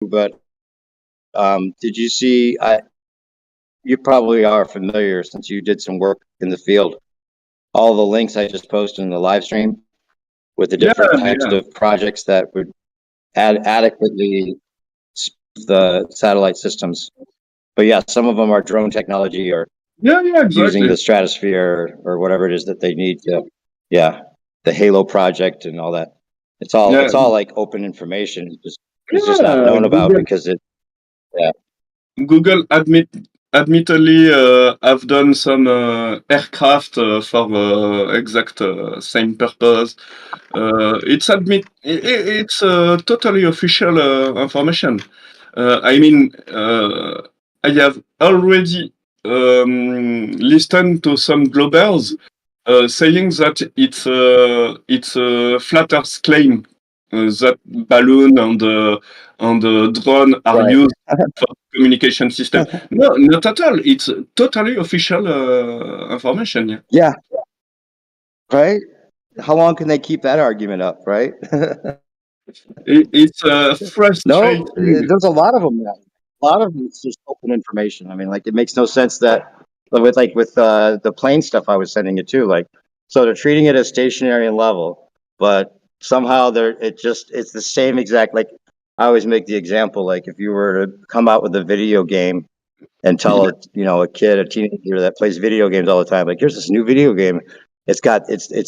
but did you see? You probably are familiar since you did some work in the field. All the links I just posted in the live stream with the different types of projects that would adequately the satellite systems. But yeah, some of them are drone technology or exactly. using the stratosphere or whatever it is that they need to. Yeah, the Halo project and all that. It's all like open information. It's just not known about because it. Yeah. Google admittedly have done some aircraft for exact same purpose. It's totally official information. I mean, I have already listened to some globers saying that it's a flat Earth claim that balloon and drone are used for communication system. No, not at all. It's totally official information. Yeah. Yeah. Right. How long can they keep that argument up? Right. It's frustrating. No, there's a lot of them now. A lot of them, it's just open information. I mean, like, it makes no sense that with the plane stuff I was sending you to, like, so they're treating it as stationary and level, but somehow it's the same exact, like, I always make the example, like, if you were to come out with a video game and tell a teenager that plays video games all the time, like, here's this new video game. It's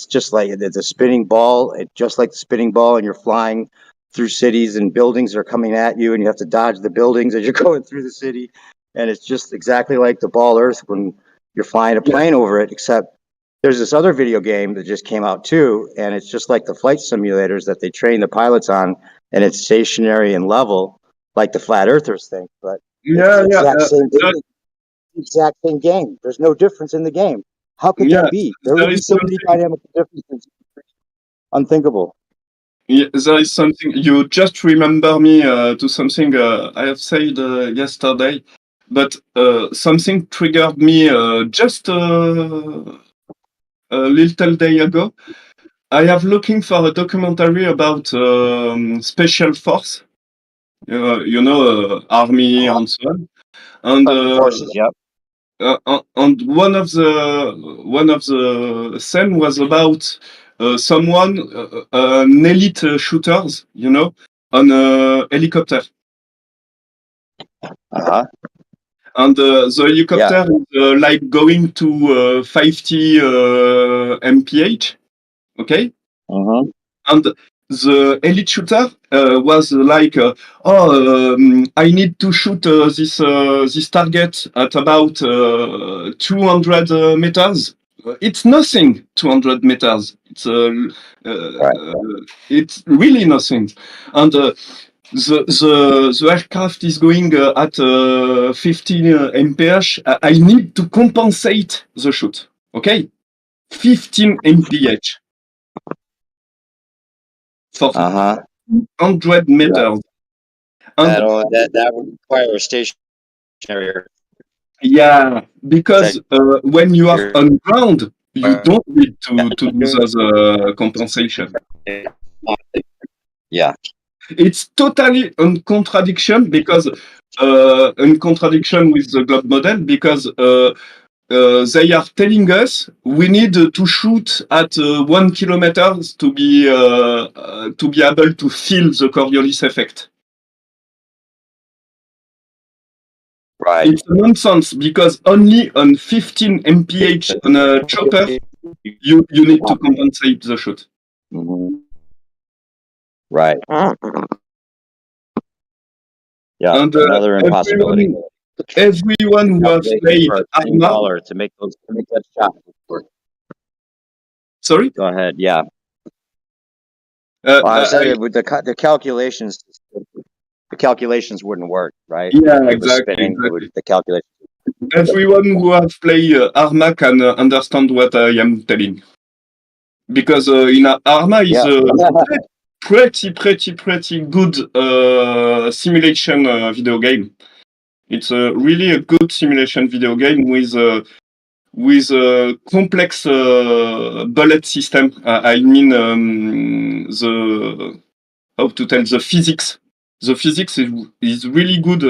just like it's a spinning ball, just like the spinning ball, and you're flying through cities and buildings are coming at you and you have to dodge the buildings as you're going through the city. And it's just exactly like the ball Earth when you're flying a plane over it, except there's this other video game that just came out too. And it's just like the flight simulators that they train the pilots on, and it's stationary and level, like the flat earthers think. But exact same game. There's no difference in the game. How could that be? There would be so many dynamic differences. Unthinkable. Yeah, there is something you just remember me to something I have said yesterday, but something triggered me just a little day ago. I have looking for a documentary about special force, army and so on, and forces. Yep. and one of the scene was about someone an elite shooters, on a helicopter. And the helicopter is like going to 50 mph, okay? And the elite shooter was like, I need to shoot this target at about 200 meters. It's nothing, 200 meters. It's really nothing. And the aircraft is going at 15 mph. I need to compensate the shoot. Okay, 15 mph for 100 meters. That would require a stationary. Yeah, because when you are on ground, you don't need to do those compensation. Yeah. It's totally in contradiction because in contradiction with the globe model because they are telling us we need to shoot at 1 kilometer to be able to feel the Coriolis effect. Right. It's nonsense because only on 15 mph on a chopper you need to compensate the shoot. Right. Yeah, and another impossibility. Everyone who has played Arma to make that shot work. Sorry? Go ahead. Yeah. I said with the calculations. The calculations wouldn't work, right? Yeah, exactly. The calculations. Everyone who has played Arma can understand what I am telling. Because in Arma is pretty good simulation video game. It's really a good simulation video game with a complex bullet system. I mean the physics the physics is really good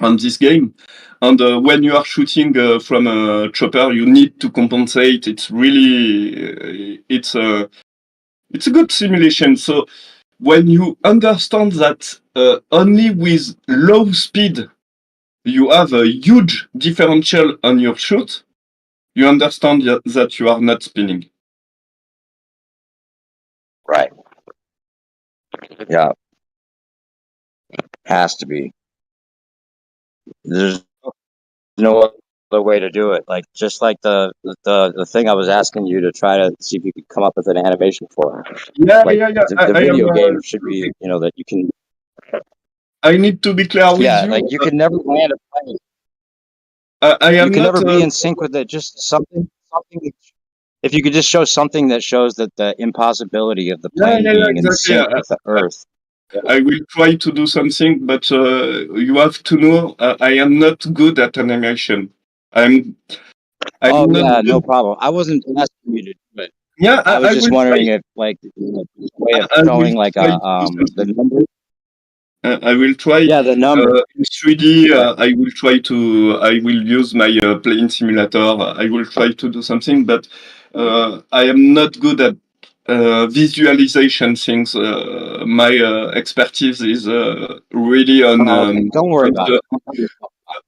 on this game. And when you are shooting from a chopper, you need to compensate. It's really it's a good simulation. So when you understand that only with low speed you have a huge differential on your shoot, you understand that you are not spinning. Right. Yeah. Has to be. There's no other way to do it. Like just like the thing I was asking you to try to see if you could come up with an animation for. Yeah, Like yeah, yeah. the I am. video game should be, that you can. I need to be clear with Yeah, you. like you can never land a plane. I You am can not. never be in sync with it. Just something. If you could just show something that shows that the impossibility of the Yeah, plane yeah, yeah, being in exactly. sync with the Earth. I will try to do something, but you have to know I am not good at animation. I'm Oh I'm not yeah, no good. problem. I wasn't asking you to do it. Yeah, I was I just will try. wondering if like a way of I will showing like try to do the something. numbers. I will try Yeah, the numbers. in 3D. Right. I will try to. I will use my plane simulator. I will try to do something, but I am not good at visualization things. My expertise is really Oh, okay. Don't worry about it.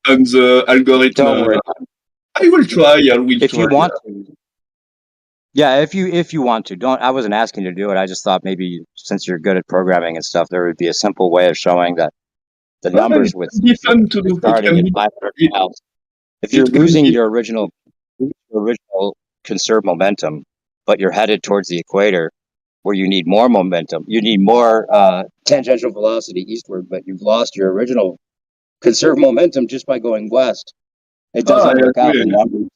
on the algorithm. Don't worry about it. I will try. I will If you try. want to. Yeah, if you want to. Don't I wasn't asking you to do it. I just thought maybe since you're good at programming and stuff, there would be a simple way of showing that the Well, numbers it with can be if you're fun to do. starting at 500 It, miles. If you're it can losing be. your original conserved momentum, but you're headed towards the equator where you need more momentum, you need more tangential velocity eastward, but you've lost your original conserved momentum just by going west. It I doesn't work out. The agree. numbers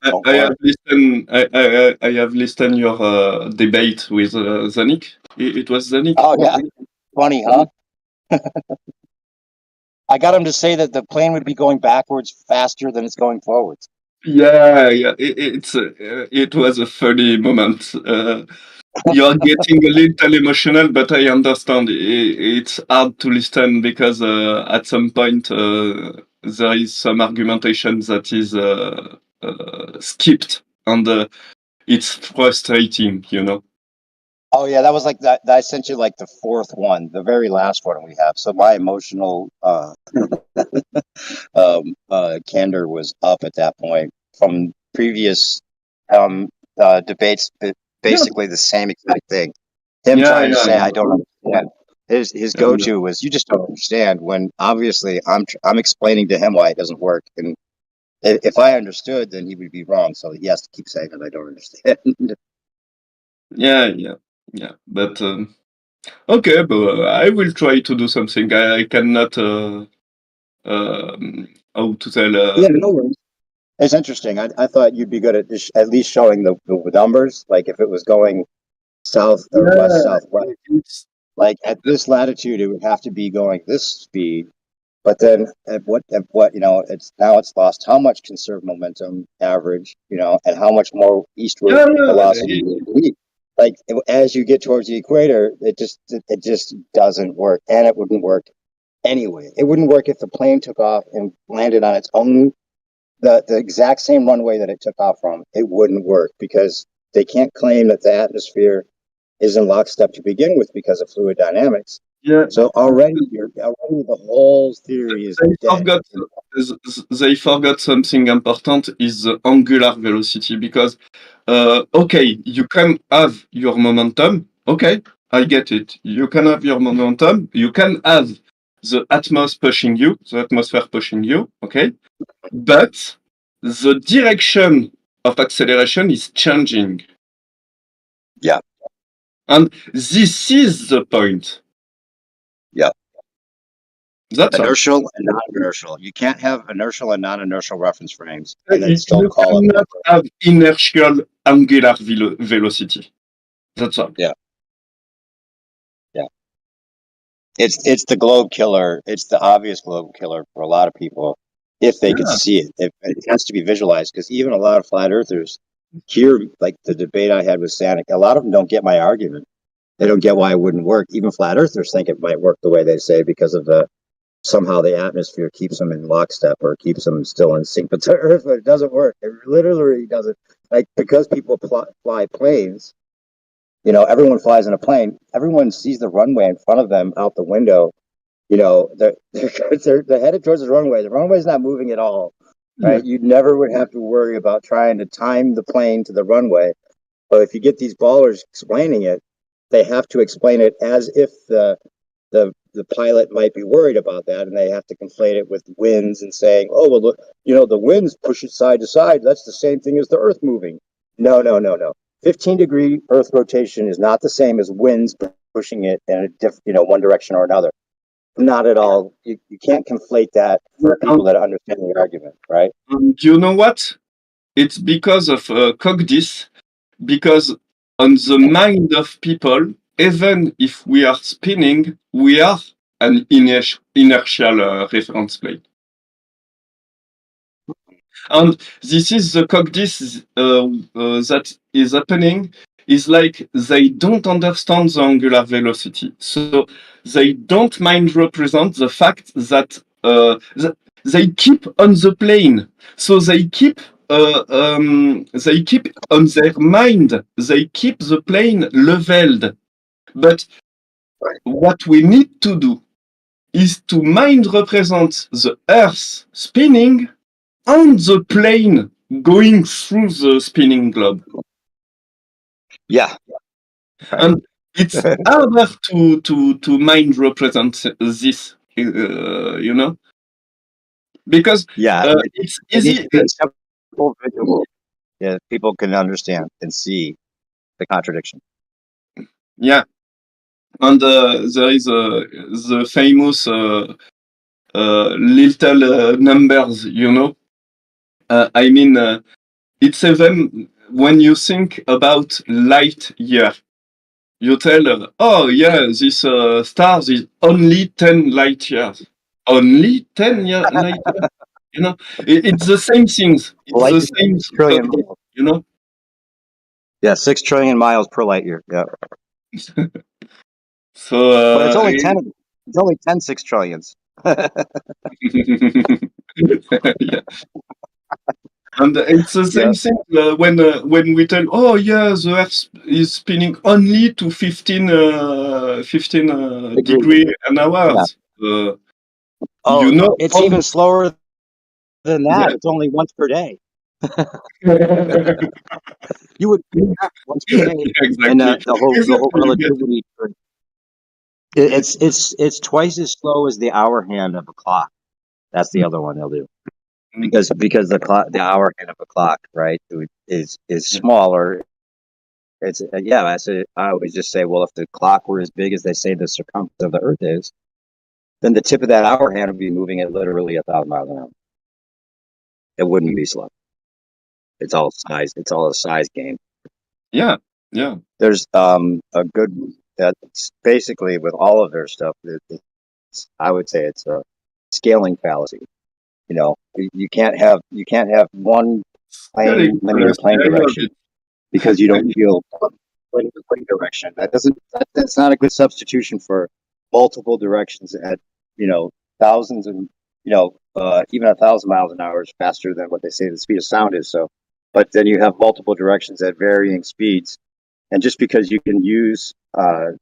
don't I have work. listened. I have listened your debate with Zanik. It was Zanik. Oh yeah, funny, huh? I got him to say that the plane would be going backwards faster than it's going forwards. Yeah, yeah. It was a funny moment. You're getting a little emotional, but I understand. It's hard to listen because at some point there is some argumentation that is skipped, and it's frustrating, you know. Oh yeah, that was like that. I sent you like the fourth one, the very last one we have. So my emotional candor was up at that point from previous debates. Yeah, Basically the same exact thing. Him yeah, trying to yeah, say I don't understand. His yeah. go to was you just don't understand. When obviously I'm explaining to him why it doesn't work, and if I understood, then he would be wrong. So he has to keep saying that I don't understand. Yeah, yeah, yeah. But okay, but I will try to do something. I cannot. How to tell? Yeah, no worries. It's interesting. I thought you'd be good at at least showing the numbers, like if it was going south or west Yeah, southwest. it's Like at this latitude, it would have to be going this speed. But then at what it's lost how much conserved momentum average, and how much more eastward yeah, yeah. velocity would be. Like as you get towards the equator, it just doesn't work, and it wouldn't work anyway. It wouldn't work if the plane took off and landed on its own the exact same runway that it took off from. It wouldn't work because they can't claim that the atmosphere is in lockstep to begin with because of fluid dynamics. Yeah, So already the whole theory is they dead. forgot. They forgot something important is the angular velocity because okay, you can have your momentum. Okay, I get it. You can have your momentum. You can have the atmosphere pushing you. Okay, but the direction of acceleration is changing. Yeah, And this is the point. yeah. That's all. Inertial and non-inertial. You can't have inertial and non-inertial reference frames and then still You call it. cannot have inertial angular velocity. That's all. Yeah, yeah. It's the globe killer. It's the obvious globe killer for a lot of people if they could Yeah. see it. It has to be visualized because even a lot of flat earthers hear like the debate I had with Sanic. A lot of them don't get my argument. They don't get why it wouldn't work. Even flat earthers think it might work the way they say because of somehow the atmosphere keeps them in lockstep or keeps them still in sync with the earth, but it doesn't work. It literally doesn't. Like, because people fly planes, everyone flies in a plane. Everyone sees the runway in front of them out the window. They're headed towards the runway. The runway's not moving at all, right? Yeah. You never would have to worry about trying to time the plane to the runway. But if you get these ballers explaining it, they have to explain it as if the pilot might be worried about that, and they have to conflate it with winds and saying, "Oh well, look, the winds push it side to side. That's the same thing as the Earth moving." No, no, no, no. 15-degree Earth rotation is not the same as winds pushing it in one direction or another. Not at all. You can't conflate that for people that understand the argument, right? You know what? It's because of Cogdis, because on the mind of people, even if we are spinning, we are an inertial reference plane. And this is the Cogdis that is happening, is like they don't understand the angular velocity. So they don't mind represent the fact that they keep on the plane. So they keep on their mind, they keep the plane leveled. But what we need to do is to mind represent the Earth spinning on the plane going through the spinning globe. Yeah. And it's harder to mind represent this, because Yeah. it's It needs easy. to be simple, visual. Yeah, people can understand and see the contradiction. Yeah, and there is the famous little numbers, I mean, it's even when you think about light year, you tell, oh yeah, this star is only 10 light years. Only 10 light years? It's the same things. It's Light the year, same trillion cognitive, miles. you know? Yeah, 6 trillion miles per light year. Yeah. So, But it's only 10. It's only 10 6 trillions. yeah. And it's the Yeah. same thing when we tell, oh yeah, the Earth is spinning only to 15 Agreed. degree an hour. Yeah. You Oh, know it's how even slower than that. yeah. It's only once per day. You would think that once per day, and Exactly. the whole Exactly. You get relativity. It's twice as slow as the hour hand of a clock. That's the other one they'll do it. because the hour hand of a clock, right, is smaller. It's yeah. I always just say, well, if the clock were as big as they say the circumference of the Earth is, then the tip of that hour hand would be moving at literally 1,000 miles an hour. It wouldn't be slow. It's all size. It's all a size game. Yeah. Yeah. There's a good that's basically with all of their stuff. I would say it's a scaling fallacy. You can't have one Very linear plane I love direction it. because you don't feel linear plane direction. That's not a good substitution for multiple directions at thousands and even 1,000 miles an hour is faster than what they say the speed of sound is. So, but then you have multiple directions at varying speeds, and just because you can use the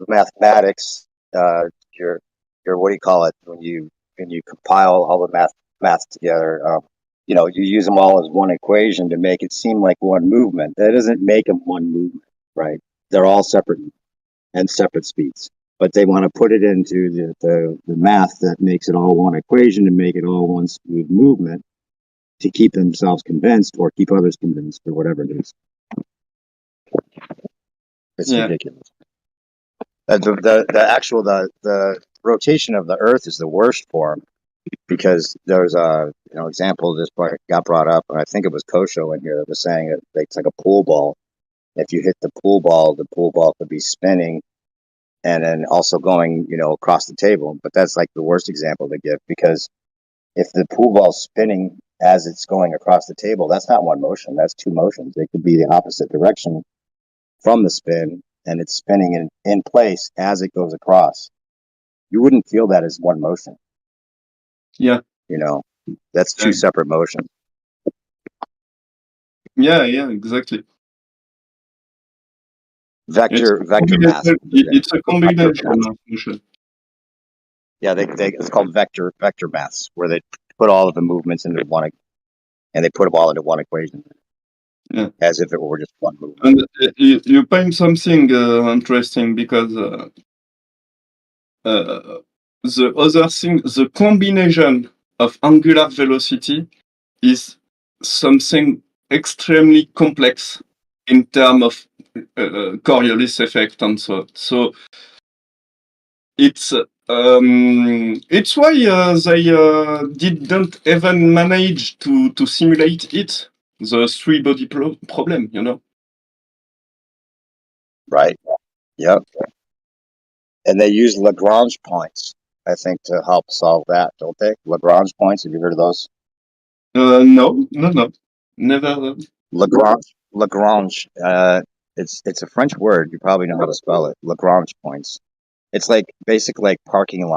mathematics, your what do you call it when you compile all the math together. You use them all as one equation to make it seem like one movement. That doesn't make them one movement, right? They're all separate and separate speeds. But they want to put it into the math that makes it all one equation to make it all one smooth movement to keep themselves convinced or keep others convinced or whatever it is. It's Yeah. ridiculous. The rotation of the Earth is the worst form because there's a example this got brought up, and I think it was Kosho in here that was saying that it's like a pool ball. If you hit the pool ball could be spinning and then also going across the table. But that's like the worst example to give because if the pool ball's spinning as it's going across the table, that's not one motion. That's two motions. They could be the opposite direction from the spin, and it's spinning in place as it goes across, you wouldn't feel that as one motion. Yeah. You know, that's two separate motions. Yeah, exactly. Vector math. It's a combination of motion. Yeah, it's called vector maths, where they put all of the movements into one, and they put them all into one equation. Yeah. As if it were just one movement. And you find something interesting because the other thing, the combination of angular velocity is something extremely complex in terms of Coriolis effect and so on. So it's why they didn't even manage to simulate it, the three body problem, you know. Right. Yep. And they use Lagrange points, I think, to help solve that, don't they? Lagrange points. Have you heard of those? No, never. Lagrange. It's a French word. You probably know how to spell it. Lagrange points. It's like basically like parking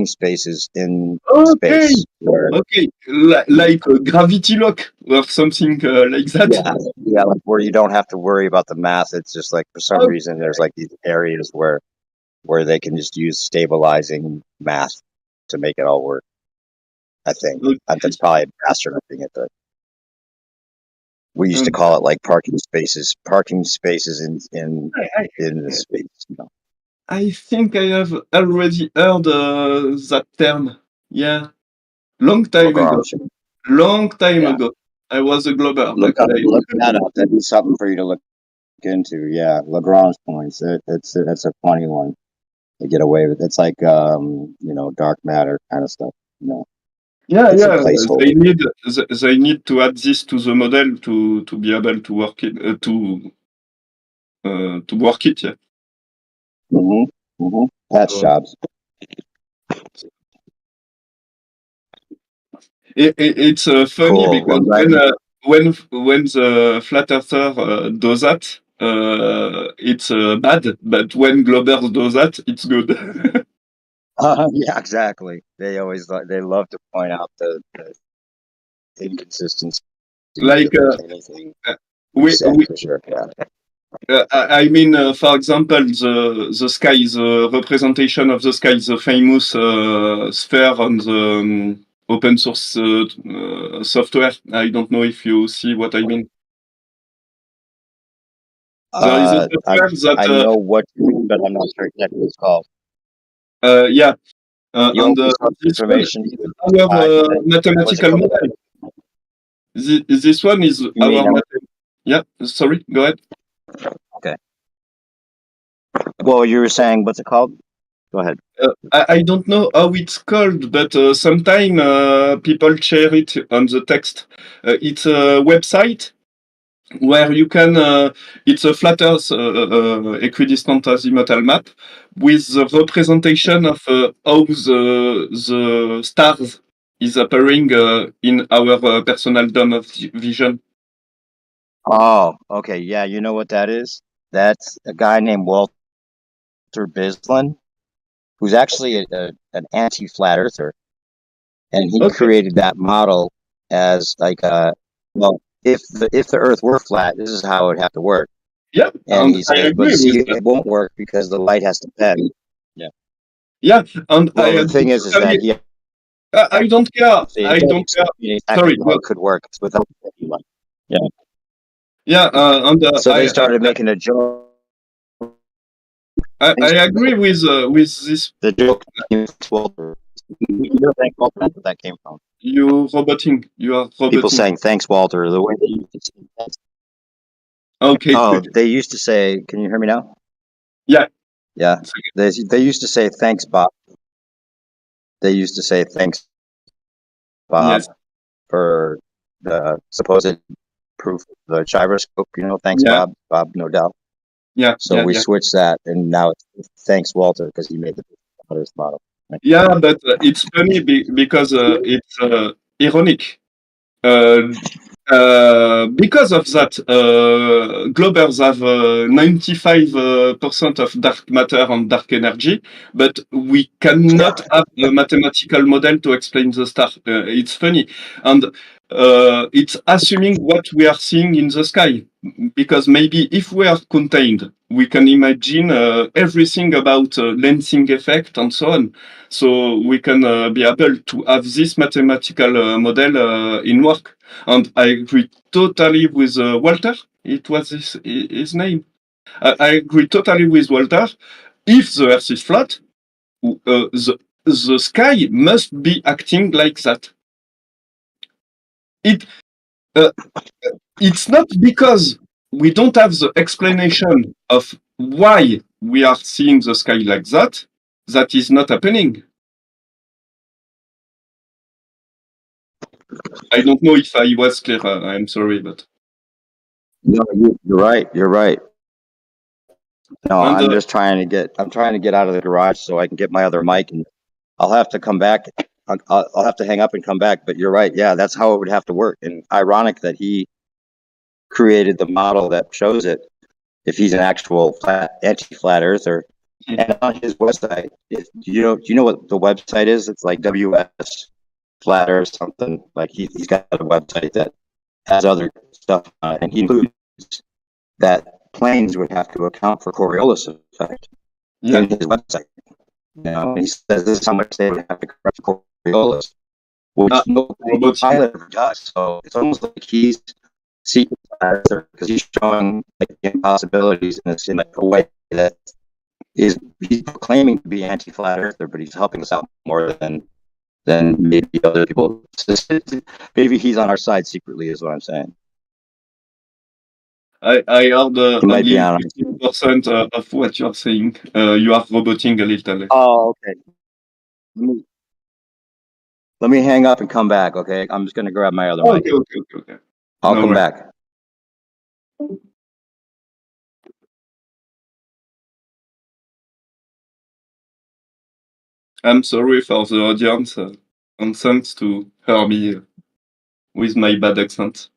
spaces in space. Okay, like a gravity lock or something like that. Yeah, like where you don't have to worry about the math. It's just like for some reason there's like these areas where they can just use stabilizing math to make it all work. I think that's probably astronautting it, but we used to call it like parking spaces in the space. You know. I think I have already heard that term. Yeah, long time ago. I was a glober. Look that up. That'd be something for you to look into. Yeah, Lagrange points. That's a funny one to get away with. It's like dark matter kind of stuff. You know. Yeah. They need to add this to the model to be able to work it to work it. Yeah. Patch jobs. It's funny because when the flat earther does that, it's bad. But when globers do that, it's good. Yeah, exactly. They love to point out the inconsistency. Like for sure. Yeah. I mean, for example, the sky, the representation of the sky, the famous sphere on the open source software. I don't know if you see what I mean. There is a software that I know what you mean, but I'm not sure exactly what it's called. Yeah. And information. Our mathematical model. This one is our. Yeah. Sorry. Go ahead. Okay. Well, you were saying, what's it called? Go ahead. I don't know how it's called, but sometimes people share it on the text. It's a website where you can. It's a flat Earth equidistant azimuthal map with the representation of how the stars is appearing in our personal dome of vision. Oh, okay. Yeah, you know what that is? That's a guy named Walter Bislin, who's actually an anti-flat earther, and he created that model as like if the Earth were flat, this is how it would have to work. Yeah, and he says, but see, it won't work because the light has to bend. Yeah. Yeah, and well, the thing is that I don't care. I don't care. Sorry, it could work without light. Yeah. Yeah, and so they started making a joke. I agree with this. The joke. Walter. Thanks, Walter. That's where that came from. You are roboting. People saying thanks, Walter. The way they used to say thanks. Okay. Oh, they used to say. Can you hear me now? Yeah. Yeah. They used to say thanks, Bob. They used to say thanks, Bob, for the supposed proof of the gyroscope. You know, thanks, Bob. Bob, no doubt. Yeah. So we switched that, and now it's thanks, Walter, because he made the first model. Yeah, but it's funny because it's ironic. Because of that, globers have 95% of dark matter and dark energy, but we cannot have a mathematical model to explain the star. It's funny. And it's assuming what we are seeing in the sky. Because maybe if we are contained, we can imagine everything about lensing effect and so on. So we can be able to have this mathematical model in work. And I agree totally with Walter. It was his name. I agree totally with Walter. If the Earth is flat, the sky must be acting like that. It uh, it's not because we don't have the explanation of why we are seeing the sky like that that is not happening. I don't know if I was clear. I'm sorry, but No, you're right. You're right. No, and I'm trying to get out of the garage so I can get my other mic, and I'll have to come back. I'll have to hang up and come back. But you're right. Yeah, that's how it would have to work. And ironic that he created the model that shows it. If he's an actual anti-flat earther, and on his website, do you know what the website is? It's like WS Flat Earth something. Like he's got a website that has other stuff on it, and he includes that planes would have to account for Coriolis effect yeah. in his website. You know, and he says this is how much they would have to correct Coriolis, which no Robots. pilot ever does. So it's almost like he's secret because he's showing like the impossibilities in like a way that he's claiming to be anti-flat earther, but he's helping us out more than maybe other people. Maybe he's on our side secretly, is what I'm saying. I heard He might be only on. 15% of what you're saying. You are roboting a little. Oh, okay. Let me hang up and come back. Okay, I'm just gonna grab my other mic. Okay. I'll No come worries. back. I'm sorry for the audience, and thanks to Herbie with my bad accent.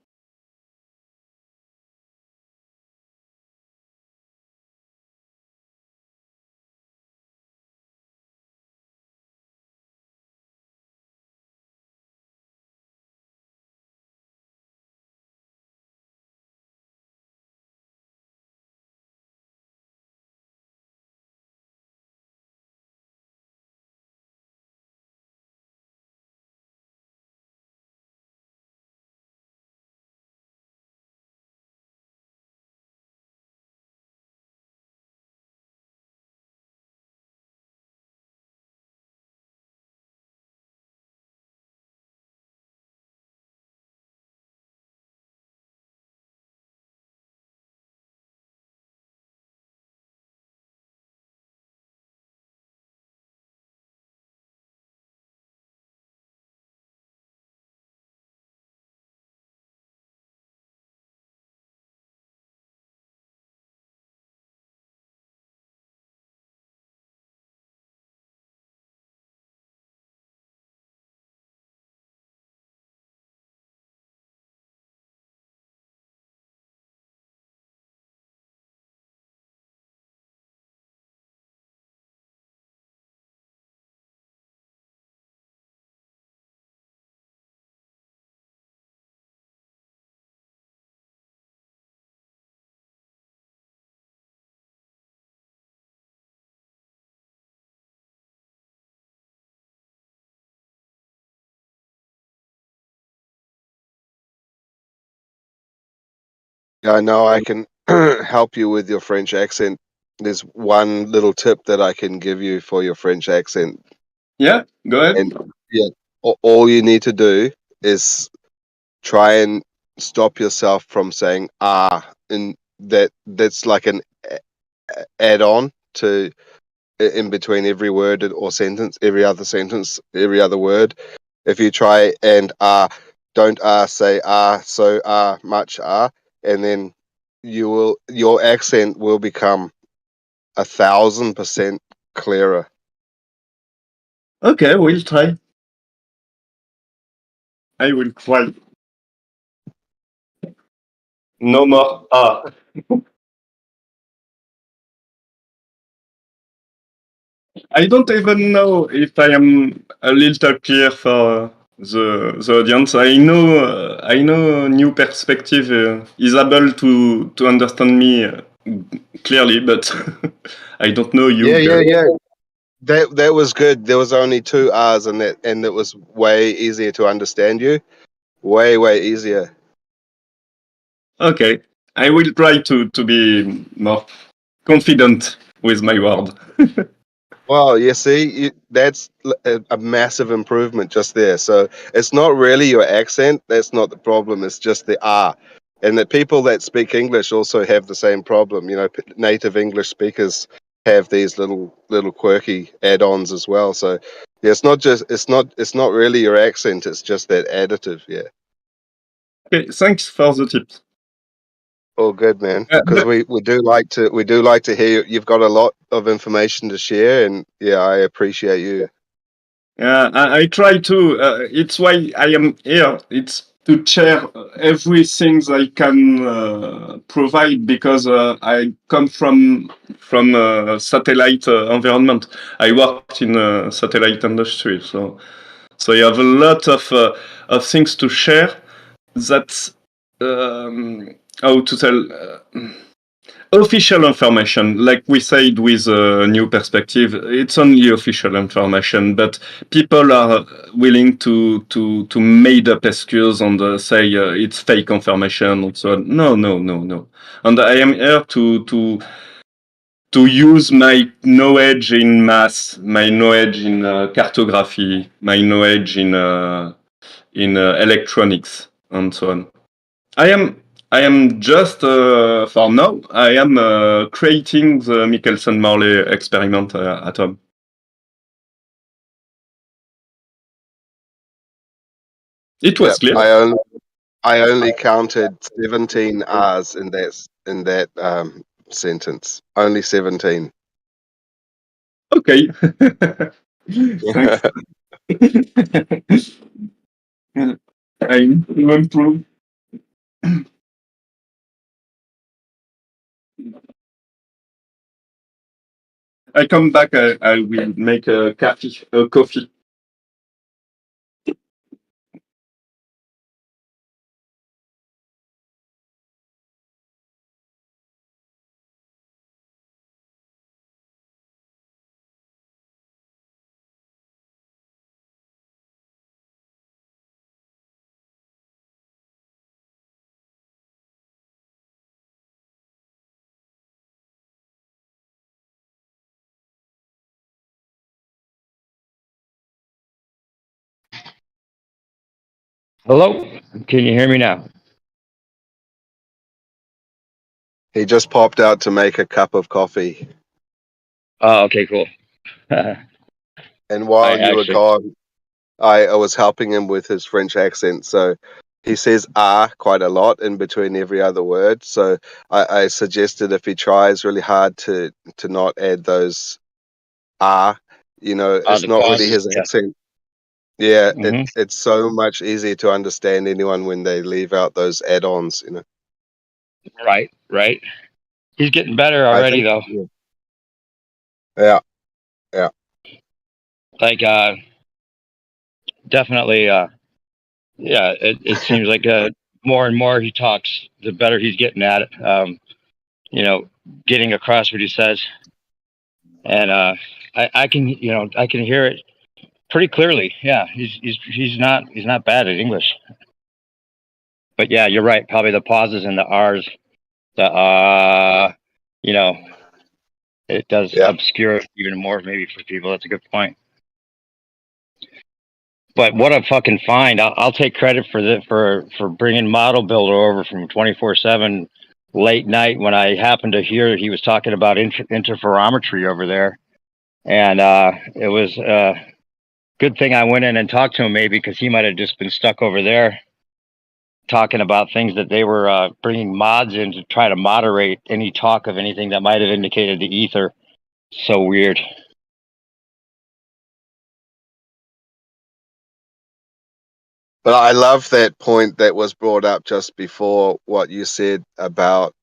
I know I can help you with your French accent. There's one little tip that I can give you for your French accent. Yeah, go ahead. And yeah, all you need to do is try and stop yourself from saying ah, and that's like an add-on to in between every word or sentence, every other sentence, every other word. If you try and don't say so much and then your accent will become 1,000% clearer. Okay, we'll try. I will try. No more ah. I don't even know if I am a little clear for the audience. I know new perspective is able to understand me clearly, but I don't know you Yeah. guys. That was good. There was only two R's in that, and it was way easier to understand you. Way easier. Okay, I will try to be more confident with my word. Well, you see, that's a massive improvement just there. So it's not really your accent. That's not the problem. It's just the R. And the people that speak English also have the same problem. You know, native English speakers have these little quirky add-ons as well. So yeah, it's not really your accent. It's just that additive. Yeah. Okay, thanks for the tips. All good, man. Because But we do like to hear you've got a lot of information to share, and yeah, I appreciate you. I try to. It's why I am here. It's to share everything I can provide because I come from a satellite environment. I worked in a satellite industry, so you have a lot of things to share. That's how to tell. Official information, like we said with a new perspective, it's only official information, but people are willing to made up excuse and say it's fake information and so on. No. And I am here to use my knowledge in math, my knowledge in cartography, my knowledge in electronics and so on. I am just for now. I am creating the Michelson-Morley experiment at home. It was Yep. clear. I only counted 17 R's in that sentence. Only 17. Okay. Thanks. I will improve. I come back. I will make a coffee. Hello? Can you hear me now? He just popped out to make a cup of coffee. Oh, okay, cool. I And while you were actually, gone, I was helping him with his French accent. So he says ah quite a lot in between every other word. So I suggested if he tries really hard to not add those ah, you know, it's the not really pauses. his Yeah. accent. Yeah, Hmm. it's so much easier to understand anyone when they leave out those add-ons, you know. Right. He's getting better I already, think though. yeah, yeah. Like, definitely, yeah, it seems like more and more he talks, the better he's getting at it. You know, getting across what he says. And I can, I can hear it pretty clearly. Yeah, he's not bad at English. But yeah, you're right. Probably the pauses and the R's, the you know, it does Yeah. obscure it even more maybe for people. That's a good point. But what a fucking find! I'll take credit for bringing Model Builder over from 24/7 late night when I happened to hear he was talking about interferometry over there, and it was a good thing I went in and talked to him maybe because he might have just been stuck over there talking about things that they were bringing mods in to try to moderate any talk of anything that might have indicated the ether. So weird. But I love that point that was brought up just before what you said about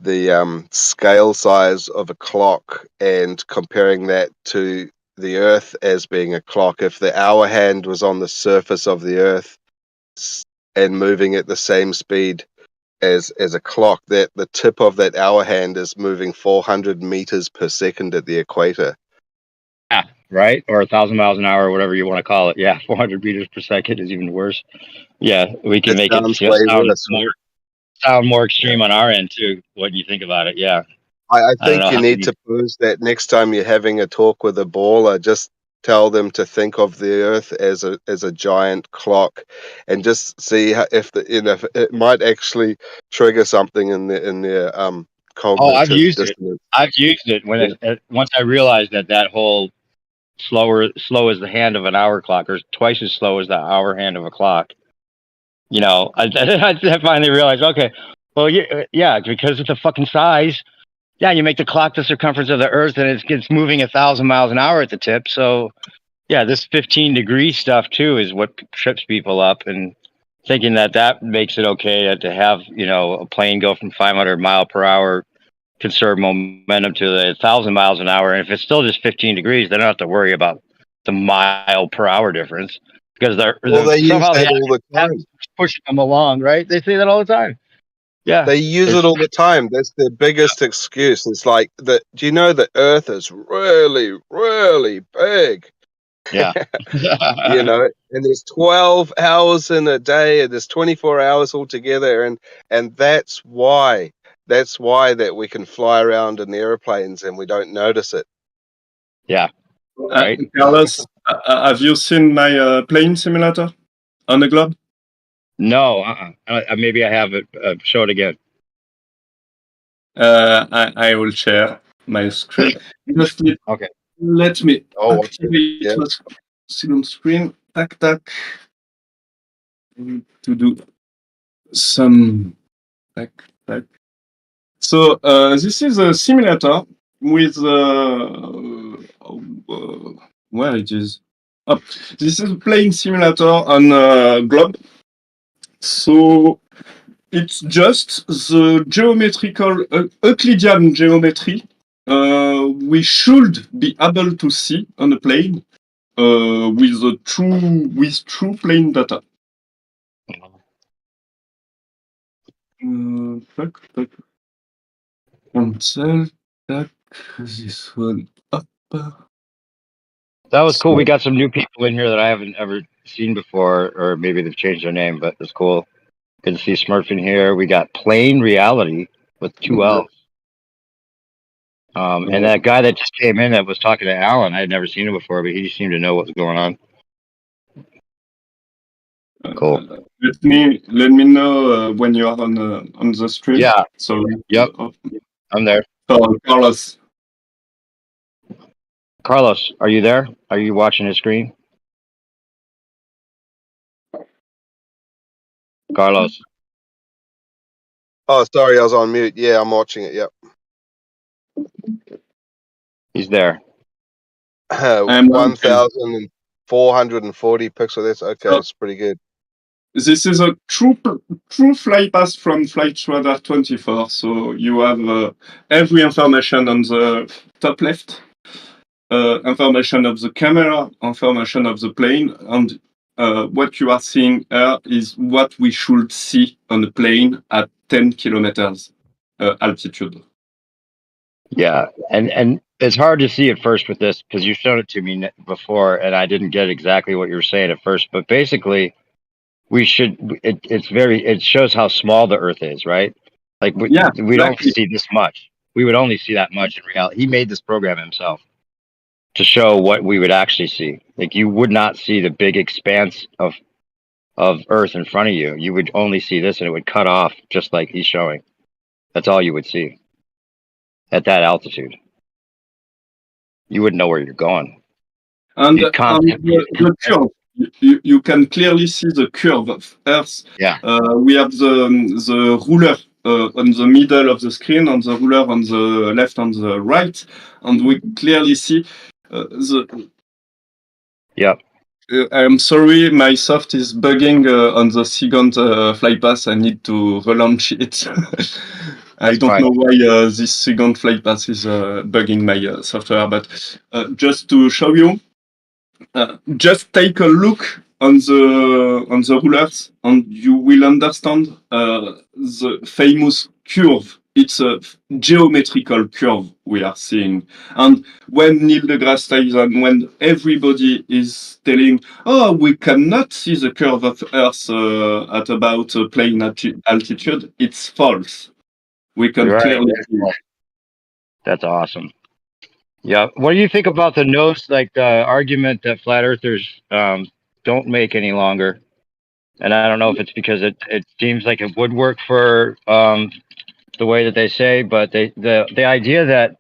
the scale size of a clock and comparing that to the Earth as being a clock. If the hour hand was on the surface of the Earth and moving at the same speed as a clock, that the tip of that hour hand is moving 400 meters per second at the equator. Yeah, right? Or 1,000 miles an hour, or whatever you want to call it. Yeah, 400 meters per second is even worse. Yeah, we can It make it sounds way worse. sound more extreme on our end too. When you think about it, yeah. I I don't think know you how need many- to pose that next time you're having a talk with a baller, just tell them to think of the Earth as a giant clock, and just see how, if if it might actually trigger something in their Oh, I've cognitive used it. dissonance. I've used it when once I realized that whole slow as the hand of an hour clock, or twice as slow as the hour hand of a clock. You know, I finally realized, okay, well, yeah, because of the fucking size. Yeah, you make the clock the circumference of the Earth, and it's moving 1,000 miles an hour at the tip. So, yeah, this 15-degree stuff too is what trips people up, and thinking that makes it okay to have a plane go from 500 mile per hour, conserve momentum to the 1,000 miles an hour, and if it's still just 15 degrees, they don't have to worry about the mile per hour difference because Well, they use somehow that the all the time. pushing them along, right? They say that all the time. Yeah, They use it all the time. That's their biggest excuse. It's like do you know the Earth is really, really big? yeah. You know, and there's 12 hours in a day, and there's 24 hours altogether, and that's why that we can fly around in airplanes and we don't notice it. Yeah. Right. Carlos, have you seen my plane simulator on the globe? No, maybe I have it. Show it again. I will share my screen. Just Okay. let me Oh, activate yeah. the second screen. Tac tac. To do some tac tac. So this is a simulator with where it is. Oh, this is a plane simulator on globe. So it's just the geometrical Euclidean geometry we should be able to see on a plane with true plane data. Tac, tac. Cancel. Tac. This one up. That was cool. We got some new people in here that I haven't ever seen before, or maybe they've changed their name, but it's cool. Good to see Smurf in here. We got Plain Reality with 2 L's. And that guy that just came in that was talking to Alan, I had never seen him before, but he seemed to know what was going on. Cool. Let me know when you are on the stream. Yeah. So Yep. I'm there. Carlos. Carlos, are you there? Are you watching his screen? Carlos. Oh, sorry, I was on mute. Yeah, I'm watching it. Yep. He's there. 1,440 pixels. That's okay. It's pretty good. This is a true flight path from Flight Radar 24. So you have every information on the top left, information of the camera, information of the plane, and what you are seeing here is what we should see on the plane at 10 kilometers altitude. Yeah, and it's hard to see at first with this because you showed it to me before, and I didn't get exactly what you were saying at first. But basically, it shows how small the Earth is, right? Like we don't see this much. We would only see that much in reality. He made this program himself to show what we would actually see. Like you would not see the big expanse of Earth in front of you. You would only see this, and it would cut off just like he's showing. That's all you would see at that altitude. You wouldn't know where you're going. And the curve, you can clearly see the curve of Earth. Yeah. We have the ruler on the middle of the screen, and the ruler on the left and the right, and we clearly see the. Yep. I'm sorry, my soft is bugging on the second flight pass. I need to relaunch it. I That's don't fine. know why this second flight pass is bugging my software, but just to show you, just take a look on the rulers, and you will understand the famous curve. It's a geometrical curve we are seeing, and when Neil deGrasse Tyson, when everybody is telling, "Oh, we cannot see the curve of Earth at about plane altitude," it's false. We can Right. clearly see it. That's awesome. Yeah. What do you think about the nose, like the argument that flat earthers don't make any longer? And I don't know if it's because it seems like it would work for the way that they say, but the idea that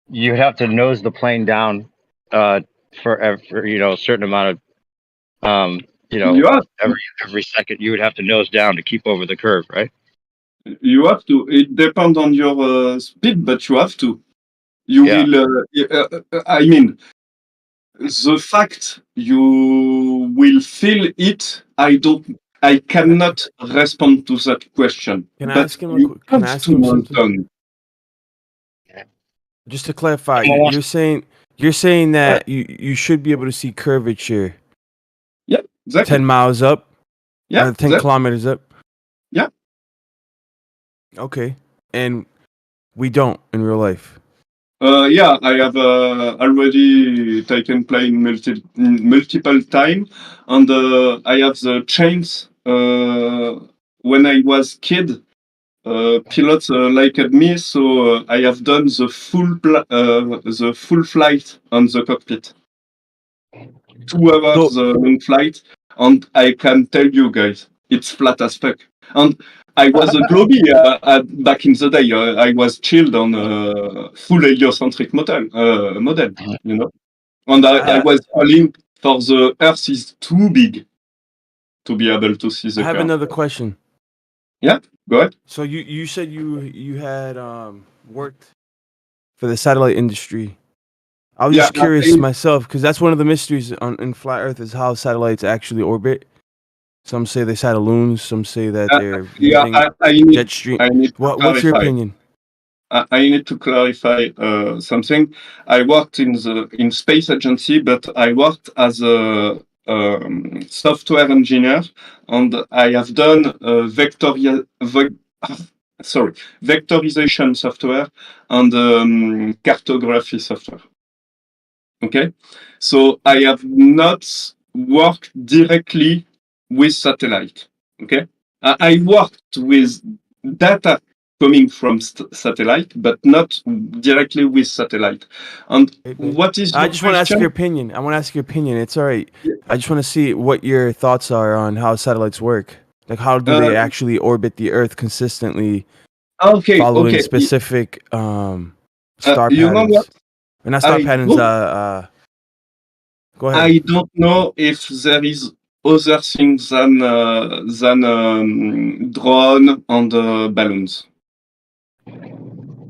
you have to nose the plane down for a certain amount of You have every second you would have to nose down to keep over the curve, right? you have to. It depends on your speed, but you have to. You Yeah. will. I mean, the fact you will feel it, I cannot respond to that question. Can I But ask him you can I have ask to him hold something? on. Just to clarify, Someone wants- you're saying that you should be able to see curvature Yeah, exactly. 10 miles up, Yeah, 10 that, kilometers up. yeah. Okay, and we don't in real life. Yeah, I have already taken plane multiple time, and I have the chains. When I was kid, pilots liked me, so I have done the full flight on the cockpit. 2 hours So long flight, and I can tell you guys, it's flat as fuck. And I was a Globie back in the day. I was chilled on full heliocentric model, you know. And I I, was calling for the Earth is too big to be able to see I the have curve. another question. Yeah, go ahead. So you said you had worked for the satellite industry. I was Yeah, just curious myself because that's one of the mysteries in flat Earth is how satellites actually orbit. Some say they satelloons. Some say that they're yeah. using I need jet stream. I need to What's your clarify. opinion? I need to clarify something. I worked in space agency, but I worked as a software engineer, and I have done vectorization software and cartography software. Okay, so I have not worked directly with satellite. Okay, I worked with data coming from satellite, but not directly with satellite. And what is I your just want to ask question? your opinion. I want to ask your opinion. It's all right. Yeah. I just want to see what your thoughts are on how satellites work. Like, how do they actually orbit the Earth consistently, Okay, following okay. specific star You know patterns? what? Or not star I patterns. don't, Go ahead. I don't know if there is other things than drone and balloons.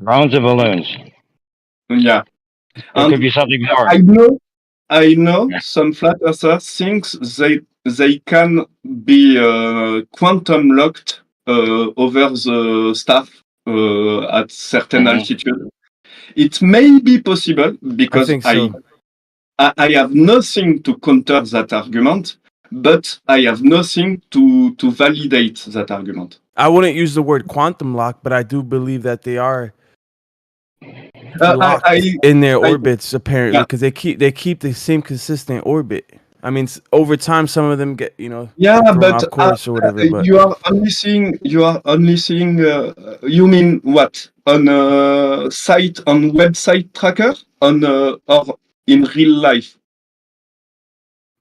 Drones and balloons. Yeah. It could be something more. I know some flat earthers think they can be quantum locked over the stuff at certain Mhm. altitude. It may be possible I because think so. I have nothing to counter that argument, but I have nothing to validate that argument. I wouldn't use the word quantum lock, but I do believe that they are locked in their orbits apparently, Yeah. because they keep the same consistent orbit. I mean, over time, some of them get Yeah, thrown but off course or whatever. But you are only seeing. You mean what on a site on website tracker on or in real life?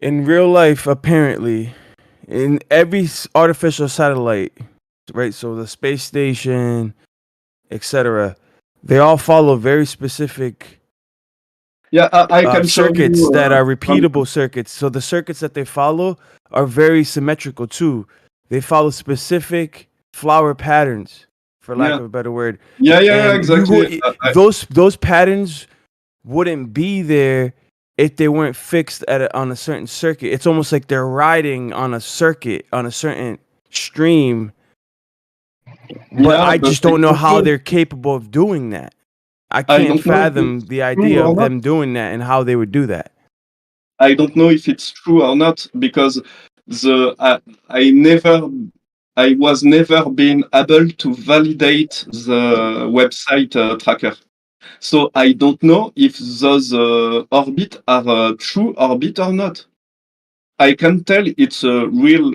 in real life, apparently, in every artificial satellite, right? So the space station, etc., they all follow very specific Yeah, I can show circuits you that are repeatable circuits. So the circuits that they follow are very symmetrical too. They follow specific flower patterns, for lack Yeah. of a better word. Yeah, And exactly. those patterns wouldn't be there if they weren't fixed on a certain circuit. It's almost like they're riding on a circuit on a certain stream, but Yeah, I but just don't know how they're capable of doing that. I I can't don't know if fathom it's the true idea or of not. them doing that and how they would do that. I don't know if it's true or not because I was never been able to validate the website tracker. So I don't know if those orbit are true orbit or not. I can tell it's real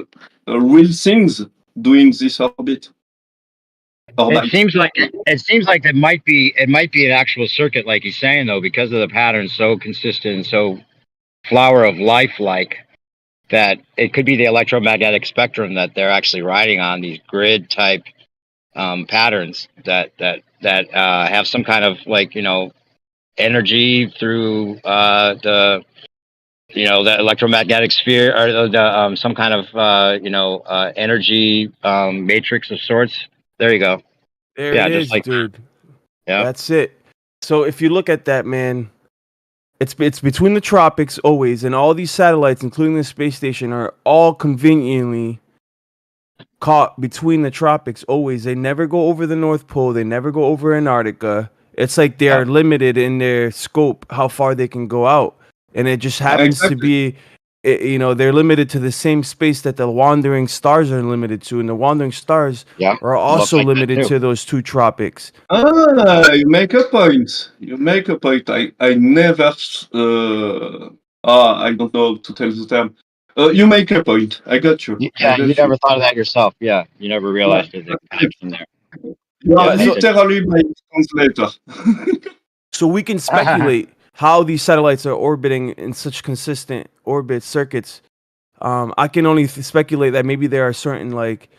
things doing this orbit. It Orbit. seems like it might be an actual circuit, like he's saying, though, because of the pattern so consistent and so flower of life like that it could be the electromagnetic spectrum that they're actually riding on, these grid type patterns that have some kind of, like, energy through the electromagnetic sphere, or the some kind of energy matrix of sorts. There you go. There it Yeah, just is, like, dude. yeah. That's it. So if you look at that, man, it's between the tropics always, and all these satellites, including the space station, are all conveniently caught between the tropics always. They never go over the North Pole. They never go over Antarctica. It's like they are limited in their scope, how far they can go out, and it just happens to Exactly. be, they're limited to the same space that the wandering stars are limited to, and the wandering stars Yeah, are looks also like that limited too. to those two tropics. You make a point. You make a point. I never. I don't know how to tell the term. You make a point. I got you. I Yeah, you got you. never thought of that yourself. Yeah, you never Yeah, realized there's a connection there. you are Yeah, But that's interesting. literally my translator. so we can speculate how these satellites are orbiting in such consistent orbit circuits. I can only speculate that maybe there are certain like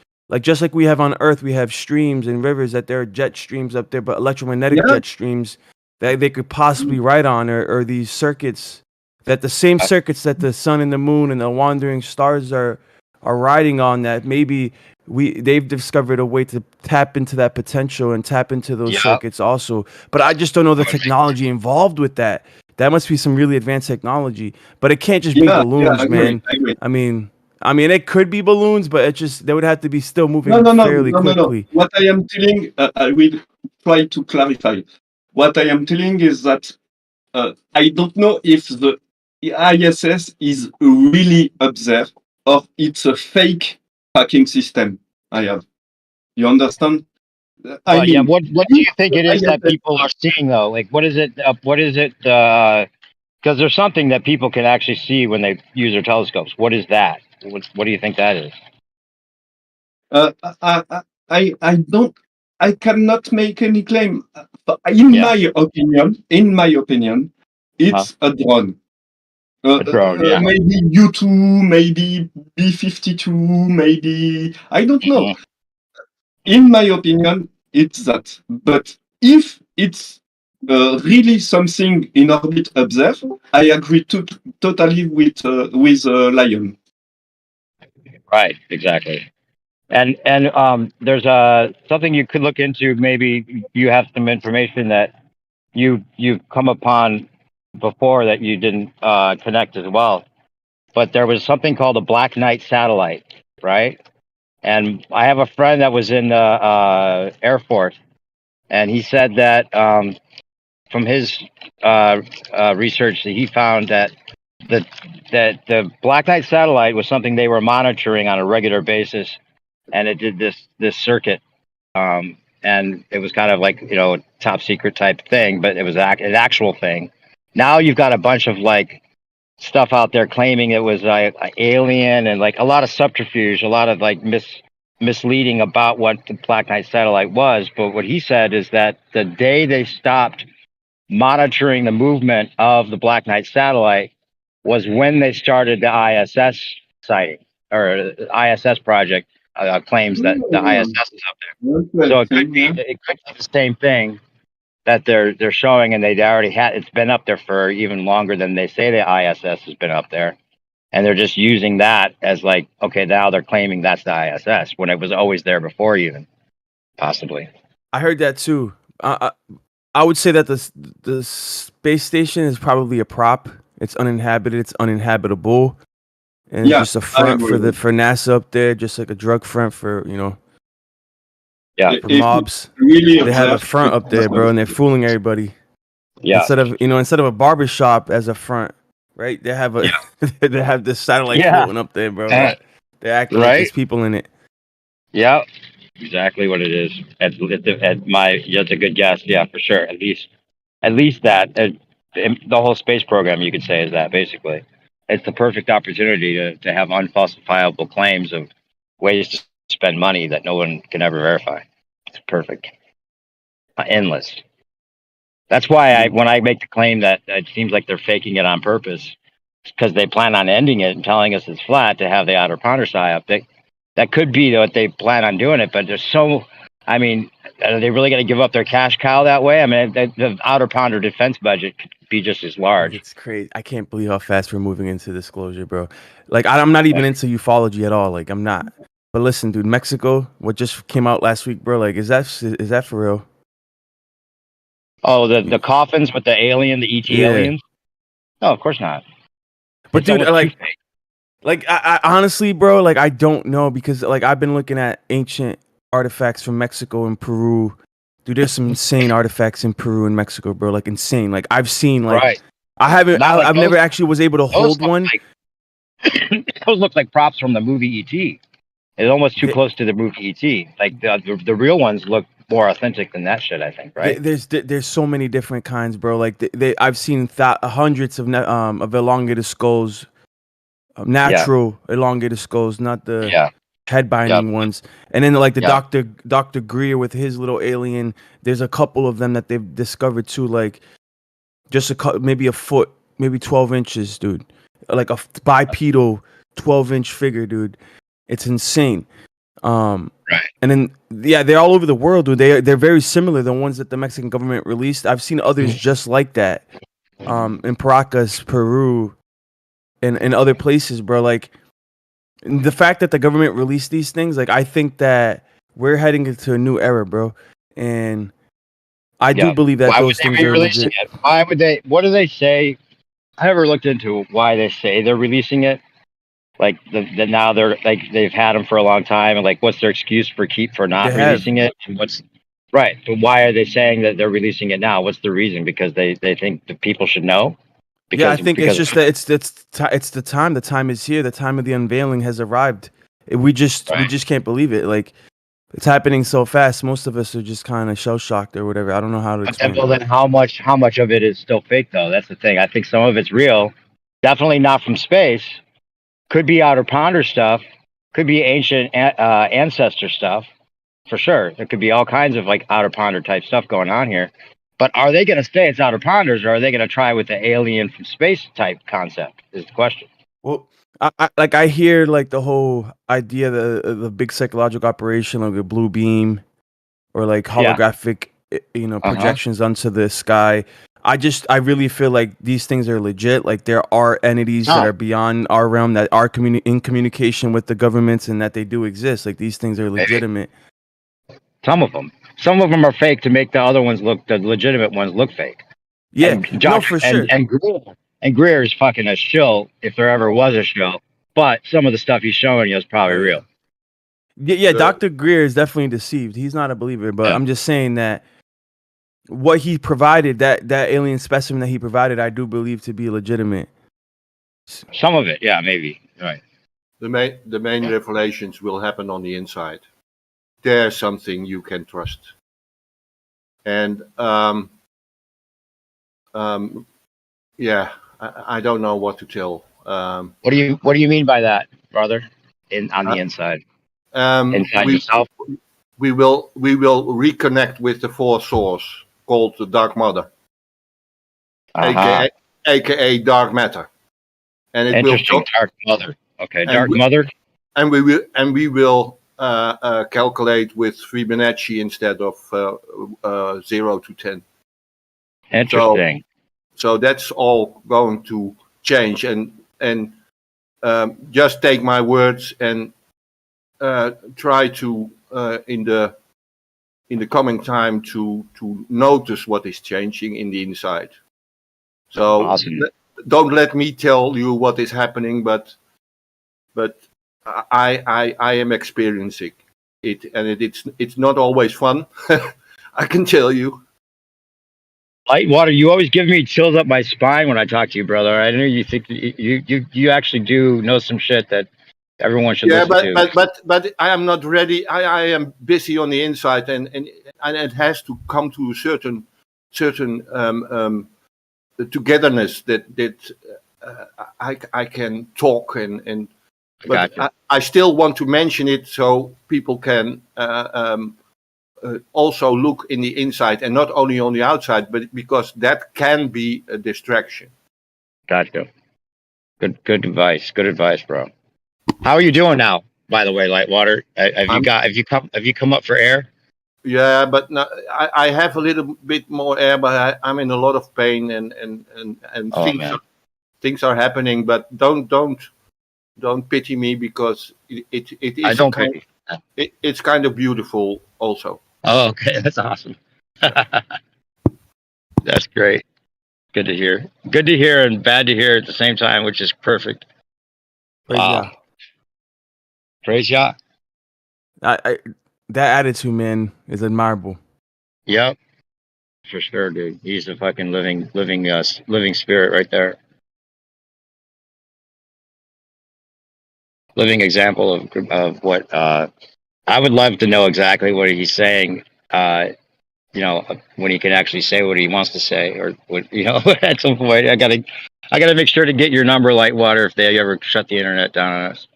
just like we have on Earth, we have streams and rivers, that there are jet streams up there, but electromagnetic Yeah. jet streams that they could possibly ride on, or these circuits, that the same circuits that the sun and the moon and the wandering stars are riding on, that maybe they've discovered a way to tap into that potential and tap into those Yeah. circuits also. But I just don't know the technology involved with that. That must be some really advanced technology, but it can't just be Yeah, balloons, I agree. man. I agree. I mean, it could be balloons, but it just they would have to be still No, moving no, no, fairly no, no, no. quickly. What I am telling, I will try to clarify. What I am telling is that I don't know if the ISS is really up there or it's a fake tracking system I have. You understand? I Well, yeah. mean, What do if you think the it is that ISS, people are seeing, though? Like, what is it? What is it? Because there's something that people can actually see when they use their telescopes. What is that? What do you think that is? uh, I don't, I cannot make any claim. In Yeah, my opinion, huh? it's a drone. A drone. Yeah. Maybe U2, maybe B-52, maybe I don't know. Mhm. In my opinion, it's that. But if it's really something in orbit up there, I agree totally with Lion. Right. Exactly. And there's something you could look into. Maybe you have some information that you've come upon before that you didn't connect as well. But there was something called a Black Knight satellite, right? And I have a friend that was in the Air Force, and he said that from his research, that he found that the the Black Knight satellite was something they were monitoring on a regular basis, and it did this circuit, and it was kind of like, a top secret type thing, but it was an actual thing. Now you've got a bunch of, like, stuff out there claiming it was like alien, and like a lot of subterfuge, a lot of, like, misleading about what the Black Knight satellite was. But what he said is that the day they stopped monitoring the movement of the Black Knight satellite was when they started the ISS sighting, or the ISS project claims that the ISS is up there. So Interesting, yeah. it could be the same thing that they're showing, and they already had, it's been up there for even longer than they say the ISS has been up there, and they're just using that as, like, okay, now they're claiming that's the ISS when it was always there before, even possibly. I heard that too. I would say that the space station is probably a prop. It's uninhabited. It's uninhabitable, and Yeah, it's just a I front agree. for NASA up there, just like a drug front for Yeah. for If mobs. really They have a obsessed front with up there, bro, and they're fooling everybody. Yeah. Instead of a barber shop as a front, right? They have they have this satellite Yeah. floating up there, bro. They're acting like Right? there's people in it. Yeah. Exactly what it is. That's a good guess. Yeah, for sure. At least that. The whole space program, you could say, is that basically. It's the perfect opportunity to have unfalsifiable claims of ways to spend money that no one can ever verify. It's perfect. Endless. That's why when I make the claim that it seems like they're faking it on purpose, because they plan on ending it and telling us it's flat to have the outer ponder psyop. That could be what they plan on doing it, but there's so. I mean, are they really going to give up their cash cow that way? I mean, the outer ponder defense budget could be just as large. It's crazy. I can't believe how fast we're moving into disclosure, bro. Like I'm not even into ufology at all. Like I'm not. But listen, dude, Mexico, what just came out last week, bro? Like, is that for real? Oh, the coffins with the alien, the ET Yeah. aliens? No, of course not. But It's dude, almost like, too fake. like I honestly, bro, like I don't know because like I've been looking at ancient artifacts from Mexico and Peru. Dude, there's some insane artifacts in Peru and Mexico, bro. Like insane. Like I've seen like Right. I've never actually was able to hold look one. those look like props from the movie ET. It's almost too close to the movie ET. Like the real ones look more authentic than that shit, I think, right? There's so many different kinds, bro. Like I've seen hundreds of elongated skulls, natural elongated skulls, not the head binding ones. And then like the Dr. Greer with his little alien. There's a couple of them that they've discovered too, like just maybe a foot, maybe 12 inches, dude. Like a bipedal 12-inch figure, dude. It's insane. Right. And then they're all over the world, dude. They're very similar, the ones that the Mexican government released. I've seen others just like that. In Paracas, Peru, and other places, bro. Like the fact that the government released these things, like I think that we're heading into a new era, bro. And I do believe that those things are legit. It? Why would they? What do they say? I never looked into why they say they're releasing it. Like now they're like they've had them for a long time, and like what's their excuse for not releasing it? And what's right? But why are they saying that they're releasing it now? What's the reason? Because they think the people should know. Because, I think it's just that it's the time. The time is here. The time of the unveiling has arrived. We just can't believe it. Like it's happening so fast. Most of us are just kind of shell shocked or whatever. I don't know how to explain. Well, then how much of it is still fake though? That's the thing. I think some of it's real. Definitely not from space. Could be outer ponder stuff. Could be ancient ancestor stuff. For sure. There could be all kinds of like outer ponder type stuff going on here. But are they going to say it's outer ponders, or are they going to try with the alien from space type concept? Is the question. Well, I hear like the whole idea, the big psychological operation, like a blue beam, or like holographic, projections onto the sky. I really feel like these things are legit. Like there are entities that are beyond our realm that are in communication with the governments, and that they do exist. Like these things are legitimate. Some of them are fake to make the other ones the legitimate ones look fake. Yeah, for sure. And Greer is fucking a shill if there ever was a shill. But some of the stuff he's showing you is probably real. Yeah, Dr. Greer is definitely deceived. He's not a believer, but I'm just saying that what he provided, that alien specimen that he provided, I do believe to be legitimate. Some of it, yeah, maybe. Right. The main revelations will happen on the inside. There's something you can trust. And I don't know what to tell. What do you mean by that, brother? On the inside. Inside yourself. We will reconnect with the fourth source called the Dark Mother, aka Dark Matter, and it interesting. Dark Mother. Okay, Dark Mother. And we will calculate with Fibonacci instead of 0 to 10. Interesting. So that's all going to change, and just take my words and try to in the coming time to notice what is changing in the inside. So awesome. don't let me tell you what is happening, but I am experiencing it, and it's not always fun. I can tell you. Lightwater, you always give me chills up my spine when I talk to you, brother. I know you think you actually do know some shit that everyone should Yeah, listen to. but I am not ready. I am busy on the inside, and it has to come to a certain togetherness that I can talk and but Gotcha. I still want to mention it so people can also look in the inside and not only on the outside, but because that can be a distraction. Gotcha. Good advice. Good advice, bro. How are you doing now? By the way, Lightwater, have you come up for air? Yeah, but no, I have a little bit more air, but I'm in a lot of pain and Oh man, things are happening. But don't pity me because it I is don't pity. it's kind of beautiful also. Oh, okay, that's awesome. That's great. Good to hear. Good to hear and bad to hear at the same time, which is perfect. Praise Wow. Yah. Praise Yah. I that attitude, man, is admirable. Yep, for sure, dude. He's a fucking living spirit right there. Living example of what I would love to know exactly what he's saying. When he can actually say what he wants to say, or what at some point, I gotta make sure to get your number, Lightwater, if they ever shut the internet down on us.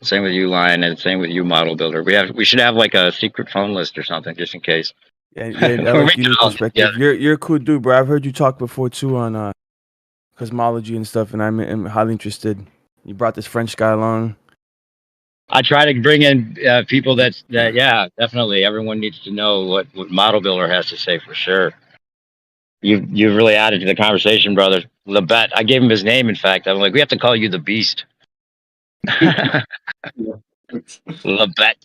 Same with you, Lion, and same with you, Model Builder. We should have like a secret phone list or something, just in case. Yeah, I Or like we unique can all perspective. together. You're a cool dude, bro. I've heard you talk before too on cosmology and stuff, and I'm highly interested. You brought this French guy along. I try to bring in people that yeah, definitely. Everyone needs to know what Model Builder has to say for sure. You've really added to the conversation, brother. Lebet, I gave him his name. In fact, I'm like, we have to call you the Beast. Lebet.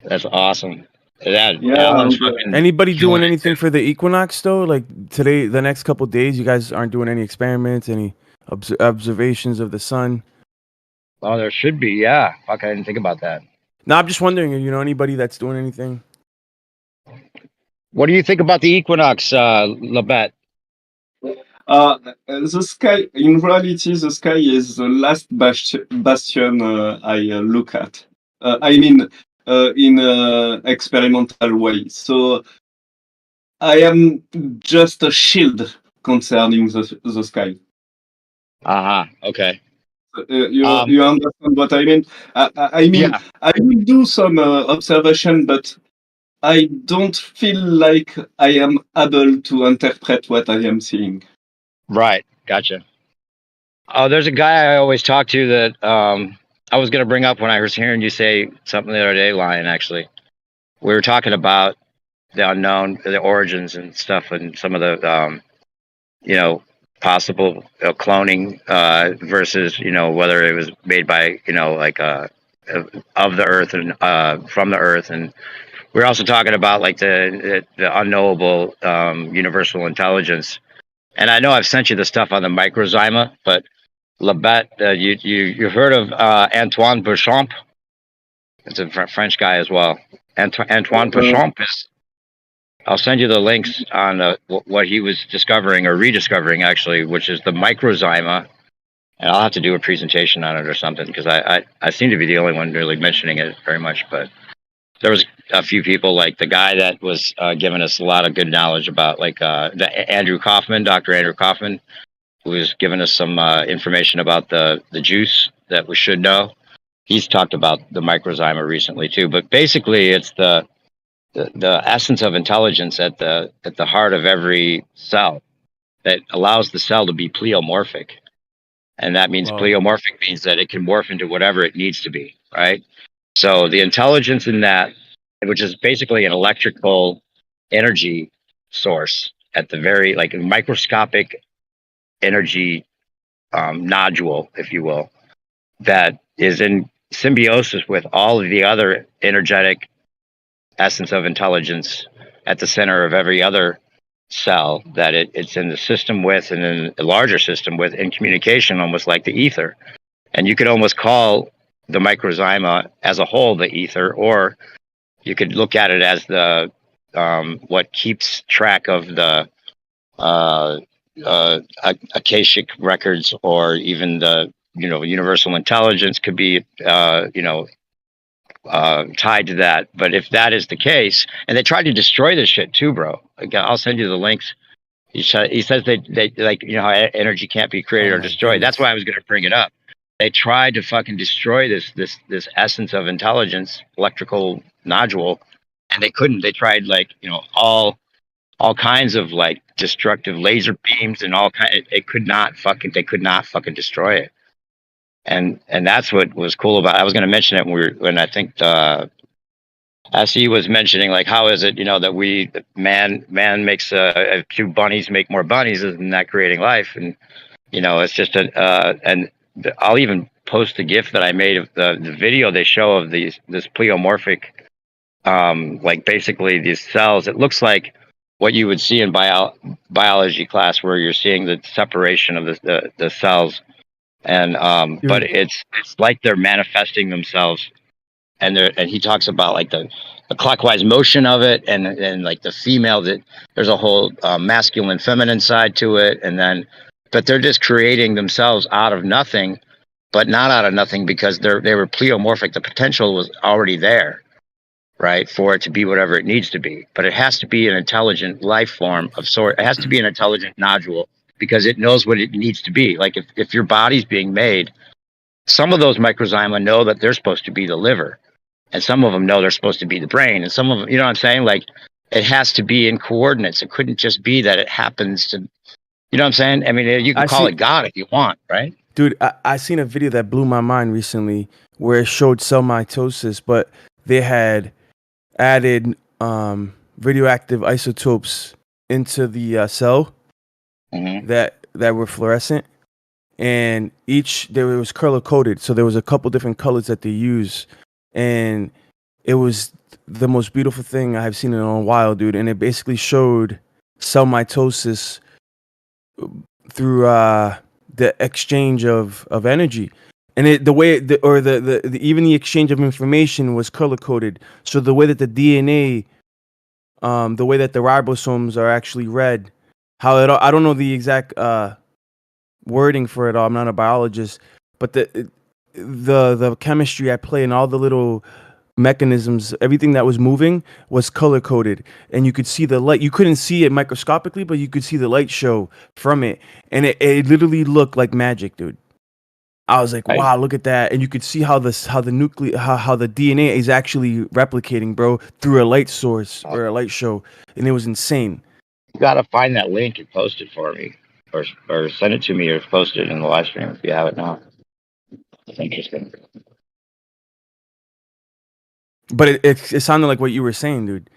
That's awesome. That Yeah, Alan's and, fucking Anybody killing doing it. anything for the equinox though? Like today, the next couple days, you guys aren't doing any experiments, any observations of the sun? Oh, there should be. Yeah. Fuck, I didn't think about that. No, I'm just wondering. Anybody that's doing anything? What do you think about the equinox, Lebet? the sky, in reality, the sky is the last bastion I look at. I mean, in experimental way. So I am just a shield concerning the sky. Okay. You understand what I mean? I mean, Yeah. I will do some observation, but I don't feel like I am able to interpret what I am seeing. Right. Gotcha. Oh, there's a guy I always talk to that I was gonna bring up when I was hearing you say something the other day, Lion. Actually, we were talking about the unknown, the origins and stuff, and some of the possible cloning versus whether it was made by like of the earth and from the earth, and we're also talking about like the unknowable universal intelligence. And I know I've sent you the stuff on the microzyma, but Lebet, you heard of Antoine Béchamp? It's a French guy as well. Antoine Béchamp is. I'll send you the links on what he was discovering or rediscovering, actually, which is the microzyma. And I'll have to do a presentation on it or something because I seem to be the only one really mentioning it very much. But there was a few people, like the guy that was giving us a lot of good knowledge about, like Dr. Andrew Kaufman, who was giving us some information about the juice that we should know. He's talked about the microzyma recently too. But basically, it's the essence of intelligence at the heart of every cell that allows the cell to be pleomorphic. And that means Wow. pleomorphic means that it can morph into whatever it needs to be, right? So the intelligence in that, which is basically an electrical energy source at the very, like, microscopic energy nodule, if you will, that is in symbiosis with all of the other energetic essence of intelligence at the center of every other cell that it's in the system with, and in a larger system with, in communication, almost like the ether. And you could almost call the microzyma as a whole the ether, or you could look at it as the what keeps track of the akashic records, or even the universal intelligence could be tied to that. But if that is the case, and they tried to destroy this shit too, bro. Again, I'll send you the links. He says they like, how energy can't be created or destroyed. That's why I was going to bring it up. They tried to fucking destroy this essence of intelligence, electrical nodule, and they couldn't. They tried, like, all kinds of, like, destructive laser beams and all kind. They could not fucking destroy it. And that's what was cool about it. I was going to mention it when I think SE was mentioning, like, how is it, that man makes two bunnies make more bunnies, isn't that creating life? And it's just and I'll even post the GIF that I made of the video they show of this pleomorphic, like, basically these cells. It looks like what you would see in biology class, where you're seeing the separation of the cells. And but it's like they're manifesting themselves, and he talks about, like, the clockwise motion of it, and like the female, that there's a whole masculine feminine side to it, but they're just creating themselves out of nothing, but not out of nothing, because they were pleomorphic. The potential was already there, right, for it to be whatever it needs to be. But it has to be an intelligent life form of sort. It has to be an intelligent nodule, because it knows what it needs to be. Like, if your body's being made, some of those microzyma know that they're supposed to be the liver, and some of them know they're supposed to be the brain, and some of them, you know what I'm saying? Like, it has to be in coordinates. It couldn't just be that it happens to, you know what I'm saying? I mean, you can call it God if you want, right? Dude, I seen a video that blew my mind recently, where it showed cell mitosis, but they had added radioactive isotopes into the cell that were fluorescent, and there was color coded. So there was a couple different colors that they use, and it was the most beautiful thing I have seen in a while, dude. And it basically showed cell mitosis through the exchange of energy, and even the exchange of information was color coded. So the way that the DNA, the way that the ribosomes are actually read, I don't know the exact wording for it all. I'm not a biologist, but the chemistry at play and all the little mechanisms, everything that was moving was color coded, and you could see the light. You couldn't see it microscopically, but you could see the light show from it, and it literally looked like magic, dude. I was like, wow, look at that. And you could see how the DNA is actually replicating, bro, through a light source or a light show, and it was insane. You gotta find that link and post it for me, or send it to me, or post it in the live stream if you have it now. It's interesting. But it sounded like what you were saying, dude.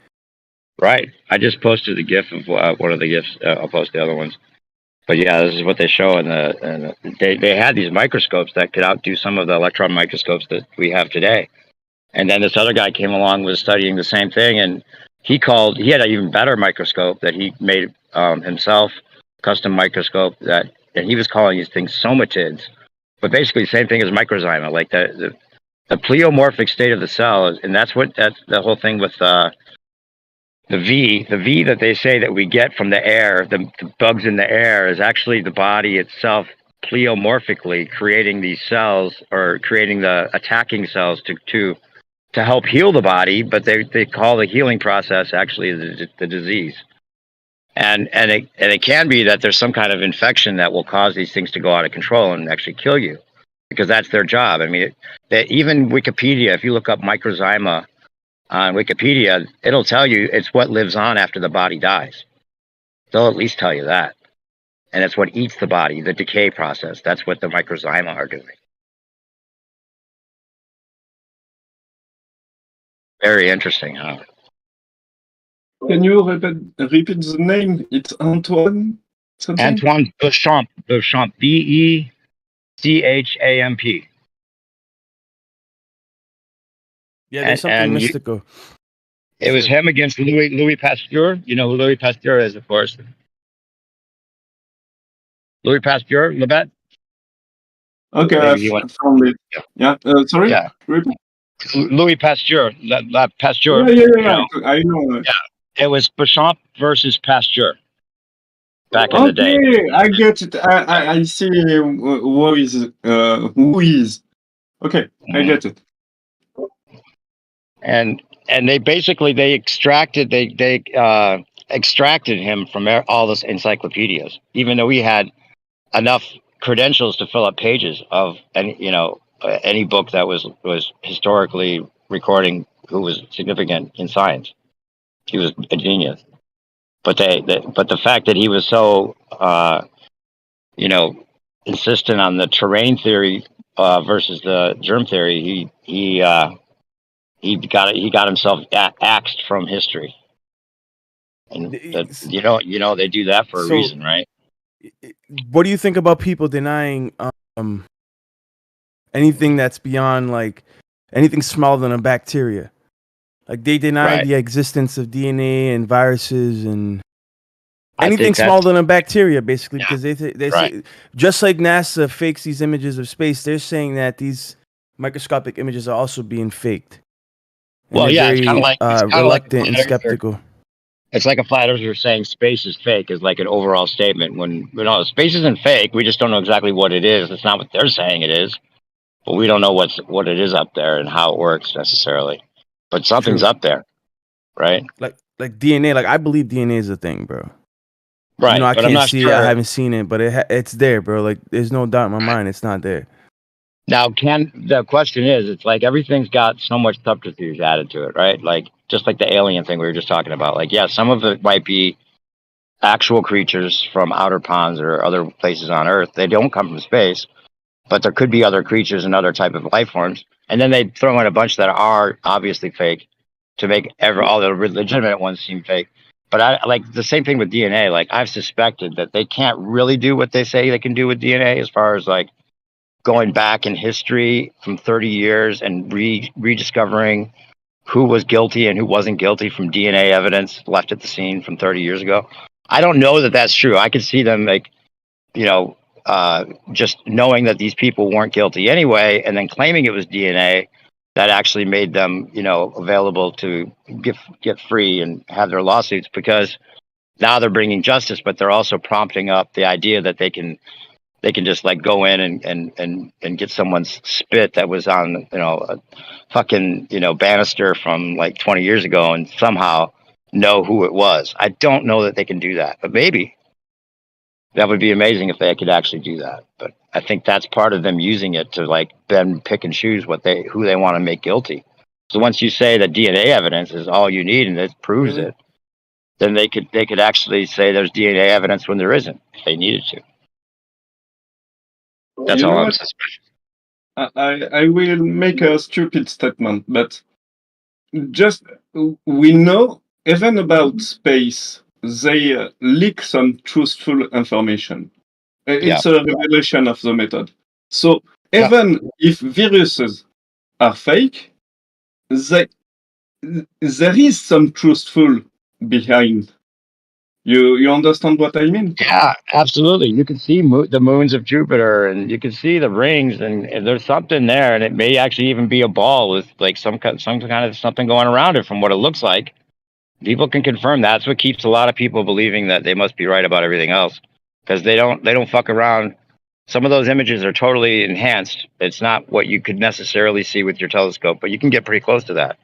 Right. I just posted the GIF of one of the GIFs. I'll post the other ones. But yeah, this is what they show, and they had these microscopes that could outdo some of the electron microscopes that we have today. And then this other guy came along, was studying the same thing, and he had an even better microscope that he made himself, custom microscope, and he was calling these things somatids, but basically the same thing as microzyma, like the pleomorphic state of the cell, and that's the whole thing with the V that they say that we get from the air, the bugs in the air, is actually the body itself pleomorphically creating these cells, or creating the attacking cells to help heal the body, but they call the healing process actually the disease. And it can be that there's some kind of infection that will cause these things to go out of control and actually kill you, because that's their job. I mean, even Wikipedia, if you look up microzyma on Wikipedia, it'll tell you it's what lives on after the body dies. They'll at least tell you that. And it's what eats the body, the decay process. That's what the microzyma are doing. Very interesting, huh? Can you repeat the name? It's Antoine something? Antoine Béchamp, B-E-C-H-A-M-P. Yeah, there's something mystical. It was him against Louis Pasteur. You know who Louis Pasteur is, of course. Louis Pasteur, Lebet. Okay, Maybe he went. found it. Yeah. Sorry. Yeah, Repeat. Louis Pasteur. Pasteur. Yeah, yeah, You yeah. know, I know. yeah. It was Béchamp versus Pasteur back in the day. Okay, I get it. I see who is. Okay, I get it. And they basically extracted extracted him from all those encyclopedias, even though he had enough credentials to fill up pages of any book that was historically recording who was significant in science. He was a genius. But but the fact that he was so insistent on the terrain theory versus the germ theory, he got himself axed from history. And they do that for a reason, right? What do you think about people denying anything that's beyond, like, anything smaller than a bacteria? Like, they deny the existence of DNA and viruses and anything smaller than a bacteria, basically, because they say, just like NASA fakes these images of space, they're saying that these microscopic images are also being faked. And Well, yeah, it's kind of like reluctant and skeptical. It's like a flat earther saying space is fake is like an overall statement. When space isn't fake, we just don't know exactly what it is. It's not what they're saying it is, but we don't know what it is up there and how it works necessarily. But something's up there, right? Like DNA. Like, I believe DNA is a thing, bro. Right. I but can't I'm not see sure. it. I haven't seen it, but it's there, bro. Like, there's no doubt in my mind it's not there. Now, the question is, it's like everything's got so much subterfuge added to it, right? Like, just like the alien thing we were just talking about. Like, yeah, some of it might be actual creatures from outer ponds or other places on Earth. They don't come from space, but there could be other creatures and other type of life forms. And then they throw in a bunch that are obviously fake to make all the legitimate ones seem fake. But I like the same thing with DNA. Like, I've suspected that they can't really do what they say they can do with DNA, as far as like going back in history from 30 years and rediscovering who was guilty and who wasn't guilty from DNA evidence left at the scene from 30 years ago. I don't know that that's true. I could see them just knowing that these people weren't guilty anyway, and then claiming it was DNA that actually made them, available to get free and have their lawsuits, because now they're bringing justice, but they're also prompting up the idea that they can just like go in and get someone's spit that was on, a fucking, banister from like 20 years ago and somehow know who it was. I don't know that they can do that, but maybe that would be amazing if they could actually do that. But I think that's part of them using it to like then pick and choose who they want to make guilty. So once you say that DNA evidence is all you need and it proves it, then they could actually say there's DNA evidence when there isn't, if they needed to. That's all I'm suspicious. I will make a stupid statement, but just we know even about space, they leak some truthful information. It's a revelation of the method. So even if viruses are fake, there is some truthful behind. You understand what I mean? Yeah, absolutely. You can see the moons of Jupiter, and you can see the rings, and there's something there, and it may actually even be a ball with like some kind of something going around it from what it looks like. People can confirm that's what keeps a lot of people believing that they must be right about everything else, because they don't fuck around. Some of those images are totally enhanced. It's not what you could necessarily see with your telescope, but you can get pretty close to that.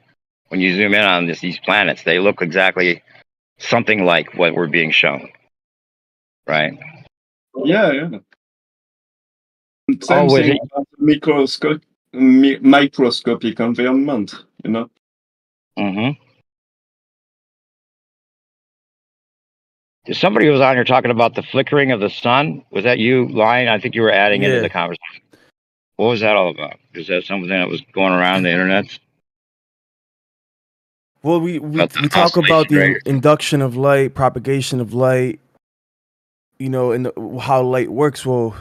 When you zoom in on these planets, they look exactly something like what we're being shown. Right. Yeah. Same thing about microscopic environment, Mm-hmm. Somebody was on here talking about the flickering of the sun. Was that you, Lion? I think you were adding into the conversation. What was that all about? Is that something that was going around the internet? Well, we talk about the induction of light, propagation of light, and how light works. Well,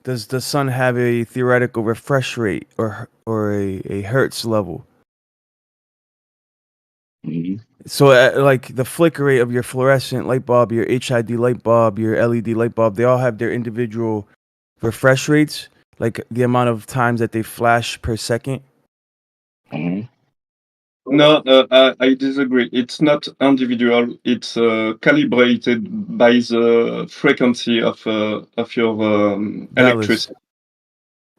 does the sun have a theoretical refresh rate or a hertz level? Mm-hmm. So like the flicker rate of your fluorescent light bulb, your HID light bulb, your LED light bulb, they all have their individual refresh rates, like the amount of times that they flash per second. Mhm. No, I disagree. It's not individual. It's calibrated by the frequency of your Ballast. electricity.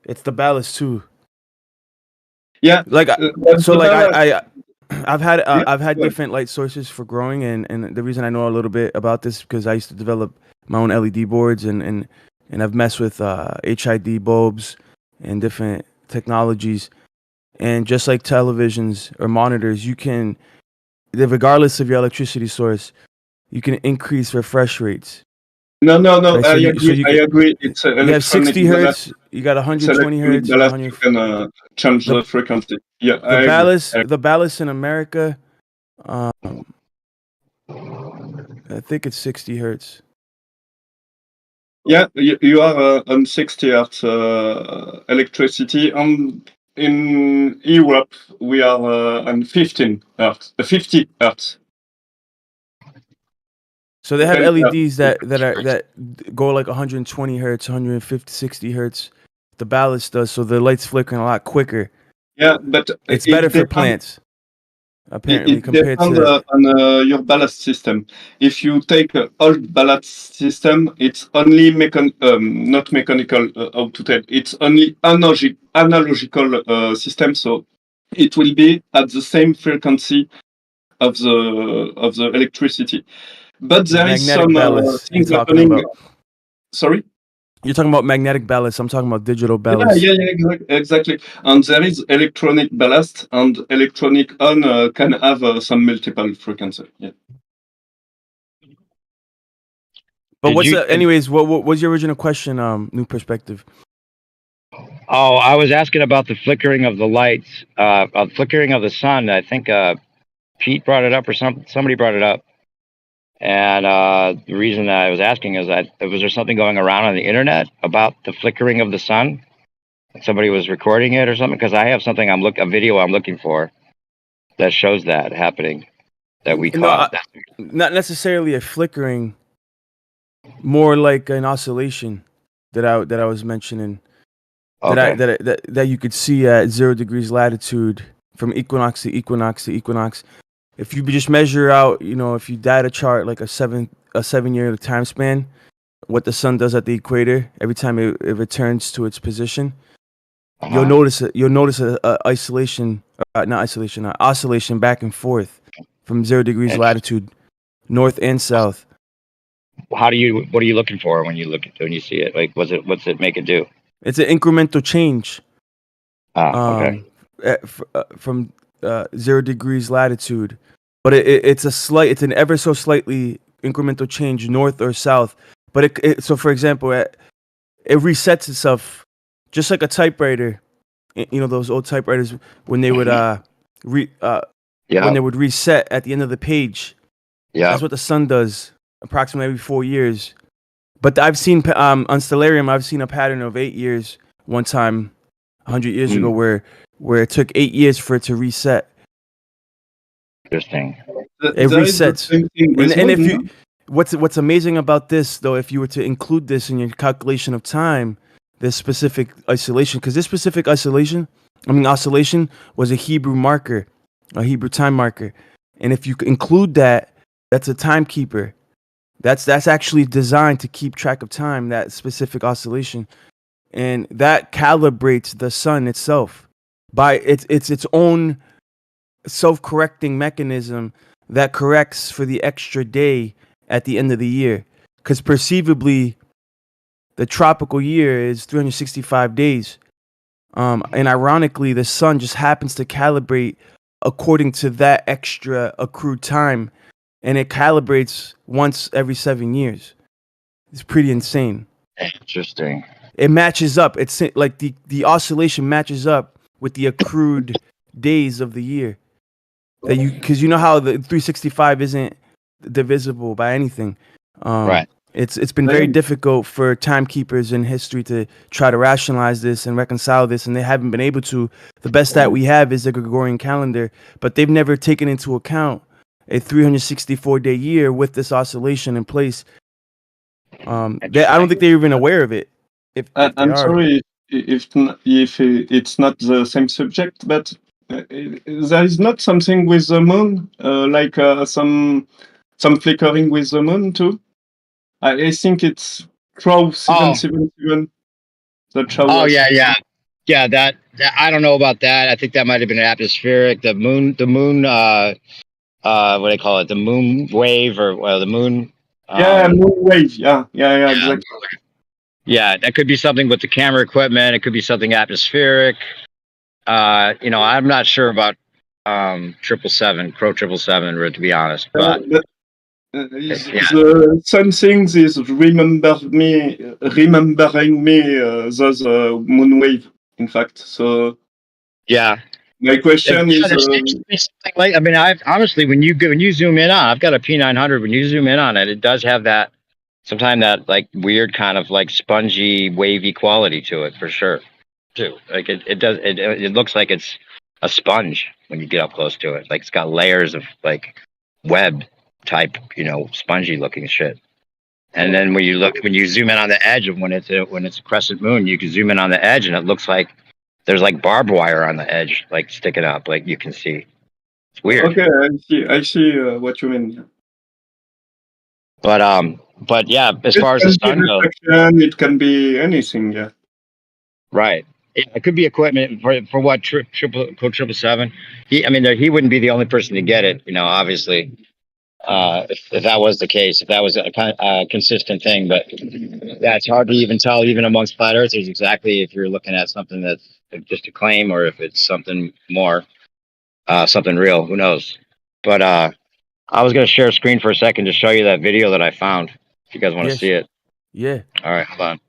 It's the ballast too. Yeah. Like But so the like ballast- I've had Yeah, I've had go ahead. different light sources for growing, and the reason I know a little bit about this is because I used to develop my own LED boards, and I've messed with HID bulbs and different technologies, and just like televisions or monitors, you can, regardless of your electricity source, you can increase refresh rates. No, Right, so you I can, agree. It's you have electronic 60 ballast. hertz, you got It's 120 electronic hertz, you got ballast. 100. You can change The the frequency. Yeah, the I agree. ballast in America, um, I think it's 60 hertz. Yeah, you are on 60 hertz electricity. In Europe, we are on 15 hertz, 50 hertz. So they have 10 hertz. LEDs that go like 120 hertz, 150, 60 hertz. The ballast does, so the light's flickering a lot quicker. Yeah, but It's it better for depends. plants, apparently, It compared depends to. on your ballast system. If you take an old ballast system, it's only not mechanical. How to tell? It's only analogical system, so it will be at the same frequency of the electricity. But there is Magnetic some ballast you're things talking happening. about. Sorry. You're talking about magnetic ballast. I'm talking about digital Yeah, ballast. exactly. And there is electronic ballast, and electronic on can have some multiple frequency. Yeah. But Did you? anyways, what was your original question? New perspective. Oh, I was asking about the flickering of the lights, flickering of the sun. I think Pete brought it up, or somebody brought it up. And the reason that I was asking is that was there something going around on the internet about the flickering of the sun? Somebody was recording it or something? Because I have something a video I'm looking for that shows that happening that we No, caught. not necessarily a flickering, more like an oscillation that I was mentioning. Okay. That you could see at 0 degrees latitude from equinox to equinox to equinox. If you just measure out, if you data chart like a 7-year time span, what the sun does at the equator every time it returns to its position, you'll notice it. You'll notice a oscillation back and forth from 0 degrees latitude, north and south. What are you looking for when you see it? Like, what's it make it do? It's an incremental change. Okay. From 0 degrees latitude, but it's an ever so slightly incremental change north or south. But so for example, it resets itself just like a typewriter. Those old typewriters when they would when they would reset at the end of the page. Yeah. That's what the sun does approximately every 4 years. But I've seen on Stellarium, I've seen a pattern of 8 years one time, 100 years ago, where it took 8 years for it to reset. Interesting. It resets. And if you, what's amazing about this though, if you were to include this in your calculation of time, this specific oscillation was a Hebrew marker, a Hebrew time marker, and if you include that, that's a timekeeper. That's actually designed to keep track of time, that specific oscillation, and that calibrates the sun itself by its own self-correcting mechanism that corrects for the extra day at the end of the year. Because perceivably, the tropical year is 365 days, and ironically, the sun just happens to calibrate according to that extra accrued time, and it calibrates once every 7 years. It's pretty insane. Interesting. It matches up. It's like the oscillation matches up with the accrued days of the year. Because you know how the 365 isn't divisible by anything. Right. It's been very difficult for timekeepers in history to try to rationalize this and reconcile this, and they haven't been able to. The best that we have is the Gregorian calendar, but they've never taken into account a 364-day year with this oscillation in place. I don't think they're even aware of it. If they I'm are. sorry if it's not the same subject, but there is not something with the moon, like some flickering with the moon too. I think it's Crow 777 that shows. Oh yeah. That I don't know about that. I think that might have been atmospheric. The moon. What do they call it? The moon wave or the moon. Yeah, moon wave. Yeah, exactly. Yeah, that could be something with the camera equipment. It could be something atmospheric. I'm not sure about 777, Crow 777, to be honest. But the something is remembering me those moon wave. In fact, so yeah. my question There is. seems to be something like, I mean, honestly, when you zoom in on, I've got a P900. When you zoom in on it, it does have that sometimes that like weird kind of like spongy, wavy quality to it for sure, too. Like it looks like it's a sponge when you get up close to it. Like it's got layers of like web type, spongy looking shit. And then when you zoom in on the edge of when it's a crescent moon, you can zoom in on the edge and it looks like there's like barbed wire on the edge, like sticking up, like you can see. It's weird. Okay, I see what you mean. But yeah, as far as the sun goes, it can be anything. Yeah. right? It could be equipment for what Code 777. He wouldn't be the only person to get it, obviously. If that was the case, if that was a consistent thing, but that's hard to even tell, even amongst flat earthers, exactly if you're looking at something that's just a claim or if it's something more, something real. Who knows? But I was going to share a screen for a second to show you that video that I found. If you guys want to see it. Yeah. All right, hold on.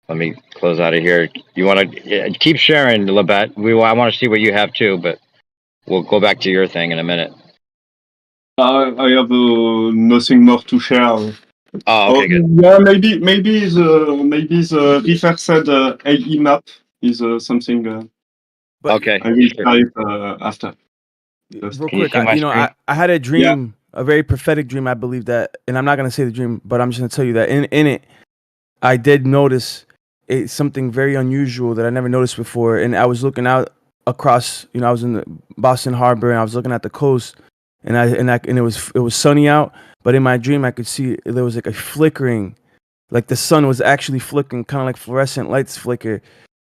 Let me close out of here. You want to keep sharing, Labette. I want to see what you have too, but we'll go back to your thing in a minute. I have nothing more to share. Oh, okay, good. Yeah, maybe the reversed AE map is something. Okay. I will try it after. Real quick, I had a dream, a very prophetic dream, I believe that, and I'm not gonna say the dream, but I'm just gonna tell you that in it, I did notice something very unusual that I never noticed before, and I was looking out across, I was in the Boston Harbor, and I was looking at the coast, and it was sunny out, but in my dream I could see there was like a flickering, like the sun was actually flickering, kind of like fluorescent lights flicker,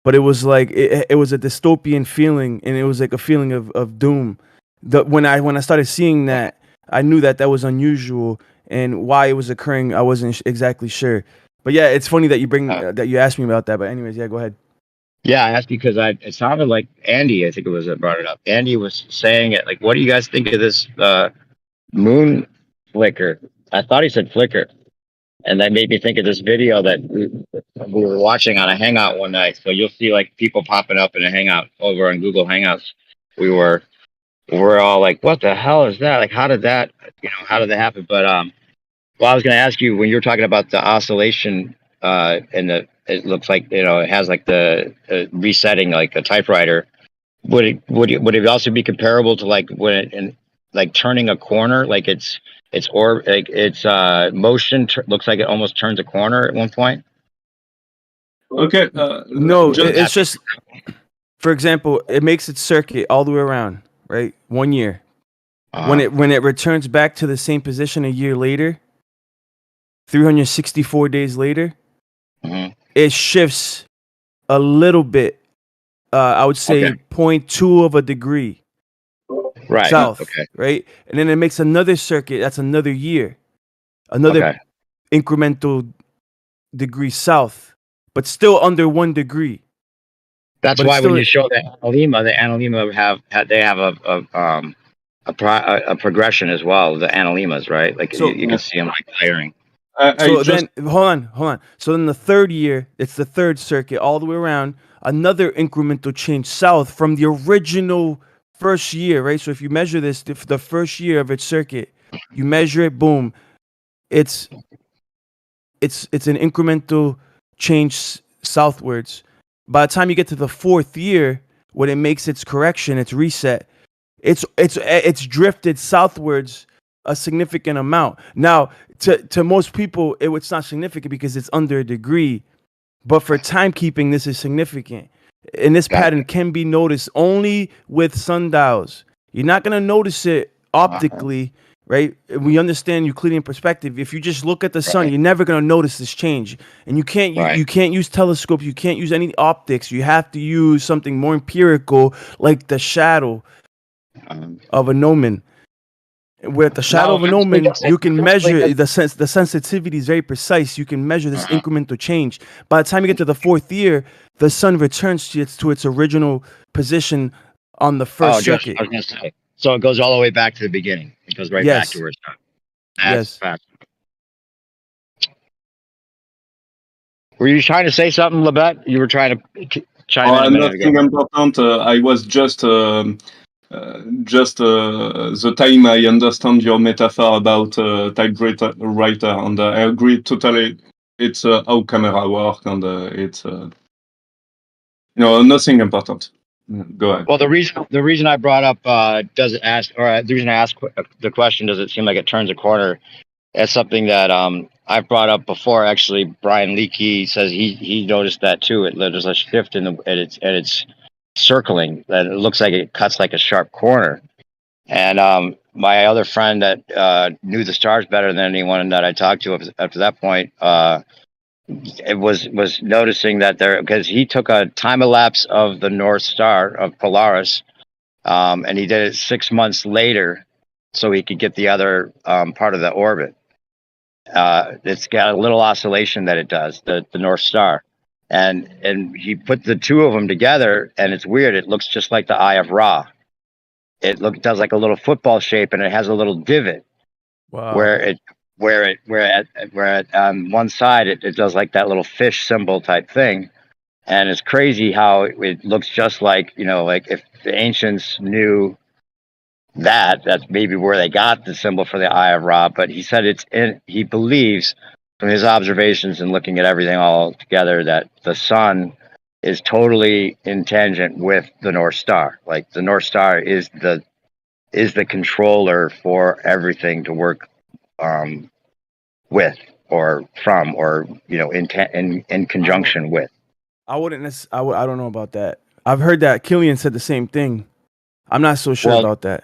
but it was like it was a dystopian feeling, and it was like a feeling of doom. When I started seeing that, I knew that was unusual, and why it was occurring, I wasn't exactly sure. But yeah, it's funny that you that you asked me about that. But anyways, yeah, go ahead. Yeah, I asked because it sounded like Andy, I think it was that brought it up. Andy was saying it like, what do you guys think of this moon flicker? I thought he said flicker. And that made me think of this video that we were watching on a Hangout one night. So you'll see like people popping up in a Hangout over on Google Hangouts. We're all like, what the hell is that? Like, how did that happen? But well, I was going to ask you when you were talking about the oscillation, and it looks like it has like the resetting like a typewriter. Would it also be comparable to like when like turning a corner, like its motion looks like it almost turns a corner at one point? Okay. No, it's just, for example, it makes its circuit all the way around, right? 1 year. When it returns back to the same position a year later, 364 days later, it shifts a little bit. I would say 0.2 of a degree south, right? And then it makes another circuit. That's another year, another incremental degree south, but still under 1 degree. That's why when you show the analemma have a progression as well. The analemas, right? Like So- you can see them like firing. Then hold on. So then the third year, it's the third circuit all the way around, another incremental change south from the original first year, right? So if you measure this, the first year of its circuit, you measure it, boom, it's an incremental change southwards. By the time you get to the fourth year, when it makes its correction, its reset, it's drifted southwards a significant amount. Now, to most people, it's not significant because it's under a degree, but for timekeeping, this is significant. And this Gotcha. pattern can be noticed only with sundials. You're not gonna notice it optically, right? We understand Euclidean perspective. If you just look at the sun, Right. you're never gonna notice this change. And you can't Right. you can't use telescopes. You can't use any optics. You have to use something more empirical, like the shadow of a gnomon. With the shadow of a gnomon, you can measure the sensitivity is very precise. You can measure this incremental change. By the time you get to the 4th year, the sun returns to its original position on the first circuit. I was gonna say. So it goes all the way back to the beginning. It goes right back Yes. to where it started. Yes. That's Were you trying to say something, Lebet? You were trying to chime in a minute ago. Nothing important. I was just the time I understand your metaphor about typewriter, and I agree totally. It's how camera work, and it's nothing important. Go ahead. Well, the reason I brought up the reason I asked the question, does it seem like it turns a corner? That's something that I've brought up before. Actually, Brian Leakey says he noticed that too. There's a shift in its circling that it looks like it cuts like a sharp corner. And my other friend that knew the stars better than anyone that I talked to after that point, it was noticing that because he took a time elapse of the North Star of Polaris, and he did it 6 months later, so he could get the other part of the orbit. It's got a little oscillation that it does, the North Star, and he put the two of them together, and it's weird. It looks just like the Eye of Ra. It does like a little football shape, and it has a little divot where at one side it does like that little fish symbol type thing, and it's crazy how it looks just like like if the ancients knew that's maybe where they got the symbol for the Eye of Ra. But he said he believes from his observations and looking at everything all together that the sun is totally in tangent with the North Star. Like the North Star is the controller for everything to work with or from or in conjunction with. I don't know about that. I've heard that Killian said the same thing. I'm not so sure about that.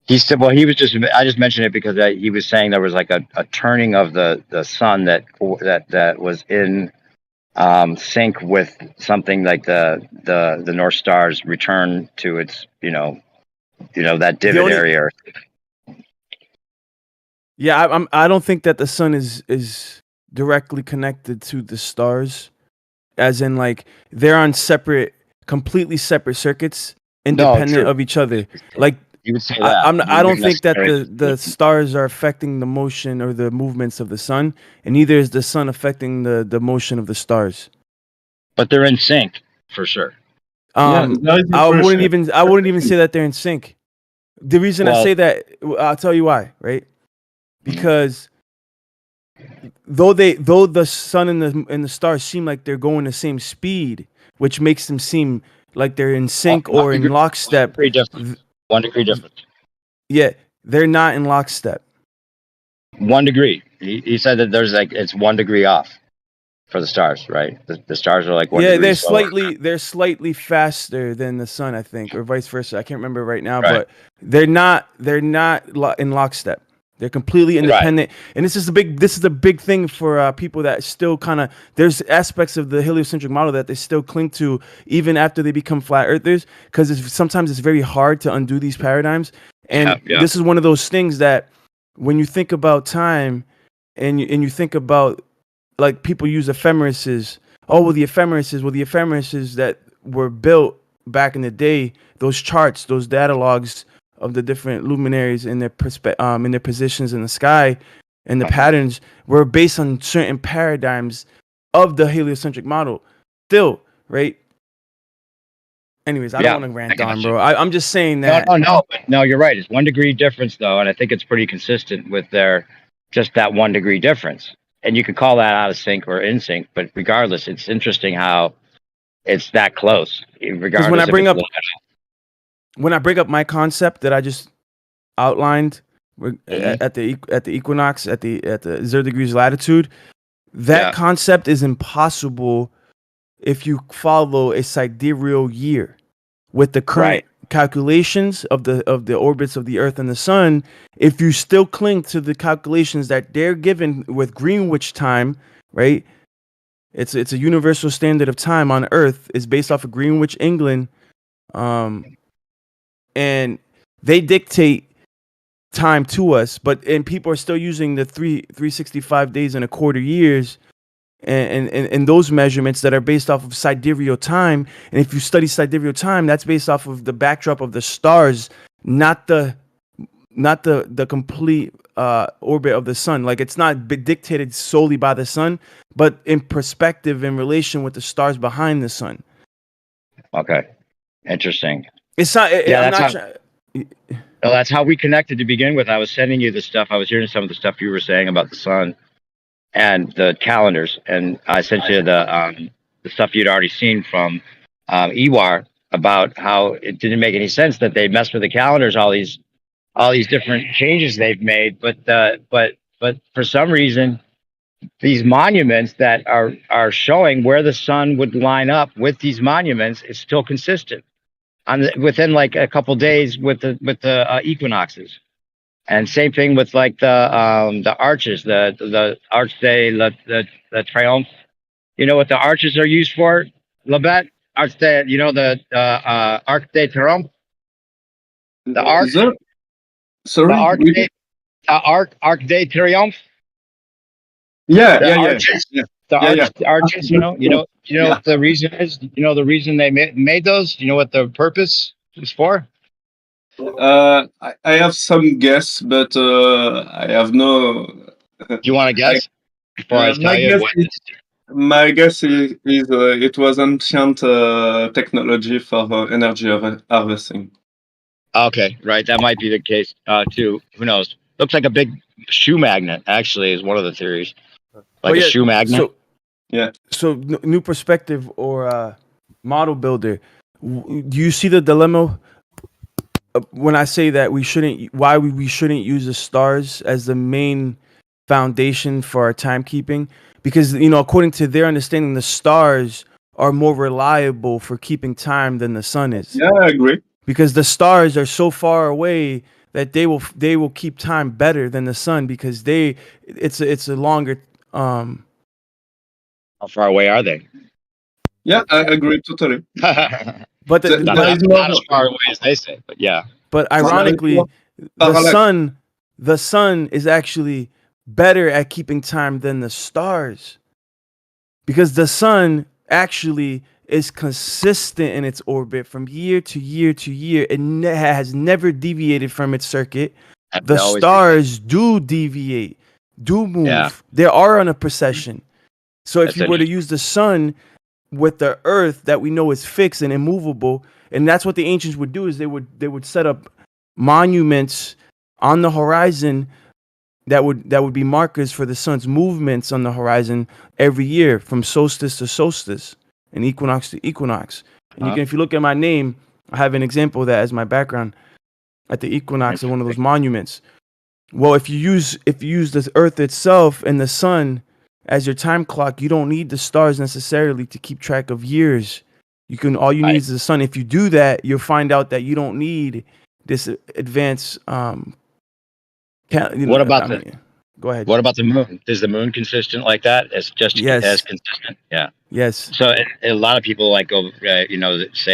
He said, I just mentioned it because he was saying there was like a turning of the sun that was in sync with something like the North Star's return to its that divot area. Yeah, I don't think that the sun is directly connected to the stars, as in like they're on completely separate circuits, independent of each other. Like you would say that. I don't think that the stars are affecting the motion or the movements of the sun, and neither is the sun affecting the motion of the stars. But they're in sync for sure. I wouldn't even say that they're in sync. The reason I say that, I'll tell you why, right? Because though the sun and the stars seem like they're going the same speed, which makes them seem like they're in sync or in lockstep. 1 degree difference. Yeah, they're not in lockstep. 1 degree. He said that it's 1 degree off for the stars, right? The stars are like 1 degree. Yeah, they're slightly faster than the sun, I think, or vice versa. I can't remember right now, but they're not in lockstep. They're completely independent, and this is a big thing for people that still there's aspects of the heliocentric model that they still cling to even after they become flat earthers, because sometimes it's very hard to undo these paradigms. And this is one of those things that when you think about time, and you think about, like, people use ephemerises. The ephemerises that were built back in the day, those charts, those data logs of the different luminaries in their positions in the sky, and the patterns were based on certain paradigms of the heliocentric model. Still, right? Anyways, I don't want to rant on, bro. I'm just saying that. No, you're right. It's 1 degree difference though, and I think it's pretty consistent with just that 1 degree difference. And you could call that out of sync or in sync, but regardless, it's interesting how it's that close. Regardless, when I bring up my concept that I just outlined at the equinox at the 0 degrees latitude, that concept is impossible if you follow a sidereal year with the current calculations of the orbits of the Earth and the Sun. If you still cling to the calculations that they're given with Greenwich time, right? It's a universal standard of time on Earth. It's based off of Greenwich, England, and they dictate time to us. And people are still using the 365 days and a quarter years, and those measurements that are based off of sidereal time. And if you study sidereal time, that's based off of the backdrop of the stars, not the complete orbit of the sun. Like, it's not dictated solely by the sun, but in perspective, in relation with the stars behind the sun. Okay, interesting. It's not. That's how we connected to begin with. I was sending you the stuff. I was hearing some of the stuff you were saying about the sun and the calendars, and I sent you the stuff you'd already seen from Ewar about how it didn't make any sense that they messed with the calendars, all these different changes they've made, but for some reason, these monuments that are showing where the sun would line up with these monuments is still consistent within like a couple days with the equinoxes. And same thing with like the arches, the Arch de the Triomphe. You know what the arches are used for, Labette? Arch de, the Arc de Triomphe. The arch. Sorry. The Arc de Triomphe. The arches. You know what the reason is. You know the reason they made those. You know what the purpose is for. I have some guess, but I have no. Do you want to guess? Before I tell you my guess is it was ancient technology for energy harvesting. Okay, right. That might be the case too. Who knows? Looks like a big shoe magnet. Actually, is one of the theories. Like a shoe magnet. So new perspective or model builder. Do you see the dilemma when I say that we shouldn't use the stars as the main foundation for our timekeeping? Because according to their understanding, the stars are more reliable for keeping time than the sun is. Yeah, I agree. Because the stars are so far away that they will keep time better than the sun, because it's a longer. How far away are they? Yeah, I agree totally. But not as far away as they say, but yeah. But ironically, the sun is actually better at keeping time than the stars, because the sun actually is consistent in its orbit from year to year to year. It has never deviated from its circuit. The stars do deviate, do move. Yeah. They are on a precession. So if you were to use the sun with the earth that we know is fixed and immovable, and that's what the ancients would do, is they would set up monuments on the horizon that would be markers for the sun's movements on the horizon every year, from solstice to solstice and equinox to equinox. And if you look at my name, I have an example of that as my background at the equinox of one of those monuments. Well, if you use the earth itself and the sun as your time clock, you don't need the stars necessarily to keep track of years. All you need is the sun. If you do that, you'll find out that you don't need this advanced. What about Go ahead. What about the moon? Is the moon consistent like that? It's just as consistent. Yeah. Yes. So a lot of people say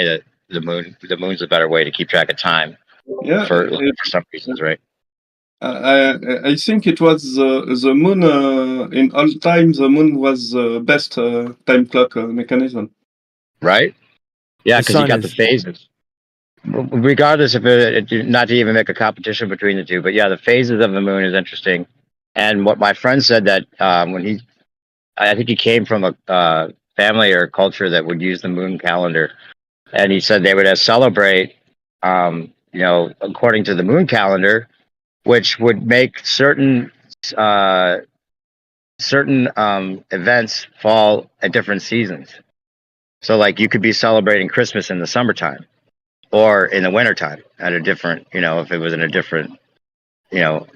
that the moon's a better way to keep track of time. Yeah. For some reasons, right? I think it was the moon in all time. The moon was the best time clock mechanism. Right. Yeah, because you got the phases. Regardless of not to even make a competition between the two, but yeah, the phases of the moon is interesting. And what my friend said that I think he came from a family or culture that would use the moon calendar, and he said they would celebrate, according to the moon calendar, which would make certain events fall at different seasons. So, like, you could be celebrating Christmas in the summertime, or in the wintertime at a different, if it was in a different,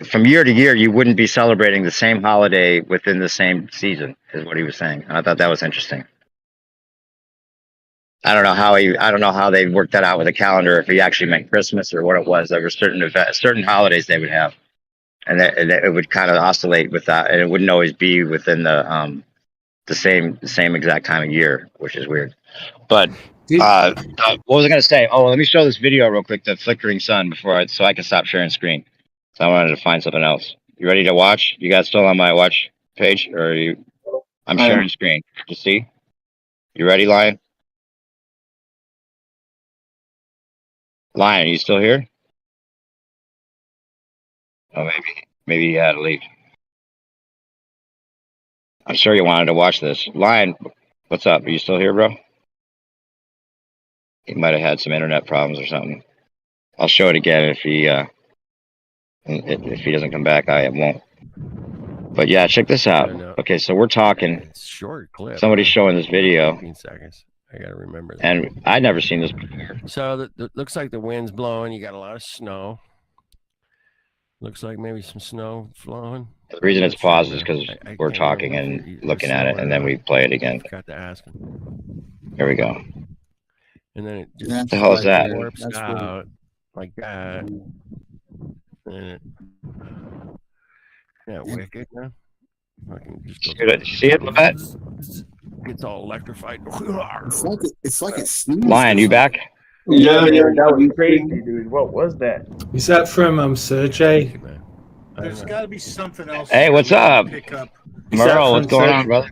from year to year, you wouldn't be celebrating the same holiday within the same season, is what he was saying. And I thought that was interesting. I don't know how they worked that out with a calendar, if he actually meant Christmas or what it was. There were certain holidays they would have, and it would kind of oscillate with that, and it wouldn't always be within the same exact time of year, which is weird. But what was I going to say? Oh, let me show this video real quick, the flickering sun, so I can stop sharing screen. So I wanted to find something else. You ready to watch? You guys still on my watch page, or are you? I'm sharing screen. You see? You ready, Lion? Lion, are you still here? Oh, maybe you had to leave. I'm sure you wanted to watch this. Lion, what's up? Are you still here, bro? He might have had some internet problems or something. I'll show it again if he doesn't come back. I won't. But yeah, check this out. Okay, so we're talking. It's short clip. Somebody's showing this video. 15 seconds. I gotta remember that. And I'd never seen this before. So looks like the wind's blowing. You got a lot of snow. Looks like maybe some snow flowing. The reason it's paused is because we're talking and looking at it, and then we play it again. Got to ask him. Here we go. And then it just what the hell is that? warps out like that. And wicked, man. Fucking just goes, See it, Babette? gets all electrified. It's like it's sneezing. Lion, you back? Yeah, That was crazy, dude. What was that? Is that from Sergey? There's got to be something else. Hey, what's up? Pick up. Merle, what's going on, brother?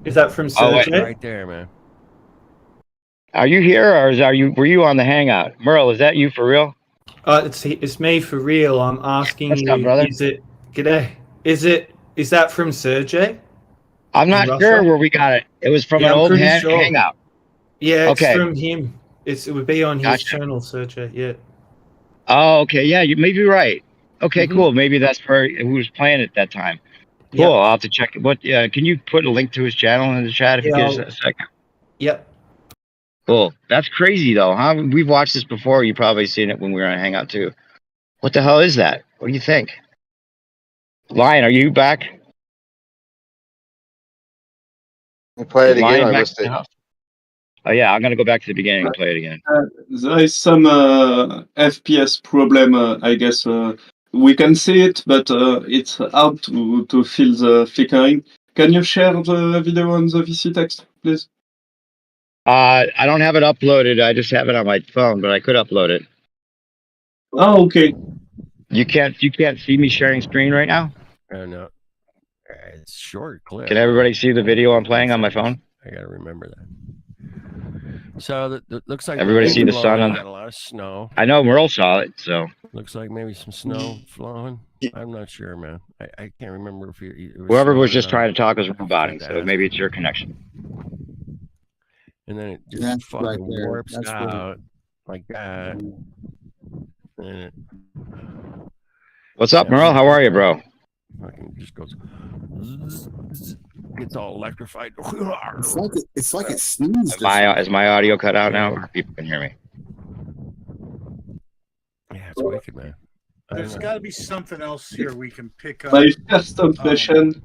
Is that from Oh, wait. Sergey? Right there, man. Are you here, or were you on the hangout? Merle, is that you for real? It's me for real. I'm asking What's you. up, brother? G'day. Is that from Sergey? I'm not Russia? sure where we got it. It was from Yeah, an I'm old pretty sure. hangout. Yeah, it's Okay. from him. It would be on his Gotcha. channel, Sergey. Yeah. Oh, okay. Yeah, you may be right. Okay, Mhm. cool. Maybe that's for who was playing at that time. Cool. Yep. I'll have to check it. Can you put a link to his channel in the chat if you Yeah, give us a second? Yep. Cool. That's crazy though, huh? We've watched this before. You've probably seen it when we were on Hangout too. What the hell is that? What do you think? Lion, are you back? We'll play it Lion again. I back missed it. now? Oh yeah, I'm gonna go back to the beginning and play it again. There is some FPS problem, I guess. We can see it, but it's hard to feel the flickering. Can you share the video on the VC text, please? I don't have it uploaded. I just have it on my phone, but I could upload it. Oh, okay. You can't see me sharing screen right now? No. It's short clip. Can everybody see the video I'm playing on my phone? I gotta remember that. So looks like Everybody see the wind's sun blowing, on- got a lot of snow. I know Merle saw it, so Looks like maybe some snow flowing. I'm not sure, man. I can't remember if it was whoever was snowing or just not. trying to talk was roboting, Got to so ask maybe him. it's your connection. And then it just That's fucking right there. warps That's out like that. And it What's up, Merle? How are you, bro? fucking just goes, gets all electrified. It's like it's sneezed. Is my audio cut out now, or people can hear me? Yeah, it's wicked, man. I There's don't know. got to be something else here we can pick up. My first impression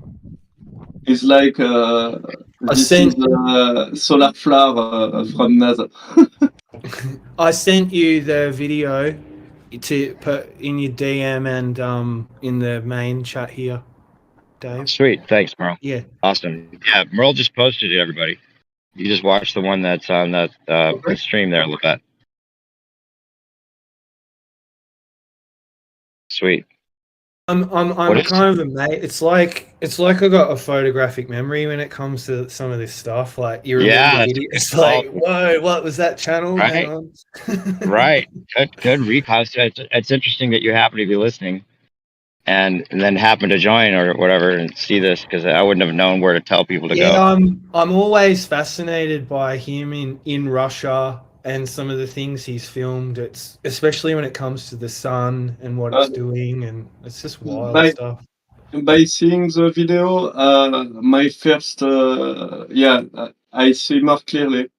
is like this sent- is solar flower from NASA. I sent you the video to put in your DM and in the main chat here, Dave. Sweet, thanks, Merle. Yeah. Awesome. Yeah, Merle just posted it, everybody. You just watch the one that's on the stream there, Levette. Sweet. I'm What is kind of amazed. It's like I got a photographic memory when it comes to some of this stuff. Like you remember Yeah, the video, it's like, whoa, what was that channel? Right. Hang on. Right. Good recall. It's interesting that you happen to be listening and then happen to join or whatever and see this, because I wouldn't have known where to tell people to Yeah, go. I'm always fascinated by him in Russia and some of the things he's filmed. It's especially when it comes to the sun and what it's doing, and it's just wild By- stuff. By seeing the video, my first, I see more clearly.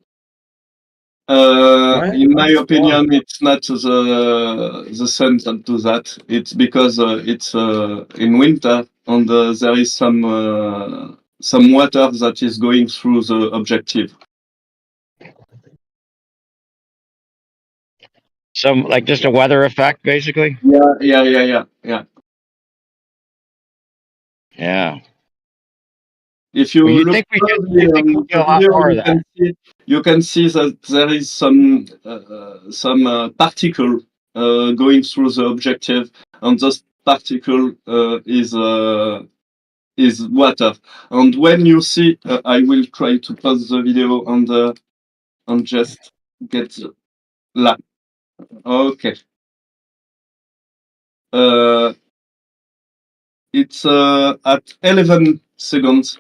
Right? In my That's opinion, wild. it's not the sun that do that. It's because it's in winter and there is some water that is going through the objective. Some like just a weather effect, basically. Yeah. Yeah. If you Well, look closely you think we on get the a lot video, more of that? you can see that there is some particle going through the objective, and this particle is water. And when you see, I will try to pause the video and just get the lap. Okay. It's at 11 seconds.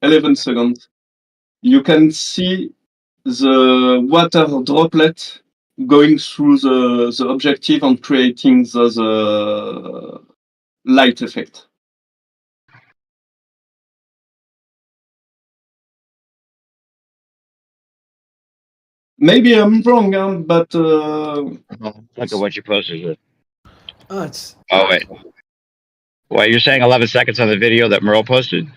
11 seconds. You can see the water droplet going through the objective and creating the light effect. Maybe I'm wrong, but Look at what you posted. Oh, it's Oh wait. Wait, you're saying 11 seconds on the video that Merle posted?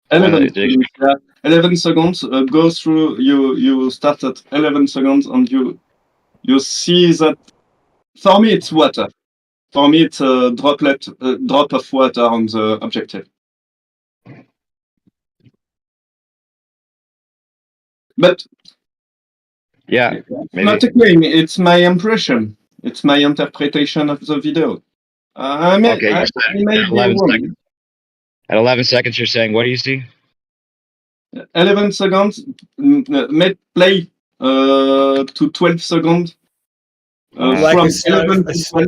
The one 11 that they, seconds. Yeah. 11 seconds. Go through. You start at 11 seconds, and you see that. For me, it's water. For me, it's a drop of water on the objective. But yeah, it's maybe. not a claim. It's my impression. It's my interpretation of the video. I may Okay, be 11 wrong. seconds. At 11 seconds, you're saying, what do you see? 11 seconds. Make play to 12 seconds. like From a, snow, 11 a, to s- 12.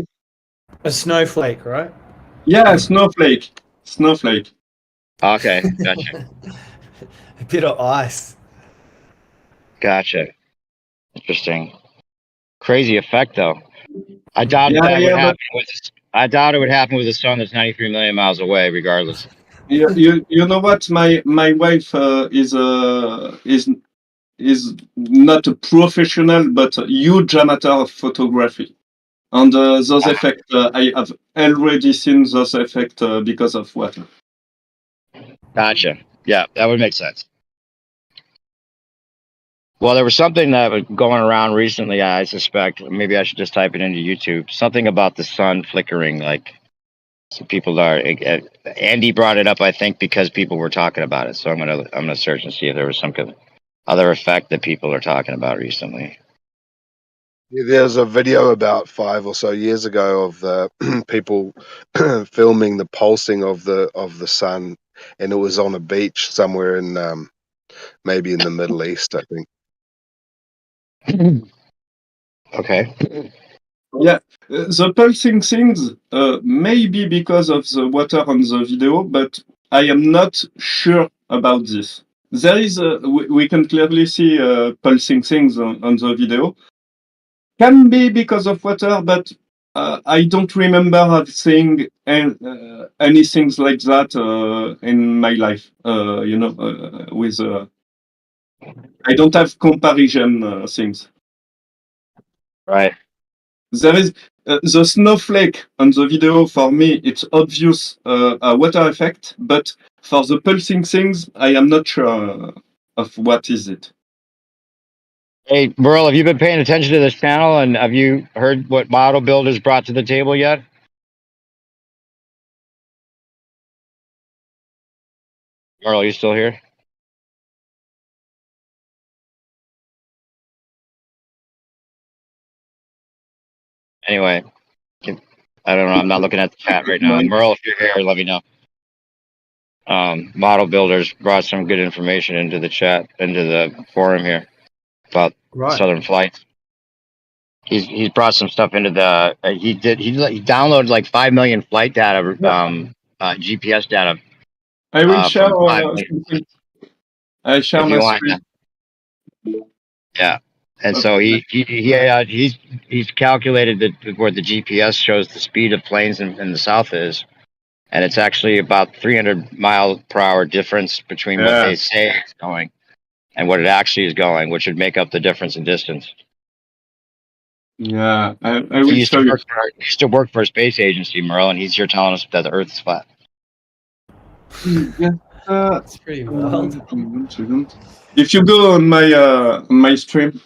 a snowflake, right? Yeah, snowflake. Snowflake. Okay, gotcha. A bit of ice. Gotcha. Interesting. Crazy effect, though. I doubt Yeah, that would yeah, happen with. I doubt it would happen with a sun that's 93 million miles away, regardless. You know what? My wife is not a professional, but a huge amateur of photography. And those effects, I have already seen those effects because of water. Gotcha. Yeah, that would make sense. Well, there was something that was going around recently, I suspect. Maybe I should just type it into YouTube. Something about the sun flickering, like so people are. Andy brought it up, I think, because people were talking about it. So I'm gonna search and see if there was some kind of other effect that people are talking about recently. Yeah, there's a video about 5 or so years ago of the people filming the pulsing of the sun, and it was on a beach somewhere in maybe in the Middle East, I think. Okay. Yeah, the pulsing things may be because of the water on the video, but I am not sure about this. There is we can clearly see pulsing things on the video. Can be because of water, but I don't remember seeing anything like that in my life. With I don't have comparison things. Right. There is the snowflake on the video. For me, it's obvious a water effect, but for the pulsing things, I am not sure of what is it. Hey, Merle, have you been paying attention to this channel, and have you heard what model builders brought to the table yet? Merle, are you still here? Anyway, I don't know. I'm not looking at the chat right now. Merle, if you're here, let me know. Model builders brought some good information into the chat, into the forum here about Southern flights. He's brought some stuff into the. He downloaded like 5 million flight data, GPS data. I will share from 5 million. something. I share If my you want, screen. yeah. And so he's calculated that where the GPS shows the speed of planes in the south is, and it's actually about 300 mile per hour difference between what they say it's going and what it actually is going, which would make up the difference in distance. Yeah, I He will used show to you. work for he used to work for a space agency, Merle, and he's here telling us that the Earth is flat. Yeah. That's pretty wild. One second. If you go on my stream,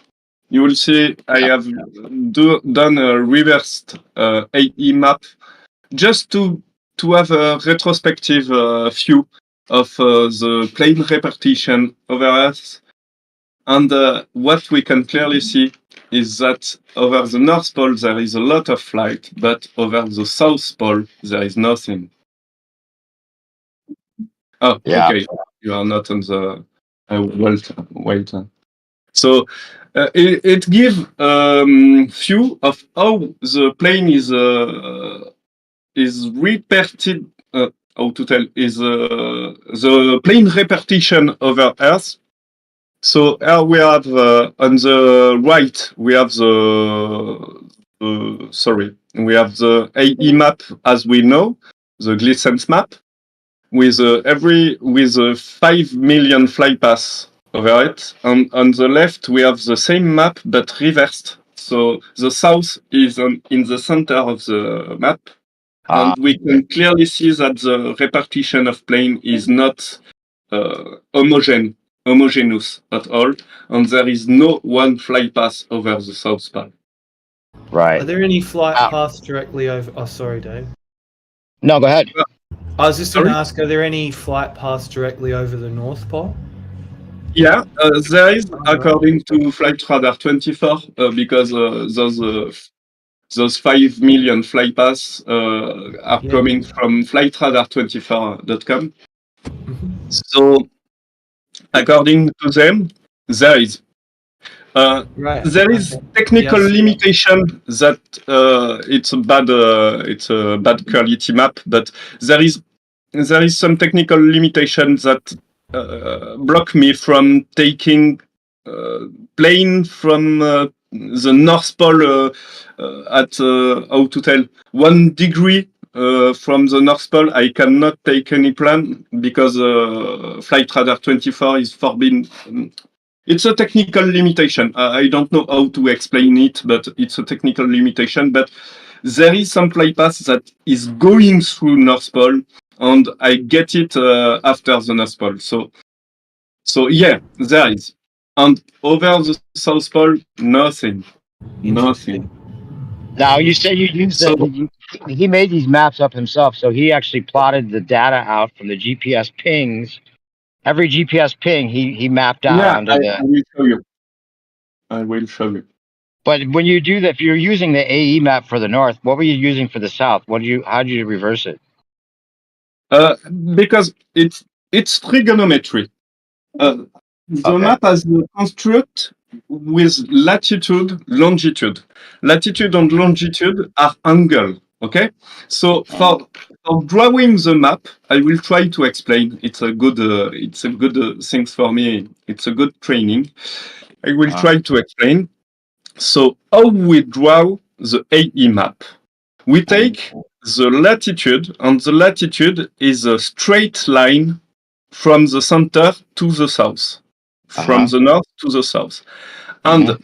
you will see I have done a reversed AE map just to have a retrospective view of the plane repartition over Earth. And what we can clearly see is that over the North Pole there is a lot of flight, but over the South Pole there is nothing. Oh, Yeah. okay. You are not on the. Wait. So it gives view of how the plane is reparted. How to tell is the plane repartition over Earth. So here we have on the right we have we have the AE map as we know, the Gleason's map with 5 million flypaths over it. And on the left, we have the same map but reversed. So the south is in the center of the map, and we can clearly see that the repartition of plane is not homogeneous at all, and there is no one flypath over the south pole. Right. Are there any flight paths directly over? Oh, sorry, Dave. No, go ahead. I was just going to Sorry? ask, are there any flight paths directly over the North Pole? Yeah, there is, according to Flight Radar 24, because those 5 million flypaths are coming from flightradar24.com. So, according to them, there is. There is technical limitation that it's a bad quality map, but there is some technical limitation that block me from taking plane from the North Pole at how to tell 1 degree from the North Pole. I cannot take any plane because Flight Radar 24 is forbidden. It's a technical limitation. I don't know how to explain it, but it's a technical limitation. But there is some flypath that is going through North Pole, and I get it after the North Pole. So yeah, there is. And over the South Pole, nothing. Nothing. Now you say you used he made these maps up himself, so he actually plotted the data out from the GPS pings. Every GPS ping he mapped out Yeah, onto I will show you. I will show you. But when you do that, if you're using the AE map for the north, what were you using for the south? How did you reverse it? Because it's trigonometry. The map has a construct with latitude, longitude. Latitude and longitude are angle. Okay, so for drawing the map, I will try to explain. It's a good thing for me. It's a good training. I will try to explain. So how we draw the AE map? We take the latitude, and the latitude is a straight line from the center to the south, from the north to the south. And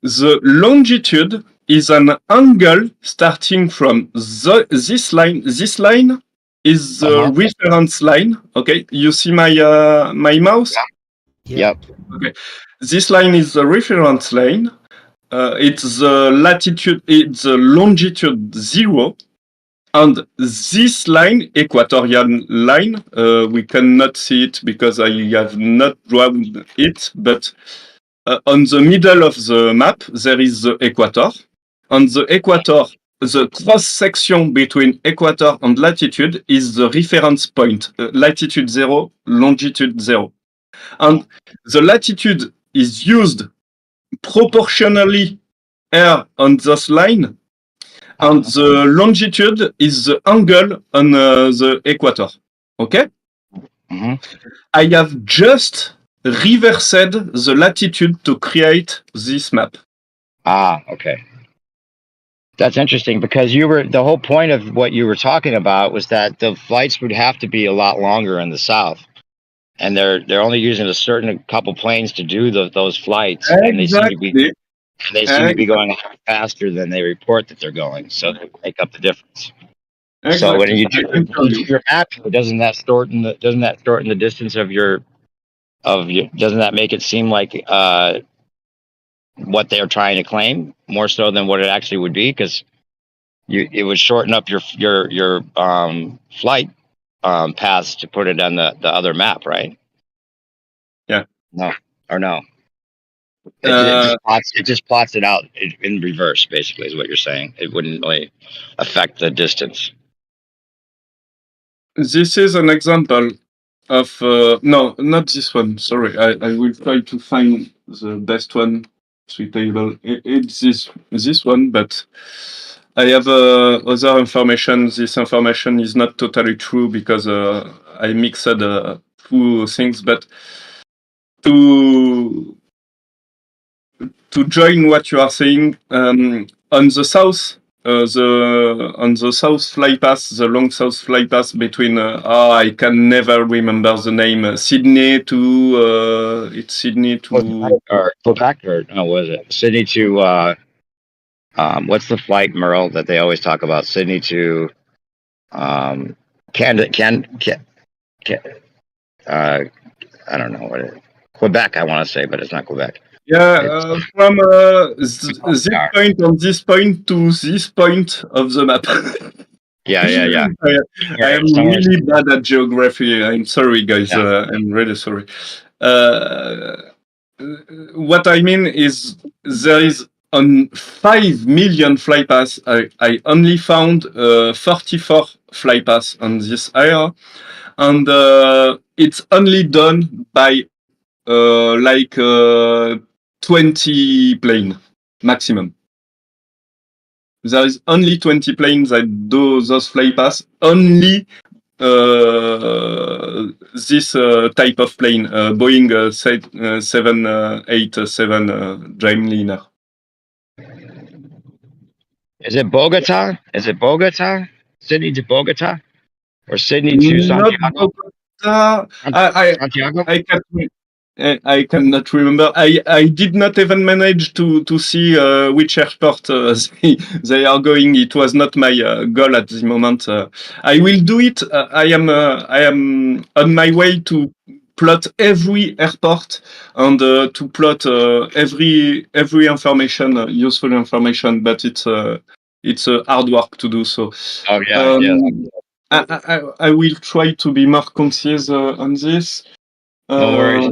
the longitude is an angle starting from this line. This line is the reference line. Okay, you see my my mouse? Yep. Okay, this line is the reference line. It's the latitude, it's the longitude 0. And this line, equatorial line, we cannot see it because I have not drawn it, but on the middle of the map, there is the equator. On the equator, the cross section between equator and latitude is the reference point, latitude 0, longitude 0. And the latitude is used proportionally here on this line, and the longitude is the angle on the equator. Okay? I have just reversed the latitude to create this map. Okay. That's interesting because the whole point of what you were talking about was that the flights would have to be a lot longer in the south. And they're only using a certain couple planes to do those flights. Exactly. And they seem to be And they seem to be going a lot faster than they report that they're going, so they make up the difference. So when Exactly. you I do, can when tell you do you. your map, doesn't that shorten the distance of your doesn't that make it seem like what they're trying to claim more so than what it actually would be? Because it would shorten up your flight paths to put it on the other map, right? Yeah. No, or no. Uh, It just plots it out in reverse, basically, is what you're saying. It wouldn't really affect the distance. this is an example of no, not this one. Sorry, I will try to find the best one suitable. It's this one, but I have other information. This information is not totally true because I mixed two things. But to join what you are saying, on the south, on the south flypath, the long south flypath between I can never remember the name, Sydney to it's Sydney to Or Quebec, or no, was it Sydney to what's the flight, Merle, that they always talk about? Sydney to Canada, I don't know what it is. Quebec, I want to say, but it's not Quebec. yeah, It's from this point on this point to this point of the map. yeah. I am Somewhere- really bad at geography. I'm sorry, guys. Yeah. I'm really sorry. What I mean is there is on 5 million flypaths. I only found 44 flypaths on this area, and it's only done by like 20 plane maximum. There is only 20 planes that do those flypaths. Only this type of plane, Boeing 787 Dreamliner. Is it Bogota? Sydney to Bogota, or Sydney to Not Santiago? Bogota. Santiago? I cannot remember. I did not even manage to see which airport they are going. It was not my goal at the moment. I will do it. I am on my way to plot every airport and to plot every information, useful information. But it's hard work to do so. Oh yeah. I will try to be more concise on this. No worries.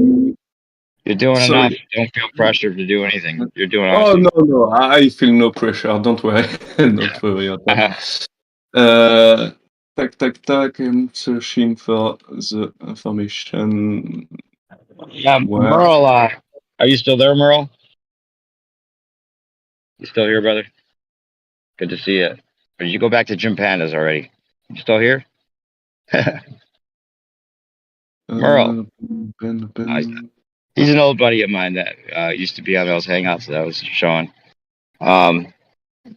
You're doing Sorry. enough. Don't feel pressured to do anything. You're doing Oh awesome. no, I feel no pressure. Don't worry, don't worry at all. Tac. I'm searching for the information. Yeah, Where? Merle. Are you still there, Merle? You still here, brother? Good to see you. Or did you go back to Jim Pandas already? You still here? Merle. He's an old buddy of mine that used to be on those hangouts that I was showing.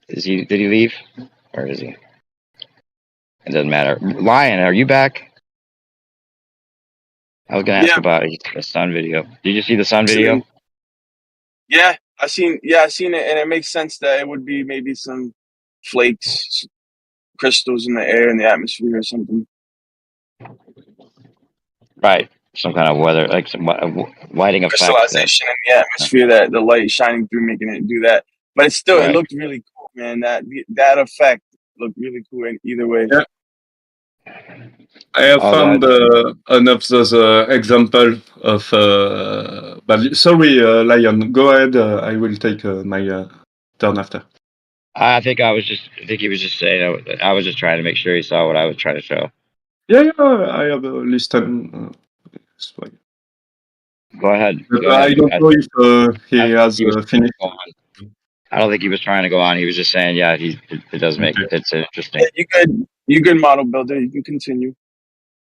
Did he leave? Or is he? It doesn't matter. Lion, are you back? I was gonna ask about the sun video. Did you see the sun video? Yeah, I seen it, and it makes sense that it would be maybe some flakes, crystals in the air, in the atmosphere, or something. Right. Some kind of weather, like some lighting effect. Crystallization in the atmosphere, that the light shining through, making it do that. But it's still, Right. It looked really cool, man. That effect looked really cool in either way. Yeah. I have found another example of. But sorry, Lion. Go ahead. I will take my turn after. I think he was just saying. I was just trying to make sure he saw what I was trying to show. Yeah, I have a listen. Go ahead. I don't know if he has finished. I don't think he was trying to go on. He was just saying, yeah, it does make it's interesting. Yeah, you good model builder. You can continue.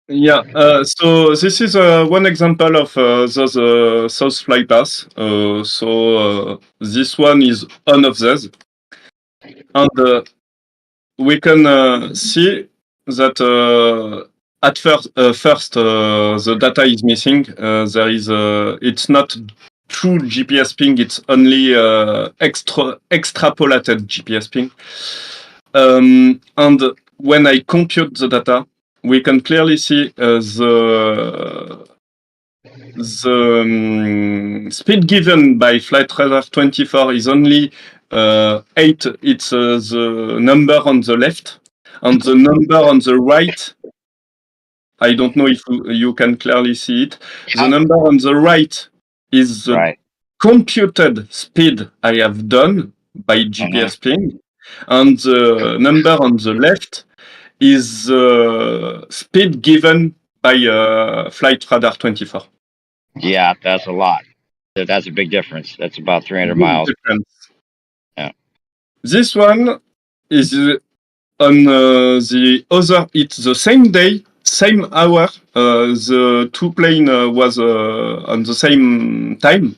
Yeah. So this is one example of those South flypaths. So this one is one of those, and we can see that at first the data is missing. There is it's not true GPS ping. It's only extrapolated GPS ping. And when I compute the data, we can clearly see the speed given by Flight Radar 24 is only 8. It's the number on the left, and the number on the right, I don't know if you can clearly see it. Yeah. The number on the right is the Right. computed speed I have done by GPS ping, and the number on the left is the speed given by Flight Radar 24. Yeah, that's a lot. That's a big difference. That's about 300 Big miles. difference. Yeah. This one is on the other. It's the same day, same hour. The two plane was on the same time,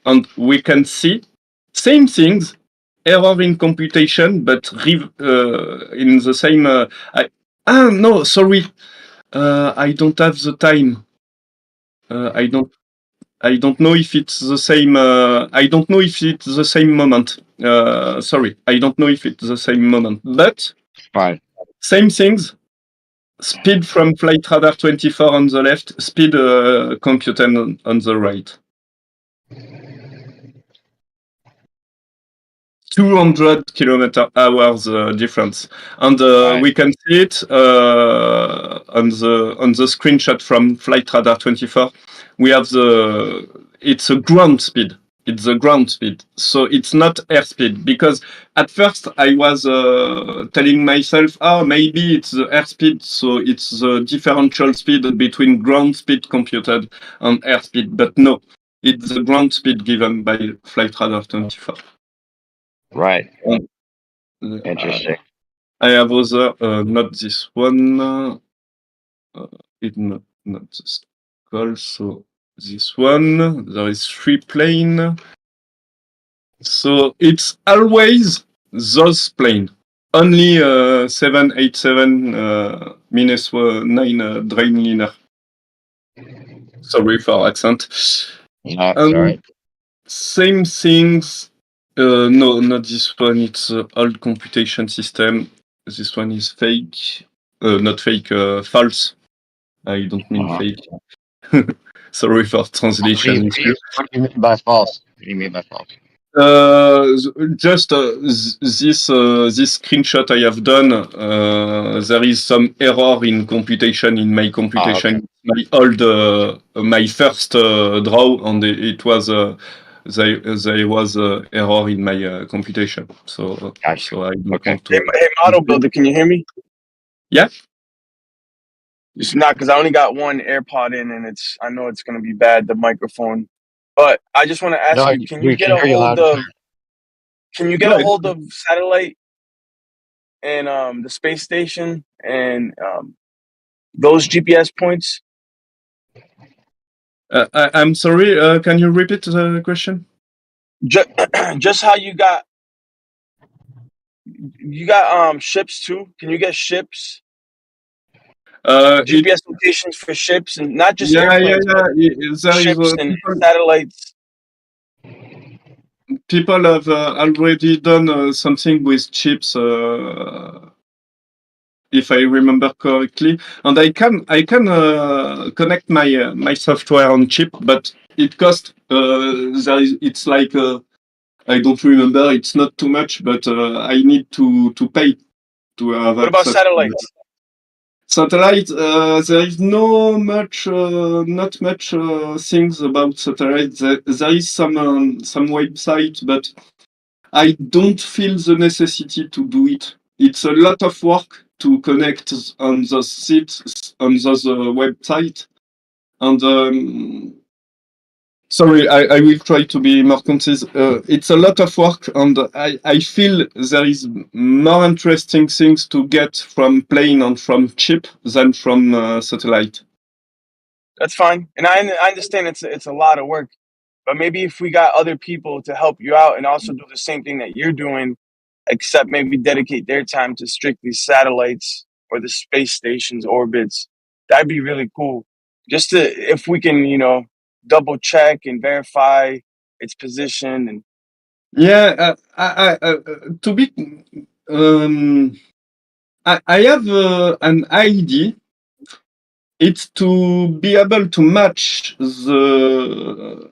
and we can see same things. Error in computation, but in the same. No, sorry. I don't have the time. I don't know if it's the same. I don't know if it's the same moment. Sorry, I don't know if it's the same moment. But Fine. same things. Speed from Flight Radar 24 on the left. Speed computed on the right. 200 kilometer hours difference, and Right. we can see it on the screenshot from Flight Radar 24. We have it's a ground speed. It's the ground speed, so it's not airspeed. Because at first I was telling myself, oh, maybe it's the airspeed, so it's the differential speed between ground speed computed and airspeed. But no, it's the ground speed given by Flight Radar 24. Right. Interesting. I have other, not this one. It's not this call, so this one. There is 3 plane. So it's always those plane. Only 787 minus 9 Dreamliner. Sorry for accent. No, it's all right. Same things. No, not this one. It's old computation system. This one is fake. Not fake, false. I don't mean fake. Sorry for translation issue. What do you mean by false? What do you mean by false? Just this screenshot I have done. There is some error in computation in my computation. My old, my first draw, and it was there was error in my computation. So so I don't want to. Hey, model builder, can you hear me? Yeah. It's not because I only got one AirPod in, and I know it's gonna be bad, the microphone. But I just want to ask No, you, can you get a hear you hold loud of? and clear. Can you get a hold of satellite and the space station and those GPS points? I'm sorry. Can you repeat the question? Just how you got ships too? Can you get ships? GPS locations for ships and not just airplanes, but ships and satellites. People have already done something with chips, if I remember correctly, and I can connect my software on chip, but it costs. It's like I don't remember. It's not too much, but I need to pay to have. What about satellites? Satellite, there is not much things about satellite. There is some website, but I don't feel the necessity to do it. It's a lot of work to connect on those sites, on those website. And sorry, I will try to be more concise. It's a lot of work, and I feel there is more interesting things to get from plane and from chip than from satellite. That's fine, and I understand it's a lot of work, but maybe if we got other people to help you out and also do the same thing that you're doing, except maybe dedicate their time to strictly satellites or the space station's orbits, that'd be really cool. Just to if we can, double check and verify its position and. Yeah, to be, I have an idea. It's to be able to match the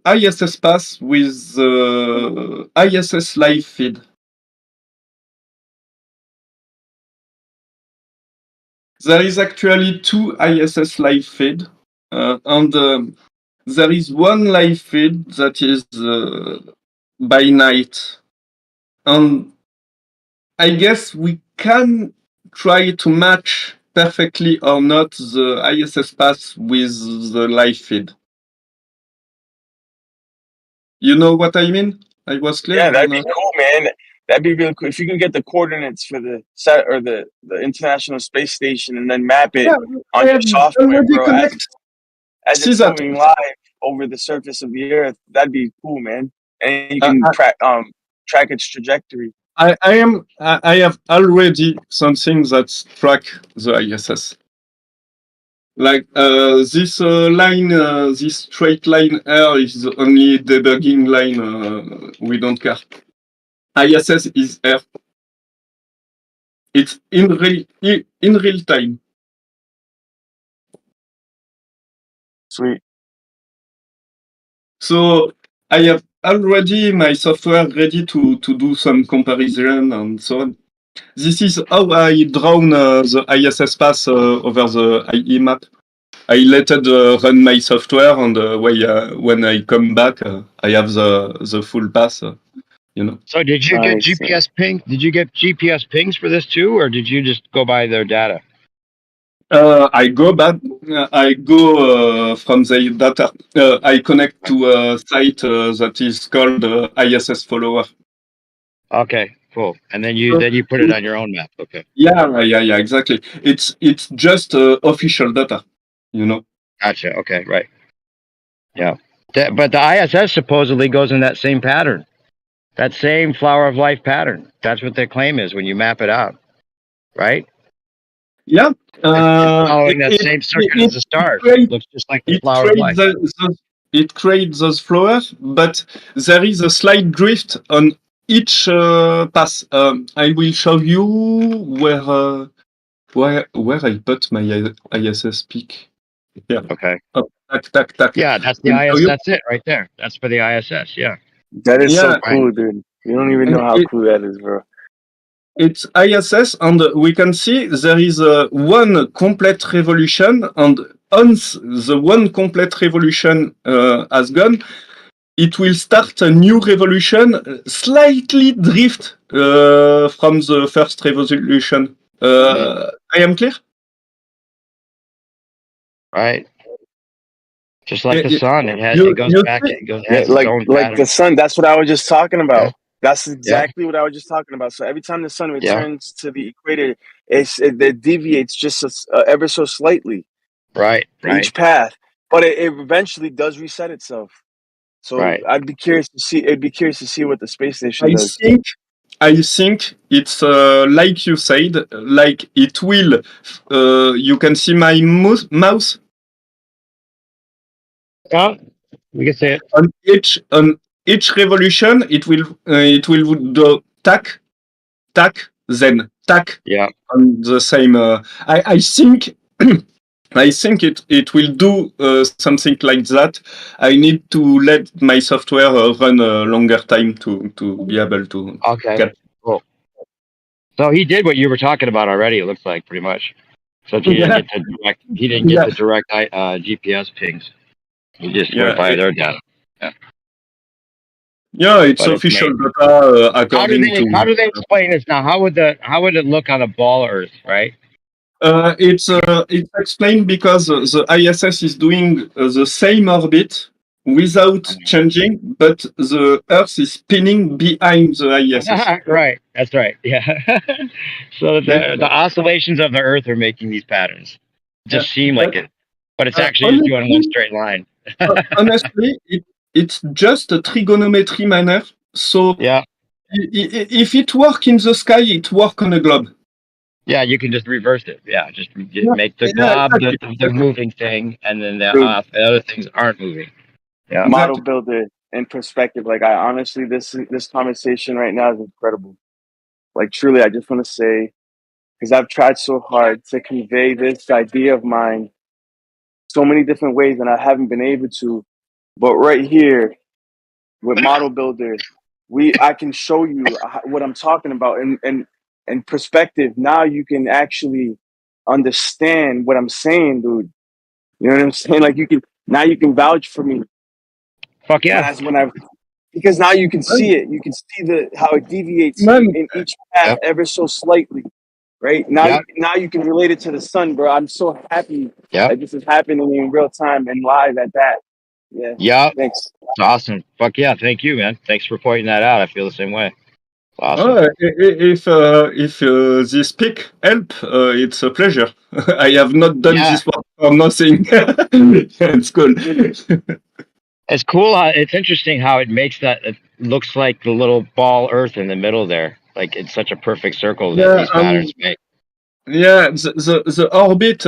ISS path with the ISS live feed. There is actually two ISS live feed, and there is one live feed that is by night, and I guess we can try to match perfectly or not the ISS path with the live feed. You know what I mean? I was clear. Yeah, that'd be cool, man. That'd be really cool if you can get the coordinates for the set or the International Space Station and then map it Yeah, on I your have software, already bro, connected. as See it's that? moving live over the surface of the Earth. That'd be cool, man. And you can track its trajectory. I have already something that track the ISS. Like this line, this straight line here is the only debugging line. We don't care. ISS is here. It's in real time. Sweet. So I have already my software ready to do some comparison and so on. This is how I drawn the ISS path over the IE map. I let it run my software, and when I come back, I have the full path. You know. So did you get GPS ping? Did you get GPS pings for this too, or did you just go by their data? I go back. I go from the data. I connect to a site that is called ISS Follower. Okay, cool. And then you put it on your own map. Okay. Yeah, exactly. It's just official data. You know. Gotcha. Okay, right. Yeah. But the ISS supposedly goes in that same pattern, that same flower of life pattern. That's what their claim is when you map it out, right? Yeah. It's following that same circuit as the stars. It looks just like the flower of life. It creates those flowers, but there is a slight drift on each pass. I will show you where I put my ISS peak. Yeah. Okay. Oh, tack. Yeah, that's the ISS. That's it right there. That's for the ISS. Yeah. That is so cool, dude. You don't even know how cool that is, bro. It's ISS, and we can see there is one complete revolution, and once the one complete revolution has gone, it will start a new revolution, slightly drift from the first revolution. I am clear? Right. Just like the sun, it goes back. It goes has its own pattern. The sun. That's what I was just talking about. Yeah. That's exactly what I was just talking about. So every time the sun returns to the equator, it deviates just ever so slightly. Right. Each path, but it eventually does reset itself. So I'd be curious to see. It'd be curious to see what the space station does. I think it's like you said, like it will. You can see my mouse. Yeah, we can see it. On each revolution, it will do tack, then tack. Yeah. On the same. I think. I think it will do something like that. I need to let my software run a longer time to be able to. Okay. Cool. So he did what you were talking about already. It looks like pretty much. So he didn't get the direct GPS pings. He just went by their data. Yeah, it's official data according to. How do they explain this now? How would it look on a ball of Earth, right? It's explained because the ISS is doing the same orbit without changing, but the Earth is spinning behind the ISS. Right, that's right. Yeah. So the oscillations of the Earth are making these patterns. Just seem like it, but it's actually just doing one straight line. Honestly, it's just a trigonometry manner. So if it works in the sky, it works on a globe. Yeah, you can just reverse it. Yeah, just make the glob the moving thing, and then the other things aren't moving. Yeah. model builder in perspective. Like I honestly, this conversation right now is incredible. Like truly, I just want to say, because I've tried so hard to convey this idea of mine so many different ways and I haven't been able to. But right here with model builder, I can show you what I'm talking about and perspective. Now you can actually understand what I'm saying, dude. You know what I'm saying? Like you can vouch for me Fuck yeah. when I because now you can see it. You can see how it deviates Man, in each path Yep. ever so slightly. Right now, Yep. now you can relate it to the sun, bro. I'm so happy Yep. that this is happening in real time and live at that. Yeah. Yep. Thanks. It's awesome. Fuck yeah. Thank you, man. Thanks for pointing that out. I feel the same way. Awesome. if this pick help, it's a pleasure. I have not done Yeah. this work for nothing. It's cool. It's cool. It's interesting how it makes that. It looks like the little ball Earth in the middle there. Like it's such a perfect circle that Yeah, these patterns make. yeah. The orbit,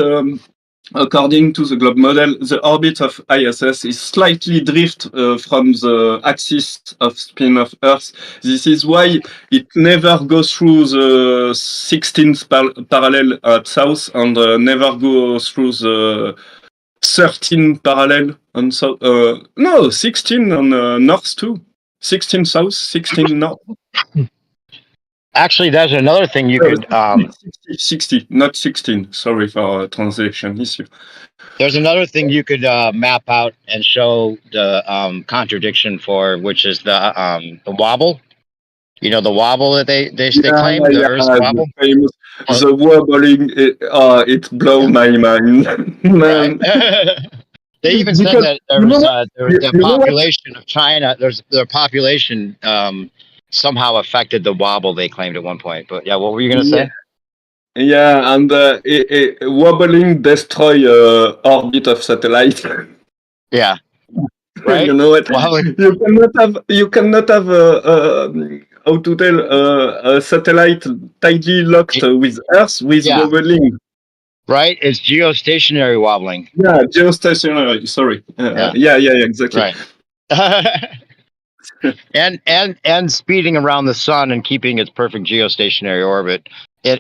according to the globe model, the orbit of ISS is slightly drift from the axis of spin of Earth. This is why it never goes through the 16th parallel at south and never goes through the 13 parallel on south. No, 16 on north too. 16 south, 16 north. Actually, there's another thing you could. 60, not 16. Sorry for a translation issue. There's another thing you could map out and show the contradiction for, which is the wobble. You know the wobble that they claim, the Earth's wobble. Famous, the wobbling, it blow my mind. Right. Man. They even said Because that there you know was what? the You know what? population of China. Their population somehow affected the wobble they claimed at one point. But yeah, what were you gonna say? Yeah, and wobbling destroy orbit of satellite. Yeah. Right. You know what? Wobbling. You cannot have how to tell a satellite tightly locked with Earth with Yeah. wobbling. Right. It's geostationary wobbling. Yeah, geostationary. Sorry. Yeah, exactly. Right. and speeding around the sun and keeping its perfect geostationary orbit.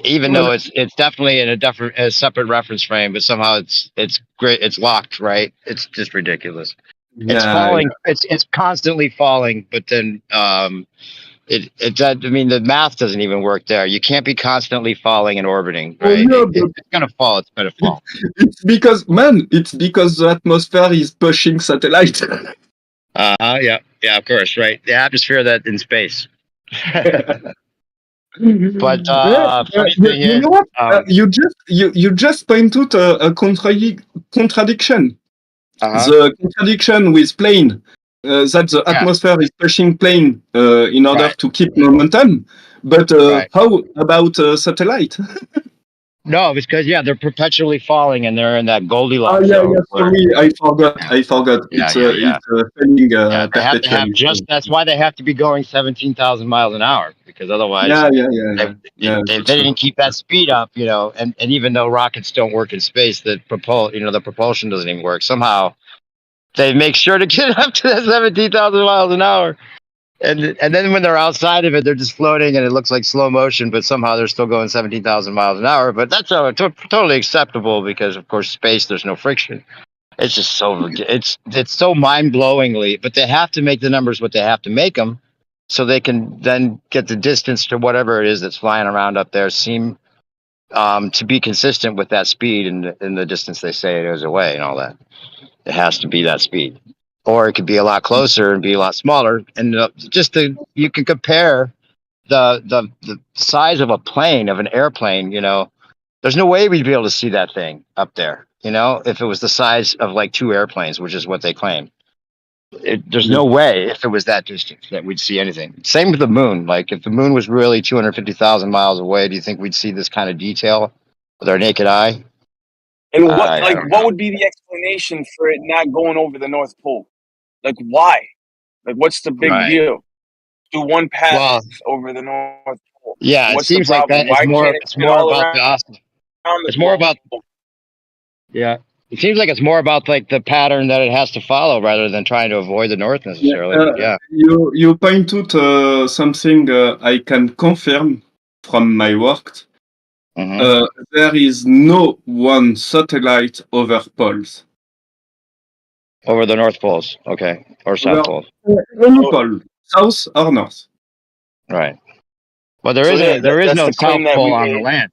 Even though it's definitely in a separate reference frame, but somehow it's great. It's locked, right? It's just ridiculous. It's falling. Yeah. It's constantly falling, but then I mean, the math doesn't even work there. You can't be constantly falling and orbiting, right? Oh, It's gonna fall. It's gonna fall. It's because the atmosphere is pushing satellite. Yeah, of course, right. The atmosphere that in space. But funny thing you is, know what? You just pointed a contradiction. The contradiction with plane, that the atmosphere is pushing plane in order to keep momentum. But how about satellite? No, because they're perpetually falling and they're in that Goldilocks zone. Sorry, I forgot. It's a failing they have to have that's why they have to be going 17,000 miles an hour, because otherwise they didn't keep that speed up, and even though rockets don't work in space, the propulsion doesn't even work. Somehow they make sure to get up to that 17,000 miles an hour. And then when they're outside of it, they're just floating and it looks like slow motion, but somehow they're still going 17,000 miles an hour. But that's totally acceptable because, of course, space, there's no friction. It's just it's so mind-blowingly, but they have to make the numbers what they have to make them so they can then get the distance to whatever it is that's flying around up there seem to be consistent with that speed and the distance they say it is away and all that. It has to be that speed. Or it could be a lot closer and be a lot smaller. And you can compare the size of a plane, of an airplane. There's no way we'd be able to see that thing up there. If it was the size of like 2 airplanes, which is what they claim. There's no way if it was that distance that we'd see anything. Same with the moon. Like if the moon was really 250,000 miles away, do you think we'd see this kind of detail with our naked eye? And what would be the explanation for it not going over the North Pole? Like why? Like what's the big deal? Do one path over the North Pole. Yeah, what's it seems like that is more. It's more about the. It's more about. Yeah, It seems like it's more about like the pattern that it has to follow rather than trying to avoid the north necessarily. Yeah. You point out something I can confirm from my work. There is no one satellite over poles. Over the North Poles, okay, or South Pole. Any pole, south or north. Right. Well, there So is yeah, there is that's no the South claim that Pole we on the made. land.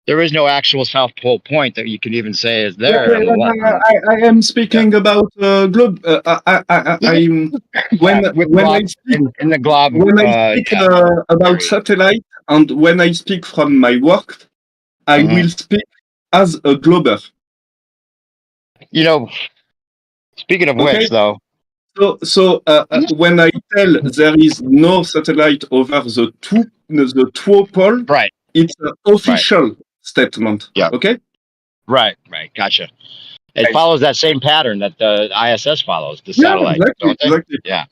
There is no actual South Pole point that you can even say is Yeah, there on the land. I am speaking about globe. When with I glob speak in the glob. when I speak about satellite and when I speak from my work, I will speak as a glober. You know, speaking of Okay. which, though. So when I tell there is no satellite over the two pole, Right. it's an official statement. Yeah. Okay. Right. Gotcha. It follows that same pattern that the ISS follows, the Yeah, satellite, exactly, don't they? exactly. Yeah.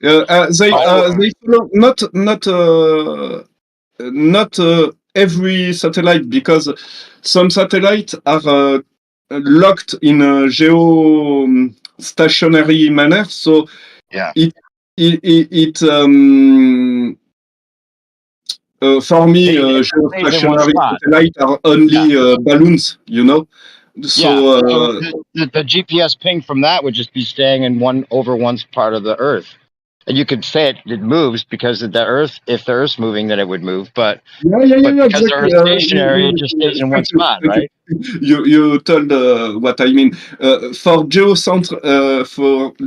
They follow not every satellite, because some satellites are locked in a geostationary manner. So yeah, for me, it stays in one geostationary spot. satellites are only balloons, you know. So the GPS ping from that would just be staying in one part of the Earth. And you could say it moves because of the Earth. If the Earth's moving, then it would move. But because exactly. the Earth's stationary, it just stays in one spot, right? You told what I mean. For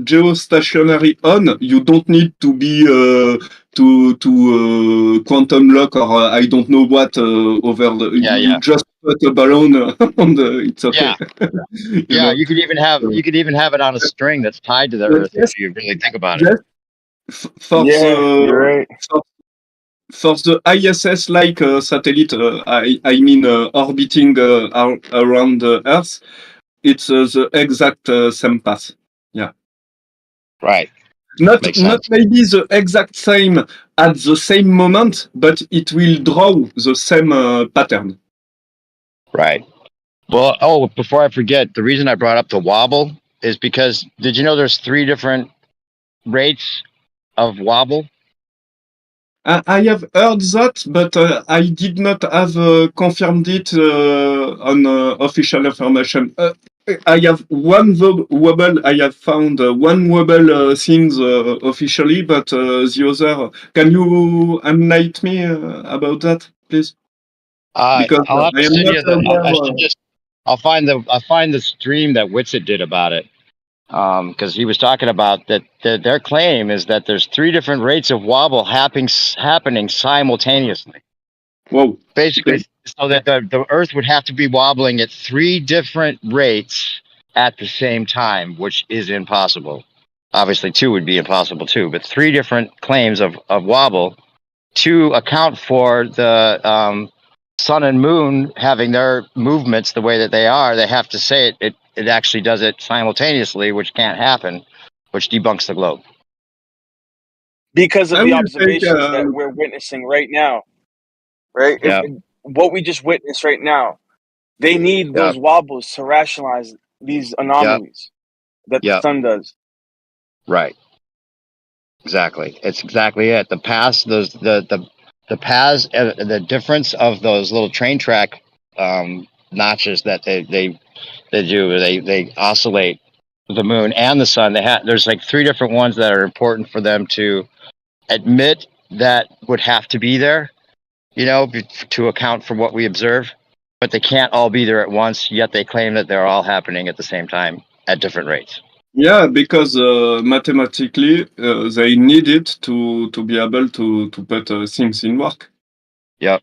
geostationary on, you don't need to be to quantum lock or I don't know what over the. You just put a balloon on the. It's okay. Yeah. You could even have it on a string that's tied to the Earth if you really think about it. Yes. For the ISS like satellite, I mean orbiting around the Earth, it's the exact same path. Yeah. Right. Not maybe the exact same at the same moment, but it will draw the same pattern. Right. Well, before I forget, the reason I brought up the wobble is because did you know there's 3 different rates of wobble? I have heard that, but I did not have confirmed it on official information. I have one wobble. I have found one wobble things officially, but the other. Can you enlighten me about that, please? Because I'll have I to am send not you aware. I'll find the stream that Witsit did about it. Because he was talking about that their claim is that there's 3 different rates of wobble happening simultaneously. Whoa! Basically, so that the Earth would have to be wobbling at 3 different rates at the same time, which is impossible. Obviously, 2 would be impossible too, but 3 different claims of wobble to account for the sun and moon having their movements the way that they are. They have to say it actually does it simultaneously, which can't happen, which debunks the globe. Because of the observations that we're witnessing right now, right? Yeah. What we just witnessed right now, they need those wobbles to rationalize these anomalies that the sun does. Right. Exactly. It's exactly it. The paths, the paths, the difference of those little train track notches that they do. They oscillate the moon and the sun. There's like 3 different ones that are important for them to admit that would have to be there, to account for what we observe. But they can't all be there at once. Yet they claim that they're all happening at the same time at different rates. Yeah, because mathematically they need it to be able to put things in work. Yep.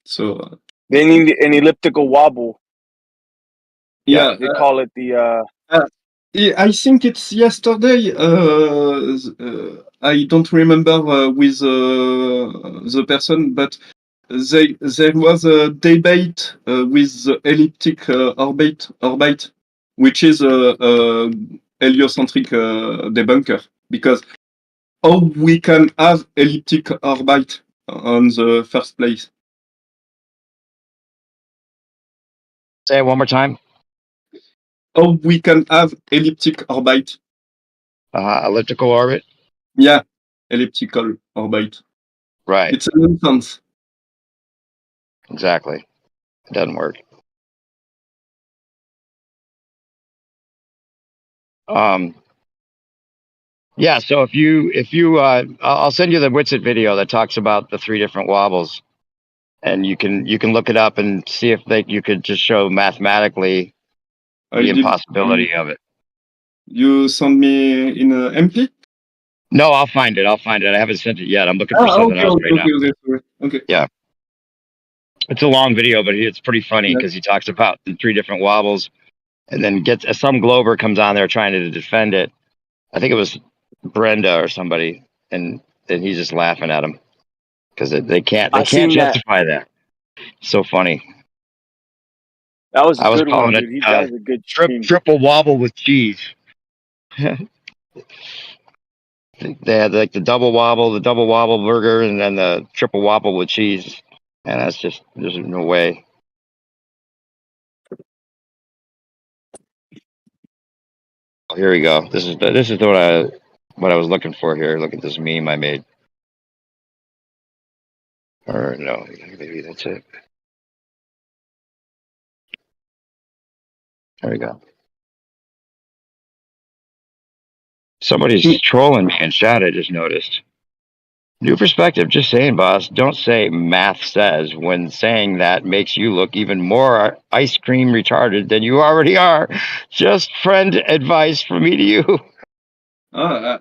So they need an elliptical wobble. Yeah, they call it the. I think it's yesterday. I don't remember with the person, but there was a debate with the elliptic orbit, which is a heliocentric debunker, because how we can have elliptic orbit on the first place? Say it one more time. how we can have elliptic orbit. Elliptical orbit. Yeah, elliptical orbit. Right. It's a nonsense. Exactly. It doesn't work. Yeah. So if you, I'll send you the Witsit video that talks about the 3 different wobbles, and you can look it up and see if you could just show mathematically the impossibility of it. You send me in a MP? No, I'll find it. I haven't sent it yet. I'm looking for something else right now. Okay. Yeah. It's a long video, but it's pretty funny Yeah. because he talks about the 3 different wobbles, and then some Glober comes on there trying to defend it. I think it was Brenda or somebody, and then he's just laughing at him because they can't justify that. So funny. That was I was good calling one, it dude. That was a good stream. triple wobble with cheese. They had like the double wobble burger, and then the triple wobble with cheese, and that's just there's no way. Here we go. This is what I was looking for here. Look at this meme I made. Or no, maybe that's it. There we go. Somebody's trolling me in chat, I just noticed. New perspective, just saying, boss. Don't say math says when saying that makes you look even more ice cream retarded than you already are. Just friend advice from me to you. I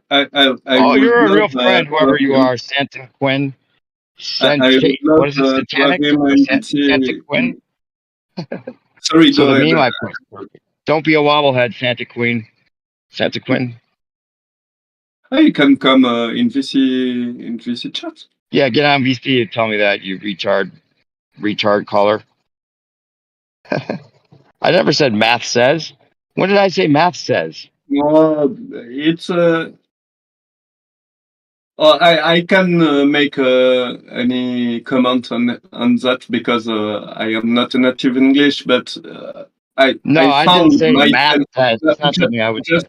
You're a real love, friend, whoever you are, Santa Quinn. I would love What is it, Satanic? to have him Or in Santa Quinn? Sorry, So go the ahead. meme I put, don't be a wobblehead, Santa Quinn. Santa Quinn. You can come in VC chat. Yeah, get on VC and tell me that, you retard caller. I never said math says. When did I say math says? No, it's I can make any comment on that because I am not a native English, but I didn't found say myself math says. That's not something I would say.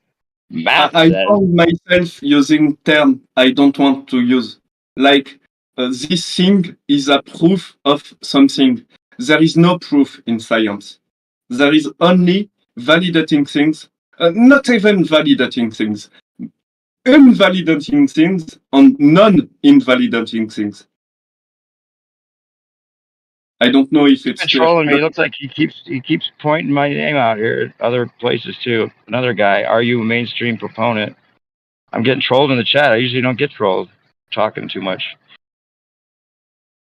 Math I says. found myself using term I don't want to use. Like this thing is a proof of something. There is no proof in science. There is only validating things, not even validating things, invalidating things and non-invalidating things. I don't know if it's Trolling me. It looks like he keeps pointing my name out here at other places too. Another guy. Are you a mainstream proponent? I'm getting trolled in the chat. I usually don't get trolled. Talking too much.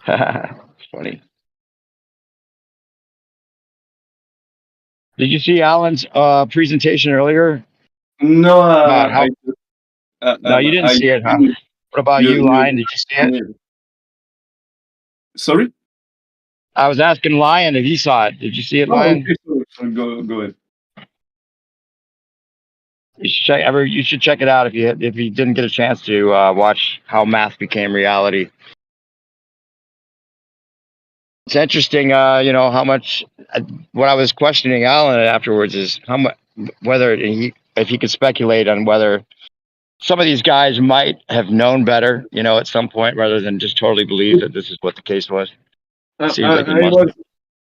Funny. Did you see Alan's presentation earlier? No, no, you didn't see it, huh? What about you, Lion? Did you see it? Sorry? I was asking Lion if he saw it. Did you see it, Lion? Okay. Go ahead. You should check it out if you didn't get a chance to watch how math became reality. It's interesting, how much. What I was questioning Alan afterwards is how much, if he could speculate on whether some of these guys might have known better, at some point, rather than just totally believe that this is what the case was. Seems like he must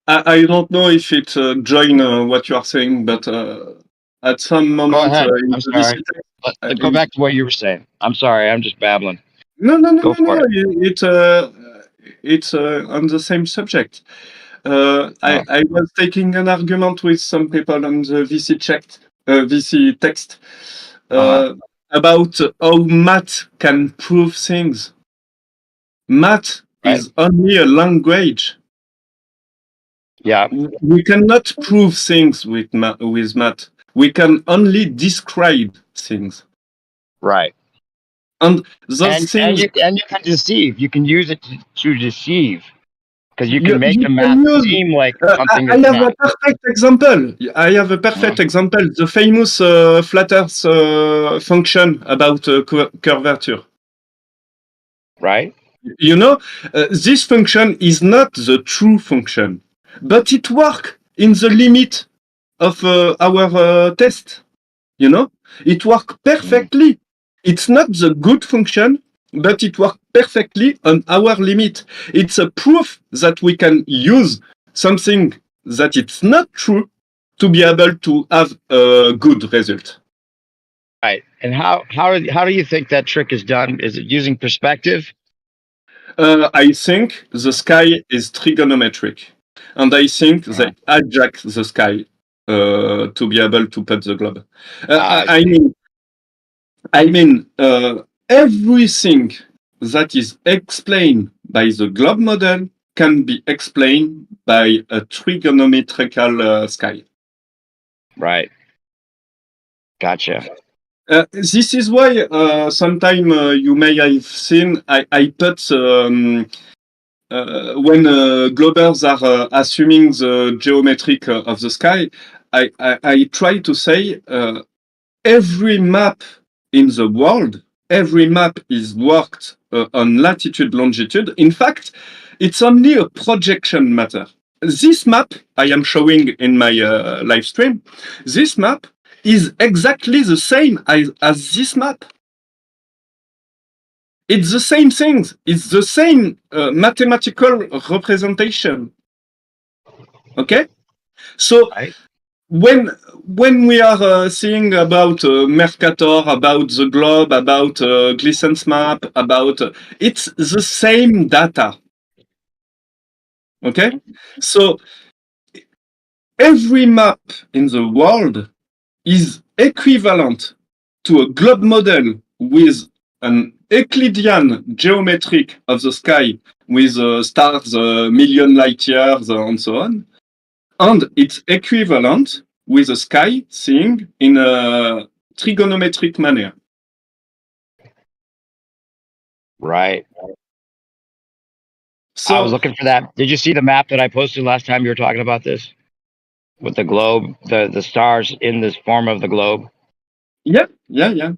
have. I don't know if it join what you are saying, but at some moment, Go ahead. I'm sorry. Go back to what you were saying. I'm sorry. I'm just babbling. No. It's on the same subject. I was taking an argument with some people on the VC text about how math can prove things. Math is only a language. Yeah. We cannot prove things with math. We can only describe things. Right. And those things. And you can deceive. You can use it to deceive. Because you can make the math seem like something that's not. I have a perfect example. The famous flat Earth function about curvature. Right. This function is not the true function, but it works in the limit of our test. You know, it worked perfectly. It's not the good function, but it worked perfectly on our limit. It's a proof that we can use something that it's not true to be able to have a good result. Right. And how do you think that trick is done? Is it using perspective? I think the sky is trigonometric, and I think they hijack the sky to be able to put the globe. I mean, everything that is explained by the globe model can be explained by a trigonometrical sky. Right. Gotcha. This is why sometime you may have seen I put when globers are assuming the geometric of the sky, I try to say every map in the world, every map is worked on latitude, longitude. In fact, it's only a projection matter. This map I am showing in my live stream, this map is exactly the same as this map. It's the same things. It's the same mathematical representation. Okay? So when we are seeing about Mercator, about the globe, about Gleason's map, about it's the same data. Okay? So every map in the world is equivalent to a globe model with an Euclidean geometric of the sky with stars million light years and so on. And it's equivalent with the sky seeing in a trigonometric manner. Right. So I was looking for that. Did you see the map that I posted last time you were talking about this? With the globe, the stars in this form of the globe. Yeah. Mhm.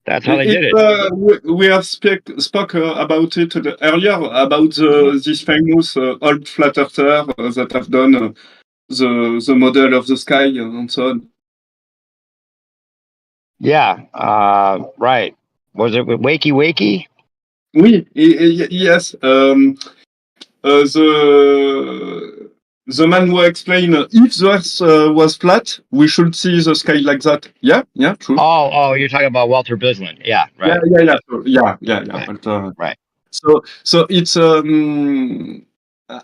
That's how they did it. We have spoke about it earlier about this famous old flat earther that have done the model of the sky and so on. Yeah. Right. Was it with Wakey Wakey? Oui, yes. The man who explained if the Earth was flat, we should see the sky like that. Yeah, true. Oh, you're talking about Walter Bisland. Yeah, right. Yeah. But, right. So it's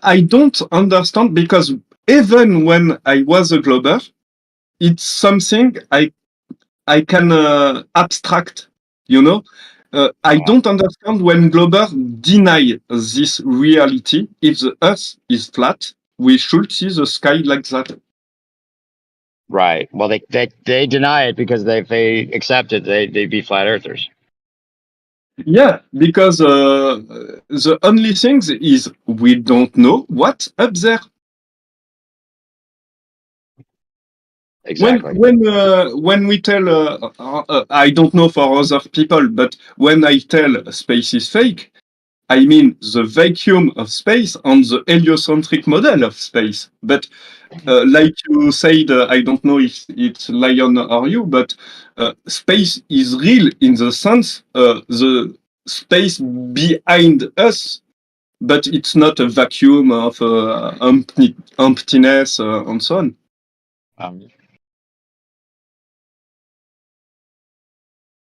I don't understand because even when I was a glober, it's something I can abstract. You know, I don't understand when Glober deny this reality. If the Earth is flat, we should see the sky like that. Right. Well, they deny it because if they accept it, they'd be flat earthers. Yeah, because the only thing is we don't know what's up there. Exactly. When we tell, I don't know for other people, but when I tell space is fake, I mean the vacuum of space and the heliocentric model of space. But like you said, I don't know if it's Lion or you, but space is real in the sense the space behind us, but it's not a vacuum of emptiness and so on.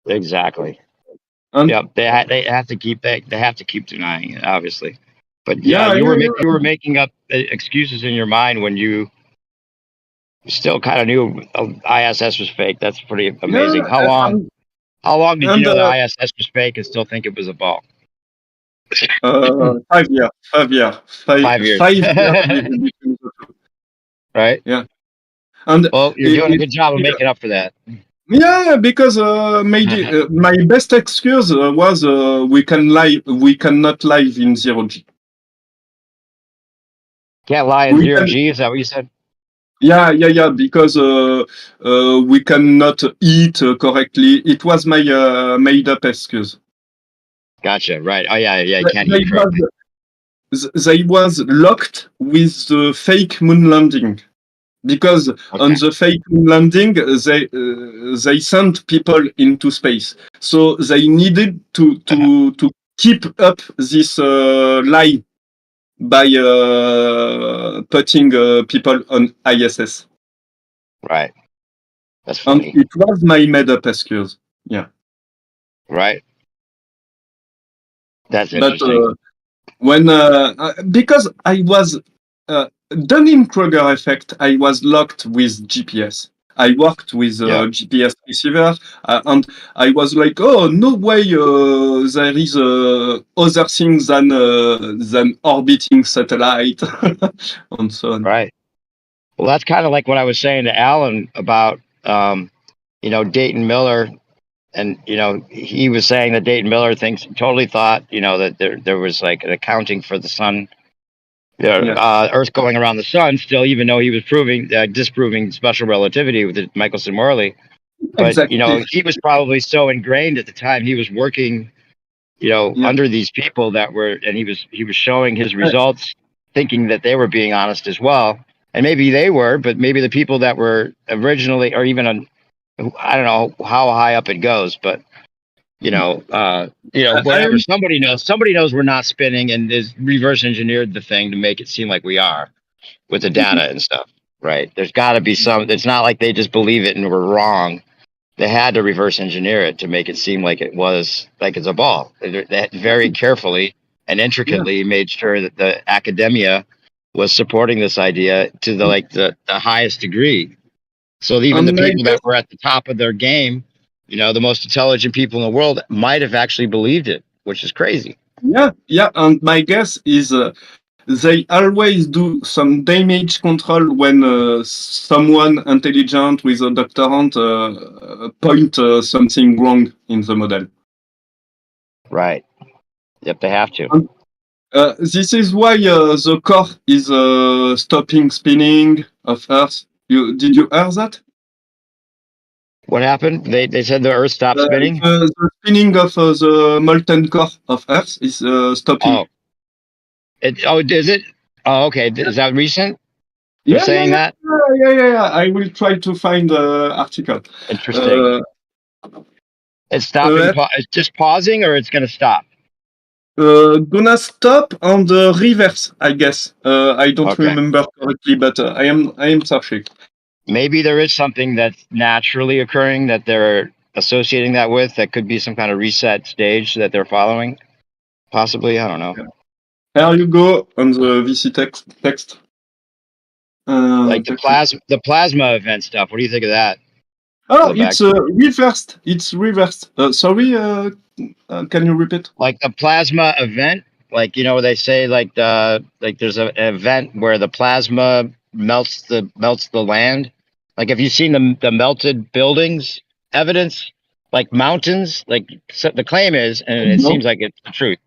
Exactly. And they have to keep they have to keep denying it, obviously. But yeah, you were making up excuses in your mind when you still kind of knew ISS was fake. That's pretty amazing. How long did you know the ISS was fake and still think it was a ball? 5 years. 5 years. 5 years. 5 years between the two. Right. Yeah. And well, you're doing a good job of making up for that. Yeah, because maybe my best excuse was we cannot live in 0G. Can't lie in 0G, is that what you said? Yeah, because we cannot eat correctly. It was my made-up excuse. Gotcha, right. Oh, yeah, you can't eat correctly. They was locked with the fake moon landing. because on the Phaeton landing they sent people into space, so they needed to keep up this lie by putting people on ISS. Right. That's And funny. it was my made-up excuse. Yeah. Right. That's But interesting. when because I was Dunning-Kruger effect, I was locked with GPS. I worked with Yeah. GPS receiver, and I was like, "Oh, no way! There is other things than orbiting satellite," and so on. Right. Well, that's kind of like what I was saying to Alan about, Dayton Miller. And, he was saying that Dayton Miller totally thought, that there was like an accounting for the sun, Earth going around the sun still, even though he was disproving special relativity with Michelson-Morley. But, Exactly. he was probably so ingrained at the time. He was working, under these people and he was showing his results, thinking that they were being honest as well. And maybe they were, but maybe the people that were originally, or even I don't know how high up it goes, but whatever. Somebody knows we're not spinning and is reverse engineered the thing to make it seem like we are with the data and stuff. Right. There's got to be it's not like they just believe it and we're wrong. They had to reverse engineer it to make it seem like it was like it's a ball. They very carefully and intricately made sure that the academia was supporting this idea to the highest degree. So even the people that were at the top of their game, the most intelligent people in the world might have actually believed it, which is crazy. Yeah. And my guess is they always do some damage control when someone intelligent with a doctorate point something wrong in the model. Right. Yep, they have to. This is why the core is stopping spinning of Earth. Did you hear that? What happened? They said the Earth stopped spinning? The spinning of the molten core of Earth is stopping. Is it? Oh, okay. Is that recent? They're saying that? Yeah. I will try to find the article. Interesting. It's stopping. It's just pausing, or it's going to stop? Gonna stop on the reverse, I guess. I don't remember correctly, but I am searching. Maybe there is something that's naturally occurring that they're associating that with. That could be some kind of reset stage that they're following. Possibly, I don't know. Here you go on the VC text. Like the plasma event stuff. What do you think of that? Oh, it's reversed. It's reversed. Sorry, can you repeat? Like the plasma event, like they say, like there's an event where the plasma melts the land. Like, have you seen the melted buildings evidence? Like mountains, like the claim is, and it seems like it's the truth.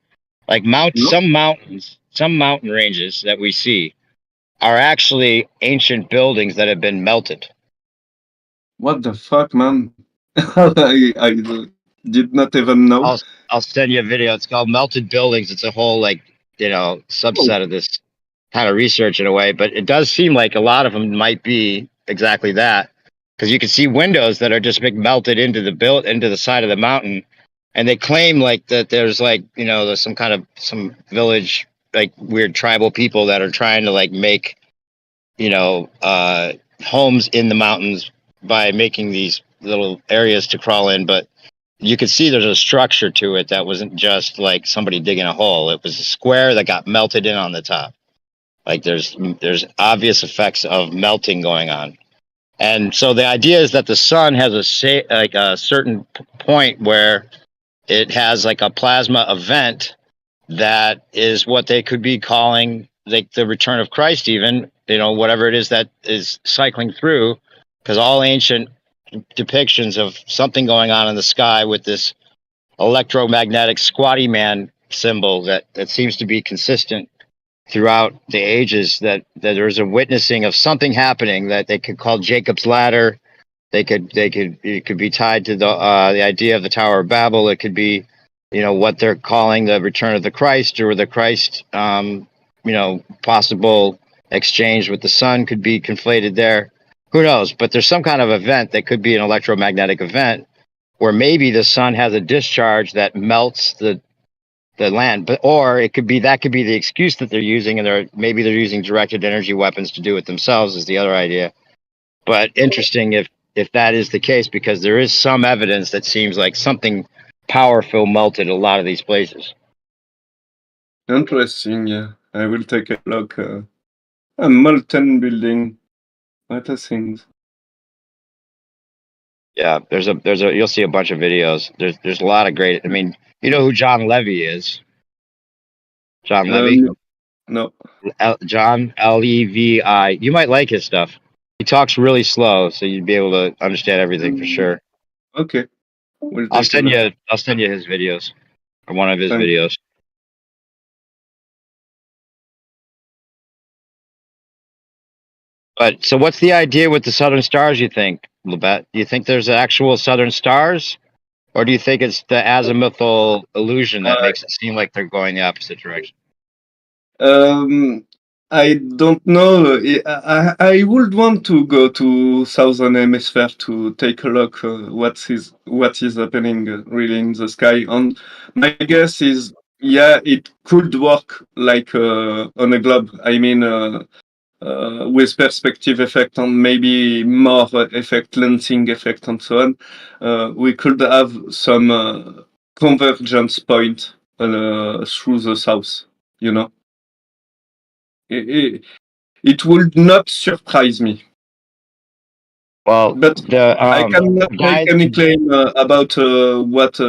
Like some mountain ranges that we see are actually ancient buildings that have been melted. What the fuck, man? I did not even know. I'll send you a video. It's called Melted Buildings. It's a whole subset of this kind of research in a way, but it does seem like a lot of them might be exactly that, because you can see windows that are just melted into the side of the mountain, and they claim like that there's there's some village, like weird tribal people that are trying to make homes in the mountains by making these little areas to crawl in, but you could see there's a structure to it that wasn't just like somebody digging a hole. It was a square that got melted in on the top. Like there's obvious effects of melting going on. And so the idea is that the sun has a certain point where it has like a plasma event that is what they could be calling like the return of Christ, even, whatever it is that is cycling through, because all ancient depictions of something going on in the sky with this electromagnetic squatty man symbol that seems to be consistent throughout the ages, that there's a witnessing of something happening that they could call Jacob's ladder. It could be tied to the idea of the Tower of Babel. It could be, what they're calling the return of the Christ, or the Christ, possible exchanged with the sun could be conflated there. Who knows? But there's some kind of event that could be an electromagnetic event where maybe the sun has a discharge that melts the land, but or it could be that could be the excuse that they're using, and maybe they're using directed energy weapons to do it themselves is the other idea. But interesting if that is the case, because there is some evidence that seems like something powerful melted a lot of these places. Interesting. Yeah, I will take a look. A molten building. What a thing. Yeah, there's a you'll see a bunch of videos. There's a lot of great. I mean, you know who John Levy is? John Levy. No. John Levi. You might like his stuff. He talks really slow, so you'd be able to understand everything for sure. Okay. We'll I'll take a look. send you his videos, or one of his Thank you. videos. But so, what's the idea with the southern stars? You think, Lebet? Do you think there's actual southern stars, or do you think it's the azimuthal illusion that makes it seem like they're going the opposite direction? I don't know. I would want to go to southern hemisphere to take a look what is happening really in the sky. And my guess is, yeah, it could work like on a globe. I mean, with perspective effect and maybe more effect, lensing effect, and so on. We could have some convergence point through the south. You know. It would not surprise me. Well, But I cannot guys, make any claim about what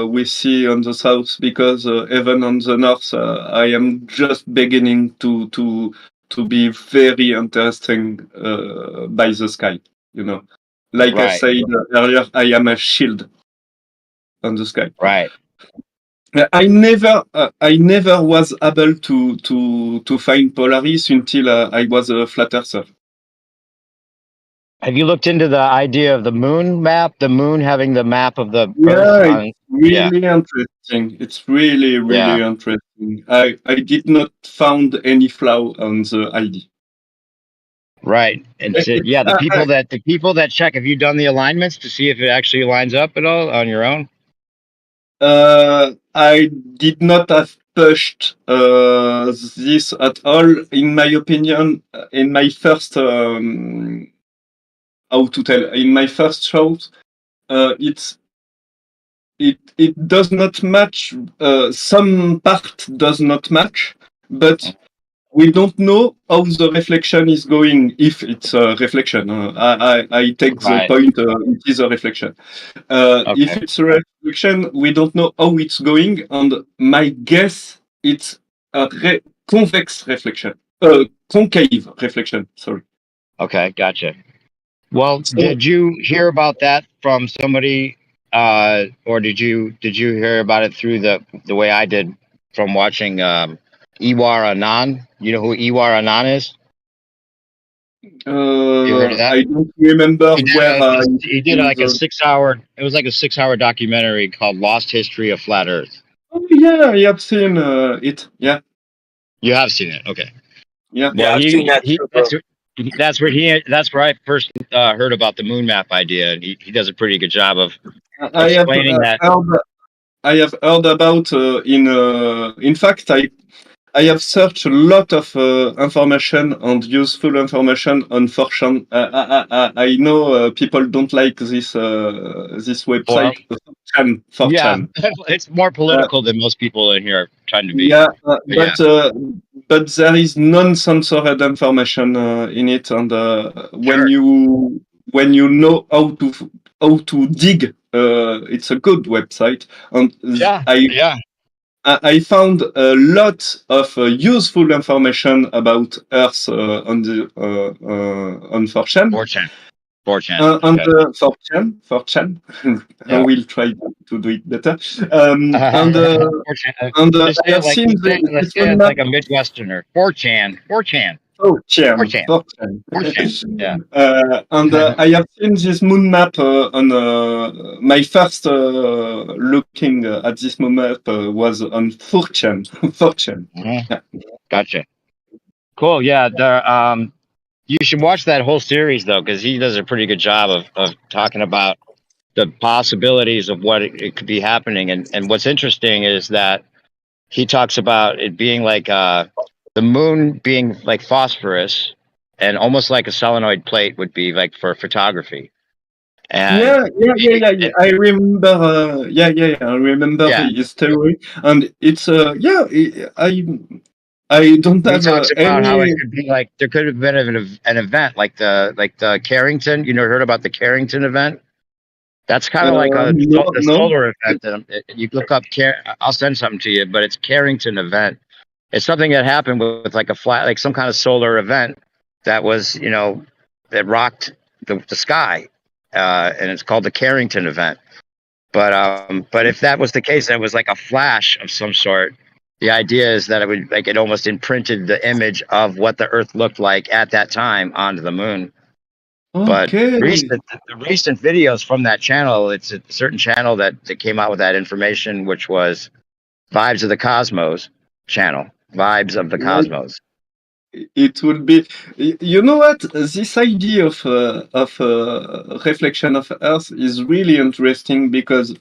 we see on the south, because even on the north, I am just beginning to be very interesting by the sky. You know, like I right, said earlier, I am a shield on the sky. right. I never was able to find Polaris until I was a flat earther. Have you looked into the idea of the moon map? The moon having the map of the Yeah, Earth on. it's really interesting. It's really interesting. I did not found any flaw on the ID. Right, and so, yeah, the people that check. Have you done the alignments to see if it actually lines up at all on your own? I did not have pushed this at all. In my opinion, in my first how to tell, in my first shows, it does not match. Some part does not match, but we don't know how the reflection is going. If it's a reflection, I take the point. It is a reflection. If it's a reflection, we don't know how it's going, and my guess it's a convex reflection, concave reflection. Sorry. Okay, gotcha. Well, So- did you hear about that from somebody, or did you hear about it through the way I did from watching Iwar Anan? You know who Iwar Anan is? You heard of that? I don't remember where he did like a 6-hour. It was like a 6-hour documentary called "Lost History of Flat Earth." Oh yeah, I have seen it. Yeah. You have seen it, okay? Yeah. Yeah, I've seen that too, bro. That's where I first heard about the moon map idea, and he does a pretty good job of explaining that. I have heard about in fact I have searched a lot of information and useful information on 4chan. I know people don't like this website. 4chan. Yeah, it's more political than most people in here are trying to be. Yeah, but there is non-censored information in it, and when you know how to dig, it's a good website. And I found a lot of useful information about Earth on 4chan. 4chan. On the 4chan. I will try to do it better. And I have seen let's say it's like a Midwesterner. 4chan. 4chan. 4chan. Yeah. And I have seen this moon map on my first looking at this moon map was on 4chan. 4chan. Mm-hmm. Yeah. Gotcha. Cool. Yeah. You should watch that whole series though, because he does a pretty good job of talking about the possibilities of what it could be happening. And what's interesting is that he talks about it being like the moon being like phosphorus and almost like a solenoid plate would be like for photography. And Yeah. I remember. I remember yeah, his theory, and it's I don't he have talks about how it any. could be like there could have been an event like the Carrington. You know, heard about the Carrington event? That's kind of like No, the no. solar effect. You look up. I'll send something to you, but it's Carrington event. It's something that happened with like a flat, like some kind of solar event that was, that rocked the sky, and it's called the Carrington event. But if that was the case, that was like a flash of some sort. The idea is that it would like it almost imprinted the image of what the Earth looked like at that time onto the moon. But Okay. the recent videos from that channel, it's a certain channel that came out with that information, which was Vibes of the Cosmos channel. Vibes of the Cosmos. It would be, you know what? This idea of reflection of Earth is really interesting because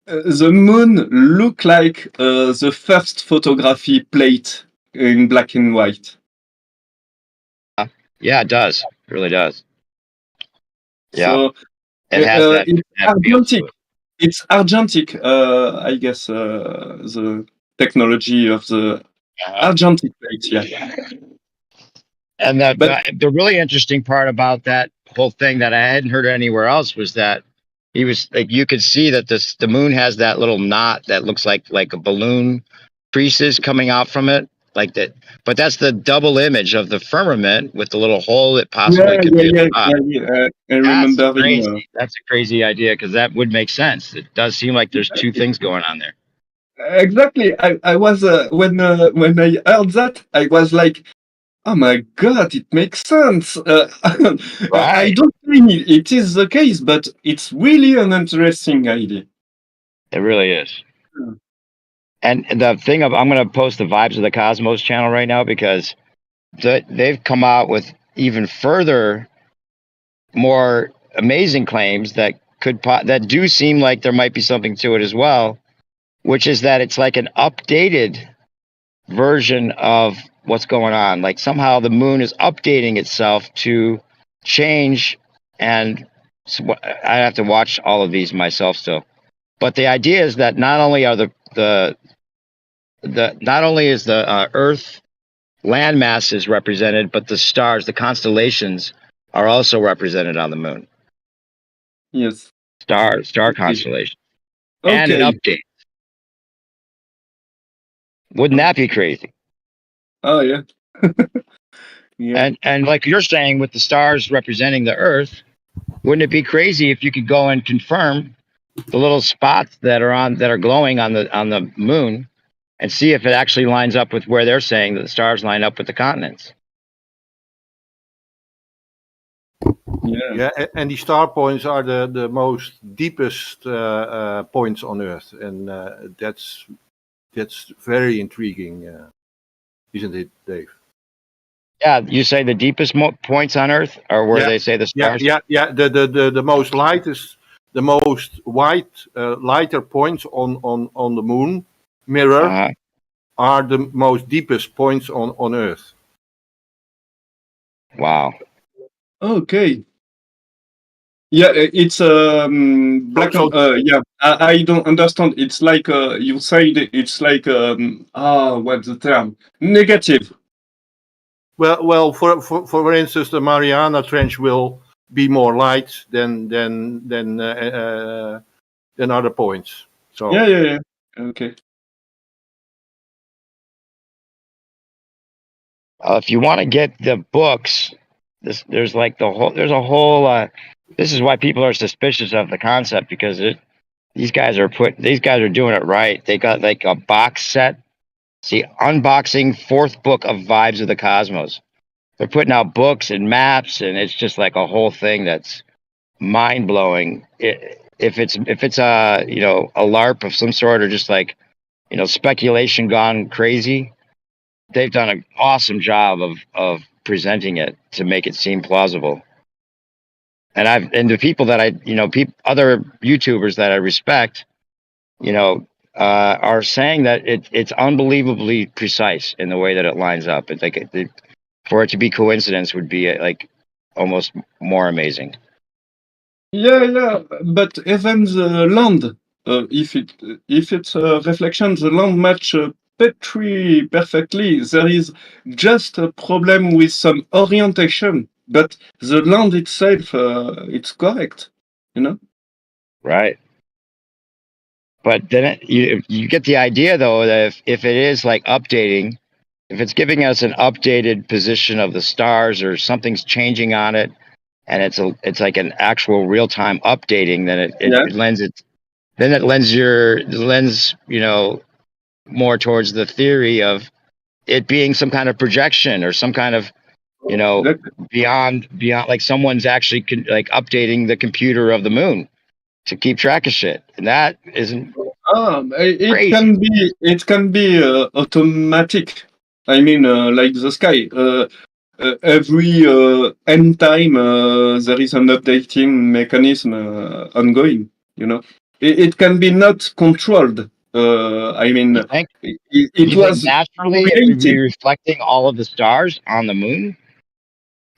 the moon look like the first photography plate in black and white. Yeah, it does. It really does. Yeah, So it has that, it's that feel to argentic. it. It's argentic. I guess the technology of the argentic plate. Yeah, And but the really interesting part about that whole thing that I hadn't heard anywhere else was that he was like you could see that the moon has that little knot that looks like a balloon creases coming out from it like that. But that's the double image of the firmament with the little hole that possibly could be a spot. I That's remember crazy. him. That's a crazy idea because that would make sense. It does seem like there's two things going on there. Exactly. I was when I heard that, I was like, "Oh my God, it makes sense." I Right. don't think it is the case, but it's really an interesting idea. It really is. Hmm. And the thing of I'm going to post the Vibes of the Cosmos channel right now because they've come out with even further, more amazing claims that that do seem like there might be something to it as well, which is that it's like an updated version of what's going on. Like somehow the moon is updating itself to change, and I have to watch all of these myself still. But the idea is that not only are not only is the Earth landmass is represented, but the stars, the constellations, are also represented on the moon. Yes. Star Okay. constellation, and an Okay. update. Wouldn't that be crazy? Oh yeah. Yeah. And like you're saying, with the stars representing the Earth, wouldn't it be crazy if you could go and confirm the little spots that are glowing on the moon and see if it actually lines up with where they're saying that the stars line up with the continents? Yeah. Yeah, and the star points are the most deepest points on Earth, and that's very intriguing, isn't it, Dave? Yeah, you say the deepest points on Earth are where they say the stars. Yeah. The most lightest, the most lighter points on the moon mirror are the most deepest points on Earth. Wow. Okay. Yeah, it's black. Yeah, I don't understand. It's like you said. It's like what's the term? Negative. Well, for instance, the Mariana Trench will be more light than other points. So Yeah. Okay. If you want to get the books, there's a whole. This is why people are suspicious of the concept because these guys are doing it right. They got like a box set. See, unboxing fourth book of Vibes of the Cosmos. They're putting out books and maps, and it's just like a whole thing that's mind blowing. If it's a a LARP of some sort or just like speculation gone crazy, they've done an awesome job of presenting it to make it seem plausible. And the people that I, other YouTubers that I respect, are saying that it's unbelievably precise in the way that it lines up. It's like for it to be coincidence would be like almost more amazing. Yeah, but even the land, if it's a reflection, the land match Petri perfectly. There is just a problem with some orientation, but the land itself, it's correct, Right. But then you get the idea though that if it is like updating, if it's giving us an updated position of the stars or something's changing on it, and it's like an actual real time updating, then it lends more towards the theory of it being some kind of projection or some kind of beyond like someone's actually like updating the computer of the moon to keep track of shit, and that isn't It crazy. can be automatic. I mean, like the sky. Every n time there is an updating mechanism ongoing. It can be not controlled. I mean, You think? it You think was naturally it would be created. reflecting all of the stars on the moon?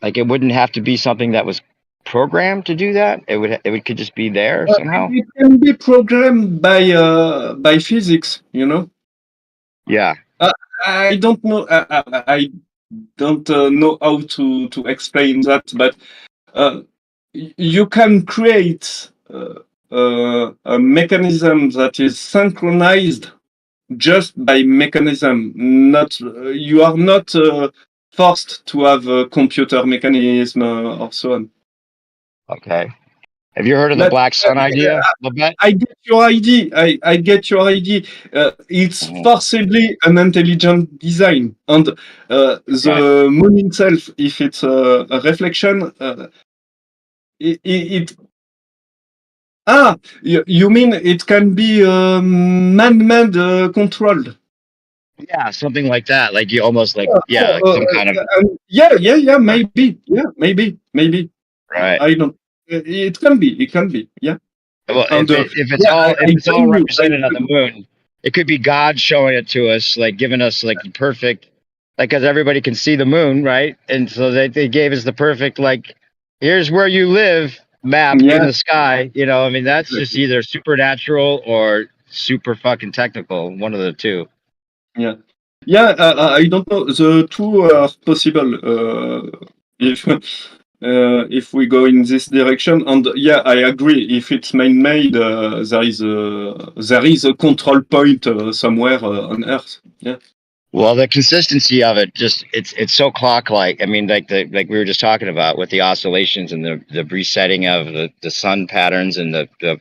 Like it wouldn't have to be something that was programmed to do that. It could just be there somehow. It can be programmed by physics. Yeah. I don't know. I don't know how to explain that, but you can create a mechanism that is synchronized just by mechanism. Not you are not forced to have a computer mechanism or so on. Okay. Have you heard of the But Black Sun idea, Lebet? I get your idea. I get your idea. It's Mhm. forcibly an intelligent design, and the moon itself, if it's a reflection, it you mean it can be man-made controlled? Yeah, something like that. Like you almost like like some kind of Yeah, maybe. right. I don't. It can be. Yeah. Well, And if it's yeah, all I tell you, represented on the moon, it could be God showing it to us, like giving us like the perfect, like because everybody can see the moon, right? And so they gave us the perfect like, here's where you live map yeah. in the sky. I mean that's just either supernatural or super fucking technical, one of the two. Yeah, I don't know. The two are possible if we go in this direction. And yeah, I agree. If it's man-made, there is a control point somewhere on Earth. Yeah. Well, the consistency of it just it's so clock like. I mean, like we were just talking about with the oscillations and the resetting of the sun patterns and the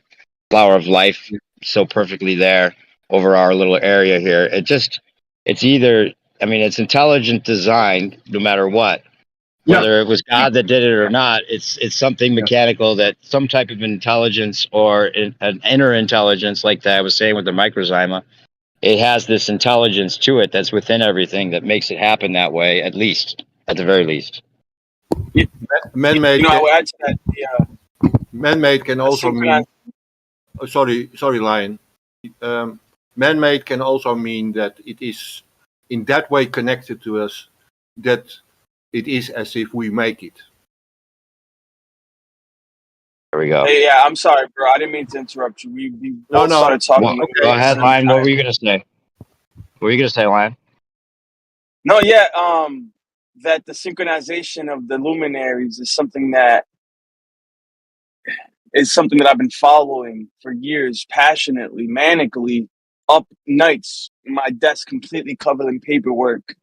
flower of life so perfectly there over our little area here. It's either, I mean, it's intelligent design no matter what. Yeah. Whether it was God that did it or not, it's something mechanical that some type of intelligence or an inner intelligence, like that I was saying with the microzyma, it has this intelligence to it that's within everything that makes it happen that way, at the very least. Man-made I would add to that. man-made can also mean. Oh, sorry, Lion. Man-made can also mean that it is in that way connected to us that it is as if we make it. There we go. Hey, yeah, I'm sorry, bro. I didn't mean to interrupt you. We both started talking. Well, go ahead, Lion. What were you gonna say? What were you gonna say, Lion? No, yeah, that the synchronization of the luminaries is something that I've been following for years, passionately, manically, up nights, my desk completely covered in paperwork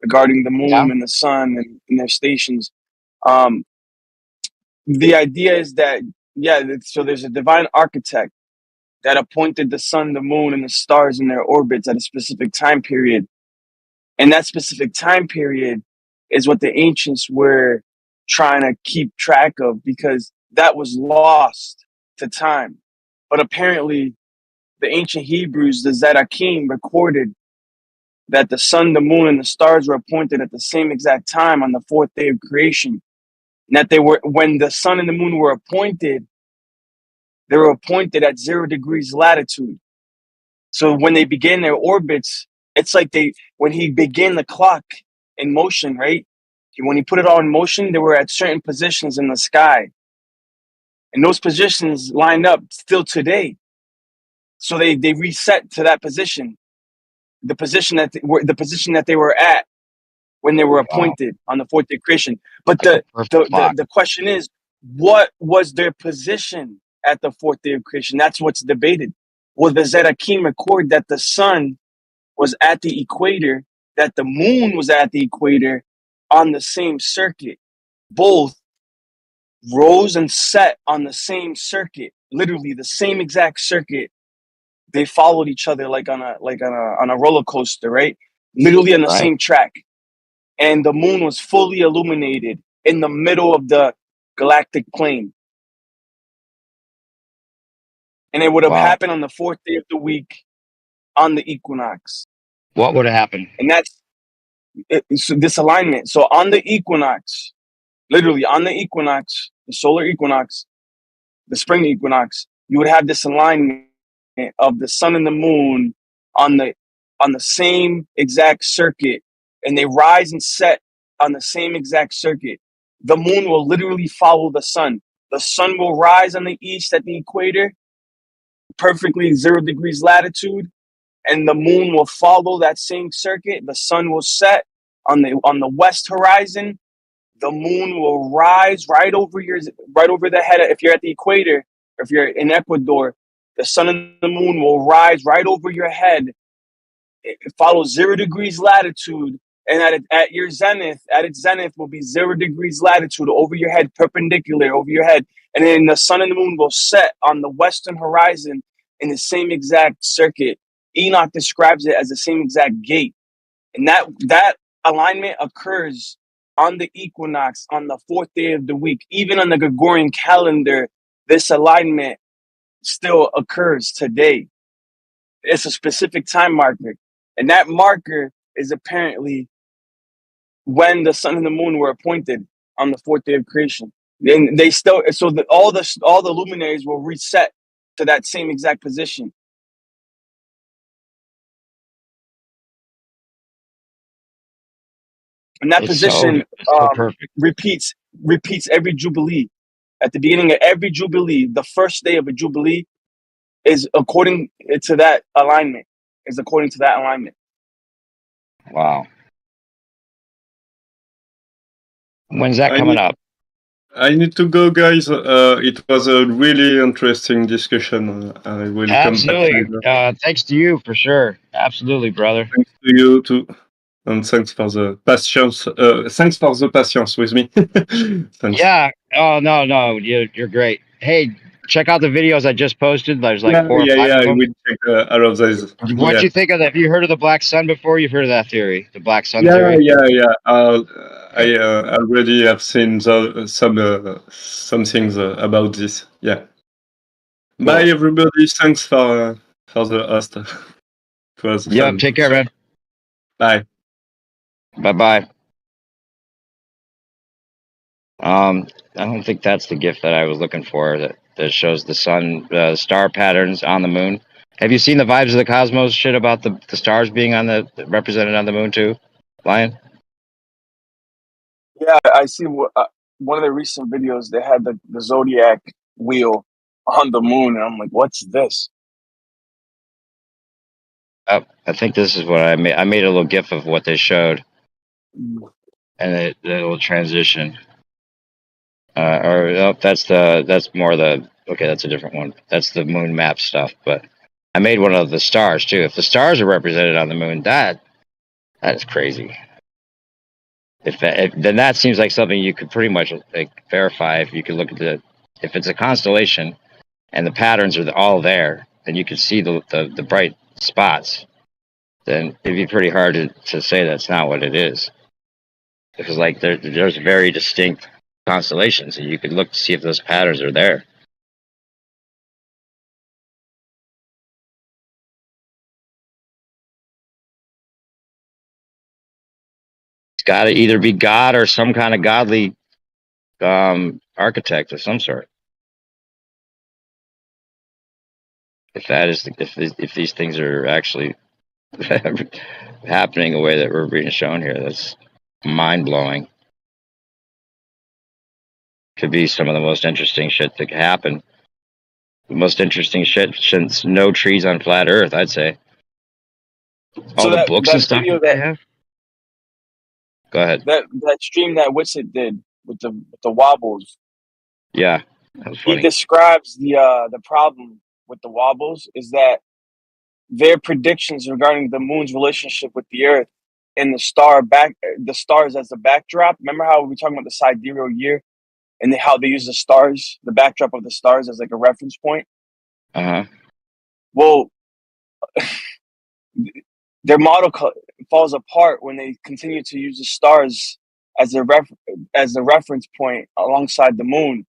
regarding the moon and the sun and their stations. The idea is that, so there's a divine architect that appointed the sun, the moon, and the stars in their orbits at a specific time period. And that specific time period is what the ancients were trying to keep track of, because that was lost to time. But apparently, the ancient Hebrews, the Zedakim, recorded that the sun, the moon, and the stars were appointed at the same exact time on the fourth day of creation. And that they were, when the sun and the moon were appointed, they were appointed at 0 degrees latitude. So when they begin their orbits, it's like when he began the clock in motion, right? When he put it all in motion, they were at certain positions in the sky. And those positions lined up still today. So they reset to that position, the position that they were at when they were appointed on the fourth day of creation. But the question is, what was their position at the fourth day of creation? That's what's debated. Well, the Zedekim record that the sun was at the equator, that the moon was at the equator on the same circuit. Both rose and set on the same circuit, literally the same exact circuit. They followed each other like on a roller coaster, right? Literally on the same track. And the moon was fully illuminated in the middle of the galactic plane. And it would have happened on the fourth day of the week on the equinox. What would have happened? And that's so this alignment. So on the equinox, literally on the equinox, the solar equinox, the spring equinox, you would have this alignment of the sun and the moon on the same exact circuit, and they rise and set on the same exact circuit. The moon will literally follow the sun. The sun will rise on the east at the equator, perfectly 0 degrees latitude, and the moon will follow that same circuit. The sun will set on the west horizon. The moon will rise right over the head. If you're at the equator, or if you're in Ecuador, the sun and the moon will rise right over your head. It follows 0 degrees latitude, and at its zenith will be 0 degrees latitude over your head, perpendicular over your head. And then the sun and the moon will set on the western horizon in the same exact circuit. Enoch describes it as the same exact gate. And that alignment occurs on the equinox on the fourth day of the week. Even on the Gregorian calendar, this alignment still occurs today. It's a specific time marker. And that marker is apparently when the sun and the moon were appointed on the fourth day of creation. And they still, so that all the luminaries will reset to that same exact position. And that position so perfect. repeats every Jubilee. At the beginning of every Jubilee, the first day of a Jubilee is according to that alignment. Wow. When's that coming up? I need to go, guys. It was a really interesting discussion. I will Absolutely. come back. Thanks to you for sure. Absolutely, brother. Thanks to you too. And thanks for the patience. Thanks for the patience with me. Thanks. Yeah. Oh no, you're great. Hey, check out the videos I just posted. There's like 4 or 5 of I them. will check all of those. What'd you think of that? Have you heard of the black sun before? You've heard of that theory, the black sun theory? Yeah. I already have seen some things about this. Yeah. Cool. Bye, everybody. Thanks for the host. It was fun. Take care, man. Bye. Bye. I don't think that's the gift that I was looking for. That shows the sun, star patterns on the moon. Have you seen the Vibes of the Cosmos shit about the stars being represented on the moon too, Lion? Yeah, I see one of the recent videos. They had the zodiac wheel on the moon, and I'm like, what's this? I think this is what I made. I made a little GIF of what they showed, and the little transition. That's more the okay. That's a different one. That's the moon map stuff. But I made one of the stars too. If the stars are represented on the moon, that is crazy. Then that seems like something you could pretty much verify if you could look at if it's a constellation and the patterns are all there, and you could see the bright spots. Then it'd be pretty hard to say that's not what it is, because like there's very distinct constellations, and you could look to see if those patterns are there. got to either be God or some kind of godly architect of some sort. If that is, if these things are actually happening the way that we're being shown here, that's mind blowing. Could be some of the most interesting shit that could happen. The most interesting shit since no trees on flat Earth, I'd say. All So the that books and that stuff video that they that have. Go ahead. that stream that Witsit did with the wobbles, Yeah, that was he funny. describes the problem with the wobbles is that their predictions regarding the moon's relationship with the Earth and the stars as the backdrop. Remember how we were talking about the sidereal year and how they use the stars, the backdrop of the stars, as like a reference point. Uh huh. Well, their model falls apart when they continue to use the stars as the reference point alongside the moon.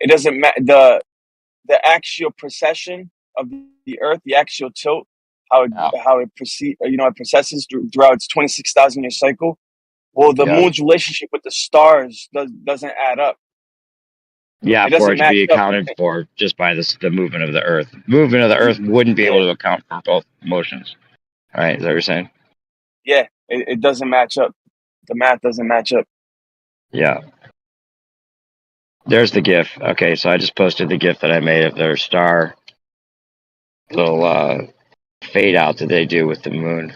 It doesn't matter the axial precession of the Earth, the axial tilt, how it proceed, it processes throughout its 26,000 year cycle. Well, the Yeah. moon's relationship with the stars doesn't add up. Yeah, It for doesn't it to be match up. accounted for just by the movement of the Earth. Movement of the Earth wouldn't be able to account for both motions. All right, is that what you're saying? Yeah, it doesn't match up. The math doesn't match up. Yeah. There's the GIF. Okay, so I just posted the GIF that I made of their star little fade out that they do with the moon.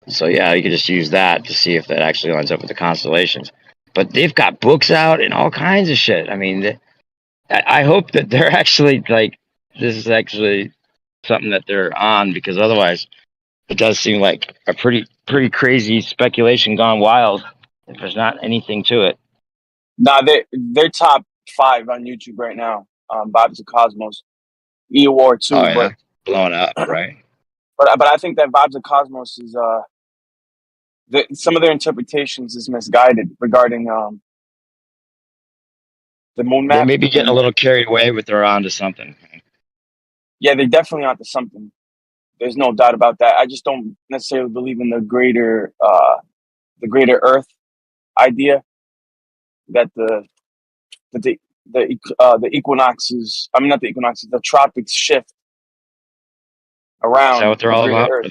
So yeah, you could just use that to see if that actually lines up with the constellations. But they've got books out and all kinds of shit. I mean, I hope that they're actually like, this is actually something that they're on, because otherwise it does seem like a pretty crazy speculation gone wild if there's not anything to it. Nah, they're top 5 on YouTube right now. Vibes of Cosmos, EOR too, Oh yeah, blowing up, right? but I think that Vibes of Cosmos is some of their interpretations is misguided regarding the moon They map. may be getting a little carried away, but they're onto something. Yeah, they're definitely onto something. There's no doubt about that. I just don't necessarily believe in the greater Earth idea that the equinoxes. I mean, not the equinoxes. The tropics shift around. Is that what they're the all greater about? Earth.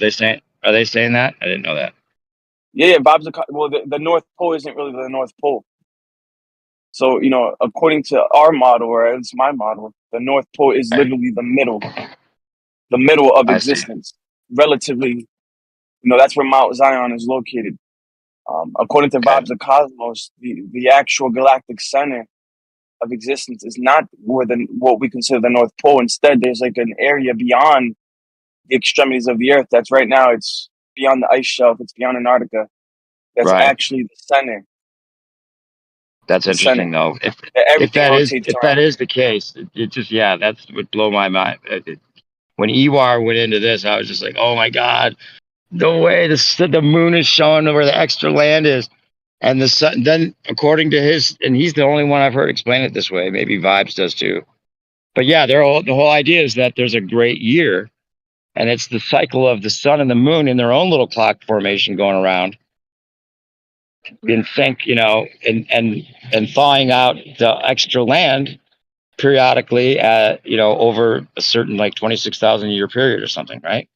Are they saying that? I didn't know that. Yeah, Vibes of well, the North Pole isn't really the North Pole. So, according to our model, or at least my model, the North Pole is literally the middle of I see. existence. Relatively, that's where Mount Zion is located. According to Vibes of Cosmos, the actual galactic center of existence is not what we consider the North Pole. Instead, there's like an area beyond the extremities of the Earth. That's right now, it's beyond the ice shelf. It's beyond Antarctica. That's Right. actually the center. That's The interesting, center. though. Everything rotates If around. that is the case, it just that's would blow my mind. When Ewar went into this, I was just like, oh my god, no way! The moon is showing where the extra land is, and the sun. Then, according to his, and he's the only one I've heard explain it this way. Maybe Vibes does too. But yeah, the whole idea is that there's a great year, and it's the cycle of the sun and the moon in their own little clock formation going around in sync, and thawing out the extra land periodically at, over a certain like 26,000 year period or something, right?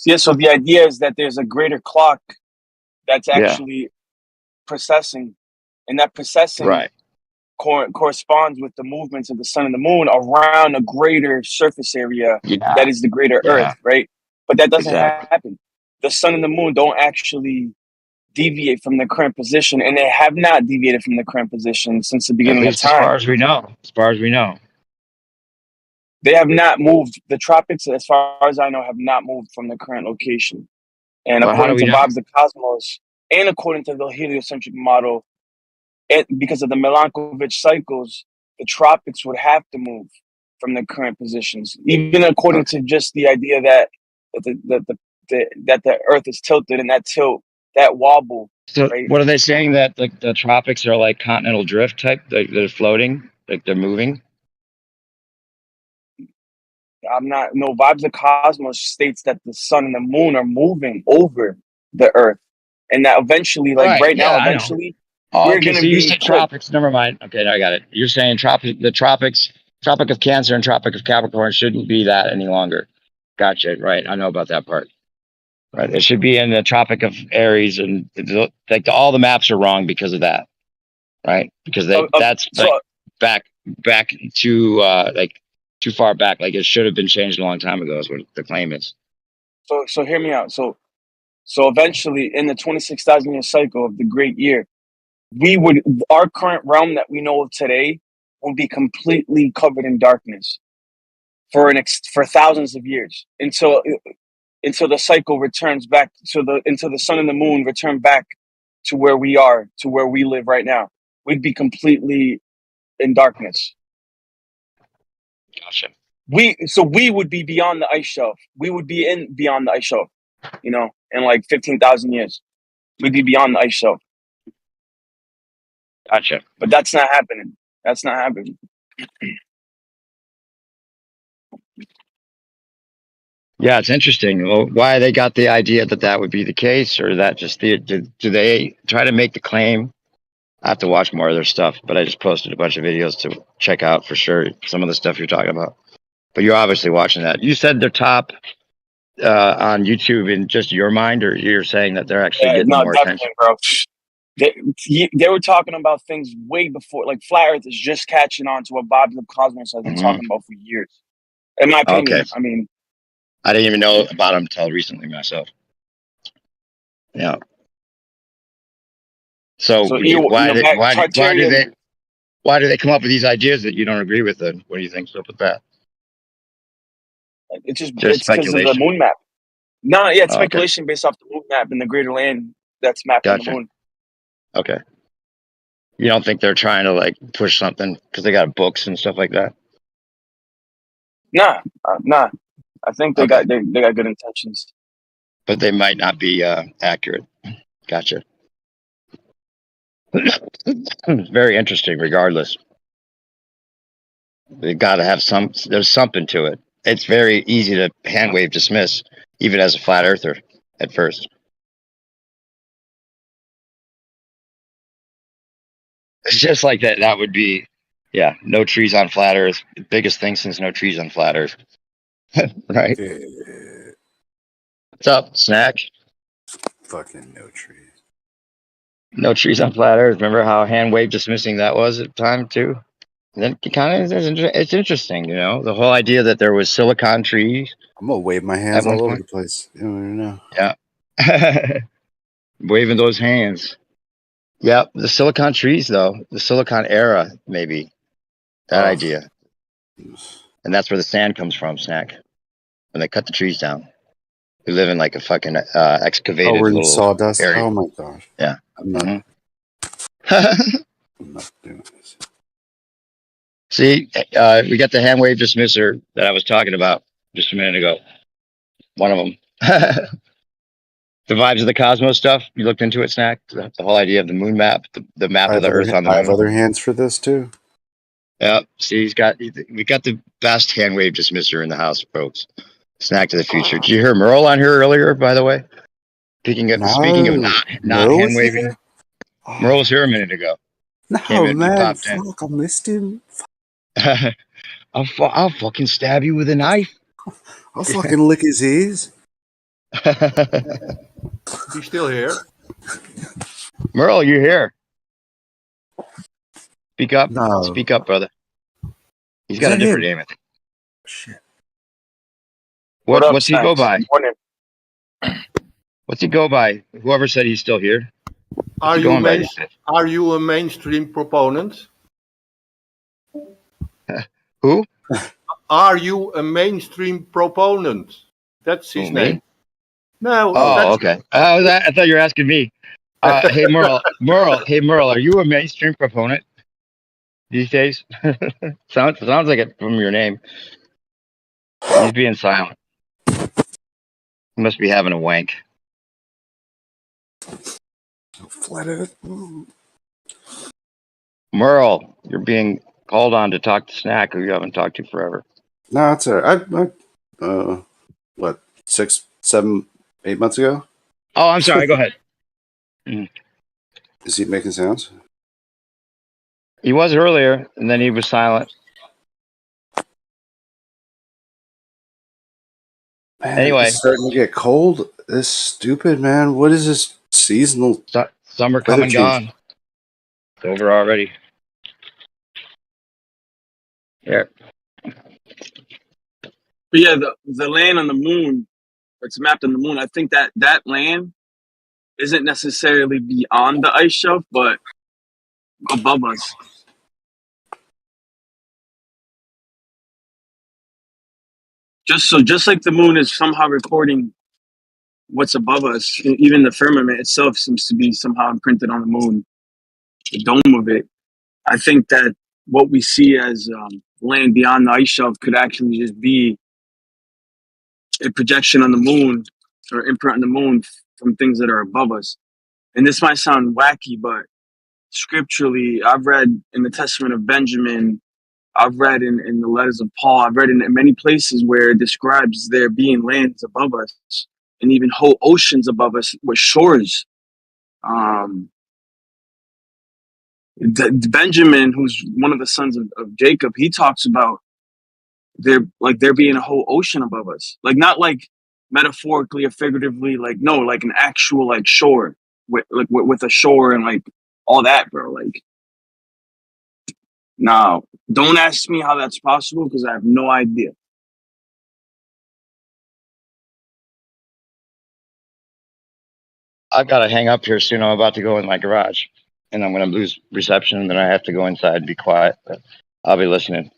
Yeah, so the idea is that there's a greater clock that's Yeah. actually processing, and that processing Right. corresponds with the movements of the sun and the moon around a greater surface area Yeah. that is the greater Yeah. Earth, right? But that doesn't Exactly. happen. The sun and the moon don't actually deviate from their current position, and they have not deviated from the current position since the At beginning of least as far time. as we know. As far as we know. They have not moved. The tropics, as far as I know, have not moved from the current location. And Well, how do according to we know? Vibes of Cosmos, and according to the heliocentric model, because of the Milankovitch cycles, the tropics would have to move from their current positions. Even according to just the idea that the Earth is tilted, and that tilt, that wobble, So right? what are they saying, that like the tropics are like continental drift type? Like they're floating, like they're moving? Vibes of Cosmos states that the sun and the moon are moving over the Earth, and that eventually, like Right, now, yeah, I know. eventually, Oh, we're okay, gonna so you be said put. tropics. Never mind. Okay, I got it. You're saying the tropics, Tropic of Cancer and Tropic of Capricorn shouldn't be that any longer. Gotcha. Right, I know about that part. Right, it should be in the Tropic of Aries, and all the maps are wrong because of that. Right, because that's like So back to like too far back. Like it should have been changed a long time ago. Is what the claim is. so hear me out. So eventually, in the 26,000 year cycle of the great year, our current realm that we know of today will be completely covered in darkness for thousands of years until the cycle returns back, until the sun and the moon return back to where we are, to where we live right now. We'd be completely in darkness. Gotcha. We would be beyond the ice shelf. We would be beyond the ice shelf, in like 15,000 years. We'd be beyond the ice shelf. Gotcha. But that's not happening. That's not happening. Yeah, it's interesting. Well, why they got the idea that would be the case, or that just do they try to make the claim? I have to watch more of their stuff, but I just posted a bunch of videos to check out for sure some of the stuff you're talking about. But you're obviously watching that. You said they're top on YouTube in just your mind, or you're saying that they're actually getting No, more definitely, attention? bro. They were talking about things way before, like Flat Earth is just catching on to what Bob the Cosmos has been talking about for years. In my opinion, Okay. I mean, I didn't even know about them until recently myself. Yeah. So why do they come up with these ideas that you don't agree with? Then what do you think's up with that? it's Just because of the speculation. moon map. No, yeah, it's Oh, okay. speculation based off the moon map and the greater land that's mapped on the Gotcha. moon. Okay. You don't think they're trying to like push something because they got books and stuff like that? Nah. I think they got good intentions, but they might not be accurate. Gotcha. Very interesting. Regardless, they got to have there's something to it. It's very easy to hand wave dismiss, even as a flat earther at first. It's just like that. That would be, yeah, no trees on flat earth. The biggest thing since no trees on flat earth. Right? What's up, Snack? Fucking no trees. No trees on flat earth. Remember how hand wave dismissing that was at the time too? And then it's interesting, the whole idea that there was silicon trees. I'm gonna wave my hands all over the place. You don't even know. Yeah. Waving those hands. Yeah, the silicon trees though, the silicon era, maybe. That idea. And that's where the sand comes from, Snack. When they cut the trees down. We live in like a fucking excavated we're in little sawdust. area. Oh my gosh. Yeah. I'm not, I'm not doing this. See, we got the hand wave dismisser that I was talking about just a minute ago. One of them. The vibes of the cosmos stuff. You looked into it, Snack? The whole idea of the moon map, the map of the Earth on the moon. I have other hands for this too. Yeah. See, we got the best hand wave dismisser in the house, folks. Snack to the future. Did you hear Merle on here earlier, by the way? Speaking of not hand waving. Merle was here a minute ago. No, man. Fuck, I missed him. I'll fucking stab you with a knife. I'll fucking lick his ears. He's still here. Merle, you're here. Speak up. No. Speak up, brother. He's got a different name, I think. Shit. What's he go by? What's he go by? Whoever said he's still here. Are you a mainstream proponent? Who? Are you a mainstream proponent? That's his name. Me? No. Oh, okay. I thought you were asking me. Hey, Merle. Hey, Merle. Are you a mainstream proponent these days? sounds like it from your name. He's being silent. He must be having a wank. Flat Earth. Merle, you're being called on to talk to Snack, who you haven't talked to forever. No, it's all right. What, 6, 7, 8 months ago? Oh, I'm sorry. Go ahead. Is he making sounds? He was earlier, and then he was silent. Man, Anyway. it's starting to get cold. This stupid, man. What is this seasonal Summer come weather and change? gone. It's over already. Yeah. But yeah, the land on the moon, it's mapped on the moon. I think that land isn't necessarily beyond the ice shelf, but above us. Just like the moon is somehow recording what's above us, even the firmament itself seems to be somehow imprinted on the moon, the dome of it. I think that what we see as land beyond the ice shelf could actually just be a projection on the moon or imprint on the moon from things that are above us. And this might sound wacky, but scripturally, I've read in the Testament of Benjamin, I've read in the letters of Paul, I've read in many places where it describes there being lands above us and even whole oceans above us with shores. Benjamin, who's one of the sons of Jacob, he talks about there being a whole ocean above us, like not like metaphorically or figuratively, like no, like an actual like shore with a shore and like all that, bro. Like, now, don't ask me how that's possible because I have no idea. I've got to hang up here soon. I'm about to go in my garage, and I'm going to lose reception, and then I have to go inside and be quiet. But I'll be listening.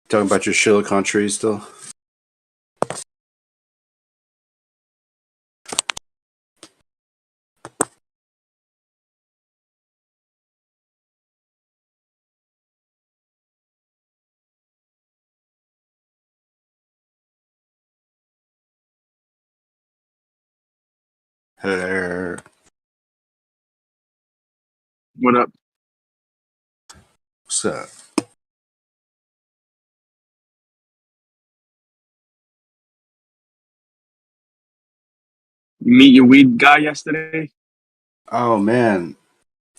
Talking about your silicon trees still? Hello. What up? What's up? You meet your weed guy yesterday? Oh man.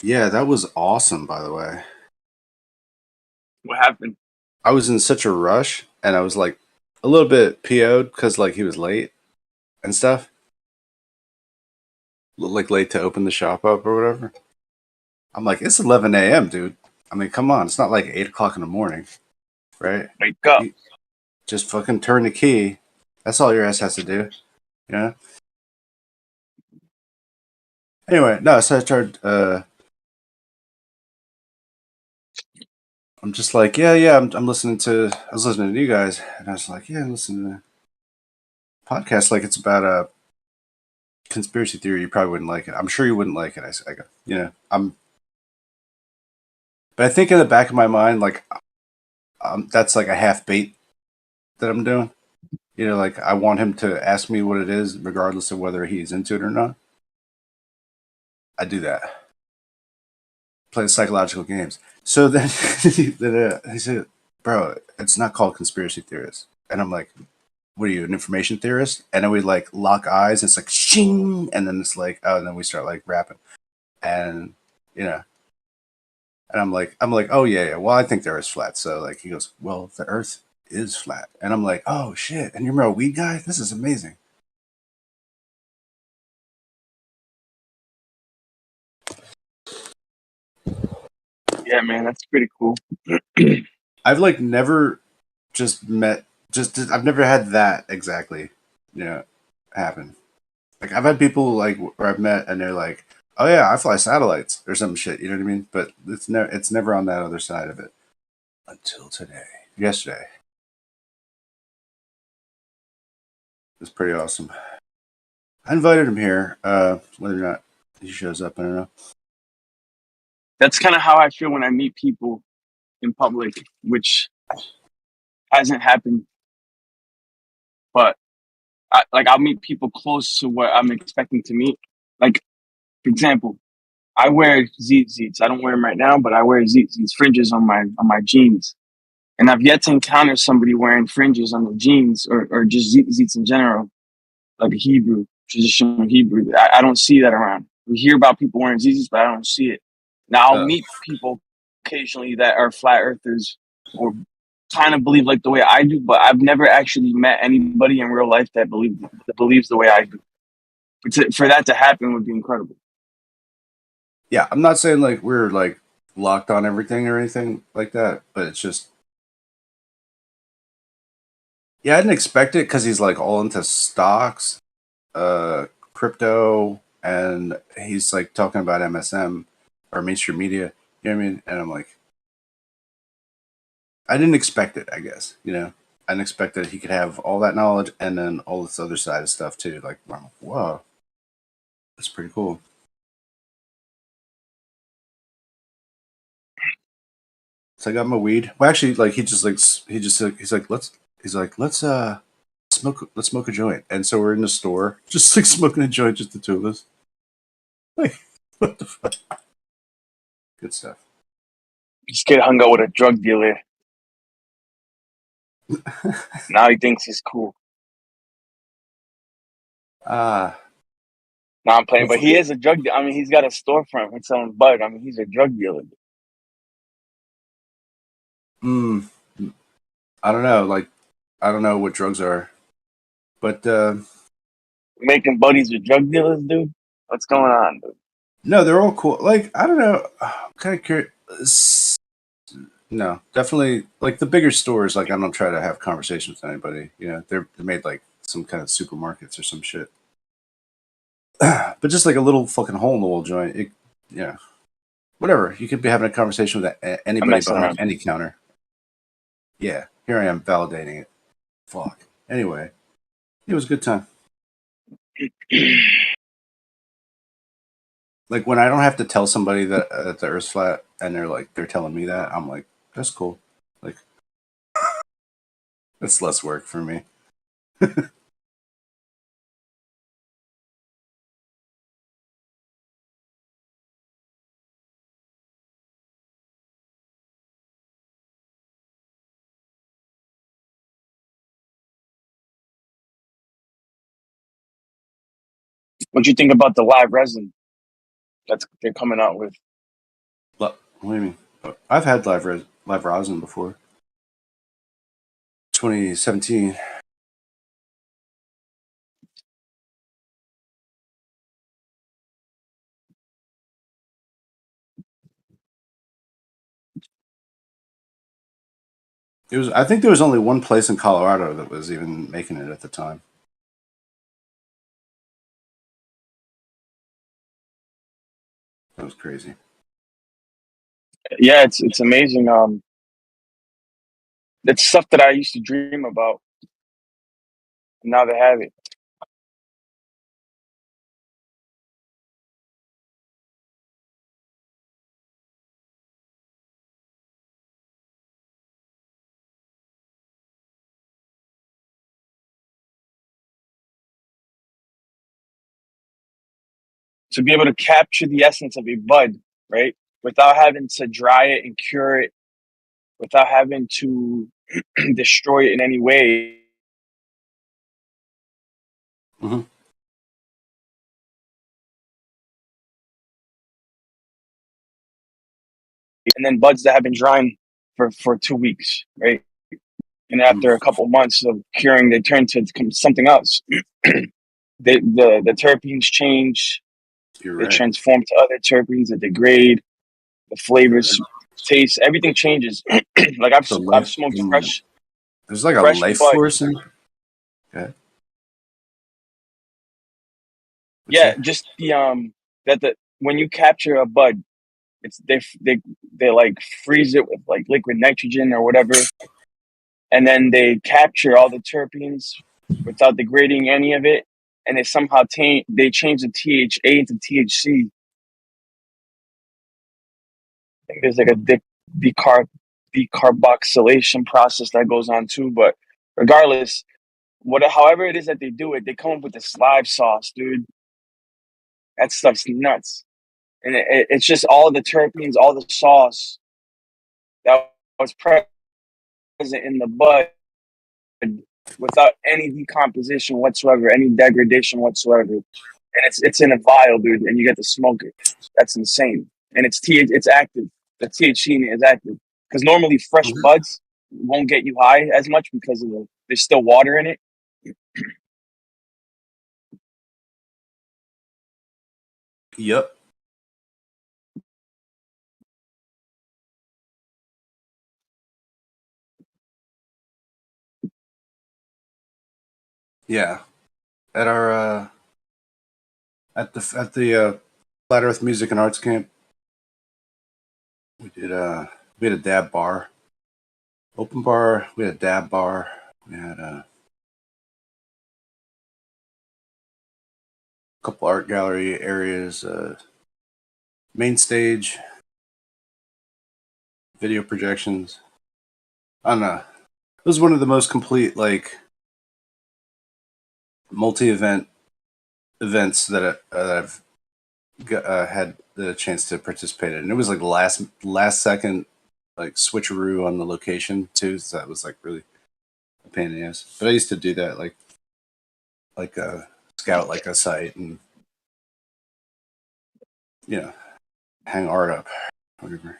Yeah, that was awesome, by the way. What happened? I was in such a rush and I was like a little bit PO'd because like he was late and stuff. Like late to open the shop up or whatever. I'm like, it's 11 a.m., dude. I mean, come on. It's not like 8 o'clock in the morning, right? Wake up. You just fucking turn the key. That's all your ass has to do. You know? Anyway, no, so I started, I'm just like, yeah, I'm listening to, I was listening to you guys, and I was like, yeah, I'm listening to podcast like it's about a conspiracy theory. You probably wouldn't like it. I'm sure you wouldn't like it. I go, you know, but I think in the back of my mind, like, that's like a half bait that I'm doing. You know, like I want him to ask me what it is, regardless of whether he's into it or not. I do that. Play psychological games. So then, he said, bro, it's not called conspiracy theorist. And I'm like, what are you, an information theorist? And then we like lock eyes, and it's like shing, and then it's like, oh, and then we start like rapping. And you know, and I'm like, oh yeah. Well, I think the Earth's flat. So like he goes, well, the Earth is flat. And I'm like, oh shit. And you're a weed guy? This is amazing. Yeah, man, that's pretty cool. I've like never I've never had that exactly, you know, happen. Like I've had people like where I've met and they're like, oh yeah, I fly satellites or some shit, you know what I mean? But it's never on that other side of it until yesterday. It's pretty awesome. I invited him here, whether or not he shows up, I don't know. That's kind of how I feel when I meet people in public, which hasn't happened. But I'll meet people close to what I'm expecting to meet. Like, for example, I wear zeets. I don't wear them right now, but I wear zeets, fringes on my jeans. And I've yet to encounter somebody wearing fringes on their jeans or just zits in general, like a Hebrew, traditional Hebrew. I don't see that around. We hear about people wearing zits, but I don't see it. Now, I'll meet people occasionally that are flat earthers or kind of believe like the way I do, but I've never actually met anybody in real life that believes the way I do. For that to happen would be incredible. Yeah, I'm not saying like we're like locked on everything or anything like that, but it's just, yeah, I didn't expect it because he's like all into stocks, crypto, and he's like talking about MSM or mainstream media. You know what I mean? And I'm like, I didn't expect it. I guess I didn't expect that he could have all that knowledge and then all this other side of stuff too. Like, wow, whoa, that's pretty cool. So I got my weed. Well, actually, like he's like let's smoke a joint. And so we're in the store, just like smoking a joint, just the two of us. Like, what the fuck? Good stuff. This kid hung out with a drug dealer. Now he thinks he's cool. Ah, No, I'm playing, but he is a drug dealer. I mean, he's got a storefront with selling bud. I mean, he's a drug dealer. I don't know. Like, I don't know what drugs are, but Making buddies with drug dealers, dude. What's going on, dude? no, they're all cool. Like, I don't know. I'm kind of curious. No, definitely. Like the bigger stores, like I don't try to have conversations with anybody. They're made like some kind of supermarkets or some shit. But just like a little fucking hole in the wall joint, whatever. You could be having a conversation with anybody behind any counter. Yeah, here I am validating it. Fuck. Anyway, it was a good time. Like when I don't have to tell somebody that the Earth's flat, and they're telling me that, I'm like, that's cool. Like, that's less work for me. What do you think about the live resin they're coming out with? What do you mean? I've had live rosin before. 2017. I think there was only one place in Colorado that was even making it at the time. That was crazy. Yeah, it's amazing. It's stuff that I used to dream about. Now they have it. To be able to capture the essence of a bud, right? Without having to dry it and cure it, without having to destroy it in any way. Mm-hmm. And then buds that have been drying for 2 weeks, right? And after a couple months of curing, they turn to something else. The terpenes change. You're They right. transform to other terpenes that degrade. The flavors, taste, everything changes. Like I've smoked fresh. There's like a fresh life bud. force in. Okay. Yeah, just the when you capture a bud, it's they like freeze it with like liquid nitrogen or whatever, and then they capture all the terpenes without degrading any of it, and they somehow they change the THA into THC. I think there's like a decarboxylation process that goes on too, but regardless, however it is that they do it, they come up with this live sauce, dude. That stuff's nuts. And it's just all the terpenes, all the sauce that was present present in the bud without any decomposition whatsoever, any degradation whatsoever. And it's in a vial, dude, and you get to smoke it. That's insane. And it's active. The THC in it is active. Because normally fresh buds won't get you high as much because of there's still water in it. Yep. Yeah. At our at the Flat Earth Music and Arts Camp, we had a dab bar, open bar. We had a dab bar. We had a couple art gallery areas, main stage, video projections. I don't know. It was one of the most complete, like, multi-events that I've had the chance to participate in. And it was like last second, like, switcheroo on the location too. So that was like really a pain in the ass. But I used to do that, like scout like a site and hang art up, whatever.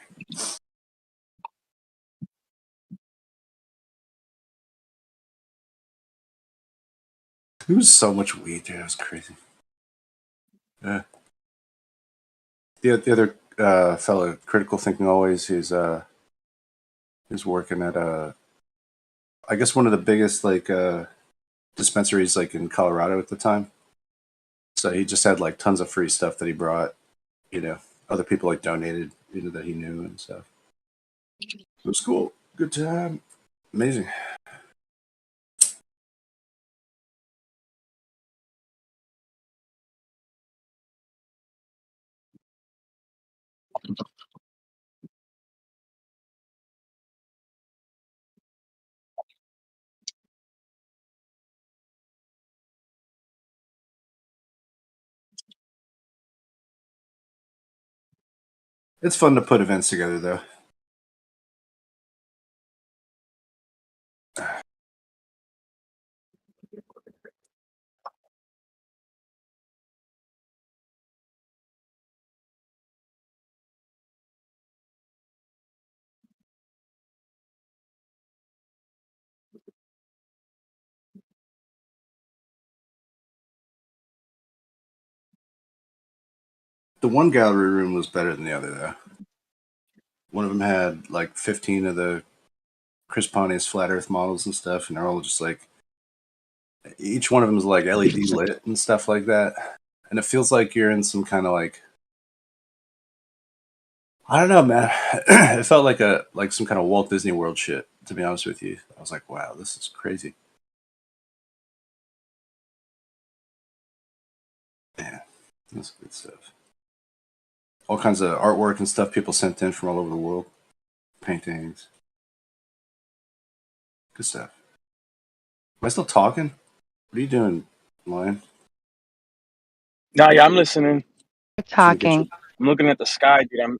It was so much weed, dude. It was crazy. The other fellow, Critical Thinking Always, he's working at I guess one of the biggest like dispensaries like in Colorado at the time. So he just had like tons of free stuff that he brought. Other people like donated, that he knew and stuff. It was cool. Good time. Amazing. It's fun to put events together, though. The one gallery room was better than the other, though. One of them had like 15 of the Chris Pontius flat Earth models and stuff, and they're all just like, each one of them is like LED lit and stuff like that. And it feels like you're in some kind of like, I don't know, man. It felt like some kind of Walt Disney World shit, to be honest with you. I was like, wow, this is crazy. Yeah, that's good stuff. All kinds of artwork and stuff people sent in from all over the world. Paintings. Good stuff. Am I still talking? What are you doing, Lion? No, yeah, I'm listening. Talking. I'm looking at the sky, dude.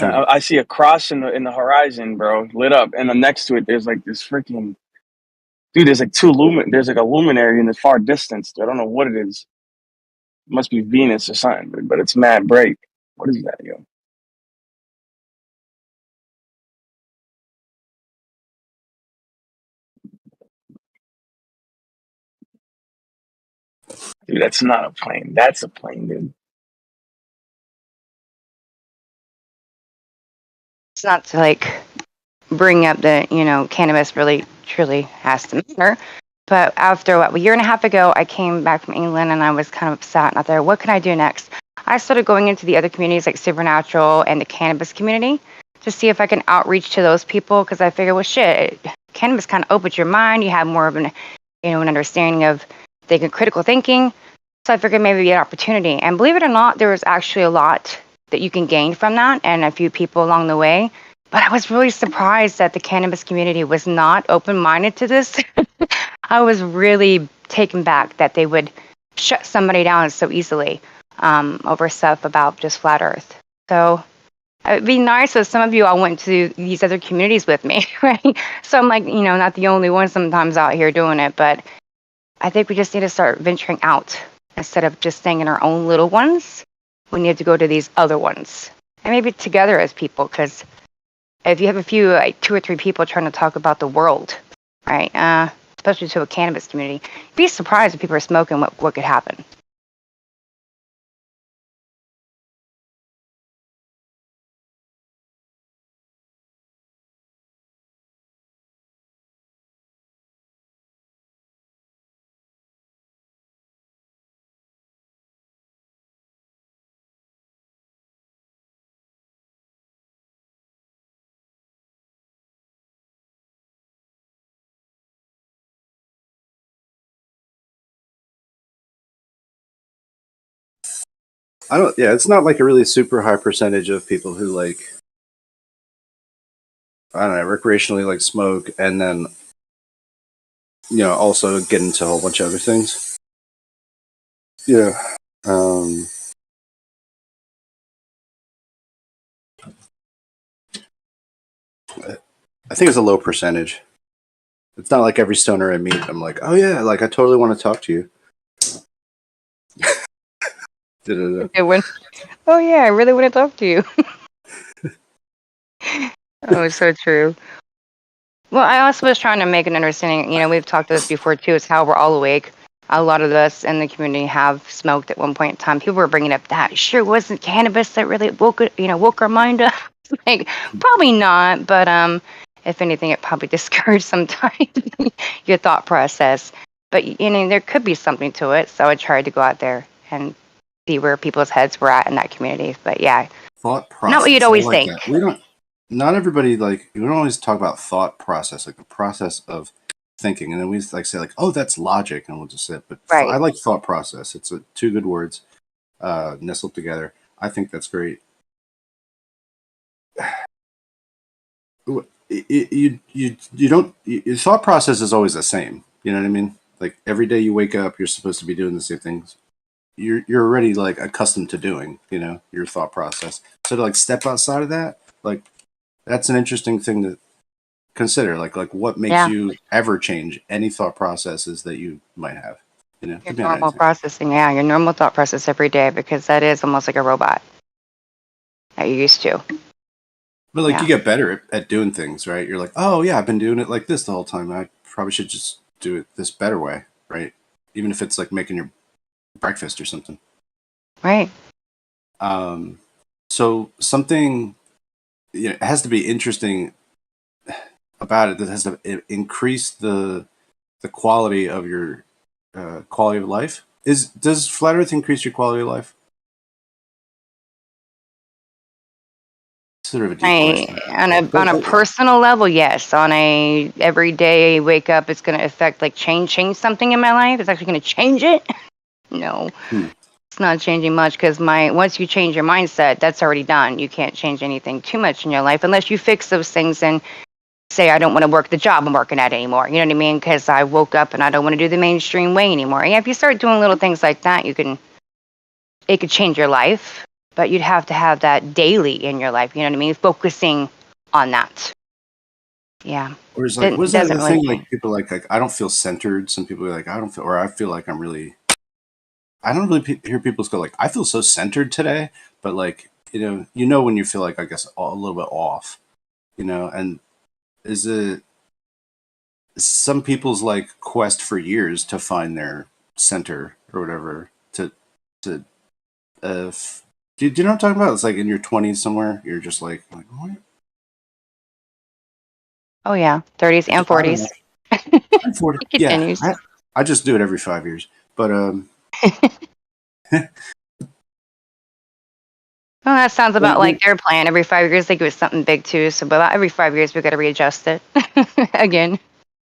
I see a cross in the horizon, bro, lit up, and then next to it, there's like this freaking dude. There's like There's like a luminary in the far distance. Dude. I don't know what it is. It must be Venus or something, dude, but it's mad bright. What is that, yo? Dude, that's not a plane. That's a plane, dude. It's not to like bring up that, cannabis really truly has to matter. But after a year and a half ago, I came back from England and I was kind of upset out there. What can I do next? I started going into the other communities like Supernatural and the cannabis community to see if I can outreach to those people because I figured, well, shit, cannabis kind of opens your mind. You have more of an understanding of critical thinking. So I figured maybe it'd be an opportunity. And believe it or not, there was actually a lot that you can gain from that and a few people along the way. But I was really surprised that the cannabis community was not open-minded to this. I was really taken back that they would shut somebody down so easily over stuff about just flat Earth. So It'd be nice if some of you all went to these other communities with me, right? So I'm like, not the only one sometimes out here doing it, but I think we just need to start venturing out instead of just staying in our own little ones. We need to go to these other ones and maybe together as people, because if you have a few, like 2 or 3 people trying to talk about the world, right? Especially to a cannabis community, you'd be surprised if people are smoking what could happen. I don't. Yeah, it's not like a really super high percentage of people who like, I don't know, recreationally like smoke and then also get into a whole bunch of other things. Yeah. I think it's a low percentage. It's not like every stoner I meet, I'm like, oh yeah, like I totally want to talk to you. Oh yeah, I really want to talk to you. Oh, it's so true. Well, I also was trying to make an understanding. We've talked to this before too. It's how we're all awake. A lot of us in the community have smoked at one point in time. People were bringing up that sure wasn't cannabis that really woke our mind up. Like, probably not, but if anything, it probably discouraged sometimes your thought process. But there could be something to it. So I tried to go out there and see where people's heads were at in that community. But yeah, thought process. Not what you'd always think. That. We don't. Not everybody we don't always talk about thought process, like the process of thinking, and then we say like, oh, that's logic, and we'll just say it. But right. I like thought process. It's 2 good words nestled together. I think that's great. You don't. Your thought process is always the same. You know what I mean? Like every day you wake up, you're supposed to be doing the same things. You're already like accustomed to doing. Your thought process. So to step outside of that, that's an interesting thing to consider. Like what makes you ever change any thought processes that you might have? Your normal processing, your normal thought process every day, because that is almost like a robot that you're used to. But you get better at doing things, right? You're like, oh yeah, I've been doing it like this the whole time. I probably should just do it this better way, right? Even if it's like making your breakfast or something. Right. So something it has to be interesting about it that has to increase the quality of your quality of life. Does flat Earth increase your quality of life? Sort of a deep question. On a personal level, yes. On a everyday wake up, it's going to affect change something in my life. It's actually going to change it. No, it's not changing much, because once you change your mindset, that's already done. You can't change anything too much in your life unless you fix those things and say, I don't want to work the job I'm working at anymore. You know what I mean? Because I woke up and I don't want to do the mainstream way anymore. Yeah, if you start doing little things like that, it could change your life. But you'd have to have that daily in your life. You know what I mean? Focusing on that. Yeah. Or is what's that thing like people like I don't feel centered. Some people are like, I don't feel, or I feel like I'm really. I don't really hear people go like, I feel so centered today, but when you feel like, I guess, a little bit off, and is it some people's quest for years to find their center or whatever do you know what I'm talking about? It's in your 20s somewhere, you're just like what? Oh yeah, 30s and 40s. 40. Yeah, I just do it every 5 years, but Well, that sounds about like their plan. Every 5 years they give us something big too. So, but every 5 years we got to readjust it again.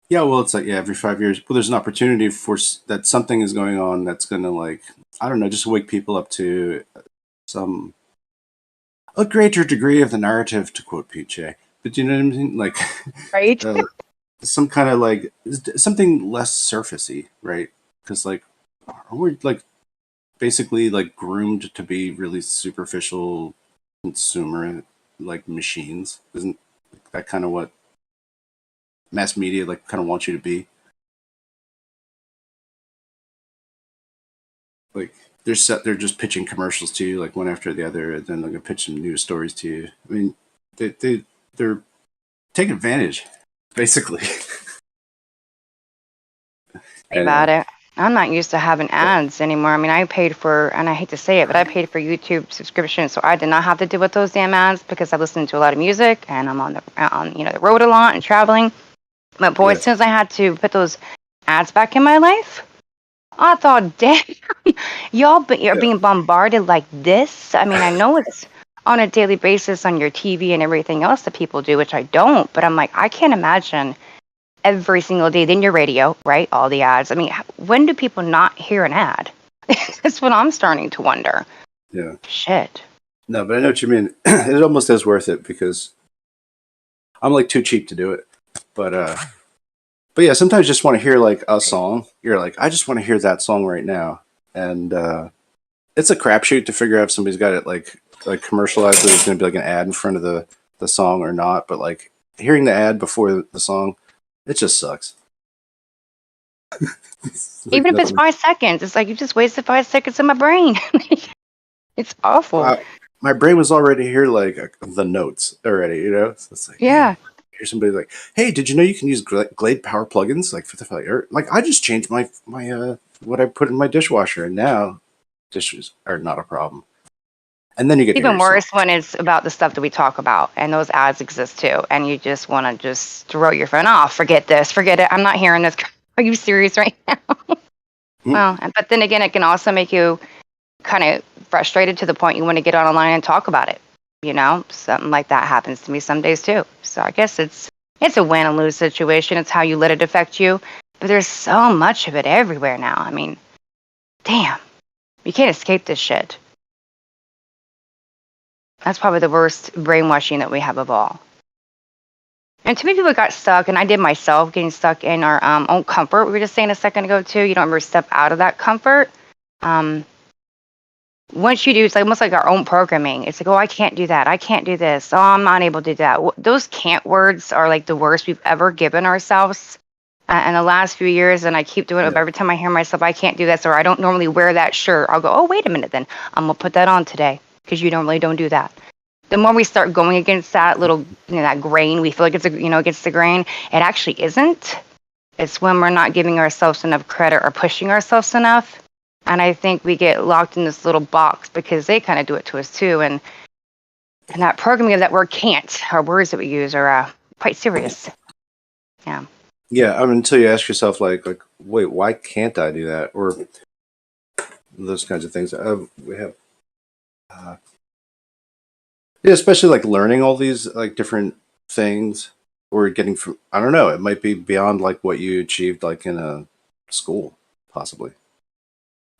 Yeah, well, it's every 5 years. Well, there's an opportunity for that something is going on that's going to I don't know, just wake people up to a greater degree of the narrative, to quote Piche. But you know what I mean? Right. Some kind of something less surfacey, right? Because we're basically groomed to be really superficial consumer like machines. Isn't that kind of what mass media like kind of wants you to be? Like they're just pitching commercials to you like one after the other, and then they're gonna pitch some news stories to you. I mean, they're taking advantage, basically. About it. I'm not used to having ads anymore. I mean, I paid for, and I hate to say it, but I paid for YouTube subscription, so I did not have to deal with those damn ads because I listen to a lot of music and I'm on the road a lot and traveling. But boy, as soon as I had to put those ads back in my life, I thought, damn, y'all are being bombarded like this. I mean, I know it's on a daily basis on your TV and everything else that people do, which I don't, but I'm like, I can't imagine every single day. Then your radio, right? All the ads. I mean, when do people not hear an ad? That's what I'm starting to wonder. Yeah. Shit. No, but I know what you mean. It almost is worth it because I'm like too cheap to do it. But yeah, sometimes you just want to hear like a song. You're like, I just want to hear that song right now. And it's a crapshoot to figure out if somebody's got it like commercialized, there's going to be like an ad in front of the song or not. But like hearing the ad before the song, it just sucks. Even if it's 5 seconds, it's like you just wasted 5 seconds of my brain. It's awful. My brain was already here, like the notes already, you know. So it's like, yeah. Here's somebody like, hey, did you know you can use Glade Power plugins like for the fire? Like I just changed my what I put in my dishwasher, and now dishes are not a problem. And then you get Even worse when it's about the stuff that we talk about, and those ads exist too, and you just want to just throw your phone off. Forget this, forget it. I'm not hearing this. Are you serious right now? Well, but then again, it can also make you kind of frustrated to the point you want to get online and talk about it. You know, something like that happens to me some days too. So I guess it's a win and lose situation. It's how you let it affect you. But there's so much of it everywhere now. I mean, damn, you can't escape this shit. That's probably the worst brainwashing that we have of all. And too many people got stuck, and I did myself, getting stuck in our own comfort. We were just saying a second ago too. You don't ever step out of that comfort. Once you do, it's almost like our own programming. It's like, oh, I can't do that. I can't do this. Oh, I'm not able to do that. Those can't words are like the worst we've ever given ourselves in the last few years. And I keep doing it. Every time I hear myself, I can't do this, or I don't normally wear that shirt, I'll go, oh, wait a minute then. I'm going to put that on today because you normally don't do that. The more we start going against that little, that grain, we feel like it's, against the grain. It actually isn't. It's when we're not giving ourselves enough credit or pushing ourselves enough. And I think we get locked in this little box because they kind of do it to us too. And that programming of that word can't, our words that we use are quite serious. Yeah. Yeah, I mean, until you ask yourself, like, wait, why can't I do that? Or those kinds of things. We have, yeah, especially like learning all these like different things or getting from, I don't know, it might be beyond like what you achieved like in a school, possibly.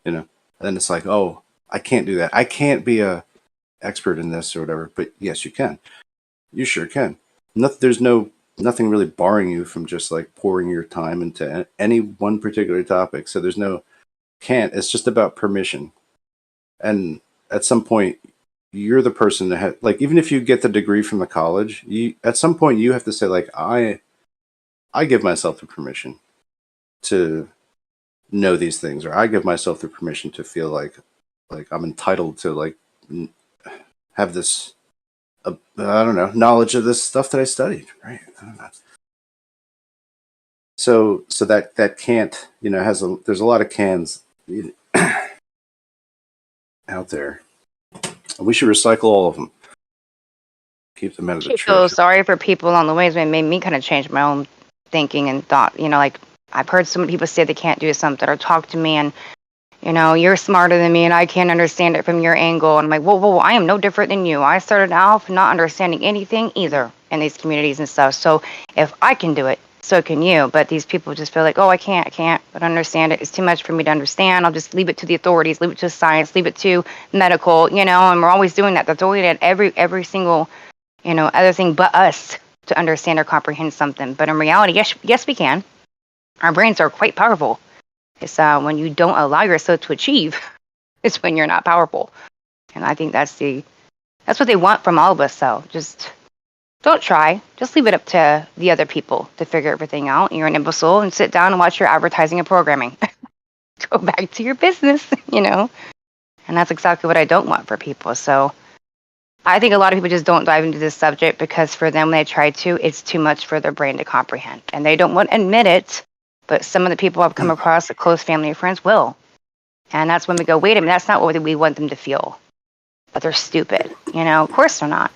And then it's like, oh, I can't do that. I can't be a expert in this or whatever. But yes, you can. You sure can. There's nothing really barring you from just like pouring your time into any one particular topic. So there's no can't. It's just about permission. And at some point, you're the person that like, even if you get the degree from the college, at some point you have to say like, I give myself the permission to know these things, or I give myself the permission to feel like I'm entitled to like have this I don't know, knowledge of this stuff that I studied, right? I don't know. So that can't, there's a lot of cans out there. We should recycle all of them. Keep them out of the trash. So sorry for people along the way. It made me kind of change my own thinking and thought. Like I've heard so many people say they can't do something or talk to me, and you're smarter than me and I can't understand it from your angle. And I'm like, whoa, I am no different than you. I started out not understanding anything either in these communities and stuff. So if I can do it, so can you. But these people just feel like, oh, I can't understand it. It's too much for me to understand. I'll just leave it to the authorities, leave it to science, leave it to medical, and we're always doing that. They're throwing it at every single, other thing but us to understand or comprehend something. But in reality, yes, we can. Our brains are quite powerful. It's when you don't allow yourself to achieve, it's when you're not powerful. And I think that's the That's what they want from all of us, though. Just don't try. Just leave it up to the other people to figure everything out. You're an imbecile and sit down and watch your advertising and programming. Go back to your business, you know? And that's exactly what I don't want for people. So I think a lot of people just don't dive into this subject because for them, when they try to, it's too much for their brain to comprehend. And they don't want to admit it, but some of the people I've come across, the close family and friends, will. And that's when we go, wait a minute, that's not what we want them to feel. But they're stupid, you know? Of course they're not.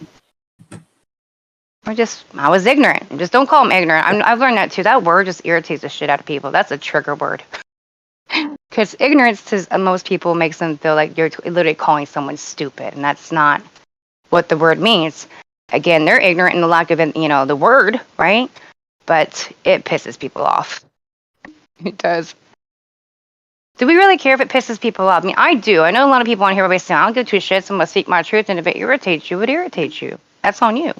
I was ignorant. Just don't call them ignorant. I've learned that too. That word just irritates the shit out of people. That's a trigger word. Because ignorance to most people makes them feel like you're literally calling someone stupid. And that's not what the word means. Again, they're ignorant in the lack of, the word, right? But it pisses people off. It does. Do we really care if it pisses people off? I mean, I do. I know a lot of people on here will be saying, I don't give two shits. I'm going to speak my truth. And if it irritates you, it irritates you. That's on you.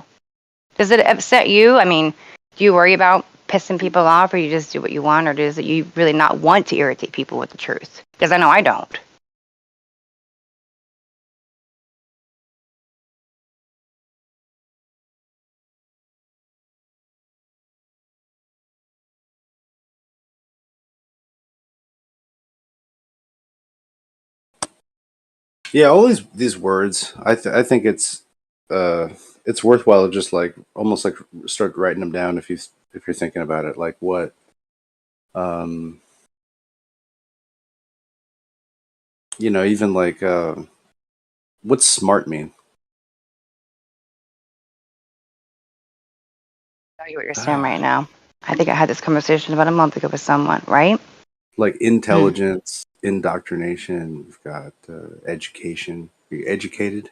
Does it upset you? I mean, do you worry about pissing people off, or you just do what you want, or does it you really not want to irritate people with the truth? Because I know I don't. Yeah, all these words. I think it's worthwhile to just like almost like start writing them down if you're thinking about it. Like what, even like what's smart mean? I tell you what you're saying right now. I think I had this conversation about a month ago with someone, right? Like intelligence, indoctrination. We've got education. Are you educated?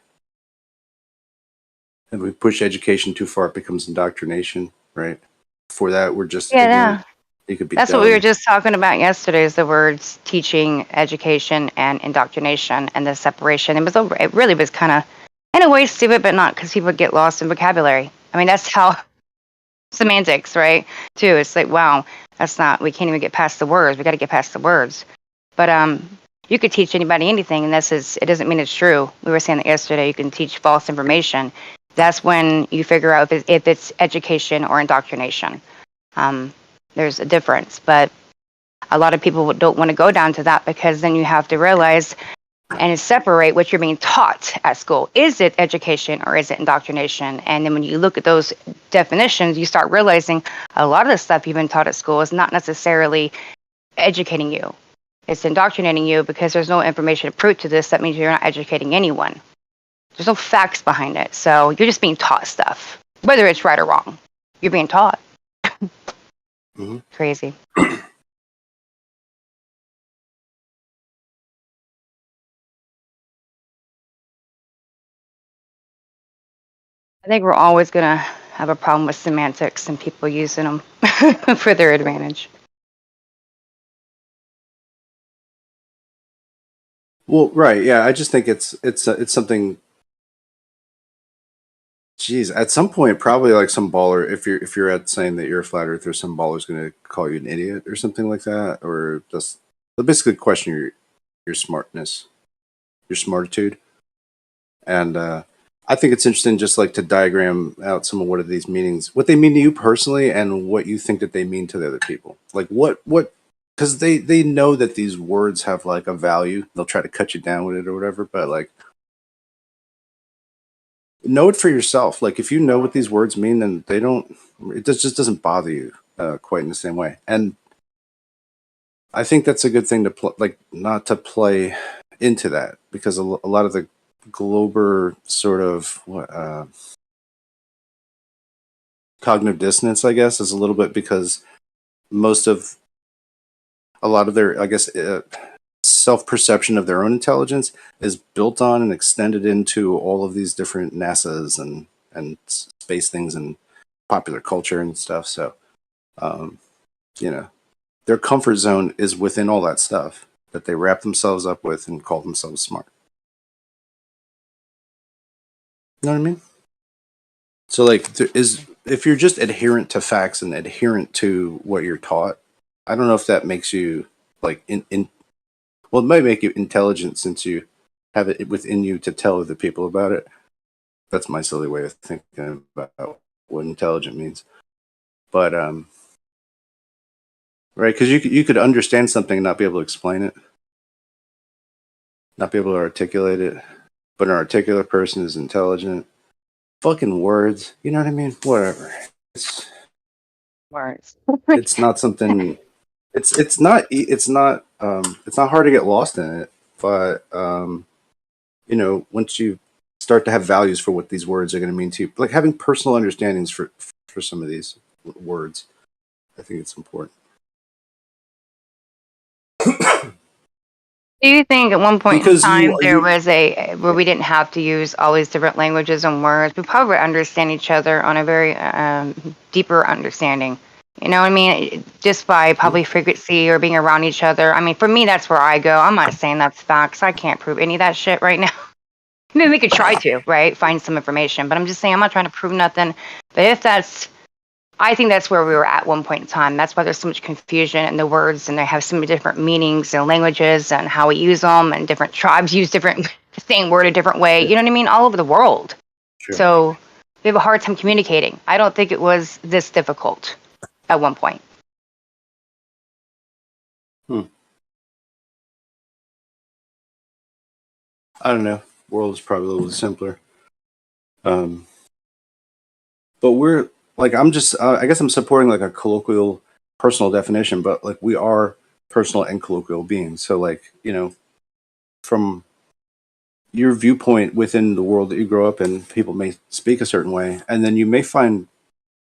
And we push education too far, it becomes indoctrination, right? Before that, we're just ignorant. You could be That's dumb. what we were just talking about yesterday, is the words teaching, education, and indoctrination, and the separation. It really was kind of, in a way, stupid, but not, because people get lost in vocabulary. I mean, that's how semantics, right? Too. It's like, wow, we can't even get past the words. We got to get past the words. But you could teach anybody anything, and it doesn't mean it's true. We were saying that yesterday. You can teach false information. That's when you figure out if it's education or indoctrination. There's a difference, but a lot of people don't want to go down to that, because then you have to realize and separate what you're being taught at school. Is it education or is it indoctrination? And then when you look at those definitions, you start realizing a lot of the stuff you've been taught at school is not necessarily educating you. It's indoctrinating you, because there's no information to prove to this. That means you're not educating anyone. There's no facts behind it. So you're just being taught stuff, whether it's right or wrong. You're being taught. Crazy. I think we're always going to have a problem with semantics and people using them for their advantage. Well, right, yeah. I just think it's something. Geez, at some point, probably like some baller. If you're at saying that you're a flat earther, some baller's going to call you an idiot or something like that, or just basically question your smartness, your smartitude. And I think it's interesting just like to diagram out some of what are these meanings, what they mean to you personally, and what you think that they mean to the other people. Like what because they know that these words have like a value. They'll try to cut you down with it or whatever, but like know it for yourself. Like if you know what these words mean, then it just doesn't bother you quite in the same way. And I think that's a good thing to like not to play into that, because a lot of the global sort of cognitive dissonance, I guess, is a little bit because a lot of their, I guess, self-perception of their own intelligence is built on and extended into all of these different NASAs and space things and popular culture and stuff. So, their comfort zone is within all that stuff that they wrap themselves up with and call themselves smart. You know what I mean? So, like, if you're just adherent to facts and adherent to what you're taught, I don't know if that makes you like well, it might make you intelligent since you have it within you to tell other people about it. That's my silly way of thinking about what intelligent means. But right, because you could understand something and not be able to explain it, not be able to articulate it. But an articulate person is intelligent. Fucking words, you know what I mean? Whatever. It's Words. it's not something. It's not hard to get lost in it. But once you start to have values for what these words are going to mean to you, like having personal understandings for some of these words, I think it's important. Do you think at one point Because in time you- there was where we didn't have to use all these different languages and words? We probably understand each other on a very deeper understanding. You know what I mean? Just by probably frequency or being around each other. I mean, for me, that's where I go. I'm not saying that's facts. I can't prove any of that shit right now. I mean, we could try to, right? Find some information, but I'm just saying I'm not trying to prove nothing. But if that's, I think that's where we were at one point in time. That's why there's so much confusion in the words, and they have so many different meanings and languages and how we use them, and different tribes use different the same word a different way. You know what I mean? All over the world. Sure. So we have a hard time communicating. I don't think it was this difficult at one point. I don't know. World is probably a little simpler. But we're like, I'm just, I guess I'm supporting like a colloquial personal definition, but like we are personal and colloquial beings. So like, from your viewpoint within the world that you grow up in, people may speak a certain way, and then you may find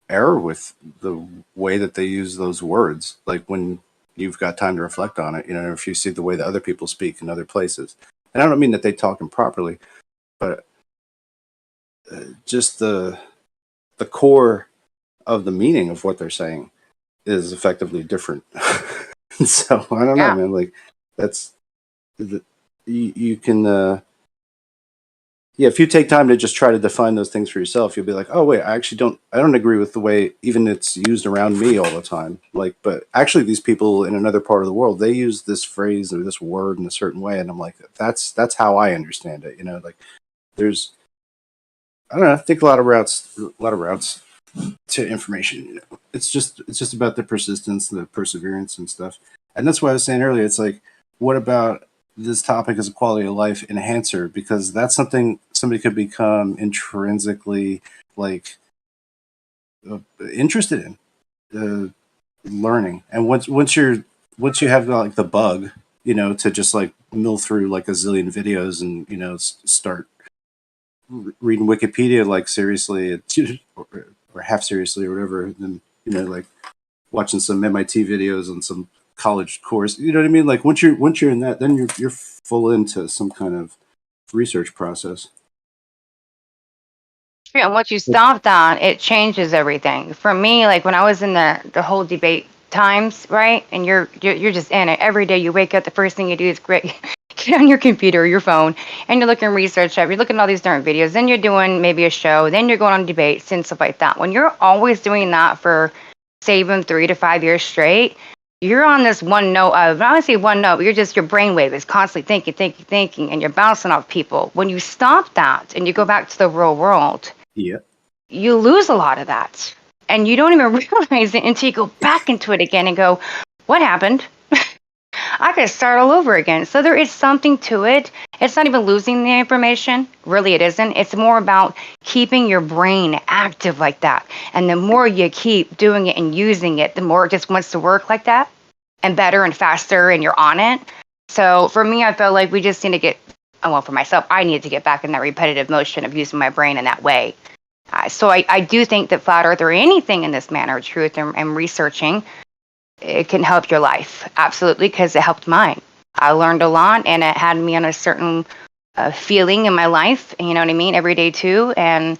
error with the way that they use those words. Like when you've got time to reflect on it, if you see the way that other people speak in other places. And I don't mean that they talk improperly, but just the core of the meaning of what they're saying is effectively different. So I don't know, man. Like that's you can. If you take time to just try to define those things for yourself, you'll be like, oh wait, I don't agree with the way even it's used around me all the time. Like, but actually these people in another part of the world, they use this phrase or this word in a certain way. And I'm like, that's how I understand it. Like there's, I don't know, I think a lot of routes to information. It's just about the persistence, the perseverance and stuff. And that's why I was saying earlier, it's like, what about this topic as a quality of life enhancer? Because that's something somebody could become intrinsically like interested in learning. And once you have like the bug, to just like mill through like a zillion videos and start reading Wikipedia like seriously or half seriously or whatever, and then like watching some MIT videos on some college course, you know what I mean? Like once you're in that, then you're full into some kind of research process. And once you stop that, it changes everything. For me, like when I was in the whole debate times, right? And you're just in it every day. You wake up, the first thing you do is get on your computer or your phone, and you're looking research up. You're looking at all these different videos. Then you're doing maybe a show. Then you're going on debates and stuff like that. When you're always doing that for, say, even 3 to 5 years straight, you're on this one note of, I don't say one note, but your brainwave is constantly thinking, and you're bouncing off people. When you stop that and you go back to the real world, you lose a lot of that. And you don't even realize it until you go back into it again and go, what happened? I could start all over again. So there is something to it. It's not even losing the information. Really, it isn't. It's more about keeping your brain active like that. And the more you keep doing it and using it, the more it just wants to work like that and better and faster, and you're on it. So for me, I felt like we just need to get, well, for myself, I need to get back in that repetitive motion of using my brain in that way. So I do think that flat earth or anything in this manner of truth and researching, it can help your life. Absolutely, because it helped mine. I learned a lot, and it had me on a certain feeling in my life, you know what I mean, every day too. And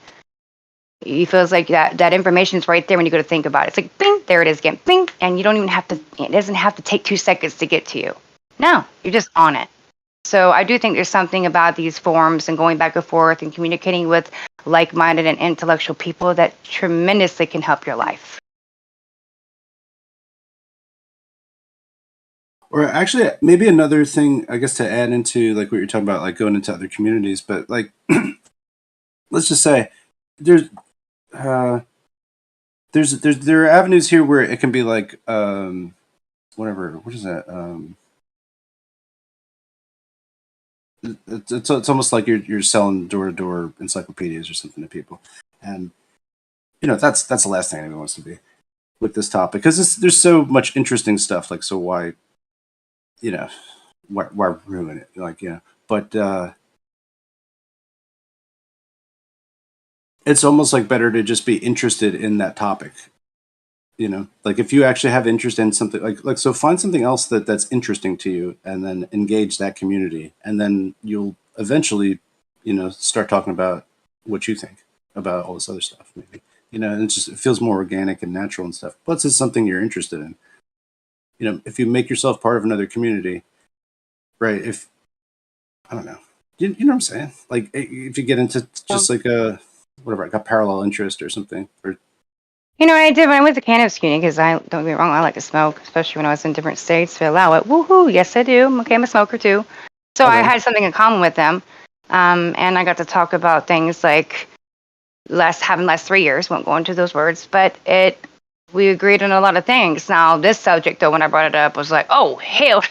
it feels like that information is right there when you go to think about it. It's like, bing, there it is again, bing, and you don't even have to, it doesn't have to take 2 seconds to get to you. No, you're just on it. So I do think there's something about these forums and going back and forth and communicating with like-minded and intellectual people that tremendously can help your life. Or actually, maybe another thing, I guess, to add into like what you're talking about, like going into other communities, but like let's just say there are avenues here where it can be like whatever. What is that? It's almost like you're selling door to door encyclopedias or something to people, and that's the last thing anyone wants to be with this topic, because there's so much interesting stuff. Like, so why ruin it? Like, but it's almost like better to just be interested in that topic. Like if you actually have interest in something, like so find something else that's interesting to you, and then engage that community, and then you'll eventually start talking about what you think about all this other stuff, maybe. And it feels more organic and natural and stuff. Plus it's something you're interested in. If you make yourself part of another community, right? If I don't know, you know what I'm saying? Like if you get into just like a parallel interest or something, or You know what I did when I went to cannabis community, because don't get me wrong, I like to smoke, especially when I was in different states to allow it. Woohoo! Yes, I do. Okay, I'm a smoker too. So I had something in common with them, and I got to talk about things like having last 3 years. Won't go into those words, but we agreed on a lot of things. Now this subject, though, when I brought it up, was like, oh hell,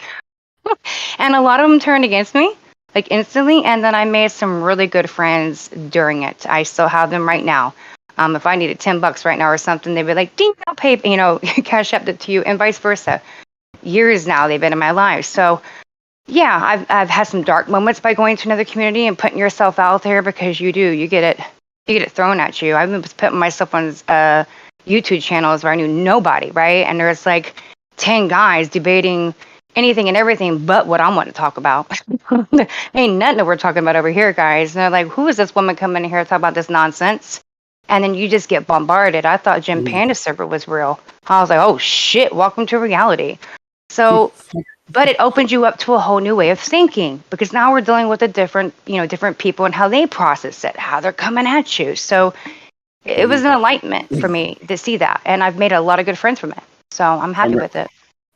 and a lot of them turned against me like instantly. And then I made some really good friends during it. I still have them right now. If I needed $10 right now or something, they'd be like, ding, I'll pay, cash up it to you, and vice versa. Years now they've been in my life. So yeah, I've had some dark moments by going to another community and putting yourself out there, because you get it thrown at you. I've been putting myself on YouTube channels where I knew nobody, right? And there's like 10 guys debating anything and everything but what I want to talk about. Ain't nothing that we're talking about over here, guys. And they're like, who is this woman coming in here to talk about this nonsense? And then you just get bombarded. I thought Jim Panda's server was real. I was like, oh shit, welcome to reality. So, but it opens you up to a whole new way of thinking, because now we're dealing with different people and how they process it, how they're coming at you. So it was an enlightenment for me to see that. And I've made a lot of good friends from it. So I'm happy with it.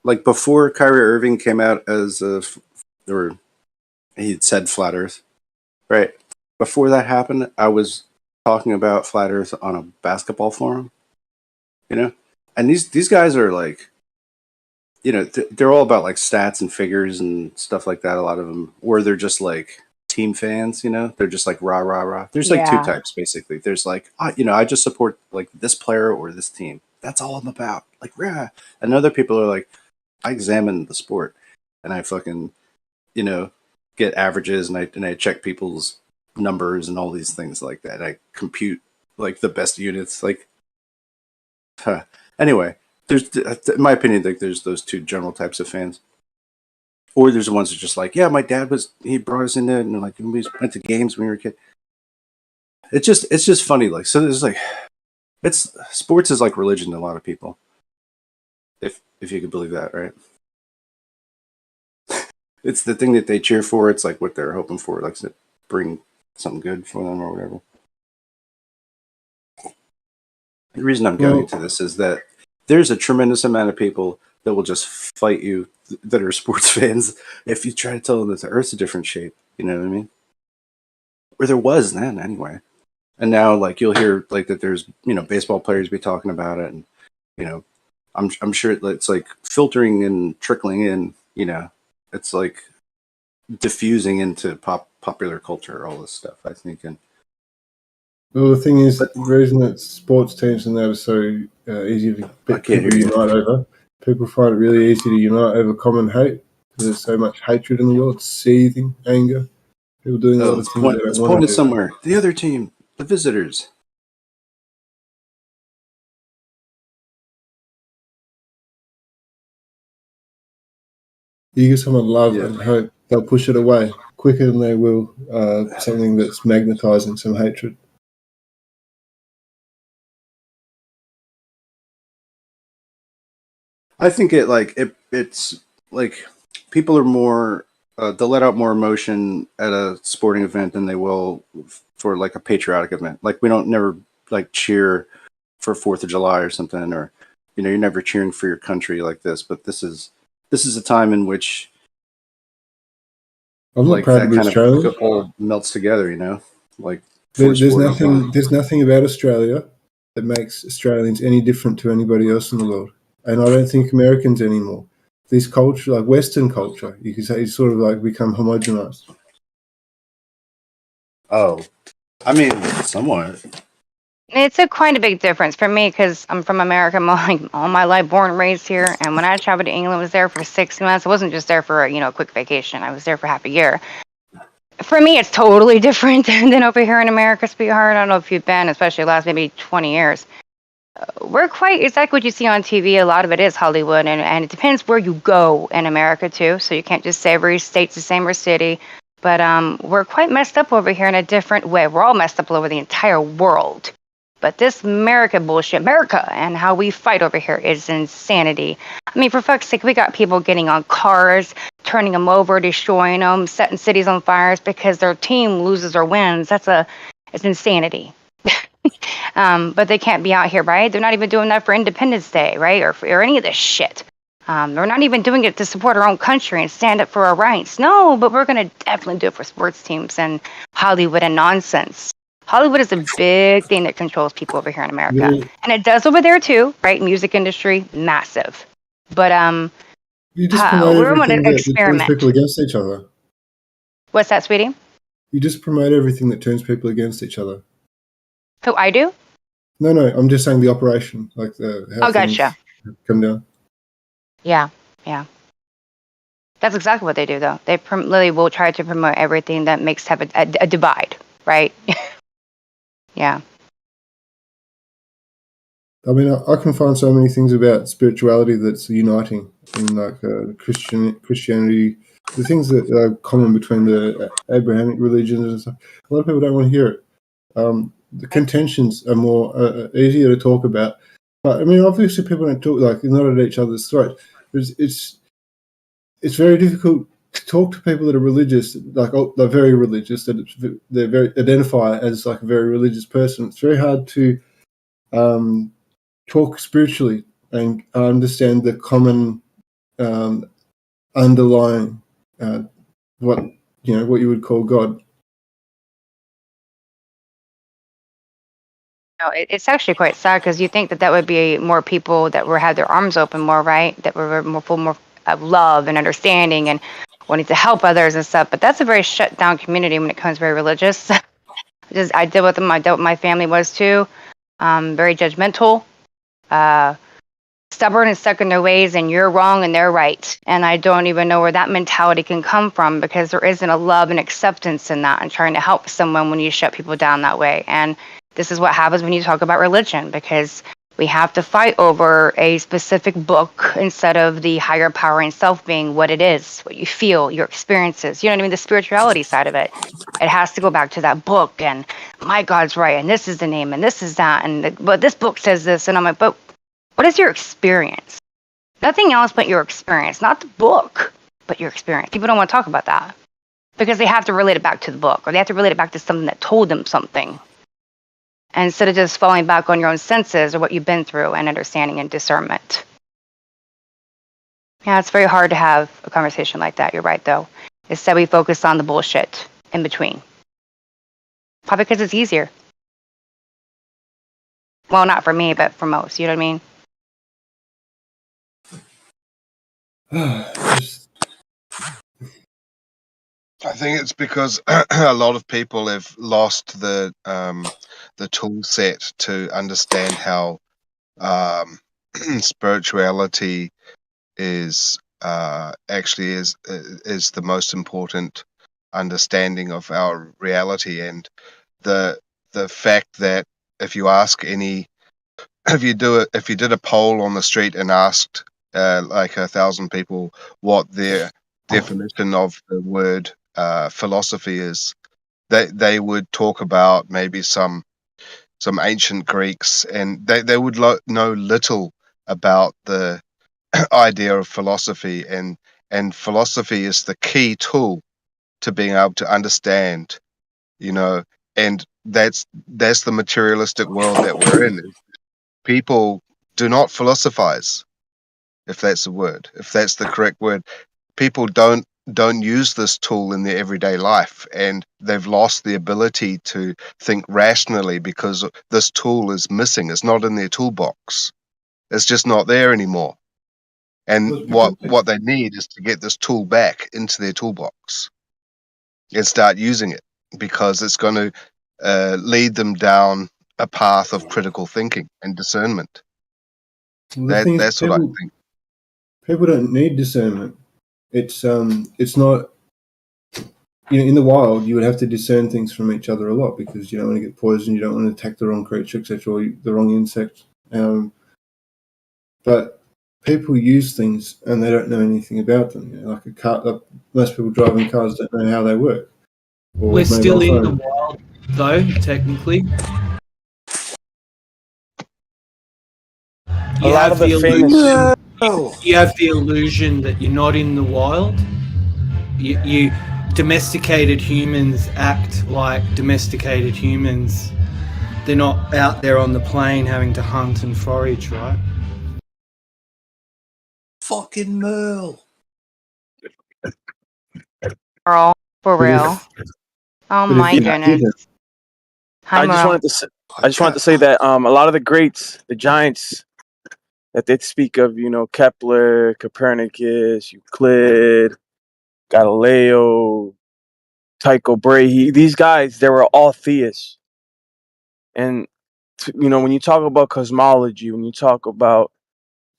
Like before Kyrie Irving came out as or he said flat Earth, right? Before that happened, I was talking about flat Earth on a basketball forum, and these guys are like, they're all about like stats and figures and stuff like that. A lot of them, or they're just like team fans, they're just like rah rah rah. There's like two types basically. There's like, I just support like this player or this team. That's all I'm about. Like rah. And other people are like, I examine the sport and I fucking, get averages and I check people's numbers and all these things like that. I compute like the best units. Like, anyway, there's, in my opinion, like there's those two general types of fans. Or there's the ones that are just like, yeah, my dad he brought us into it, and like we went to games when we were a kid. It's just funny. Like, so there's like, sports is like religion to a lot of people. If you could believe that, right? It's the thing that they cheer for. It's like what they're hoping for, like to bring something good for them or whatever. The reason I'm going into this is that there's a tremendous amount of people that will just fight you that are sports fans if you try to tell them that the Earth's a different shape. You know what I mean? Or there was then, anyway. And now, like, you'll hear like that there's baseball players be talking about it, and I'm sure it's like filtering and trickling in. It's like diffusing into popular culture, all this stuff, I think. And well, the thing is, the reason that sports teams and that are so easy to people unite over, people find it really easy to unite over common hate, because there's so much hatred in the world, seething anger, people doing a lot of things they don't want to do. Somewhere. The other team, the visitors. You give someone love and hope, they'll push it away quicker than they will something that's magnetizing some hatred. I think it's like people are more they'll let out more emotion at a sporting event than they will for like a patriotic event. Like we don't never like cheer for 4th of July or something, or you're never cheering for your country like this. But this is a time in which I'm not proud to be Australian. All melts together. Like There's nothing about Australia that makes Australians any different to anybody else in the world, and I don't think Americans anymore. This culture, like Western culture, you could say, is sort of like become homogenized. Oh, I mean, somewhat. It's quite a big difference for me because I'm from America. I'm like all my life born and raised here. And when I traveled to England, I was there for 6 months. I wasn't just there for a quick vacation. I was there for half a year. For me, it's totally different than over here in America, sweetheart. I don't know if you've been, especially the last maybe 20 years. It's like what you see on TV. A lot of it is Hollywood, and it depends where you go in America too. So you can't just say every state's the same or city. But we're quite messed up over here in a different way. We're all messed up all over the entire world. But this America and how we fight over here is insanity. I mean, for fuck's sake, we got people getting on cars, turning them over, destroying them, setting cities on fires because their team loses or wins. It's insanity. But they can't be out here, right? They're not even doing that for Independence Day, right? Or any of this shit. They're not even doing it to support our own country and stand up for our rights. No, but we're going to definitely do it for sports teams and Hollywood and nonsense. Hollywood is a big thing that controls people over here in America. And it does over there too, right? Music industry, massive. But You just promote we're going everything to that turns experiment. people against each other. What's that, sweetie? You just promote everything that turns people against each other. Who, I do? No, I'm just saying the operation, like how things Gotcha. come down. Yeah. That's exactly what they do, though. They literally will try to promote everything that makes have a divide, right? Yeah. I mean, I can find so many things about spirituality that's uniting in like Christianity, the things that are common between the Abrahamic religions and stuff. A lot of people don't want to hear it. The contentions are more easier to talk about. But I mean, obviously, people don't talk like not at each other's throats. It's very difficult to talk to people that are religious, like they're very religious, they're very identify as like a very religious person. It's very hard to talk spiritually and understand the common underlying what you would call God. No, it's actually quite sad because you think that would be more people that would have their arms open more, right? That were more full more of love and understanding and wanting to help others and stuff. But that's a very shut down community when it comes very religious. I deal with them. I dealt with my family was too. Very judgmental, stubborn and stuck in their ways, and you're wrong and they're right. And I don't even know where that mentality can come from because there isn't a love and acceptance in that and trying to help someone when you shut people down that way. And this is what happens when you talk about religion because we have to fight over a specific book instead of the higher power and self being what it is, what you feel, your experiences. You know what I mean? The spirituality side of it. It has to go back to that book and my God's right and this is the name and this is that but this book says this and I'm like, but what is your experience? Nothing else but your experience, not the book, but your experience. People don't want to talk about that because they have to relate it back to the book or they have to relate it back to something that told them something. And instead of just falling back on your own senses or what you've been through and understanding and discernment. Yeah, it's very hard to have a conversation like that. You're right, though. Instead, we focus on the bullshit in between. Probably because it's easier. Well, not for me, but for most. You know what I mean? I think it's because a lot of people have lost the tool set to understand how spirituality is actually is the most important understanding of our reality, and the fact that if you did a poll on the street and asked like 1,000 people what their definition of the word philosophy is, they would talk about maybe some ancient Greeks, and they would know little about the idea of philosophy, and philosophy is the key tool to being able to understand, and that's the materialistic world that we're in. People do not philosophize, if that's the correct word. People don't don't use this tool in their everyday life, and they've lost the ability to think rationally because this tool is missing. It's not in their toolbox. It's just not there anymore. And what they need is to get this tool back into their toolbox and start using it, because it's going to lead them down a path of critical thinking and discernment. That's what I think. People don't need discernment. It's not, in the wild you would have to discern things from each other a lot because you don't want to get poisoned, you don't want to attack the wrong creature, etc., or the wrong insect. But people use things and they don't know anything about them. Like a car, most people driving cars don't know how they work. Or We're still in the phone. wild, though, technically. You lot of the famous- you have the illusion that you're not in the wild. You domesticated humans act like domesticated humans. They're not out there on the plain having to hunt and forage, right? Fucking Merle. Girl, for But if- real. Oh but if my you goodness. didn't- Hi, I just Merle. wanted to say that a lot of the greats, the giants that they speak of, Kepler, Copernicus, Euclid, Galileo, Tycho Brahe, these guys, they were all theists. And when you talk about cosmology, when you talk about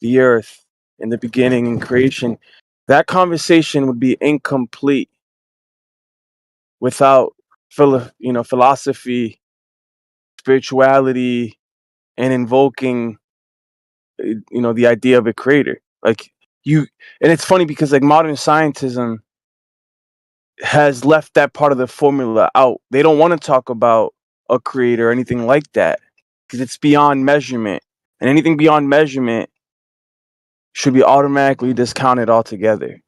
the earth in the beginning and creation, that conversation would be incomplete without philosophy, spirituality, and invoking the idea of a creator. And it's funny because like modern scientism has left that part of the formula out. They don't want to talk about a creator or anything like that because it's beyond measurement, and anything beyond measurement should be automatically discounted altogether.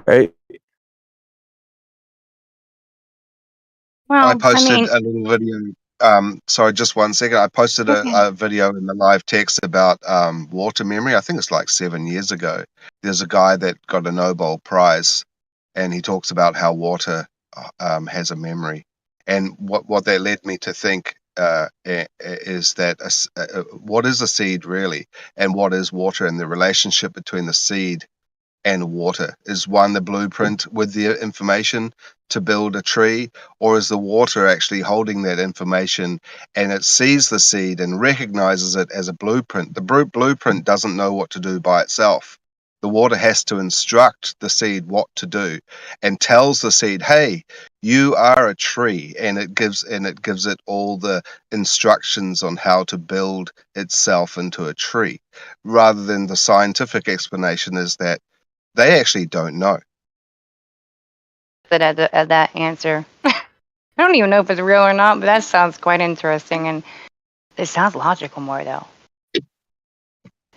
Right? Well, I posted I mean, a little video. Sorry, just 1 second. I posted a video in the live text about water memory. I think it's like 7 years ago. There's a guy that got a Nobel Prize, and he talks about how water has a memory. And what that led me to think is that what is a seed really, and what is water, and the relationship between the seed and water. Is one the blueprint with the information to build a tree, or is the water actually holding that information, and it sees the seed and recognizes it as a blueprint? The blueprint doesn't know what to do by itself. The water has to instruct the seed what to do, and tells the seed, hey, you are a tree, and it gives it all the instructions on how to build itself into a tree, rather than the scientific explanation is that they actually don't know. that answer. I don't even know if it's real or not, but that sounds quite interesting, and it sounds logical more though. Isn't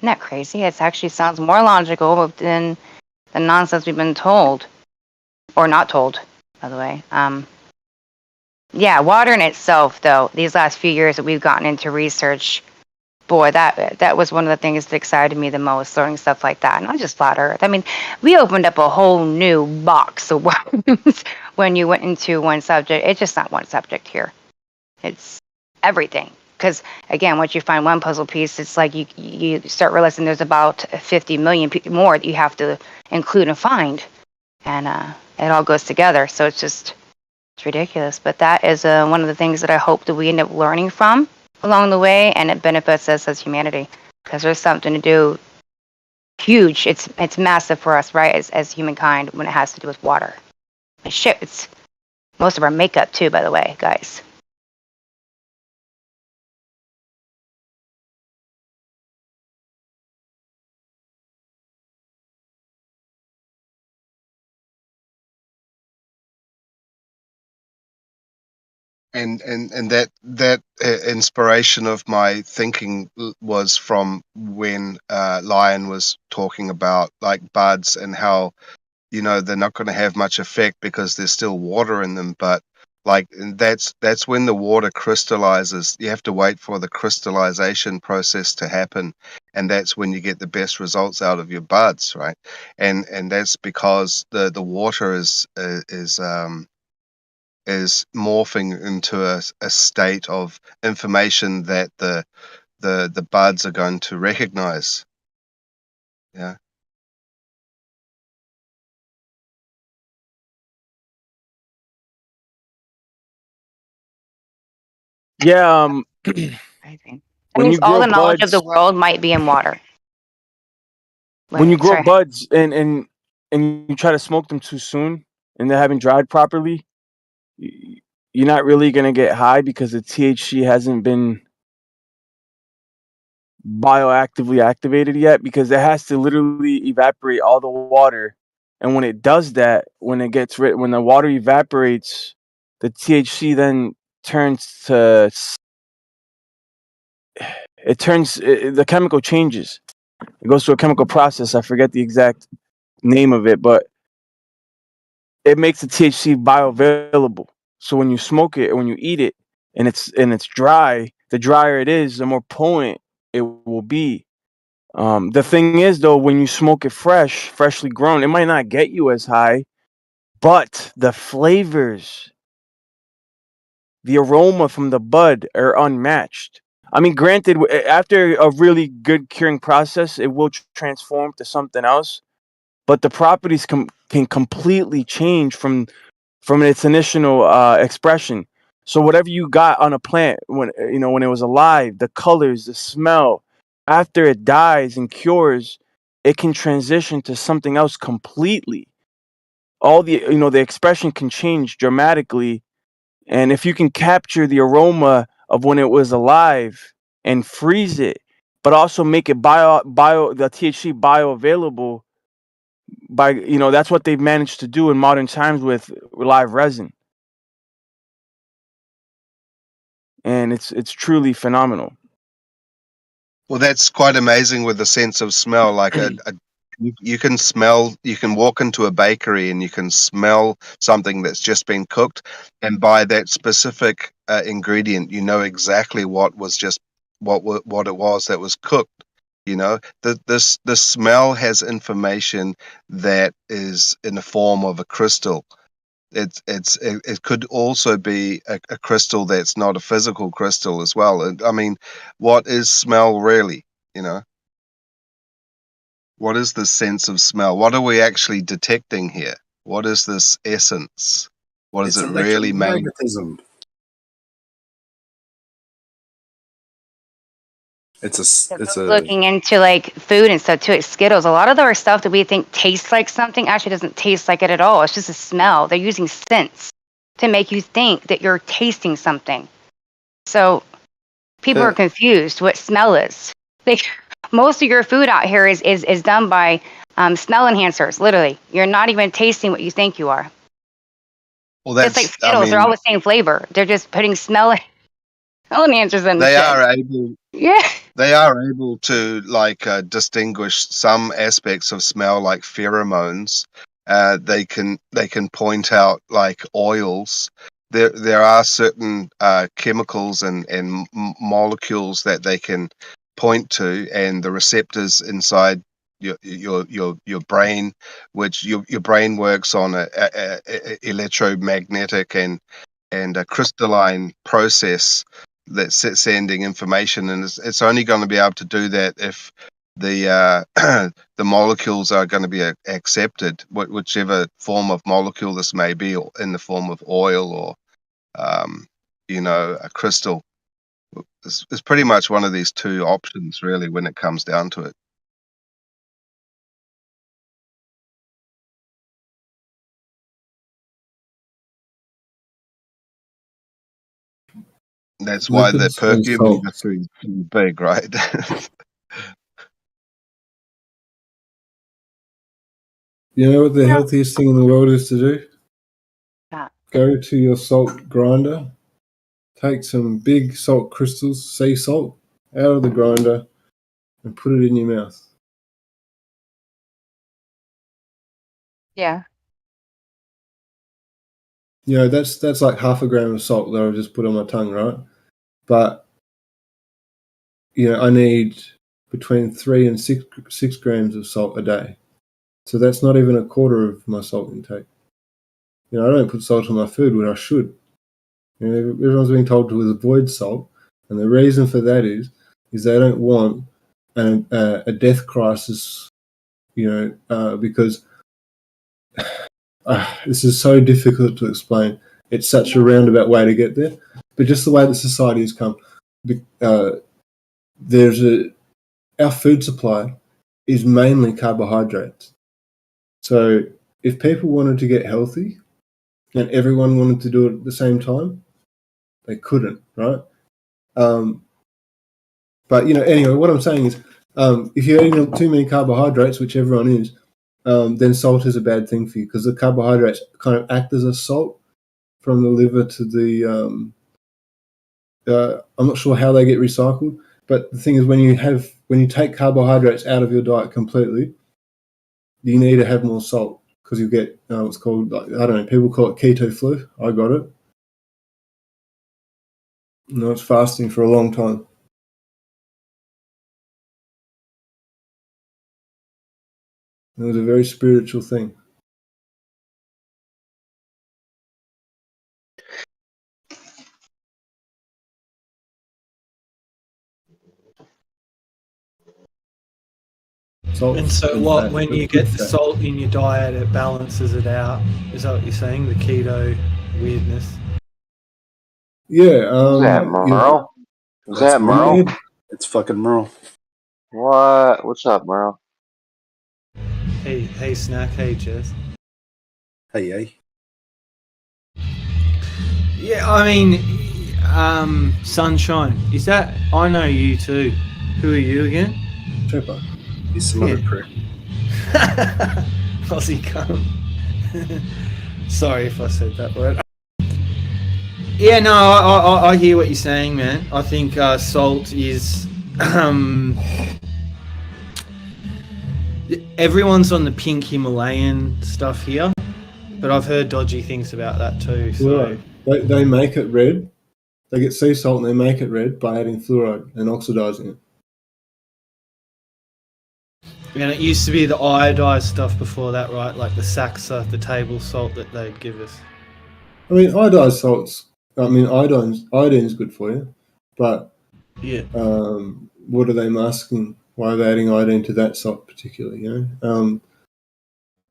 that crazy? It actually sounds more logical than the nonsense we've been told, or not told, by the way. Yeah, water in itself, though. These last few years that we've gotten into research, boy, that was one of the things that excited me the most, learning stuff like that. Not just flat Earth. I mean, we opened up a whole new box of worms when you went into one subject. It's just not one subject here. It's everything. Because again, once you find one puzzle piece, it's like you start realizing there's about 50 million more that you have to include and find, and it all goes together. So it's ridiculous. But that is one of the things that I hope that we end up learning from along the way, and it benefits us as humanity because there's something to do huge. It's massive for us, right, as humankind when it has to do with water. And shit, it's most of our makeup too, by the way, guys. And that inspiration of my thinking was from when Lion was talking about like buds and how they're not going to have much effect because there's still water in them, but Like, and that's when the water crystallizes. You have to wait for the crystallization process to happen, and that's when you get the best results out of your buds, right? And that's because the water is morphing into a state of information that the buds are going to recognize. Yeah. Yeah. I think that When means you all grow the knowledge of the buds, world might be in water. when you grow Sorry. buds and you try to smoke them too soon and they haven't dried properly, you're not really gonna get high because the THC hasn't been bioactively activated yet, because it has to literally evaporate all the water. And when it does that, when the water evaporates, the THC then turns to the chemical changes. It goes through a chemical process. I forget the exact name of it, but it makes the THC bioavailable. So when you smoke it or when you eat it and it's dry, the drier it is, the more potent it will be. The thing is, though, when you smoke it freshly grown, it might not get you as high, but the flavors, the aroma from the bud are unmatched. I mean, granted, after a really good curing process, it will transform to something else, but the properties can completely change from its initial expression. So whatever you got on a plant when it was alive, the colors, the smell, after it dies and cures, it can transition to something else completely. All the expression can change dramatically, and if you can capture the aroma of when it was alive and freeze it, but also make it the THC bioavailable that's what they've managed to do in modern times with live resin. And it's truly phenomenal. Well, that's quite amazing with the sense of smell. Like you can smell, you can walk into a bakery and you can smell something that's just been cooked, and by that specific ingredient, you know exactly what was just what it was that was cooked. You know, the smell has information that is in the form of a crystal. It could also be a crystal that's not a physical crystal as well. And I mean, what is smell really? You know, what is the sense of smell? What are we actually detecting here? What is this essence? What is It's it really made? electromagnetism. It's a Looking into like food and stuff too, like Skittles. A lot of our stuff that we think tastes like something actually doesn't taste like it at all. It's just a smell. They're using scents to make you think that you're tasting something. So people are confused what smell is. Most of your food out here is done by smell enhancers. Literally, you're not even tasting what you think you are. Well, Just like Skittles, they're all the same flavor. They're just putting smell enhancers in the they shit. are able. Yeah. They are able to distinguish some aspects of smell, like pheromones. They can point out like oils. There are certain chemicals and molecules that they can point to, and the receptors inside your brain, which your brain works on a electromagnetic and a crystalline process that's sending information, and it's only going to be able to do that if the the molecules are going to be accepted, whichever form of molecule this may be, or in the form of oil or a crystal. It's pretty much one of these two options, really, when it comes down to it. That's why the Lipids and perfume salt. industry is pretty big, right? You know what the healthiest thing in the world is to do? Go to your salt grinder, take some big salt crystals, sea salt, out of the grinder, and put it in your mouth. Yeah. You know, that's like half a gram of salt that I just put on my tongue, right? But you know, I need between 3 and 6 grams of salt a day. So that's not even a quarter of my salt intake. You know, I don't put salt on my food when I should. You know, everyone's being told to avoid salt, and the reason for that is they don't want a death crisis. You know, because this is so difficult to explain. It's such a roundabout way to get there, but just the way that society has come, our food supply is mainly carbohydrates. So if people wanted to get healthy and everyone wanted to do it at the same time, they couldn't, right? But you know, anyway, what I'm saying is, if you're eating too many carbohydrates, which everyone is, then salt is a bad thing for you because the carbohydrates kind of act as a salt from the liver to the. I'm not sure how they get recycled, but the thing is, when you take carbohydrates out of your diet completely, you need to have more salt because you get what's called, like, I don't know, people call it keto flu. I got it. And I was fasting for a long time. It was a very spiritual thing. Salt And so, and what fat, when but you good get the fat. salt in your diet, it balances it out. Is that what you're saying? The keto weirdness. Yeah. Who's that, Merle? Is that Merle? It's fucking Merle. What? What's up, Merle? Hey, Snack. Hey, Jess. Hey. Yeah, I mean, Sunshine. Is that? I know you too. Who are you again? Tripper. He's some other prick. Aussie cum. Sorry if I said that word. Yeah, no, I hear what you're saying, man. I think salt is. Everyone's on the pink Himalayan stuff here, but I've heard dodgy things about that too. So Fluoride. They make it red. They get sea salt and they make it red by adding fluoride and oxidizing it. and it used to be the iodized stuff before that, right? Like the Saxa, the table salt that they'd give us. I mean, iodized salts. I mean, iodine's good for you, but yeah, what are they masking? Why are they adding iodine to that salt particularly? You know,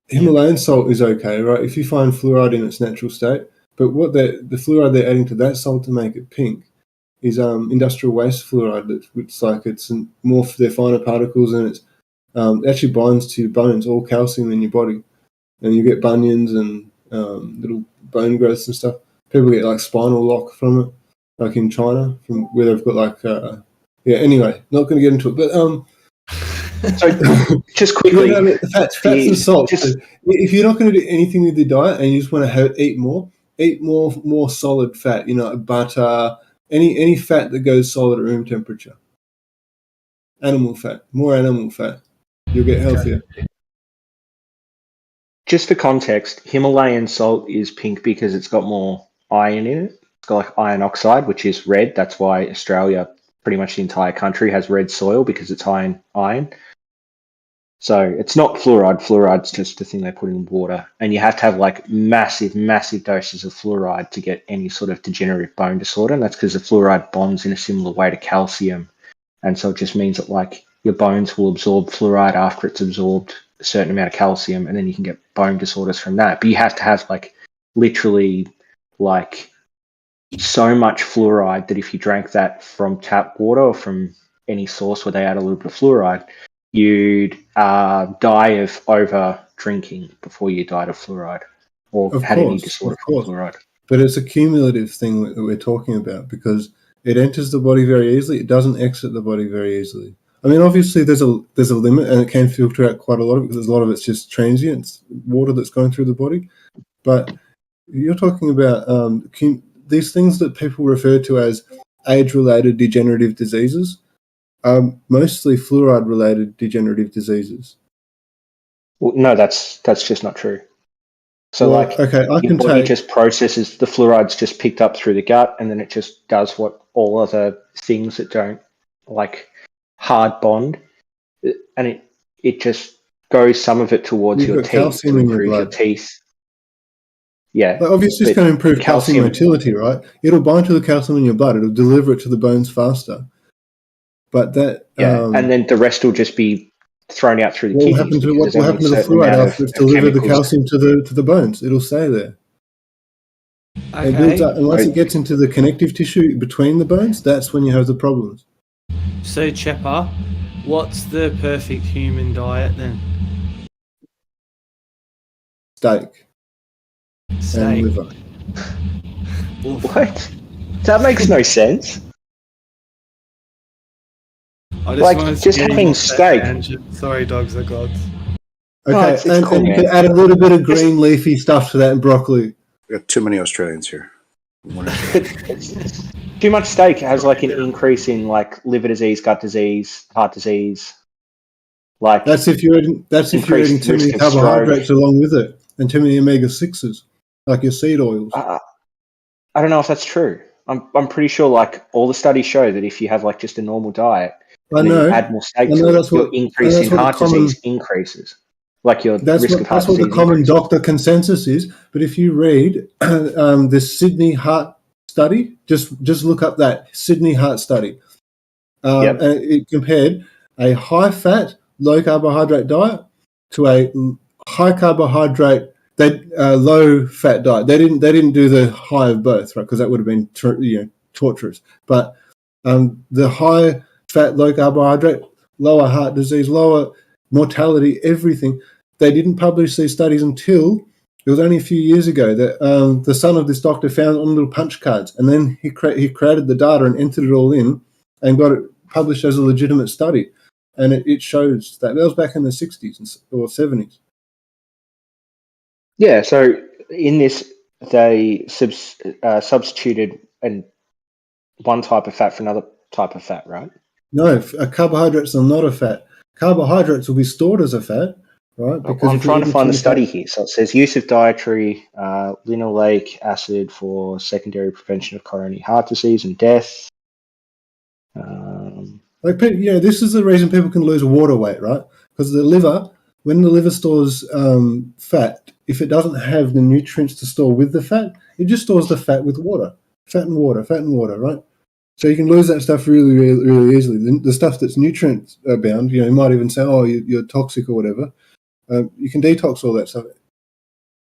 Himalayan salt is okay, right? If you find fluoride in its natural state, but what the fluoride they're adding to that salt to make it pink is industrial waste fluoride. It's more for their finer particles, and it actually binds to your bones, all calcium in your body, and you get bunions and little bone growths and stuff. People get like spinal lock from it, like in China, from where they've got like Anyway, not going to get into it, but So just quickly, fats and salt. If you're not going to do anything with your diet and you just want to eat more solid fat. You know, butter, any fat that goes solid at room temperature. Animal fat, more animal fat. You'll get healthier. just for context, Himalayan salt is pink because it's got more iron in it. It's got like iron oxide, which is red. That's why Australia, pretty much the entire country, has red soil because it's high in iron. So it's not fluoride. Fluoride's just a thing they put in water. And you have to have like massive, massive doses of fluoride to get any sort of degenerative bone disorder. And that's because the fluoride bonds in a similar way to calcium. And so it just means that like your bones will absorb fluoride after it's absorbed a certain amount of calcium, and then you can get bone disorders from that. But you have to have like literally like so much fluoride that if you drank that from tap water or from any source where they add a little bit of fluoride, you'd die of over drinking before you died of fluoride or had any disorder from fluoride. But it's a cumulative thing that we're talking about because it enters the body very easily. It doesn't exit the body very easily. I mean, obviously there's a limit, and it can filter out quite a lot of it because a lot of it's just transient. It's water that's going through the body. But you're talking about these things that people refer to as age-related degenerative diseases are mostly fluoride-related degenerative diseases. Well, no, that's just not true. So Well, like okay, I your can body take. just processes the fluorides just picked up through the gut, and then it just does what all other things that don't like hard bond, and it just goes some of it towards You've your got teeth calcium to in your improve your blood. teeth. Yeah, Like, obviously, it's but going to improve calcium calcium, motility, right? It'll bind to the calcium in your blood. It'll deliver it to the bones faster. But that yeah, and then the rest will just be thrown out through the what will kidneys happen to because what there's will only a happen to the certain fluoride amount after it's of delivered the chemicals. calcium to the bones? It'll stay there. It builds Okay. up, and once it gets into the connective tissue between the bones, that's when you have the problems. So, Chepper, what's the perfect human diet then? Steak and Steak. liver. What? That makes no sense. I just Like, wanted to just get him having off that steak. tangent. Sorry, dogs are gods. Okay, it's and, cool, and you man. can add a little bit of green leafy stuff to that and broccoli. We got too many Australians here. Too much steak has like an increase in like liver disease, gut disease, heart disease. Like That's if you're eating increased too many risk of stroke. carbohydrates along with it, and too many omega-6s, like your seed oils. I don't know if that's true. I'm pretty sure like all the studies show that if you have like just a normal diet I and then you know. add more steak I know to it, that's your what. increase That's in what the heart common. disease increases. Like your That's risk of heart what the disease common increases. doctor consensus is. But if you read the Sydney Heart Study, just look up that Sydney Heart Study, Yep. and it compared a high-fat, low-carbohydrate diet to a high carbohydrate, low fat diet. They didn't do the high of both, right? Because that would have been torturous. But the high fat, low carbohydrate, lower heart disease, lower mortality, everything. They didn't publish these studies until it was only a few years ago that the son of this doctor found on little punch cards, and then he created the data and entered it all in and got it published as a legitimate study. And it shows that was back in the 60s or 70s. Yeah, so in this, they substituted one type of fat for another type of fat, right? No, carbohydrates are not a fat. Carbohydrates will be stored as a fat, right? Because Well, I'm if you're trying to eating find too the much study here. So it says use of dietary linoleic acid for secondary prevention of coronary heart disease and death. this is the reason people can lose water weight, right? Because the liver, when the liver stores fat, if it doesn't have the nutrients to store with the fat, it just stores the fat with water, fat and water, right? So you can lose that stuff really, really, really easily. The stuff that's nutrient bound, you might even say, oh, you're toxic or whatever. You can detox all that stuff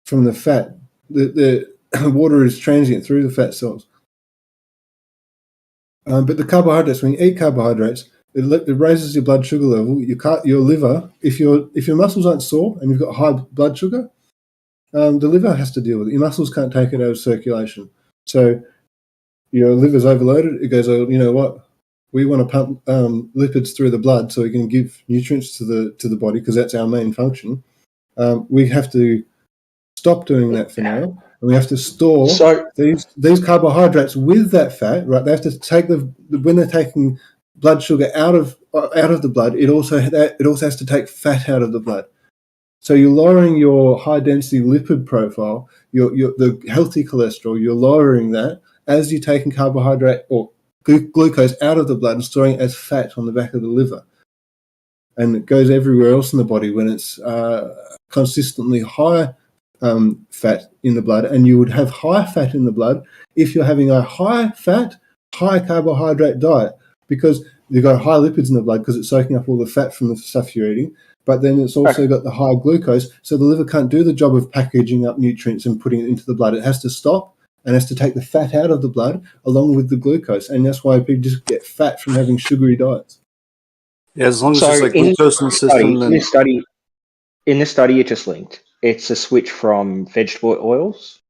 from the fat. The water is transient through the fat cells. But the carbohydrates, when you eat carbohydrates, it raises your blood sugar level. Your liver, if your muscles aren't sore and you've got high blood sugar, the liver has to deal with it. Your muscles can't take it out of circulation. So your liver's overloaded. It goes, oh, you know what? We want to pump lipids through the blood so we can give nutrients to the body because that's our main function. We have to stop doing that for now, and we have to store these carbohydrates with that fat. Right? They have to take when they're taking blood sugar out of the blood. It also has to take fat out of the blood. So you're lowering your high density lipid profile, the healthy cholesterol. You're lowering that as you're taking carbohydrate or glucose out of the blood and storing it as fat on the back of the liver. And it goes everywhere else in the body when it's consistently high fat in the blood. And you would have high fat in the blood if you're having a high fat, high carbohydrate diet, because you've got high lipids in the blood because it's soaking up all the fat from the stuff you're eating. But then it's also got the high glucose, so the liver can't do the job of packaging up nutrients and putting it into the blood. It has to stop and has to take the fat out of the blood along with the glucose. And that's why people just get fat from having sugary diets. Yeah, as long as there's like glucose in the system, then in this study you just linked, it's a switch from vegetable oils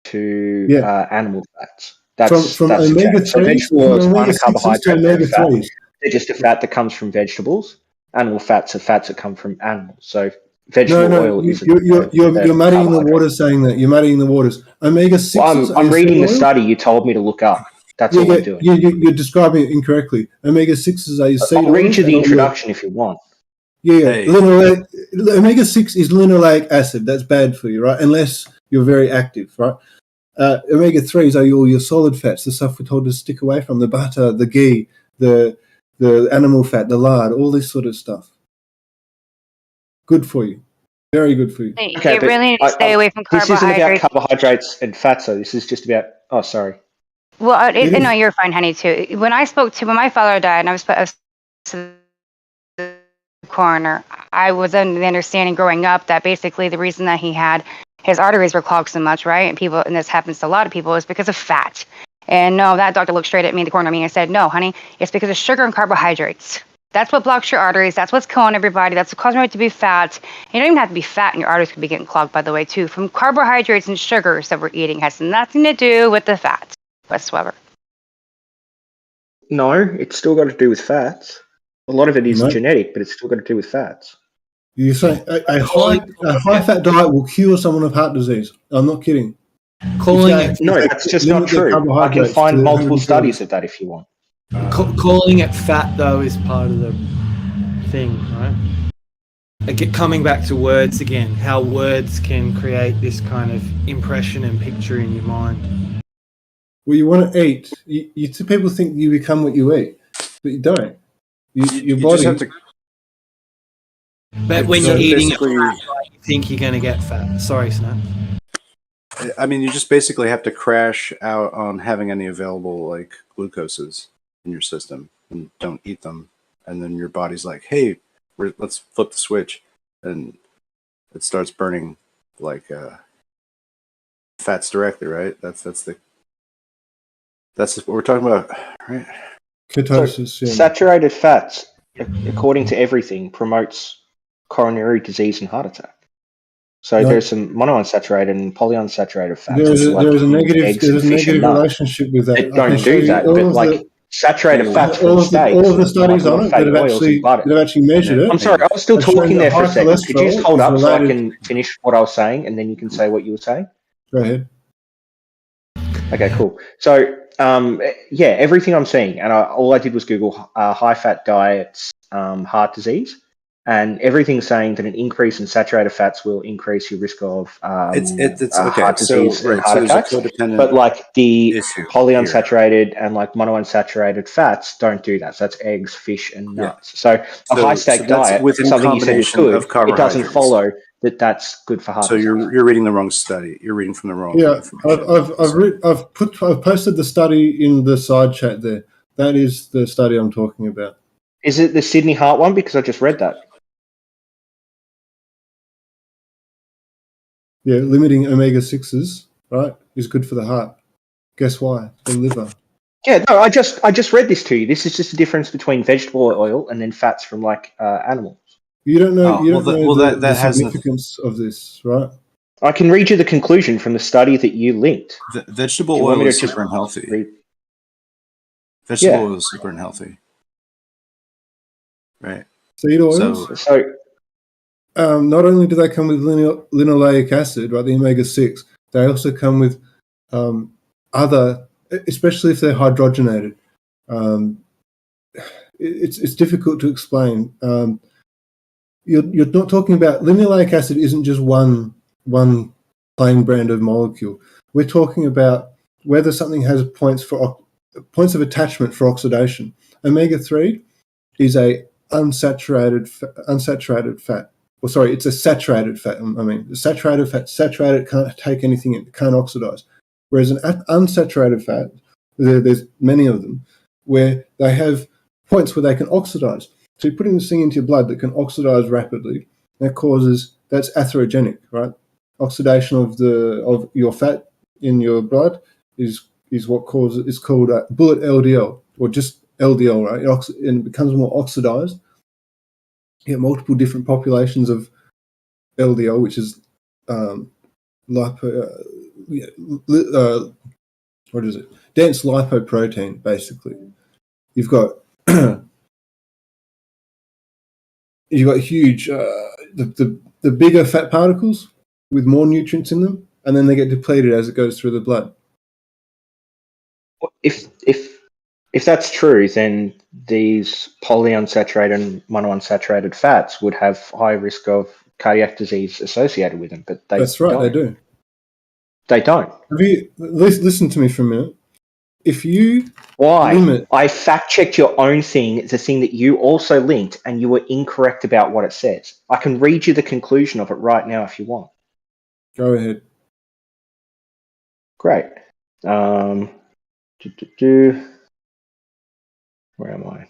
to animal fats. That's from the omega change. So 3s, vegetable from oils omega aren't a 6s to carbohydrate, omega they're fat. 3s. They're just a fat that comes from vegetables. Animal fats are fats that come from animals. So vegetable oil is you're muddying the waters saying that. You're muddying the waters. Omega 6s. Well, I'm reading the study you told me to look up. That's all I'm doing. You're describing it incorrectly. Omega 6s are your seed I'll read oils you the and introduction if you want. omega 6 is linoleic acid. That's bad for you, right? Unless you're very active, right? Omega-3s are all your solid fats, the stuff we're told to stick away from, the butter, the ghee, the animal fat, the lard, all this sort of stuff. Good for you. Very good for you. Okay, You really need to stay away from this isn't about carbohydrates. carbohydrates and fats, though. This is just about. Oh, sorry. Well, no, you're fine, honey, too. When my father died and I was put to the coroner, I was under the understanding growing up that basically the reason that he had his arteries were clogged so much, right? And this happens to a lot of people, is because of fat. And no, that doctor looked straight at me, the coroner, and said, no, honey, it's because of sugar and carbohydrates. That's what blocks your arteries. That's what's killing everybody. That's what's causing it to be fat. You don't even have to be fat, and your arteries could be getting clogged, by the way, too, from carbohydrates and sugars that we're eating. Has nothing to do with the fat whatsoever. No, it's still got to do with fats. A lot of it is genetic, but it's still got to do with fats. You say a high fat diet will cure someone of heart disease. I'm not kidding. No, that's just not true. I can find multiple studies of that if you want. Calling it fat, though, is part of the thing, right? Coming back to words again, how words can create this kind of impression and picture in your mind. Well, you want to eat. People think you become what you eat, but you don't. Your body. Just have to. But when you're eating it, you think you're going to get fat. Sorry, Snap. I mean, you just basically have to crash out on having any available like glucoses in your system and don't eat them, and then your body's like, "Hey, let's flip the switch," and it starts burning like fats directly, right? That's what we're talking about, right? Ketosis. So, saturated fats, according to everything, promotes coronary disease and heart attack. So there's some monounsaturated and polyunsaturated fats. There's a negative relationship with that. They don't do that, but like saturated fats from steaks. All of the studies on it that have actually measured it. I'm sorry, I was still talking there for a second. Could you just hold up so I can finish what I was saying, and then you can say what you were saying? Go ahead. Okay, cool. So, everything I'm saying, and all I did was Google high-fat diets, heart disease, and everything's saying that an increase in saturated fats will increase your risk of heart disease and heart attacks. But like the polyunsaturated and like monounsaturated fats don't do that. So that's eggs, fish, and nuts. So a high-stack diet, something you said is good, it doesn't follow that that's good for heart. So you're reading the wrong study. You're reading from the wrong. Yeah, I've posted the study in the side chat there. That is the study I'm talking about. Is it the Sydney Heart one? Because I just read that. Yeah, limiting omega-6s, right, is good for the heart. Guess why? The liver. Yeah, no, I just read this to you. This is just the difference between vegetable oil and then fats from like animals. You don't know. The significance of this, right? I can read you the conclusion from the study that you linked. Vegetable oil is super unhealthy. Vegetable oil is super unhealthy. Right. Seed oils. So not only do they come with linoleic acid, right, the omega-6, they also come with other, especially if they're hydrogenated. It's difficult to explain. You're not talking about linoleic acid. Isn't just one plain brand of molecule. We're talking about whether something has points of attachment for oxidation. Omega-3 is a unsaturated fat. Well, sorry, it's a saturated fat. I mean, saturated can't take anything in, can't oxidize. Whereas an unsaturated fat, there's many of them, where they have points where they can oxidize. So you're putting this thing into your blood that can oxidize rapidly. That's atherogenic, right? Oxidation of your fat in your blood is what causes. It's called bullet LDL or just LDL, right? And it becomes more oxidized. You get multiple different populations of LDL, which is dense lipoprotein, basically. You've got huge the bigger fat particles with more nutrients in them, and then they get depleted as it goes through the blood. If that's true, then these polyunsaturated and monounsaturated fats would have high risk of cardiac disease associated with them. But that's right, they do. They don't. Listen to me for a minute. If you Why? limit, I fact checked your own thing. It's a thing that you also linked, and you were incorrect about what it says. I can read you the conclusion of it right now if you want. go ahead. Great. Where am I?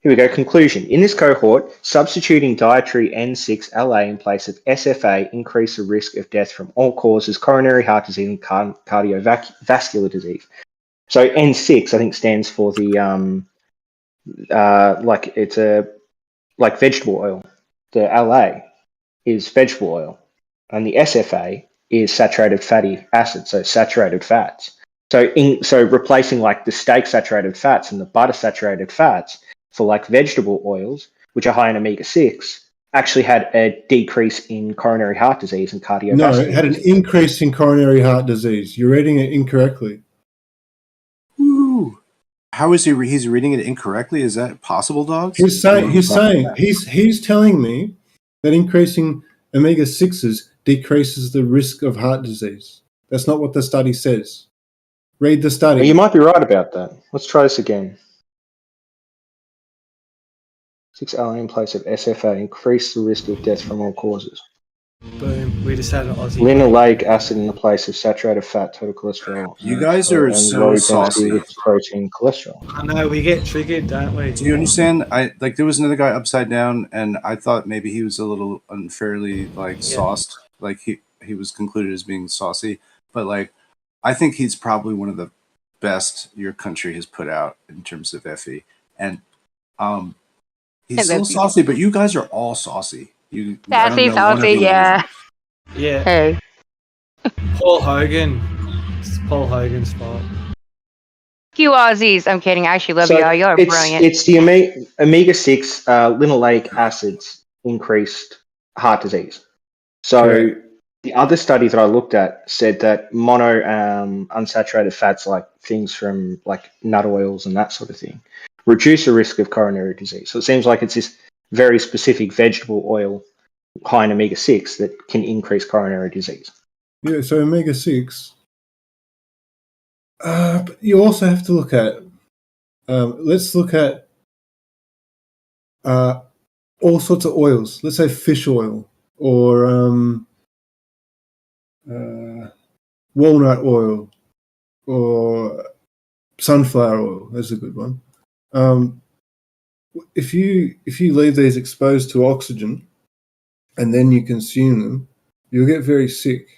Here we go. Conclusion. In this cohort, substituting dietary N6LA in place of SFA increased the risk of death from all causes, coronary heart disease and cardiovascular disease. So N6, I think, stands for the like vegetable oil. The LA is vegetable oil, and the SFA is saturated fatty acid, so saturated fats. So replacing like the steak saturated fats and the butter saturated fats for like vegetable oils, which are high in omega-6, actually had a decrease in coronary heart disease and cardiovascular. No, it had an increase in coronary heart disease. You're reading it incorrectly. Ooh. How is he? He's reading it incorrectly. Is that possible, dogs? He's telling me that increasing omega-6s decreases the risk of heart disease. That's not what the study says. Read the study. You might be right about that. Let's try this again. 6LA in place of SFA increase the risk of death from all causes. Boom. We just had an Aussie. Linoleic acid in the place of saturated fat, total cholesterol. You guys are and so low saucy. density protein cholesterol. I know, we get triggered, don't we? Do you understand? There was another guy upside down, and I thought maybe he was a little unfairly sauced. Like he was concluded as being saucy, but like I think he's probably one of the best your country has put out in terms of FE, and he's so saucy. But you guys are all saucy. Saucy, yeah. Yeah. Hey. Paul Hogan. It's Paul Hogan's fault. Thank you, Aussies. I'm kidding. I actually love y'all. Y'all are brilliant. It's the omega-6 linoleic acids increased heart disease. So the other study that I looked at said that mono unsaturated fats, like things from like nut oils and that sort of thing, reduce the risk of coronary disease. So it seems like it's this very specific vegetable oil high in omega-6 that can increase coronary disease. Yeah, so omega-6. But you also have to look at, let's look at all sorts of oils. Let's say fish oil or walnut oil or sunflower oil. That's a good one. If you leave these exposed to oxygen and then you consume them, you'll get very sick.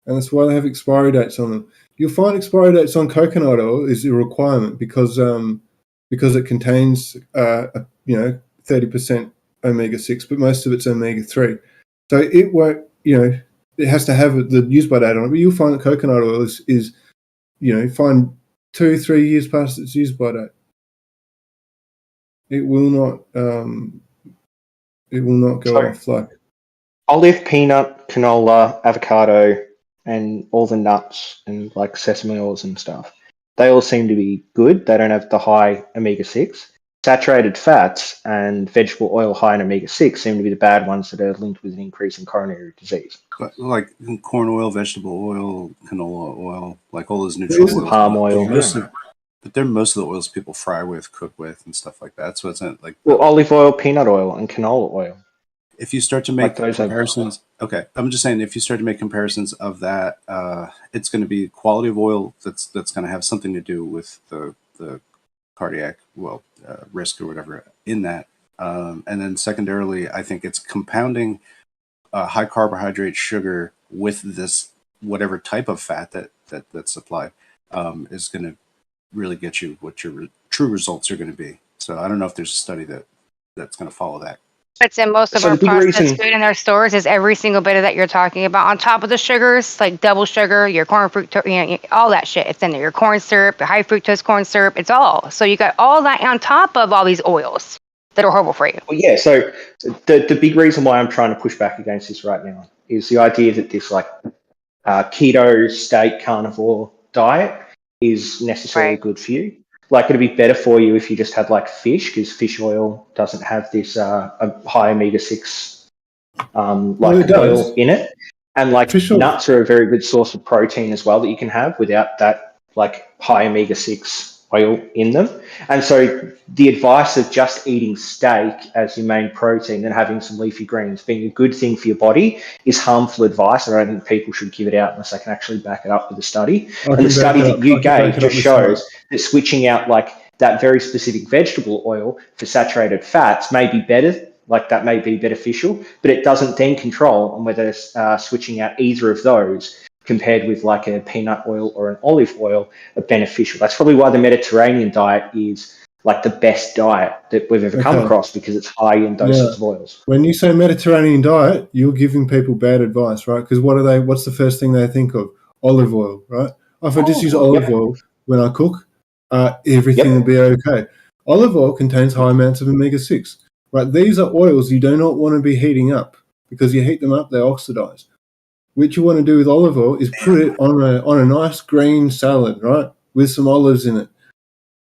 And that's why they have expiry dates on them. You'll find expiry dates on coconut oil is a requirement because it contains 30% omega-6, but most of it's omega-3. So it won't, it has to have the use by date on it. But you'll find that coconut oil is find 2-3 years past its use by date. It will not go off like olive, peanut, canola, avocado, and all the nuts and like sesame oils and stuff. They all seem to be good. They don't have the high omega-6. Saturated fats and vegetable oil high in omega-6 seem to be the bad ones that are linked with an increase in coronary disease. Like corn oil, vegetable oil, canola oil, like all those nutrients. Palm oil. But they're most of the oils people fry with, cook with, and stuff like that. So it's not like olive oil, peanut oil, and canola oil. If you start to make comparisons, okay, I'm just saying if you start to make comparisons of that, it's going to be quality of oil that's going to have something to do with the cardiac risk or whatever in that, and then secondarily, I think it's compounding high carbohydrate sugar with this whatever type of fat that's supplied is going to really get you what your true results are going to be. So I don't know if there's a study that's going to follow that. What's in most of our processed food in our stores is every single bit of that you're talking about. On top of the sugars, like double sugar, your corn fructose, all that shit. It's in there. Your corn syrup, your high fructose corn syrup. It's all. So you got all that on top of all these oils that are horrible for you. Well, yeah. So the big reason why I'm trying to push back against this right now is the idea that this like keto, steak, carnivore diet is necessarily good for you. Like it'd be better for you if you just had like fish, because fish oil doesn't have this high omega-6 like it does. oil in it. And like Fish oil. nuts are a very good source of protein as well that you can have without that like high omega-6 oil in them. And so the advice of just eating steak as your main protein and having some leafy greens being a good thing for your body is harmful advice. I don't think people should give it out unless they can actually back it up with a study. And the study that you gave just shows that switching out like that very specific vegetable oil for saturated fats may be better, like that may be beneficial, but it doesn't then control on whether switching out either of those compared with like a peanut oil or an olive oil are beneficial. That's probably why the Mediterranean diet is like the best diet that we've ever come across, because it's high in doses of oils. When you say Mediterranean diet, you're giving people bad advice, right? Because what's the first thing they think of? Olive oil, right? If I just use olive oil when I cook, everything will be okay. Olive oil contains high amounts of omega-6, right? These are oils you do not want to be heating up, because you heat them up, they oxidize. What you want to do with olive oil is put it on a nice green salad, right, with some olives in it.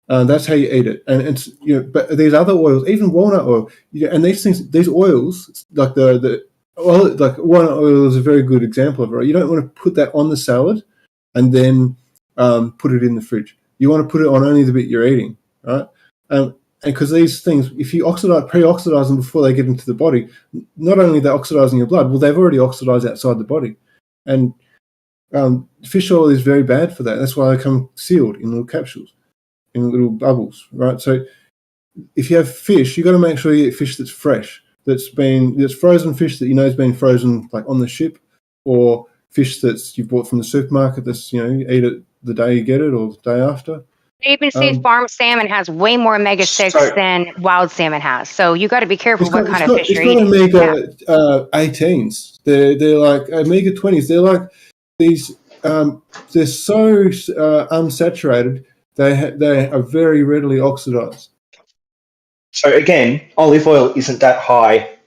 That's how you eat it. And it's, you know, but these other oils, even walnut oil, and these oils, like like walnut oil is a very good example of it, right? You don't want to put that on the salad and then put it in the fridge. You want to put it on only the bit you're eating, right? And because these things, if you pre-oxidize them before they get into the body, not only are they oxidizing your blood, well, they've already oxidized outside the body. And fish oil is very bad for that. That's why they come sealed in little capsules, in little bubbles, right? So if you have fish, you've got to make sure you get fish that's fresh, that's frozen fish that you know has been frozen like on the ship, or fish that's you've bought from the supermarket that's, you know, you eat it the day you get it or the day after. Even see farm salmon has way more omega-6 than wild salmon has. So you got to be careful what kind of fish you're eating. It's not omega 18s. They're like omega 20s. They're like these. They're so unsaturated. They are very readily oxidized. So again, olive oil isn't that high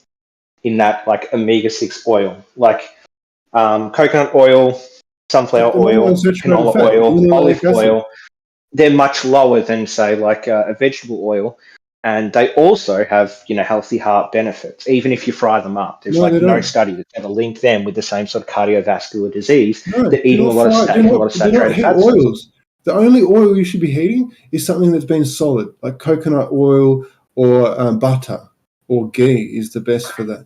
in that like omega-6 oil. Like coconut oil, sunflower oil, canola oil, olive oil. They're much lower than, say, like a vegetable oil, and they also have, you know, healthy heart benefits. Even if you fry them up, there's no study that's ever linked them with the same sort of cardiovascular disease that eating a lot of steak and a lot of saturated fats. Oils. The only oil you should be heating is something that's been solid, like coconut oil or butter or ghee is the best for that.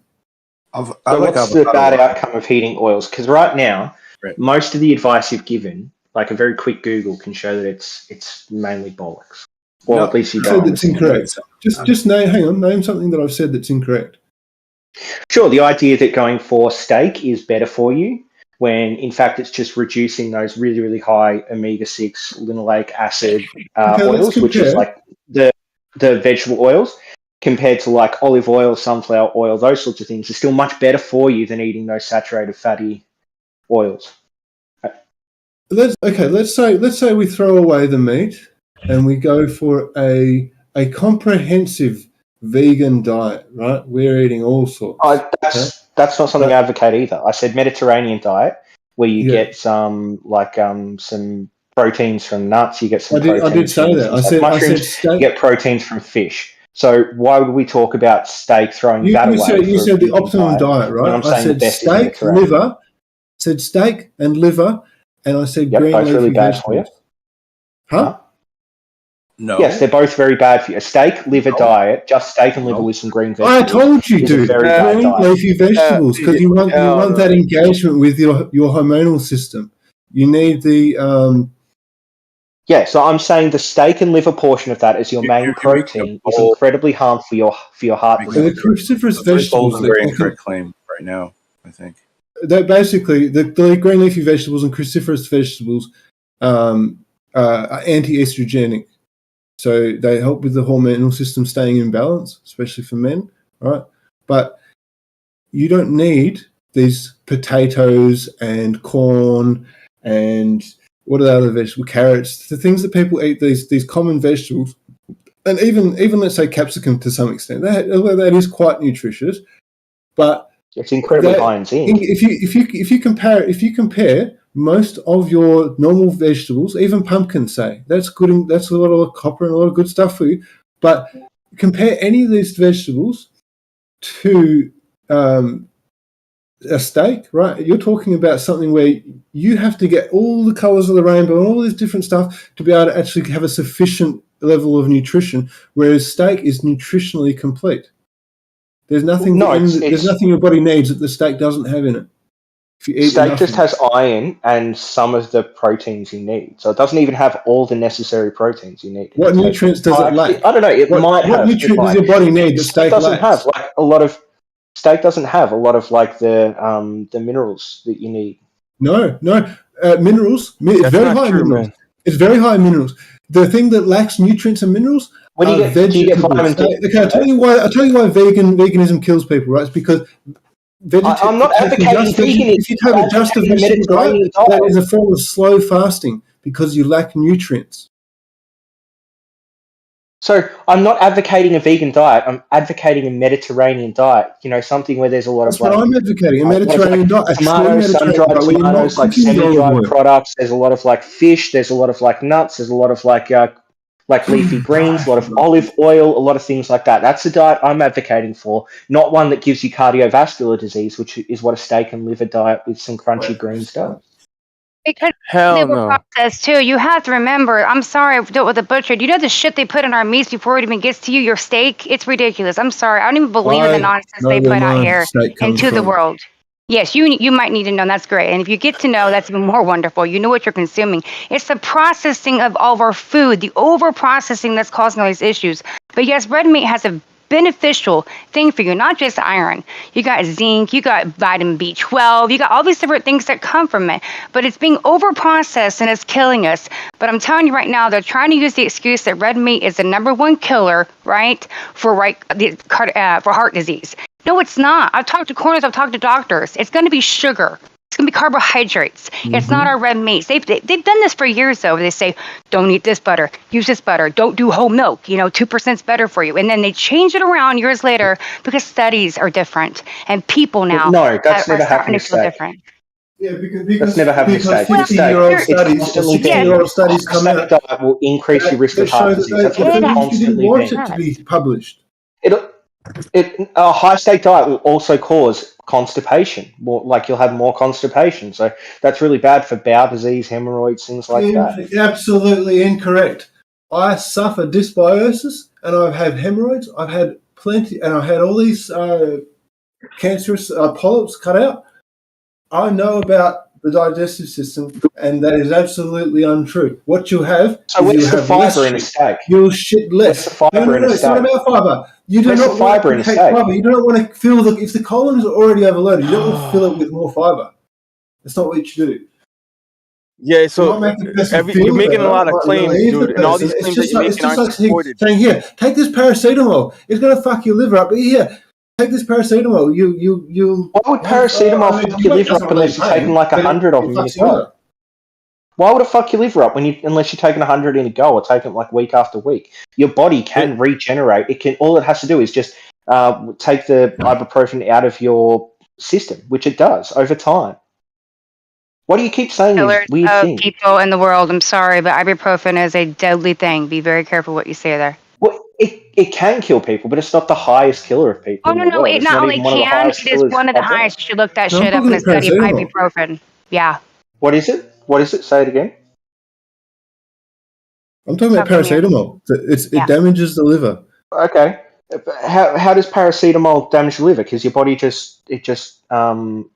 So what's the bad outcome of heating oils? Because right now, most of the advice you've given, like a very quick Google, can show that it's mainly bollocks. Or at least you don't. That's incorrect. Just name something that I've said that's incorrect. Sure, the idea that going for steak is better for you, when in fact it's just reducing those really, really high omega-6 linoleic acid oils, which is like the vegetable oils, compared to like olive oil, sunflower oil, those sorts of things are still much better for you than eating those saturated fatty oils. Let's say we throw away the meat and we go for a comprehensive vegan diet, right? We're eating all sorts. That's not something I advocate either. I said Mediterranean diet, where you get some some proteins from nuts. You get some. I did say that. I said steak. You get proteins from fish. So why would we talk about steak throwing that away? You said the optimum diet, right? I said steak, liver. Said steak and liver, and I said green leafy really bad vegetables. For you. Huh? No. Yes, they're both very bad for you. A steak, liver diet, just steak and liver with some green vegetables. I told you, dude. Green leafy vegetables, because you want that engagement with your hormonal system. You need the. Yeah, so I'm saying the steak and liver portion of that as your main protein is incredibly harmful for your heart. The cruciferous vegetables. Very incorrect claim right now, I think. That basically the green leafy vegetables and cruciferous vegetables are anti-estrogenic, so they help with the hormonal system staying in balance, especially for men, right? But you don't need these potatoes and corn and what are the other vegetables? Carrots, the things that people eat. These common vegetables, and even let's say capsicum to some extent. That is quite nutritious, but it's incredibly high in zinc. If you compare most of your normal vegetables, even pumpkins, say that's good. That's a lot of copper and a lot of good stuff for you. But compare any of these vegetables to a steak, right? You're talking about something where you have to get all the colors of the rainbow and all this different stuff to be able to actually have a sufficient level of nutrition, whereas steak is nutritionally complete. There's nothing there's nothing your body needs that the steak doesn't have in it. If you eat Steak enough just of it. has iron and some of the proteins you need. So it doesn't even have all the necessary proteins you need. What So, nutrients does it actually, lack? I don't know. It might What have. nutrient does like, your body need that steak steak doesn't lacks? have like a lot of. Steak doesn't have a lot of like the minerals that you need. No. Minerals. It's That's very not high in true, minerals. man. It's very high in minerals. The thing that lacks nutrients and minerals When are do you get vitamin vegetables. D? Okay, I'll tell you why veganism kills people, right? It's because I'm not advocating veganism. if you have I'm a just a advocating a vegetable diet, Mediterranean that diet. is a form of slow fasting because you lack nutrients. So I'm not advocating a vegan diet. I'm advocating a Mediterranean diet. You know, something where there's a lot That's of what like I'm advocating, a a lot of, Mediterranean diet, a true tomatoes, Mediterranean sun-dried diet where you're not tomatoes, like cooking the olive semi-dried oil. products. There's a lot of like fish. There's a lot of like nuts. There's a lot of like leafy greens, a lot of olive oil, a lot of things like that. That's the diet I'm advocating for, not one that gives you cardiovascular disease, which is what a steak and liver diet with some crunchy greens does. Because Hell they were no. processed too. You have to remember, I'm sorry, I've dealt with a butcher. Do you know the shit they put in our meats before it even gets to you? Your steak? It's ridiculous. I'm sorry. I don't even believe in the I nonsense know they where put out my here steak comes into the from. world. Yes, you might need to know. That's great. And if you get to know, that's even more wonderful. You know what you're consuming. It's the processing of all of our food, the over processing that's causing all these issues. But yes, red meat has a beneficial thing for you, not just iron. You got zinc, you got vitamin B12, you got all these different things that come from it. But it's being over processed and it's killing us. But I'm telling you right now, they're trying to use the excuse that red meat is the #1 killer, right, for heart disease. No, it's not. I've talked to corners, I've talked to doctors. It's going to be sugar. It's going to be carbohydrates. It's not our red meats. They've done this for years, though. They say, don't eat this butter. Use this butter. Don't do whole milk. 2% is better for you. And then they change it around years later because studies are different. And people now No, that's are never starting happened to to feel steak. different. Yeah, That's never happened to steak. Well, 50-year-old Steak, it's studies or constantly been. 60-year-old studies A come steak out diet will increase your risk that of heart show disease. that That's what the it's industry didn't constantly want been. it to be published. A high steak diet will also cause constipation. More like you'll have more constipation. So that's really bad for bowel disease, hemorrhoids, things like that. Absolutely incorrect. I suffer dysbiosis and I've had hemorrhoids. I've had plenty, and I've had all these cancerous polyps cut out. I know about the digestive system, and that is absolutely untrue. What you have So is where's you the have less fiber in a shit. steak? You'll shit less. Where's the fiber in a It's not steak? about fiber. You do Where's the not want fiber to in a intake steak? fiber. You don't want to fill if the colon is already overloaded. You don't want to fill it with more fiber. That's not what you do. Yeah, It so might make the person you're feel making better, a lot of might claims, relieve the dude, and all person. these It's claims that just you're like making aren't supported. saying, here, take this paracetamol. It's gonna fuck your liver up. But here, take this paracetamol. You. Why would paracetamol fuck your liver up unless you're taking like 100 of them in a go? Why would it fuck your liver up unless you're taking 100 in a go or taking it like week after week? Your body can regenerate. All it has to do is just take the ibuprofen out of your system, which it does over time. Why do you keep saying these Killers weird of things? people in the world. I'm sorry, but ibuprofen is a deadly thing. Be very careful what you say there. Well, it can kill people, but it's not the highest killer of people Oh, in no, the no, world. it It's not not only even one of the can, highest it is killers one of the by death. highest. You should look that No, I'm shit up in talking a study of paracetamol. ibuprofen. Yeah. What is it? What is it? Say it again. I'm talking about paracetamol. It damages the liver. Okay. How does paracetamol damage the liver? Because your body just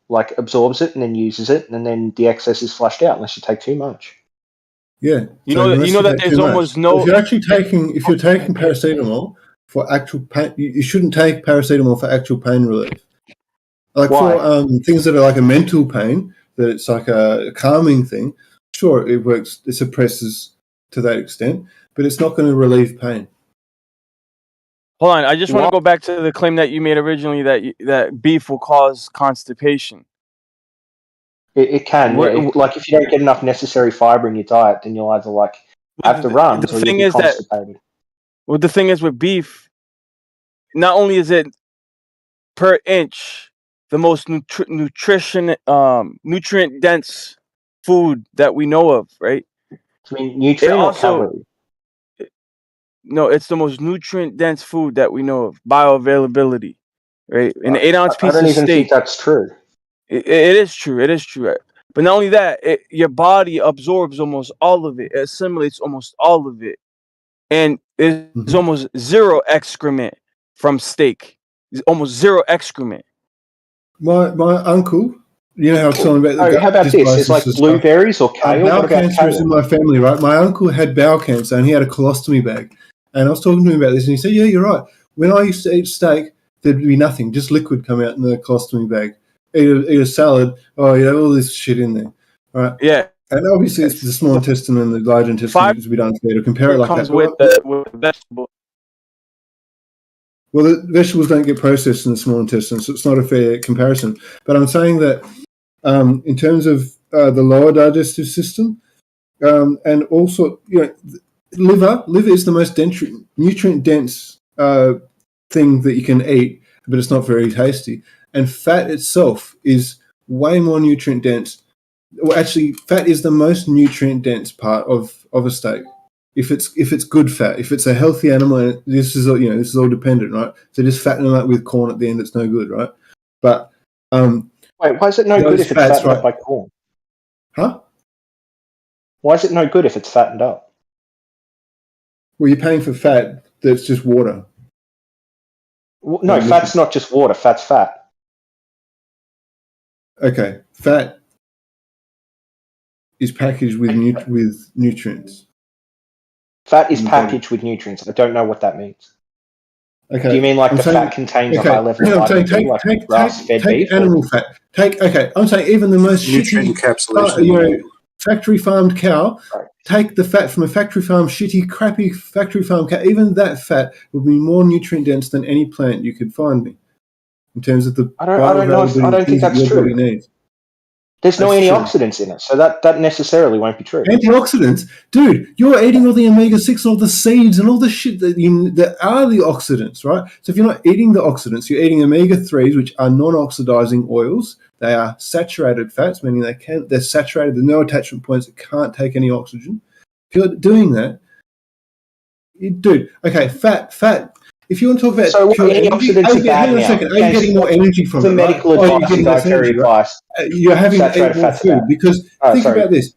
like absorbs it and then uses it, and then the excess is flushed out unless you take too much. Yeah. You know that there's almost no. If you're taking paracetamol for actual pain, you shouldn't take paracetamol for actual pain relief. Like Why? for things that are like a mental pain, that it's like a calming thing. Sure, it works. It suppresses to that extent, but it's not going to relieve pain. Hold on, I just want to go back to the claim that you made originally that beef will cause constipation. It can. Yeah. Like if you don't get enough necessary fiber in your diet, then you'll either like have the runs or you'll be constipated. Well, the thing is with beef, not only is it per inch the most nutrient dense food that we know of, right? I mean, nutrient or calorie? No, it's the most nutrient dense food that we know of. Bioavailability, right? An 8-ounce piece I don't of even steak. think that's true. It is true. It is true. But not only that, your body absorbs almost all of it. It assimilates almost all of it, and there's almost zero excrement from steak. There's almost zero excrement. My uncle, you know how I was telling about the gut how about this? There's dysbiosis like and stuff? blueberries or kale. Bowel What about cancer is in kale? my family, right? My uncle had bowel cancer and he had a colostomy bag. And I was talking to him about this, and he said, "Yeah, you're right. When I used to eat steak, there'd be nothing, just liquid come out in the colostomy bag. Eat a salad, oh, you know, all this shit in there, right? Yeah. And obviously, it's the small intestine and the large intestine Fiber is a bit unfair to compare it like comes that. with But the vegetable. well, the vegetables don't get processed in the small intestine, so it's not a fair comparison. But I'm saying that in terms of the lower digestive system, and also, you know, liver is the most nutrient dense thing that you can eat, but it's not very tasty. And fat itself is way more nutrient dense. Well, actually, fat is the most nutrient dense part of a steak. If it's good fat, if it's a healthy animal, and this is all dependent, right? So just fattening it up with corn at the end, it's no good, right? But wait, why is it no good if it's fats, fattened up by corn? Huh? Why is it no good if it's fattened up? Well, you're paying for fat that's just water. No, fat's not just water. Fat's fat. Okay, fat is packaged with nutrients. Fat is packaged with nutrients. I don't know what that means. Okay. Do you mean like I'm the saying, fat contains okay, a high level I'm of saying vitamin D, like grass-fed beef? animal fat. I'm saying even the most Nutrient shitty, encapsulation. factory farmed cow. Take the fat from a factory farm, shitty, crappy factory farm cow. Even that fat would be more nutrient dense than any plant you could find me, in terms of the I don't know. I don't think that's your true. body needs. There's no That's true. antioxidants in it, so that necessarily won't be true. Antioxidants, dude. You're eating all the omega-6 and all the seeds and all the shit that are the oxidants, right? So if you're not eating the oxidants, you're eating omega-3s, which are non-oxidizing oils. They are saturated fats, meaning they're saturated. There's no attachment points. It can't take any oxygen. If you're doing that, dude. Okay, fat. If you want to talk about So pure energy, antioxidants are bad hang on a now. second. Are you getting more energy from The it? medical Right? advice and dietary advice. You're having to eat Saturated more fats are food bad. because think about this.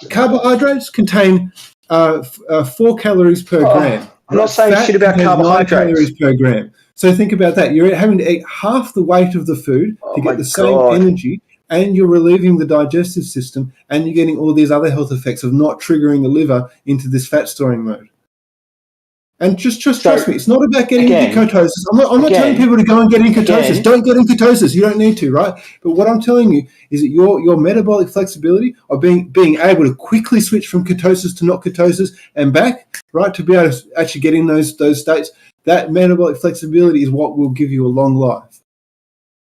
Carbohydrates contain 4 calories per gram. I'm not saying Fat shit about contains 9 carbohydrates. calories per gram. So think about that. You're having to eat half the weight of the food to get the same energy, and you're relieving the digestive system, and you're getting all these other health effects of not triggering the liver into this fat storing mode. And just trust me, it's not about getting into ketosis. I'm not telling people to go and get in ketosis. Don't get in ketosis. You don't need to, right? But what I'm telling you is that your metabolic flexibility of being able to quickly switch from ketosis to not ketosis and back, right, to be able to actually get in those states, that metabolic flexibility is what will give you a long life.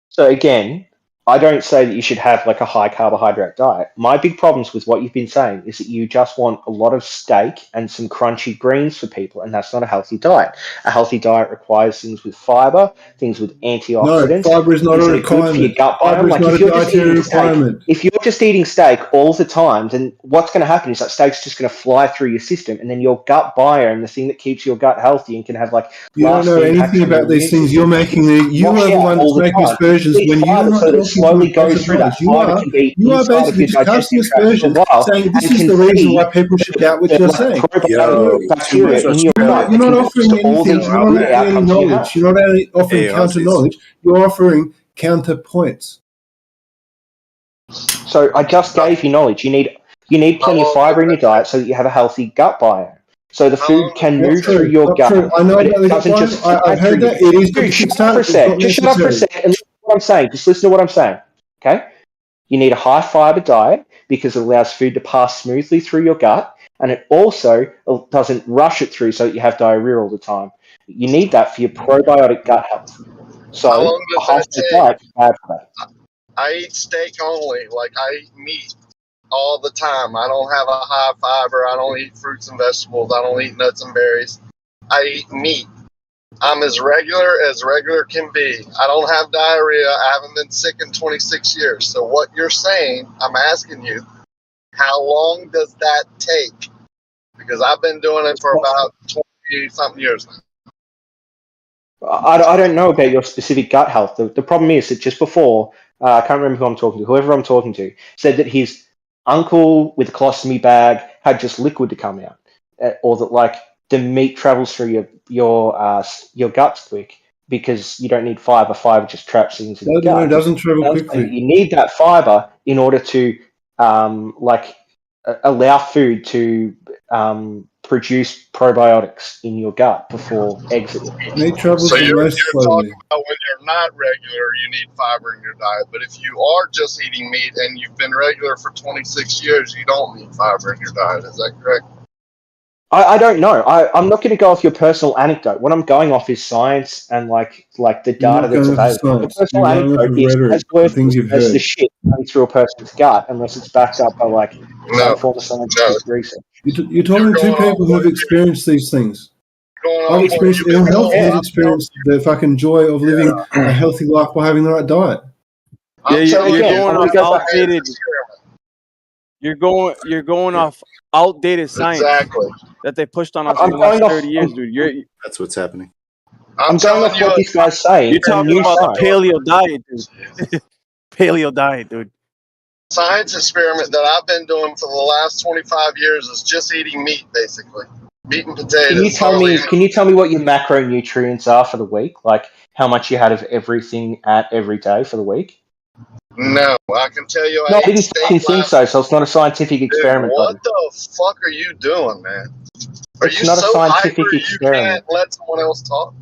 So again, I don't say that you should have like a high carbohydrate diet. My big problems with what you've been saying is that you just want a lot of steak and some crunchy greens for people, and that's not a healthy diet. A healthy diet requires things with fiber, things with antioxidants. No, fiber is not a Good for your requirement. gut Fiber biome. is Like not if a you're just dietary eating steak, requirement. if you're just eating steak all the time, then what's going to happen is that steak's just going to fly through your system, and then your gut biome, the thing that keeps your gut healthy and can have like You don't know lasting impacts anything on your about these immune things. You're making you wash are the out one all that's the making time. aspersions Eat when you're fiber not so that it talking from slowly a place goes of through that. knowledge. Fiber can be You are inside of basically your just casting digestive tract for a aspersions, while saying this and is can the reason why feed people should doubt what the you're like saying. probiotic too much bacteria in your You're gut Australia. that not can offering boost all anything. these You're not good offering any outcomes you knowledge. have. You're not only offering Hey, counter Aussies. knowledge. You're offering counterpoints. So I just gave you knowledge. You need plenty of fiber in your diet so that you have a healthy gut biome. So the food can Not move through true. your Not gut, true. I know but about it the gut doesn't just biome. fly I've through heard you. that. It is good Dude, to shut up kickstart. for a It's sec. not Just shut up for a necessary. sec and listen to what I'm saying. Just listen to what I'm saying. Okay? You need a high fiber diet because it allows food to pass smoothly through your gut, and it also doesn't rush it through so that you have diarrhea all the time. You need that for your probiotic gut health. So How long a does high that fiber take? diet is bad for that. I eat steak only. Like I eat meat all the time. I don't have a high fiber. I don't eat fruits and vegetables. I don't eat nuts and berries. I eat meat. I'm as regular can be. I don't have diarrhea. I haven't been sick in 26 years. So what you're saying, I'm asking you, how long does that take? Because I've been doing it for about 20 something years now. I don't know about your specific gut health. The problem is that just before I can't remember who I'm talking to. Whoever I'm talking to said that his uncle with a colostomy bag had just liquid to come out, or that like the meat travels through your guts quick because you don't need fiber. Fiber just traps things in the No, it gut. doesn't travel Saying quickly. that you need that fiber in order to allow food to produce probiotics in your gut before exiting. Meat travels So the you're most talking slowly. about when you're not regular, you need fiber in your diet. But if you are just eating meat and you've been regular for 26 years, you don't need fiber in your diet. Is that correct? I don't know. I'm not going to go off your personal anecdote. What I'm going off is science and like the You're data not that's going off of available. Your science. You're personal going off anecdote of is rhetoric as and things worthless you've as the heard. shit running through a person's gut unless it's backed up by like some No, form of scientific research. You're talking to two going off people who have experienced these things. going I've off what experienced you've been ill health. told. He's experienced the fucking joy of living a healthy life by having the right diet. Yeah, I'm So telling you're again, you, going I'm off going to go back. outdated. You're going off outdated science exactly. that they pushed on us I'm for the going last off. 30 years, dude. That's what's happening. I'm going off what this guy's saying You're and talking new about science. the paleo diet, dude. Paleo diet, dude. science experiment that I've been doing for the last 25 years is just eating meat, basically. Meat and potatoes. Can you tell me what your macronutrients are for the week? Like how much you had of everything at every day for the week? No, I can tell you No, I I ate didn't steak fucking think last. so. So it's not a scientific Dude, experiment, buddy. what the fuck are you doing, man? Are It's you not a so scientific hyper you experiment. can't let someone else talk?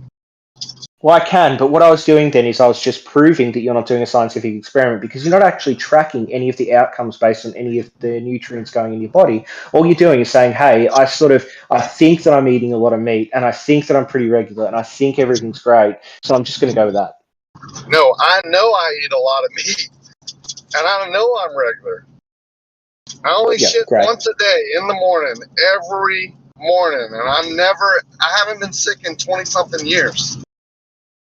Well, I can, but what I was doing then is I was just proving that you're not doing a scientific experiment because you're not actually tracking any of the outcomes based on any of the nutrients going in your body. All you're doing is saying, hey, I think that I'm eating a lot of meat and I think that I'm pretty regular and I think everything's great. So I'm just going to go with that. No, I know I eat a lot of meat, and I know I'm regular. I only Yeah, shit great. once a day in the morning, every morning, and I haven't been sick in 20-something years.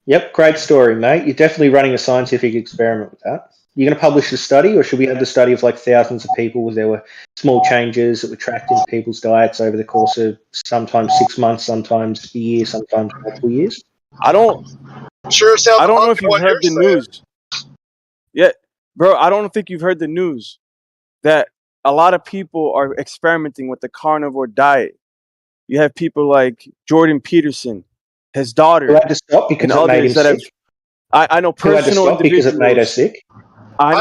Yep, great story, mate. You're definitely running a scientific experiment with that. You're going to publish the study, or should we have the study of like thousands of people where there were small changes that were tracked in people's diets over the course of sometimes 6 months, sometimes a year, sometimes multiple years? I don't know if you've heard the news. Yeah, bro, I don't think you've heard the news that a lot of people are experimenting with the carnivore diet. You have people like Jordan Peterson, his daughter, Who had to stop and because it made him others that have. sick? I know Who had to personal stop because it made her individuals. sick? I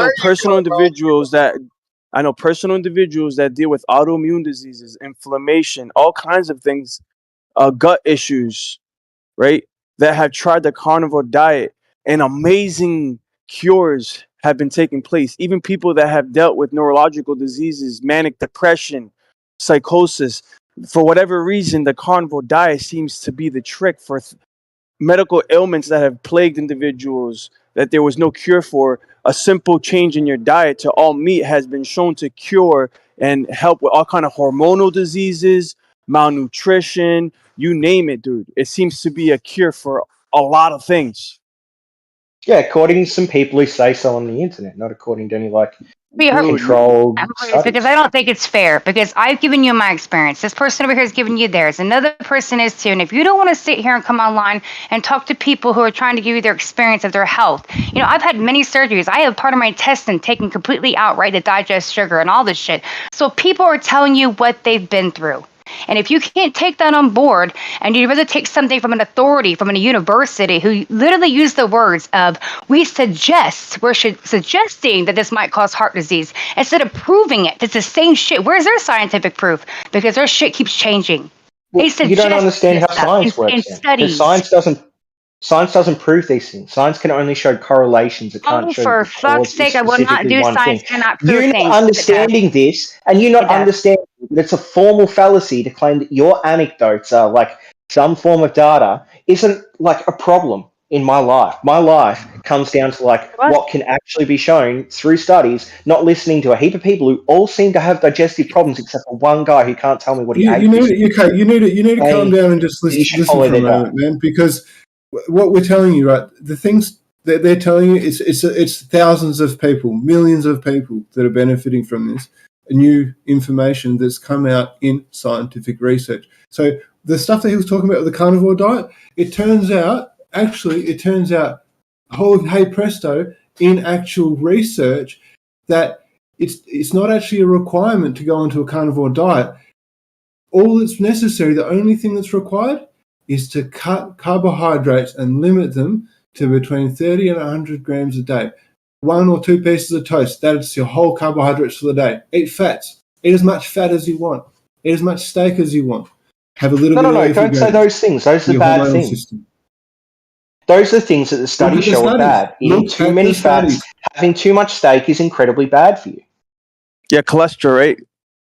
know personal individuals that deal with autoimmune diseases, inflammation, all kinds of things, gut issues, right? That have tried the carnivore diet and amazing cures have been taking place. Even people that have dealt with neurological diseases, manic depression, psychosis, for whatever reason, the carnivore diet seems to be the trick for medical ailments that have plagued individuals that there was no cure for. A simple change in your diet to all meat has been shown to cure and help with all kind of hormonal diseases, malnutrition, you name it, dude. It seems to be a cure for a lot of things. Yeah, according to some people who say so on the internet, not according to any like Be hard- controlled studies. because I don't think it's fair. Because I've given you my experience. This person over here has given you theirs. Another person is too. And if you don't want to sit here and come online and talk to people who are trying to give you their experience of their health, you know, I've had many surgeries. I have part of my intestine taken completely out, right, to digest sugar and all this shit. So people are telling you what they've been through. And if you can't take that on board and you'd rather take something from an authority, from a university who literally used the words of, we're suggesting that this might cause heart disease, instead of proving it, it's the same shit. Where's their scientific proof? Because their shit keeps changing. Well, you don't understand how science in works then. Because studies. science doesn't prove these things. Science can only show correlations. It can't Oh, show for that the fuck's cause is sake, I will not specifically do one science, thing. cannot prove You things. not understanding this, and you not understanding that it's a formal fallacy to claim that your anecdotes are like some form of data isn't like a problem in my life. My life comes down to like what can actually be shown through studies, not listening to a heap of people who all seem to have digestive problems except for one guy who can't tell me what he ate. You need to calm down and just You should listen follow for a their diet. moment, man. Because what we're telling you, right? The things that they're telling you, it's thousands of people, millions of people that are benefiting from this new information that's come out in scientific research. So the stuff that he was talking about with the carnivore diet, it turns out, hey presto, in actual research that it's not actually a requirement to go onto a carnivore diet. All that's necessary, the only thing that's required, is to cut carbohydrates and limit them to between 30 and 100 grams a day. 1 or 2 pieces of toast, that's your whole carbohydrates for the day. Eat fats. Eat as much fat as you want. Eat as much steak as you want. Have a little bit of leafy don't say greens. those things. Those are the Your bad hormonal things. system. Those are the things that the studies show are bad. Eating too many fats, having too much steak is incredibly bad for you. Yeah, cholesterol, right?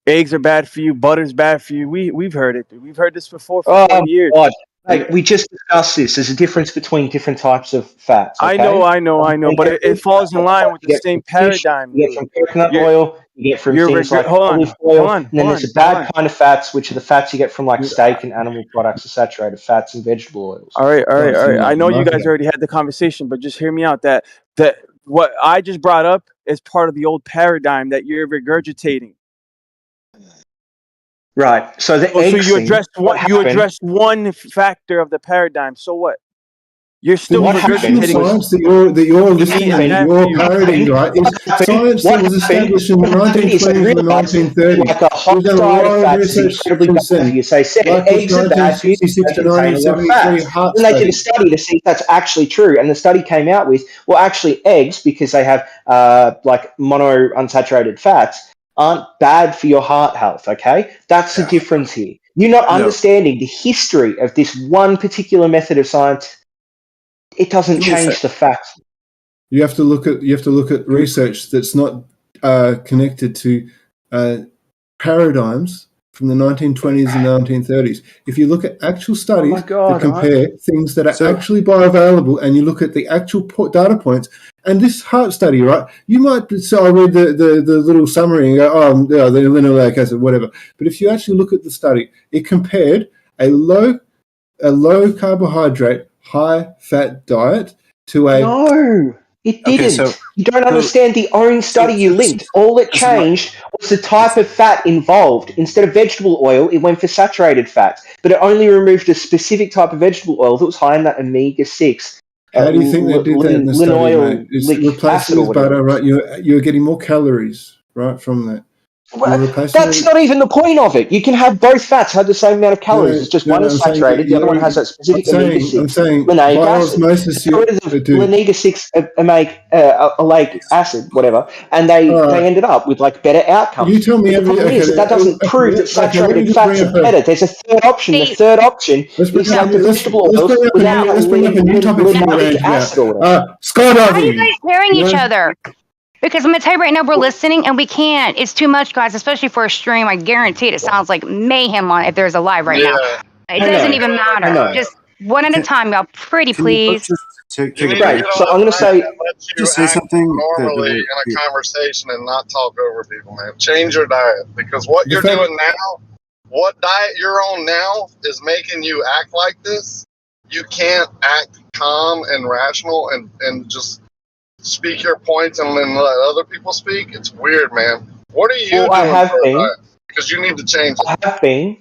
Eggs are bad for you. Butter's bad for you. We've heard it. We've heard this before for 20 years. God. Mate, we just discussed this. There's a difference between different types of fats. Okay? I know, but it falls in line with the same paradigm. You get from coconut oil, you get from things like olive oil, and then there's a bad kind of fats, which are the fats you get from like steak and animal products, the saturated fats and vegetable oils. All right. I know you guys already had the conversation, but just hear me out. That what I just brought up is part of the old paradigm that you're regurgitating. Right. So the egg so you addressed one factor of the paradigm. So what? You're still regurgitating science that you're listening to, your parodying, right? Is science that was established in the 1920s and the 1930s. Like a hot We've done a diet lot of of fats is research incredibly bad since then. for you. Say Like eggs are bad for you. 1966 to Contain a lot of 1973 fats. heart Then they did a study. study to see if that's actually true, and the study came out with, well, actually, eggs, because they have like mono unsaturated fats, aren't bad for your heart health. Okay, that's the difference here. You're not understanding the history of this one particular method of science. It doesn't change the facts. You have to look at research that's not connected to paradigms from the 1920s and 1930s. If you look at actual studies that compare things that are actually bioavailable, and you look at the actual data points, and this heart study, right? You might so I read the little summary and go, oh, yeah, the linoleic acid, whatever. But if you actually look at the study, it compared a low carbohydrate, high fat diet to a No, it didn't. You don't understand the own study you linked. All it changed was the type of fat involved. Instead of vegetable oil, it went for saturated fats, but it only removed a specific type of vegetable oil that was high in that omega-6. How do you think they did that in the study, mate? It's replacing with butter, right? You're getting more calories, right, from that. That's not even the point of it. You can have both fats have the same amount of calories. It's just one is saturated, the other one has that specific omega-6 linoleic acid. They got rid of the linoleic-6 oleic acid, whatever, and they ended up with like better outcomes. You tell me the problem is that doesn't prove that saturated fats are better. There's a third option. The third option is that the vegetable oils without linoleic acid or whatever. How are you guys hearing each other? Because I'm going to tell you right now, we're listening and we can't. It's too much, guys, especially for a stream. I guarantee it sounds like mayhem on if there's a live right now. It doesn't even matter. Just one at a time, y'all. Pretty please. Right. So I'm going to say, Just say something normally in a conversation and not talk over people, man. Change your diet, because what you're doing now, what diet you're on now, is making you act like this. You can't act calm and rational and just speak your points and then let other people speak. It's weird, man. What are you doing? I have been. Because you need to change it. I have been,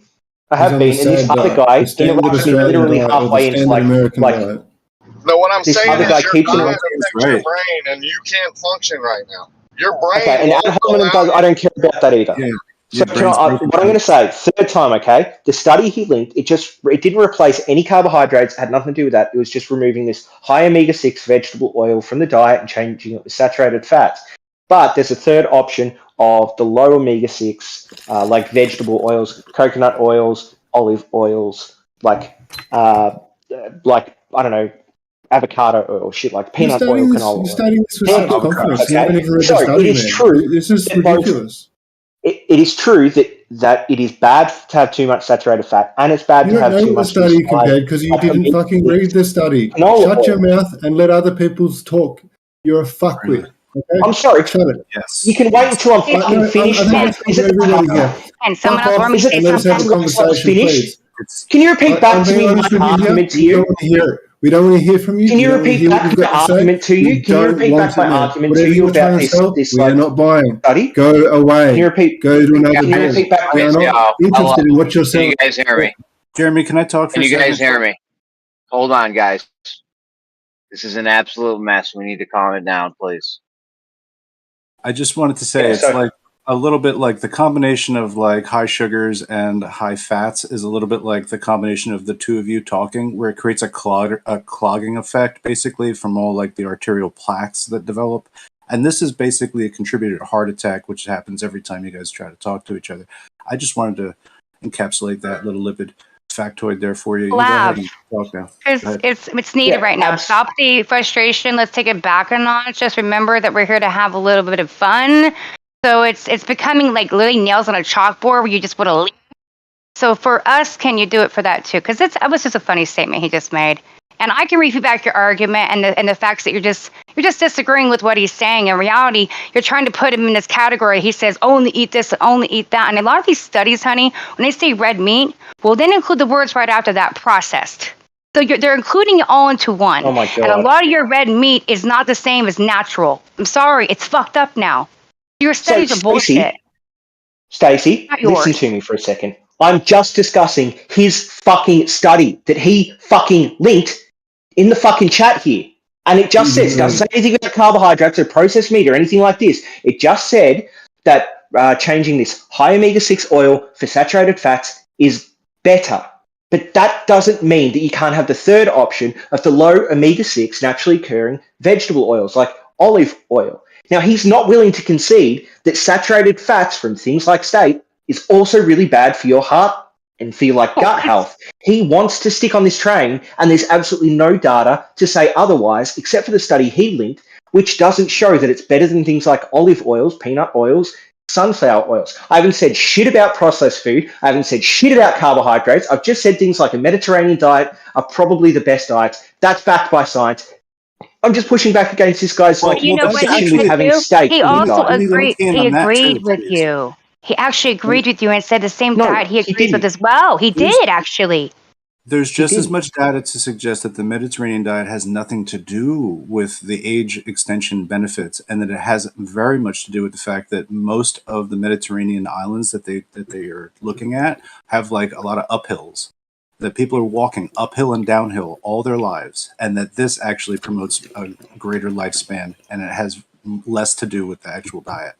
and this other guy interrupts me literally halfway into like. No, what I'm this saying other is guy your keeps diet affects your brain, and you can't function right now. Your brain. Okay, and ad hominem does. I don't care about that either. Yeah. So what I'm going to say, third time, okay? The study he linked, it didn't replace any carbohydrates. It had nothing to do with that. It was just removing this high omega-6 vegetable oil from the diet and changing it with saturated fats. But there's a third option of the low omega-6, like vegetable oils, coconut oils, olive oils, like I don't know, avocado oil, shit like peanut oil, canola oil. You're starting this with such confidence. You haven't even read the study, it is true. This is ridiculous. It is true that it is bad to have too much saturated fat, and it's bad to have too much. You don't know the study compared because you didn't fucking read the study. Shut your mouth and let other people's talk. You're a fuckwit. Okay? I'm sorry. Shut it. Yes. You can wait until I'm fucking finished. And someone else want me to say let us have a something? conversation, please. Can you repeat back to me my argument to you? We don't want to hear from you. Can you repeat back my argument to you? Can you repeat back my argument to you about this? We are not buying. Study? Go away. Can you repeat? Go to another Can you repeat back? We are not interested in what you're saying. Can you guys hear me? Jeremy, can I talk for Can a you second? guys hear me? Hold on, guys. This is an absolute mess. We need to calm it down, please. I just wanted to say Yeah, it's so- like a little bit like the combination of like high sugars and high fats is a little bit like the combination of the two of you talking, where it creates a clogging effect, basically from all like the arterial plaques that develop. And this is basically a contributor to heart attack, which happens every time you guys try to talk to each other. I just wanted to encapsulate that little lipid factoid there for you. You go ahead and talk now. Go ahead. It's needed right now. Stop the frustration. Let's take it back a notch. Just remember that we're here to have a little bit of fun. So it's becoming like literally nails on a chalkboard where you just want to leave. So for us, can you do it for that too? Because it was just a funny statement he just made. And I can refute back your argument and the facts that you're just disagreeing with what he's saying. In reality, you're trying to put him in this category. He says only eat this, only eat that. And a lot of these studies, honey, when they say red meat, well, then include the words right after that, processed. So they're including it all into one. Oh my God. And a lot of your red meat is not the same as natural. I'm sorry, it's fucked up now. Your studies are bullshit. Stacey, Not yours. listen to me for a second. I'm just discussing his fucking study that he fucking linked in the fucking chat here. And it just says, doesn't say anything about carbohydrates or processed meat or anything like this. It just said that changing this high omega-6 oil for saturated fats is better. But that doesn't mean that you can't have the third option of the low omega-6 naturally occurring vegetable oils like olive oil. Now, he's not willing to concede that saturated fats from things like steak is also really bad for your heart and for your gut health. He wants to stick on this train, and there's absolutely no data to say otherwise, except for the study he linked, which doesn't show that it's better than things like olive oils, peanut oils, sunflower oils. I haven't said shit about processed food. I haven't said shit about carbohydrates. I've just said things like a Mediterranean diet are probably the best diets. That's backed by science. I'm just pushing back against this guy's obsession with having steak. He in his also diet. agreed. He agreed with you. He actually agreed with you and said the same diet he agrees with as well. He did actually. There's just as much data to suggest that the Mediterranean diet has nothing to do with the age extension benefits, and that it has very much to do with the fact that most of the Mediterranean islands that they are looking at have like a lot of uphills, that people are walking uphill and downhill all their lives, and that this actually promotes a greater lifespan, and it has less to do with the actual diet.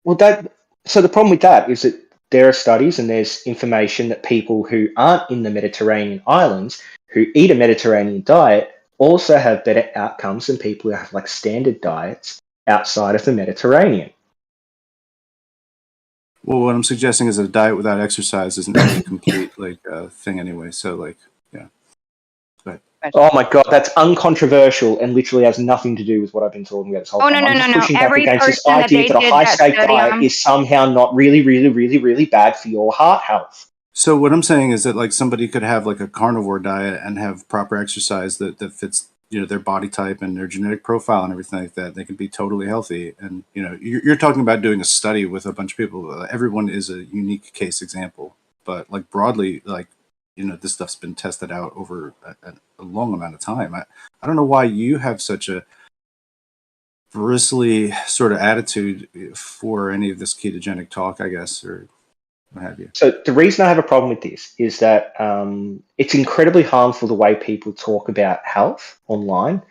Well, so the problem with that is that there are studies and there's information that people who aren't in the Mediterranean islands, who eat a Mediterranean diet, also have better outcomes than people who have like standard diets outside of the Mediterranean. Well, what I'm suggesting is that a diet without exercise isn't really a complete thing anyway. So yeah. Go ahead. Oh my God, that's uncontroversial and literally has nothing to do with what I've been talking about this whole time. I'm just pushing back against this idea that a high steak diet is somehow not really, really, really, really bad for your heart health. So what I'm saying is that like somebody could have like a carnivore diet and have proper exercise that fits their body type and their genetic profile and everything like that. They could be totally healthy. And you're talking about doing a study with a bunch of people. Everyone is a unique case example, but like broadly, like this stuff's been tested out over a long amount of time. I don't know why you have such a bristly sort of attitude for any of this ketogenic talk, I guess, or what have you. So the reason I have a problem with this is that it's incredibly harmful the way people talk about health online.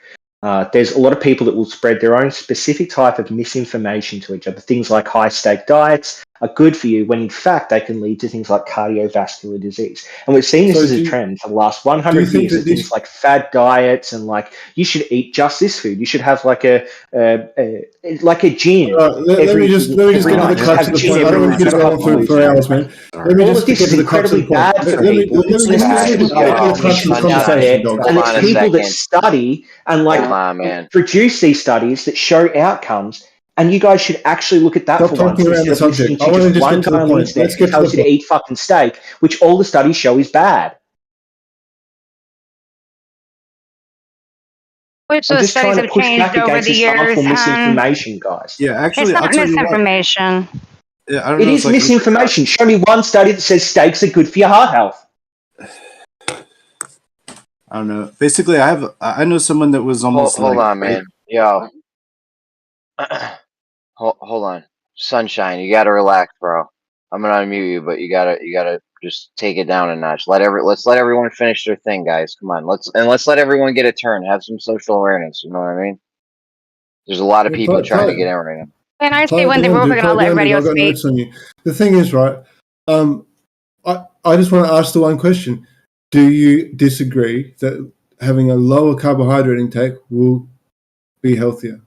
There's a lot of people that will spread their own specific type of misinformation to each other. Things like high stake diets are good for you when in fact they can lead to things like cardiovascular disease. And we've seen this as a trend for the last 100 years. Of things like fad diets and like you should eat just this food. You should have like a gym. Let me just get to the crux of the point. I don't want to keep going for hours, man. Let me just get to the crux of the point. Let me just get to the crux of the conversation, dog. And there's people that study and produce these studies that show outcomes. And you guys should actually look at that Stop for once. talking around the subject. I want to just get to the point. Let's get to the point. To eat fucking steak, which all the studies show is bad. Which I'm the just trying studies to have push back changed over against the this years. harmful misinformation, guys. Yeah, actually, it's I'll not tell you what. misinformation. Yeah, I don't It know, is misinformation. Show me one study that says steaks are good for your heart health. I don't know. Basically, I know someone that was almost hold on, man. Yo. Hold on. Sunshine, you gotta relax, bro. I'm gonna unmute you, but you gotta Just take it down a notch. Let's let everyone finish their thing, guys. Come on, let's let everyone get a turn. Have some social awareness. You know what I mean? There's a lot of people trying to get in right now. Can I say Play it one thing down, real dude. quick and I'll let Play it down, everybody dude. else I've got speak? notes on you. The thing is, right, I just want to ask the one question. Do you disagree that having a lower carbohydrate intake will be healthier?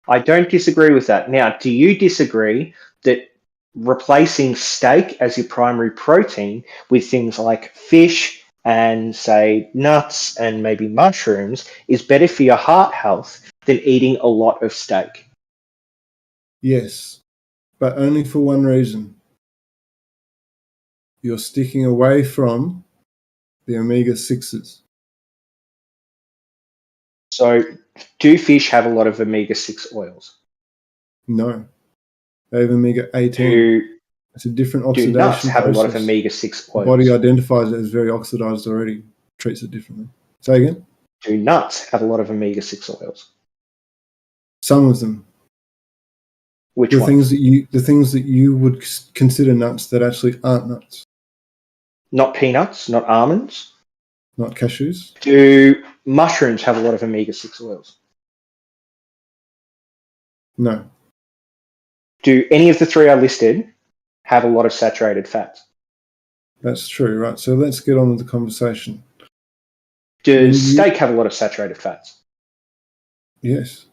I don't disagree with that. Now, do you disagree that replacing steak as your primary protein with things like fish and, say, nuts and maybe mushrooms is better for your heart health than eating a lot of steak? Yes, but only for one reason. You're sticking away from the omega-6s. So, do fish have a lot of omega-6 oils? No. They have omega-18. It's a different oxidation Do nuts have process. a lot of omega-6 The oils? body identifies it as very oxidized already, treats it differently. Say again? Do nuts have a lot of omega-6 oils? Some of them. Which the ones? The things that you would consider nuts that actually aren't nuts. Not peanuts, not almonds? Not cashews. Do mushrooms have a lot of omega-6 oils? No. Do any of the three I listed have a lot of saturated fats? That's true, right? So let's get on with the conversation. Does steak have a lot of saturated fats? Yes.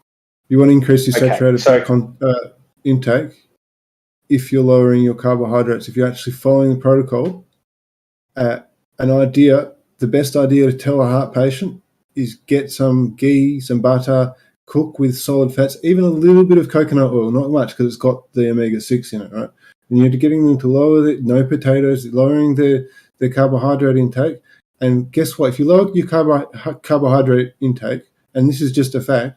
You want to increase your Okay, saturated so- fat intake if you're lowering your carbohydrates. If you're actually following the protocol, the best idea to tell a heart patient is get some ghee, some butter, cook with solid fats, even a little bit of coconut oil, not much because it's got the omega-6 in it, right? And you're getting them to lower no potatoes, lowering their carbohydrate intake. And guess what? If you lower your carbohydrate intake, and this is just a fact,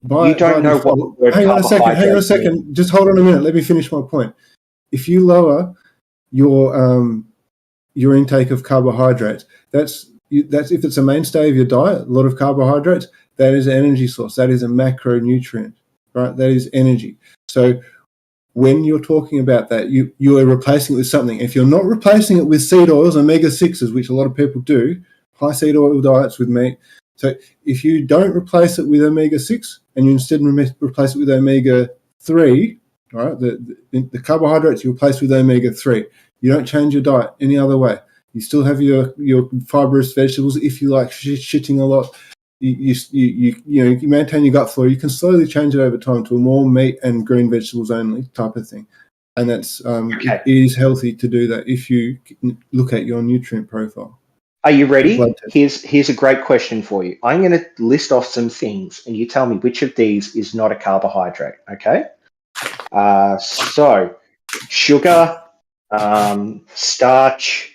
You don't know what the word hang on a carbohydrate second. means. Just hold on a minute. Let me finish my point. If you lower your intake of carbohydrates, that's if it's a mainstay of your diet, a lot of carbohydrates, that is an energy source. That is a macronutrient, right? That is energy. So when you're talking about that, you are replacing it with something. If you're not replacing it with seed oils, omega-6s, which a lot of people do, high seed oil diets with meat. So if you don't replace it with omega-6 and you instead replace it with omega-3, right? The carbohydrates you replace with omega-3. You don't change your diet any other way. You still have your fibrous vegetables. If you like shitting a lot, you maintain your gut flora. You can slowly change it over time to a more meat and green vegetables only type of thing, and that's it is healthy to do that if you look at your nutrient profile. Are you ready? Here's a great question for you. I'm going to list off some things, and you tell me which of these is not a carbohydrate. Okay. So sugar, starch.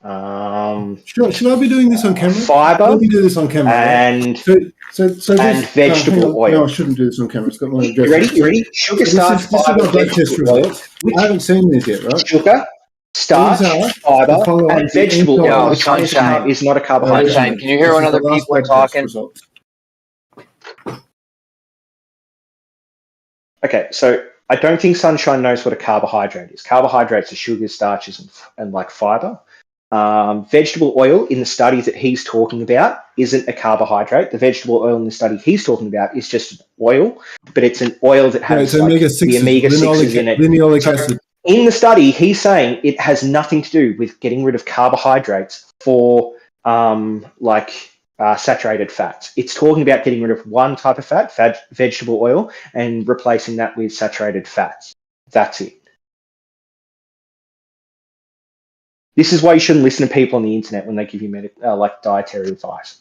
Should I be doing this on camera? Fiber. Let me do this on camera. And and vegetable oil. No, I shouldn't do this on camera. It's got my address. You ready? Sugar, starch, This is fiber, my blood test vegetable oil. results. I haven't seen these yet, right? Sugar, starch, fiber, and vegetable oil Sunshine is not a carbohydrate. Sunshine, can you hear when other people are talking? Okay, so I don't think Sunshine knows what a carbohydrate is. Carbohydrates are sugars, starches, and like fiber. Vegetable oil in the study that he's talking about isn't a carbohydrate. The vegetable oil in the study he's talking about is just oil, but it's an oil that has it's omega-6s, the omega-6s in it. linoleic So acid. in the study, he's saying it has nothing to do with getting rid of carbohydrates for saturated fats. It's talking about getting rid of one type of fat, vegetable oil, and replacing that with saturated fats. That's it. This is why you shouldn't listen to people on the internet when they give you dietary advice.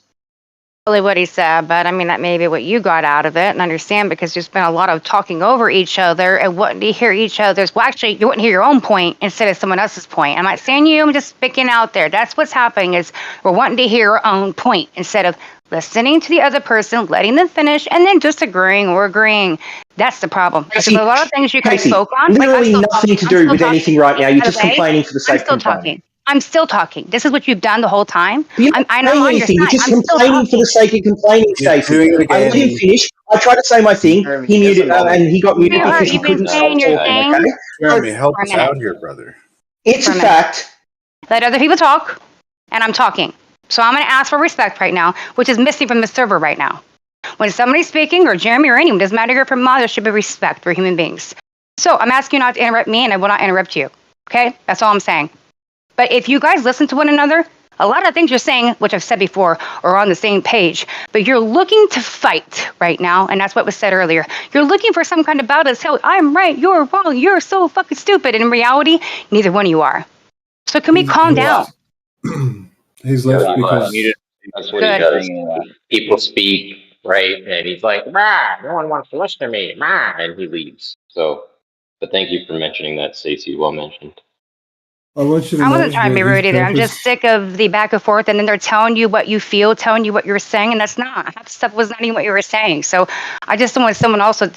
Really what he said, but I mean, that may be what you got out of it, and understand, because there's been a lot of talking over each other and wanting to hear each other's. Well, actually, you want to hear your own point instead of someone else's point. I'm not saying you, I'm just speaking out there. That's what's happening, is we're wanting to hear our own point instead of listening to the other person, letting them finish, and then disagreeing or agreeing. That's the problem. Because there's a lot of things you guys spoke on. Literally nothing to do with anything right now. You're just complaining for the sake of complaining. I'm still talking. This is what you've done the whole time. I know anything. You're just complaining for the sake of complaining, Stacey. I let him finish. I tried to say my thing. He muted, and he got muted because he couldn't stop talking. Okay. Jeremy, help us out here, brother. It's a for a minute. fact. Let other people talk, and I'm talking. So I'm going to ask for respect right now, which is missing from the server right now. When somebody's speaking, or Jeremy or anyone, doesn't matter if you're from mod, there should be respect for human beings. So I'm asking you not to interrupt me, and I will not interrupt you. Okay? That's all I'm saying. But if you guys listen to one another, a lot of things you're saying, which I've said before, are on the same page. But you're looking to fight right now, and that's what was said earlier. You're looking for some kind of battle to tell, I'm right, you're wrong, you're so fucking stupid. And in reality, neither one of you are. So can we calm down? He's left because That's what he Good. does. People speak, right? And he's like, "Rah, no one wants to listen to me, rah," and he leaves. So, but thank you for mentioning that, Stacey. Well mentioned. I want you to I know wasn't trying to be that his rude either. I'm just purpose- sick of the back and forth, and then they're telling you what you feel, telling you what you're saying, and that's not. Half the stuff was not even what you were saying. So I just don't want someone also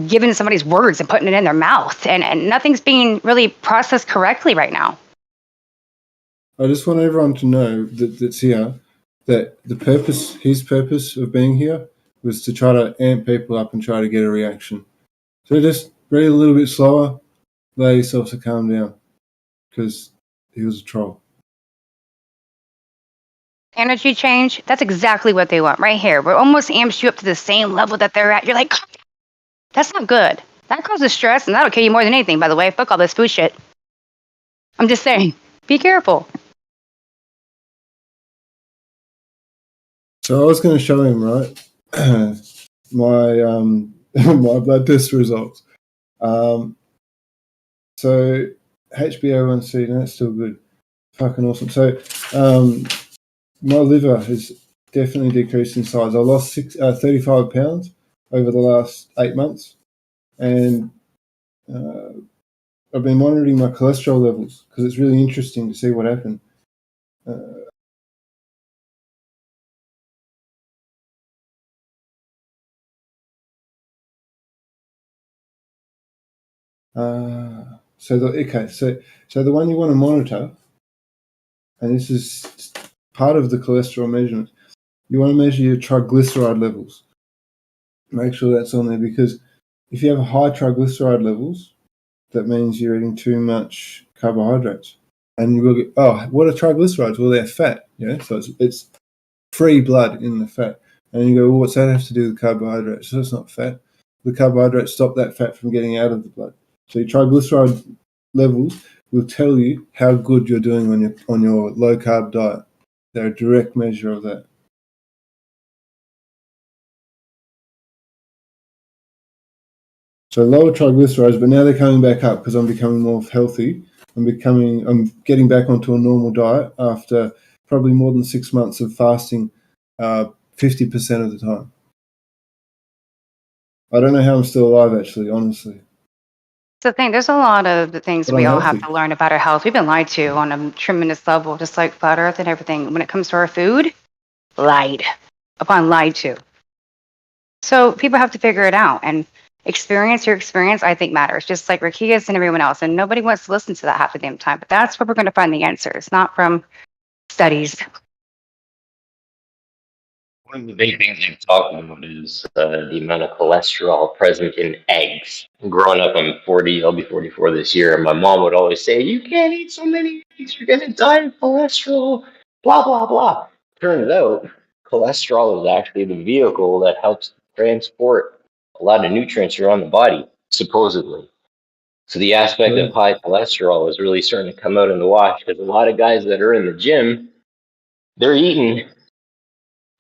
giving somebody's words and putting it in their mouth, and nothing's being really processed correctly right now. I just want everyone to know that's here that his purpose of being here was to try to amp people up and try to get a reaction. So just breathe a little bit slower, allow yourself to calm down, because he was a troll. Energy change, that's exactly what they want right here. We're almost amps you up to the same level that they're at. You're like, that's not good. That causes stress, and that'll kill you more than anything, by the way. Fuck all this food shit. I'm just saying, be careful. So I was going to show him, right, my my blood test results. So HbA1c, no, that's still good. Fucking awesome. So my liver has definitely decreased in size. I lost 35 pounds over the last 8 months, and I've been monitoring my cholesterol levels because it's really interesting to see what happened. So the one you want to monitor, and this is part of the cholesterol measurement, you want to measure your triglyceride levels. Make sure that's on there, because if you have high triglyceride levels, that means you're eating too much carbohydrates. And you will get, what are triglycerides? Well, they're fat, so it's free blood in the fat. And you go, well, what's that have to do with carbohydrates? So it's not fat. The carbohydrates stop that fat from getting out of the blood. So your triglyceride levels will tell you how good you're doing on your low carb diet. They're a direct measure of that. So lower triglycerides, but now they're coming back up because I'm becoming more healthy. I'm getting back onto a normal diet after probably more than 6 months of fasting 50% of the time. I don't know how I'm still alive, actually, honestly. It's the thing, there's a lot of the things But we I'm all healthy. have to learn about our health. We've been lied to on a tremendous level, just like Flat Earth and everything. When it comes to our food, lied upon lied to. So people have to figure it out, and your experience, I think, matters, just like Rakias and everyone else. And nobody wants to listen to that half the damn time. But that's where we're going to find the answers, not from studies. One of the big things you've talked about is the amount of cholesterol present in eggs. Growing up, I'm 40, I'll be 44 this year, and my mom would always say, "You can't eat so many eggs, you're going to die of cholesterol, blah, blah, blah." Turns out, cholesterol is actually the vehicle that helps transport a lot of nutrients around the body, supposedly. So the aspect of high cholesterol is really starting to come out in the wash, because a lot of guys that are in the gym, they're eating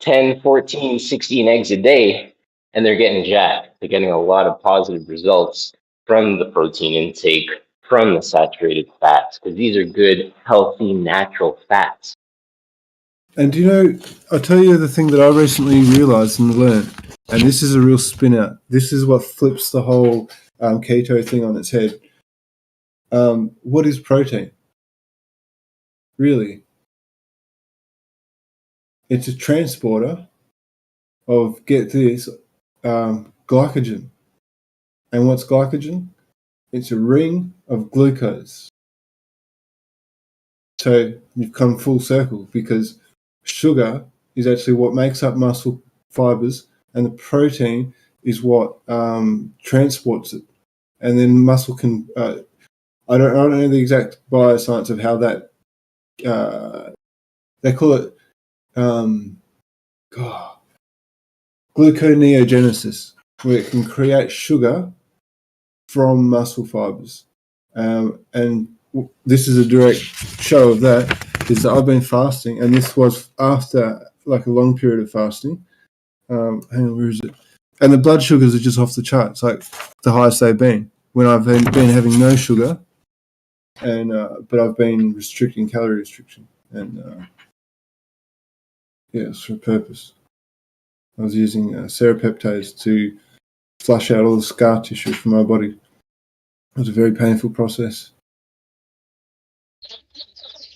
10, 14, 16 eggs a day, and they're getting jacked. They're getting a lot of positive results from the protein intake, from the saturated fats, because these are good, healthy, natural fats. And I'll tell you the thing that I recently realized and learned, and this is a real spin out. This is what flips the whole keto thing on its head. What is protein? Really? It's a transporter of, get this, glycogen. And what's glycogen? It's a ring of glucose. So you've come full circle, because sugar is actually what makes up muscle fibers, and the protein is what transports it. And then muscle can I don't know the exact bioscience of how that they call it gluconeogenesis, where it can create sugar from muscle fibers. And this is a direct show of that, is that I've been fasting, and this was after like a long period of fasting. Hang on, where is it? And the blood sugars are just off the charts, like the highest they've been when I've been having no sugar, and but I've been restricting calorie restriction, and it's for a purpose. I was using serapeptase to flush out all the scar tissue from my body. It was a very painful process.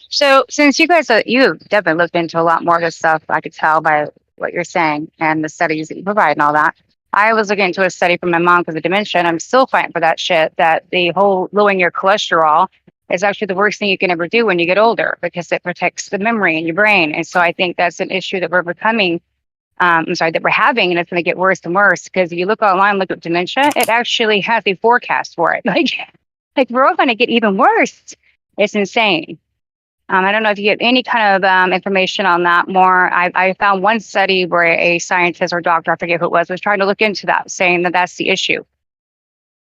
So since you guys you've definitely looked into a lot more of this stuff, I could tell by what you're saying and the studies that you provide and all that. I was looking into a study from my mom because of dementia, and I'm still fighting for that shit, that the whole lowering your cholesterol is actually the worst thing you can ever do when you get older, because it protects the memory in your brain. And so I think that's an issue that we're becoming, that we're having, and it's going to get worse and worse, because if you look online, look at dementia, it actually has a forecast for it. Like we're all going to get even worse. It's insane. I don't know if you get any kind of information on that more. I found one study where a scientist or doctor, I forget who it was trying to look into that, saying that that's the issue.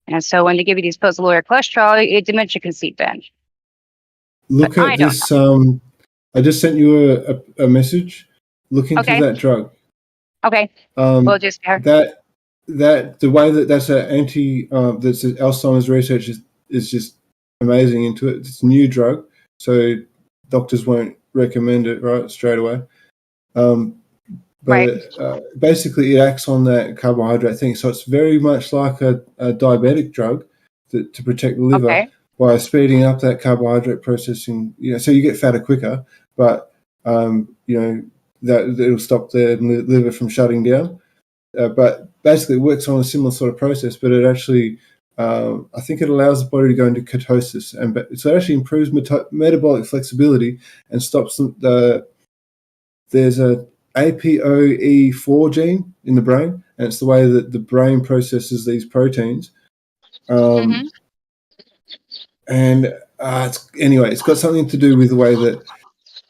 And so when they give you these pills to lower your cholesterol, dementia can seep in. Look But at this. I just sent you a message. Look into Okay. that drug. Okay. We'll just That the way that's an that's Alzheimer's research is just amazing into it. It's a new drug, so doctors won't recommend it right straight away. But basically, it acts on that carbohydrate thing. So it's very much like a diabetic drug to protect the liver by speeding up that carbohydrate processing. So you get fatter quicker, but that it'll stop the liver from shutting down. But basically, it works on a similar sort of process, but it actually, I think it allows the body to go into ketosis, so it actually improves metabolic flexibility and stops there's a APOE4 gene in the brain, and it's the way that the brain processes these proteins. And it's got something to do with the way that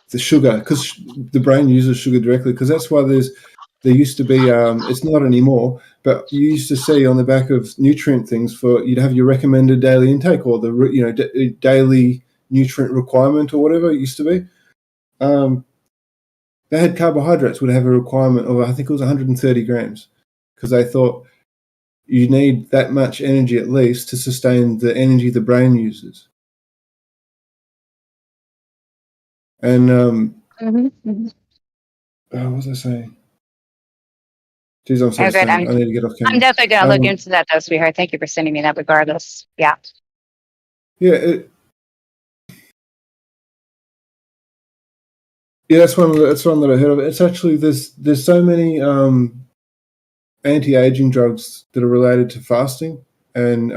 the sugar, because the brain uses sugar directly, because that's why there used to be, it's not anymore, but you used to see on the back of nutrient things you'd have your recommended daily intake, or the daily nutrient requirement, or whatever it used to be. They had carbohydrates would have a requirement of, I think it was 130 grams, because they thought you need that much energy at least to sustain the energy the brain uses. And what was I saying? Geez, I'm so good. sorry. I need to get off camera. I'm definitely going to look into that, though, sweetheart. Thank you for sending me that regardless. Yeah. Yeah. That's one that I heard of. It's actually, there's so many anti-aging drugs that are related to fasting, and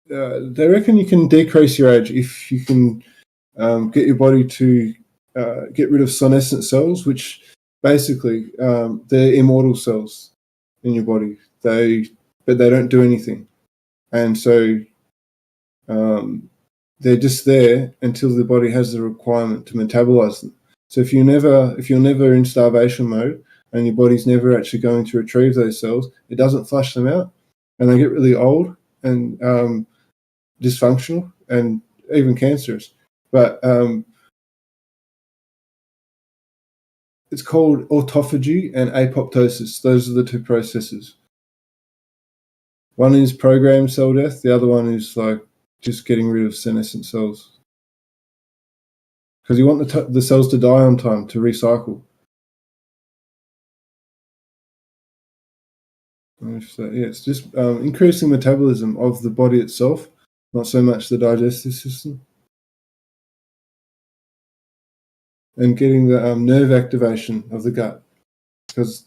they reckon you can decrease your age if you can get your body to get rid of senescent cells, which basically they're immortal cells in your body. But they don't do anything, and so they're just there until the body has the requirement to metabolize them. So if you're never in starvation mode and your body's never actually going to retrieve those cells, it doesn't flush them out, and they get really old and dysfunctional and even cancerous. But it's called autophagy and apoptosis. Those are the two processes. One is programmed cell death. The other one is like just getting rid of senescent cells. Because you want the cells to die on time to recycle. So, it's just increasing metabolism of the body itself, not so much the digestive system. And getting the nerve activation of the gut. Because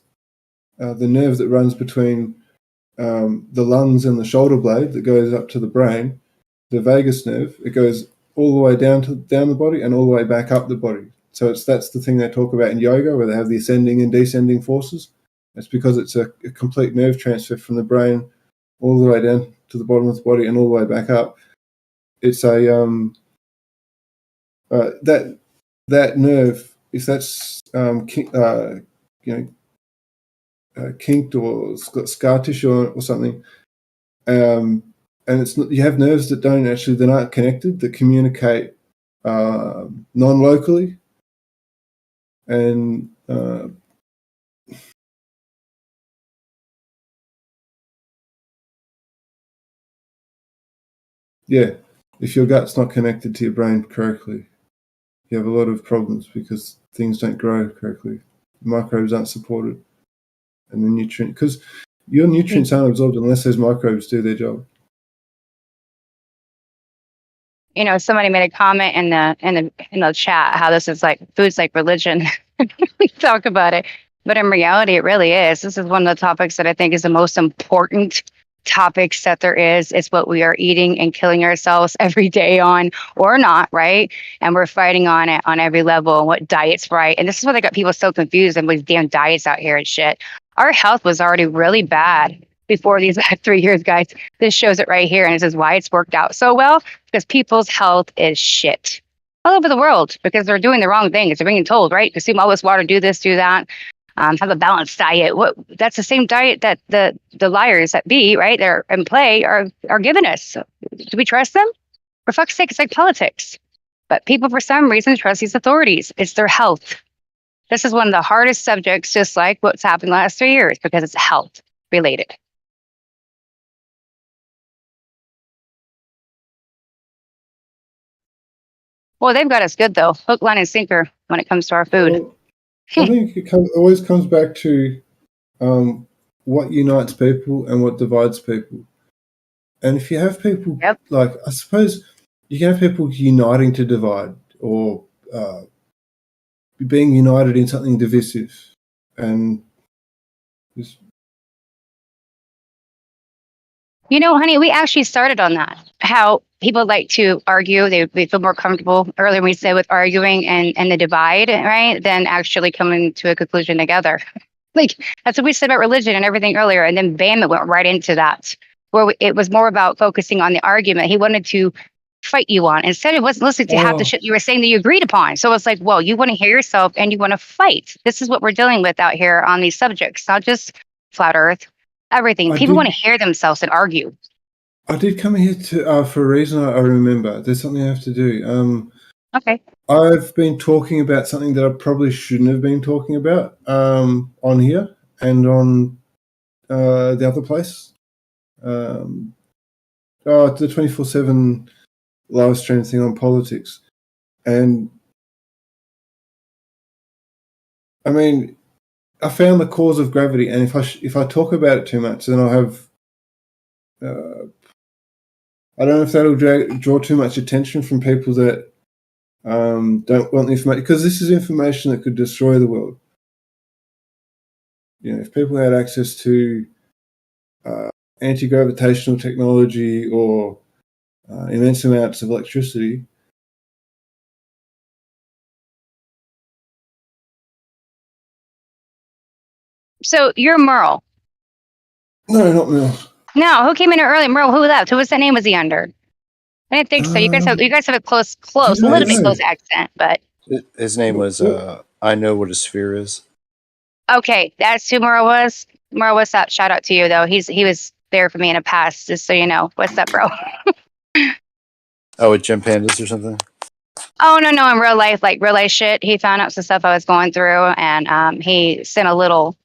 the nerve that runs between the lungs and the shoulder blade that goes up to the brain, the vagus nerve, it goes all the way down the body and all the way back up the body. So that's the thing they talk about in yoga, where they have the ascending and descending forces. It's because it's a complete nerve transfer from the brain all the way down to the bottom of the body and all the way back up. It's a that nerve, if that's kinked or got scar tissue or something, and it's not, you have nerves that they're not connected, that communicate non-locally, and yeah, if your gut's not connected to your brain correctly, you have a lot of problems because things don't grow correctly. Microbes aren't supported, and the nutrient, because your nutrients aren't absorbed unless those microbes do their job. You know, somebody made a comment in the chat how this is like food's like religion. We talk about it, but in reality, it really is. This is one of the topics that I think is the most important topics that there is. It's what we are eating and killing ourselves every day on, or not, right? And we're fighting on it on every level. And what diet's right? And this is what they got people so confused and with damn diets out here and shit. Our health was already really bad before these last 3 years, guys. This shows it right here, and this is why it's worked out so well, because people's health is shit all over the world because they're doing the wrong things. They're being told, right? Consume all this water, do this, do that, have a balanced diet. That's the same diet that the liars that be, right, they're in play are giving us. So, do we trust them? For fuck's sake, it's like politics. But people, for some reason, trust these authorities. It's their health. This is one of the hardest subjects, just like what's happened the last 3 years, because it's health related. Well, they've got us good, though. Hook, line, and sinker when it comes to our food. Well, I think it always comes back to what unites people and what divides people. And if you have people, like, I suppose you can have people uniting to divide, or being united in something divisive. And just... You know, honey, we actually started on that. How people like to argue, they feel more comfortable, earlier we said, with arguing and the divide, right, than actually coming to a conclusion together. Like, that's what we said about religion and everything earlier. And then bam, it went right into that, where it was more about focusing on the argument he wanted to fight you on. Instead, it wasn't listening to half the shit you were saying that you agreed upon. So it's like, well, you want to hear yourself and you want to fight. This is what we're dealing with out here on these subjects, not just flat earth, everything. People want to hear themselves and argue. I did come here to for a reason. I remember there's something I have to do. Okay. I've been talking about something that I probably shouldn't have been talking about on here and on the other place. The 24/7 live stream thing on politics. And I mean, I found the cause of gravity, and if I talk about it too much, then I'll have I don't know if that'll draw too much attention from people that don't want the information, because this is information that could destroy the world. You know, if people had access to anti-gravitational technology or immense amounts of electricity. So you're Merle. No, not Merle. No, who came in here early? Merle, who left? Who was that name was he under? I didn't think so. You guys have a close, a little bit close accent, but His name was I Know What a Sphere Is. okay, that's who Merle was. Merle, what's up? Shout out to you though. He was there for me in the past, just so you know. What's up, bro? Oh, with Gym Pandas or something? Oh no, in real life, like real life shit. He found out some stuff I was going through, and he sent a little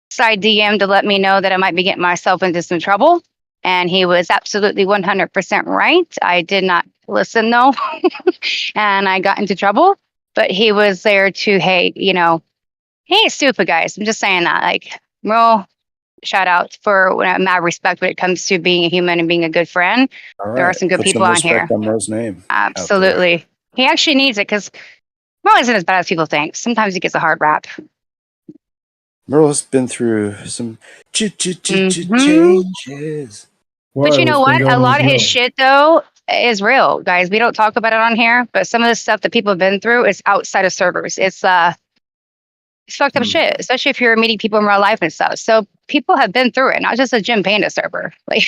side DM to let me know that I might be getting myself into some trouble. And he was absolutely 100% right. I did not listen though, and I got into trouble. But he was there to, hey, you know, he ain't stupid, guys. I'm just saying that. Like, Merle, shout out for mad respect when it comes to being a human and being a good friend. All right. There are some good Put people on here. respect on Merle's name. Absolutely. He actually needs it because Merle isn't as bad as people think. Sometimes he gets a hard rap. Merle has been through some changes. But you know what? A lot of his shit, though, is real, guys. We don't talk about it on here, but some of the stuff that people have been through is outside of servers. It's It's fucked up shit, especially if you're meeting people in real life and stuff. So people have been through it, not just a Jim Panda server. Like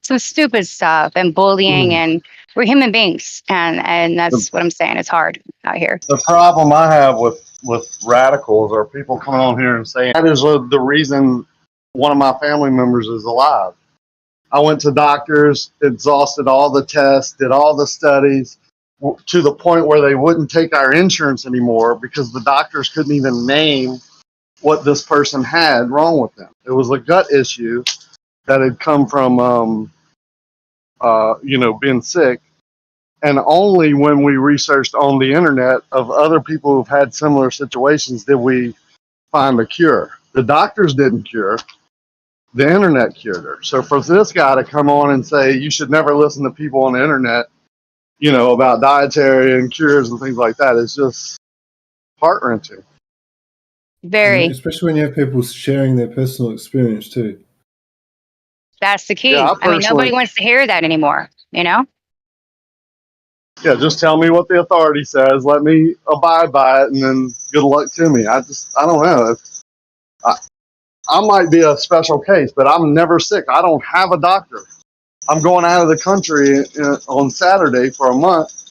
some stupid stuff and bullying, and we're human beings, and that's what I'm saying. It's hard out here. The problem I have with radicals are people coming on here and saying that is the reason one of my family members is alive. I went to doctors, exhausted all the tests, did all the studies to the point where they wouldn't take our insurance anymore because the doctors couldn't even name what this person had wrong with them. It was a gut issue that had come from, being sick. And only when we researched on the internet of other people who've had similar situations did we find a cure. The doctors didn't cure. The internet cured her. So for this guy to come on and say you should never listen to people on the internet, about dietary and cures and things like that is just heart-wrenching. Very. Especially when you have people sharing their personal experience too. That's the key. Yeah, I mean, nobody wants to hear that anymore, Yeah, just tell me what the authority says. Let me abide by it, and then good luck to me. I don't know. I might be a special case, but I'm never sick. I don't have a doctor. I'm going out of the country on Saturday for a month,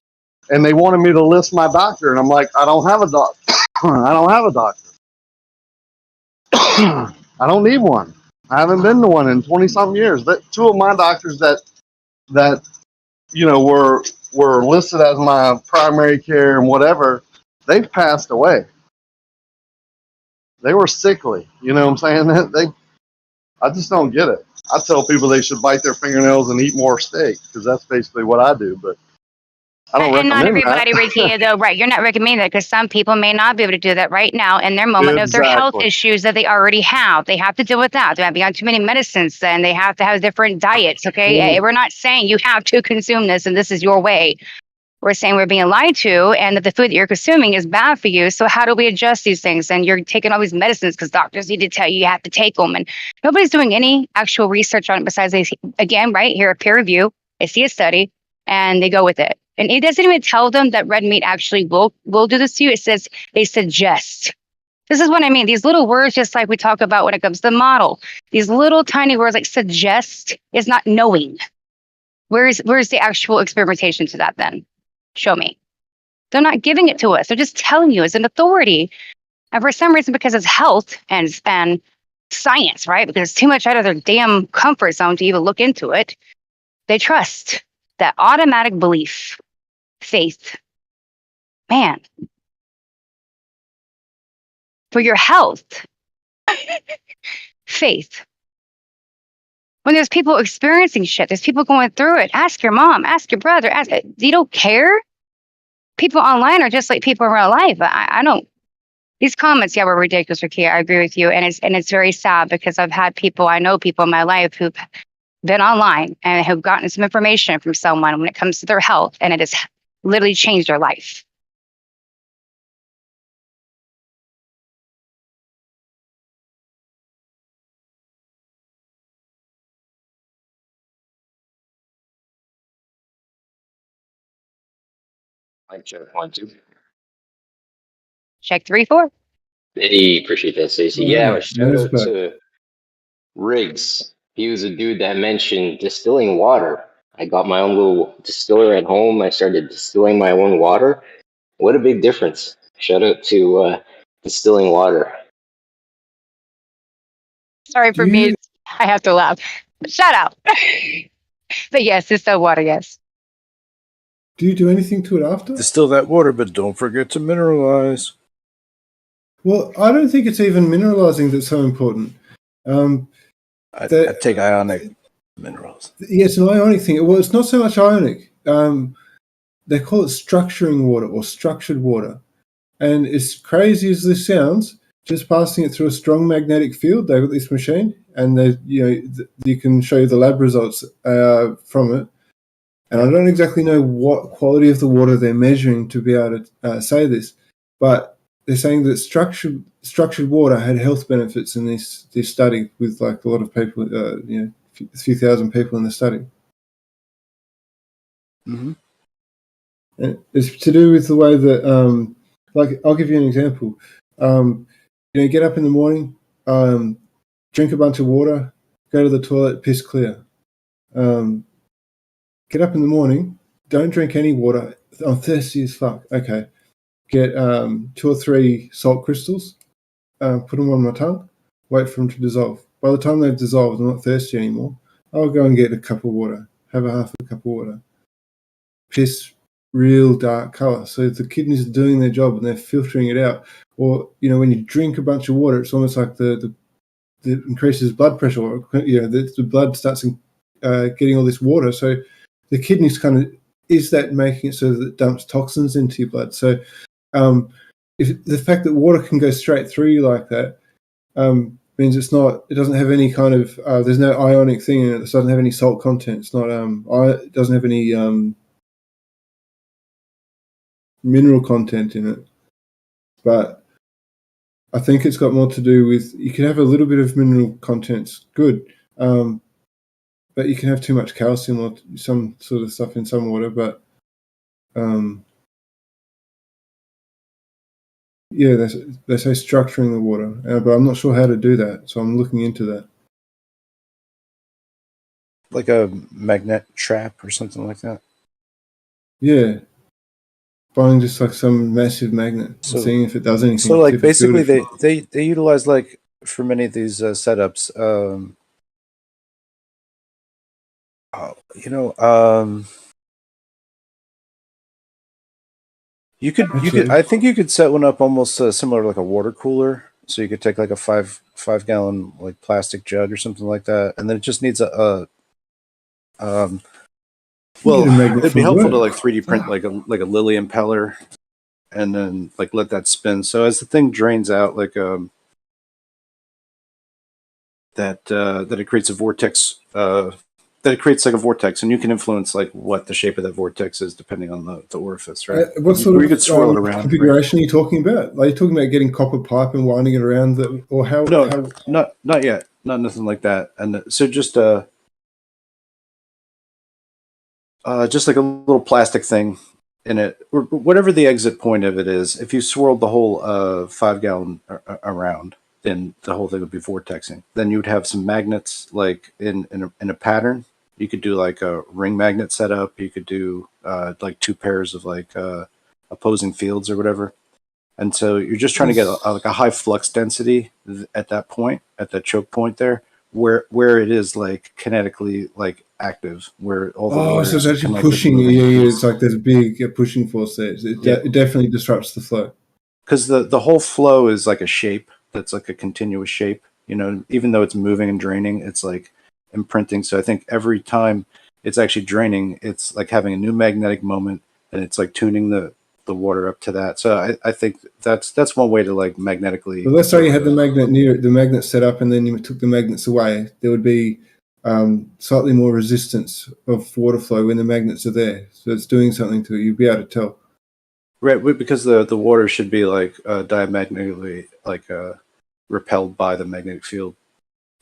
and they wanted me to list my doctor, and I'm like, I don't have a doctor. I don't have a doctor. I don't need one. I haven't been to one in 20-something years. But two of my doctors that were listed as my primary care and whatever, they've passed away. They were sickly. You know what I'm saying? I just don't get it. I tell people they should bite their fingernails and eat more steak because that's basically what I do. But I don't and not recommend everybody, that. Ricky, though, right? You're not recommending that because some people may not be able to do that right now in their moment of their health Exactly. issues that they already have. They have to deal with that. They might be on too many medicines, and they have to have different diets. Okay, we're not saying you have to consume this and this is your way. We're saying we're being lied to, and that the food that you're consuming is bad for you. So how do we adjust these things? And you're taking all these medicines because doctors need to tell you have to take them, and nobody's doing any actual research on it besides they, again, right here, a peer review. They see a study and they go with it. And it doesn't even tell them that red meat actually will do this to you. It says they suggest. This is what I mean. These little words, just like we talk about when it comes to the model, these little tiny words like suggest is not knowing. Where's the actual experimentation to that then? Show me. They're not giving it to us. They're just telling you as an authority. And for some reason, because it's health and science, right? Because it's too much out of their damn comfort zone to even look into it. They trust that automatic belief. Faith. Man. For your health. Faith. When there's people experiencing shit, there's people going through it. Ask your mom, ask your brother, you don't care? People online are just like people in real life. I don't. These comments, were ridiculous, Ricky. I agree with you. And it's very sad because I know people in my life who've been online and have gotten some information from someone when it comes to their health, and it has literally changed their life. Mic check 1 2. Check 3 4. Hey, appreciate that, Stacey. Oh, Yeah, yeah. shout News out back. to Riggs. He was a dude that mentioned distilling water. I got my own little distiller at home. I started distilling my own water. What a big difference. Shout out to distilling water. Sorry for me. I have to laugh. Shout out. But yes, distilled water, yes. Do you do anything to it after? Distill that water, but don't forget to mineralize. Well, I don't think it's even mineralizing that's so important. I take ionic minerals. Yeah, it's an ionic thing. Well, it's not so much ionic. They call it structuring water or structured water. And as crazy as this sounds, just passing it through a strong magnetic field, they've got this machine, and you can show you the lab results from it. And I don't exactly know what quality of the water they're measuring to be able to say this, but they're saying that structured water had health benefits in this study with like a lot of people, a few thousand people in the study. Mm-hmm. And it's to do with the way that, like, I'll give you an example. Get up in the morning, drink a bunch of water, go to the toilet, piss clear. Get up in the morning, don't drink any water. I'm thirsty as fuck. Okay. Get 2 or 3 salt crystals, put them on my tongue, wait for them to dissolve. By the time they've dissolved, I'm not thirsty anymore. I'll go and get a cup of water, have a half a cup of water. Piss real dark color. So the kidneys are doing their job and they're filtering it out. Or, when you drink a bunch of water, it's almost like the increases blood pressure. Or, the blood starts getting all this water. So the kidneys kind of is that making it so that it dumps toxins into your blood. So if the fact that water can go straight through you like that means it doesn't have any kind of there's no ionic thing in it. It doesn't have any salt content. It's not it doesn't have any mineral content in it. But I think it's got more to do with you can have a little bit of mineral contents, good, but you can have too much calcium or some sort of stuff in some water. But yeah, they say structuring the water, but I'm not sure how to do that, so I'm looking into that. Like a magnet trap or something like that. Yeah, buying just like some massive magnet and seeing if it does anything. So like basically they utilize like for many of these setups you could I think you could set one up almost similar to like a water cooler. So you could take like a five gallon like plastic jug or something like that, and then it just needs well, it'd be helpful to like 3D print like a lily impeller, and then like let that spin. So as the thing drains out, like that it creates a vortex. That it creates like a vortex, and you can influence like what the shape of that vortex is depending on the orifice, right? What sort of you could swirl it around, configuration are you talking about? Are you talking about getting copper pipe and winding it around, or how? No, not yet, not nothing like that. And so just like a little plastic thing in it, or whatever the exit point of it is. If you swirled the whole 5 gallon around, then the whole thing would be vortexing. Then you would have some magnets like in a pattern. You could do like a ring magnet setup. You could do like 2 pairs of like opposing fields or whatever. And so you're just trying to get like a high flux density at that point, at that choke point there, where it is like kinetically like active, where all the so it's actually pushing. Yeah, it's like there's a big pushing force there. It definitely disrupts the flow. Because the whole flow is like a shape that's like a continuous shape. Even though it's moving and draining, it's like imprinting. So I think every time it's actually draining, it's like having a new magnetic moment, and it's like tuning the water up to that. So I think that's one way to like magnetically. But let's say you had the magnet set up, and then you took the magnets away. There would be slightly more resistance of water flow when the magnets are there. So it's doing something to it. You'd be able to tell. Right, because the water should be like diamagnetically like repelled by the magnetic field.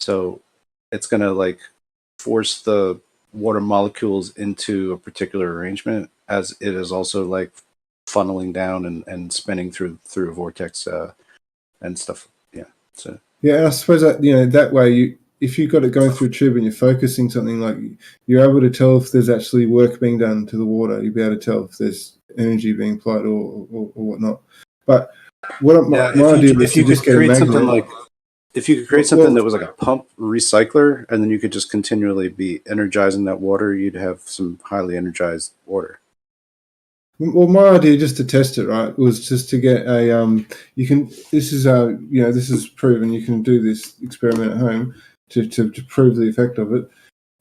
So it's going to like force the water molecules into a particular arrangement, as it is also like funneling down and spinning through a vortex and stuff. Yeah. So yeah, and I suppose that that way if you've got it going through a tube and you're focusing something, like you're able to tell if there's actually work being done to the water. You'll be able to tell if there's energy being applied or whatnot. But my idea was to just create something like. If you could create something that was like a pump recycler, and then you could just continually be energizing that water, you'd have some highly energized water. Well, my idea just to test it, right, was just to get a this is proven. You can do this experiment at home to prove the effect of it.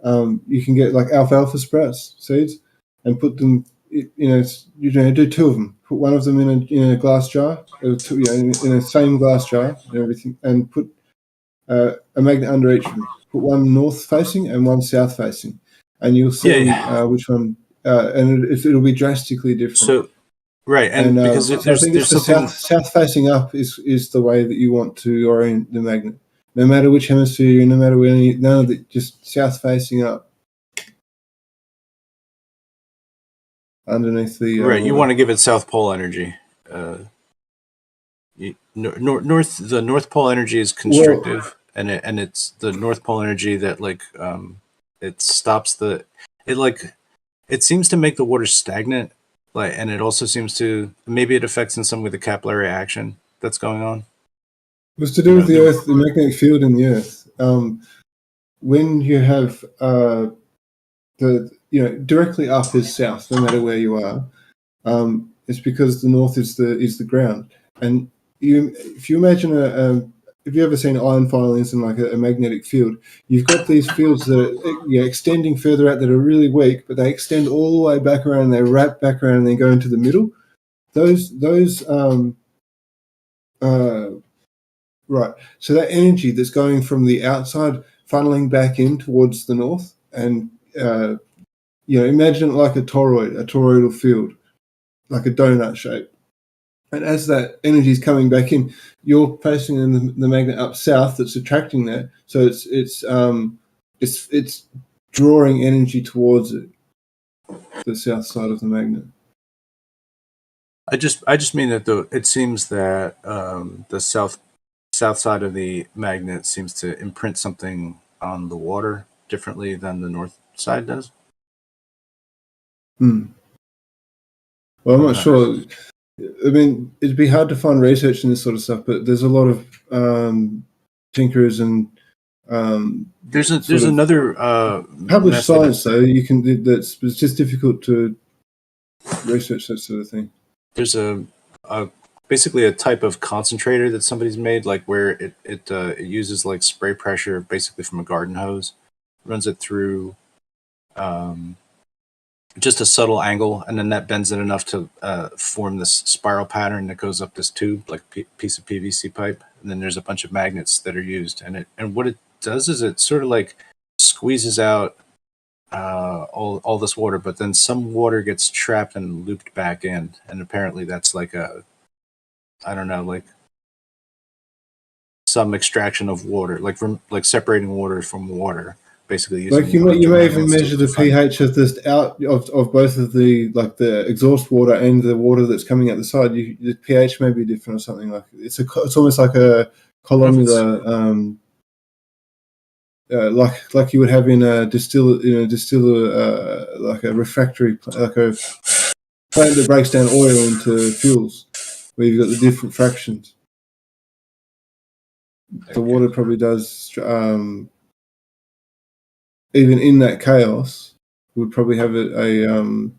You can get like alfalfa sprouts seeds and put them. Do 2 of them. Put one of them in a glass jar, in a same glass jar and everything, and put a magnet under each of them. Put one north facing and one south facing, and you'll see which one. And it'll be drastically different. So, right, and because I think it's the south facing up is the way that you want to orient the magnet. No matter which hemisphere you're in, no matter where, none of it, just south facing up. Underneath the right, you want to give it south pole energy. The North Pole energy is constrictive, and it's the North Pole energy that it stops it seems to make the water stagnant, and it also seems to maybe it affects in some way the capillary action that's going on. It was to do with the Earth, the magnetic field in the Earth. When you have directly up is south, no matter where you are. It's because the north is the ground, and if you imagine if you ever seen iron filings in like a magnetic field, you've got these fields that are extending further out that are really weak, but they extend all the way back around, and they wrap back around, and then go into the middle. Right. So that energy that's going from the outside funneling back in towards the north, and imagine it like a toroidal field, like a donut shape. And as that energy is coming back in, you're placing the magnet up south that's attracting that. So it's drawing energy towards it, the south side of the magnet. I just mean that it seems that the south side of the magnet seems to imprint something on the water differently than the north side does. Well, I'm not sure. I mean, it'd be hard to find research in this sort of stuff, but there's a lot of tinkerers and there's another published science though that's just difficult to research that sort of thing. There's basically a type of concentrator that somebody's made, like where it uses like spray pressure, basically from a garden hose, runs it through just a subtle angle, and then that bends it enough to form this spiral pattern that goes up this tube, like a piece of PVC pipe. And then there's a bunch of magnets that are used, and what it does is it sort of like squeezes out all this water, but then some water gets trapped and looped back in, and apparently that's like like some extraction of water, like separating water from water. Basically, like you may even measure the pH of this of both of the exhaust water and the water that's coming out the side. The pH may be different or something. Like it's almost like a columnar, like you would have in a distiller, like a refractory, like a plant that breaks down oil into fuels, where you've got the different fractions. The water probably does. Even in that chaos, would probably have a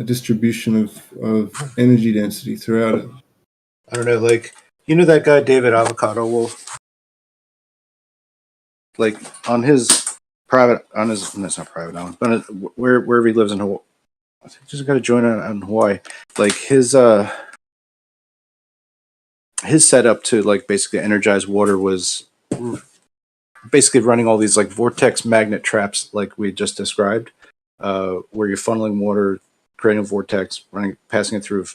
distribution of energy density throughout it. I don't know, like that guy David Avocado Wolf, like on his that's not private island, but wherever he lives in Hawaii, I think he's got a joint in Hawaii. Like his setup to like basically energize water was basically running all these like vortex magnet traps like we just described, where you're funneling water, creating a vortex, passing it through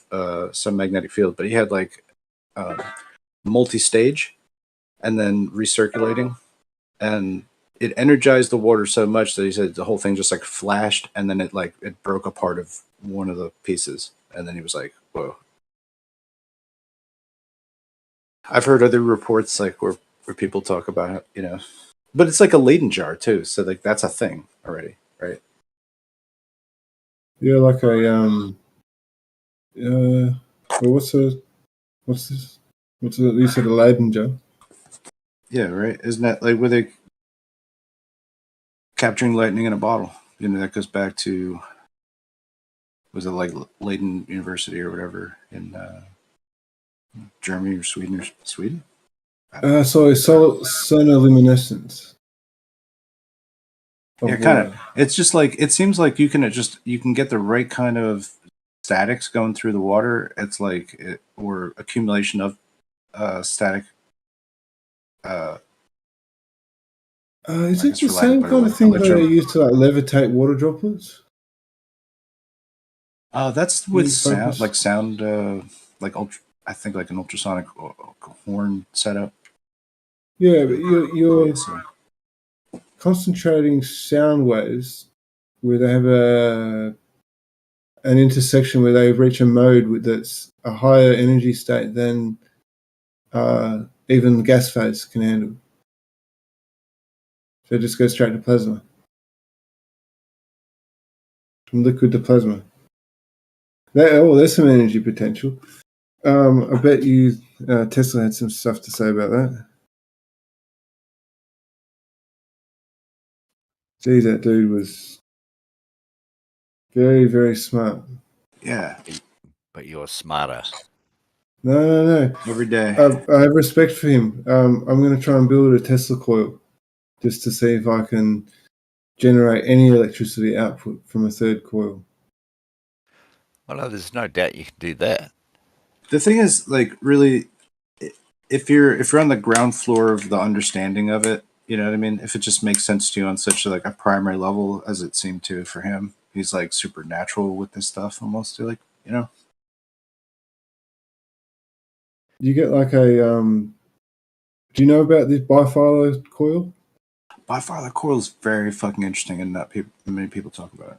some magnetic field. But he had like multi-stage and then recirculating, and it energized the water so much that he said the whole thing just like flashed, and then it broke a part of one of the pieces, and then he was like, whoa. I've heard other reports like where people talk about it, but it's like a Leyden jar too, so like that's a thing already, right? Yeah, like a well, what's this? You said a Leyden jar. Yeah, right. Isn't that like where they capturing lightning in a bottle? That goes back to, was it like Leyden University or whatever in Germany or Sweden? So sonoluminescence. Yeah, kind of. It's just like it seems like you can get the right kind of statics going through the water. It's like or accumulation of static. Is it the same kind of thing that they use to like levitate water droplets? That's with sound, like I think like an ultrasonic horn setup. Yeah, but you're concentrating sound waves where they have an intersection where they reach a mode that's a higher energy state than even the gas phase can handle. So it just goes straight to plasma. From liquid to plasma. There's some energy potential. I bet you Tesla had some stuff to say about that. Geez, that dude was very, very smart. Yeah. But you're smarter. No. Every day. I have respect for him. I'm going to try and build a Tesla coil just to see if I can generate any electricity output from a third coil. Well, there's no doubt you can do that. The thing is, like, really, if you're on the ground floor of the understanding of it, you know what I mean? If it just makes sense to you on such like a primary level as it seemed to for him, he's like supernatural with this stuff almost, like, you know. You get like a do you know about this bifilar coil? Bifilar coil is very fucking interesting, and not many people talk about it.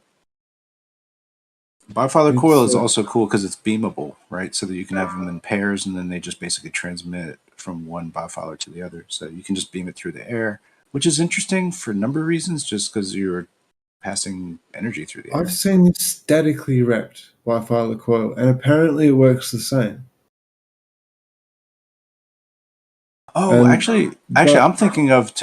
Bifilar coil is also cool because it's beamable, right? So that you can have them in pairs, and then they just basically transmit from one bifilar to the other. So you can just beam it through the air, which is interesting for a number of reasons, just because you're passing energy through the air. I've seen it statically wrapped bifilar coil, and apparently it works the same. Oh, actually, I'm thinking of.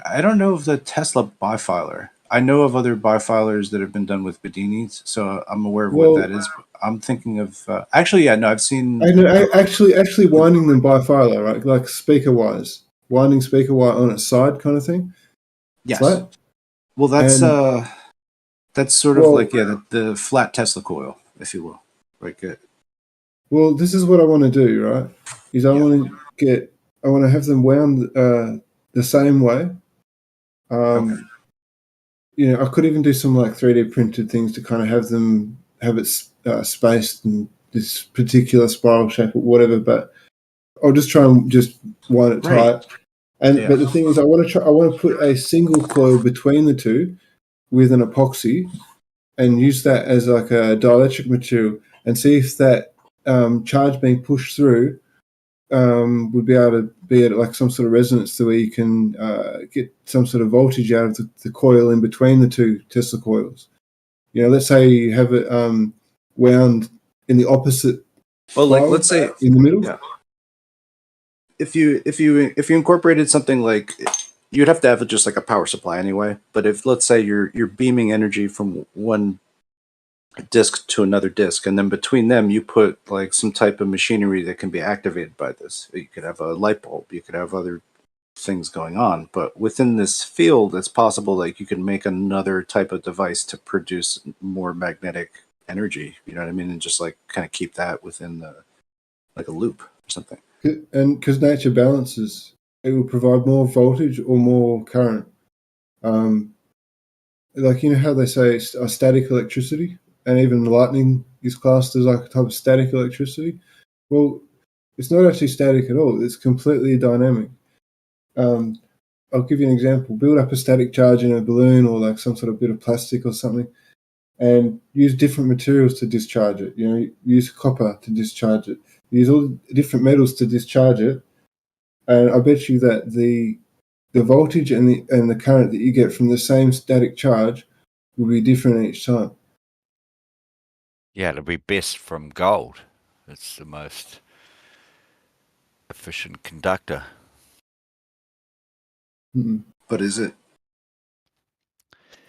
I don't know of the Tesla bifilar. I know of other bifilers that have been done with Bedinis, so I'm aware of what that is. I'm thinking of. Actually, yeah, no, I've seen. I know, actually winding them bifilar, right? Like speaker wires, winding speaker wire on its side, kind of thing. Yes. Flat? Well, that's sort of like the flat Tesla coil, if you will. Like Well, this is what I want to do, right? Is I want to have them wound the same way. You know, I could even do some like 3D printed things to kind of have it spaced in this particular spiral shape or whatever. But I'll just try and just wind it tight. But the thing is, I want to put a single coil between the two with an epoxy and use that as like a dielectric material and see if that charge being pushed through would be able to be at like some sort of resonance to where you can get some sort of voltage out of the coil in between the two Tesla coils. You know, let's say you have it wound in the opposite. Well, like let's say in the middle. Yeah. If you incorporated something like, you'd have to have just like a power supply anyway. But if let's say you're beaming energy from one disk to another disk, and then between them you put like some type of machinery that can be activated by this. You could have a light bulb, you could have other things going on, but within this field it's possible like you can make another type of device to produce more magnetic energy, you know what I mean, and just like kind of keep that within the like a loop or something. And because nature balances, it will provide more voltage or more current. Like, you know how they say static electricity, and even lightning is classed as like a type of static electricity. Well, it's not actually static at all. It's completely dynamic. I'll give you an example. Build up a static charge in a balloon or like some sort of bit of plastic or something, and use different materials to discharge it. You know, use copper to discharge it. Use all different metals to discharge it, and I bet you that the voltage and the current that you get from the same static charge will be different each time. Yeah, it'll be best from gold. It's the most efficient conductor. Mm-mm. But is it?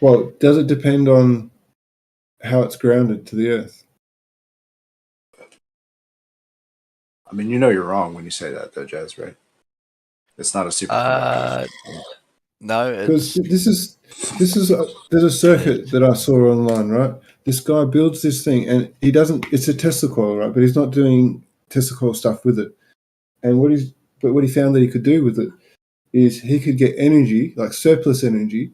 Well, does it depend on how it's grounded to the earth? I mean, you know you're wrong when you say that, though, Jazz, right? It's not a superconductor. No, because there's a circuit that I saw online, right? This guy builds this thing, and he doesn't. It's a Tesla coil, right? But he's not doing Tesla coil stuff with it. And what he found that he could do with it is he could get energy, like surplus energy,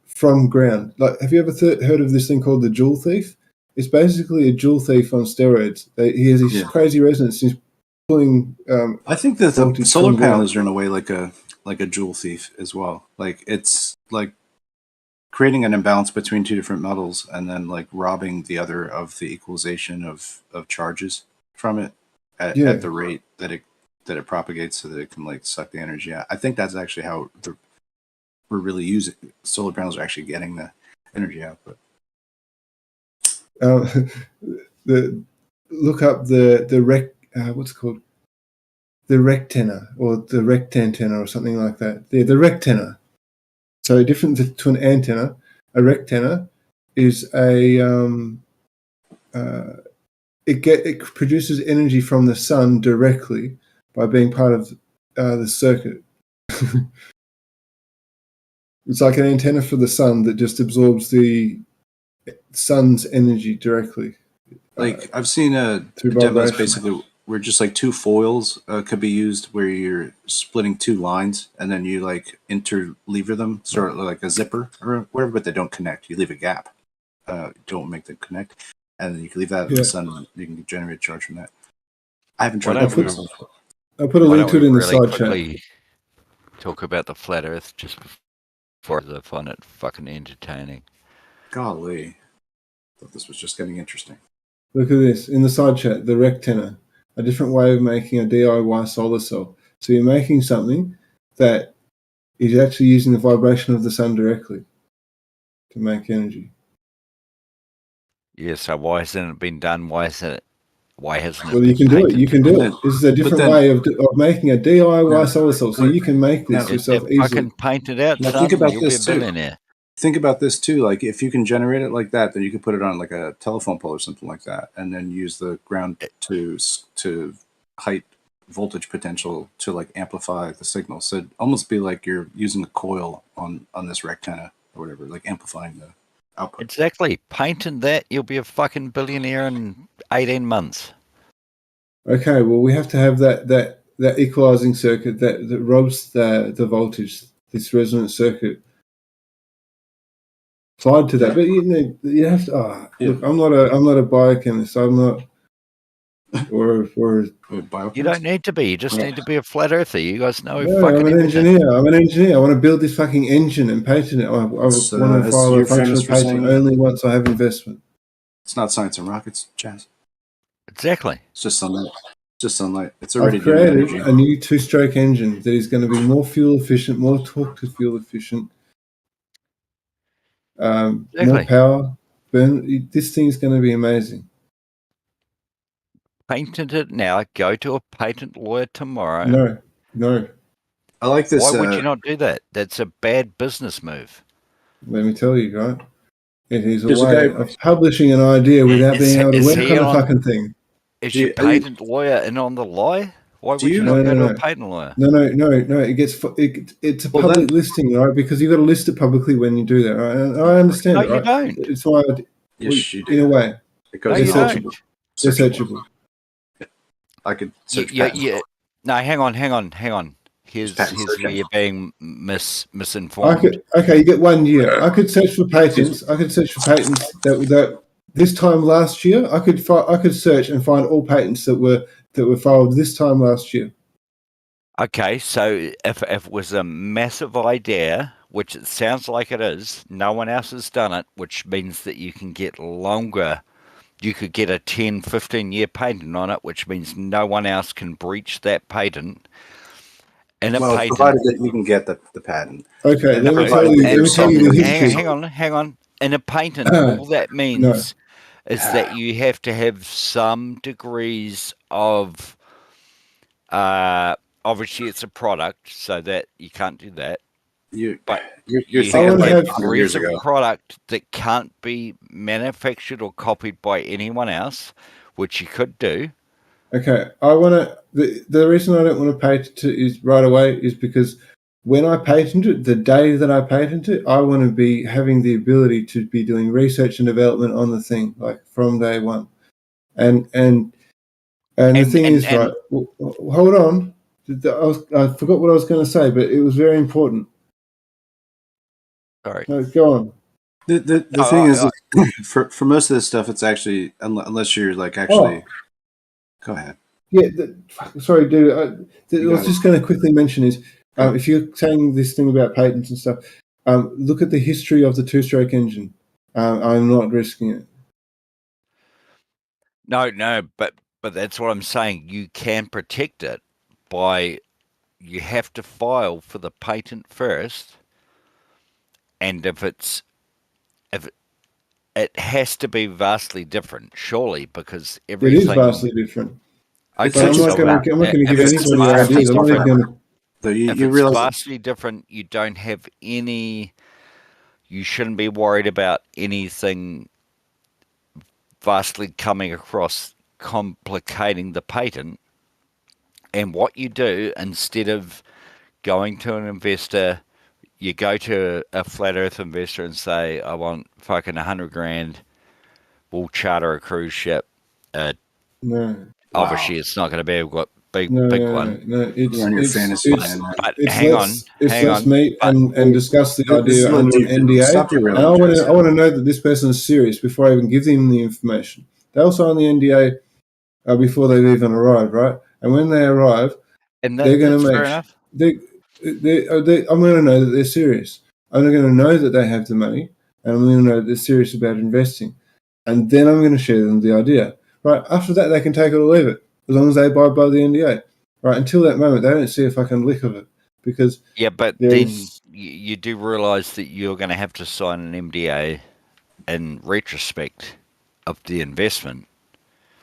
from ground. Like, have you ever heard of this thing called the Joule thief? It's basically a Joule thief on steroids. He has these crazy resonance. He's pulling. I think that the voltage solar from ground. panels are in a way like a Joule thief as well. Like it's like creating an imbalance between two different metals and then like robbing the other of the equalization of charges from it at the rate that it propagates so that it can like suck the energy out. I think that's actually how we're really using solar panels are actually getting the energy output. Look up what's it called? The rectenna or the rectantenna or something like that. The rectenna. So different to an antenna, a rectenna is it produces energy from the sun directly by being part of the circuit. It's like an antenna for the sun that just absorbs the sun's energy directly. Like I've seen demos basically where just like two foils could be used where you're splitting two lines and then you like interlever them, sort of like a zipper or whatever, but they don't connect. You leave a gap. Don't make them connect. And then you can leave that in the sun and you can generate a charge from that. I haven't tried that. I'll put a link to it in the side chat. Talk about the flat earth just before I find it fucking entertaining. Golly. Thought this was just getting interesting. Look at this in the side chat, the rectenna, a different way of making a DIY solar cell. So you're making something that is actually using the vibration of the sun directly to make energy. Yeah, so why hasn't it been done? Why hasn't it Well, you can do it. You can do it. This is a different way of making a DIY solar cell. So you can make this yourself easily. Fucking paint it out, now, son, think about you'll this be a too. billionaire. Think about this too. Like if you can generate it like that, then you could put it on like a telephone pole or something like that, and then use the ground to height voltage potential to like amplify the signal. So it'd almost be like you're using a coil on this rectenna or whatever, like amplifying the output. Exactly. Painting that, you'll be a fucking billionaire in 18 months. Okay, well, we have to have that equalizing circuit that robs the voltage, this resonant circuit, applied to that. But you have to. Look, I'm not a biochemist. I'm not, or You don't need to be. You just need to be a flat earther. You guys know No, fucking I'm an everything. engineer. I want to build this fucking engine and patent it. I want to file a functional patent only once I have investment. It's not science and rockets, Chaz. Exactly. It's just sunlight. Just sunlight. It's already I've created energy. a new two-stroke engine that is going to be more fuel efficient, more torque to fuel efficient, more power. Burn. This thing's going to be amazing. Patent it now. Go to a patent lawyer tomorrow. No. I like this. Why would you not do that? That's a bad business move. Let me tell you, right? It is a way of publishing an idea without being able to work on the fucking thing. Is your patent lawyer in on the lie? Why would you not go to a patent lawyer? No. It's a public listing, right? Because you've got to list it publicly when you do that, right? And I understand No, it, right? you don't. It's why, Yes, you do. in a way, No, they're you searchable. don't. They're searchable. I could search Yeah. No, hang on. Here's where you're being misinformed. You get 1 year. I could search for patents. That this time last year, I could search and find all patents that were filed this time last year. Okay, so if it was a massive idea, which it sounds like it is, no one else has done it, which means that you can get longer. You could get a 10, 15-year patent on it, which means no one else can breach that patent. And provided that you can get the patent. Okay, let me tell you the history. Hang on. In a patent, all that means is that you have to have some degrees of, obviously it's a product, so that you can't do that. You're thinking like degrees of product that can't be manufactured or copied by anyone else, which you could do. Okay, I want to. The reason I don't want to patent it is right away is because when I patent it, the day that I patent it, I want to be having the ability to be doing research and development on the thing, like from day one. And the thing is, right? Hold on, I forgot what I was going to say, but it was very important. Sorry. No, go on. The thing is, for most of this stuff, it's actually unless you're like actually. Go ahead. Yeah, sorry, dude. I was just going to quickly mention is if you're saying this thing about patents and stuff, Look at the history of the two-stroke engine. I'm not risking it. No, but that's what I'm saying. You can protect it by you have to file for the patent first, and if it has to be vastly different, surely, because It is everything. vastly different. Okay, But I'm not going to give if it's anybody vastly ideas. I'm not even different, going So you, if you it's realize vastly different, you don't have any. You shouldn't be worried about anything vastly coming across complicating the patent. And what you do, instead of going to an investor, you go to a flat earth investor and say, I want fucking 100 grand, we'll charter a cruise ship. No. Obviously, it's not going to be a big No. one. But hang on. Let's meet and discuss the this is idea what under an NDA. stop you And I want to know that this person is serious before I even give them the information. They'll sign the NDA before they've even arrived, right? And when they arrive, And they're going that's to fair make. enough. I'm going to know that they're serious. I'm going to know that they have the money, and I'm going to know that they're serious about investing. And then I'm going to share them the idea. Right after that, they can take it or leave it, as long as they abide by the NDA. Right until that moment, they don't see a fucking lick of it because but then you do realise that you're going to have to sign an MDA in retrospect of the investment.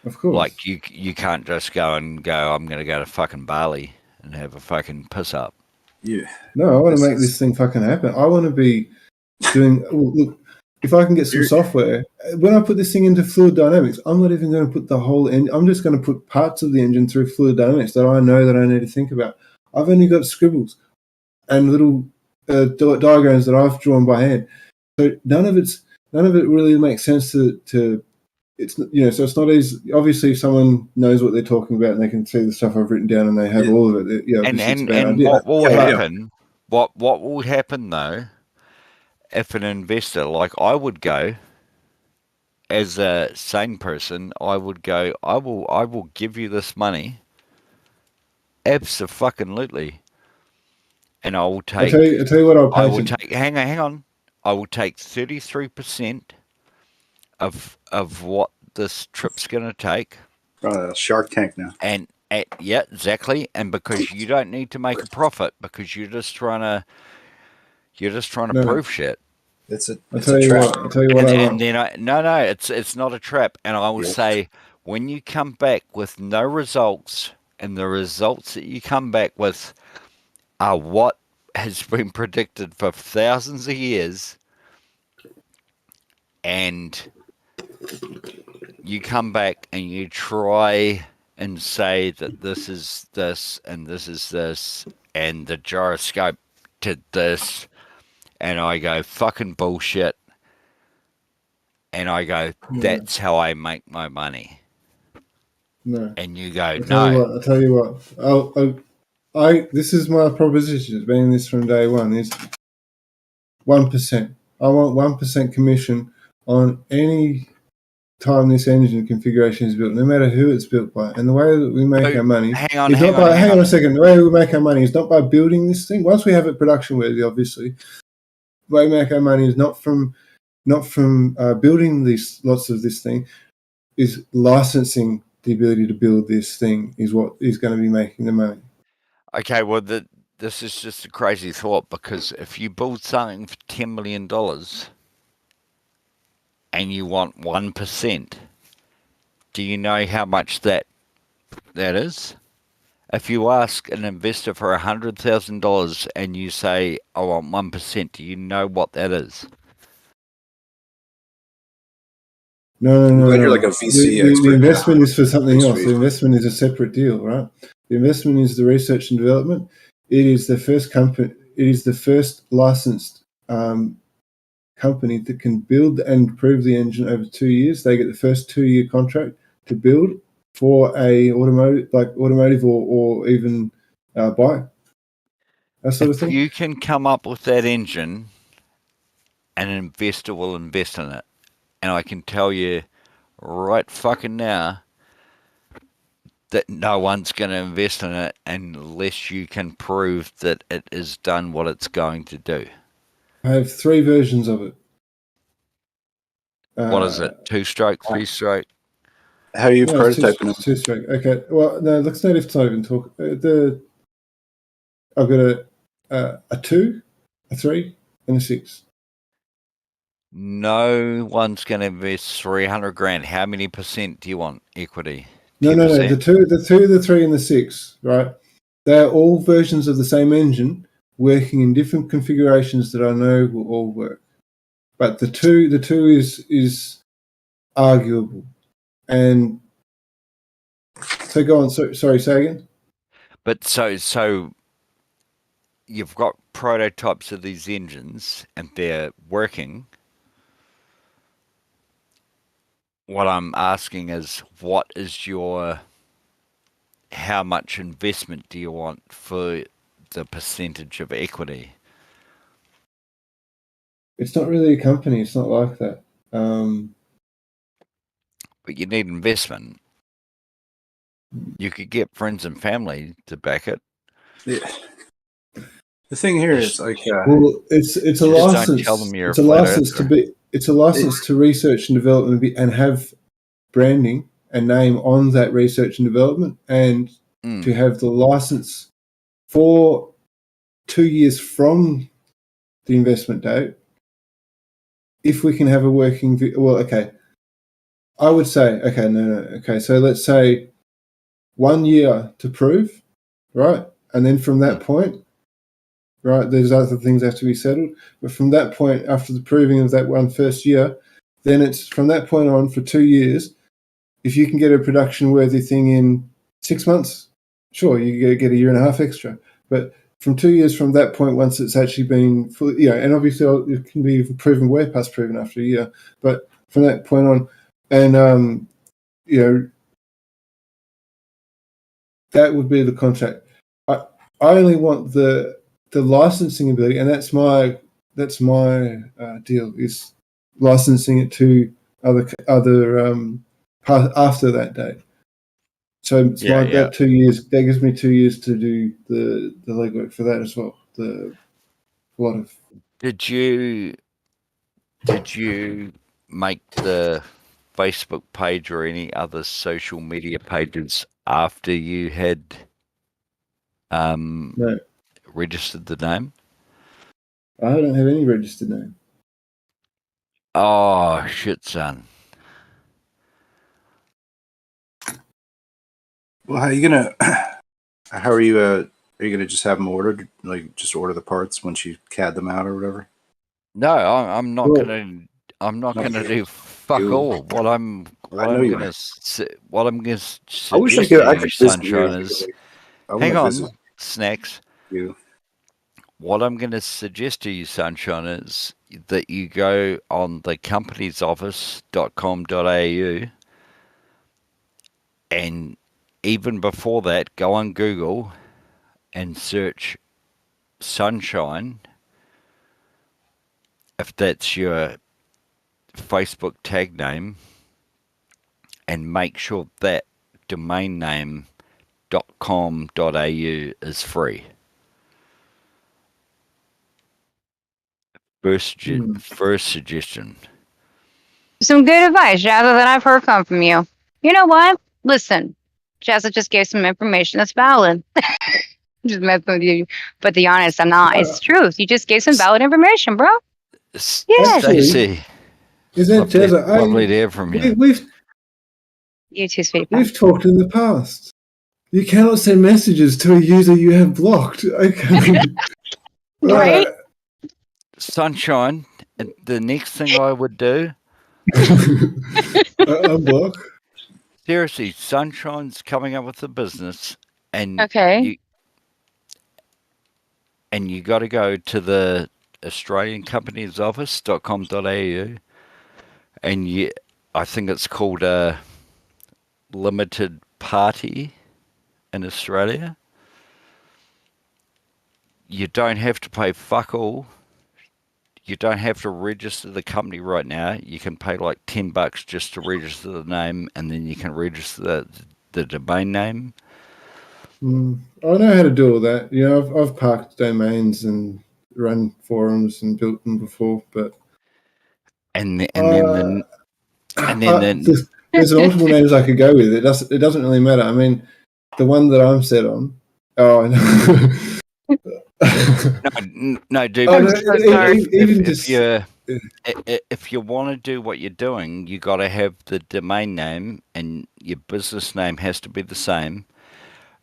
Of course. Like you can't just go, I'm going to go to fucking Bali and have a fucking piss up. Yeah. No, I want to make this thing fucking happen. I want to be doing. Look, if I can get some software, when I put this thing into fluid dynamics, I'm not even going to put the whole engine. I'm just going to put parts of the engine through fluid dynamics that I know that I need to think about. I've only got scribbles and little diagrams that I've drawn by hand. So none of it really makes sense to. It's so it's not easy. Obviously, if someone knows what they're talking about and they can see the stuff I've written down and they have all of it, And what will happen? What will happen though? If an investor, like I would go, as a sane person, I would go. I will give you this money. Absolutely. And I will take. I tell you what I'll I will patent. take. Hang on. I will take 33% of what this trip's going to take. Shark Tank now. And yeah, exactly. And because you don't need to make a profit, because you're just trying to No. prove shit. I'll tell you what I want. And then no, it's not a trap. And I will say, when you come back with no results, and the results that you come back with are what has been predicted for thousands of years, and you come back and you try and say that this is this and this is this, and the gyroscope did this, and I go, fucking bullshit. And I go, that's how I make my money. No. And you go, I'll tell you what. This is my proposition. It's been this from day one. Is 1%. I want 1% commission on any time this engine configuration is built, no matter who it's built by. And the way that we make our money hang on a second. The way we make our money is not by building this thing. Once we have it production worthy, obviously, the way we make our money is not from building these lots of this thing, is licensing the ability to build this thing is what is going to be making the money. Okay, well, this is just a crazy thought, because if you build something for $10 million and you want 1%, do you know how much that is? If you ask an investor for $100,000 and you say, I want 1%, do you know what that is? No. Glad you're like a VC the expert. investment is for something else. Street. The investment is a separate deal, right? The investment is the research and development. It is the first company. It is the first licensed company that can build and prove the engine over 2 years. They get the first 2-year contract to build for a automotive or even bike. That sort of If thing. you can come up with that engine, an investor will invest in it. And I can tell you right fucking now that no one's going to invest in it unless you can prove that it has done what it's going to do. I have 3 versions of it. What is it? 2-stroke, 3-stroke? How are you No, it's prototyping them? 2-stroke. Okay. Well, no, let's not even talk. I've got a 2, a 3, and a 6. No one's going to invest 300 grand. How many percent do you want equity? No. 10%? The 2, the 3, and the 6. Right. They're all versions of the same engine, working in different configurations that I know will all work. But the two is arguable. And so go on. Sorry, say again. But so you've got prototypes of these engines and they're working. What I'm asking is, what is how much investment do you want for the percentage of equity? It's not really a company. It's not like that. But you need investment. You could get friends and family to back it. Yeah. The thing here is like, well, it's a just don't license. tell them you're It's a a flat license earther. to be. It's a license to research and development and have branding and name on that research and development, and to have the license for 2 years from the investment date. If we can have a working, okay. I would say, okay, no. Okay, so let's say 1 year to prove, right? And then from that point, right, there's other things that have to be settled. But from that point, after the proving of that first year, then it's from that point on for 2 years. If you can get a production-worthy thing in 6 months, sure, you get a year and a half extra. But from 2 years from that point, once it's actually been fully, and obviously it can be proven way past proven after a year. But from that point on, and that would be the contract. I only want the licensing ability, and that's my deal, is licensing it to other after that date. So it's that 2 years. That gives me 2 years to do the legwork for that as well. Did you make the Facebook page or any other social media pages after you had No. registered the name? I don't have any registered name. Oh shit, son. well, how are you gonna? How are you? Are you gonna just have them ordered? Like, just order the parts once you CAD them out or whatever? No, I'm not Well, gonna. I'm not no, gonna you- do fuck you- all. What I'm know you gonna are. what I'm gonna I wish I suggest could. to I you, could visit you. Sunshine, is I want hang to on, visit Snacks. you. What I'm going to suggest to you, Sunshine, is that you go on the companiesoffice.com.au, and even before that, go on Google and search Sunshine, if that's your Facebook tag name, and make sure that domain name .com.au is free. First suggestion. Some good advice, Jazza, that I've heard come from you. You know what? Listen, Jazza just gave some information that's valid. Just messing with you. But to be honest, I'm not. It's truth. You just gave some valid information, bro. Yes. Stacey, Is that lovely, Jazza? lovely to hear from you. You too, sweetie pie. We've talked in the past. You cannot send messages to a user you have blocked. Okay. Right? Sunshine, the next thing I would do... Unblock? Seriously, Sunshine's coming up with a business, and Okay. you got to go to the Australian Companies Office.com.au, and I think it's called a limited party in Australia. You don't have to pay fuck all. You don't have to register the company right now. You can pay like $10 just to register the name, and then you can register the domain name. I know how to do all that. You know, I've parked domains and run forums and built them before, but and there's then multiple names I could go with. It doesn't really matter. I mean, the one that I'm set on. Oh, I know. no, dude. Oh, because no, if you want to do what you're doing, you got to have the domain name, and your business name has to be the same,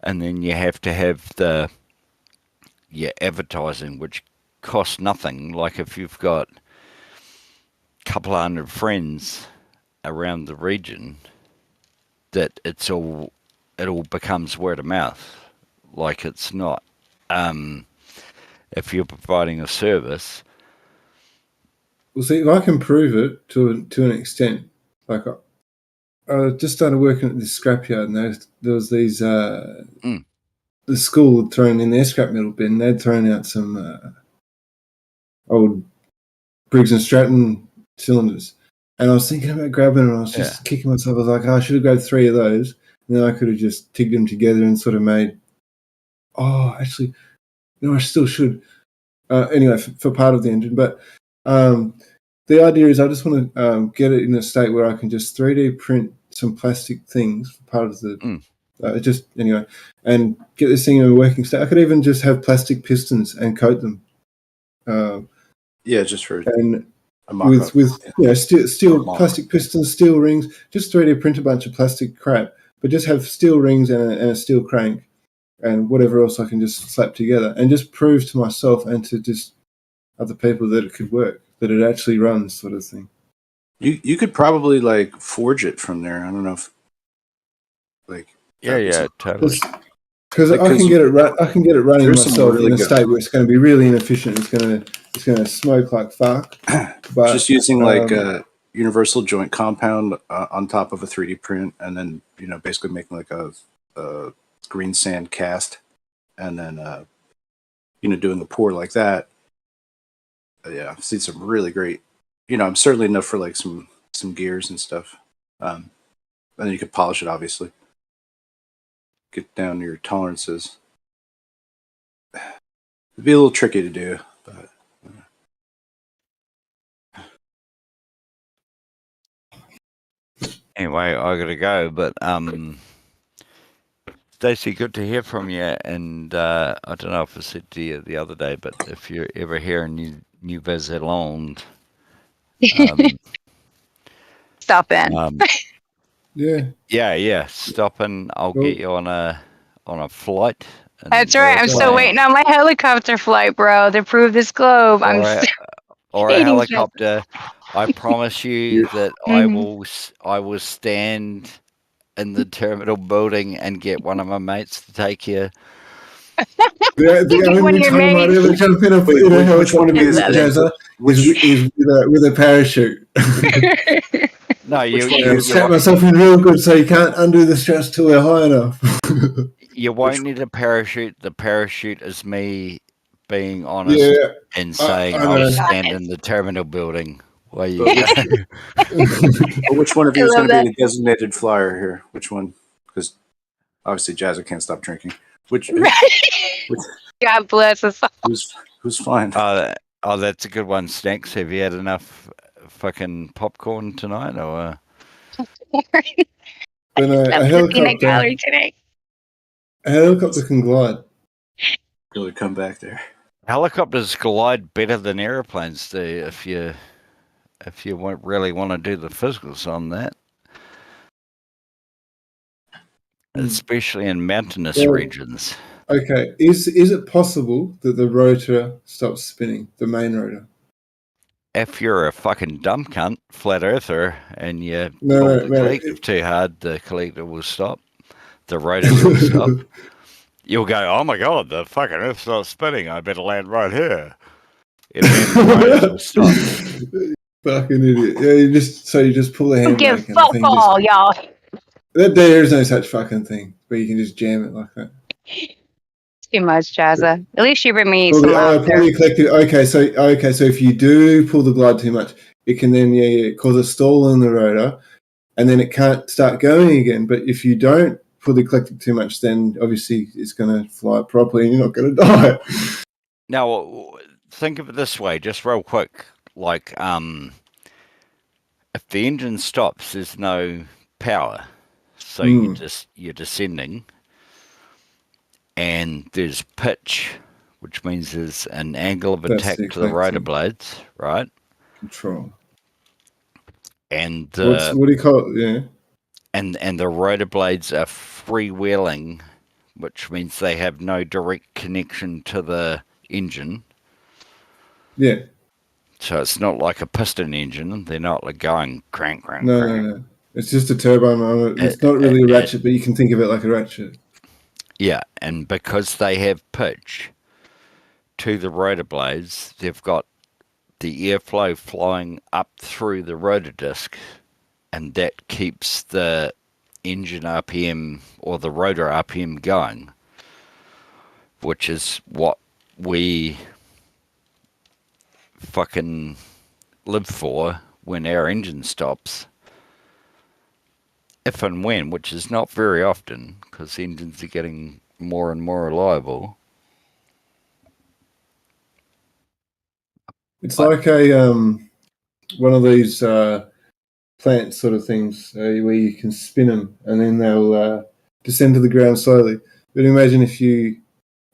and then you have to have your advertising, which costs nothing. Like if you've got a couple of hundred friends around the region, that it all becomes word of mouth. Like it's not. If you're providing a service. Well, see, if I can prove it to an extent, like I just started working at this scrapyard, and there was these the school had thrown in their scrap metal bin. They'd thrown out some old Briggs and Stratton cylinders, and I was thinking about grabbing them. And I was just kicking myself. I was like, I should have grabbed 3 of those, and then I could have just tigged them together and sort of made. Oh, actually, no, I still should. Anyway, for part of the engine, but the idea is I just want to get it in a state where I can just 3D print some plastic things for part of the. Just anyway, and get this thing in a working state. I could even just have plastic pistons and coat them. Just for and a mock-up. with steel plastic pistons, steel rings. Just 3D print a bunch of plastic crap, but just have steel rings and a steel crank. And whatever else I can just slap together and just prove to myself and to just other people that it could work, that it actually runs, sort of thing. You could probably like forge it from there. I don't know if totally. Because I can get it running myself in a state where it's going to be really inefficient. It's going to smoke like fuck. But just using a universal joint compound on top of a 3D print, and then basically making like a green sand cast, and then doing the pour like that. I've seen some really great. I'm certainly enough for like some gears and stuff. And then you could polish it, obviously. Get down to your tolerances. It'd be a little tricky to do, but. Anyway, I gotta go, but Stacey, good to hear from you. And I don't know if I said to you the other day, but if you're ever here in New Zealand, stop in. Yeah, stop in. I'll get you on a flight. That's right. I'm still waiting on my helicopter flight, bro, to prove this globe. Or a helicopter. I promise you that I will stand in the terminal building and get one of my mates to take you. The only time I'd ever jump in a helicopter is with a parachute. No, you strap myself in real good so you can't undo the straps till we're high enough. You won't need a parachute. The parachute is me being honest and saying I'll stand in the terminal building. While you which one of you is going to be the designated flyer here? Which one? Because obviously Jazza can't stop drinking. Which God bless us all. Who's fine? Oh, that's a good one. Snacks, have you had enough fucking popcorn tonight, or? A helicopter can glide. Really come back there. Helicopters glide better than airplanes do if you really want to do the physicals on that. Especially in mountainous regions. Okay, is it possible that the rotor stops spinning, the main rotor? If you're a fucking dumb cunt, flat earther, and you pull the collective too hard, the collective will stop. The rotor will stop. You'll go, oh my god, the fucking earth stops spinning. I better land right here. And then the rotor will stop. Fucking idiot. Yeah, you just pull the handbrake. Give fuck all, y'all. There is no such fucking thing where you can just jam it like that. Too much, Jazza. At least you bring me some Okay, so if you do pull the glide too much, it can then cause a stall in the rotor, and then it can't start going again. But if you don't pull the eclectic too much, then obviously it's going to fly properly, and you're not going to die. Now, think of it this way, just real quick. Like, if the engine stops, there's no power, so you're descending, and there's pitch, which means there's an angle of That's attack the to the exact rotor thing. blades, right? Control. And What do you call it? Yeah. And the rotor blades are freewheeling, which means they have no direct connection to the engine. Yeah. So it's not like a piston engine. They're not like going crank, crank, No, crank. no. It's just a turbine on it. It's not really a ratchet, but you can think of it like a ratchet. Yeah, and because they have pitch to the rotor blades, they've got the airflow flowing up through the rotor disc, and that keeps the engine RPM or the rotor RPM going, which is what we fucking live for when our engine stops. If and when, which is not very often, because engines are getting more and more reliable. It's like a one of these plant sort of things where you can spin them and then they'll descend to the ground slowly. But imagine if you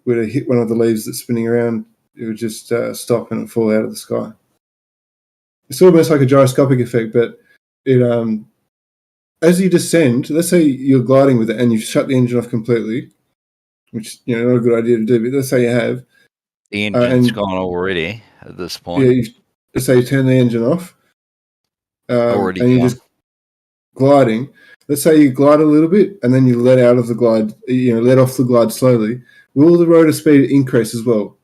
were to hit one of the leaves that's spinning around, it would just stop and fall out of the sky. It's almost like a gyroscopic effect, but it as you descend, let's say you're gliding with it and you've shut the engine off completely, which not a good idea to do, but let's say you have. The engine's gone already at this point. Yeah, let's say you turn the engine off. Already and you're gone. just gliding. Let's say you glide a little bit and then you let out of the glide, let off the glide slowly. Will the rotor speed increase as well?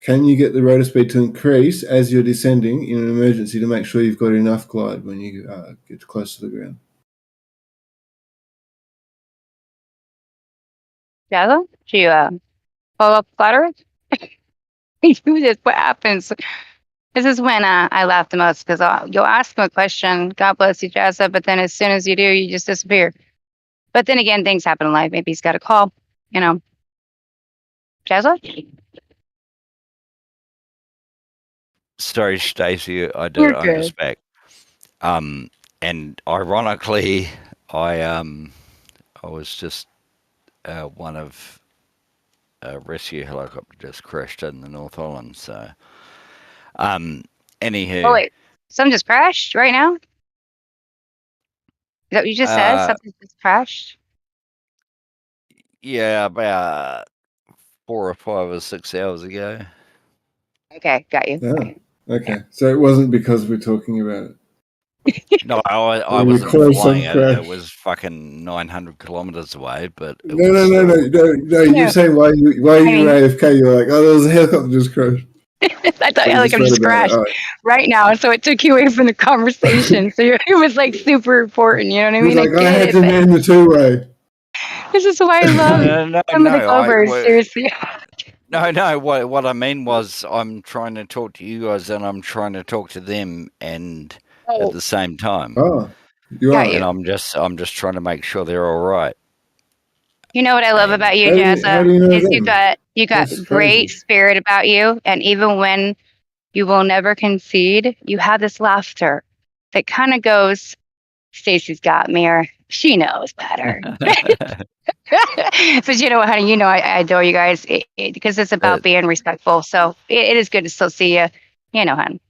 Can you get the rotor speed to increase as you're descending in an emergency to make sure you've got enough glide when you get close to the ground? Jazza, do you follow up flattery? You do this. What happens? This is when I laugh the most because you'll ask him a question. God bless you, Jazza. But then as soon as you do, you just disappear. But then again, things happen in life. Maybe he's got a call. Jazza? Sorry, Stacey, I'm You're good. just back. And ironically, I was just one of a rescue helicopter just crashed in the North Island. So, anywho. Oh wait, something just crashed right now. Is that what you just said? Something just crashed. Yeah, about 4 or 5 or 6 hours ago. Okay, got you. Yeah. Okay, so it wasn't because we're talking about it. No, I We were wasn't close flying on it. crash. It was fucking 900 kilometers away, but it No. was No. You're saying why you were AFK? You're like, oh, there was a helicopter just crashed. I thought You like I'm read just about it. crashed All right. right now, so it took you away from the conversation. So it was like super important. You know what I He was mean? like, I get had it, to but man the two-way. this is why I love some of the covers. Seriously. No. What I mean was, I'm trying to talk to you guys, and I'm trying to talk to them, and at the same time. Oh, you Got are. you. And I'm just trying to make sure they're all right. You know what I love about you, How do Jazza, you know is them? you got That's great crazy. spirit about you, and even when you will never concede, you have this laughter that kind of goes, Stacy's got me, or she knows better. But you know what, honey, I adore you guys because it's about being respectful. So it is good to still see you, hon.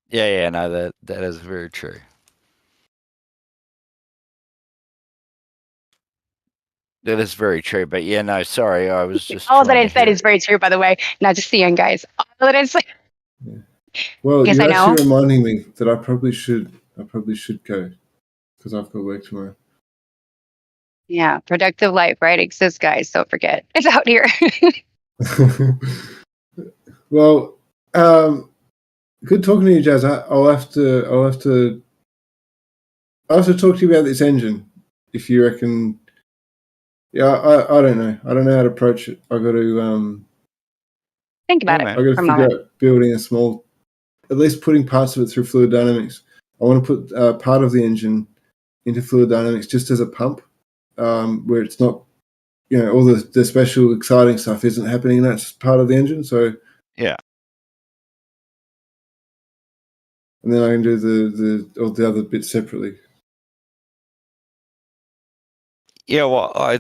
Yeah, no, that is very true. That is very true. But yeah, no, sorry, I was just All that trying I to said hear. is very true, by the way. Not just seeing guys. All that I said. Well, Yes, you're I know. actually reminding me that I probably should go because I've got work tomorrow. Yeah, productive life, right? Exists, guys. Don't forget, it's out here. Well, good talking to you, Jazz. I'll have to talk to you about this engine. If you reckon, yeah, I don't know. I don't know how to approach it. I got to Think about it I got to for a figure moment. out building a small, at least putting parts of it through fluid dynamics. I want to put part of the engine into fluid dynamics just as a pump, where it's not, all the special exciting stuff isn't happening in that part of the engine. So Yeah. and then I can do all the other bits separately. Yeah, well, I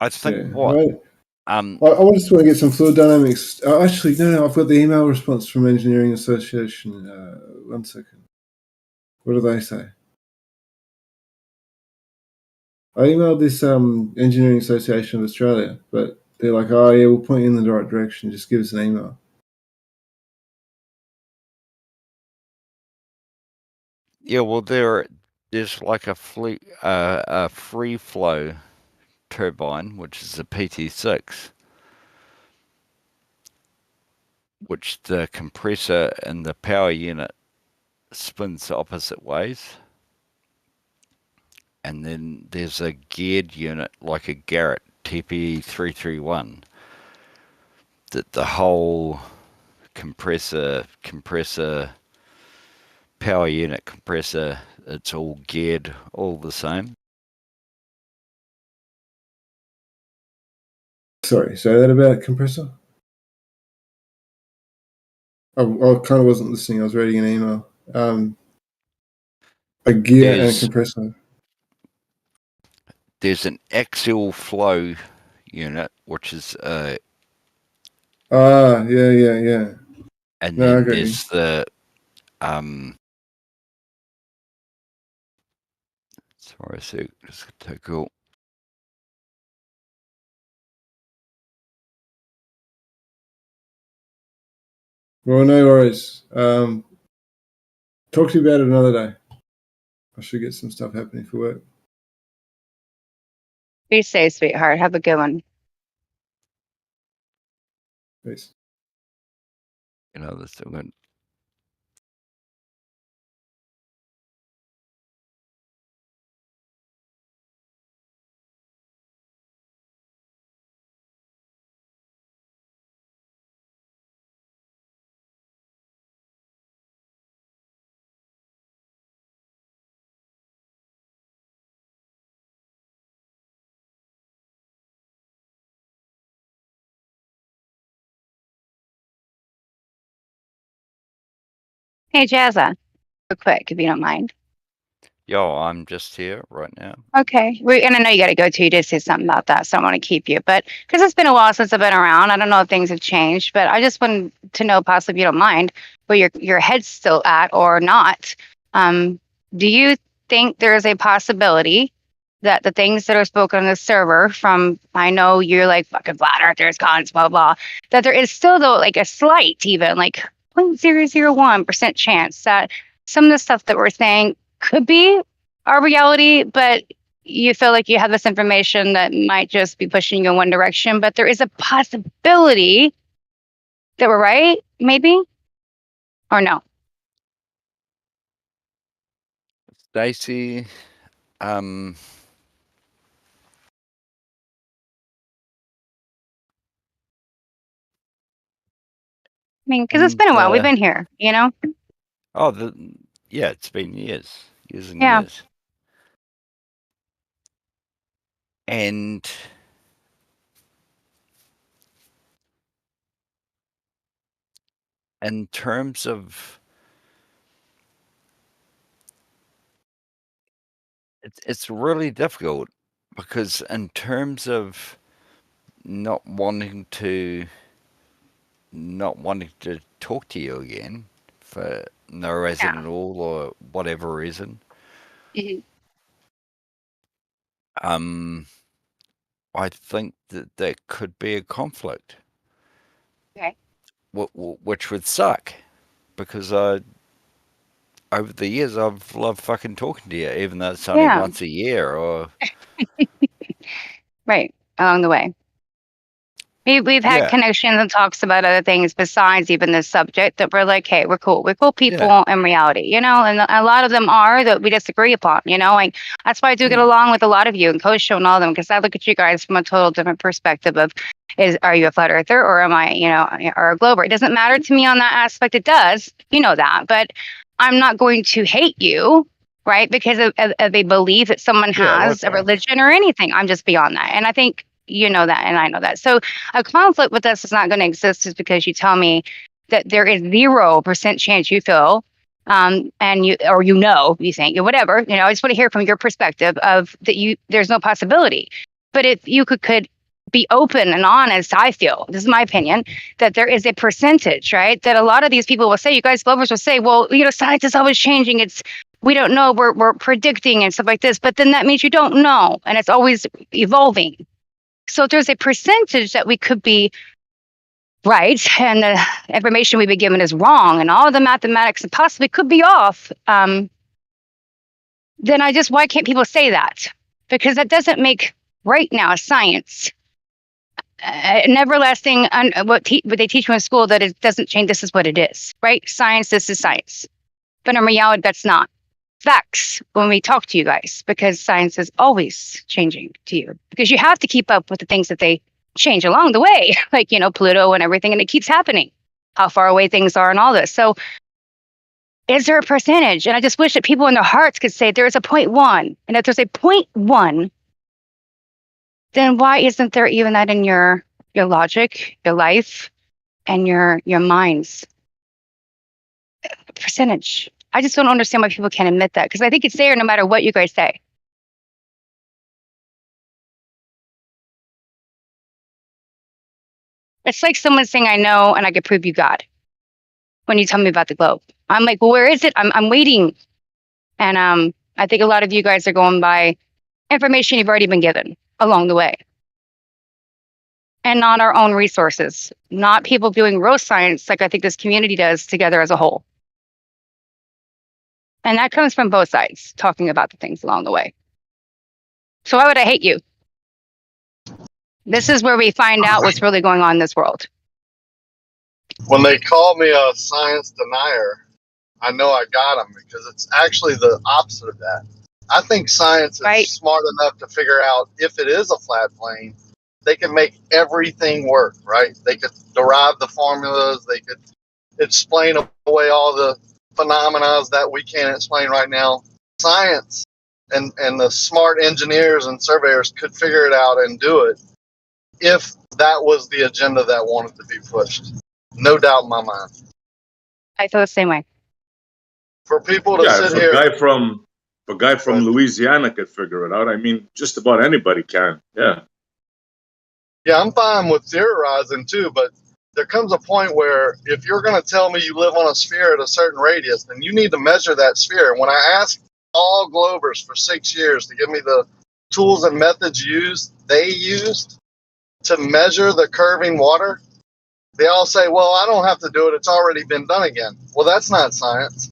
think Yeah. what Right. I just want to get some fluid dynamics. Actually, no, I've got the email response from Engineering Association. 1 second. What do they say? I emailed this Engineering Association of Australia, but they're like, oh yeah, we'll point you in the right direction. Just give us an email. Yeah, well, there's like a free flow turbine, which is a PT6, which the compressor and the power unit spins opposite ways. And then there's a geared unit like a Garrett TPE331 that the whole compressor, power unit compressor, it's all geared all the same. Sorry, say that about compressor? I kind of wasn't listening. I was reading an email. A gear and a compressor. There's an axial flow unit, which is yeah. and No, I then got there's the sorry, so just take a Well, no worries. Talk to you about it another day. I should get some stuff happening for work. Be safe, sweetheart. Have a good one. Peace. That's still good. Hey, Jazza, real quick, if you don't mind. Yo, I'm just here right now. Okay. And I know you got to go too. You did say something about that, so I want to keep you. But because it's been a while since I've been around, I don't know if things have changed, but I just wanted to know, possibly, if you don't mind, where your head's still at or not. Do you think there is a possibility that the things that are spoken on the server from, I know you're like fucking flat earthers, cons, blah, blah, that there is still, though, like a slight, even like 0.001% chance that some of the stuff that we're saying could be our reality, but you feel like you have this information that might just be pushing you in one direction, but there is a possibility that we're right, maybe, or no? Stacy, I mean, because it's been a while. We've and been here, you know? yeah, it's been years and Yeah. years. And in terms of it's really difficult because in terms of not wanting to talk to you again for no reason at all or whatever reason. I think that could be a conflict. Okay. Which would suck because over the years I've loved fucking talking to you, even though it's only once a year or Right, along the way. We've had connections and talks about other things besides even this subject that we're like, hey, we're cool. We're cool people in reality, you know, and a lot of them are that we disagree upon, you know, like that's why I do get along with a lot of you and Coach Show and all of them, because I look at you guys from a total different perspective of are you a flat earther or am I, you know, or a glober? It doesn't matter to me on that aspect. It does, you know that, but I'm not going to hate you right? Because of a belief that someone has, a religion or anything. I'm just beyond that. And I think you know that, and I know that. So a conflict with us is not going to exist just because you tell me that there is 0% chance you feel, and you think, or whatever. I just want to hear from your perspective of that there's no possibility. But if you could be open and honest, I feel, this is my opinion, that there is a percentage, right? That a lot of these people will say, you guys lovers will say, well, science is always changing. We don't know, we're predicting and stuff like this, but then that means you don't know, and it's always evolving. So there's a percentage that we could be right, and the information we've been given is wrong, and all the mathematics possibly could be off. Then why can't people say that? Because that doesn't make right now science an everlasting, what they teach you in school, that it doesn't change, this is what it is, right? Science, this is science. But in reality, that's not facts when we talk to you guys, because science is always changing to you, because you have to keep up with the things that they change along the way, like, Pluto and everything, and it keeps happening, how far away things are and all this. So is there a percentage? And I just wish that people in their hearts could say there is a 0.1, and if there's a 0.1, then why isn't there even that in your logic, your life, and your minds? Percentage. I just don't understand why people can't admit that, because I think it's there no matter what you guys say. It's like someone saying, I know, and I could prove you God. When you tell me about the globe, I'm like, well, where is it? I'm waiting. And I think a lot of you guys are going by information you've already been given along the way, and not our own resources, not people doing real science like I think this community does together as a whole. And that comes from both sides, talking about the things along the way. So why would I hate you? This is where we find out what's really going on in this world. When they call me a science denier, I know I got them, because it's actually the opposite of that. I think science is smart enough to figure out if it is a flat plane, they can make everything work, right? They could derive the formulas, they could explain away all the phenomena that we can't explain right now. Science and the smart engineers and surveyors could figure it out and do it if that was the agenda that wanted to be pushed. No doubt in my mind. I feel the same way. For people to sit here, a guy from Louisiana could figure it out. I mean, just about anybody can. Yeah. Yeah, I'm fine with theorizing too, but there comes a point where if you're going to tell me you live on a sphere at a certain radius, then you need to measure that sphere. And when I asked all Globers for 6 years to give me the tools and methods they used to measure the curving water, they all say, well, I don't have to do it. It's already been done again. Well, that's not science.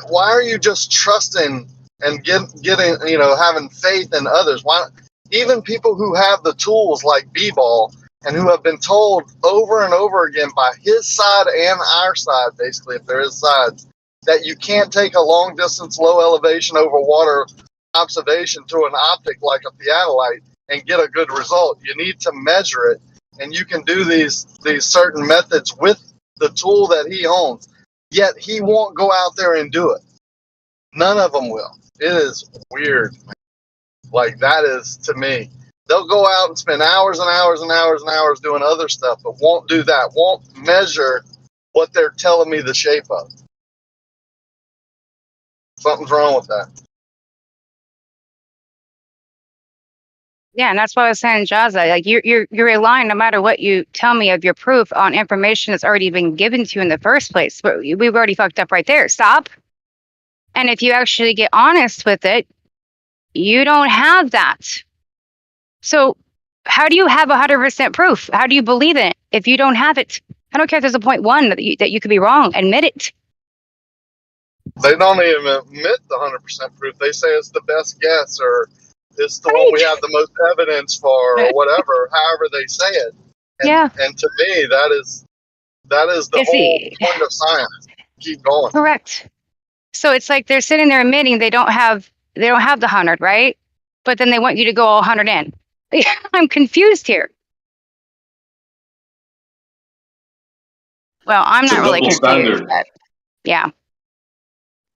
Why are you just trusting and getting, having faith in others? Why? Even people who have the tools like B-Ball and who have been told over and over again by his side and our side, basically, if there is sides, that you can't take a long distance, low elevation over water observation through an optic like a theodolite and get a good result. You need to measure it, and you can do these certain methods with the tool that he owns. Yet he won't go out there and do it. None of them will. It is weird. Like, that is, to me, they'll go out and spend hours and hours and hours and hours doing other stuff, but won't do that. Won't measure what they're telling me the shape of. Something's wrong with that. Yeah, and that's why I was saying, Jaza, like you're relying, no matter what you tell me of your proof, on information that's already been given to you in the first place. But we've already fucked up right there. Stop. And if you actually get honest with it, you don't have that. So how do you have 100% proof? How do you believe it if you don't have it? I don't care if there's a 0.1 that you could be wrong. Admit it. They don't even admit the 100% proof. They say it's the best guess, or it's the one we have the most evidence for, or whatever, however they say it. And, and to me, that is the whole point of science. Keep going. Correct. So it's like they're sitting there admitting they don't have the 100, right? But then they want you to go all 100 in. I'm confused here. Well, I'm not really confused, but yeah.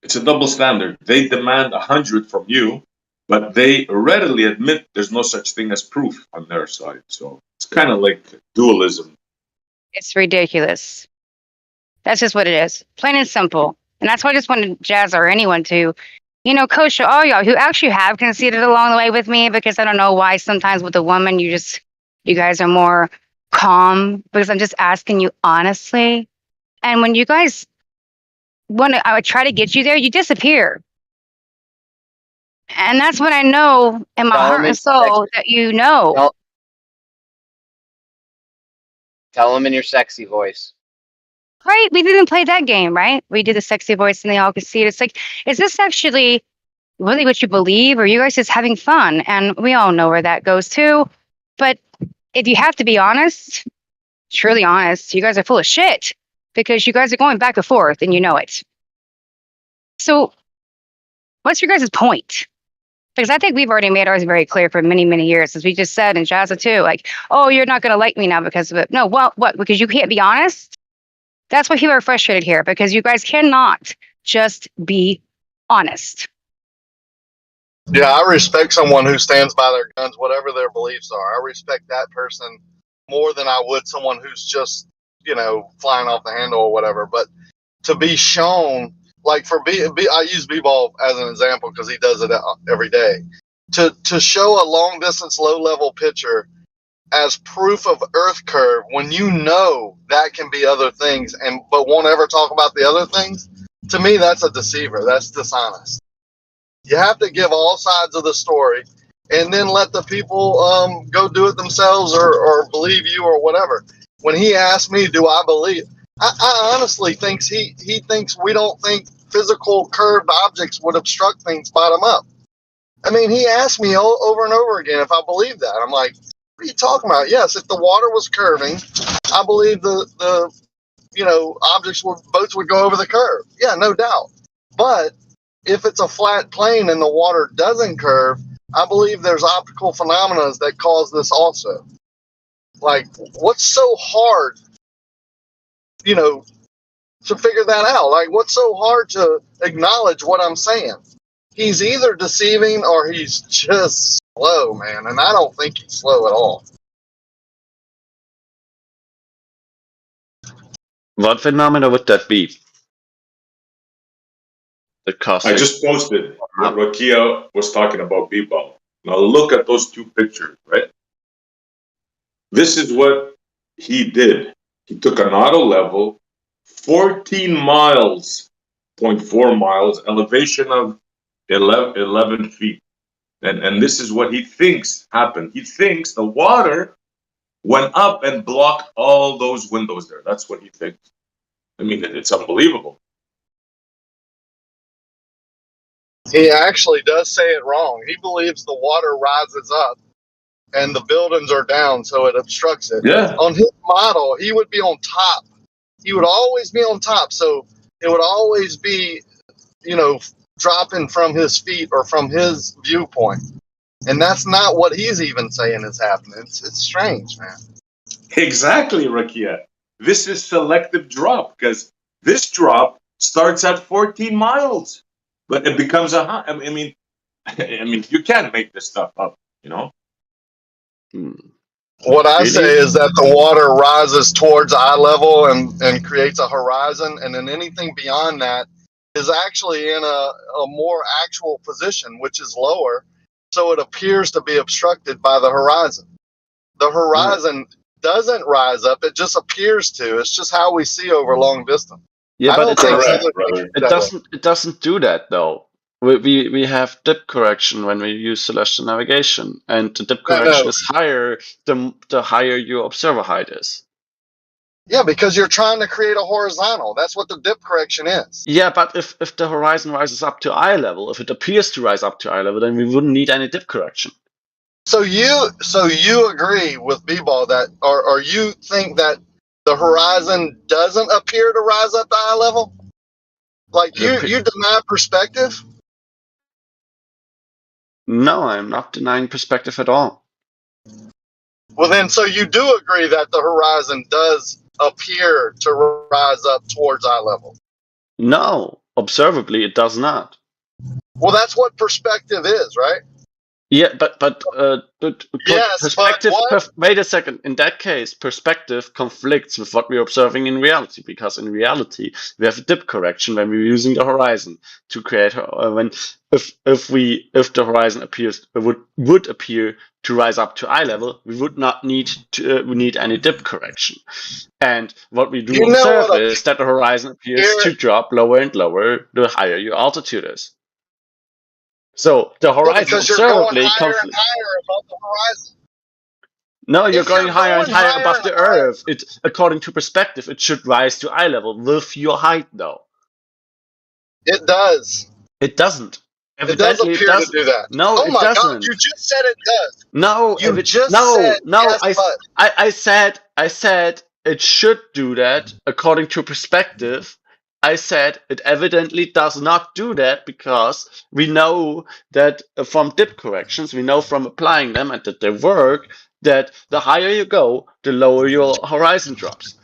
It's a double standard. They demand 100 from you, but they readily admit there's no such thing as proof on their side. So it's kind of like dualism. It's ridiculous. That's just what it is. Plain and simple. And that's why I just wanted Jazz or anyone to, coach all y'all who actually have conceded along the way with me, because I don't know why sometimes with a woman you guys are more calm, because I'm just asking you honestly. And when you guys I would try to get you there, you disappear. And that's what I know in my heart and soul that you know. Tell them in your sexy voice. Right? We didn't play that game, right? We did the sexy voice and they all could see it. It's like, is this actually really what you believe, or are you guys just having fun? And we all know where that goes to. But if you have to be honest, truly honest, you guys are full of shit, because you guys are going back and forth and you know it. So what's your guys' point? Because I think we've already made ours very clear for many, many years, as we just said, and Jazza too, like, oh, you're not going to like me now because of it. No, well, what? Because you can't be honest? That's why people are frustrated here, because you guys cannot just be honest. Yeah, I respect someone who stands by their guns, whatever their beliefs are. I respect that person more than I would someone who's just, flying off the handle or whatever. But to be shown, like I use B-Ball as an example because he does it every day. To show a long distance, low level picture as proof of Earth curve when you know that can be other things, but won't ever talk about the other things. To me, that's a deceiver. That's dishonest. You have to give all sides of the story, and then let the people go do it themselves or believe you or whatever. When he asked me, do I believe? I honestly think he thinks we don't think physical curved objects would obstruct things bottom up. I mean, he asked me over and over again if I believe that. I'm like, what are you talking about? Yes, if the water was curving, I believe the boats would go over the curve. Yeah, no doubt. But if it's a flat plane and the water doesn't curve, I believe there's optical phenomena that cause this also. Like, what's so hard, to figure that out? Like, what's so hard to acknowledge what I'm saying? He's either deceiving or he's just slow, man. And I don't think he's slow at all. What phenomena would that be? The I just posted what Rakia was talking about B-Ball. Now look at those two pictures, right? This is what he did. He took an auto level, 14 miles, 0.4 miles, elevation of 11 feet. And this is what he thinks happened. He thinks the water went up and blocked all those windows there. That's what he thinks. I mean, it's unbelievable. He actually does say it wrong. He believes the water rises up and the buildings are down, so it obstructs it. Yeah. On his model, he would be on top. He would always be on top, so it would always be, dropping from his feet or from his viewpoint. And that's not what he's even saying is happening. It's strange, man. Exactly, Rakia. This is selective drop, because this drop starts at 14 miles, but it becomes I mean, you can't make this stuff up, What I say is that the water rises towards eye level and creates a horizon, and then anything beyond that is actually in a more actual position, which is lower, so it appears to be obstructed by the horizon. The horizon doesn't rise up, it just appears to. It's just how we see over long distance. Yeah, but it doesn't do that though. We have dip correction when we use celestial navigation, and the dip correction is higher the higher your observer height is. Yeah, because you're trying to create a horizontal. That's what the dip correction is. Yeah, but if the horizon rises up to eye level, if it appears to rise up to eye level, then we wouldn't need any dip correction. So you agree with B-Ball that, or you think that the horizon doesn't appear to rise up to eye level? Like you deny perspective? No, I'm not denying perspective at all. Well then, so you do agree that the horizon does appear to rise up towards eye level? No, observably, it does not. Well, that's what perspective is, right? Yeah, but Yes, perspective. but what? Wait a second. In that case, perspective conflicts with what we're observing in reality, because in reality we have a dip correction when we're using the horizon to create if the horizon would appear to rise up to eye level, we would not need any dip correction. And what we do You know observe what is that the horizon appears to drop lower and lower the higher your altitude is. So the Well, horizon because you're going observably higher and higher above the horizon. No, you're If going you're higher and going higher higher above and the higher, Earth. It, according to perspective, it should rise to eye level with your height, though. it does. It doesn't. It does Evidently, appear it to doesn't. do that. No, Oh it my God! doesn't. You just said it does. No, You just no, said no. yes, but I said it should do that according to perspective. I said it evidently does not do that because we know that from dip corrections, we know from applying them and that they work, that the higher you go, the lower your horizon drops.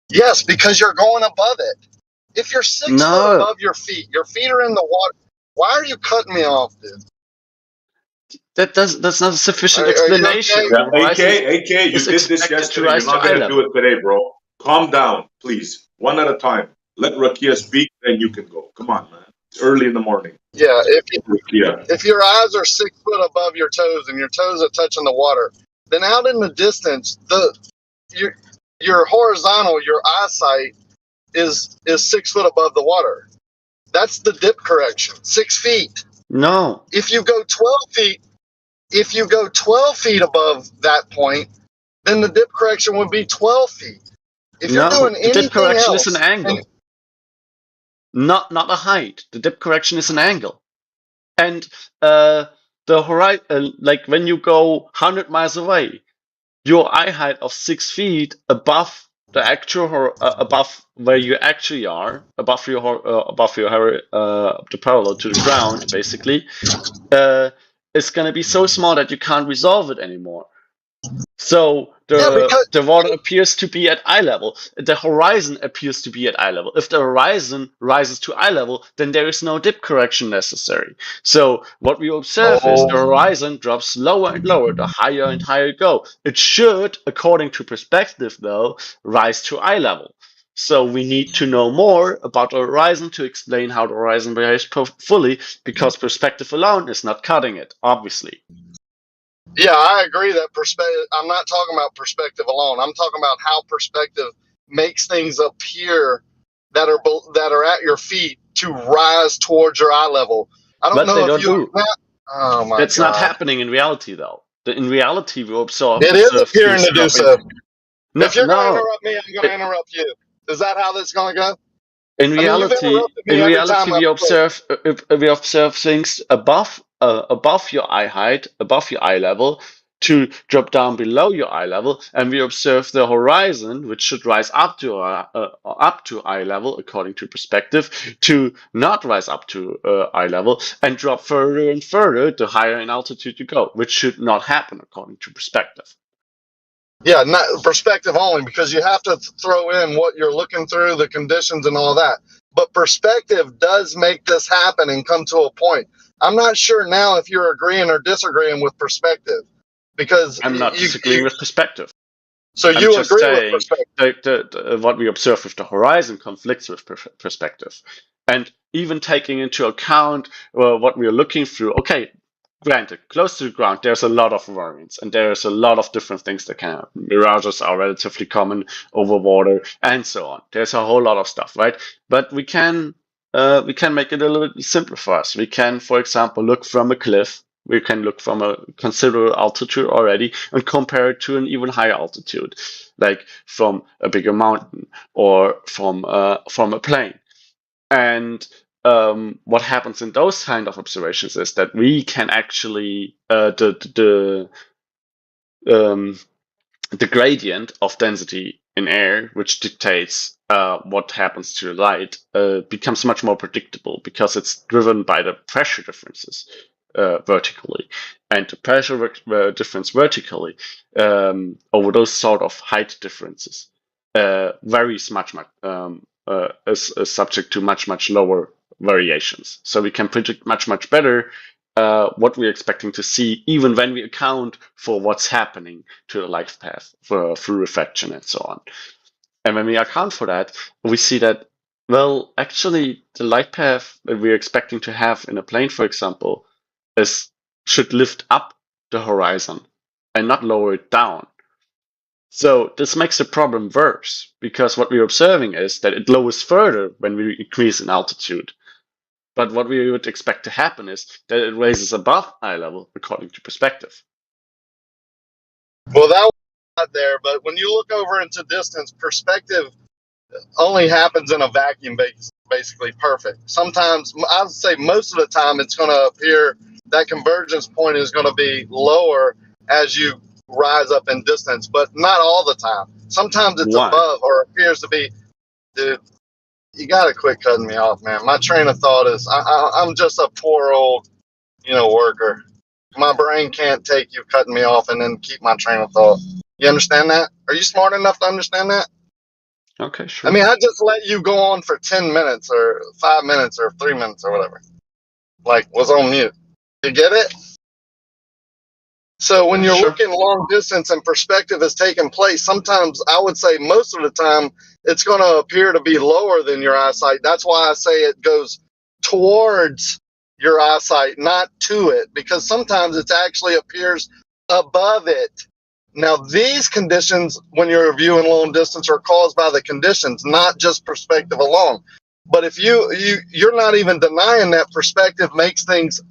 yes, because you're going above it. If you're 6 foot above your feet are in the water. Why are you cutting me off, dude? That's not a sufficient Are you explanation. okay? The horizon AK, you is did this expected to yesterday. rise You're not to eye gonna do level. it today, bro. Calm down, please. One at a time. Let Rakia speak, then you can go. Come on, man. It's early in the morning. Yeah, Rakia. if your eyes are 6 foot above your toes and your toes are touching the water, then out in the distance, your horizontal, your eyesight is 6 foot above the water. That's the dip correction. 6 feet. No. If you go 12 feet above that point, then the dip correction would be 12 feet. If you're doing the anything dip correction else, is an angle. Not a height. The dip correction is an angle. And the horizon, like when you go 100 miles away, your eye height of 6 feet above the actual above where you actually are, above the parallel to the ground, basically, is going to be so small that you can't resolve it anymore. So the water appears to be at eye level. The horizon appears to be at eye level. If the horizon rises to eye level, then there is no dip correction necessary. So what we observe is the horizon drops lower and lower the higher and higher you go. It should, according to perspective, though, rise to eye level. So we need to know more about the horizon to explain how the horizon behaves fully, because perspective alone is not cutting it, obviously. Yeah, I agree that perspective. I'm not talking about perspective alone. I'm talking about how perspective makes things appear that are at your feet to rise towards your eye level. I don't But know they if don't you. do. Oh my That's God. not happening in reality, though. In reality, we observe. It is appearing to do so. No, if you're going to no. interrupt me, I'm going to interrupt you. Is that how this is going to go? In I mean, you've reality, interrupted me every time we I've observe things above your eye height, above your eye level, to drop down below your eye level, and we observe the horizon, which should rise up to eye level according to perspective, to not rise up to eye level and drop further and further the higher in altitude you go, which should not happen according to perspective. Yeah, not perspective only, because you have to throw in what you're looking through, the conditions and all that. But perspective does make this happen and come to a point. I'm not sure now if you're agreeing or disagreeing with perspective, because I'm not disagreeing with perspective. So I'm you just agree saying with perspective? that what we observe with the horizon conflicts with perspective. And even taking into account what we are looking through, okay, granted, close to the ground, there's a lot of variance, and there's a lot of different things that can happen. Mirages are relatively common over water, and so on. There's a whole lot of stuff, right? But we can make it a little bit simpler for us. We can, for example, look from a cliff. We can look from a considerable altitude already and compare it to an even higher altitude, like from a bigger mountain or from a plain. And what happens in those kind of observations is that we can actually the gradient of density in air, which dictates what happens to light, becomes much more predictable because it's driven by the pressure differences vertically, and the pressure difference vertically over those sort of height differences varies much is subject to much lower variations. So we can predict much better what we're expecting to see, even when we account for what's happening to the light path through refraction and so on. And when we account for that, we see that, well, actually, the light path that we're expecting to have in a plane, for example, should lift up the horizon and not lower it down. So this makes the problem worse, because what we're observing is that it lowers further when we increase in altitude. But what we would expect to happen is that it raises above eye level according to perspective. Well, that was not there, but when you look over into distance, perspective only happens in a vacuum, basically perfect. Sometimes, I'd say most of the time, it's going to appear that convergence point is going to be lower as you rise up in distance, but not all the time. Sometimes it's above or appears to be. Dude, you got to quit cutting me off, man. My train of thought is I'm just a poor old, worker. My brain can't take you cutting me off and then keep my train of thought. You understand that? Are you smart enough to understand that? Okay, sure. I mean, I just let you go on for 10 minutes or 5 minutes or 3 minutes or whatever. Like, was on mute. You get it? So when you're looking long distance and perspective is taking place, sometimes I would say most of the time it's going to appear to be lower than your eyesight. That's why I say it goes towards your eyesight, not to it, because sometimes it actually appears above it. Now, these conditions, when you're viewing long distance, are caused by the conditions, not just perspective alone. But if you're not even denying that perspective makes things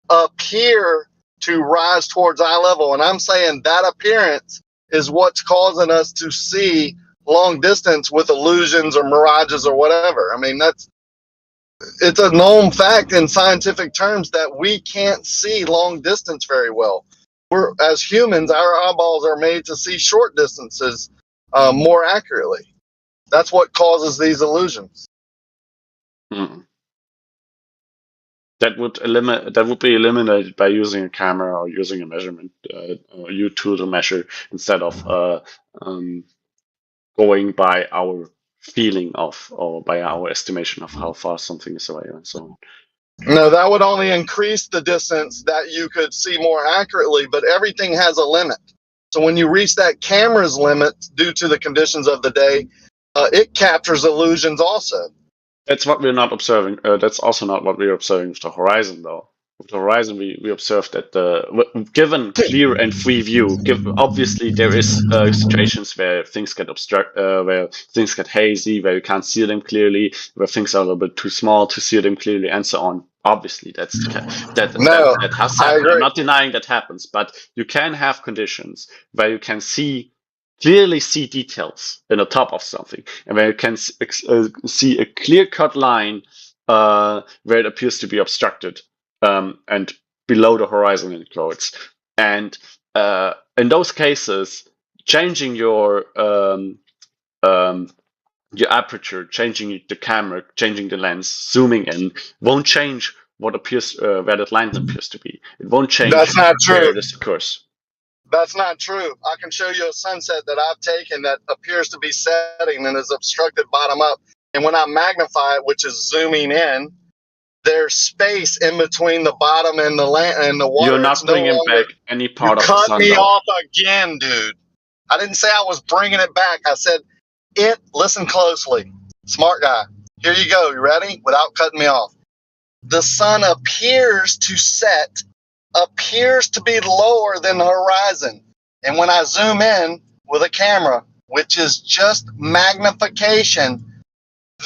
appear to rise towards eye level, and I'm saying that appearance is what's causing us to see long distance with illusions or mirages or whatever. I mean, it's a known fact in scientific terms that we can't see long distance very well. As humans, our eyeballs are made to see short distances more accurately. That's what causes these illusions. That would be eliminated by using a camera or using a measurement tool to measure, instead of going by our feeling of, or by our estimation of how far something is away and so on. No, that would only increase the distance that you could see more accurately, but everything has a limit. So when you reach that camera's limit due to the conditions of the day, it captures illusions also. That's what we're not observing. That's also not what we're observing with the horizon, though. With the horizon, we observe that given clear and free view, obviously there is situations where things get where things get hazy, where you can't see them clearly, where things are a little bit too small to see them clearly, and so on. Obviously, that has happened. I'm not denying that happens, but you can have conditions where you can clearly see details in the top of something, and where you can see a clear-cut line where it appears to be obstructed and below the horizon in quotes. And in those cases, changing your aperture, changing the camera, changing the lens, zooming in, won't change what appears where that line appears to be. It won't change where this occurs. That's not true. I can show you a sunset that I've taken that appears to be setting and is obstructed bottom up. And when I magnify it, which is zooming in, there's space in between the bottom and the land and the water. You're not bringing back any part of the sun. You cut me off again, dude. I didn't say I was bringing it back. I said listen closely. Smart guy. Here you go. You ready? Without cutting me off. The sun appears to set, appears to be lower than the horizon. And when I zoom in with a camera, which is just magnification,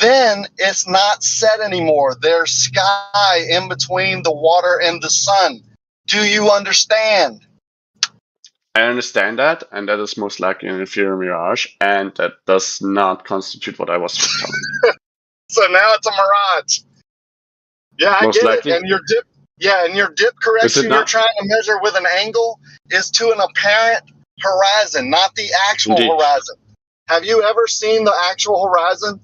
then it's not set anymore. There's sky in between the water and the sun. Do you understand? I understand that, and that is most likely an inferior mirage, and that does not constitute what I was just telling you. So now it's a mirage. Yeah, I most get likely. it. And your dip correction you're trying to measure with an angle is to an apparent horizon, not the actual horizon. Have you ever seen the actual horizon?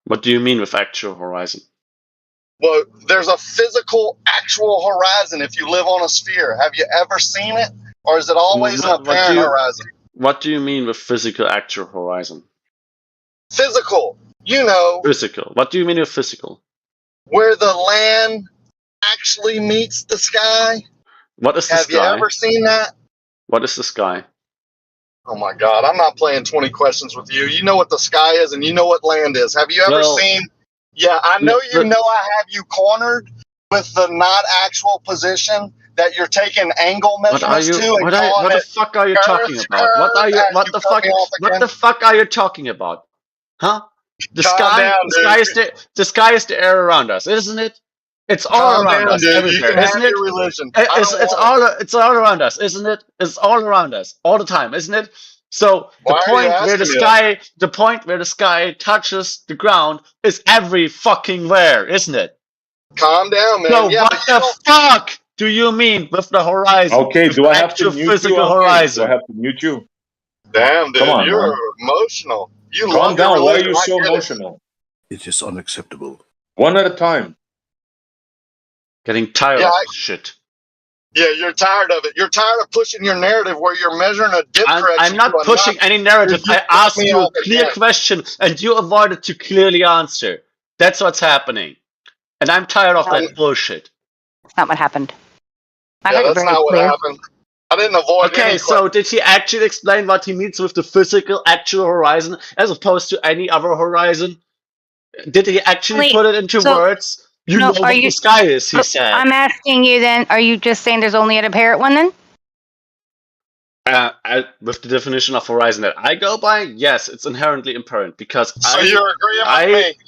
What do you mean with actual horizon? Well, there's a physical actual horizon if you live on a sphere. Have you ever seen it? Or is it always an apparent horizon? What do you mean with physical actual horizon? Physical. You know, Physical. What do you mean with physical? where the land actually meets the sky. What is the Have you sky? ever seen that? What is the sky? Oh my God, I'm not playing 20 questions with you. You know what the sky is and you know what land is. Have you ever Well, seen? Yeah, I know you know I have you cornered with the not actual position that you're taking angle What are measurements you? to and What calling the it fuck are you talking Earth, about? What are you? as What you the cut fuck? me off What again. the fuck are you talking about? Huh? The Calm sky. down, The sky dude. is the sky is the air around us, isn't it? It's all Calm around down, us, dude. You everywhere, can have isn't it? your religion. I don't want It's all around us, isn't it? It's all around us all the time, isn't it? So Why are you asking me that? the point where the sky touches the ground is every fucking where, isn't it? Calm down, man. So Yeah, what but you the don't. fuck do you mean with the horizon? Okay, With do the I have to actual mute you, physical Alfred? Do I horizon? have to mute you? Damn, Come dude, on, you're man. emotional. You Calm love your down. Why are religion. you I so get it. emotional? It's just unacceptable. One at a time. Getting tired Yeah, of this shit. Yeah, you're tired of it. You're tired of pushing your narrative where you're measuring a dip I'm correction not to a pushing knot. any narrative. You I cut asked me you a off clear again. question and you avoided to clearly answer. That's what's happening. And I'm tired of that bullshit. That's not what happened. I Yeah, heard it that's very not what clear. happened. I didn't avoid Okay, any so question. did he actually explain what he means with the physical actual horizon as opposed to any other horizon? Did he actually Wait, put it into so words? You know no, what the sky is, he said. I'm asking you then, are you just saying there's only an apparent one then? With the definition of horizon that I go by, yes, it's inherently apparent because So you're agreeing with me?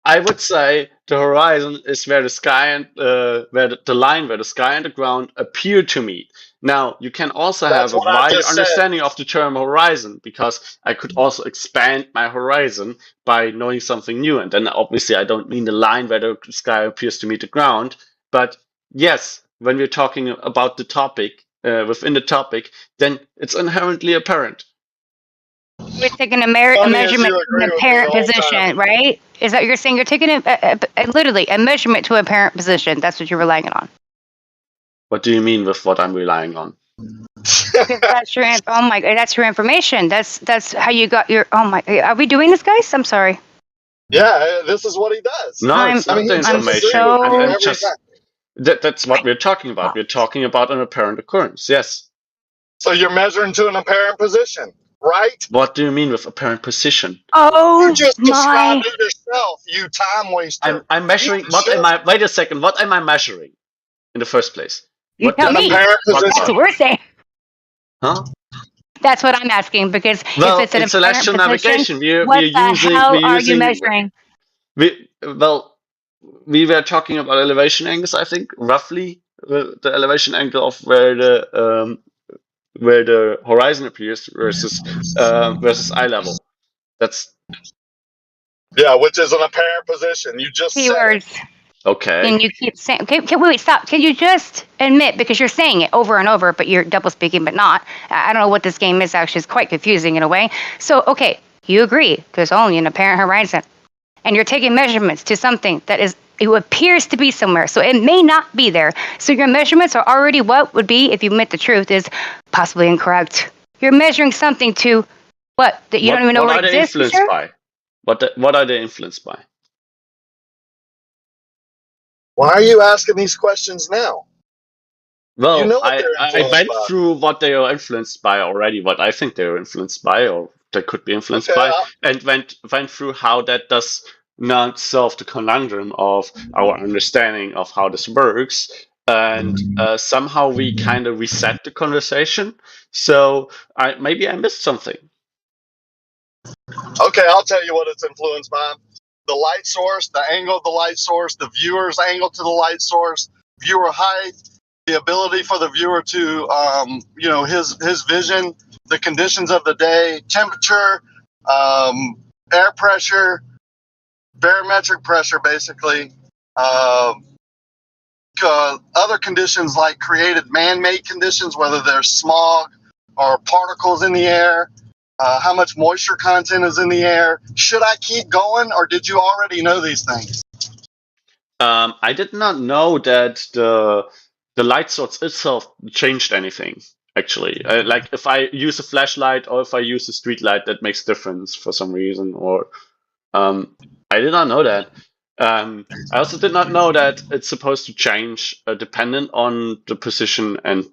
I would say the horizon is where the sky and where the line where the sky and the ground appear to meet. Now you can also That's have a what I wider just said. understanding of the term horizon because I could also expand my horizon by knowing something new, and then obviously I don't mean the line where the sky appears to meet the ground, but yes, when we're talking about the topic within the topic, then it's inherently apparent. You're taking a Funny is measurement you to an agree with me apparent the whole position, time. right? Is that what you're saying? You're taking literally a measurement to a apparent position. That's what you're relying on. What do you mean with what I'm relying on? Because that's your oh my god, that's your information. That's how you got your oh my. Are we doing this, guys? I'm sorry. Yeah, this is what he does. No, it's not the I'm information. so I'm just that's what we're talking about. We're talking about an apparent occurrence. Yes. So you're measuring to an apparent position, right? What do you mean with apparent position? Oh You just my. described it yourself, you time waster. I'm measuring. What am I? Wait a second. What am I measuring in the first place? You What tell do me. apparent That's position. what we're saying. Huh? That's what I'm asking because Well, if it's an in apparent celestial position, navigation, what the hell are you measuring? We were talking about elevation angles. I think roughly the elevation angle of where the horizon appears versus eye level. That's Yeah, which is an apparent position. You just said it. Keywords. okay. And you keep saying, okay, wait, stop. Can you just admit, because you're saying it over and over, but you're double speaking, but not. I don't know what this game is actually. It's quite confusing in a way. So, okay, you agree. There's only an apparent horizon. And you're taking measurements to something that is, it appears to be somewhere. So it may not be there. So your measurements are already what would be, if you admit the truth, is possibly incorrect. You're measuring something to what? That you don't even know what where are it they exists? influenced Sure? by? What are they influenced by? Why are you asking these questions now? Well, You know what they're I influenced went by. through what they are influenced by already, what I think they're influenced by, or they could be influenced by, and went through how that does not solve the conundrum of our understanding of how this works. And somehow we kind of reset the conversation. So maybe I missed something. Okay, I'll tell you what it's influenced by. The light source, the angle of the light source, the viewer's angle to the light source, viewer height, the ability for the viewer to, his vision, the conditions of the day, temperature, air pressure, barometric pressure, basically. Other conditions like created man-made conditions, whether there's smog or particles in the air, how much moisture content is in the air. Should I keep going, or did you already know these things? I did not know that the light source itself changed anything. Actually, like if I use a flashlight or if I use a street light, that makes difference for some reason. Or I did not know that. I also did not know that it's supposed to change dependent on the position and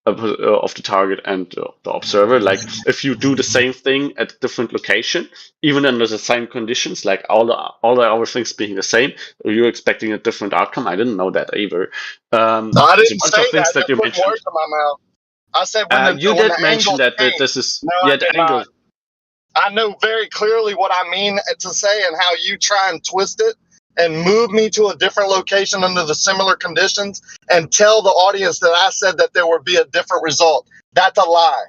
of the target and the observer. Like if you do the same thing at a different location, even under the same conditions, like all the other things being the same, you're expecting a different outcome. I didn't know that either. I There's a didn't bunch say of things that. that you You're putting mentioned. words in my mouth. I said when You the did mention angle that changed. this is No, I the did angle. not. I know very clearly what I mean to say and how you try and twist it and move me to a different location under the similar conditions and tell the audience that I said that there would be a different result. That's a lie.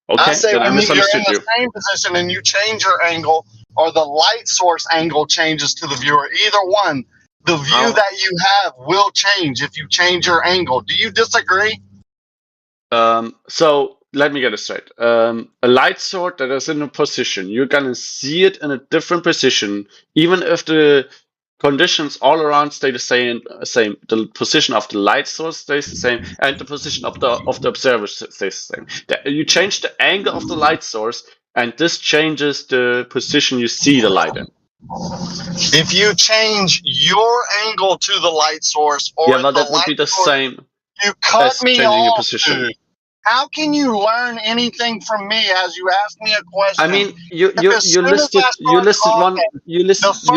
I Okay, say then I when you're in misunderstood the you. same position and you change your angle or the light source angle changes to the viewer, either one, the view Oh. that you have will change if you change your angle. Do you disagree? So let me get it straight. A light sword that is in a position, you're gonna see it in a different position, even if the conditions all around stay the same. The position of the light source stays the same, and the position of the observer stays the same. You change the angle of the light source, and this changes the position you see the light in. If you change your angle to the light source or Yeah, well, the that would light be the source, same you cut as me changing your off, position. dude. How can you learn anything from me as you ask me a question? I mean, you If as soon as I listed one talking, the first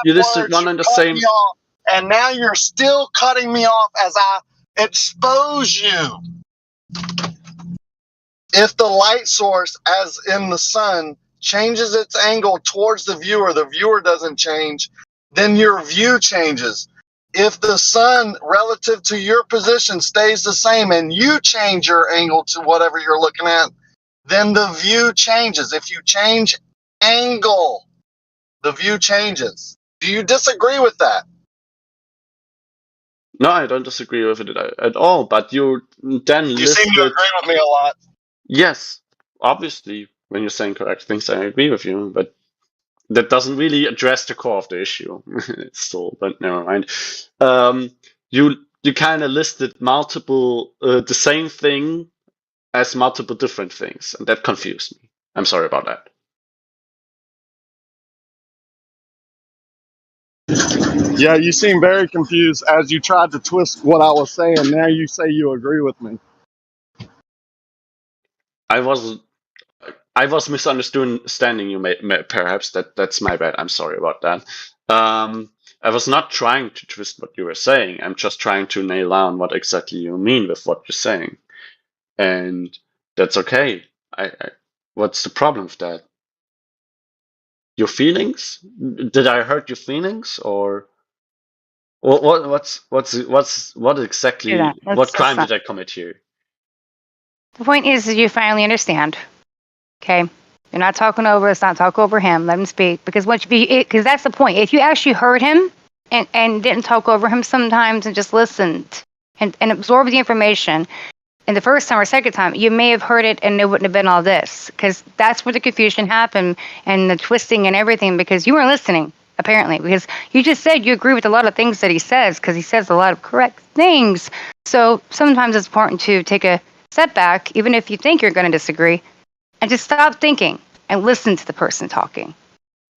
you listed words one you and the cut same. me off, and now you're still cutting me off as I expose you. If the light source, as in the sun, changes its angle towards the viewer doesn't change, then your view changes. If the sun relative to your position stays the same and you change your angle to whatever you're looking at, then the view changes. If you change angle, the view changes. Do you disagree with that? No, I don't disagree with it at all. But you then You seem to listed. agree with me a lot. Yes, obviously, when you're saying correct things, I agree with you. But that doesn't really address the core of the issue. It's still, but never mind. You kind of listed multiple the same thing as multiple different things, and that confused me. I'm sorry about that. Yeah, you seem very confused as you tried to twist what I was saying. Now you say you agree with me. I was misunderstanding you. Perhaps that's my bad. I'm sorry about that. I was not trying to twist what you were saying. I'm just trying to nail down what exactly you mean with what you're saying, and that's okay. What's the problem with that? Your feelings? Did I hurt your feelings, or what exactly? Do that. What That's crime not. did I commit here? The point is that you finally understand. Okay. You're not talking over us, not talk over him. Let him speak. Because because that's the point. If you actually heard him and didn't talk over him sometimes and just listened and absorbed the information, and the first time or second time, you may have heard it and it wouldn't have been all this. Because that's where the confusion happened and the twisting and everything, because you weren't listening, apparently. Because you just said you agree with a lot of things that he says, because he says a lot of correct things. So sometimes it's important to take a step back, even if you think you're going to disagree, and just stop thinking and listen to the person talking.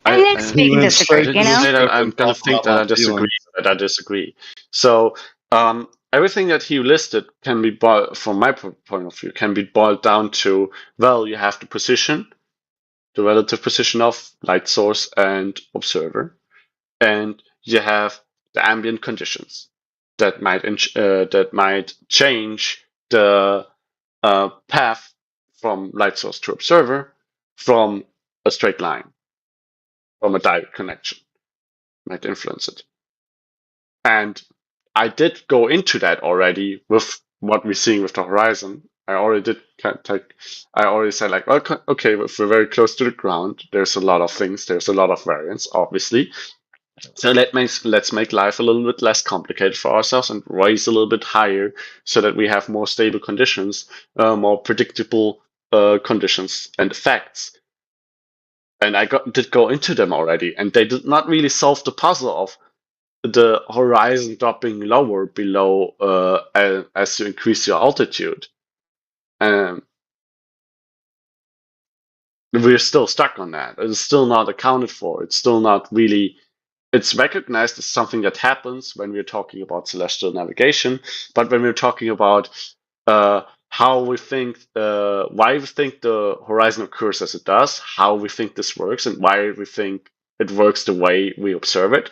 And then speak and disagree, I didn't say that I'm gonna think that I disagree. So everything that he listed can be from my point of view, can be boiled down to, well, you have the position, the relative position of light source and observer, and you have the ambient conditions that might change the path from light source to observer from a straight line, from a direct connection, might influence it. And I did go into that already with what we're seeing with the horizon. I already said like, okay, if we're very close to the ground, there's a lot of things, there's a lot of variance, obviously. So let's make life a little bit less complicated for ourselves and raise a little bit higher so that we have more stable conditions, more predictable conditions and effects. And I did go into them already, and they did not really solve the puzzle of the horizon dropping lower below as you increase your altitude. we're still stuck on that. It's still not accounted for. It's still not really. It's recognized as something that happens when we're talking about celestial navigation, but when we're talking about how we think, why we think the horizon occurs as it does, how we think this works, and why we think it works the way we observe it,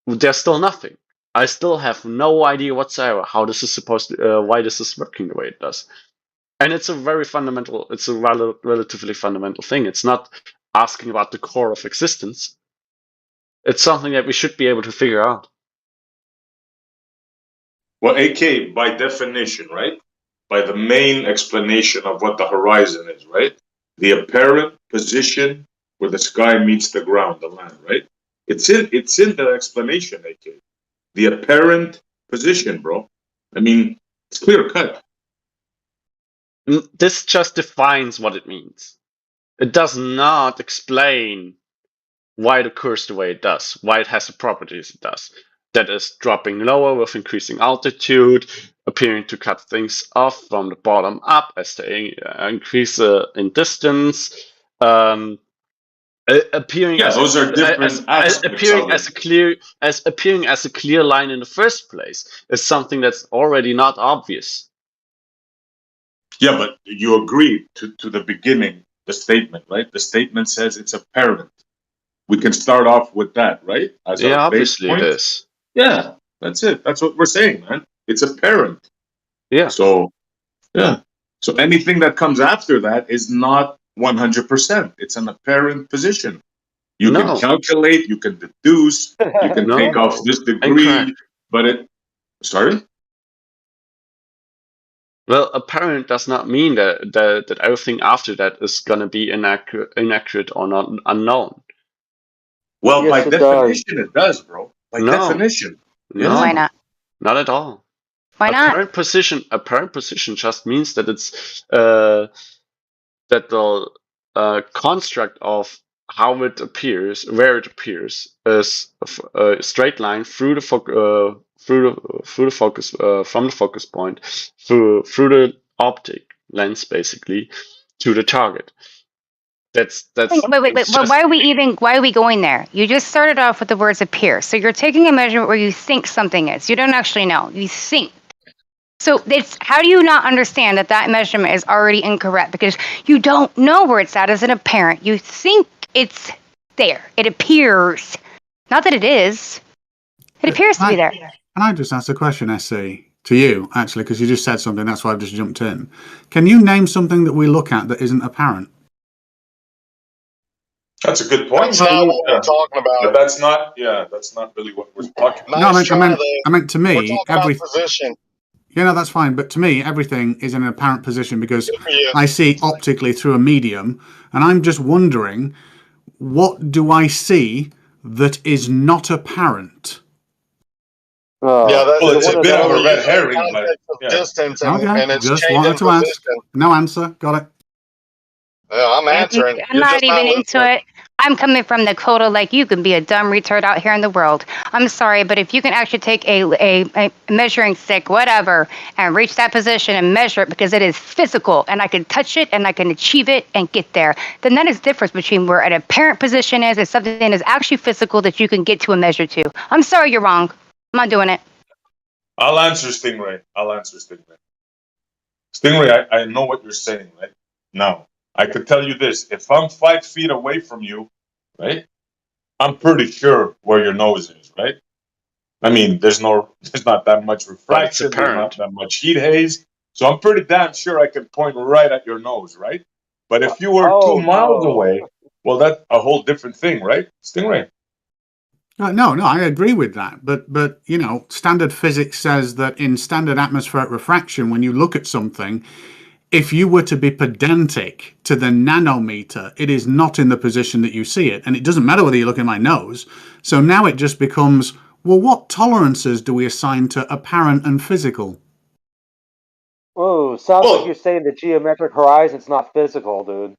there's still nothing. I still have no idea whatsoever how this is supposed to, why this is working the way it does. And it's a very fundamental, it's a relatively fundamental thing. It's not asking about the core of existence. It's something that we should be able to figure out. Well, AK, by definition, right? By the main explanation of what the horizon is, right? The apparent position where the sky meets the ground, the land, right? It's in the explanation, AK. The apparent position, bro. I mean, it's clear cut. This just defines what it means. It does not explain why it occurs the way it does, why it has the properties it does. That is dropping lower with increasing altitude, appearing to cut things off from the bottom up as they increase in distance, appearing Yeah, as those are different aspects appearing of as it. appearing as a clear line in the first place is something that's already not obvious. Yeah, but you agree to the beginning, the statement, right? The statement says it's apparent. We can start off with that, right? As Yeah, our base obviously point. it is. Yeah, that's it. That's what we're saying, man. It's apparent. Yeah. So, yeah. So anything that comes after that is not 100%. It's an apparent position. You can calculate, you can deduce, you can take off this degree, Incorrect. but it. Sorry? Well, apparent does not mean that everything after that is going to be inaccurate or not unknown. Well, by definition, it does, bro. By definition. No. Why not? Not at all. Why not? Apparent position just means that it's that the construct of how it appears, where it appears, is a straight line through the focus from the focus point through the optic lens, basically, to the target. That's Wait. But why are we going there? You just started off with the words appear. So you're taking a measurement where you think something is. You don't actually know. You think. So it's how do you not understand that measurement is already incorrect? Because you don't know where it's at as an apparent. You think it's there. It appears. Not that it is. It appears to be there. Can I just ask a question, SC, to you, actually, because you just said something, that's why I've just jumped in. Can you name something that we look at that isn't apparent? That's a good point. That's not what we're talking about. But that's not really what we're talking about. No, I meant to me, we're talking about position. Yeah, no, that's fine. But to me, everything is in an apparent position because I see optically through a medium, and I'm just wondering, what do I see that is not apparent? Well, it's a bit of a red herring, but distance and, Okay, and it's just changing wanted to position. ask. No answer. Got it. I'm answering. I'm not even into it. I'm coming from the quota like you can be a dumb retard out here in the world. I'm sorry, but if you can actually take a measuring stick, whatever, and reach that position and measure it because it is physical and I can touch it and I can achieve it and get there, then that is the difference between where an apparent position is and something that is actually physical that you can get to a measure to. I'm sorry, you're wrong. I'm not doing it. I'll answer Stingray. Stingray, I know what you're saying, right? Now, I could tell you this. If I'm 5 feet away from you, right, I'm pretty sure where your nose is, right? I mean, there's not that much refraction, there's not that much heat haze. So I'm pretty damn sure I can point right at your nose, right? But if you were 2 miles away, well, that's a whole different thing, right? Stingray. No, I agree with that. But you know, standard physics says that in standard atmospheric refraction, when you look at something, if you were to be pedantic to the nanometer, it is not in the position that you see it. And it doesn't matter whether you look in my nose. So now it just becomes, well, what tolerances do we assign to apparent and physical? Whoa, sounds like you're saying the geometric horizon's not physical, dude.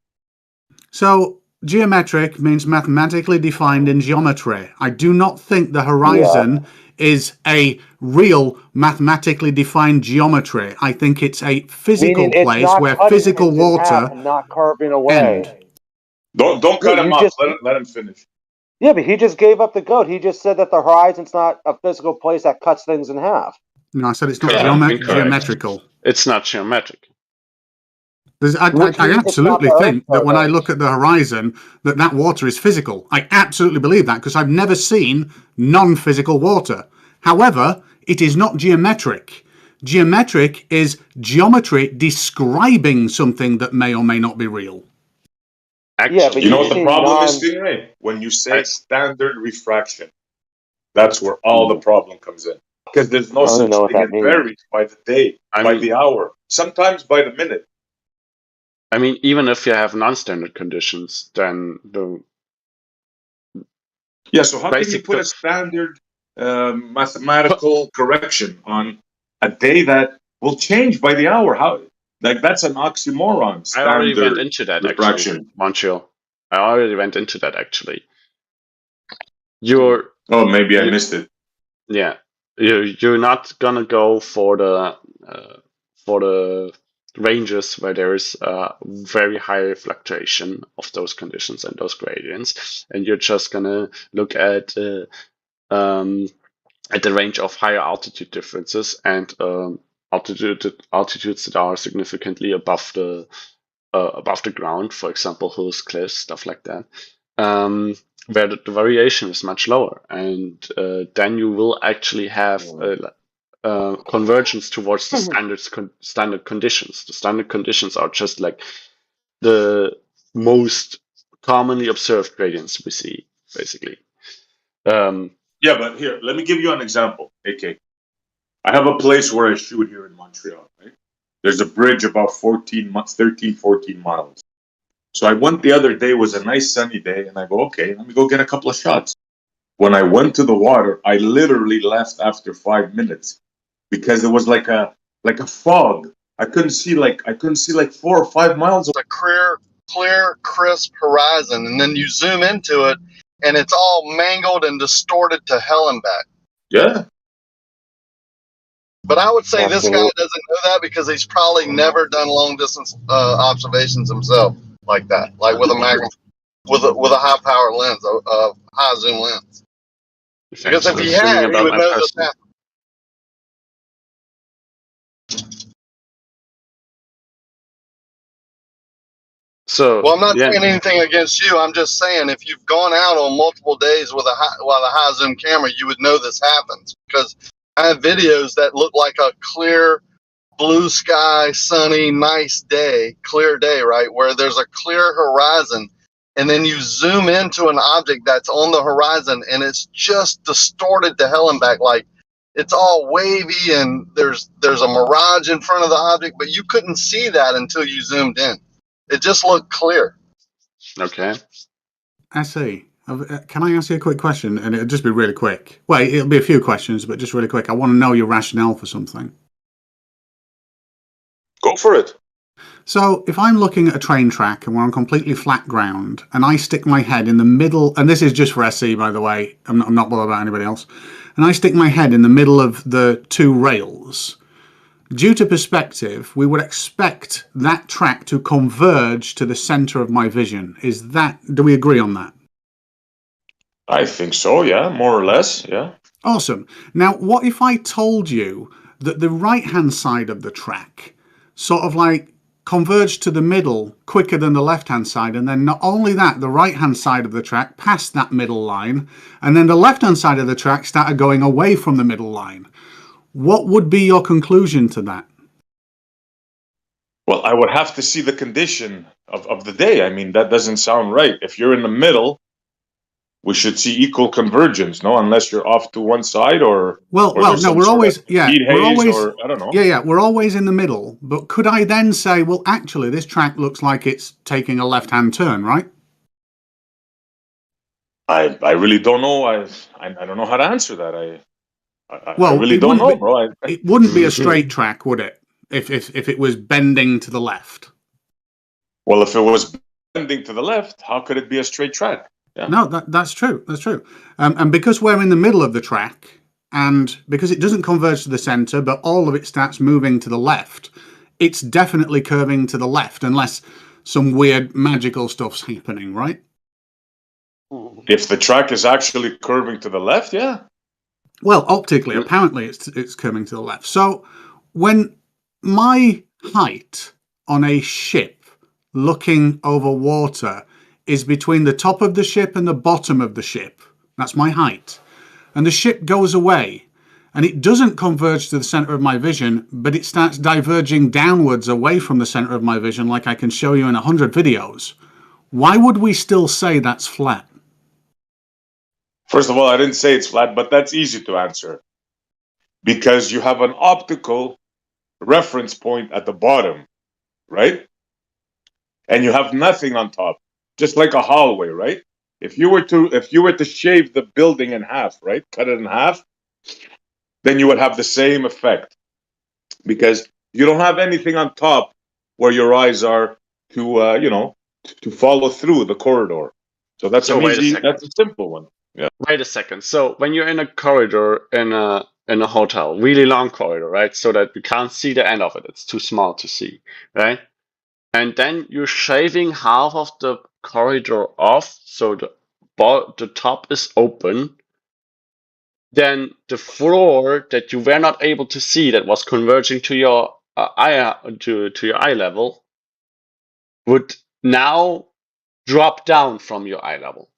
So geometric means mathematically defined in geometry. I do not think the horizon is a real mathematically defined geometry. I think it's a physical Meaning it's place not where cutting physical things in half water and not carving away. end. Don't cut him off. Let him finish. Yeah, but he just gave up the goat. He just said that the horizon's not a physical place that cuts things in half. No, I said it's not Incorrect. geometrical. It's not geometric. I Which means it's not absolutely the think Earth that when I photos. look at the horizon, that water is physical. I absolutely believe that because I've never seen non-physical water. However, it is not geometric. Geometric is geometry describing something that may or may not be real. Actually, you know what the problem is, Stingray? When you say standard refraction, that's where all the problem comes in. Because there's no I don't such know what thing. that It means. varies by the day, by the hour, sometimes by the minute. I mean, even if you have non-standard conditions, then the So how can you put a standard mathematical correction on a day that will change by the hour? How? Like that's an oxymoron. I already went Standard into that refraction. actually, Montreal. I already went into that actually. Maybe I missed it. Yeah, you're not gonna go for the ranges where there is very high fluctuation of those conditions and those gradients, and you're just gonna look at the range of higher altitude differences and altitudes that are significantly above the ground, for example, hills, cliffs, stuff like that, where the variation is much lower, and then you will actually have convergence towards the standard conditions. The standard conditions are just like the most commonly observed gradients we see, basically. Yeah, but here, let me give you an example, AK. I have a place where I shoot here in Montreal, right? There's a bridge about 13, 14 miles. So I went the other day, was a nice sunny day, and I go, okay, let me go get a couple of shots. When I went to the water, I literally left after 5 minutes because it was like a fog. I couldn't see like 4 or 5 miles. A clear, crisp horizon, and then you zoom into it, and it's all mangled and distorted to hell and back. Yeah. But I would say this guy doesn't know that because he's probably never done long distance observations himself like that, like with a with a high power lens, a high zoom lens. Because if he had, he would know this happened. Well, I'm not saying anything against you. I'm just saying if you've gone out on multiple days with a high zoom camera, you would know this happens because I have videos that look like a clear blue sky, sunny, nice day, clear day, right? Where there's a clear horizon, and then you zoom into an object that's on the horizon, and it's just distorted to hell and back, like it's all wavy, and there's a mirage in front of the object, but you couldn't see that until you zoomed in. It just looked clear. Okay. I see. Can I ask you a quick question? And it'll just be really quick. Well, it'll be a few questions, but just really quick. I want to know your rationale for something. Go for it. So if I'm looking at a train track and we're on completely flat ground and I stick my head in the middle, and this is just for SC, by the way, I'm not bothered about anybody else, and I stick my head in the middle of the two rails, due to perspective, we would expect that track to converge to the center of my vision. Do we agree on that? I think so, yeah, more or less, yeah. Awesome. Now, what if I told you that the right-hand side of the track sort of like converged to the middle quicker than the left-hand side, and then not only that, the right-hand side of the track passed that middle line, and then the left-hand side of the track started going away from the middle line? What would be your conclusion to that? Well, I would have to see the condition of the day. I mean, that doesn't sound right. If you're in the middle, we should see equal convergence, no? Unless you're off to one side or no, we're always or I don't know. We're always in the middle. But could I then say, well, actually, this track looks like it's taking a left-hand turn, right? I really don't know. I don't know how to answer that. I Well, really it don't wouldn't know, bro. It wouldn't be a straight track, would it? If it was bending to the left. Well, if it was bending to the left, how could it be a straight track? Yeah. No, that's true. That's true. And because we're in the middle of the track, and because it doesn't converge to the center, but all of it starts moving to the left, it's definitely curving to the left, unless some weird magical stuff's happening, right? If the track is actually curving to the left, yeah. Well, optically, apparently it's curving to the left. So when my height on a ship looking over water is between the top of the ship and the bottom of the ship, that's my height, and the ship goes away, and it doesn't converge to the center of my vision, but it starts diverging downwards away from the center of my vision, like I can show you in 100 videos, why would we still say that's flat? First of all, I didn't say it's flat, but that's easy to answer. Because you have an optical reference point at the bottom, right? And you have nothing on top, just like a hallway, right? If you were to shave the building in half, right? Cut it in half, then you would have the same effect. Because you don't have anything on top where your eyes are to to follow through the corridor. So that's that's a simple one. Yeah. Wait a second. So when you're in a corridor in a hotel, really long corridor, right? So that you can't see the end of it. It's too small to see, right? And then you're shaving half of the corridor off, so the top is open. Then the floor that you were not able to see, that was converging to your your eye level, would now drop down from your eye level.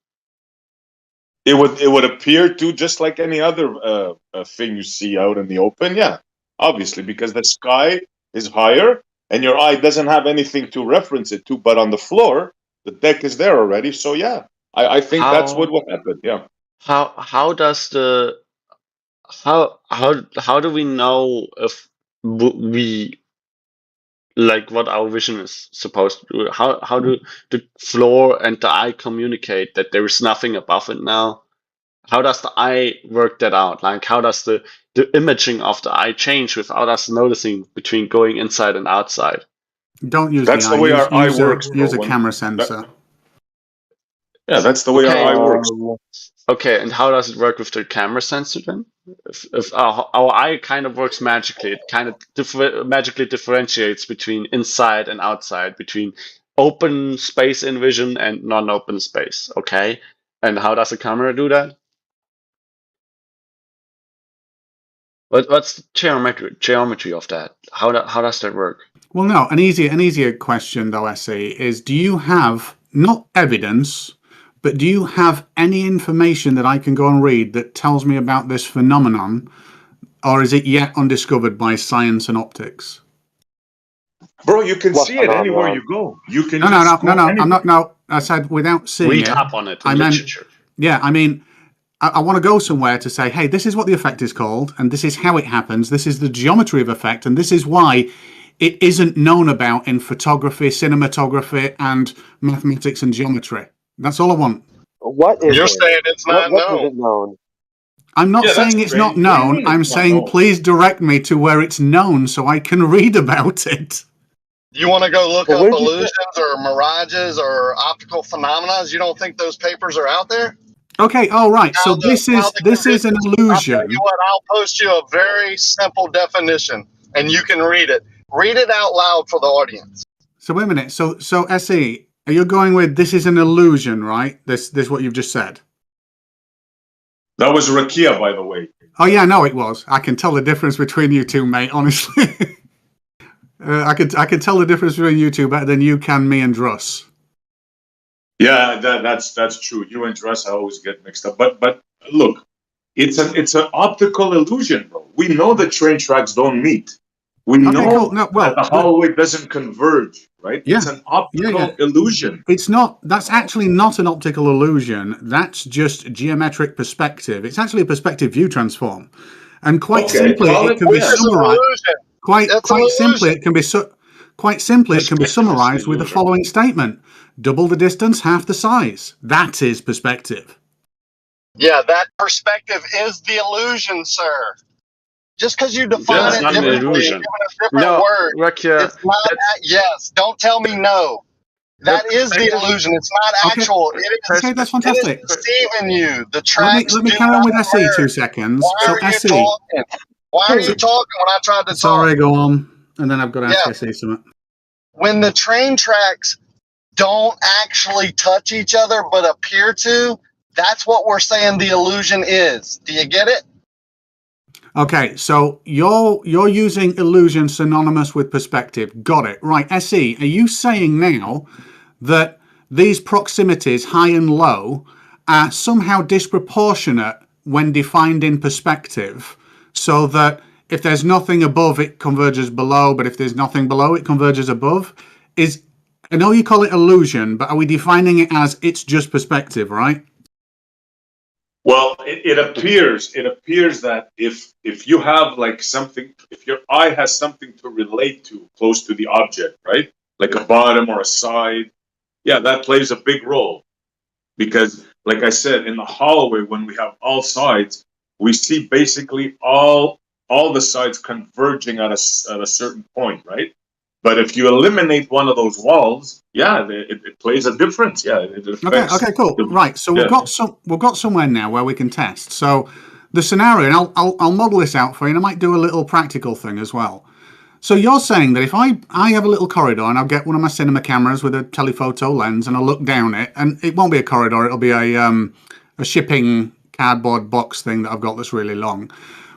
It would appear to, just like any other thing you see out in the open, yeah, obviously, because the sky is higher and your eye doesn't have anything to reference it to, but on the floor, the deck is there already. So yeah, I think that's what will happen. Yeah. How does the how do we know if we like what our vision is supposed to do? How do the floor and the eye communicate that there is nothing above it now? How does the eye work that out? Like, how does the imaging of the eye change without us noticing between going inside and outside? Don't use That's the the way eye. our eye works. Use a camera sensor. Yeah, that's the way our eye works. Okay, and how does it work with the camera sensor then? If our eye kind of works magically, it kind of magically differentiates between inside and outside, between open space in vision and non-open space. Okay, and how does the camera do that? What's the geometry of that? How does that work? Well, no, an easier question though, SE, is do you have not evidence, but do you have any information that I can go and read that tells me about this phenomenon, or is it yet undiscovered by science and optics? Bro, you can see it anywhere you go. You can No, I'm not. No, I said without seeing Read it. up on it in I meant, literature. yeah, I mean, I want to go somewhere to say, hey, this is what the effect is called, and this is how it happens. This is the geometry of effect, and this is why it isn't known about in photography, cinematography, and mathematics and geometry. That's all I want. What is You're it? saying it's not What known. isn't known? I'm not Yeah, saying that's it's not crazy. What do you known. mean I'm it's not saying known? please direct me to where it's known so I can read about it. You want to go look But up where'd you illusions or mirages or optical phenomena? You don't think those papers are out there? Okay, all right. So How this is an I'll tell illusion. you what, I'll post you a very simple definition and you can read it. Read it out loud for the audience. So wait a minute. So SE, are you going with this is an illusion, right? This what you've just said. That was Rakia, by the way. Oh yeah, no, it was. I can tell the difference between you two, mate. Honestly, I can tell the difference between you two better than you can me and Druss. Yeah, that's true. You and Dress, I always get mixed up. But look, it's an optical illusion, bro. We know that train tracks don't meet. We know that the hallway doesn't converge, right? Yeah. It's an optical illusion. It's not. That's actually not an optical illusion. That's just geometric perspective. It's actually a perspective view transform, and quite simply, it can be summarized. Quite simply, it can be summarized with the following statement: double the distance, half the size. That is perspective. Yeah, that perspective is the illusion, sir. Just because you define it differently, give it a different word, it's not that. Yes, don't tell me no. That is the illusion. It's not Okay. actual. It is, Okay, that's it is fantastic. deceiving you. The Let me tracks let me do carry on not with SE 2 merge. seconds. Why So are you SE. talking? Why are you talking when I tried to talk? Sorry, go on. And then I've got to ask Yeah. SE something. When the train tracks don't actually touch each other but appear to, that's what we're saying the illusion is. Do you get it? Okay, so you're using illusion synonymous with perspective. Got it. Right, SE, are you saying now that these proximities, high and low, are somehow disproportionate when defined in perspective, so that if there's nothing above, it converges below, but if there's nothing below, it converges above? I know you call it illusion, but are we defining it as it's just perspective, right? Well, it appears that if you have like something, if your eye has something to relate to close to the object, right? Like a bottom or a side, yeah, that plays a big role. Because like I said, in the hallway, when we have all sides, we see basically all the sides converging at a certain point, right? But if you eliminate one of those walls, yeah, it plays a difference. Yeah, it affects. Okay, cool. Right, so we've got somewhere now where we can test. So the scenario, and I'll model this out for you, and I might do a little practical thing as well. So you're saying that if I have a little corridor and I'll get one of my cinema cameras with a telephoto lens and I'll look down it, and it won't be a corridor, it'll be a shipping cardboard box thing that I've got that's really long.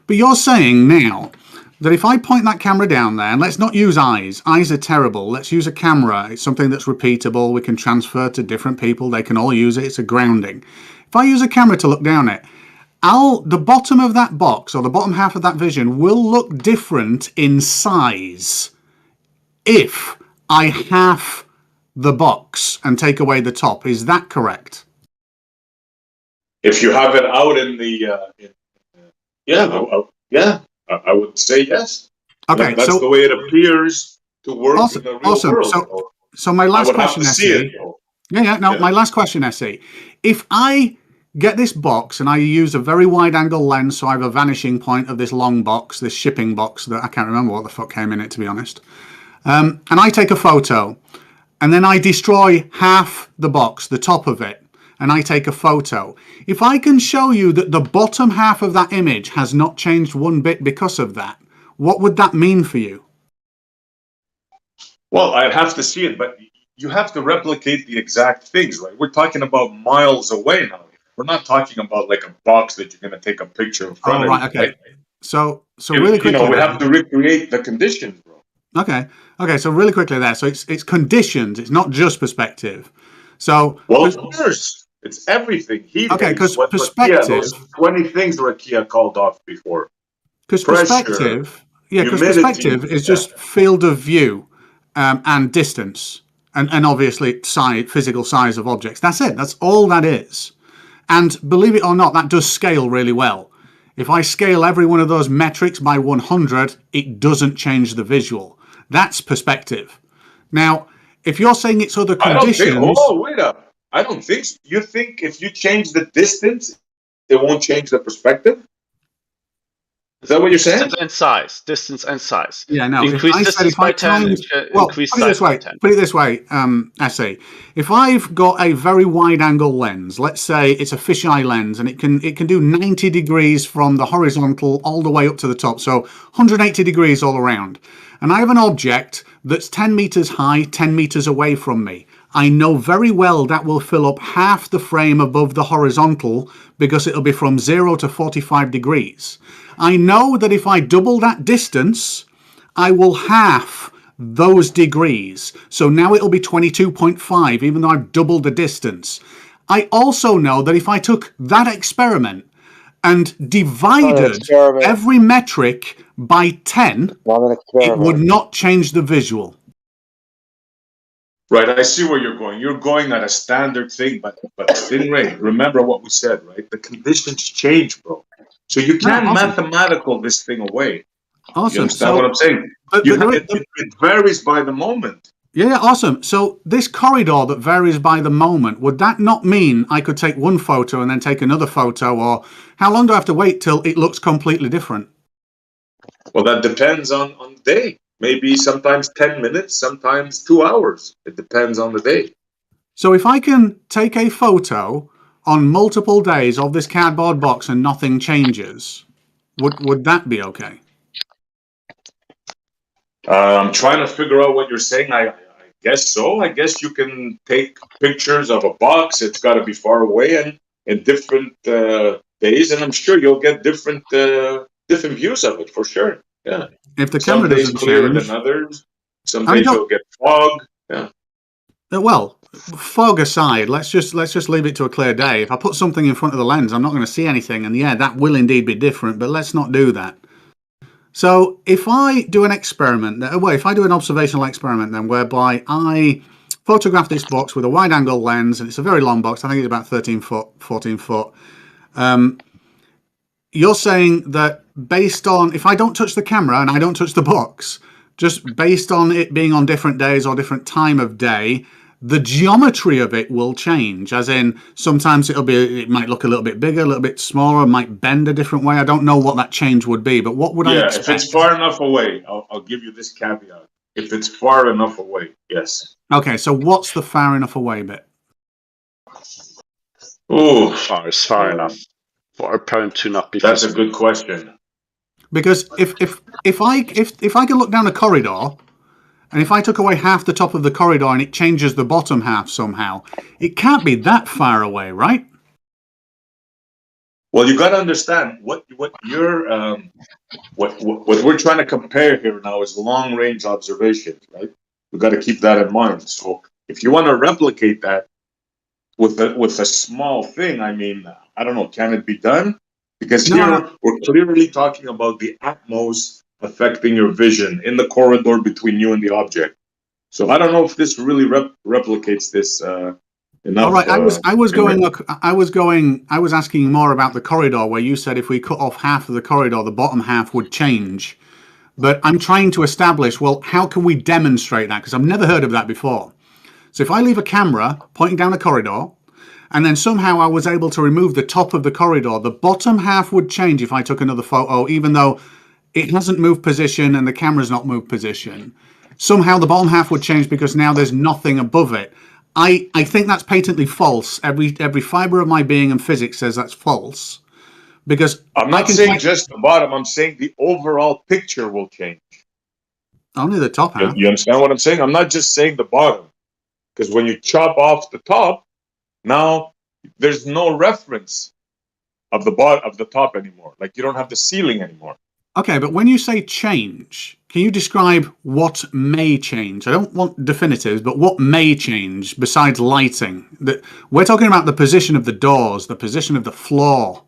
But you're saying now that if I point that camera down there, and let's not use eyes. Eyes are terrible. Let's use a camera. It's something that's repeatable. We can transfer to different people. They can all use it. It's a grounding. If I use a camera to look down it, the bottom of that box, or the bottom half of that vision, will look different in size if I half the box and take away the top. Is that correct? If you have it out in the, I would say yes. Okay, that's so the way it appears to work in the real world. So my last question, SE. My last question, SE. If I get this box and I use a very wide angle lens, so I have a vanishing point of this long box, this shipping box that I can't remember what the fuck came in it, to be honest. And I take a photo, and then I destroy half the box, the top of it, and I take a photo. If I can show you that the bottom half of that image has not changed one bit because of that, what would that mean for you? Well, I'd have to see it, but you have to replicate the exact things, right? We're talking about miles away now. We're not talking about like a box that you're going to take a picture in front of. Okay. Right? So really quickly, we have to recreate the conditions, bro. Okay. So really quickly there. So it's conditions. It's not just perspective. So of course, it's everything. Because perspective. Those 20 things Rakia called off before. Because perspective. Yeah, because perspective is just field of view, and distance, and obviously physical size of objects. That's it. That's all that is. And believe it or not, that does scale really well. If I scale every one of those metrics by 100, it doesn't change the visual. That's perspective. Now, if you're saying it's other conditions... wait up. I don't think so. You think if you change the distance, it won't change the perspective? Is that what you're saying? Distance and size. Yeah, no. Increase distance by 10, increase size by 10. Put it this way, SE. If I've got a very wide angle lens, let's say it's a fisheye lens, and it can do 90 degrees from the horizontal all the way up to the top, so 180 degrees all around. And I have an object that's 10 meters high, 10 meters away from me. I know very well that will fill up half the frame above the horizontal because it'll be from 0 to 45 degrees. I know that if I double that distance, I will half those degrees. So now it'll be 22.5, even though I've doubled the distance. I also know that if I took that experiment and divided every metric by 10, it would not change the visual. Right, I see where you're going. You're going at a standard thing, but Stingray, remember what we said, right? The conditions change, bro. So you can't mathematical this thing away. Awesome. You understand what I'm saying? It varies by the moment. Yeah, awesome. So this corridor that varies by the moment, would that not mean I could take one photo and then take another photo, or how long do I have to wait till it looks completely different? Well, that depends on the day. maybe sometimes 10 minutes, sometimes 2 hours. It depends on the day. So if I can take a photo on multiple days of this cardboard box and nothing changes, would that be okay? I'm trying to figure out what you're saying. I guess so. I guess you can take pictures of a box. It's got to be far away and in different days, and I'm sure you'll get different views of it for sure. Yeah. If the Some camera days doesn't clearer change, than others. Some I mean, days you'll get fog. Yeah. Well, fog aside, let's just leave it to a clear day. If I put something in front of the lens, I'm not going to see anything, and yeah, that will indeed be different. But let's not do that. So if I do an experiment, if I do an observational experiment, then whereby I photograph this box with a wide-angle lens, and it's a very long box. I think it's about 13 foot, 14 foot. You're saying that based on, if I don't touch the camera and I don't touch the box, just based on it being on different days or different time of day, the geometry of it will change. As in, sometimes it might look a little bit bigger, a little bit smaller, might bend a different way. I don't know what that change would be, but what would I expect? If it's far enough away, I'll give you this caveat. If it's far enough away, yes. Okay, so what's the far enough away bit? Oh, far enough for a parent to not be. That's a good question. Because if I could look down a corridor, and if I took away half the top of the corridor and it changes the bottom half somehow, it can't be that far away, right? Well, you got to understand what you're what we're trying to compare here now is long range observations, right? We got to keep that in mind. So if you want to replicate that with a small thing, I mean, I don't know, can it be done? Because we're clearly talking about the atmos affecting your vision in the corridor between you and the object. So I don't know if this really replicates this enough. All right, I was asking more about the corridor, where you said if we cut off half of the corridor, the bottom half would change. But I'm trying to establish, well, how can we demonstrate that? Because I've never heard of that before. So if I leave a camera pointing down a corridor, and then somehow I was able to remove the top of the corridor, the bottom half would change if I took another photo, even though it hasn't moved position and the camera's not moved position. Somehow the bottom half would change because now there's nothing above it. I think that's patently false. Every fiber of my being and physics says that's false. Because I'm not saying just the bottom, I'm saying the overall picture will change. Only the top half. You understand what I'm saying? I'm not just saying the bottom. Because when you chop off the top, now there's no reference of the top anymore. Like you don't have the ceiling anymore. Okay, but when you say change, can you describe what may change? I don't want definitives, but what may change besides lighting? We're talking about the position of the doors, the position of the floor.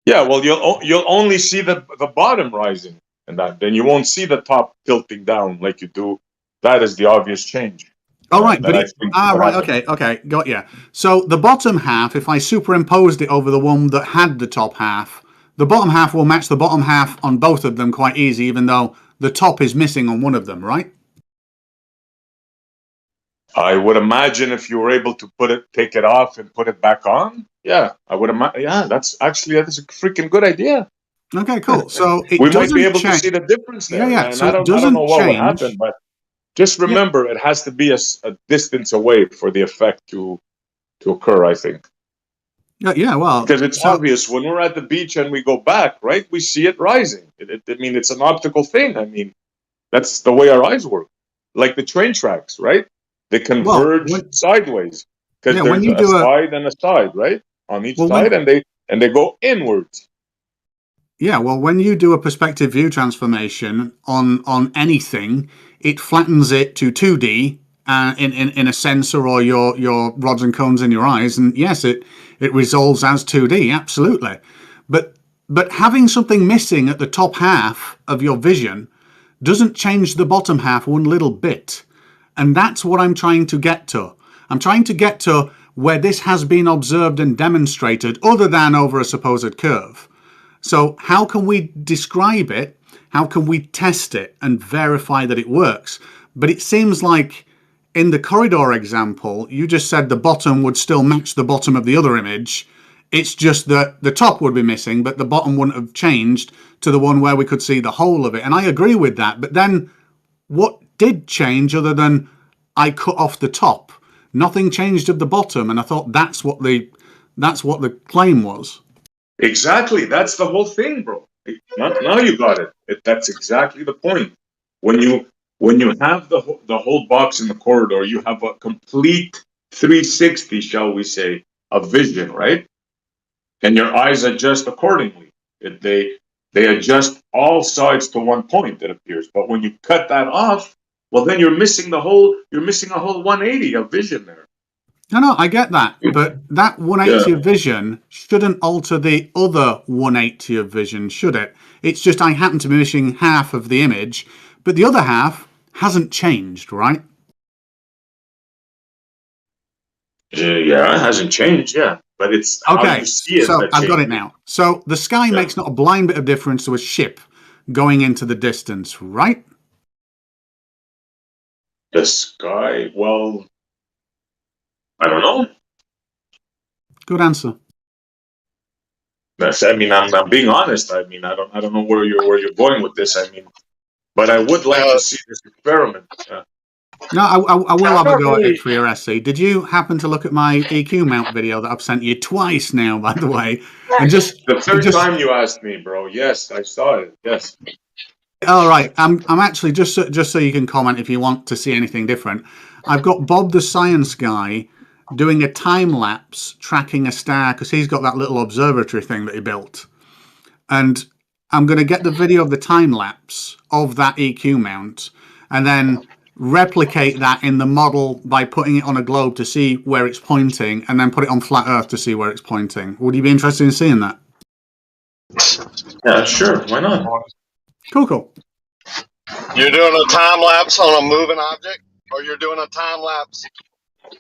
Yeah, well, you'll only see the bottom rising, and then you won't see the top tilting down like you do. That is the obvious change. All right, okay, got you. So the bottom half, if I superimposed it over the one that had the top half, the bottom half will match the bottom half on both of them quite easy, even though the top is missing on one of them, right? I would imagine if you were able to take it off and put it back on. Yeah, I would imagine. Yeah, that's a freaking good idea. Okay, cool. So we might be able to see the difference there. Yeah. And So I don't know what would happen, but just remember, it has to be a distance away for the effect to occur, I think. Yeah, well, because it's obvious when we're at the beach and we go back, right? We see it rising. I mean, it's an optical thing. I mean, that's the way our eyes work. Like the train tracks, right? They converge sideways because there's a side and a side, right? On each side, and they go inwards. Yeah, well, when you do a perspective view transformation on anything, it flattens it to 2D in a sensor or your rods and cones in your eyes, and yes, it resolves as 2D, absolutely. But having something missing at the top half of your vision doesn't change the bottom half one little bit, and that's what I'm trying to get to. I'm trying to get to where this has been observed and demonstrated, other than over a supposed curve. So how can we describe it? How can we test it and verify that it works? But it seems like in the corridor example, you just said the bottom would still match the bottom of the other image, It's just that the top would be missing, but the bottom wouldn't have changed to the one where we could see the whole of it. And I agree with that. But then what did change other than I cut off the top? Nothing changed at the bottom, and I thought that's what the claim was. Exactly. That's the whole thing, bro. Now you got it. That's exactly the point. When you have the whole box in the corridor, you have a complete 360, shall we say, of vision, right? And your eyes adjust accordingly. They adjust all sides to one point, it appears. But when you cut that off, well, then you're missing a whole 180 of vision there. No, I get that, but that 180 of vision shouldn't alter the other 180 of vision, should it? It's just I happen to be missing half of the image, but the other half hasn't changed, right? Yeah, it hasn't changed, yeah. But it's how Okay, you see it. so I've got it now. So the sky makes not a blind bit of difference to a ship going into the distance, right? The sky, well, I don't know. Good answer. I'm being honest. I don't know where you're going with this. But I would like to see this experiment. No, I will have a go at it for your essay. Did you happen to look at my EQ mount video that I've sent you twice now, by the way? And just the third time you asked me, bro. Yes, I saw it. Yes. All right. I'm actually just so you can comment if you want to see anything different. I've got Bob the science guy doing a time lapse tracking a star because he's got that little observatory thing that he built, and I'm going to get the video of the time lapse of that EQ mount and then replicate that in the model by putting it on a globe to see where it's pointing, and then put it on flat Earth to see where it's pointing. Would you be interested in seeing that? Yeah, sure. Why not? Cool. You're doing a time lapse on a moving object, or you're doing a time lapse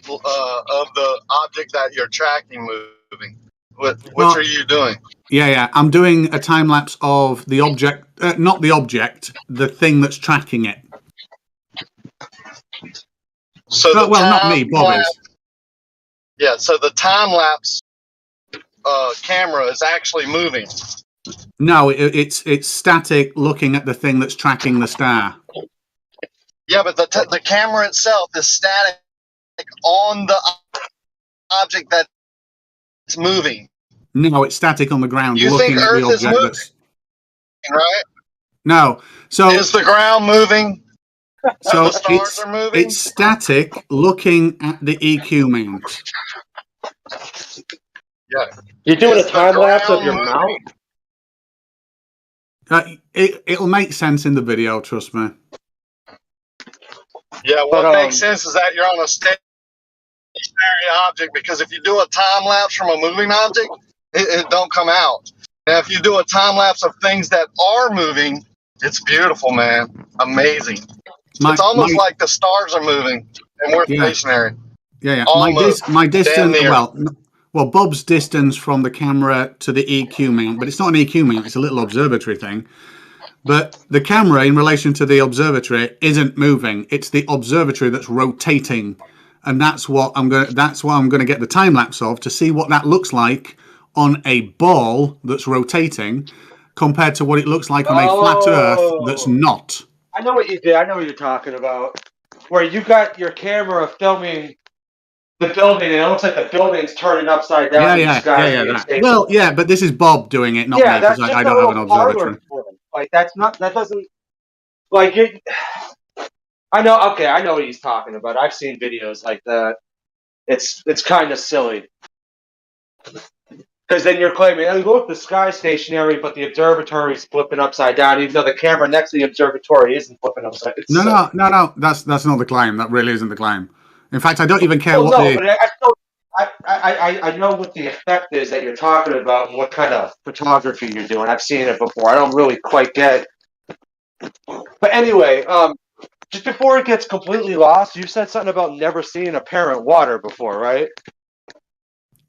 of the object that you're tracking moving? Which are you doing? Yeah. I'm doing a time lapse of the object, not the object, the thing that's tracking it. So not me, Bob is. Yeah, so the time lapse camera is actually moving. No, it's static, looking at the thing that's tracking the star. Yeah, but the camera itself is static on the object that's moving. No, it's static on the ground, You looking think at Earth the is object moving, that's. right? No, so is the ground moving? So the stars are moving. It's static, looking at the EQ mount. Yeah, you're doing a time lapse of your mount. It'll make sense in the video, trust me. Yeah, what makes sense is that you're on a stationary object, because if you do a time lapse from a moving object, it don't come out. Now, if you do a time lapse of things that are moving, it's beautiful, man. Amazing. It's almost like the stars are moving and we're stationary. Yeah. Almost. My distance. Damn near. Well, Bob's distance from the camera to the EQ mount, but it's not an EQ mount; it's a little observatory thing. But the camera, in relation to the observatory, isn't moving. It's the observatory that's rotating, and that's what I'm going to get the time lapse of, to see what that looks like on a ball that's rotating, compared to what it looks like on a flat Earth that's not. I know what you did. I know what you're talking about. Where you got your camera filming the building, and it looks like the building's turning upside down in the sky. Yeah. Well, yeah, but this is Bob doing it, not me, because I don't have an observatory. Like that doesn't like it. I know what he's talking about. I've seen videos like that. It's kind of silly. Because then you're claiming, oh, look, the sky's stationary, but the observatory's flipping upside down, even though the camera next to the observatory isn't flipping upside down. No. That's not the claim. That really isn't the claim. In fact, I don't even care but I know what the effect is that you're talking about and what kind of photography you're doing. I've seen it before. I don't really quite get it. But anyway, just before it gets completely lost, you said something about never seeing apparent water before, right?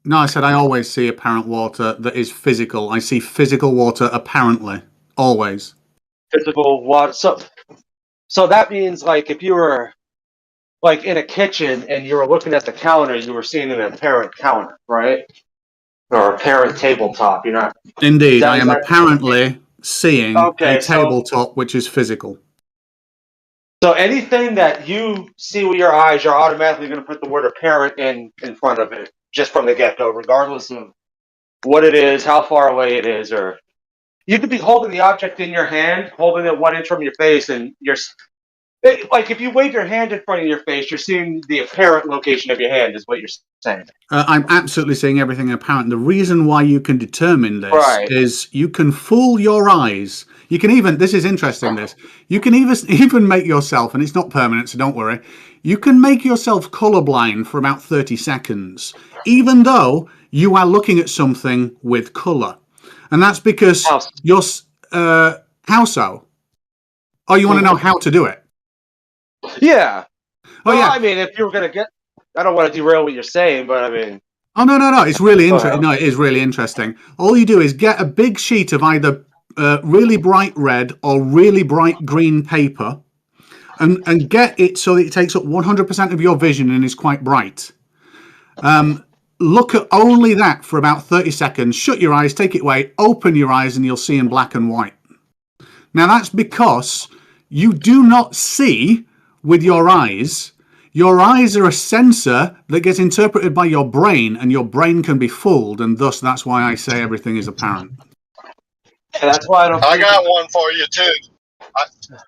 No, I said I always see apparent water that is physical. I see physical water apparently, always. Physical water. So that means, like, if you were like in a kitchen and you were looking at the counter, you were seeing an apparent counter, right? or apparent tabletop. You're not. Indeed, That- I am apparently seeing Okay, a tabletop which is physical. So anything that you see with your eyes, you're automatically going to put the word apparent in front of it, just from the get-go, regardless of what it is, how far away it is, or you could be holding the object in your hand, holding it 1 inch from your face, and like if you wave your hand in front of your face, you're seeing the apparent location of your hand, is what you're saying. I'm absolutely seeing everything apparent. The reason why you can determine this Right. is you can fool your eyes. You can even, this is interesting, this, you can even make yourself, and it's not permanent, so don't worry, you can make yourself colorblind for about 30 seconds, even though you are looking at something with color. And that's because you're, how so? Oh, you want to know how to do it? Yeah. Oh, yeah. I mean, if you were going to get, I don't want to derail what you're saying, but I mean. Oh, no. It's really interesting. No, it is really interesting. All you do is get a big sheet of either really bright red or really bright green paper and get it so that it takes up 100% of your vision and is quite bright. Look at only that for about 30 seconds. Shut your eyes, take it away, open your eyes, and you'll see in black and white. Now, that's because you do not see with your eyes. Your eyes are a sensor that gets interpreted by your brain, and your brain can be fooled, and thus that's why I say everything is apparent. Yeah, that's why I got one for you too.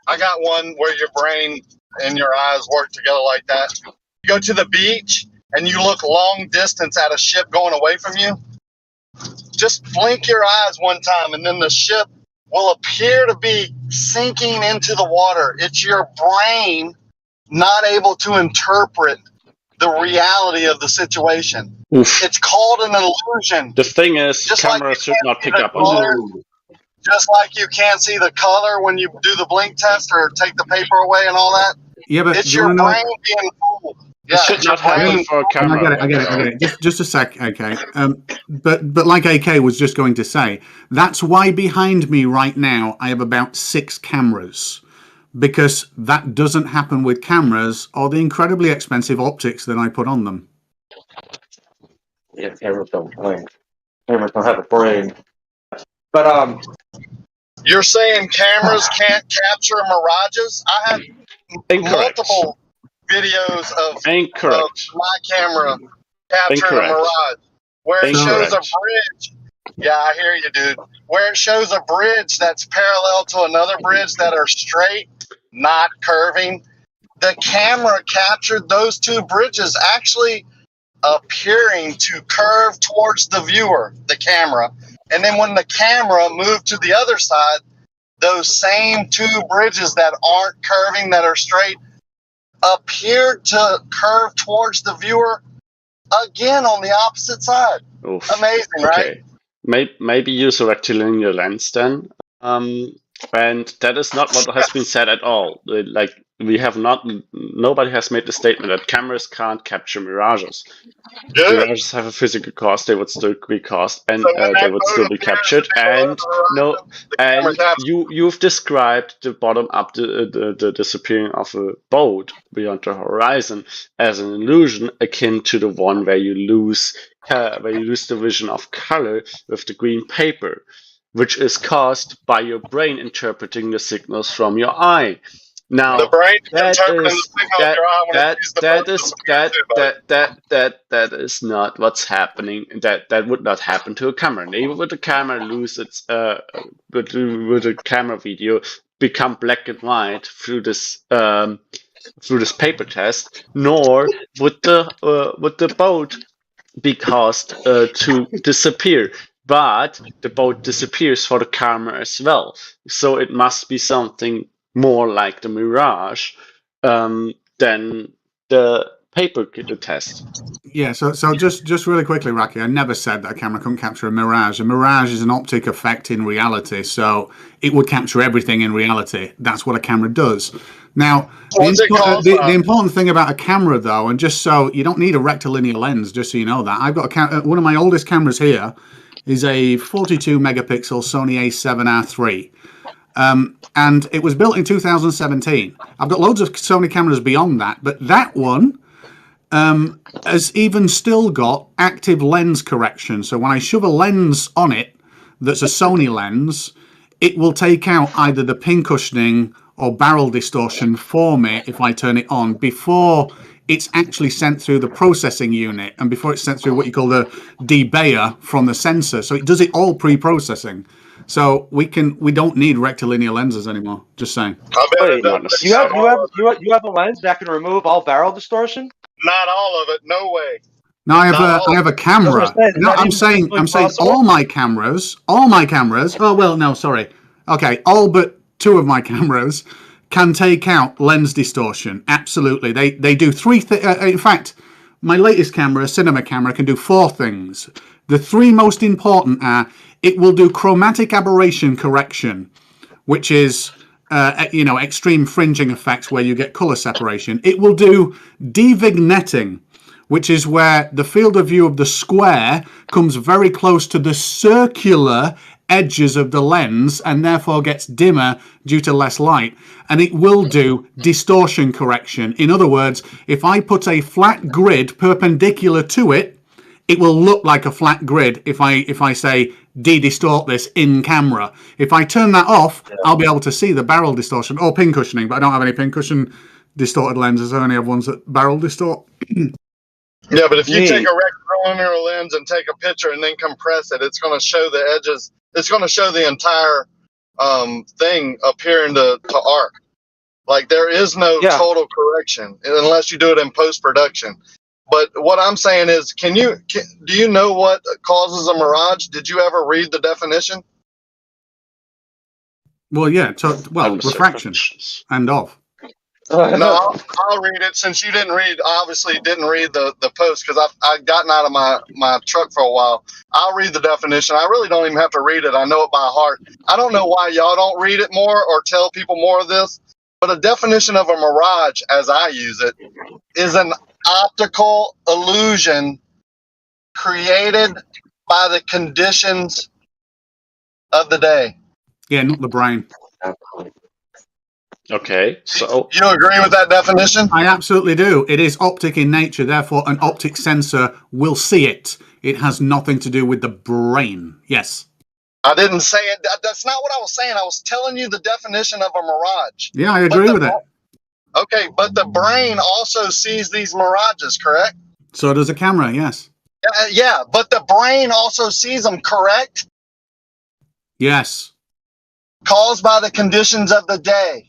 I got one where your brain and your eyes work together like that. You go to the beach and you look long distance at a ship going away from you. Just blink your eyes one time, and then the ship will appear to be sinking into the water. It's your brain not able to interpret the reality of the situation. Oof. It's called an illusion. The thing is, Just cameras should not pick up on that. Just like you can't see the color when you do the blink test or take the paper away and all that. Yeah, but it's do you your wanna know- brain being fooled. It should not happen for a camera. I get it. Just a sec, AK. But like AK was just going to say, that's why behind me right now I have about 6 cameras, because that doesn't happen with cameras or the incredibly expensive optics that I put on them. Yeah, cameras don't blink. Cameras don't have a brain. But You're saying cameras can't capture mirages? I have multiple videos of my camera capturing a mirage where it shows a bridge. Yeah, I hear you, dude. Where it shows a bridge that's parallel to another bridge that are straight, not curving. The camera captured those 2 bridges actually appearing to curve towards the viewer, the camera. And then when the camera moved to the other side, those same 2 bridges that aren't curving, that are straight, appeared to curve towards the viewer again on the opposite side. Oof. Amazing, right? Maybe use a rectilinear lens then. And that is not what has been said at all. Like, nobody has made the statement that cameras can't capture mirages. Mirages have a physical cost; they would still be cost, and they would still be captured. And you've described the bottom up, the disappearing of a boat beyond the horizon as an illusion akin to the one where you lose the vision of color with the green paper, which is caused by your brain interpreting the signals from your eye. Now, the brain that is not what's happening. That would not happen to a camera. Neither would the camera lose its would the camera video become black and white through this paper test, nor would the boat be caused to disappear. But the boat disappears for the camera as well. So it must be something more like the mirage than the paper test. Yeah, so just really quickly, Raki, I never said that a camera couldn't capture a mirage. A mirage is an optic effect in reality, so it would capture everything in reality. That's what a camera does. Now, the important thing about a camera, though, and just so you don't need a rectilinear lens, just so you know that, I've got one of my oldest cameras here is a 42 megapixel Sony A7R3. And it was built in 2017. I've got loads of Sony cameras beyond that, but that one has even still got active lens correction. So when I shove a lens on it that's a Sony lens, it will take out either the pin cushioning or barrel distortion for me if I turn it on before it's actually sent through the processing unit and before it's sent through what you call the debayer from the sensor. So it does it all pre-processing. So we don't need rectilinear lenses anymore. Just saying. Wait, you have a lens that can remove all barrel distortion? Not all of it. No way. No, I have a camera. No, I'm saying all my cameras. Oh well, no, sorry. Okay, all but 2 of my cameras can take out lens distortion. Absolutely, they do 3 things. In fact, my latest camera, a cinema camera, can do 4 things. The 3 most important are it will do chromatic aberration correction, which is extreme fringing effects where you get color separation. It will do devignetting, which is where the field of view of the square comes very close to the circular edges of the lens and therefore gets dimmer due to less light. And it will do distortion correction. In other words, if I put a flat grid perpendicular to it, it will look like a flat grid if I say de-distort this in camera. If I turn that off, I'll be able to see the barrel distortion or pin cushioning, but I don't have any pin cushion distorted lenses. I only have ones that barrel distort. Yeah, but if you take a rectilinear lens and take a picture and then compress it, it's going to show the edges. It's going to show the entire thing appearing to arc. Like there is no total correction unless you do it in post-production. But what I'm saying is, do you know what causes a mirage? Did you ever read the definition? Well, yeah. Refraction and of. No, I'll read it since you didn't read the post because I've gotten out of my truck for a while. I'll read the definition. I really don't even have to read it. I know it by heart. I don't know why y'all don't read it more or tell people more of this, but a definition of a mirage, as I use it, is an optical illusion created by the conditions of the day. Yeah, not the brain. Okay, so you agree with that definition? I absolutely do. It is optic in nature, therefore an optic sensor will see it. It has nothing to do with the brain. Yes. I didn't say it. That's not what I was saying. I was telling you the definition of a mirage. Yeah, I agree with it. Okay, but the brain also sees these mirages, correct? So does a camera, yes. Yeah, but the brain also sees them, correct? Yes. Caused by the conditions of the day.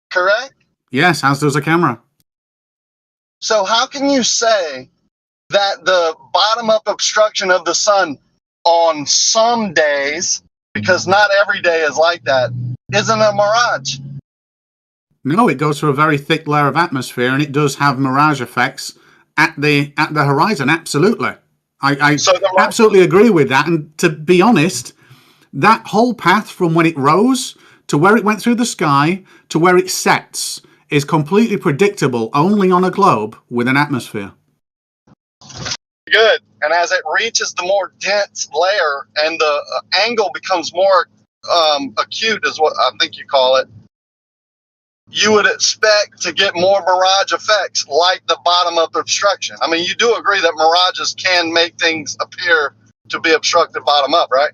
Correct? Yes, as does a camera. So how can you say that the bottom-up obstruction of the sun on some days, because not every day is like that, isn't a mirage? No, it goes through a very thick layer of atmosphere, and it does have mirage effects at the horizon. Absolutely, I absolutely agree with that. And to be honest, that whole path from when it rose to where it went through the sky to where it sets is completely predictable only on a globe with an atmosphere. Good. And as it reaches the more dense layer and the angle becomes more acute is what I think you call it, you would expect to get more mirage effects like the bottom-up obstruction. I mean, you do agree that mirages can make things appear to be obstructed bottom-up, right?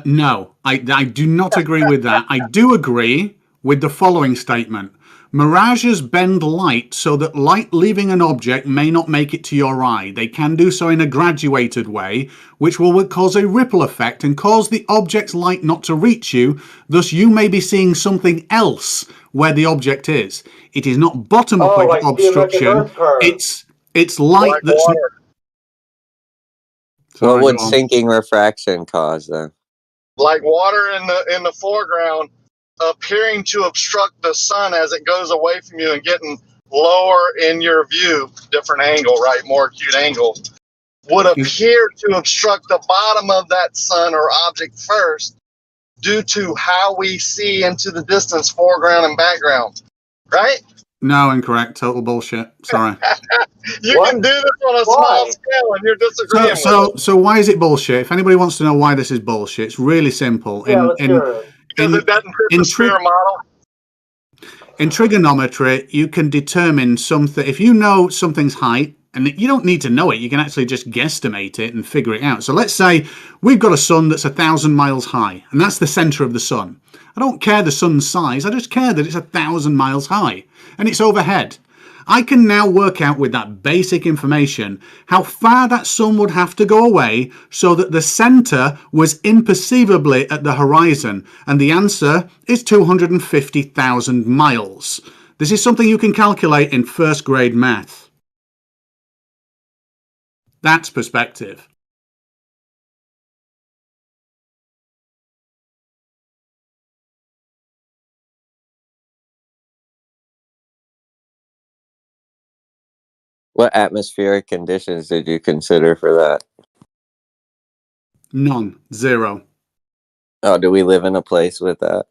No, I do not agree with that. I do agree with the following statement. Mirages bend light so that light leaving an object may not make it to your eye. They can do so in a graduated way, which will cause a ripple effect and cause the object's light not to reach you. Thus, you may be seeing something else where the object is. It is not bottom-up obstruction. It's light like that's... water. What would sinking refraction cause then? Like water in the foreground appearing to obstruct the sun as it goes away from you and getting lower in your view, different angle, right? More acute angle, would appear to obstruct the bottom of that sun or object first due to how we see into the distance, foreground and background, right? No, incorrect. Total bullshit. Sorry. You can do this on a small scale and you're disagreeing with it. So why is it bullshit? If anybody wants to know why this is bullshit, it's really simple. Because it doesn't fit the sphere model. In trigonometry, you can determine something. If you know something's height And you don't need to know it. You can actually just guesstimate it and figure it out. So let's say we've got a sun that's 1,000 miles high, and that's the center of the sun. I don't care the sun's size. I just care that it's 1,000 miles high and it's overhead. I can now work out with that basic information how far that sun would have to go away so that the center was imperceivably at the horizon. And the answer is 250,000 miles. This is something you can calculate in first grade math. That's perspective. What atmospheric conditions did you consider for that? None. Zero. Oh, do we live in a place with that?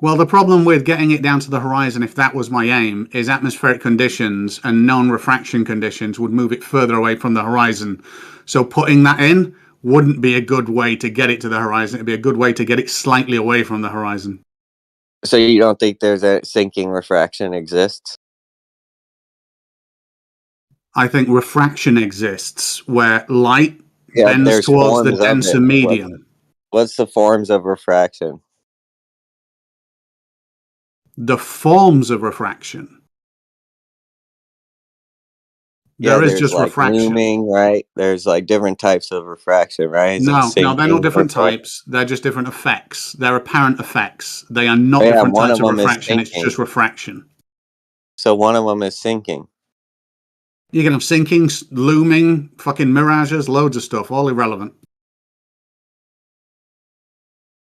Well, the problem with getting it down to the horizon, if that was my aim, is atmospheric conditions and known refraction conditions would move it further away from the horizon. So putting that in wouldn't be a good way to get it to the horizon. It'd be a good way to get it slightly away from the horizon. So you don't think there's a sinking refraction exists? I think refraction exists where light Yeah, bends there's towards the forms of denser it. medium. What's the forms of refraction? The forms of refraction. Yeah, There is there's just like refraction. looming, right? There's like different types of refraction, right? Is it No, they're sinking, not different refract- types. They're just different effects. They're apparent effects. They are not Yeah, different one types of of them is refraction. It's sinking. just refraction. So one of them is sinking. You can have sinking, looming, fucking mirages, loads of stuff, all irrelevant.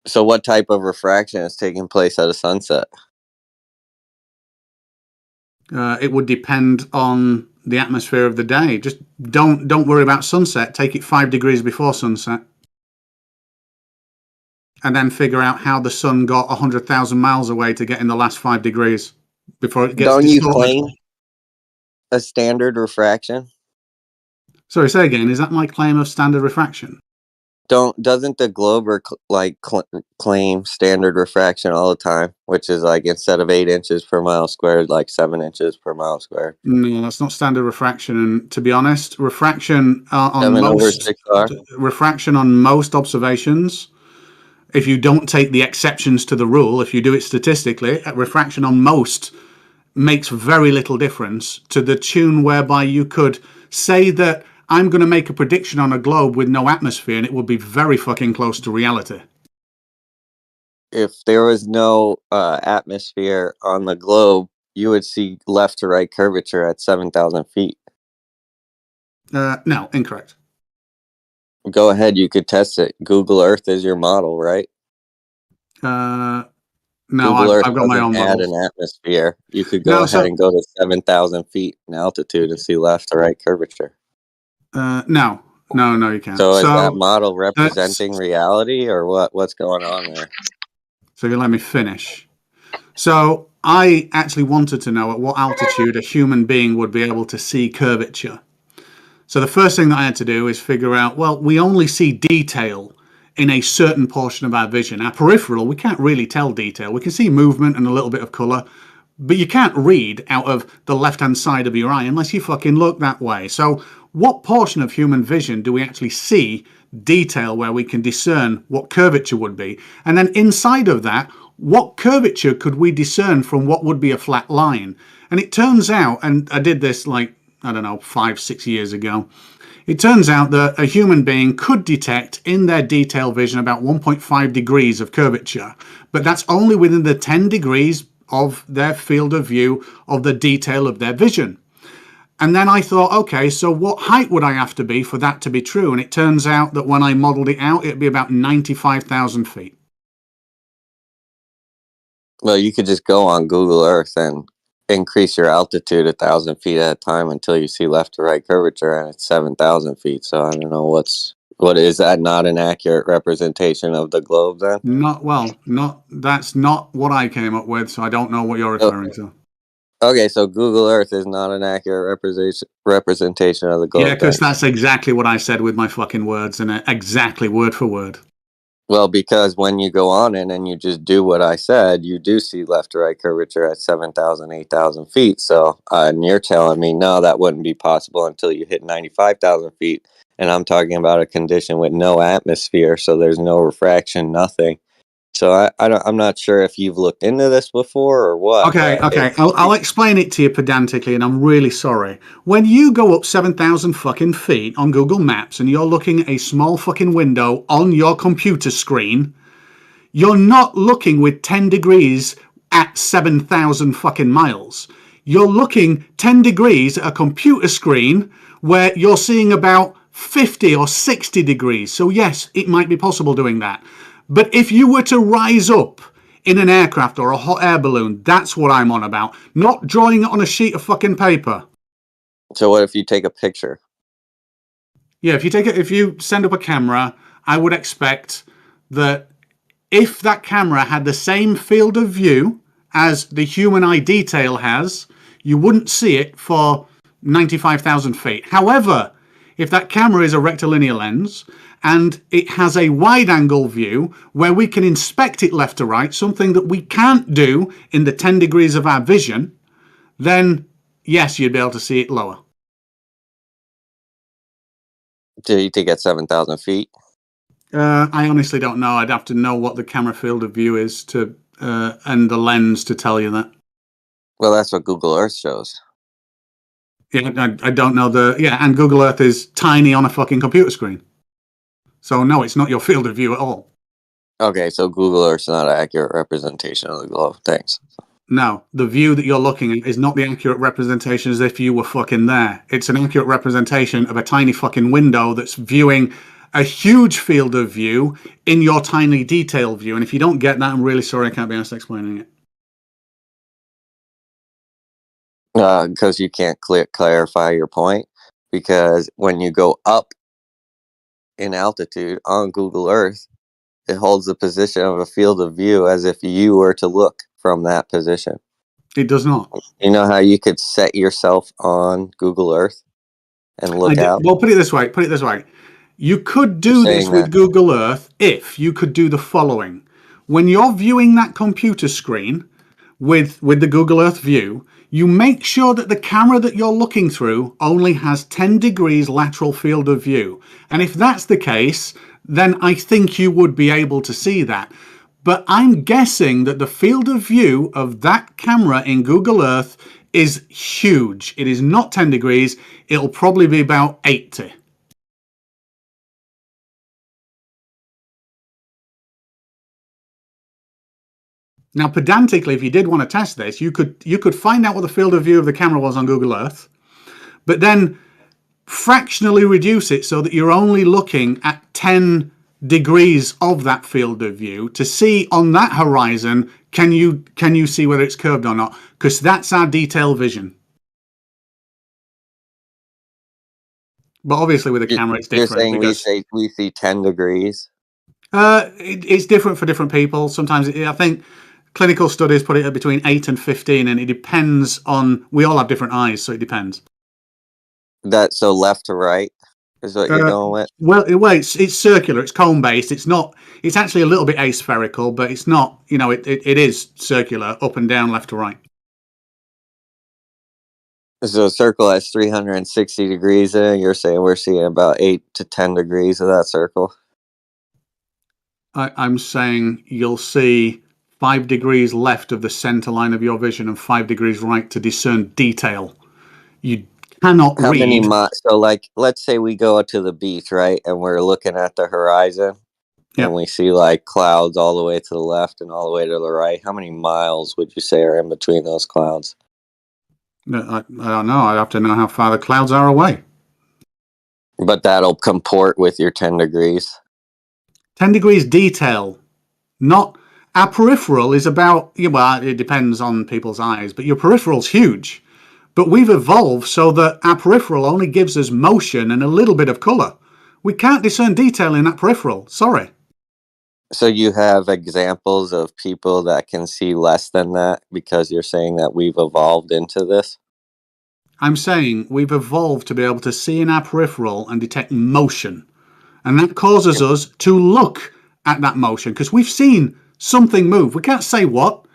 So what type of refraction is taking place at a sunset? It would depend on the atmosphere of the day. Just don't worry about sunset. Take it 5 degrees before sunset, and then figure out how the sun got 100,000 miles away to get in the last 5 degrees before it gets Don't you distorted. claim a standard refraction? Sorry, say again. Is that my claim of standard refraction? Doesn't the globe claim standard refraction all the time, which is like instead of 8 inches per mile squared, like 7 inches per mile squared? No, that's not standard refraction. And to be honest, refraction on 7/6R. refraction on most observations, if you don't take the exceptions to the rule, if you do it statistically, refraction on most makes very little difference to the tune whereby you could say that I'm going to make a prediction on a globe with no atmosphere and it would be very fucking close to reality. If there was no atmosphere on the globe, you would see left to right curvature at 7,000 feet. No, incorrect. Go ahead, you could test it. Google Earth is your model, right? No, Google Earth I've got my own doesn't add models. an atmosphere. You could No, go ahead so- and go to 7,000 feet in altitude and see left to right curvature. No, you can't. So is that model representing reality, or what's going on there? So if you let me finish. So I actually wanted to know at what altitude a human being would be able to see curvature. So the first thing that I had to do is figure out, well, we only see detail in a certain portion of our vision. Our peripheral, we can't really tell detail. We can see movement and a little bit of color, but you can't read out of the left-hand side of your eye unless you fucking look that way. So what portion of human vision do we actually see detail where we can discern what curvature would be? And then inside of that, what curvature could we discern from what would be a flat line? And it turns out, and I did this like, I don't know, 5-6 years ago, it turns out that a human being could detect in their detail vision about 1.5 degrees of curvature, but that's only within the 10 degrees of their field of view of the detail of their vision. And then I thought, okay, so what height would I have to be for that to be true? And it turns out that when I modeled it out, it'd be about 95,000 feet. Well, you could just go on Google Earth and increase your altitude 1,000 feet at a time until you see left to right curvature, and it's 7,000 feet. So I don't know what is that not an accurate representation of the globe then? That's not what I came up with, so I don't know what you're referring to. Okay, so Google Earth is not an accurate representation of the globe. Yeah, because that's exactly what I said with my fucking words, and exactly word for word. Well, because when you go on it and you just do what I said, you do see left to right curvature at 7,000, 8,000 feet. So, and you're telling me, no, that wouldn't be possible until you hit 95,000 feet. And I'm talking about a condition with no atmosphere. So there's no refraction, nothing. So I'm not sure if you've looked into this before or what. Okay, okay. I'll explain it to you pedantically, and I'm really sorry. When you go up 7,000 fucking feet on Google Maps and you're looking at a small fucking window on your computer screen, you're not looking with 10 degrees at 7,000 fucking miles. You're looking 10 degrees at a computer screen where you're seeing about 50 or 60 degrees. So yes, it might be possible doing that. But if you were to rise up in an aircraft or a hot air balloon, that's what I'm on about. Not drawing it on a sheet of fucking paper. So what if you take a picture? Yeah, if you send up a camera, I would expect that if that camera had the same field of view as the human eye detail has, you wouldn't see it for 95,000 feet. However, if that camera is a rectilinear lens and it has a wide angle view where we can inspect it left to right, something that we can't do in the 10 degrees of our vision, then yes, you'd be able to see it lower. Do you think at 7,000 feet? I honestly don't know. I'd have to know what the camera field of view is to and the lens to tell you that. Well, that's what Google Earth shows. Yeah, I don't know and Google Earth is tiny on a fucking computer screen. So no, it's not your field of view at all. Okay, so Google Earth's not an accurate representation of the globe. Thanks. No, the view that you're looking at is not the accurate representation as if you were fucking there. It's an accurate representation of a tiny fucking window that's viewing a huge field of view in your tiny detail view. And if you don't get that, I'm really sorry I can't be honest explaining it. Because you can't clarify your point. Because when you go up in altitude on Google Earth, it holds the position of a field of view as if you were to look from that position. It does not. You know how you could set yourself on Google Earth and look out? Well, put it this way. You could do this with Google Earth if you could do the following. When you're viewing that computer screen with the Google Earth view, you make sure that the camera that you're looking through only has 10 degrees lateral field of view. And if that's the case, then I think you would be able to see that. But I'm guessing that the field of view of that camera in Google Earth is huge. It is not 10 degrees. It'll probably be about 80. Now, pedantically, if you did want to test this, you could find out what the field of view of the camera was on Google Earth, but then fractionally reduce it so that you're only looking at 10 degrees of that field of view to see on that horizon, can you see whether it's curved or not? Because that's our detail vision. But obviously with a camera, it's different. You're saying we see 10 degrees? It's different for different people. Sometimes I think clinical studies put it at between 8 and 15, and it depends on, we all have different eyes, so it depends. So left to right is what you're going with? Well, it's circular, it's cone based. It's actually a little bit aspherical, but it's not, it is circular, up and down, left to right. So a circle has 360 degrees in it. You're saying we're seeing about 8 to 10 degrees of that circle? I'm saying you'll see 5 degrees left of the center line of your vision and 5 degrees right to discern detail. You cannot How read. many miles? So, like, let's say we go to the beach, right? And we're looking at the horizon. Yep. And we see, like, clouds all the way to the left and all the way to the right. How many miles would you say are in between those clouds? I don't know. I'd have to know how far the clouds are away. But that'll comport with your 10 degrees. 10 degrees detail. Not our peripheral is about, well, it depends on people's eyes, but your peripheral's huge. But we've evolved so that our peripheral only gives us motion and a little bit of color. We can't discern detail in that peripheral. Sorry. So you have examples of people that can see less than that because you're saying that we've evolved into this? I'm saying we've evolved to be able to see in our peripheral and detect motion. And that causes us to look at that motion because we've seen something move. We can't say what.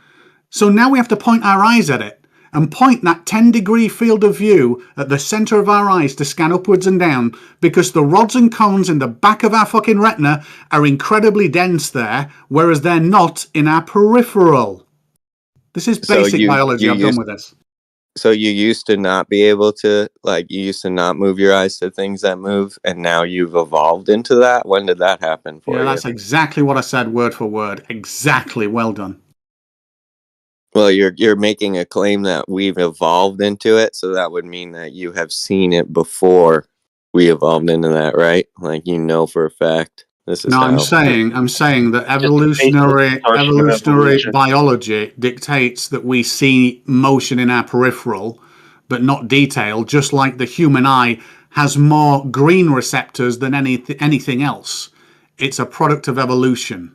So now we have to point our eyes at it and point that 10-degree field of view at the center of our eyes to scan upwards and down because the rods and cones in the back of our fucking retina are incredibly dense there, whereas they're not in our peripheral. This is basic biology. I'm done with this. So you used to not be able to, like, you used to not move your eyes to things that move, and now you've evolved into that? When did that happen for you? Yeah, that's exactly what I said, word for word. Exactly. Well done. Well, you're making a claim that we've evolved into it, so that would mean that you have seen it before we evolved into that, right? Like, you know for a fact this is No, I'm how. saying that evolutionary biology dictates that we see motion in our peripheral, but not detail. Just like the human eye has more green receptors than anything else. It's a product of evolution.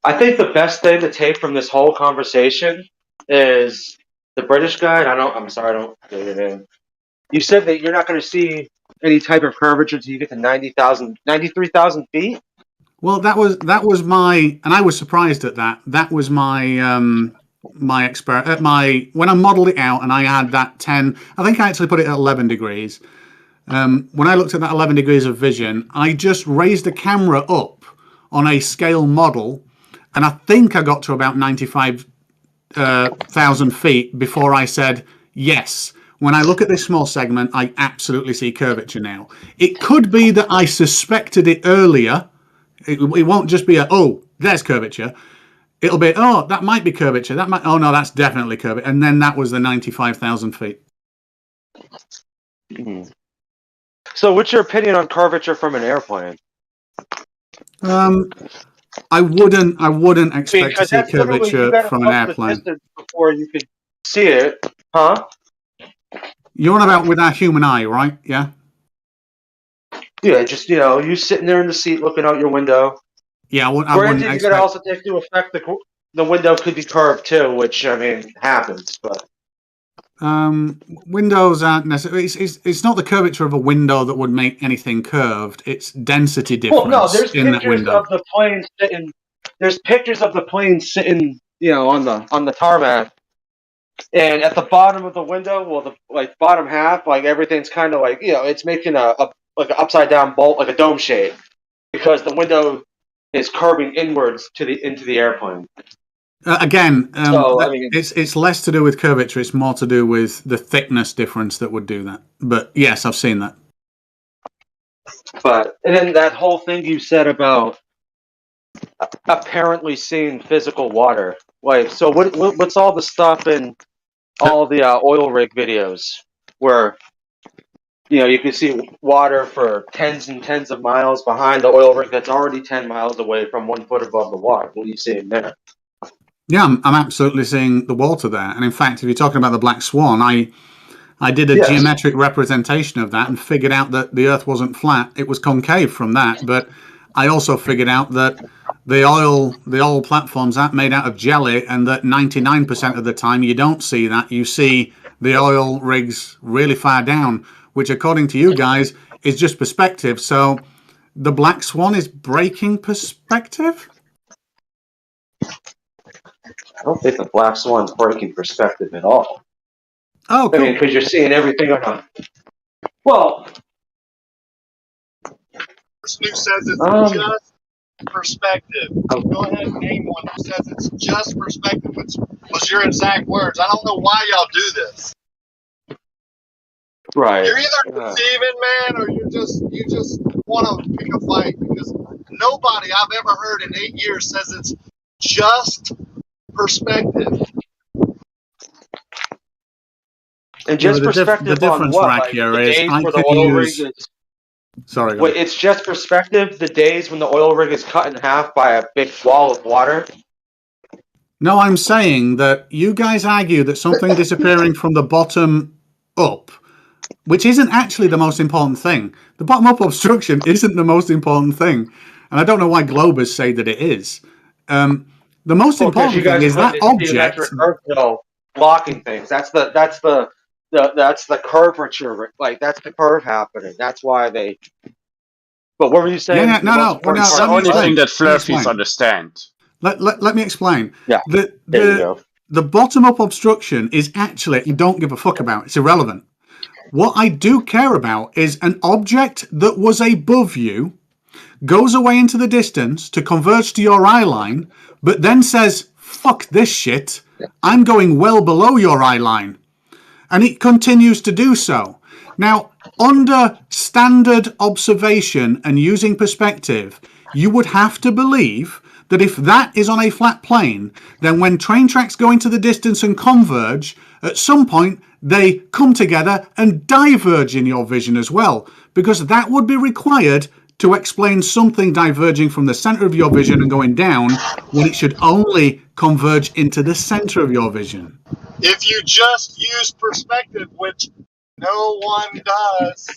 I think the best thing to take from this whole conversation is the British guy. And I'm sorry, I don't know your name. You said that you're not going to see any type of curvature until you get to 93,000 feet. Well, that was my, and I was surprised at that. That was my when I modeled it out, and I had that 10. I think I actually put it at 11 degrees. When I looked at that 11 degrees of vision, I just raised the camera up on a scale model, and I think I got to about 95,000 feet before I said yes. When I look at this small segment, I absolutely see curvature now. It could be that I suspected it earlier. It won't just be there's curvature. It'll be, that might be curvature. Oh no, that's definitely curvature. And then that was the 95,000 feet. Mm-hmm. So what's your opinion on curvature from an airplane? I wouldn't expect to see curvature from an airplane. Before you could see it, huh? You're on about with our human eye, right? Yeah. Yeah, just you sitting there in the seat looking out your window. Yeah, I wouldn't Granted, you expect. gotta also take into effect the window could be curved too, which happens. But windows aren't necessarily. It's not the curvature of a window that would make anything curved. It's density difference there's in that pictures window. of the plane sitting. There's pictures of the plane sitting, on the tarmac, and at the bottom of the window, the bottom half, everything's kind of it's making a an upside down bolt, like a dome shape, because the window is curving inwards into the airplane. It's less to do with curvature. It's more to do with the thickness difference that would do that. But yes, I've seen that. And then that whole thing you said about apparently seeing physical water. So what's all the stuff in all the oil rig videos where you can see water for tens and tens of miles behind the oil rig that's already 10 miles away from 1 foot above the water? What are you seeing there? Yeah, I'm absolutely seeing the water there. And in fact, if you're talking about the black swan, I did a geometric representation of that and figured out that the Earth wasn't flat; it was concave from that. But I also figured out that the oil platforms aren't made out of jelly, and that 99% of the time you don't see that. You see the oil rigs really far down, which, according to you guys, is just perspective. So the black swan is breaking perspective. I don't think the black swan's breaking perspective at all. Oh, cool. because you're seeing everything on a... Well... Who says it's just perspective? Go ahead and name one who says it's just perspective, which was your exact words. I don't know why y'all do this. Right. You're either deceiving, man, or you just want to pick a fight, because nobody I've ever heard in 8 years says it's just perspective. And just perspective the difference, on what? Rakia, is I the could oil use... rig is... Sorry. Wait, it's just perspective the days when the oil rig is cut in half by a big wall of water? No, I'm saying that you guys argue that something disappearing from the bottom up, which isn't actually the most important thing. The bottom up obstruction isn't the most important thing. And I don't know why Globers say that it is. The most important thing is that object... blocking things. That's the that's the curvature. Like that's the curve happening. That's why they. But what were you saying? Yeah, The most important It's part the of only the thing that Let me flurfies explain. understand. Let me explain. Yeah, The there you go. the bottom up obstruction is actually you don't give a fuck about. It's irrelevant. What I do care about is an object that was above you goes away into the distance to converge to your eye line, but then says, "Fuck this shit. I'm going well below your eye line." And it continues to do so. Now, under standard observation and using perspective, you would have to believe that if that is on a flat plane, then when train tracks go into the distance and converge, at some point they come together and diverge in your vision as well, because that would be required to explain something diverging from the center of your vision and going down when it should only converge into the center of your vision. If you just use perspective, which no one does,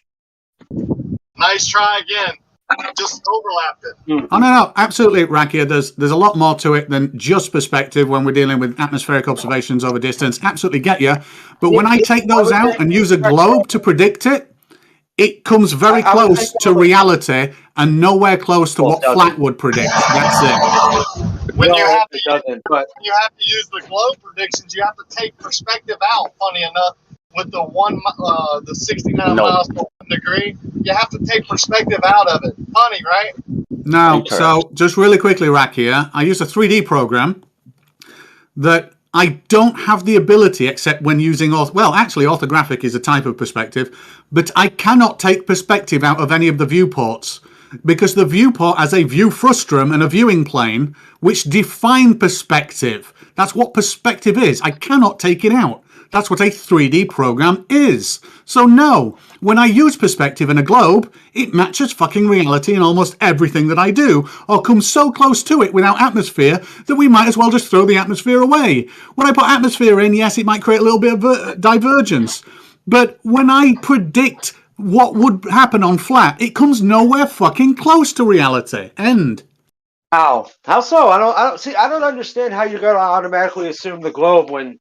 nice try again. Just overlapped it. Oh no, absolutely, Rakia. There's a lot more to it than just perspective when we're dealing with atmospheric observations over distance. Absolutely get you. But when I take those out and use a globe to predict it, it comes very close to reality and nowhere close to what flat would predict. That's it. When you have it doesn't. But you have to use the globe predictions, you have to take perspective out. Funny enough, with the 69 miles per 1 degree, you have to take perspective out of it. Funny, right? No, so just really quickly, Rakia, I use a 3D program that I don't have the ability, except when using orthographic is a type of perspective, but I cannot take perspective out of any of the viewports because the viewport has a view frustrum and a viewing plane which define perspective. That's what perspective is. I cannot take it out. That's what a 3D program is. So no, when I use perspective in a globe, it matches fucking reality in almost everything that I do, or comes so close to it without atmosphere that we might as well just throw the atmosphere away. When I put atmosphere in, yes, it might create a little bit of divergence. But when I predict what would happen on flat, it comes nowhere fucking close to reality. End. how? How so? I don't see. I don't understand how you're going to automatically assume the globe when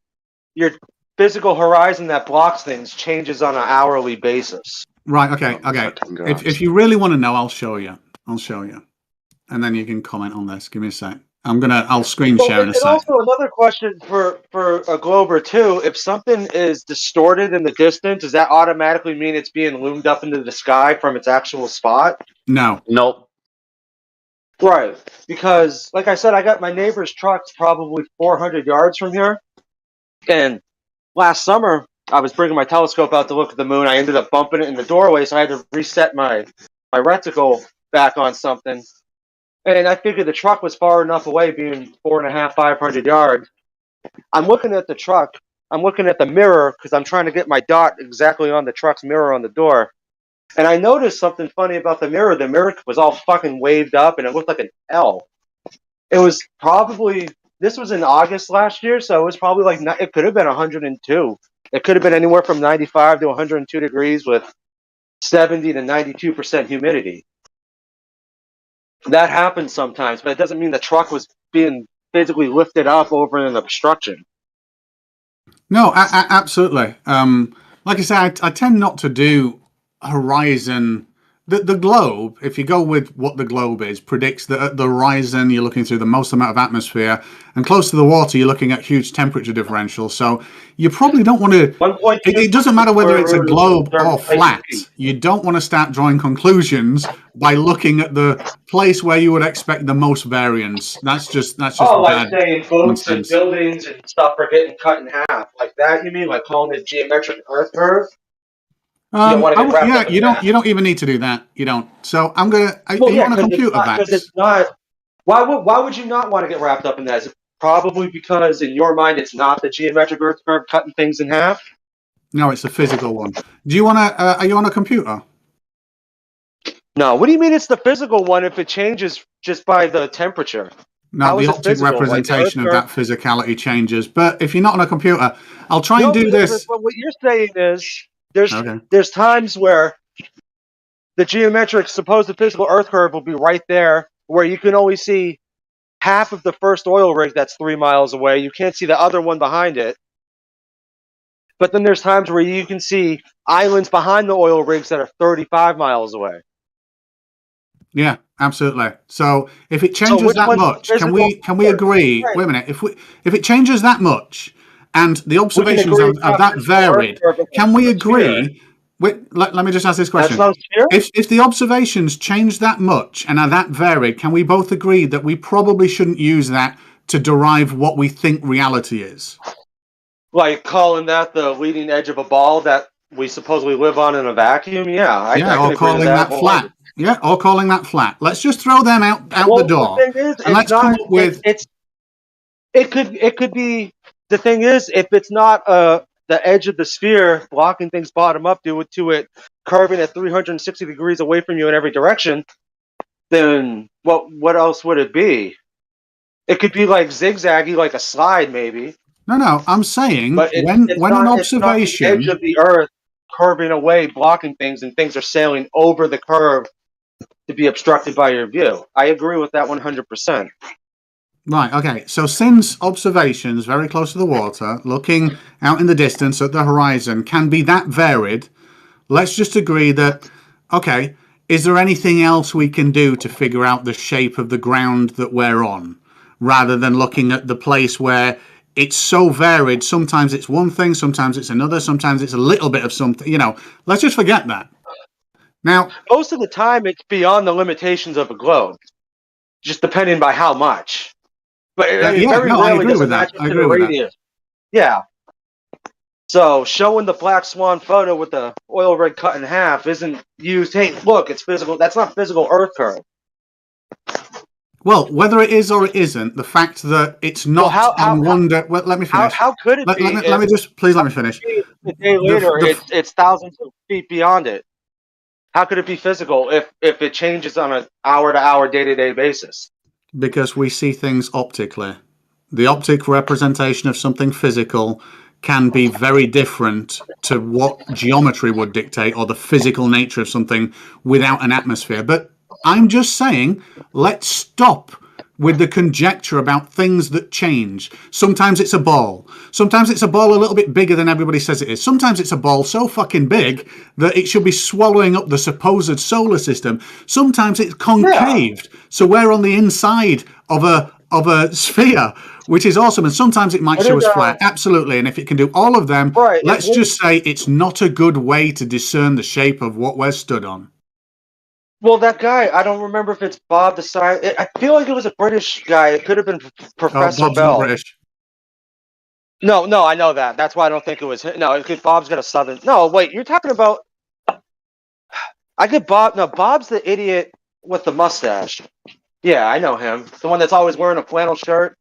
your physical horizon that blocks things changes on an hourly basis. Right, okay. If you really want to know, I'll show you. And then you can comment on this. Give me a sec. I'll screen share in a And sec. also another question for a glober too. If something is distorted in the distance, does that automatically mean it's being loomed up into the sky from its actual spot? No. Nope. Right. Because like I said, I got my neighbor's trucks probably 400 yards from here. And last summer, I was bringing my telescope out to look at the moon. I ended up bumping it in the doorway, so I had to reset my reticle back on something. And I figured the truck was far enough away, being 450, 500 yards. I'm looking at the truck. I'm looking at the mirror because I'm trying to get my dot exactly on the truck's mirror on the door. And I noticed something funny about the mirror. The mirror was all fucking waved up, and it looked like an L. It was probably, this was in August last year, so it was probably like, it could have been 102. It could have been anywhere from 95 to 102 degrees with 70 to 92% humidity. That happens sometimes, but it doesn't mean the truck was being physically lifted up over an obstruction. No, absolutely. Like I said, I tend not to do horizon. The globe, if you go with what the globe is, predicts that at the horizon you're looking through the most amount of atmosphere, and close to the water you're looking at huge temperature differentials. So you probably don't want to. It doesn't matter whether it's a globe or flat. You don't want to start drawing conclusions by looking at the place where you would expect the most variance. That's just Like bad saying boats and nonsense. buildings and stuff are getting cut in half. Like that, you mean? Like calling it geometric earth curve? You don't want to get wrapped up in that. You don't even need to do that. You don't. So I'm gonna. Are you on a computer, Vax? Because it's not. Why would you not want to get wrapped up in that? Is it probably because in your mind it's not the geometric earth curve cutting things in half? No, it's a physical one. Do you want to? Are you on a computer? No. What do you mean it's the physical one if it changes just by the temperature? No, the optic representation of that physicality changes. But if you're not on a computer, I'll try and do this. But what you're saying is there's times where the geometric supposed physical earth curve will be right there where you can only see half of the first oil rig that's 3 miles away. You can't see the other one behind it. But then there's times where you can see islands behind the oil rigs that are 35 miles away. Yeah, absolutely. So if it changes which that one's much, can physical? we agree? Wait a minute. If it changes that much, and the observations agree it's are not that physical Earth varied, curve, it's can we a sphere. agree? Wait, let me just ask this That's question. not a sphere? If the observations change that much and are that varied, can we both agree that we probably shouldn't use that to derive what we think reality is? Like calling that the leading edge of a ball that we supposedly live on in a vacuum? Yeah, I Yeah, can or agree with calling that. that flat. Yeah, or calling that flat. Let's just throw them out the Well, door, the thing is, and let's come up with. It could be. The thing is, if it's not the edge of the sphere blocking things bottom up due to it curving at 360 degrees away from you in every direction, then what else would it be? It could be like zigzaggy, like a slide, maybe. No, I'm saying But when it's an not. It's not the edge observation. of the Earth curving away, blocking things, and things are sailing over the curve to be obstructed by your view. I agree with that 100%. Right, okay. So since observations very close to the water, looking out in the distance at the horizon, can be that varied, let's just agree that, okay, is there anything else we can do to figure out the shape of the ground that we're on, rather than looking at the place where it's so varied, sometimes it's one thing, sometimes it's another, sometimes it's a little bit of something, let's just forget that. Now, most of the time, it's beyond the limitations of a globe, just depending by how much. But I mean, very I rarely agree does with it that. match up I to the agree with that. radius. Yeah. So showing the black swan photo with the oil rig cut in half isn't used. Hey, look, it's physical. That's not physical Earth curve. Well, whether it is or it isn't, the fact that it's not on one day. Well, let me finish. How could it be? Let me just please let me finish. A day later, it's thousands of feet beyond it. How could it be physical if it changes on an hour-to-hour, day-to-day basis? Because we see things optically. The optic representation of something physical can be very different to what geometry would dictate or the physical nature of something without an atmosphere. But I'm just saying, let's stop with the conjecture about things that change. Sometimes it's a ball. Sometimes it's a ball a little bit bigger than everybody says it is. Sometimes it's a ball so fucking big that it should be swallowing up the supposed solar system. Sometimes it's concaved, so we're on the inside of a sphere, which is awesome. And sometimes it might show us flat. Absolutely. And if it can do all of them, let's just say it's not a good way to discern the shape of what we're stood on. Well, that guy, I don't remember if it's Bob the Science. I feel like it was a British guy. It could have been Professor Bob's Bell. not British. No, I know that. That's why I don't think it was him. No, Bob's got a southern. No, wait, you're talking about. I get Bob. No, Bob's the idiot with the mustache. Yeah, I know him. The one that's always wearing a flannel shirt.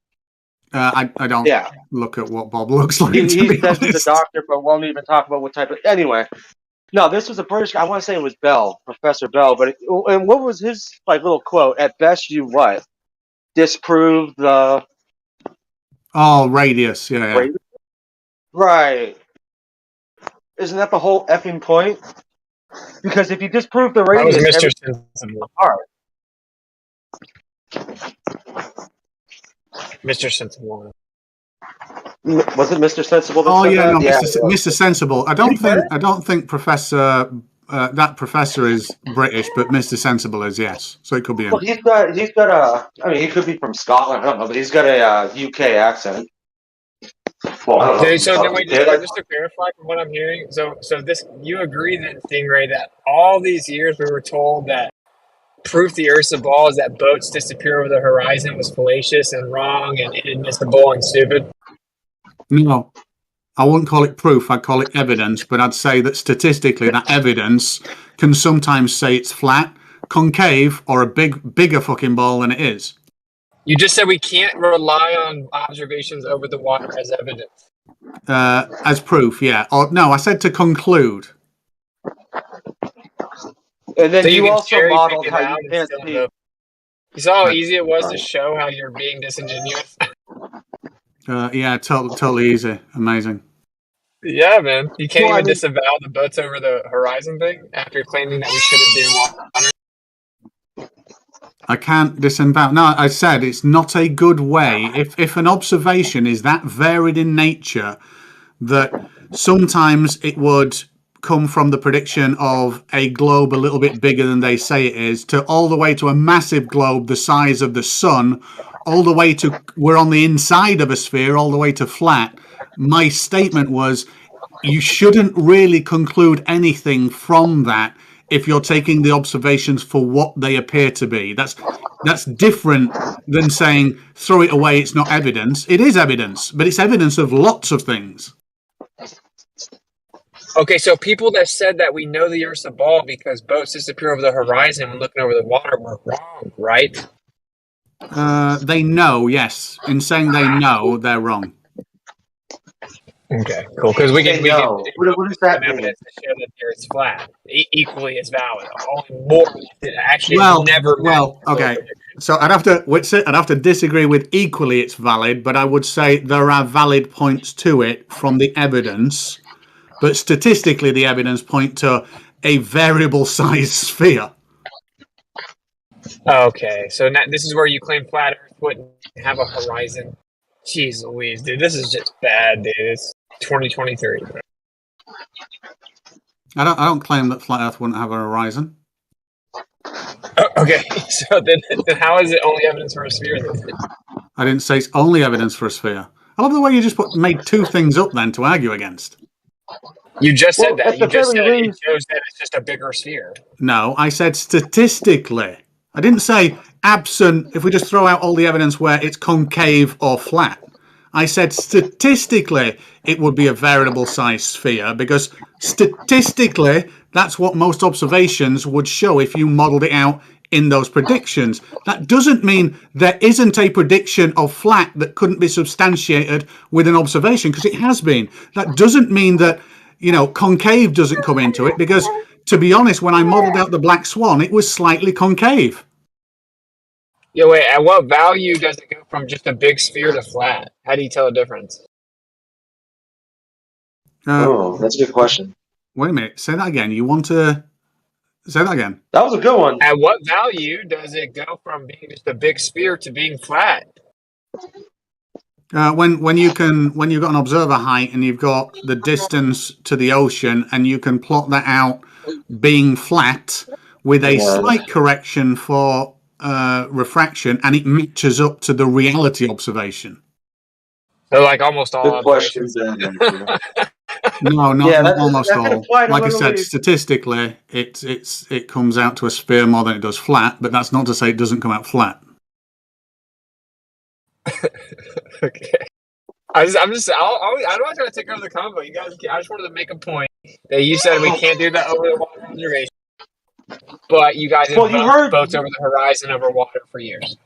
I don't look at what Bob looks like. He to be says honest. he's a doctor, but won't even talk about what type of. Anyway, no, this was a British guy. I want to say it was Bell, Professor Bell. But and what was his little quote? At best, you what? Disprove the. Oh, radius. Yeah. Radius? Right. Isn't that the whole effing point? Because if you disprove the radius, That was Mr. everything's Sensible. apart. Mr. Sensible. Was it Mr. Sensible that Oh said yeah, that? no, Yeah, Mr. Sensible. I don't think Professor that professor is British, but Mr. Sensible is, yes. So it could be him. Well, he's got a. I mean, he could be from Scotland. I don't know, but he's got a UK accent. Well, I don't know. So then wait, just to clarify from what I'm hearing, so this you agree then, Stingray, that all these years we were told that proof the Earth's a ball is that boats disappear over the horizon was fallacious and wrong and inadmissible and stupid? No, I wouldn't call it proof. I'd call it evidence. But I'd say that statistically, that evidence can sometimes say it's flat, concave, or a bigger fucking ball than it is. You just said we can't rely on observations over the water as evidence. As proof, yeah. Or no, I said to conclude. And then so you also modeled how you can't see. You saw how easy it was to show how you're being disingenuous? Yeah, totally easy. Amazing. Yeah, man. You can't even disavow the boats over the horizon thing after claiming that we shouldn't be in water. I can't disavow. No, I said it's not a good way. If an observation is that varied in nature that sometimes it would come from the prediction of a globe a little bit bigger than they say it is, to all the way to a massive globe the size of the sun, all the way to we're on the inside of a sphere, all the way to flat. My statement was, you shouldn't really conclude anything from that if you're taking the observations for what they appear to be. That's different than saying throw it away, it's not evidence. It is evidence, but it's evidence of lots of things. Okay, so people that said that we know the Earth's a ball because boats disappear over the horizon when looking over the water were wrong, right? They know, yes. In saying they know, they're wrong. Okay, cool. Because we can What does that mean? evidence to show that the Earth's flat. Equally as valid. Only more. Actually, Well, never. okay. So I'd have to disagree with equally it's valid, but I would say there are valid points to it from the evidence. But statistically, the evidence point to a variable size sphere. Okay, so now, this is where you claim flat Earth wouldn't have a horizon. Jeez Louise, dude, this is just bad, dude. It's 2023. Bro. I don't claim that flat Earth wouldn't have a horizon. Okay, so then how is it only evidence for a sphere then? I didn't say it's only evidence for a sphere. I love the way you just made two things up then to argue against. You just said that. You just said it shows that it's just a bigger sphere. No, I said statistically. I didn't say absent, if we just throw out all the evidence where it's concave or flat. I said statistically it would be a variable size sphere because statistically that's what most observations would show if you modeled it out in those predictions. That doesn't mean there isn't a prediction of flat that couldn't be substantiated with an observation, because it has been. That doesn't mean that, you know, concave doesn't come into it, because to be honest, when I modeled out the black swan, it was slightly concave. Yeah, wait, at what value does it go from just a big sphere to flat? How do you tell the difference? That's a good question. Wait a minute, say that again. You want to say that again? That was a good one. At what value does it go from being just a big sphere to being flat? When you've got an observer height and you've got the distance to the ocean, and you can plot that out being flat with a slight correction for refraction, and it matches up to the reality observation. So like almost all Good question. No, not almost all. Like I said, statistically, it comes out to a sphere more than it does flat, but that's not to say it doesn't come out flat. Okay. I'm not trying to take over the combo. You guys, I just wanted to make a point that you said we can't do that over the water observation, but you guys have heard boats over the horizon over water for years.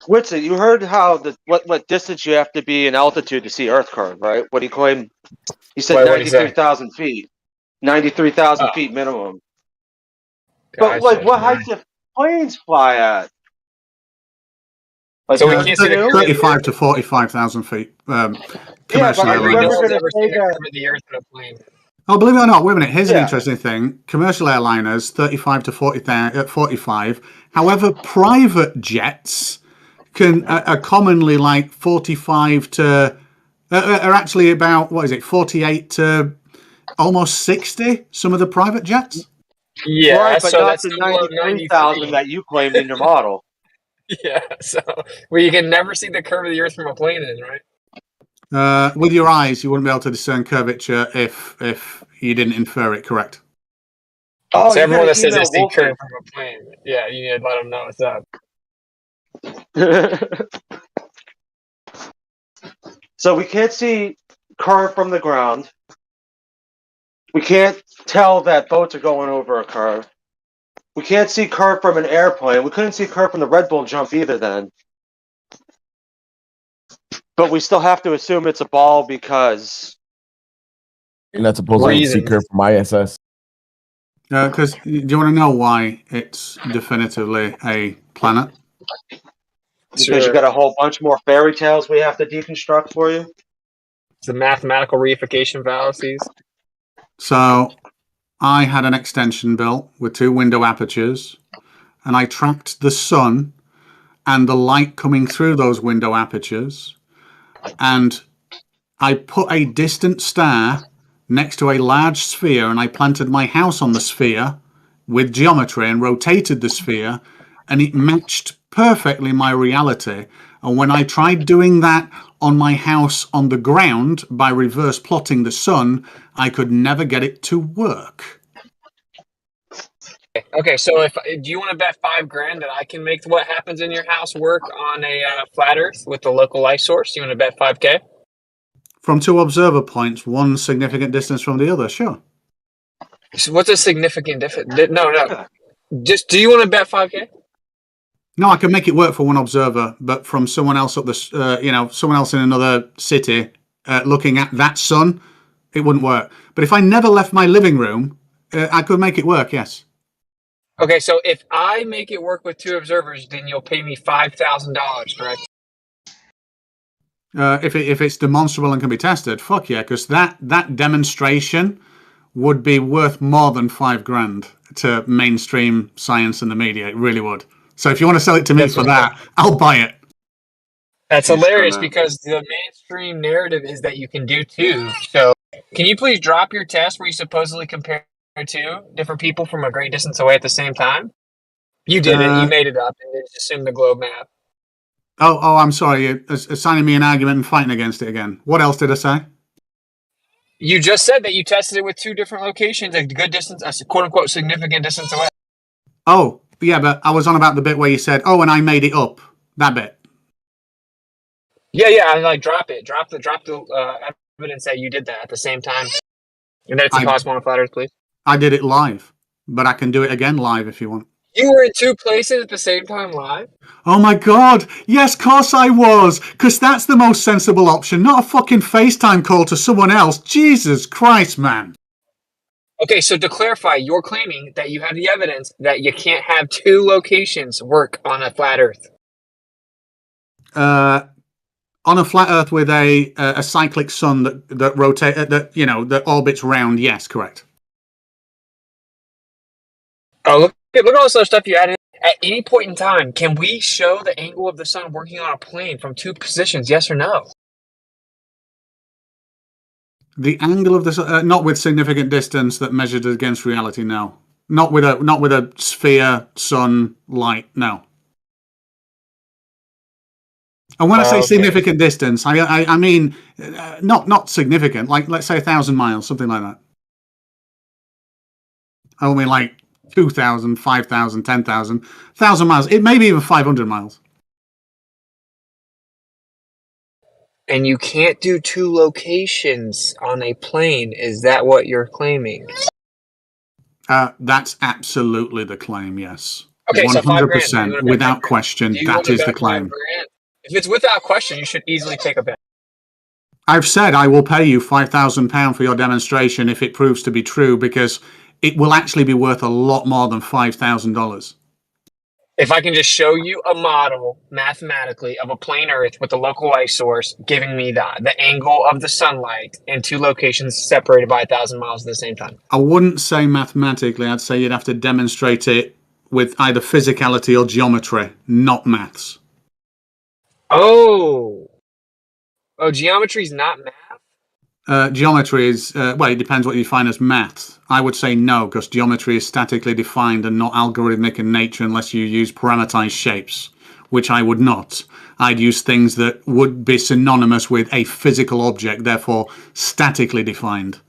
Whitson, you heard how what distance you have to be in altitude to see Earth curve, right? What he claimed, he said 93,000 feet, 93,000 feet minimum. But like, what height do planes fly at? Like, so we can't see 35 to 45,000 feet. Commercial airliners. Oh, believe it or not, wait a minute. Here's an interesting thing. Commercial airliners, 35 to 45. However, private jets are commonly like 45 to are actually about 48 to almost 60. Some of the private jets. Yeah, right, but so not the 93,000 that you claimed in your model. Yeah, so you can never see the curve of the Earth from a plane, then, right? With your eyes, you wouldn't be able to discern curvature if you didn't infer it correct. Oh, so everyone that says they see curve from a plane, yeah, you need to let them know what's up. So we can't see curve from the ground. We can't tell that boats are going over a curve. We can't see curve from an airplane. We couldn't see curve from the Red Bull jump either then. But we still have to assume it's a ball because... You're not supposed to see curve from ISS. Because do you want to know why it's definitively a planet? Because you got a whole bunch more fairy tales we have to deconstruct for you? It's the mathematical reification fallacies. So... I had an extension built with 2 window apertures, and I tracked the sun and the light coming through those window apertures. And I put a distant star next to a large sphere and I planted my house on the sphere with geometry and rotated the sphere, and it matched perfectly my reality. And when I tried doing that on my house on the ground by reverse plotting the sun, I could never get it to work. Okay, so if do you want to bet $5,000 that I can make what happens in your house work on a flat Earth with the local light source? You want to bet 5K? From 2 observer points, one significant distance from the other, sure. So what's a significant difference? No. Just do you want to bet 5K? No, I can make it work for one observer, but from someone else up the, someone else in another city looking at that sun, it wouldn't work. But if I never left my living room, I could make it work. Yes. Okay, so if I make it work with 2 observers, then you'll pay me $5,000, correct? If it's demonstrable and can be tested, fuck yeah, because that demonstration would be worth more than $5,000 to mainstream science and the media. It really would. So if you want to sell it to me for that, I'll buy it. That's hilarious because the mainstream narrative is that you can do 2. So can you please drop your test where you supposedly compare 2 different people from a great distance away at the same time? You did it. You made it up and just assumed the globe map. Oh, I'm sorry. You're assigning me an argument and fighting against it again. What else did I say? You just said that you tested it with 2 different locations, a good distance, a quote-unquote significant distance away. Oh, yeah, but I was on about the bit where you said, oh, and I made it up. That bit. Yeah, and like drop it. Drop the evidence that you did that at the same time. And that it's impossible on a flat Earth, please. I did it live, but I can do it again live if you want. You were in 2 places at the same time live? Oh my god, yes, course I was, because that's the most sensible option, not a fucking FaceTime call to someone else. Jesus Christ, man. Okay, so to clarify, you're claiming that you have the evidence that you can't have 2 locations work on a flat Earth. On a flat Earth with a cyclic sun that orbits round, yes, correct. Oh, look at all this other stuff you added. At any point in time, can we show the angle of the sun working on a plane from 2 positions, yes or no? The angle of the sun, not with significant distance that measured against reality, no. Not with a sphere, sun, light, no. And when I say significant distance, I mean not significant, like let's say 1,000 miles, something like that. I mean like 2,000, 5,000, 10,000, 1,000 miles. It may be even 500 miles. And you can't do 2 locations on a plane. Is that what you're claiming? That's absolutely the claim, yes. Okay, 100%, so without question, that is the claim. If it's without question, you should easily take a bet. I've said I will pay you £5,000 for your demonstration if it proves to be true, because it will actually be worth a lot more than $5,000. If I can just show you a model mathematically of a plane Earth with a local light source giving me the angle of the sunlight in 2 locations separated by 1,000 miles at the same time. I wouldn't say mathematically. I'd say you'd have to demonstrate it with either physicality or geometry, not maths. Oh, geometry is not math? Geometry is, it depends what you define as math. I would say no, because geometry is statically defined and not algorithmic in nature unless you use parameterized shapes, which I would not. I'd use things that would be synonymous with a physical object, therefore statically defined.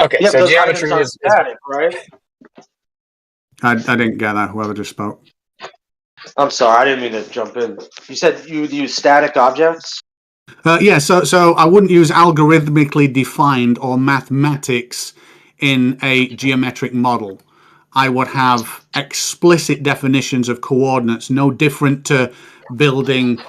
Okay, yeah, so geometry is static, right? I didn't get that, whoever just spoke. I'm sorry, I didn't mean to jump in. You said you would use static objects? Yeah, so I wouldn't use algorithmically defined or mathematics in a geometric model. I would have explicit definitions of coordinates, no different to building,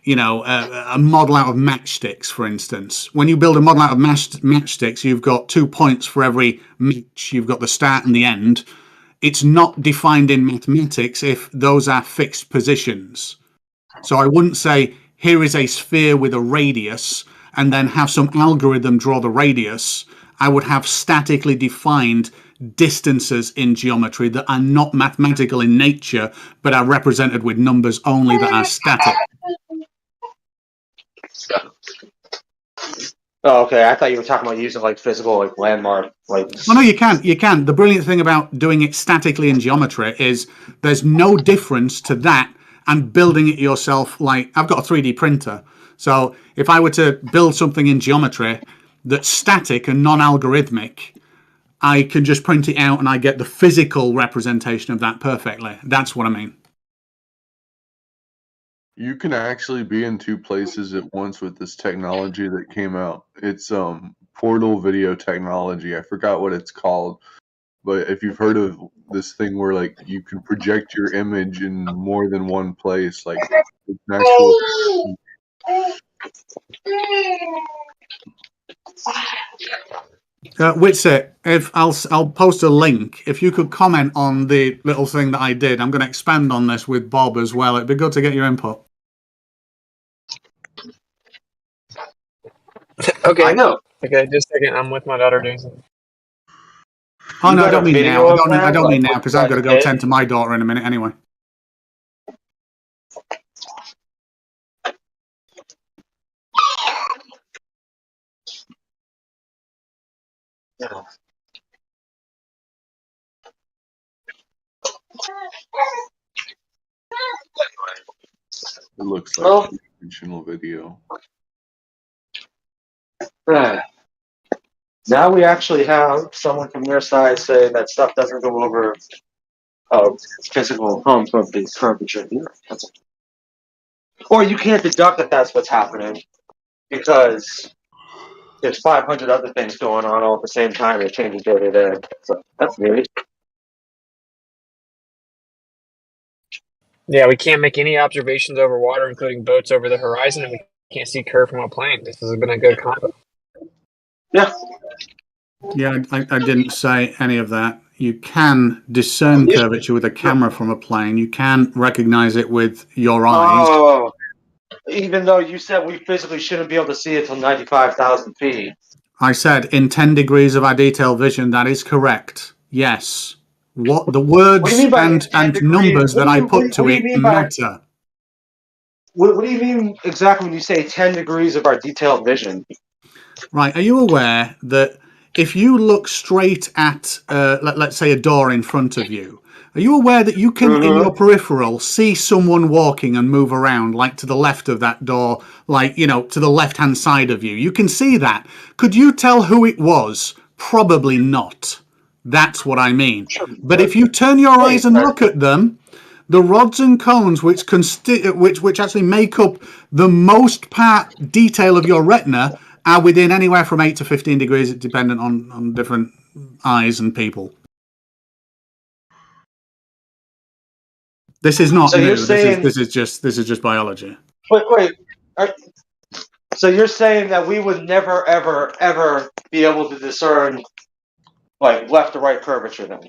a model out of matchsticks, for instance. When you build a model out of matchsticks, you've got 2 points for every match. You've got the start and the end. It's not defined in mathematics if those are fixed positions. So I wouldn't say, here is a sphere with a radius, and then have some algorithm draw the radius. I would have statically defined distances in geometry that are not mathematical in nature, but are represented with numbers only that are static. Oh, okay. I thought you were talking about using like physical, like landmark, like. Well, no, you can. You can. The brilliant thing about doing it statically in geometry is there's no difference to that and building it yourself. Like I've got a 3D printer, so if I were to build something in geometry that's static and non-algorithmic, I can just print it out and I get the physical representation of that perfectly. That's what I mean. You can actually be in two places at once with this technology that came out. It's portal video technology. I forgot what it's called, but if you've heard of this thing where like you can project your image in more than one place, like it's an actual. Witsit, if I'll post a link. If you could comment on the little thing that I did, I'm going to expand on this with Bob as well. It'd be good to get your input. Okay. I know. Okay, just a second. I'm with my daughter doing something. Oh no, I don't mean now. I don't mean like, now because I've got to go tend to my daughter in a minute anyway. It looks like dimensional video. Now we actually have someone from their side saying that stuff doesn't go over physical home curvature. Or you can't deduct that that's what's happening because there's 500 other things going on all at the same time. It changes day to day. So that's weird. Yeah, we can't make any observations over water, including boats over the horizon, and we can't see curve from a plane. This has been a good combo. Yeah. Yeah, I didn't say any of that. You can discern curvature with a camera from a plane. You can recognize it with your eyes. Oh, even though you said we physically shouldn't be able to see it till 95,000 feet. I said in 10 degrees of our detailed vision, that is correct. Yes. What the words and numbers that I put to it matter. What do you mean exactly when you say 10 degrees of our detailed vision? Right. Are you aware that if you look straight at, let's say, a door in front of you, are you aware that you can, in your peripheral, see someone walking and move around, like to the left of that door, like, you know, to the left-hand side of you? You can see that. Could you tell who it was? Probably not. That's what I mean. But if you turn your eyes and look at them, the rods and cones which actually make up the most part detail of your retina are within anywhere from 8 to 15 degrees, dependent on different eyes and people. This is not So new. you're saying, this is just biology. Wait. So you're saying that we would never, ever be able to discern like left to right curvature then?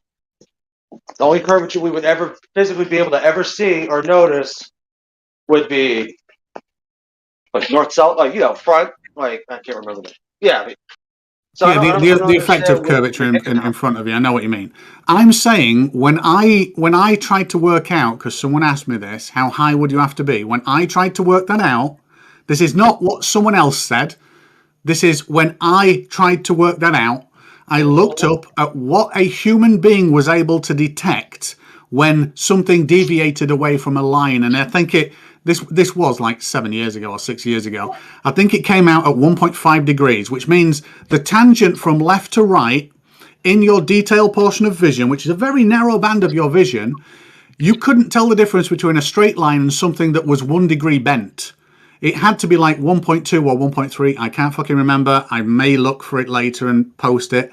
The only curvature we would ever physically be able to ever see or notice would be like north south, like front. Like I can't remember that. Yeah. So Yeah, the effective curvature in front of you. I know what you mean. I'm saying when I tried to work out, because someone asked me this, how high would you have to be? When I tried to work that out, this is not what someone else said. This is when I tried to work that out. I looked up at what a human being was able to detect when something deviated away from a line, and I think this was like 7 years ago or 6 years ago. I think it came out at 1.5 degrees, which means the tangent from left to right in your detail portion of vision, which is a very narrow band of your vision, you couldn't tell the difference between a straight line and something that was 1 degree bent. It had to be like 1.2 or 1.3. I can't fucking remember. I may look for it later and post it.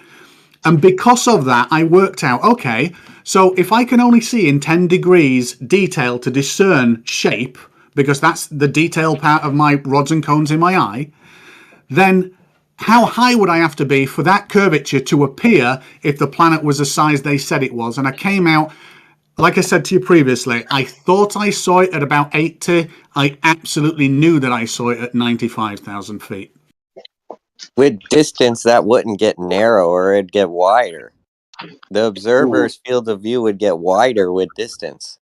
And because of that, I worked out, okay, so if I can only see in 10 degrees detail to discern shape, because that's the detail part of my rods and cones in my eye, then how high would I have to be for that curvature to appear if the planet was the size they said it was? And I came out, like I said to you previously, I thought I saw it at about 80. I absolutely knew that I saw it at 95,000 feet. With distance, that wouldn't get narrower, it'd get wider. The observer's field of view would get wider with distance.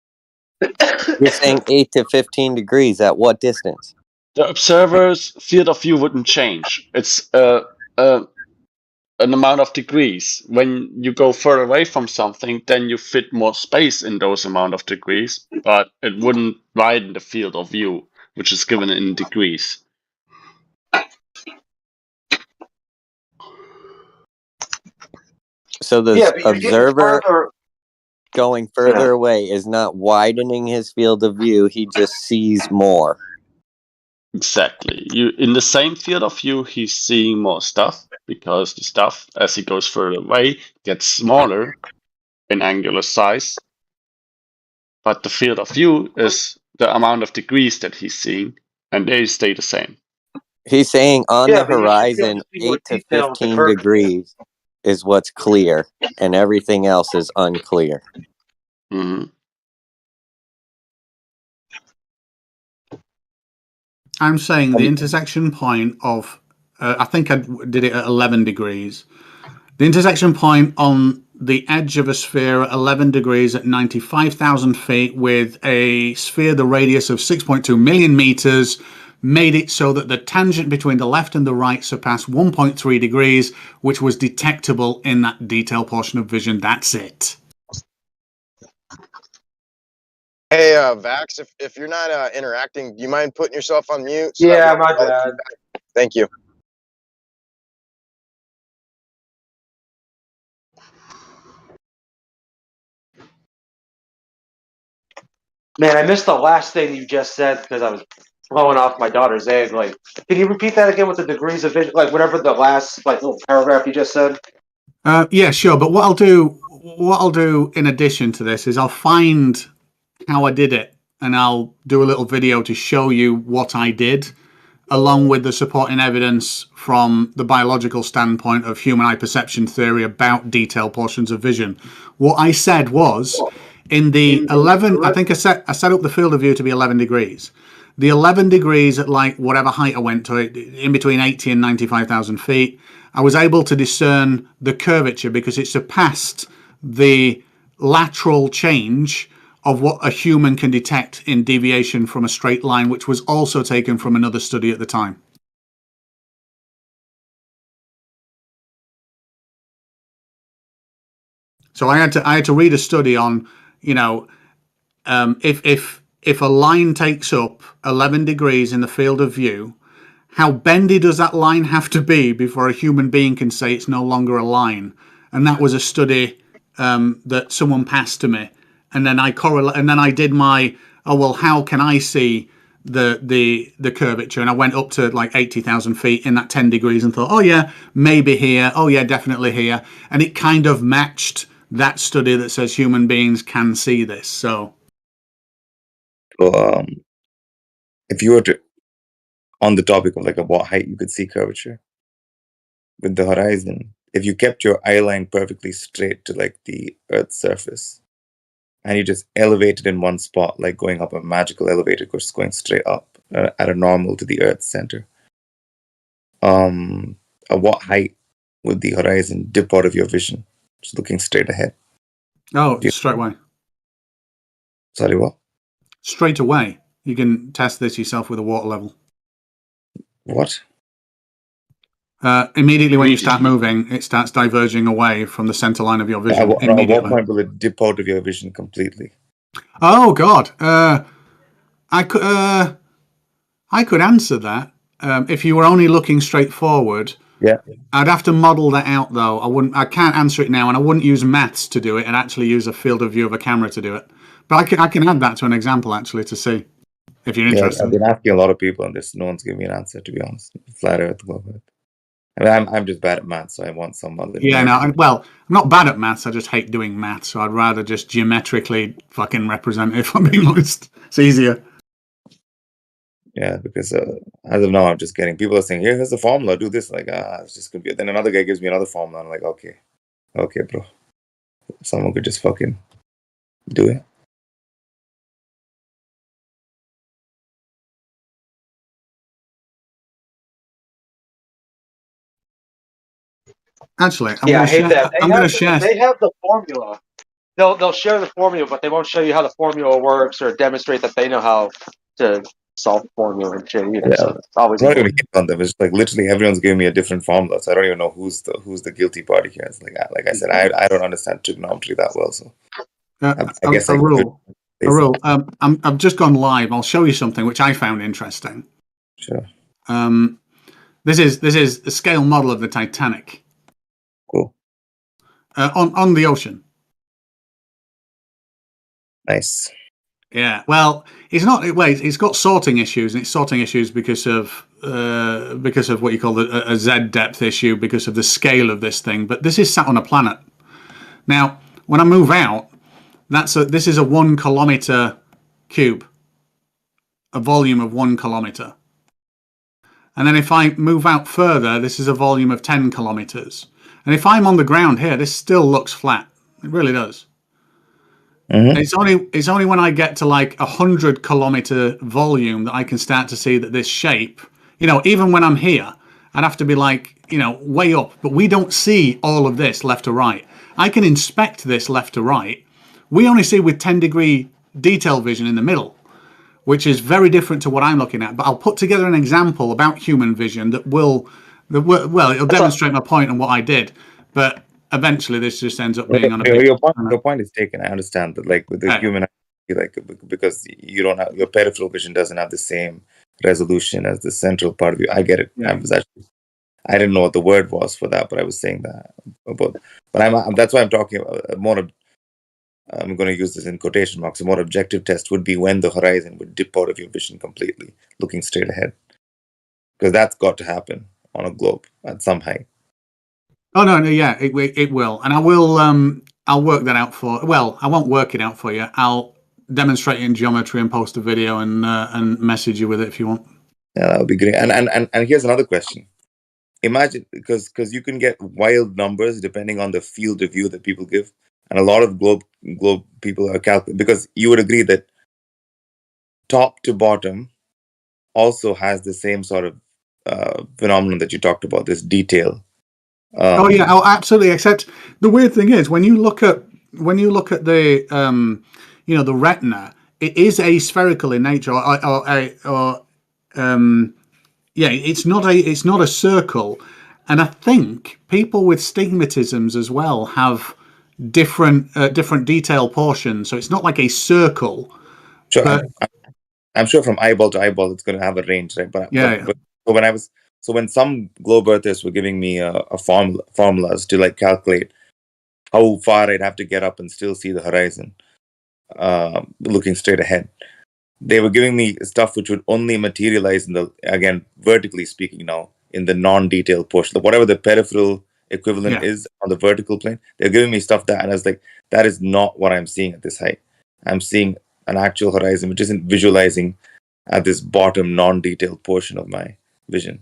You're saying 8 to 15 degrees at what distance? the observer's field of view wouldn't change. It's an amount of degrees. When you go further away from something, then you fit more space in those amount of degrees, but it wouldn't widen the field of view, which is given in degrees. So the Yeah, but you're getting observer further. going further away is not widening his field of view. He just sees more. Exactly. You in the same field of view, he's seeing more stuff because the stuff, as he goes further away, gets smaller in angular size. But the field of view is the amount of degrees that he's seeing, and they stay the same. He's saying on Yeah, the but you should be able horizon, to see more 8 to detail with the 15 curvature. degrees is what's clear, and everything else is unclear. Mm-hmm. I'm saying the intersection point of, I think I did it at 11 degrees. The intersection point on the edge of a sphere at 11 degrees at 95,000 feet with a sphere the radius of 6.2 million meters made it so that the tangent between the left and the right surpassed 1.3 degrees, which was detectable in that detail portion of vision. That's it. Hey, Vax, if you're not interacting, do you mind putting yourself on mute? So Yeah, that we my can all bad. feedback? Thank you. Man, I missed the last thing you just said because I was blowing off my daughter's egg. Like, can you repeat that again with the degrees of vision? Like, whatever the last little paragraph you just said. Yeah, sure. But what I'll do in addition to this is I'll find how I did it, and I'll do a little video to show you what I did, along with the supporting evidence from the biological standpoint of human eye perception theory about detailed portions of vision. What I said was, in the 11, I think I set up the field of view to be 11 degrees. The 11 degrees at like whatever height I went to, in between 80 and 95,000 feet, I was able to discern the curvature because it surpassed the lateral change of what a human can detect in deviation from a straight line, which was also taken from another study at the time. So I had to read a study on, if a line takes up 11 degrees in the field of view, how bendy does that line have to be before a human being can say it's no longer a line? And that was a study that someone passed to me, and then I did my, oh well, how can I see the curvature? And I went up to like 80,000 feet in that 10 degrees and thought, oh yeah, maybe here, oh yeah, definitely here, and it kind of matched that study that says human beings can see this. So if you were to, on the topic of like at what height you could see curvature with the horizon, if you kept your eye line perfectly straight to like the Earth's surface, and you just elevated in one spot, like going up a magical elevator, just going straight up at a normal to the Earth's center, at what height would the horizon dip out of your vision, just looking straight ahead? Oh, straight away. Sorry, what? Straight away. You can test this yourself with a water level. What? Immediately when you start moving, it starts diverging away from the center line of your vision. At what point will it dip out of your vision completely? Oh God, I could answer that if you were only looking straight forward. Yeah, I'd have to model that out though. I can't answer it now, and I wouldn't use maths to do it, and actually use a field of view of a camera to do it. But I can add that to an example actually to see if you're interested. I've been asking a lot of people, and no one's giving me an answer. To be honest, flat Earth, global. I mean, I'm just bad at maths, so I want some other. Yeah, no, well, I'm not bad at maths. I just hate doing maths, so I'd rather just geometrically fucking represent it. If I'm being honest, it's easier. Yeah, because as of now, I'm just getting people are saying, "Here, here's the formula. Do this." Like, it's just gonna be. Then another guy gives me another formula. I'm like, okay, bro. Someone could just fucking do it. Actually, I hate that. I'm going to share. They have the formula. They'll share the formula, but they won't show you how the formula works or demonstrate that they know how to salt formula and shit either. Yeah, So it's always I'm a not little. even hit on them. It's like literally everyone's giving me a different formula, so I don't even know who's the guilty party here. It's like I said, I don't understand trigonometry that well, so I guess I could say Arul, I've just gone live. I'll show you something which I found interesting. Sure. This is the scale model of the Titanic. Cool. On the ocean. Nice. Yeah. Well, it's not. Wait, it's got sorting issues, and it's sorting issues because of what you call a Z depth issue, because of the scale of this thing. But this is sat on a planet. Now, when I move out, this is a 1 kilometer cube, a volume of 1 kilometer. And then if I move out further, this is a volume of 10 kilometers. And if I'm on the ground here, this still looks flat. It really does. Mm-hmm. It's only when I get to like 100 kilometer volume that I can start to see that this shape, even when I'm here, I'd have to be like, way up. But we don't see all of this left to right. I can inspect this left to right. We only see with 10-degree detail vision in the middle, which is very different to what I'm looking at. But I'll put together an example about human vision it'll demonstrate my point on what I did. But eventually this just ends up being on a big... Your point is taken. I understand that, like, with the human eye, like, because you don't have, your peripheral vision doesn't have the same resolution as the central part of you. I get it. Yeah. I didn't know what the word was for that, but I was saying that about. But that's why I'm talking about more of. I'm going to use this in quotation marks. A more objective test would be when the horizon would dip out of your vision completely, looking straight ahead, because that's got to happen on a globe at some height. Oh no, yeah, it will, and I will. I'll work that out for. Well, I won't work it out for you. I'll demonstrate it in geometry and post a video and message you with it if you want. Yeah, that would be great. And here's another question. Imagine, because you can get wild numbers depending on the field of view that people give, and a lot of globe people are calculating, because you would agree that top to bottom also has the same sort of phenomenon that you talked about, this detail. Oh, absolutely. Except the weird thing is when you look at the the retina, it is aspherical in nature, it's not a circle. And I think people with stigmatisms as well have different detail portions, so it's not like a circle. Sure, but I'm sure from eyeball to eyeball it's going to have a range, right? But when some globe earthers were giving me a formulas to like calculate how far I'd have to get up and still see the horizon, looking straight ahead, they were giving me stuff which would only materialize in the, again, vertically speaking now, in the non-detailed portion, whatever the peripheral equivalent is on the vertical plane. They're giving me stuff that, and I was like, that is not what I'm seeing at this height. I'm seeing an actual horizon which isn't visualizing at this bottom non-detailed portion of my vision.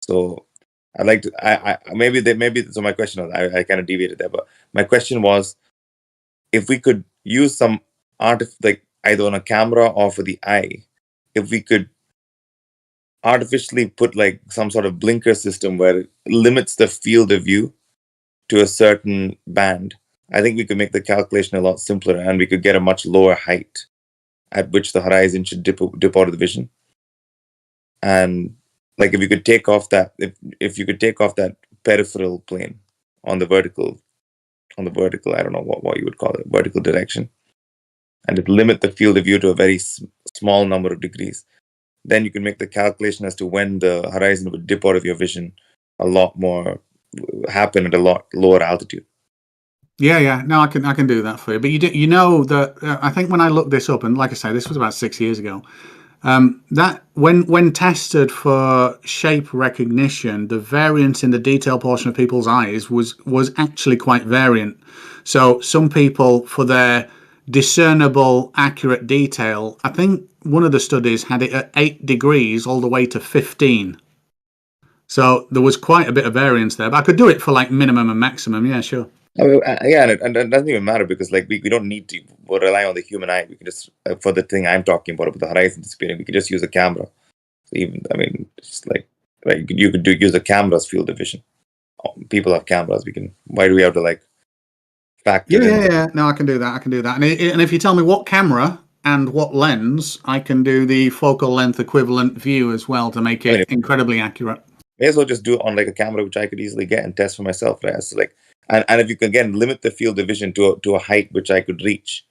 So I'd like to, so my question was, I kind of deviated there, but my question was, if we could use some like either on a camera or for the eye, if we could artificially put like some sort of blinker system where it limits the field of view to a certain band, I think we could make the calculation a lot simpler, and we could get a much lower height at which the horizon should dip out of the vision. And like if you could take off that, if you could take off that peripheral plane on the vertical, I don't know what you would call it, vertical direction, and it limit the field of view to a very small number of degrees, then you can make the calculation as to when the horizon would dip out of your vision a lot more, happen at a lot lower altitude. Yeah. No, I can do that for you. But you know that I think when I looked this up, and like I say, this was about 6 years ago, that when tested for shape recognition, the variance in the detail portion of people's eyes was actually quite variant. So some people, for their discernible, accurate detail, I think one of the studies had it at 8 degrees all the way to 15. So there was quite a bit of variance there. But I could do it for like minimum and maximum. Yeah, sure. And it doesn't even matter, because like we don't need to rely on the human eye. We can just, for the thing I'm talking about the horizon disappearing, we can just use a camera. So it's like you could use a camera's field of vision. People have cameras. Why do we have to like factor in? Yeah. No, I can do that. And if you tell me what camera and what lens, I can do the focal length equivalent view as well to make it incredibly accurate. May as well just do it on like a camera which I could easily get and test for myself, right? So like, and if you can again limit the field of vision to a height which I could reach,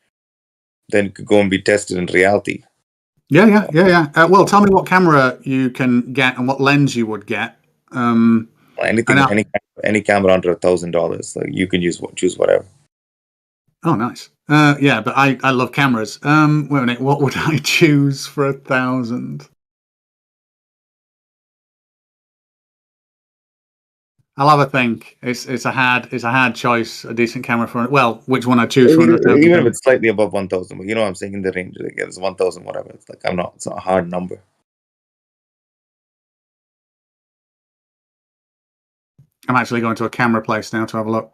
then it could go and be tested in reality. Yeah. Well, tell me what camera you can get and what lens you would get. Anything, any camera under $1,000, like you can choose whatever. Oh, nice. Yeah, but I love cameras. Wait a minute, what would I choose for 1,000? I'll have a think. It's a hard choice. A decent camera for which one I choose for Even if it's slightly above 1,000, but you know what I'm saying, in the range, like it's 1,000 whatever. It's like it's not a hard number. I'm actually going to a camera place now to have a look.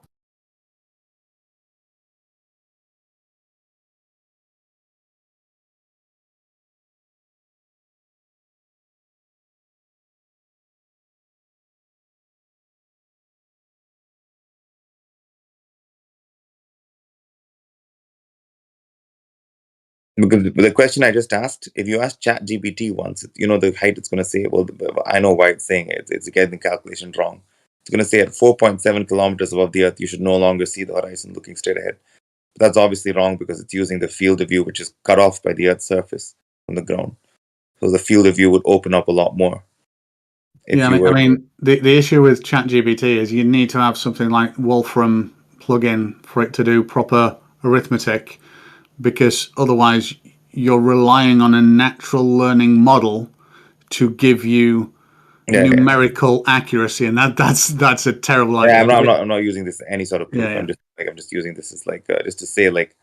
Because the question I just asked, if you ask ChatGPT once, you know the height it's going to say. Well, I know why it's saying it. It's getting the calculation wrong. It's going to say at 4.7 kilometers above the Earth, you should no longer see the horizon looking straight ahead. But that's obviously wrong because it's using the field of view, which is cut off by the Earth's surface from the ground. So the field of view would open up a lot more. Yeah, I mean, the issue with ChatGPT is you need to have something like Wolfram plugin for it to do proper arithmetic, because otherwise you're relying on a natural learning model to give you numerical accuracy, and that's a terrible idea. Yeah, I'm not using this any sort of proof. Yeah. I'm just using this as like just to say like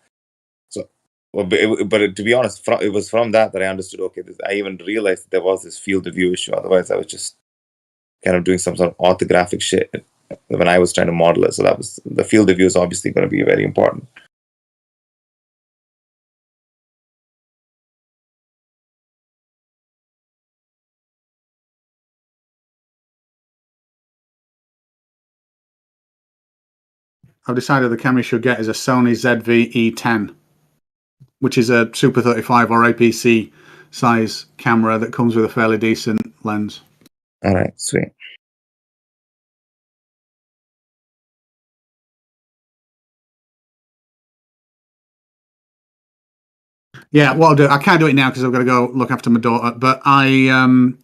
so. Well, but to be honest, it was from that I understood. Okay, I even realized there was this field of view issue. Otherwise, I was just kind of doing some sort of orthographic shit when I was trying to model it. So that was the field of view is obviously going to be very important. I've decided the camera you should get is a Sony ZV-E10, which is a Super 35 or APC size camera that comes with a fairly decent lens. All right, sweet. Yeah, well, I'll do. I can't do it now because I've got to go look after my daughter. But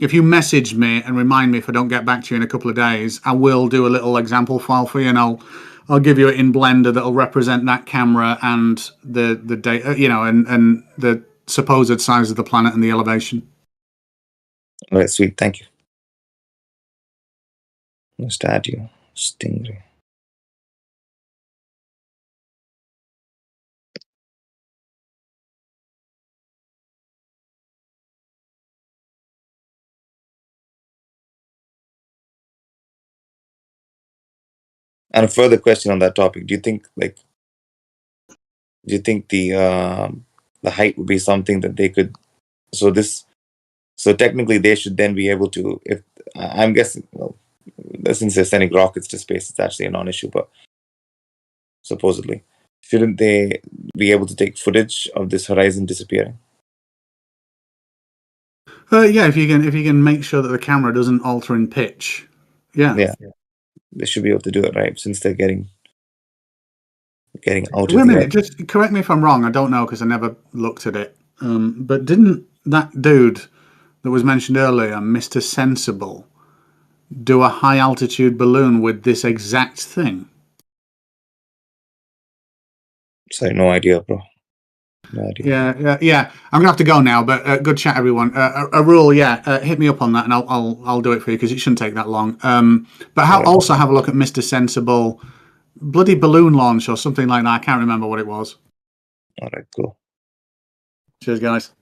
if you message me and remind me if I don't get back to you in a couple of days, I will do a little example file for you, and I'll give you it in Blender that'll represent that camera and the data, and the supposed size of the planet and the elevation. All right, sweet. Thank you. Just add you, Stingray. And a further question on that topic: do you think the height would be something that they could? So technically, they should then be able to. If I'm guessing, well, since they're sending rockets to space, it's actually a non-issue. But supposedly, shouldn't they be able to take footage of this horizon disappearing? Yeah, if you can make sure that the camera doesn't alter in pitch. Yeah. They should be able to do it, right? Since they're getting out Wait a of the minute, Earth. just correct me if I'm wrong. I don't know because I never looked at it. But didn't that dude that was mentioned earlier, Mr. Sensible, do a high altitude balloon with this exact thing? Sorry, no idea, bro. No idea. Yeah. I'm gonna have to go now, but good chat, everyone. A rule, hit me up on that, and I'll do it for you because it shouldn't take that long. But also have a look at Mr. Sensible, bloody balloon launch or something like that. I can't remember what it was. All right, cool. Cheers, guys.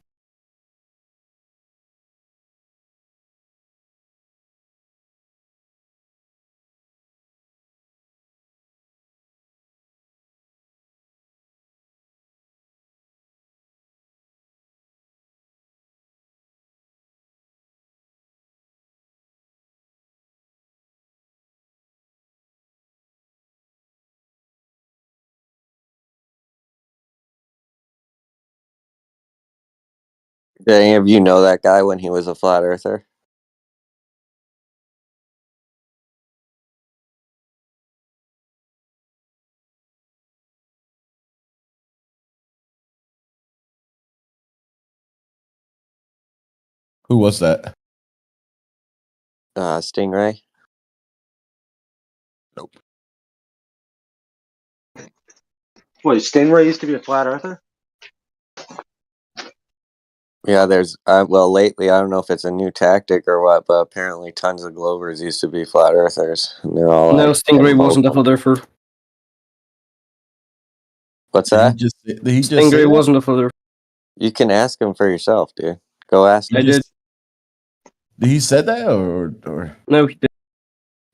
Did any of you know that guy when he was a flat earther? Who was that? Stingray. Nope. Wait, Stingray used to be a flat earther? Yeah, there's well lately I don't know if it's a new tactic or what, but apparently tons of Glovers used to be flat earthers, and they're all No, like Stingray wasn't a flat earther. What's that? Did he just say Stingray that? wasn't a flat earther. You can ask him for yourself, dude. Go ask him. I did. He said that or No, he did.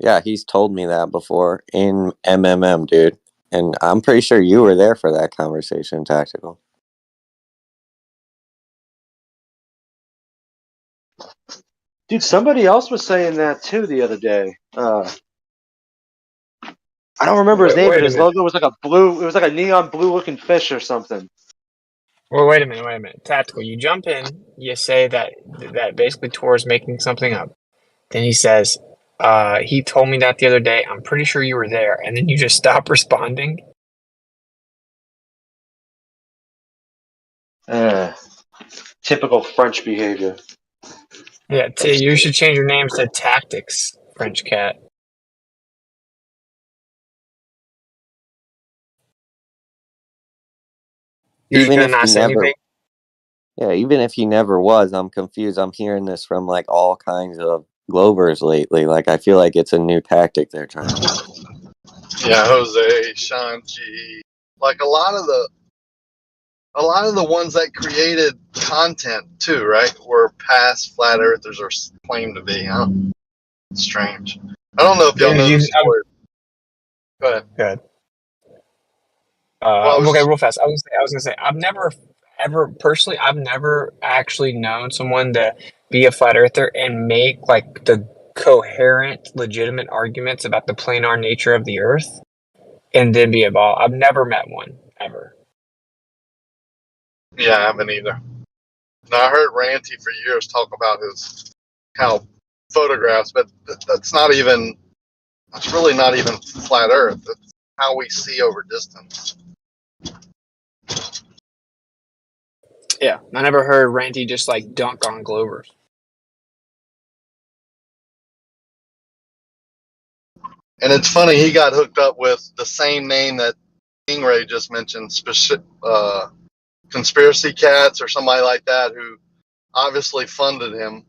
Yeah, he's told me that before in MMM, dude. And I'm pretty sure you were there for that conversation, Tactical. Dude, somebody else was saying that too the other day. I don't remember his name, Wait but a his minute. logo was like a blue. It was like a neon blue looking fish or something. Well, wait a minute. Tactical. You jump in, you say that basically Tor's making something up. Then he says, he told me that the other day. I'm pretty sure you were there. And then you just stop responding. Typical French behavior. Yeah, you should change your names to Tactics, French Cat. You're just Even gonna if not he say never anything? Yeah, even if he never was, I'm confused. I'm hearing this from like all kinds of Glovers lately. Like I feel like it's a new tactic they're trying. Yeah, Jose, Sean G, like a lot of the ones that created content too, right? Were past flat earthers or claimed to be. Huh? It's strange. I don't know if y'all know the story. Go ahead. Good. Well, I was Okay, just- real fast. I was gonna say, I've never actually known someone to be a flat earther and make like the coherent, legitimate arguments about the planar nature of the Earth, and then be a ball. I've never met one ever. Yeah, I haven't either. Now, I heard Ranty for years talk about his kind of photographs, but that's not even. That's really not even flat Earth. It's how we see over distance. Yeah, I never heard Ranty just like dunk on Glovers. And it's funny, he got hooked up with the same name that Stingray just mentioned, Conspiracy Cats or somebody like that, who obviously funded him,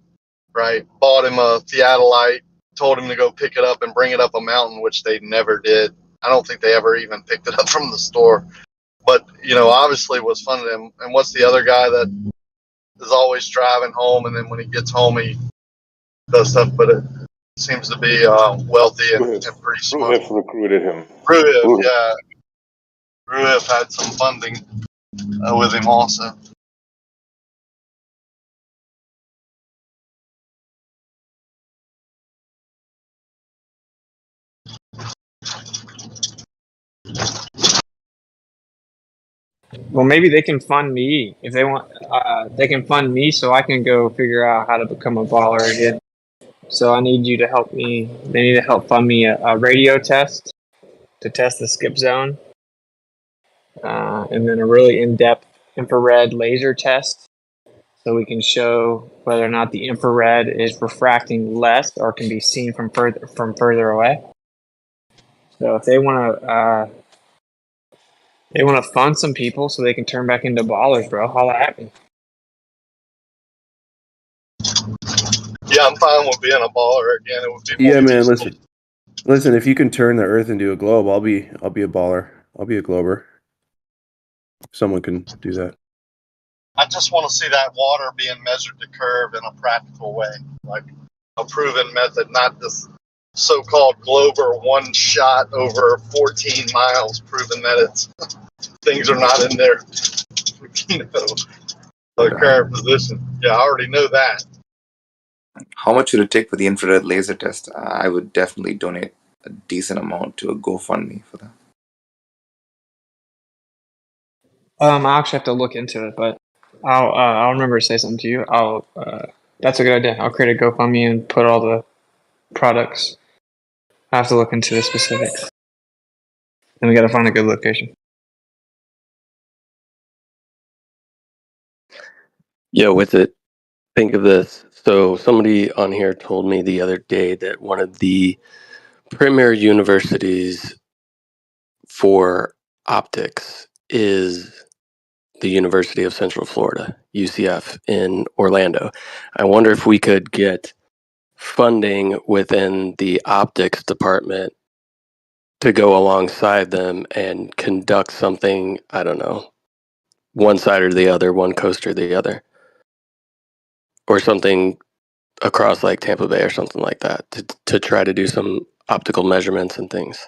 right? Bought him a theodolite, told him to go pick it up and bring it up a mountain, which they never did. I don't think they ever even picked it up from the store. But, obviously was funding him. And what's the other guy that is always driving home, and then when he gets home, he does stuff, but it seems to be wealthy and pretty smart. Ruhif recruited him. Ruhif, yeah. Ruhif had some funding with him also. Well, maybe they can fund me if they want. They can fund me so I can go figure out how to become a baller again. So I need you to help me. They need to help fund me a radio test to test the skip zone, and then a really in-depth infrared laser test so we can show whether or not the infrared is refracting less or can be seen from further away. So if they want to fund some people so they can turn back into ballers, bro, holla at me. Yeah, I'm fine with being a baller again. It would be more Yeah, man. peaceful. Listen. If you can turn the Earth into a globe, I'll be a baller. I'll be a glober. Someone can do that. I just want to see that water being measured to curve in a practical way, like a proven method, not this so-called Glober one shot over 14 miles, proving that it's things are not in their, the current position. Yeah, I already know that. How much would it take for the infrared laser test? I would definitely donate a decent amount to a GoFundMe for that. I actually have to look into it, but I'll remember to say something to you. That's a good idea. I'll create a GoFundMe and put all the products. I have to look into the specifics, and we got to find a good location. Yeah, with it, think of this. So somebody on here told me the other day that one of the premier universities for optics is the University of Central Florida, UCF in Orlando. I wonder if we could get funding within the optics department to go alongside them and conduct something, I don't know, one side or the other, one coast or the other, or something across like Tampa Bay or something like that to try to do some optical measurements and things.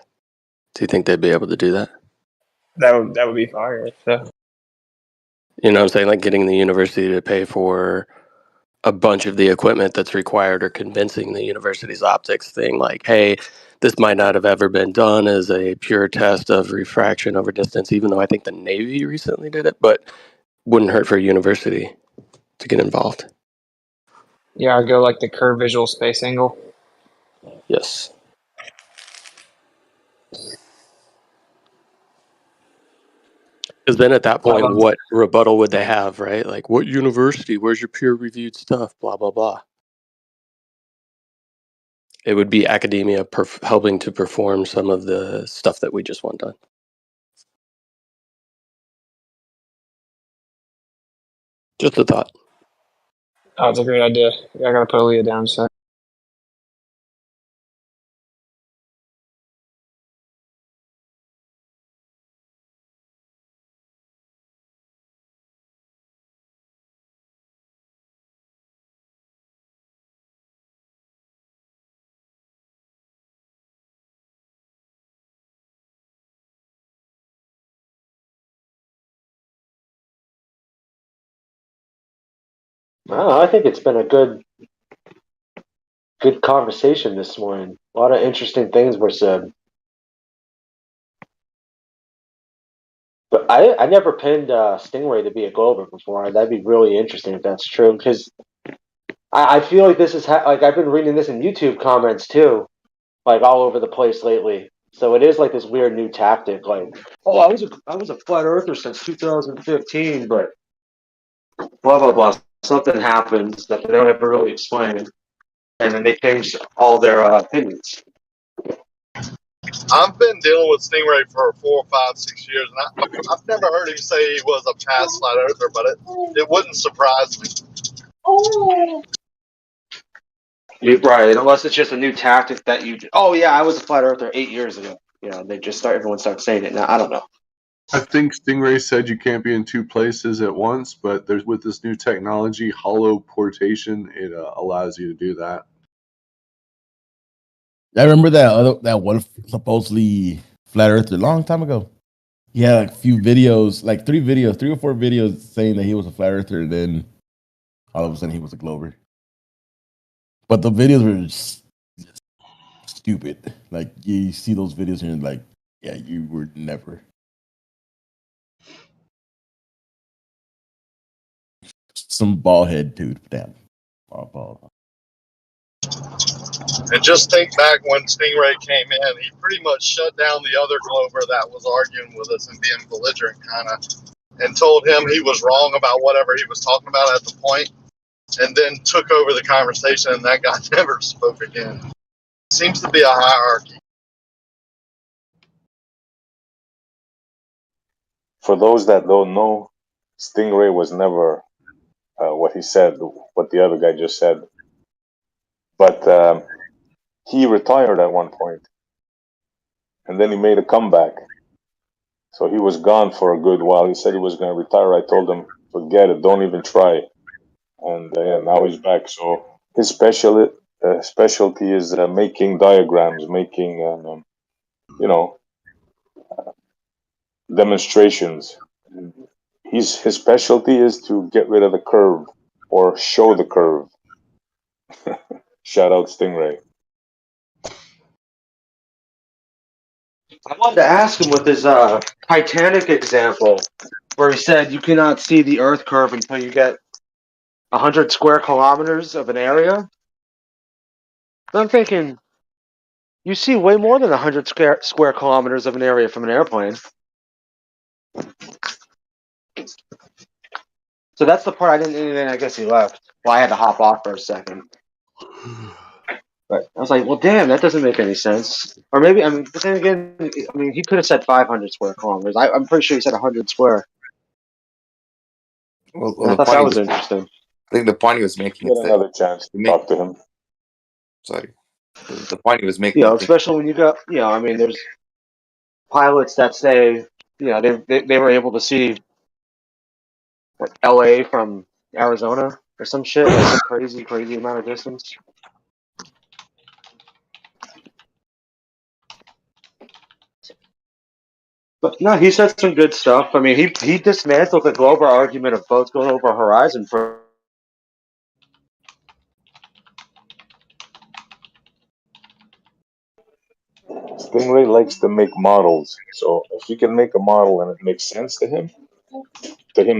Do you think they'd be able to do that? That would be fire. So. You know what I'm saying? Like getting the university to pay for a bunch of the equipment that's required, or convincing the university's optics thing like, hey, this might not have ever been done as a pure test of refraction over distance, even though I think the Navy recently did it, but wouldn't hurt for a university to get involved. Yeah, I go like the curved visual space angle. Yes. Because then at that point, what rebuttal would they have, right? Like, what university? Where's your peer-reviewed stuff? Blah, blah, blah. It would be academia helping to perform some of the stuff that we just want done. Just a thought. Oh, it's a great idea. Yeah, I gotta put Aaliyah down. So. I think it's been a good conversation this morning. A lot of interesting things were said. But I never pinned Stingray to be a Glover before. That'd be really interesting if that's true, because I feel like this is like I've been reading this in YouTube comments too, like all over the place lately. So it is like this weird new tactic, like, oh, I was a flat earther since 2015, but blah blah blah. Something happens that they don't ever really explain, and then they change all their opinions. I've been dealing with Stingray for 4, 5, 6 years, and I've never heard him say he was a past flat earther, but it wouldn't surprise me. Right, unless it's just a new tactic that you. Oh yeah, I was a flat earther 8 years ago. You know, they just everyone starts saying it now. I don't know. I think Stingray said you can't be in two places at once, but there's with this new technology, hollow portation, it allows you to do that. I remember that one supposedly flat earther a long time ago. He had like a few videos, like 3 or 4 videos saying that he was a flat earther, and then all of a sudden he was a Glover. But the videos were just stupid. Like you see those videos and you're like, yeah, you were never. Some bald head dude. Damn. Bald. And just think back when Stingray came in, he pretty much shut down the other Glover that was arguing with us and being belligerent, kind of, and told him he was wrong about whatever he was talking about at the point, and then took over the conversation, and that guy never spoke again. Seems to be a hierarchy. For those that don't know, Stingray was never what he said, what the other guy just said. But he retired at one point, and then he made a comeback. So he was gone for a good while. He said he was going to retire. I told him, forget it, don't even try. And yeah, now he's back. So his specialty is making diagrams, making, demonstrations. His specialty is to get rid of the curve or show the curve. Shout out Stingray. I wanted to ask him with his Titanic example. where he said you cannot see the Earth curve until you get 100 square kilometers of an area. I'm thinking, you see way more than 100 square kilometers of an area from an airplane. So that's the part I didn't. And then I guess he left. Well, I had to hop off for a second. But I was like, well, damn, that doesn't make any sense. Or maybe, I mean, but then again, I mean, he could have said 500 square kilometers. I'm pretty sure he said 100 square. Well, And I the thought point that he was was, interesting. I think the point he was making Get is that another chance to talk to him. sorry, the point he was making, You I know, think, especially when you got, you know, I mean, there's pilots that say, you know, they were able to see what, LA from Arizona or some shit, like some crazy amount of distance. But no, he said some good stuff. I mean, he dismantled the global argument of boats going over a horizon for. Stingray likes to make models, so if he can make a model and it makes sense to him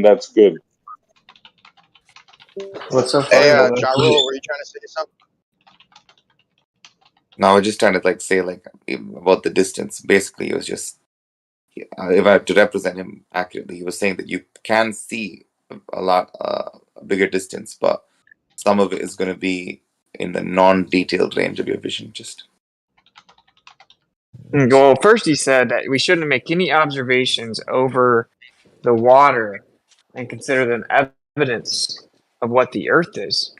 that's good. What's so Hey, funny about Ja that? Rule, were you trying to say something? no, I was just trying to like say like about the distance. Basically, it was just if I had to represent him accurately, he was saying that you can see a lot a bigger distance, but some of it is going to be in the non-detailed range of your vision. Just Well, first he said that we shouldn't make any observations over the water and consider them evidence of what the Earth is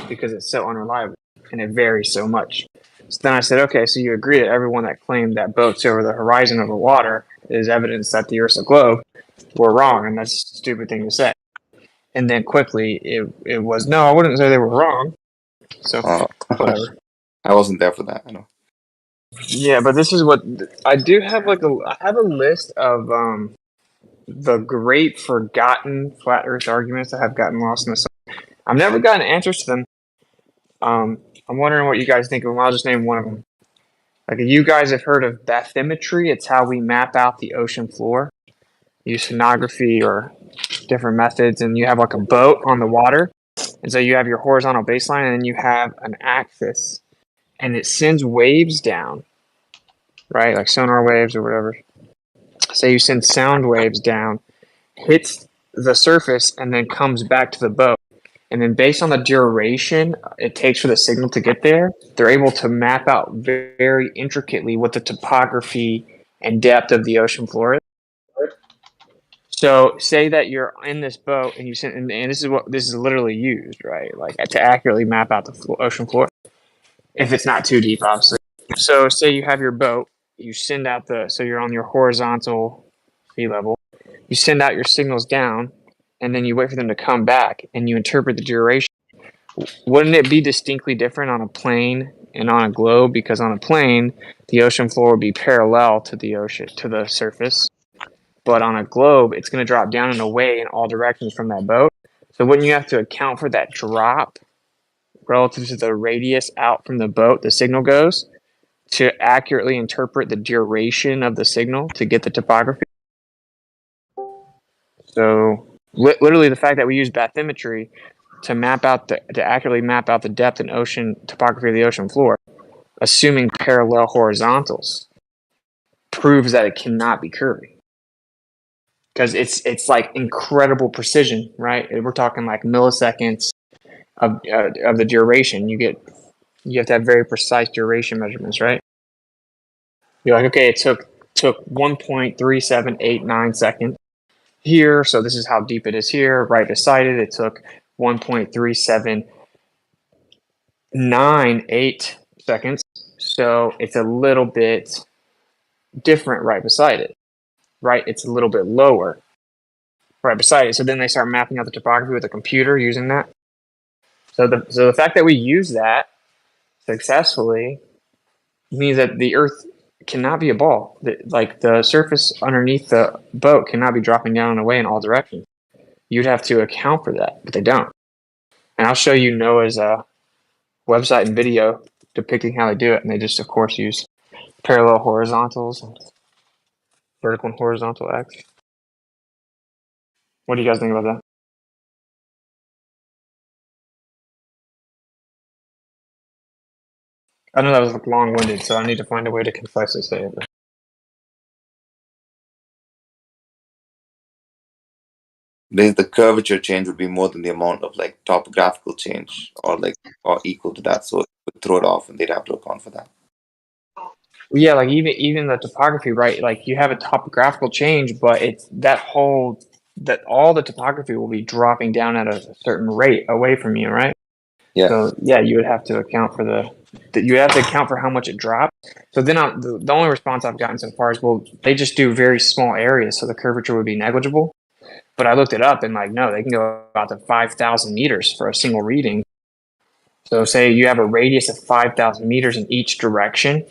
because it's so unreliable and it varies so much. So then I said, okay, so you agree that everyone that claimed that boats over the horizon of the water is evidence that the Earth's a globe were wrong, and that's a stupid thing to say. And then quickly it was, no, I wouldn't say they were wrong. So whatever. I wasn't there for that. I know. Yeah, but this is what I do have I have a list of the great forgotten flat Earth arguments that have gotten lost in the sun. I've never gotten answers to them. I'm wondering what you guys think of them. I'll just name one of them. Like, if you guys have heard of bathymetry, it's how we map out the ocean floor. Use sonography or different methods, and you have like a boat on the water, and so you have your horizontal baseline, and then you have an axis, and it sends waves down, right? Like sonar waves or whatever. Say you send sound waves down, hits the surface, and then comes back to the boat. And then based on the duration it takes for the signal to get there, they're able to map out very intricately what the topography and depth of the ocean floor is. So say that you're in this boat and you send, and this is what this is literally used, right? Like to accurately map out the ocean floor, if it's not too deep, obviously. So say you have your boat, you send out so you're on your horizontal sea level, you send out your signals down, and then you wait for them to come back, and you interpret the duration. Wouldn't it be distinctly different on a plane and on a globe? Because on a plane, the ocean floor would be parallel to the ocean, to the surface. But on a globe, it's going to drop down and away in all directions from that boat. So wouldn't you have to account for that drop relative to the radius out from the boat the signal goes to accurately interpret the duration of the signal to get the topography? So literally the fact that we use bathymetry to map out to accurately map out the depth and ocean topography of the ocean floor, assuming parallel horizontals, proves that it cannot be curvy. Because it's like incredible precision, right? We're talking like milliseconds of the duration. You have to have very precise duration measurements, right? You're like, okay, it took 1.3789 seconds here, so this is how deep it is here. Right beside it, it took 1.3798 seconds, so it's a little bit different right beside it, right? It's a little bit lower right beside it. So then they start mapping out the topography with a computer using that. So the fact that we use that successfully means that the Earth cannot be a ball. Like the surface underneath the boat cannot be dropping down and away in all directions. You'd have to account for that, but they don't. And I'll show you NOAA's website and video depicting how they do it. And they just, of course, use parallel horizontals and vertical and horizontal axes. What do you guys think about that? I know that was like long-winded, so I need to find a way to concisely say it. The curvature change would be more than the amount of like topographical change, or equal to that. So it would throw it off, and they'd have to account for that. Yeah, like even the topography, right? Like you have a topographical change, but it's that all the topography will be dropping down at a certain rate away from you, right? Yeah. So yeah, you would have to account for you have to account for how much it dropped. So then the only response I've gotten so far is, well, they just do very small areas, so the curvature would be negligible. But I looked it up and like, no, they can go out to 5,000 meters for a single reading. So say you have a radius of 5,000 meters in each direction.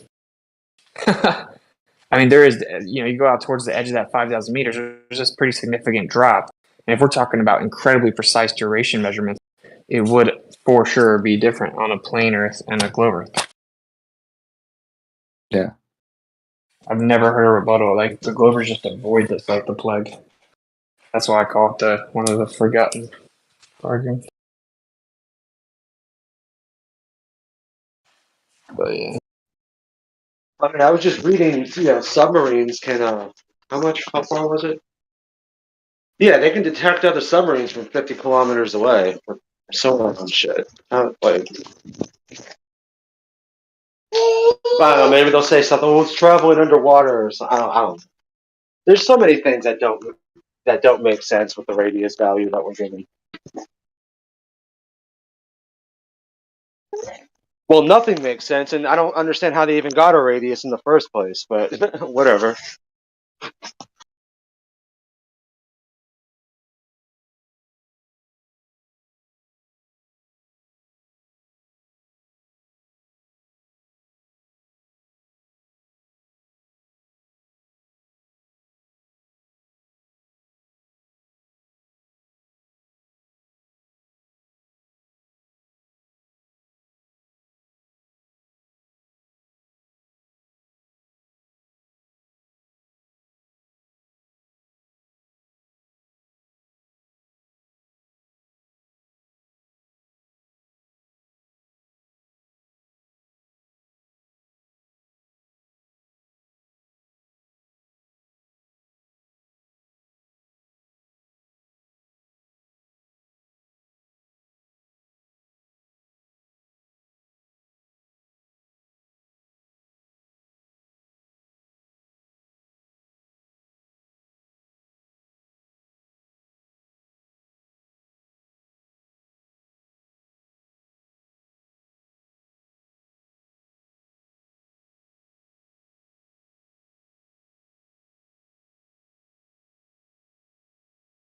I mean, there is, you go out towards the edge of that 5,000 meters, there's this pretty significant drop. And if we're talking about incredibly precise duration measurements, it would for sure be different on a plane Earth and a globe Earth. Yeah. I've never heard a rebuttal. Like the Glovers just avoid this like the plague. That's why I call it one of the forgotten arguments. But yeah. I mean, I was just reading, submarines can, how far was it? Yeah, they can detect other submarines from 50 kilometers away with sonar and shit. I don't know, maybe they'll say something, it's traveling underwater or something. I don't know. There's so many things that don't make sense with the radius value that we're giving. Well, nothing makes sense, and I don't understand how they even got a radius in the first place, but whatever.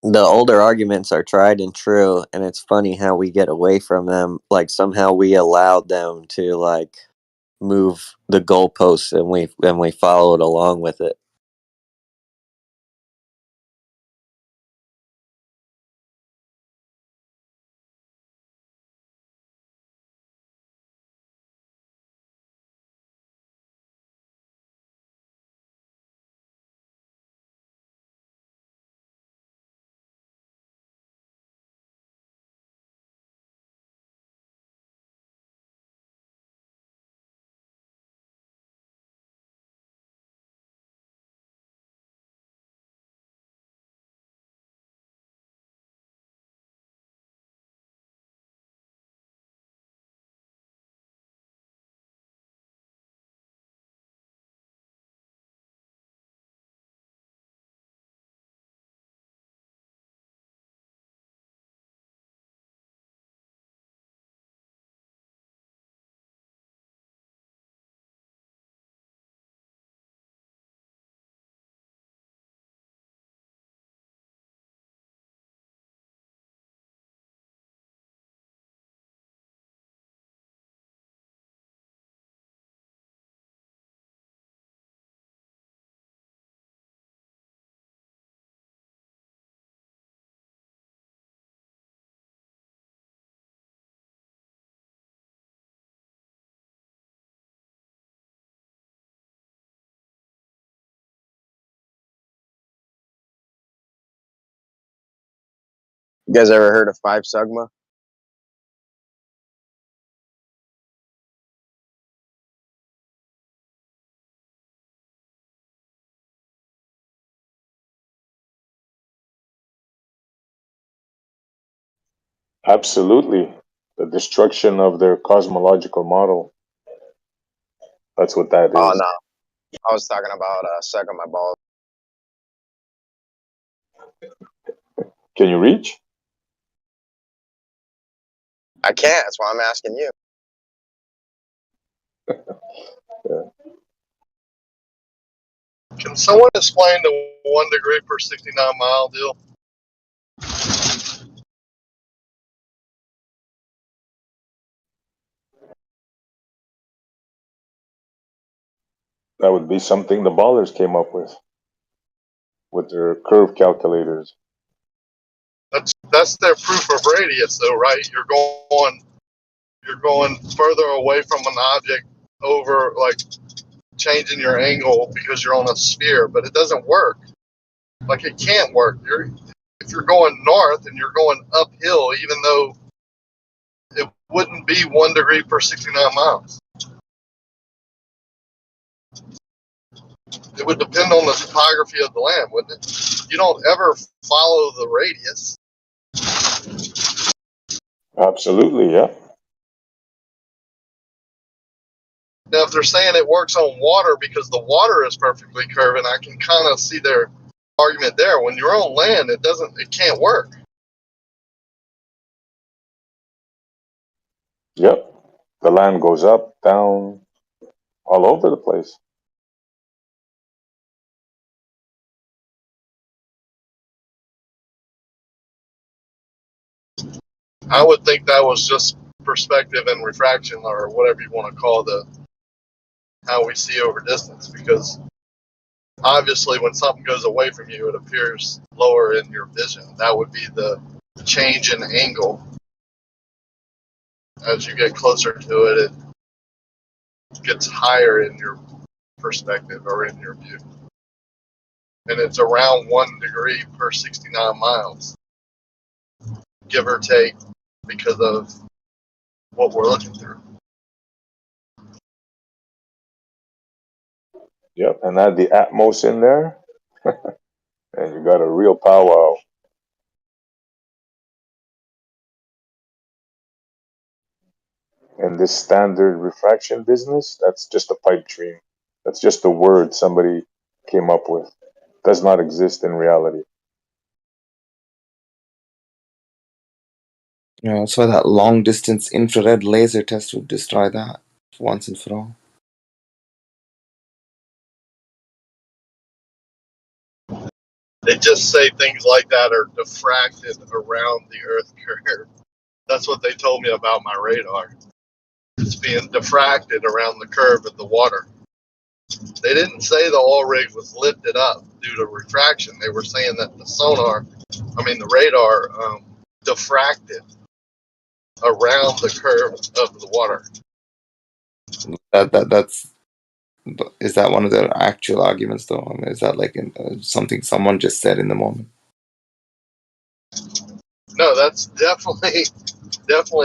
The older arguments are tried and true, and it's funny how we get away from them. Like somehow we allowed them to like move the goalposts, and we followed along with it. You guys ever heard of 5 Sigma? Absolutely. The destruction of their cosmological model. That's what that Oh is. no, I was talking about sucking my balls. Can you reach? I can't. That's why I'm asking you. Yeah. Can someone explain the 1 degree per 69 mile deal? That would be something the ballers came up with their curve calculators. That's their proof of radius, though, right? You're going further away from an object over, like changing your angle because you're on a sphere, but it doesn't work. Like it can't work. If you're going north and you're going uphill, even though it wouldn't be 1 degree per 69 miles. It would depend on the topography of the land, wouldn't it? You don't ever follow the radius. Absolutely, yeah. Now, if they're saying it works on water because the water is perfectly curving, I can kind of see their argument there. When you're on land, it can't work. Yep. The land goes up, down, all over the place. I would think that was just perspective and refraction, or whatever you want to call how we see over distance, because obviously when something goes away from you, it appears lower in your vision. That would be the change in angle. As you get closer to it, it gets higher in your perspective or in your view. And it's around 1 degree per 69 miles, give or take, because of what we're looking through. Yep. And add the Atmos in there, and you got a real powwow. In this standard refraction business, that's just a pipe dream. That's just a word somebody came up with. Does not exist in reality. Yeah, so that long distance infrared laser test would destroy that once and for all. They just say things like that are diffracted around the Earth curve. That's what they told me about my radar. It's being diffracted around the curve of the water. They didn't say the oil rig was lifted up due to refraction. They were saying that the radar, diffracted around the curve of the water. That's is that one of their actual arguments though? I mean, is that like something someone just said in the moment? No, that's definitely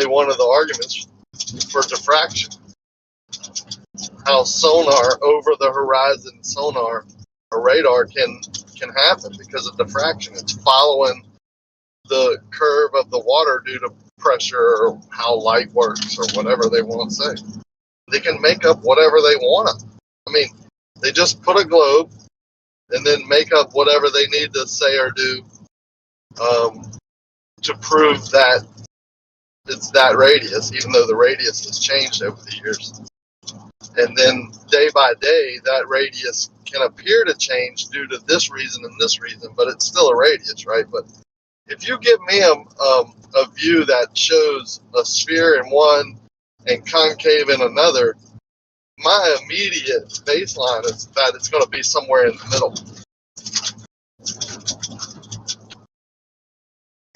one of the arguments for diffraction. How sonar, over the horizon sonar, a radar can happen because of diffraction. It's following the curve of the water due to pressure or how light works or whatever they want to say. They can make up whatever they want. I mean, they just put a globe and then make up whatever they need to say or do to prove that it's that radius, even though the radius has changed over the years. And then day by day, that radius can appear to change due to this reason and this reason, but it's still a radius, right? But if you give me a view that shows a sphere in one and concave in another, my immediate baseline is that it's going to be somewhere in the middle.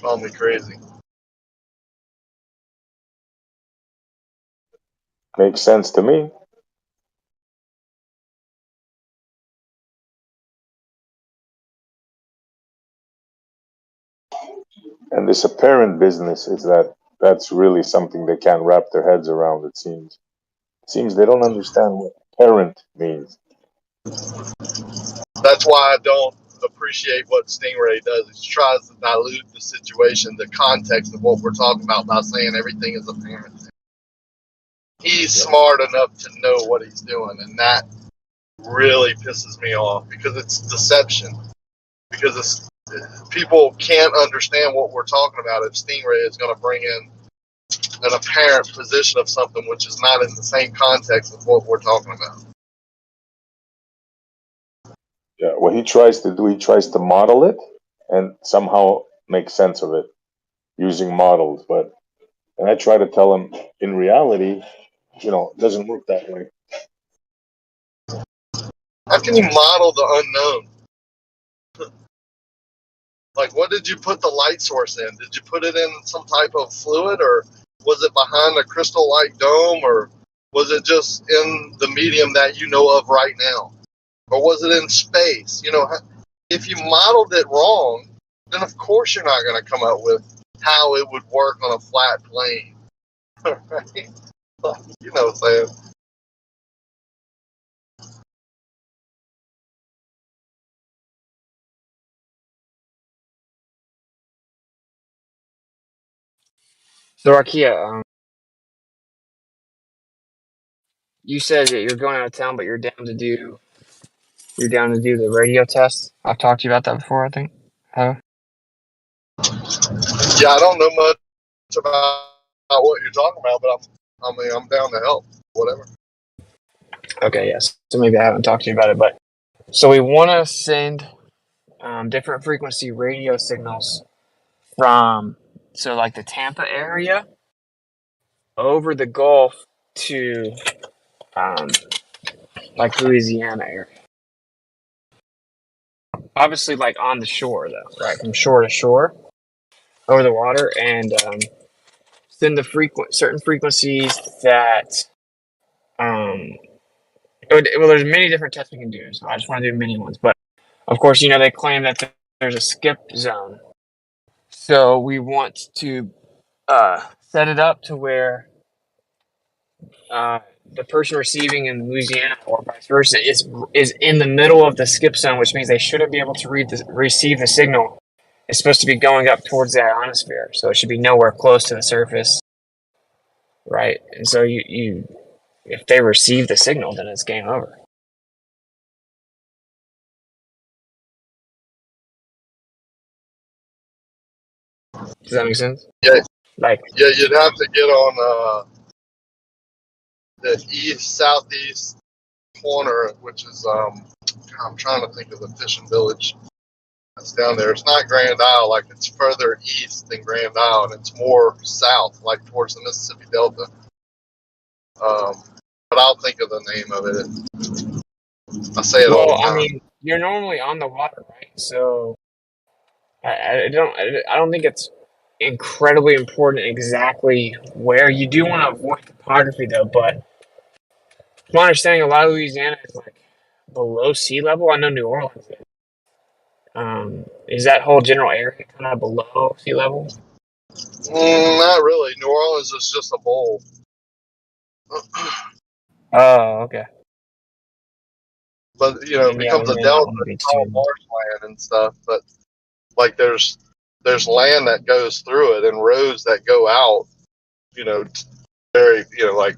Call me crazy. Makes sense to me. And this apparent business is that's really something they can't wrap their heads around. It seems they don't understand what apparent means. That's why I don't appreciate what Stingray does. He tries to dilute the situation, the context of what we're talking about by saying everything is apparent. He's smart enough to know what he's doing, and that really pisses me off because it's deception. Because people can't understand what we're talking about if Stingray is going to bring in an apparent position of something which is not in the same context of what we're talking about. Yeah, what he tries to do, he tries to model it and somehow make sense of it using models. But and I try to tell him, in reality, it doesn't work that way. How can you model the unknown? Like, what did you put the light source in? Did you put it in some type of fluid, or was it behind a crystal-like dome, or was it just in the medium that you know of right now? Or was it in space? If you modeled it wrong, then of course you're not going to come up with how it would work on a flat plane. Right? You know what I'm saying? So Arkia, you said that you're going out of town, but you're down to do the radio test. I've talked to you about that before, I think. Have Yeah, I don't know much about what you're talking about, but I'm down to help. Whatever. Okay, yes. So maybe I haven't talked to you about it, but so we want to send different frequency radio signals from like the Tampa area over the Gulf to like Louisiana area. Obviously, like on the shore though, right, from shore to shore over the water, and send the certain frequencies that well, there's many different tests we can do. So I just want to do many ones, but of course, they claim that there's a skip zone. So we want to set it up to where the person receiving in Louisiana or vice versa is in the middle of the skip zone, which means they shouldn't be able to receive the signal. It's supposed to be going up towards the ionosphere, so it should be nowhere close to the surface, right? And so you if they receive the signal, then it's game over. Does that make sense? Yeah. Like, yeah, you'd have to get on the southeast corner, which is I'm trying to think of the fishing village that's down there. It's not Grand Isle, like it's further east than Grand Isle, and it's more south, like towards the Mississippi Delta. But I'll think of the name of it. I say it all the time. I mean, you're normally on the water, right? So I don't think it's incredibly important exactly where. You do want to avoid topography though, but my understanding, a lot of Louisiana is like below sea level. I know New Orleans is. Is that whole general area kind of below sea level? Not really. New Orleans is just a bowl. Oh, okay. But it becomes a delta. It's all marshland and stuff. But like there's land that goes through it and roads that go out. Very like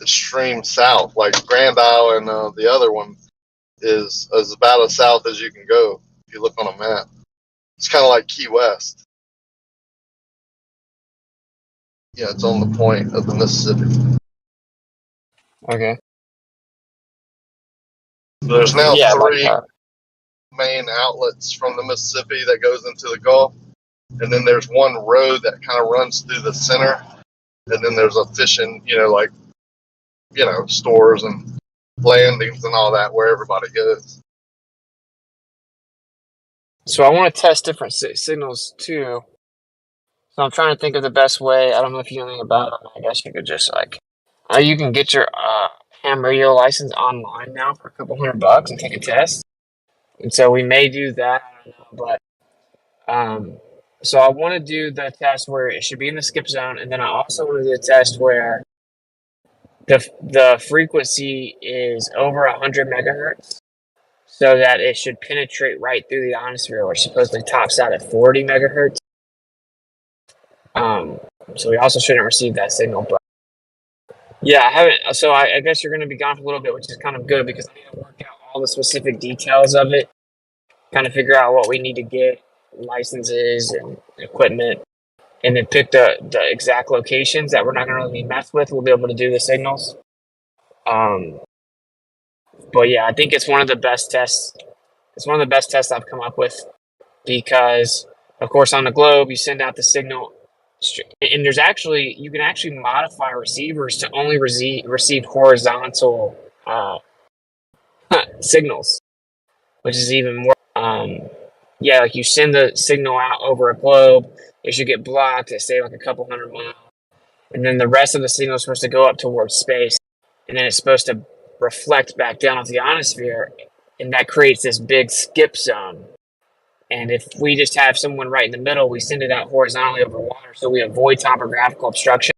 extreme south. Like Grand Isle and the other one is about as south as you can go if you look on a map. It's kind of like Key West. Yeah, it's on the point of the Mississippi. Okay. There's now three main outlets from the Mississippi that goes into the Gulf, and then there's one road that kind of runs through the center, and then there's a fishing, stores and landings and all that where everybody goes. So I want to test different signals too. So I'm trying to think of the best way. I don't know if you know anything about it. I guess you could just you can get your ham radio license online now for a couple $100 and take a test. And so we may do that. I don't know, but So I want to do the test where it should be in the skip zone, and then I also want to do a test where the frequency is over 100 megahertz, so that it should penetrate right through the ionosphere, which supposedly tops out at 40 megahertz. So we also shouldn't receive that signal, but yeah, I haven't. So I guess you're going to be gone for a little bit, which is kind of good because I need to work out all the specific details of it, kind of figure out what we need to get, licenses and equipment, and then pick the exact locations that we're not going to really mess with. We'll be able to do the signals. But yeah, I think it's one of the best tests. It's one of the best tests I've come up with because, of course, on the globe you send out the signal, and there's actually you can actually modify receivers to only receive horizontal signals, which is even more. Yeah, like you send the signal out over a globe, it should get blocked at say like a couple hundred miles, and then the rest of the signal is supposed to go up towards space, and then it's supposed to reflect back down off the ionosphere, and that creates this big skip zone. And if we just have someone right in the middle, we send it out horizontally over water, so we avoid topographical obstruction.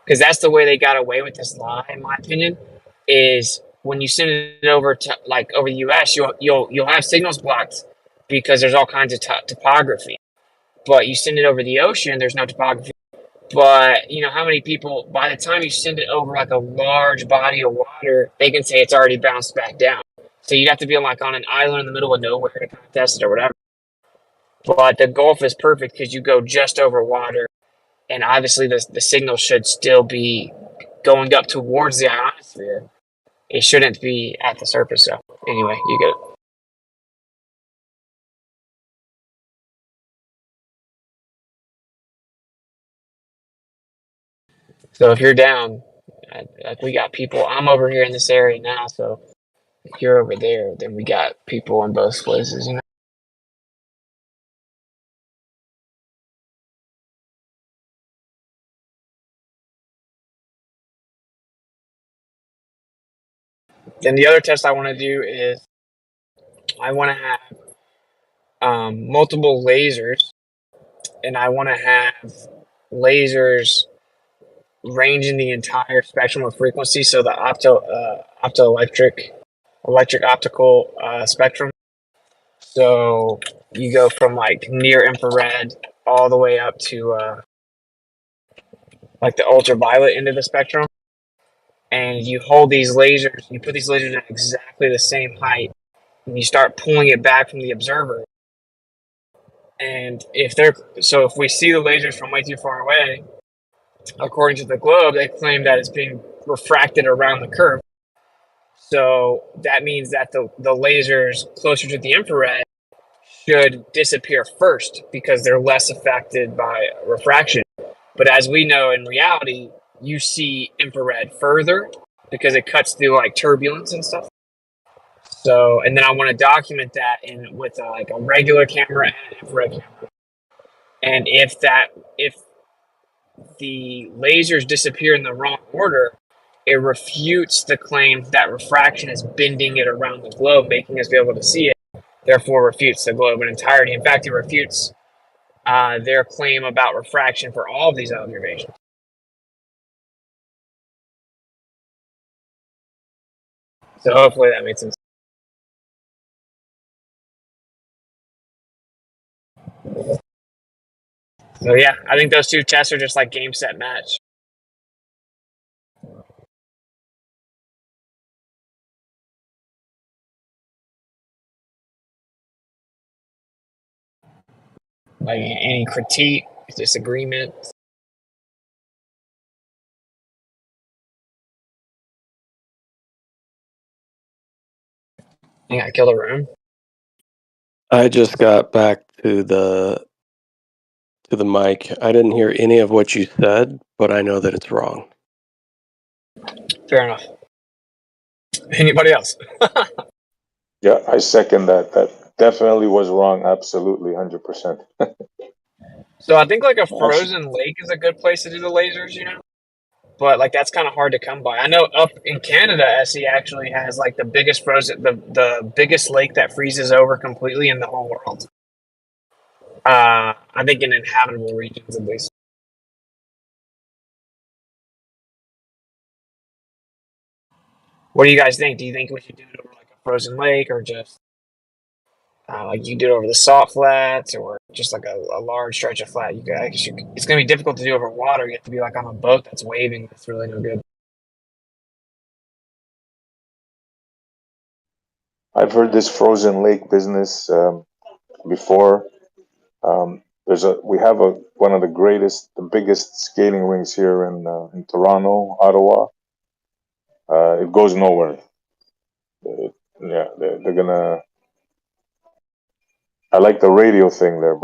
Because that's the way they got away with this lie, in my opinion. Is when you send it over to over the U.S., you'll have signals blocked because there's all kinds of topography. But you send it over the ocean, there's no topography. But you know how many people, by the time you send it over like a large body of water, they can say it's already bounced back down. So you'd have to be like on an island in the middle of nowhere to kind of test it or whatever. But the Gulf is perfect because you go just over water, and obviously the signal should still be going up towards the ionosphere. It shouldn't be at the surface. So anyway, you get it. So if you're down, like we got people, I'm over here in this area now. So if you're over there, then we got people in both places, you know. Then the other test I want to do is I want to have multiple lasers, and I want to have lasers ranging the entire spectrum of frequency. So the electric optical spectrum. So you go from like near infrared all the way up to like the ultraviolet end of the spectrum. And you hold these lasers, you put these lasers at exactly the same height, and you start pulling it back from the observer. And if we see the lasers from way too far away, according to the globe, they claim that it's being refracted around the curve. So that means that the lasers closer to the infrared should disappear first because they're less affected by refraction. But as we know in reality, you see infrared further because it cuts through like turbulence and stuff. So, and then I want to document that with like a regular camera and an infrared camera. And if the lasers disappear in the wrong order, it refutes the claim that refraction is bending it around the globe, making us be able to see it. Therefore, refutes the globe in entirety. In fact, it refutes their claim about refraction for all of these observations. So hopefully that made sense. So yeah, I think those two tests are just like game, set, match. Like any critique, disagreement. I think I killed a room. I just got back to the mic. I didn't hear any of what you said, but I know that it's wrong. Fair enough. Anybody else? Yeah, I second that. That definitely was wrong. Absolutely, 100%. So I think like a frozen lake is a good place to do the lasers, you know? But like that's kind of hard to come by. I know up in Canada, SE actually has like the biggest frozen, the biggest lake that freezes over completely in the whole world. I think in inhabitable regions at least. What do you guys think? Do you think we should do it over like a frozen lake, or just like you do it over the salt flats, or just like a large stretch of flat? It's going to be difficult to do over water. You have to be like on a boat that's waving. That's really no good. I've heard this frozen lake business before. We have one of the biggest skating rinks here in Toronto, Ottawa. It goes nowhere. They're gonna. I like the radio thing there,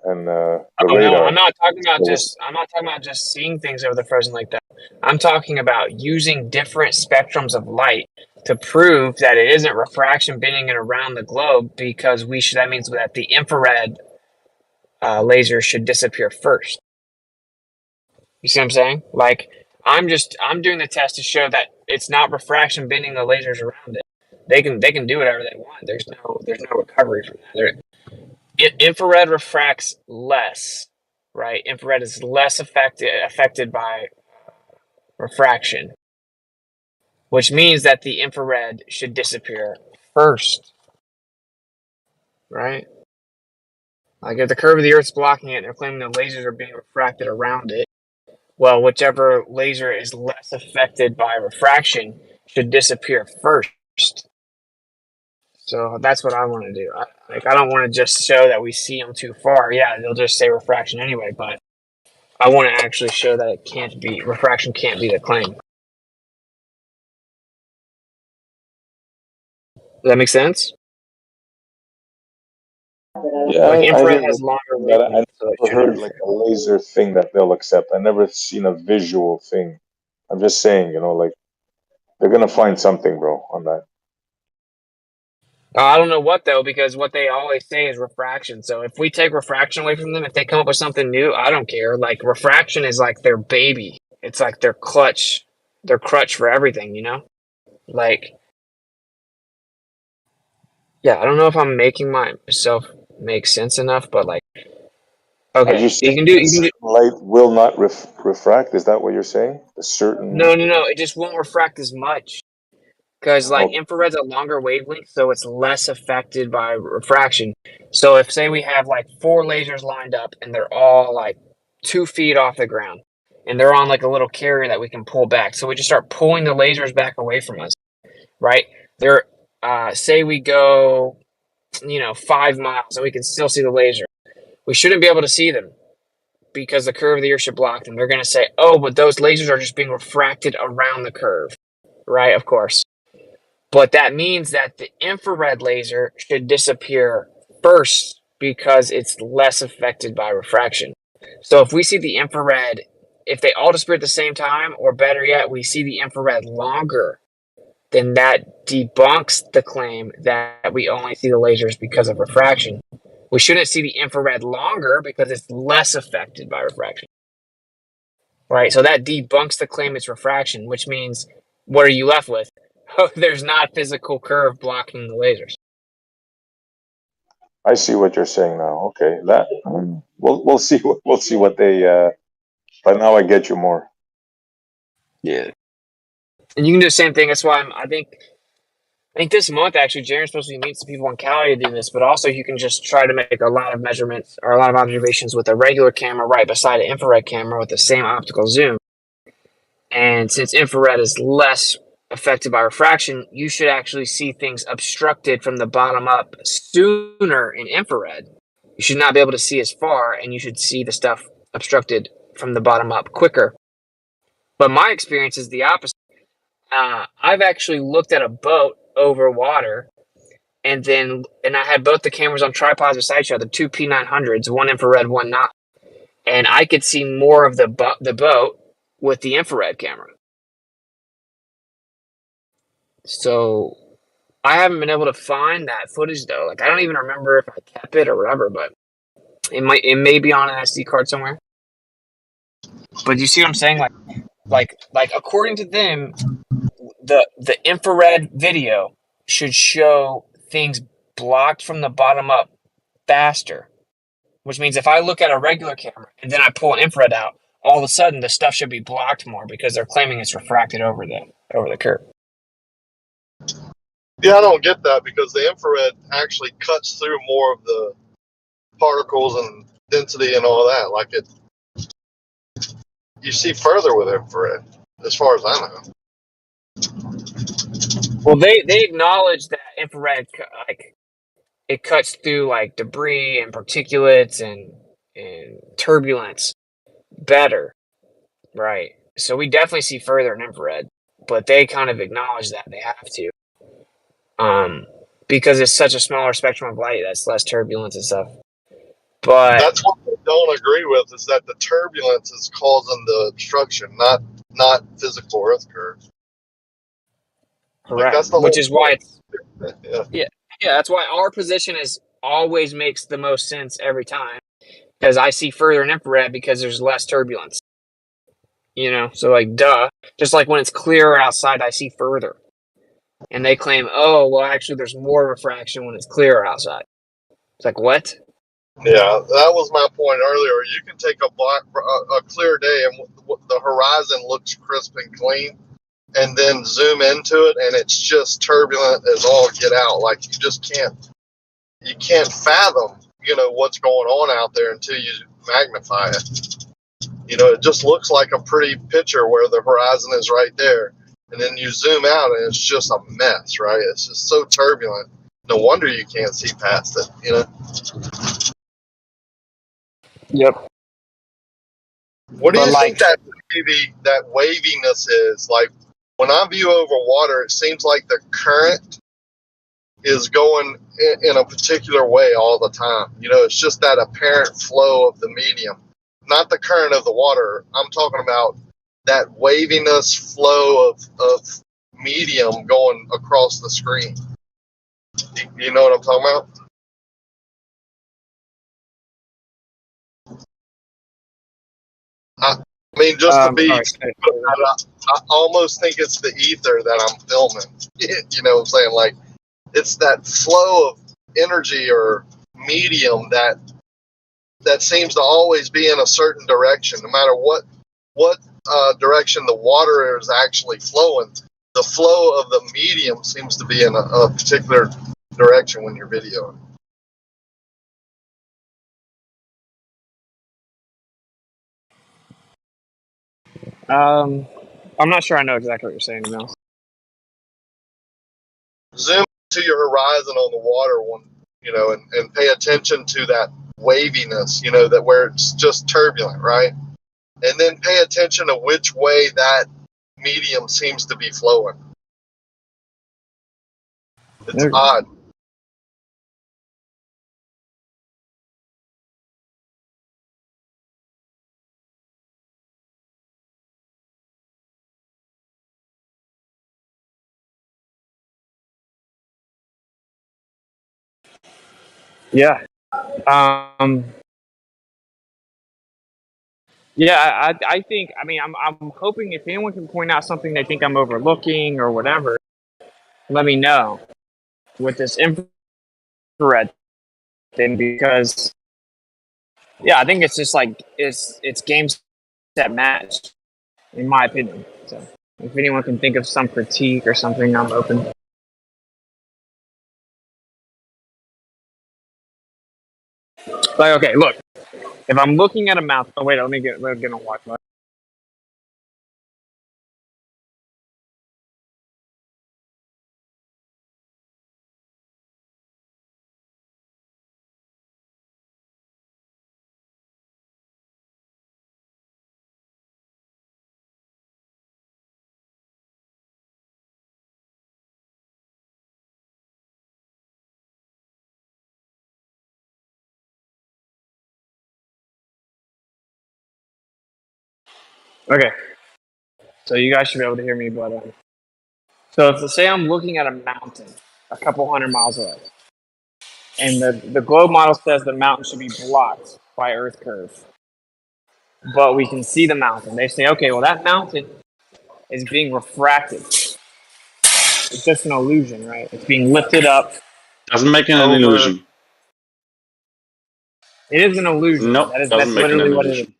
and the Oh no, radar. I'm not talking about just seeing things over the frozen like that. I'm talking about using different spectrums of light to prove that it isn't refraction bending it around the globe, because that means that the infrared laser should disappear first. You see what I'm saying? Like I'm doing the test to show that it's not refraction bending the lasers around it. They can do whatever they want. There's no recovery from that. Infrared refracts less, right? Infrared is less affected by refraction, which means that the infrared should disappear first, right? Like if the curve of the Earth's blocking it and they're claiming the lasers are being refracted around it, well, whichever laser is less affected by refraction should disappear first. So that's what I want to do. I don't want to just show that we see them too far. Yeah, they'll just say refraction anyway, but I want to actually show that refraction can't be the claim. Does that make sense? Yeah, Like I infrared hear has what longer you're saying, but I wavelengths, so it never shouldn't heard like a laser thing that they'll accept. I never seen a visual thing. I'm just saying, like they're gonna find something, bro, on that. I don't know what though, because what they always say is refraction. So if we take refraction away from them, if they come up with something new, I don't care. Like refraction is like their baby. It's like their crutch for everything, Like, yeah, I don't know if I'm making myself make sense enough, but like, Are you okay, saying you that can do. certain light will not refract? Is that what you're saying? A certain. No. It just won't refract as much. Because like Oh, infrared's a longer wavelength, so it's less affected by refraction. So if say we have like 4 lasers lined up and they're all like 2 feet off the ground, and they're on like a little carrier that we can pull back, so we just start pulling the lasers back away from us, right? They're say we go 5 miles and we can still see the laser. We shouldn't be able to see them because the curve of the Earth should block them. They're going to say, oh, but those lasers are just being refracted around the curve, right? Of course. But that means that the infrared laser should disappear first because it's less affected by refraction. So if we see the infrared, if they all disappear at the same time, or better yet, we see the infrared longer, then that debunks the claim that we only see the lasers because of refraction. We shouldn't see the infrared longer because it's less affected by refraction. Right? So that debunks the claim it's refraction, which means what are you left with? Oh, there's not a physical curve blocking the lasers. I see what you're saying now. Okay, we'll see what they. But now I get you more. Yeah. And you can do the same thing. That's why I think this month actually Jaren's supposed to be meeting some people in Cali to do this, but also you can just try to make a lot of measurements or a lot of observations with a regular camera right beside an infrared camera with the same optical zoom. And since infrared is less affected by refraction, you should actually see things obstructed from the bottom up sooner in infrared. You should not be able to see as far, and you should see the stuff obstructed from the bottom up quicker. But my experience is the opposite. I've actually looked at a boat over water, and I had both the cameras on tripods beside each other, 2 P900s, one infrared, one not, and I could see more of the boat with the infrared camera. So I haven't been able to find that footage though. Like I don't even remember if I kept it or whatever, but it may be on an SD card somewhere. But you see what I'm saying? Like according to them, the infrared video should show things blocked from the bottom up faster. which means if I look at a regular camera and then I pull an infrared out, all of a sudden the stuff should be blocked more because they're claiming it's refracted over the curve. Yeah, I don't get that because the infrared actually cuts through more of the particles and density and all that. Like you see further with infrared, as far as I know. Well, they acknowledge that infrared, like, it cuts through like debris and particulates and turbulence better, right? So we definitely see further in infrared, but they kind of acknowledge that they have to, because it's such a smaller spectrum of light that's less turbulence and stuff. But that's what they don't agree with, is that the turbulence is causing the obstruction, not physical Earth curves. correct, Like, that's the which whole is why it's yeah. that's why our position is always makes the most sense every time, because I see further in infrared because there's less turbulence. You know, so like, duh. Just like when it's clearer outside, I see further. And they claim, oh, well, actually, there's more refraction when it's clearer outside. It's like, what? Yeah, that was my point earlier. You can take a clear day and the horizon looks crisp and clean, and then zoom into it, and it's just turbulent as all get out. Like, you just can't fathom, what's going on out there until you magnify it. It just looks like a pretty picture where the horizon is right there, and then you zoom out and it's just a mess, right? It's just so turbulent. No wonder you can't see past it. Yep. What do But you like, think that waviness is? Like, when I view over water, it seems like the current is going in a particular way all the time. It's just that apparent flow of the medium, not the current of the water. I'm talking about that waviness flow of medium going across the screen. You know what I'm talking about? I mean, just to be, I almost think it's the ether that I'm filming. You know what I'm saying? Like, it's that flow of energy or medium that seems to always be in a certain direction, no matter what direction the water is actually flowing. The flow of the medium seems to be in a particular direction when you're videoing. I'm not sure I know exactly what you're saying, to be honest. Zoom to your horizon on the water and pay attention to that waviness, that where it's just turbulent, right? And then pay attention to which way that medium seems to be flowing. It's odd. Yeah. Yeah, I think, I mean, I'm hoping if anyone can point out something they think I'm overlooking or whatever, let me know with this infrared thing, because yeah, I think it's just like it's game set match, in my opinion. So if anyone can think of some critique or something, I'm open. Like, okay, look, if I'm looking at a mountain, oh wait, let me get on watch. Okay, so you guys should be able to hear me, but so if say I'm looking at a mountain a couple hundred miles away, and the globe model says the mountain should be blocked by Earth curve, but we can see the mountain. They say, okay, well that mountain is being refracted. It's just an illusion, right? It's being lifted up. Doesn't make it an illusion. It is an illusion. No, That's doesn't make an literally what it illusion.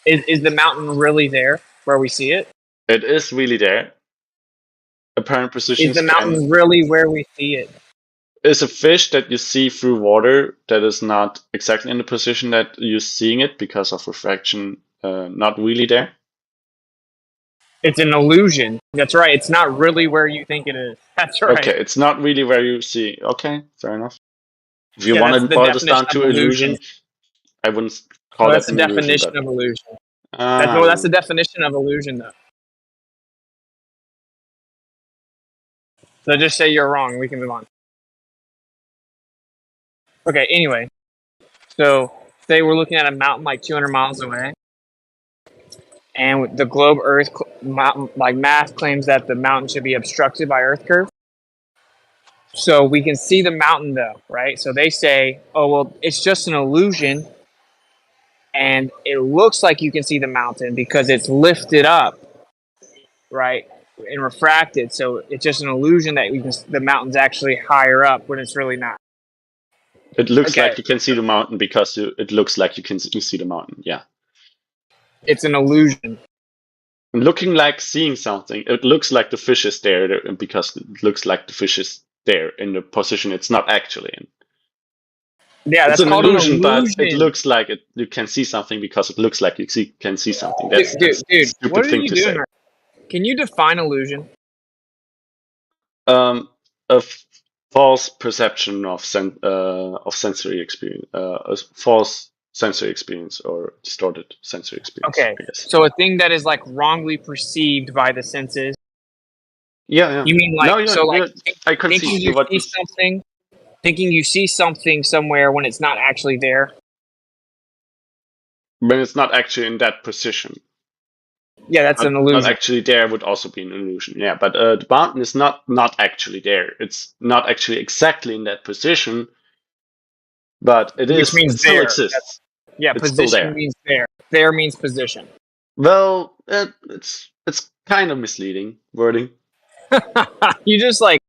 is. Is the mountain really there where we see it? It is really there. Apparent Is positions the can mountain really where we see it? is a fish that you see through water that is not exactly in the position that you're seeing it because of refraction, not really there. It's an illusion. That's right. It's not really where you think it is. That's right. Okay, it's not really where you see. Okay, fair enough. If you Yeah, want that's to the boil this down definition of to illusion, illusion. I wouldn't Oh, call that's that the an illusion, definition but of illusion. That's the definition of illusion, though. So just say you're wrong. We can move on. Okay. Anyway, so say we're looking at a mountain like 200 miles away, and the globe Earth mountain, like mass claims that the mountain should be obstructed by Earth curve. So we can see the mountain though, right? So they say, oh well, it's just an illusion, and it looks like you can see the mountain because it's lifted up, right, and refracted. So it's just an illusion that the mountain's actually higher up when it's really not. it looks Okay, like you can see the mountain because it looks like you can see the mountain. Yeah, it's an illusion. looking like seeing something. It looks like the fish is there because it looks like the fish is there in the position it's not actually in. Yeah, It's that's an called illusion, an but it illusion. looks like you can see something because it looks like you can see something. That's Dude, a stupid what are thing you to doing? say. Can you define illusion? A false perception of sensory experience, a false sensory experience or distorted sensory experience, Okay, I guess. so a thing that is like wrongly perceived by the senses. Yeah. You mean No, like so like I thinking concede you what see something, thinking you see something somewhere when it's not actually there. when it's not actually in that position. Yeah, that's an Not illusion. actually there would also be an illusion. Yeah, but the mountain is not actually there. It's not actually exactly in that position, but it Which is. means It still there. exists. Yeah, It's still position there. means there. There means position. Well, it's kind of misleading wording. You just like,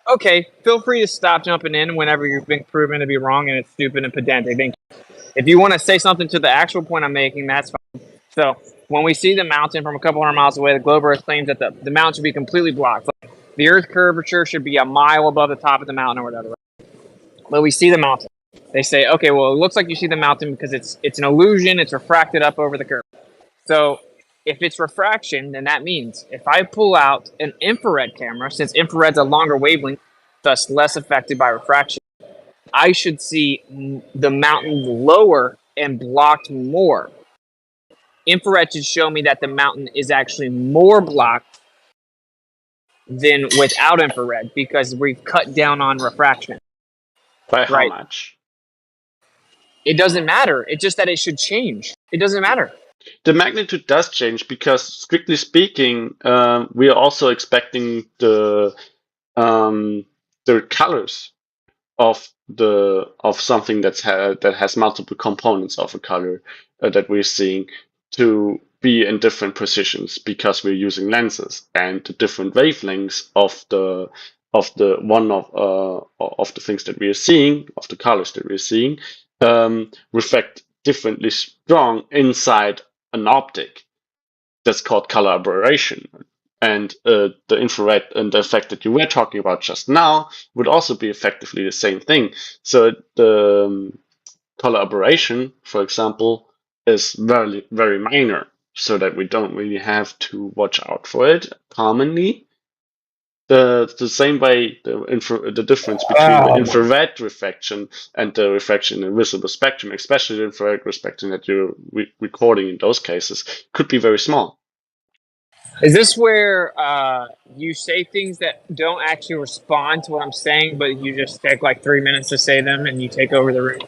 okay, feel free to stop jumping in whenever you've been proven to be wrong and it's stupid and pedantic. Thank you. If you want to say something to the actual point I'm making, that's fine. So when we see the mountain from a couple hundred miles away, the globe Earth claims that the mountain should be completely blocked. Like, the Earth curvature should be a mile above the top of the mountain or whatever. Right? But we see the mountain. They say, okay, well, it looks like you see the mountain because it's an illusion. It's refracted up over the curve. So if it's refraction, then that means if I pull out an infrared camera, since infrared's a longer wavelength, thus less affected by refraction, I should see the mountain lower and blocked more. Infrared should show me that the mountain is actually more blocked than without infrared because we've cut down on refraction. By how Right? much? It doesn't matter. It's just that it should change. It doesn't matter. The magnitude does change because, strictly speaking, we are also expecting the colors of something that has multiple components of a color that we're seeing to be in different positions because we're using lenses, and the different wavelengths of the things that we are seeing, of the colors that we're seeing, reflect differently strong inside an optic. That's called color aberration. And the infrared and the effect that you were talking about just now would also be effectively the same thing. So the color aberration, for example, is very, very minor, so that we don't really have to watch out for it commonly. The same way the difference between the infrared refraction and the refraction in visible spectrum, especially the infrared refraction that you're recording in those cases, could be very small. Is this where you say things that don't actually respond to what I'm saying, but you just take like 3 minutes to say them and you take over the room?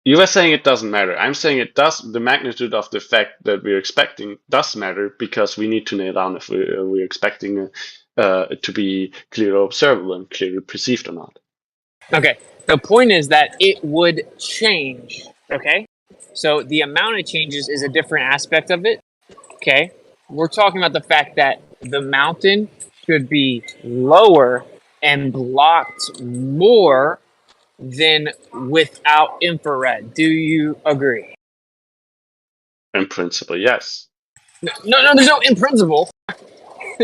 You were saying it doesn't matter. I'm saying it does. The magnitude of the effect that we're expecting does matter because we need to nail down if we're expecting it to be clearly observable and clearly perceived or not. Okay. The point is that it would change. Okay. So the amount of changes is a different aspect of it. Okay. We're talking about the fact that the mountain should be lower and blocked more than without infrared. Do you agree? In principle, yes. No, there's no in principle.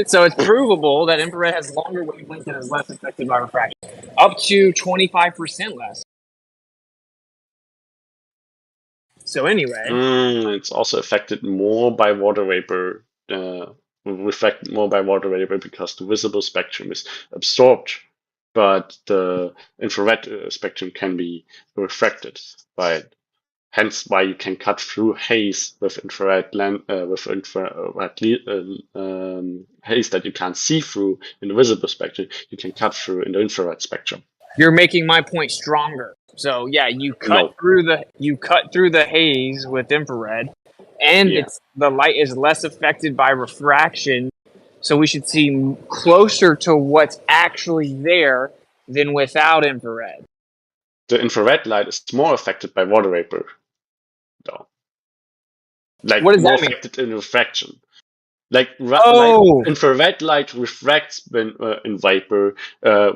So it's provable that infrared has longer wavelength and is less affected by refraction, up to 25% less. So anyway, It's also affected more by water vapor, reflected more by water vapor because the visible spectrum is absorbed, but the infrared spectrum can be refracted by it. Hence, why you can cut through haze with infrared haze that you can't see through in the visible spectrum. You can cut through in the infrared spectrum. you're making my point stronger. So yeah, you cut through the haze with infrared, and Yeah. the light is less affected by refraction. So we should see closer to what's actually there than without infrared. The infrared light is more affected by water vapor, though. Like What does more that mean? affected in refraction. Like infrared light refracts when in vapor.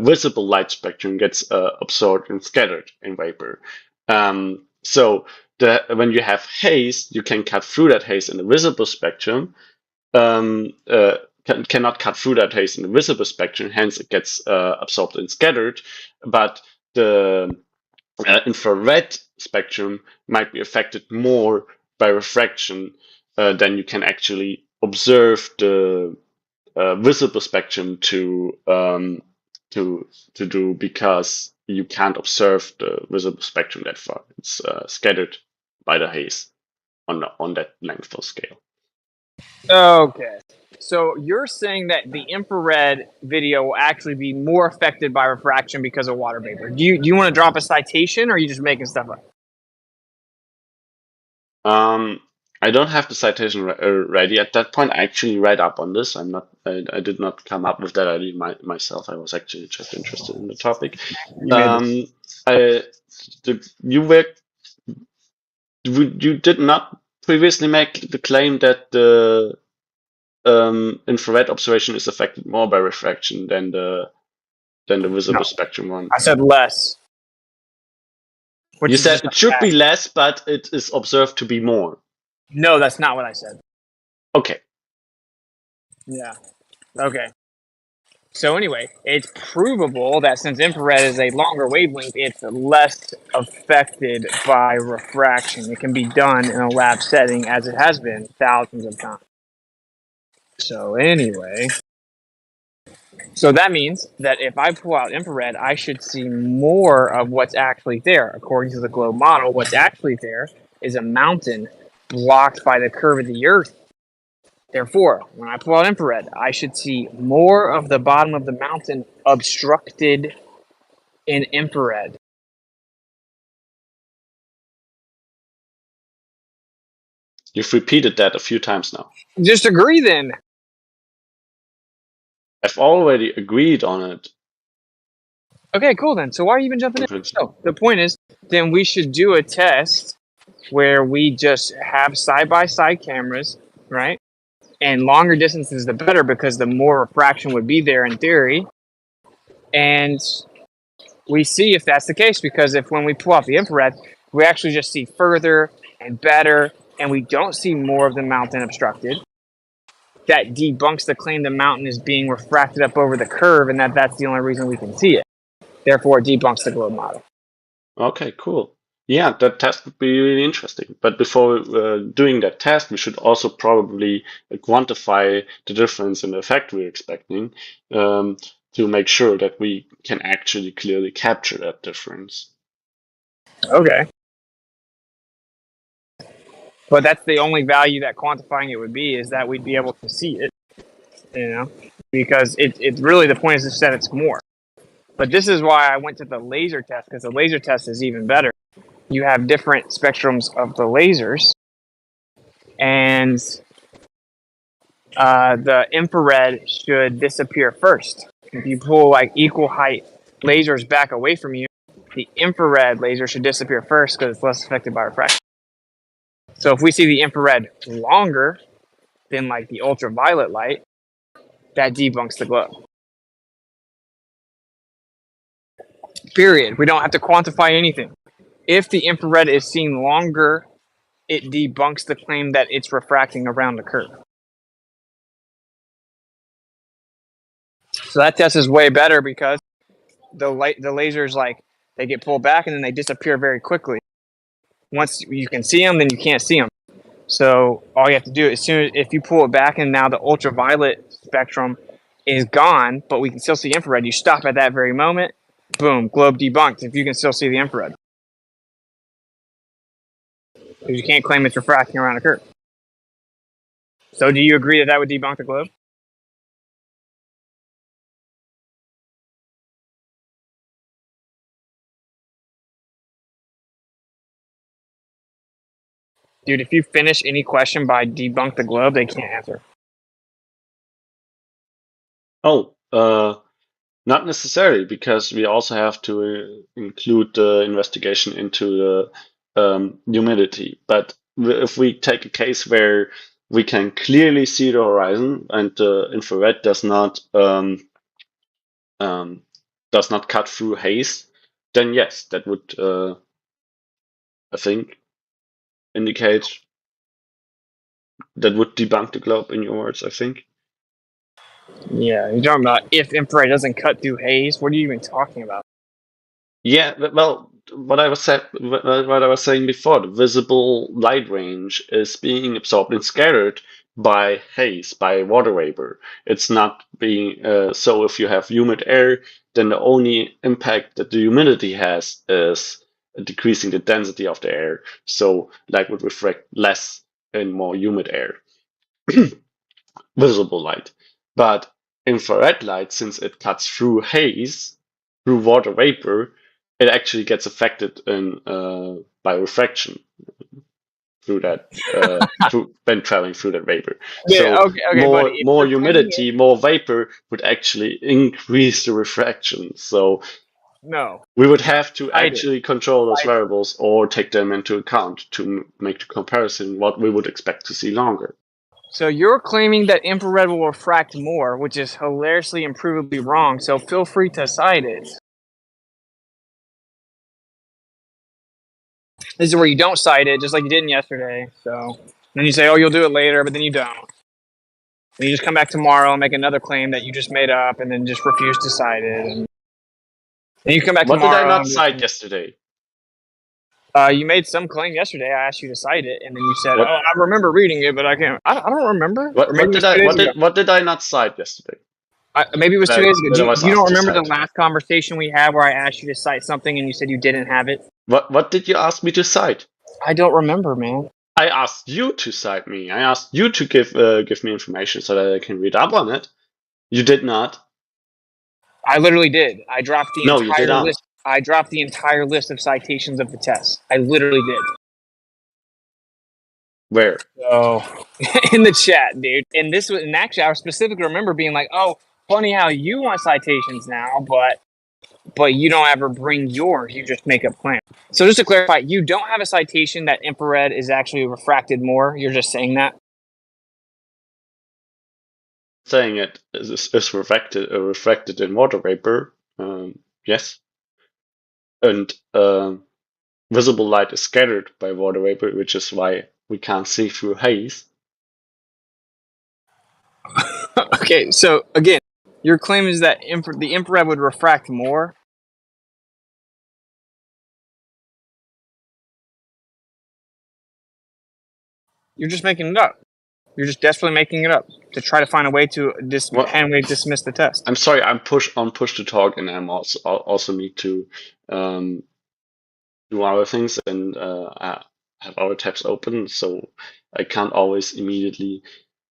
Visible light spectrum gets absorbed and scattered in vapor. So when you have haze, you can cut through that haze in the visible spectrum. Cannot cut through that haze in the visible spectrum. Hence, it gets absorbed and scattered. But the infrared spectrum might be affected more by refraction than you can actually observe the visible spectrum to do, because you can't observe the visible spectrum that far. It's scattered by the haze on that length of scale. Okay. So you're saying that the infrared video will actually be more affected by refraction because of water vapor. Do you want to drop a citation, or are you just making stuff up? I don't have the citation ready at that point. I actually read up on this. I did not come up with that idea myself. I was actually just interested in the topic. You did not previously make the claim that the infrared observation is affected more by refraction than the visible spectrum one. I said less. You said it should be less, but it is observed to be more. No, that's not what I said. Okay. Yeah. Okay. So anyway, it's provable that since infrared is a longer wavelength, it's less affected by refraction. It can be done in a lab setting, as it has been thousands of times. So anyway, so that means that if I pull out infrared, I should see more of what's actually there. According to the globe model, what's actually there is a mountain blocked by the curve of the Earth. Therefore, when I pull out infrared, I should see more of the bottom of the mountain obstructed in infrared. You've repeated that a few times now. Just agree then. I've already agreed on it. Okay, cool then. So why are you even jumping in? So the point is, then we should do a test where we just have side-by-side cameras, right? And longer distances, the better, because the more refraction would be there in theory. And we see if that's the case, because if when we pull out the infrared, we actually just see further and better, and we don't see more of the mountain obstructed, that debunks the claim the mountain is being refracted up over the curve, and that's the only reason we can see it. Therefore, it debunks the globe model. Okay, cool. Yeah, that test would be really interesting. But before doing that test, we should also probably quantify the difference in the effect we're expecting to make sure that we can actually clearly capture that difference. Okay. But that's the only value that quantifying it would be, is that we'd be able to see it, because it's really, the point is just that it's more. But this is why I went to the laser test, because the laser test is even better. You have different spectrums of the lasers, and the infrared should disappear first. If you pull like equal height lasers back away from you, the infrared laser should disappear first because it's less affected by refraction. So if we see the infrared longer than like the ultraviolet light, that debunks the globe. Period. We don't have to quantify anything. If the infrared is seen longer, it debunks the claim that it's refracting around the curve. So that test is way better because the lasers, like, they get pulled back and then they disappear very quickly. Once you can see them, then you can't see them. So all you have to do is if you pull it back and now the ultraviolet spectrum is gone, but we can still see infrared, you stop at that very moment, boom, globe debunked if you can still see the infrared. Because you can't claim it's refracting around a curve. So do you agree that that would debunk the globe? Dude, if you finish any question by debunk the globe, they can't answer. Oh, not necessarily, because we also have to include the investigation into the humidity. But if we take a case where we can clearly see the horizon and the infrared does not cut through haze, then yes, that would, I think, indicate that would debunk the globe in your words, I think. Yeah, you're talking about if infrared doesn't cut through haze. What are you even talking about? Yeah, well, what I was saying before, the visible light range is being absorbed and scattered by haze, by water vapor. It's not being so. If you have humid air, then the only impact that the humidity has is decreasing the density of the air. So light would refract less in more humid air. Visible light. But infrared light, since it cuts through haze, through water vapor, it actually gets affected by refraction through that when traveling through that vapor. Yeah, So okay, buddy. more humidity, more vapor would actually increase the refraction. So No. we would have to I did. actually control those variables or take them into account to make the comparison what we would expect to see longer. So you're claiming that infrared will refract more, which is hilariously and provably wrong, so feel free to cite it. This is where you don't cite it, just like you didn't yesterday. So then you say, oh, you'll do it later, but then you don't. And you just come back tomorrow and make another claim that you just made up and then just refuse to cite it. And then you come back What tomorrow. did I not cite yesterday? You made some claim yesterday. I asked you to cite it, and then you said, "Oh, I remember reading it, but I can't. I don't remember." What did I not cite yesterday? Maybe it was 2 days ago. You don't remember the cite? last conversation we had where I asked you to cite something and you said you didn't have it? What did you ask me to cite? I don't remember, man. I asked you to cite me. I asked you to give me information so that I can read up on it. You did not. I literally did. I dropped the No, you did entire not. list. I dropped the entire list of citations of the test. I literally did. Where? So in the chat, dude. And actually I specifically remember being like, "Oh, funny how you want citations now, but you don't ever bring yours. You just make a plan." So just to clarify, you don't have a citation that infrared is actually refracted more. You're just saying that. Saying it is refracted in water vapor. Yes. And visible light is scattered by water vapor, which is why we can't see through haze. Okay, so again, your claim is that the infrared would refract more. You're just making it up. You're just desperately making it up to try to find a way to dismiss the test. I'm sorry, I'm push to talk, and I'm also need to do other things and have other tabs open, so I can't always immediately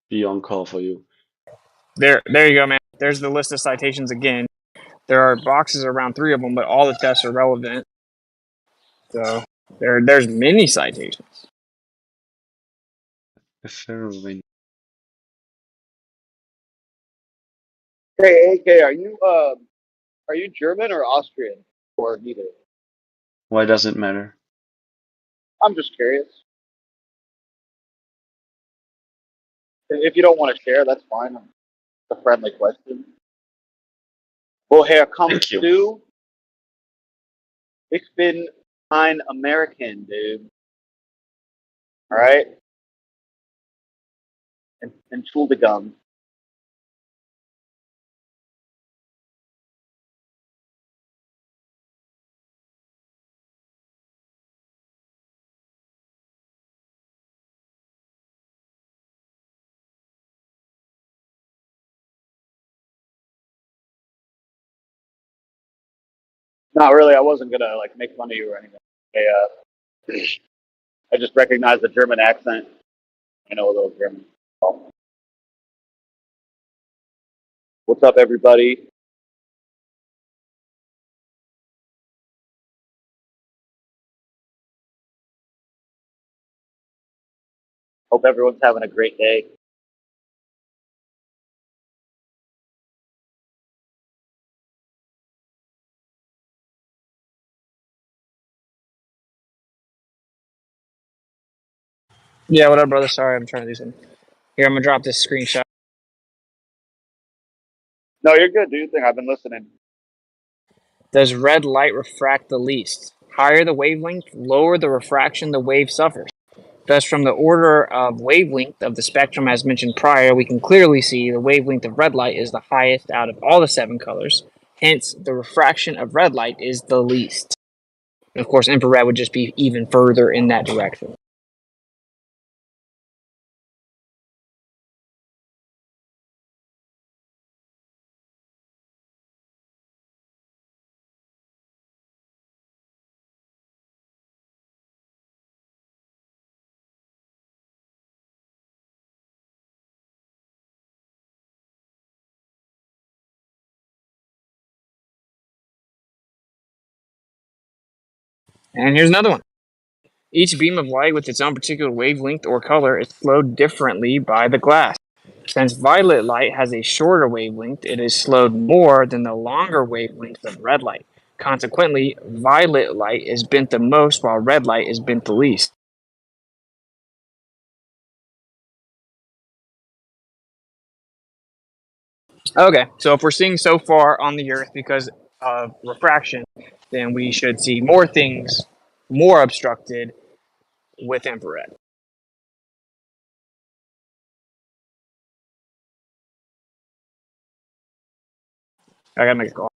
be on call for you. There you go, man. There's the list of citations again. There are boxes around 3 of them, but all the tests are relevant. So there's many citations. Hey, AK, are you German or Austrian or neither? Why does it matter? I'm just curious. If you don't want to share, that's fine. It's a friendly question. Woher kommst du? Ich bin ein American, dude. All right? And Entschuldigung. Not really. I wasn't gonna like make fun of you or anything. I just recognize the German accent. I know a little German. What's up, everybody? Hope everyone's having a great day. Yeah, what up, brother? Sorry, I'm trying to do something. Here, I'm gonna drop this screenshot. No, you're good. Do your thing. I've been listening. Does red light refract the least? Higher the wavelength, lower the refraction the wave suffers. Thus, from the order of wavelength of the spectrum as mentioned prior, we can clearly see the wavelength of red light is the highest out of all the 7 colors. Hence, the refraction of red light is the least. And of course, infrared would just be even further in that direction. And here's another one. Each beam of light with its own particular wavelength or color is slowed differently by the glass. Since violet light has a shorter wavelength, it is slowed more than the longer wavelengths of red light. Consequently, violet light is bent the most while red light is bent the least. Okay, so if we're seeing so far on the Earth because of refraction, then we should see more things more obstructed with infrared. I gotta make a call.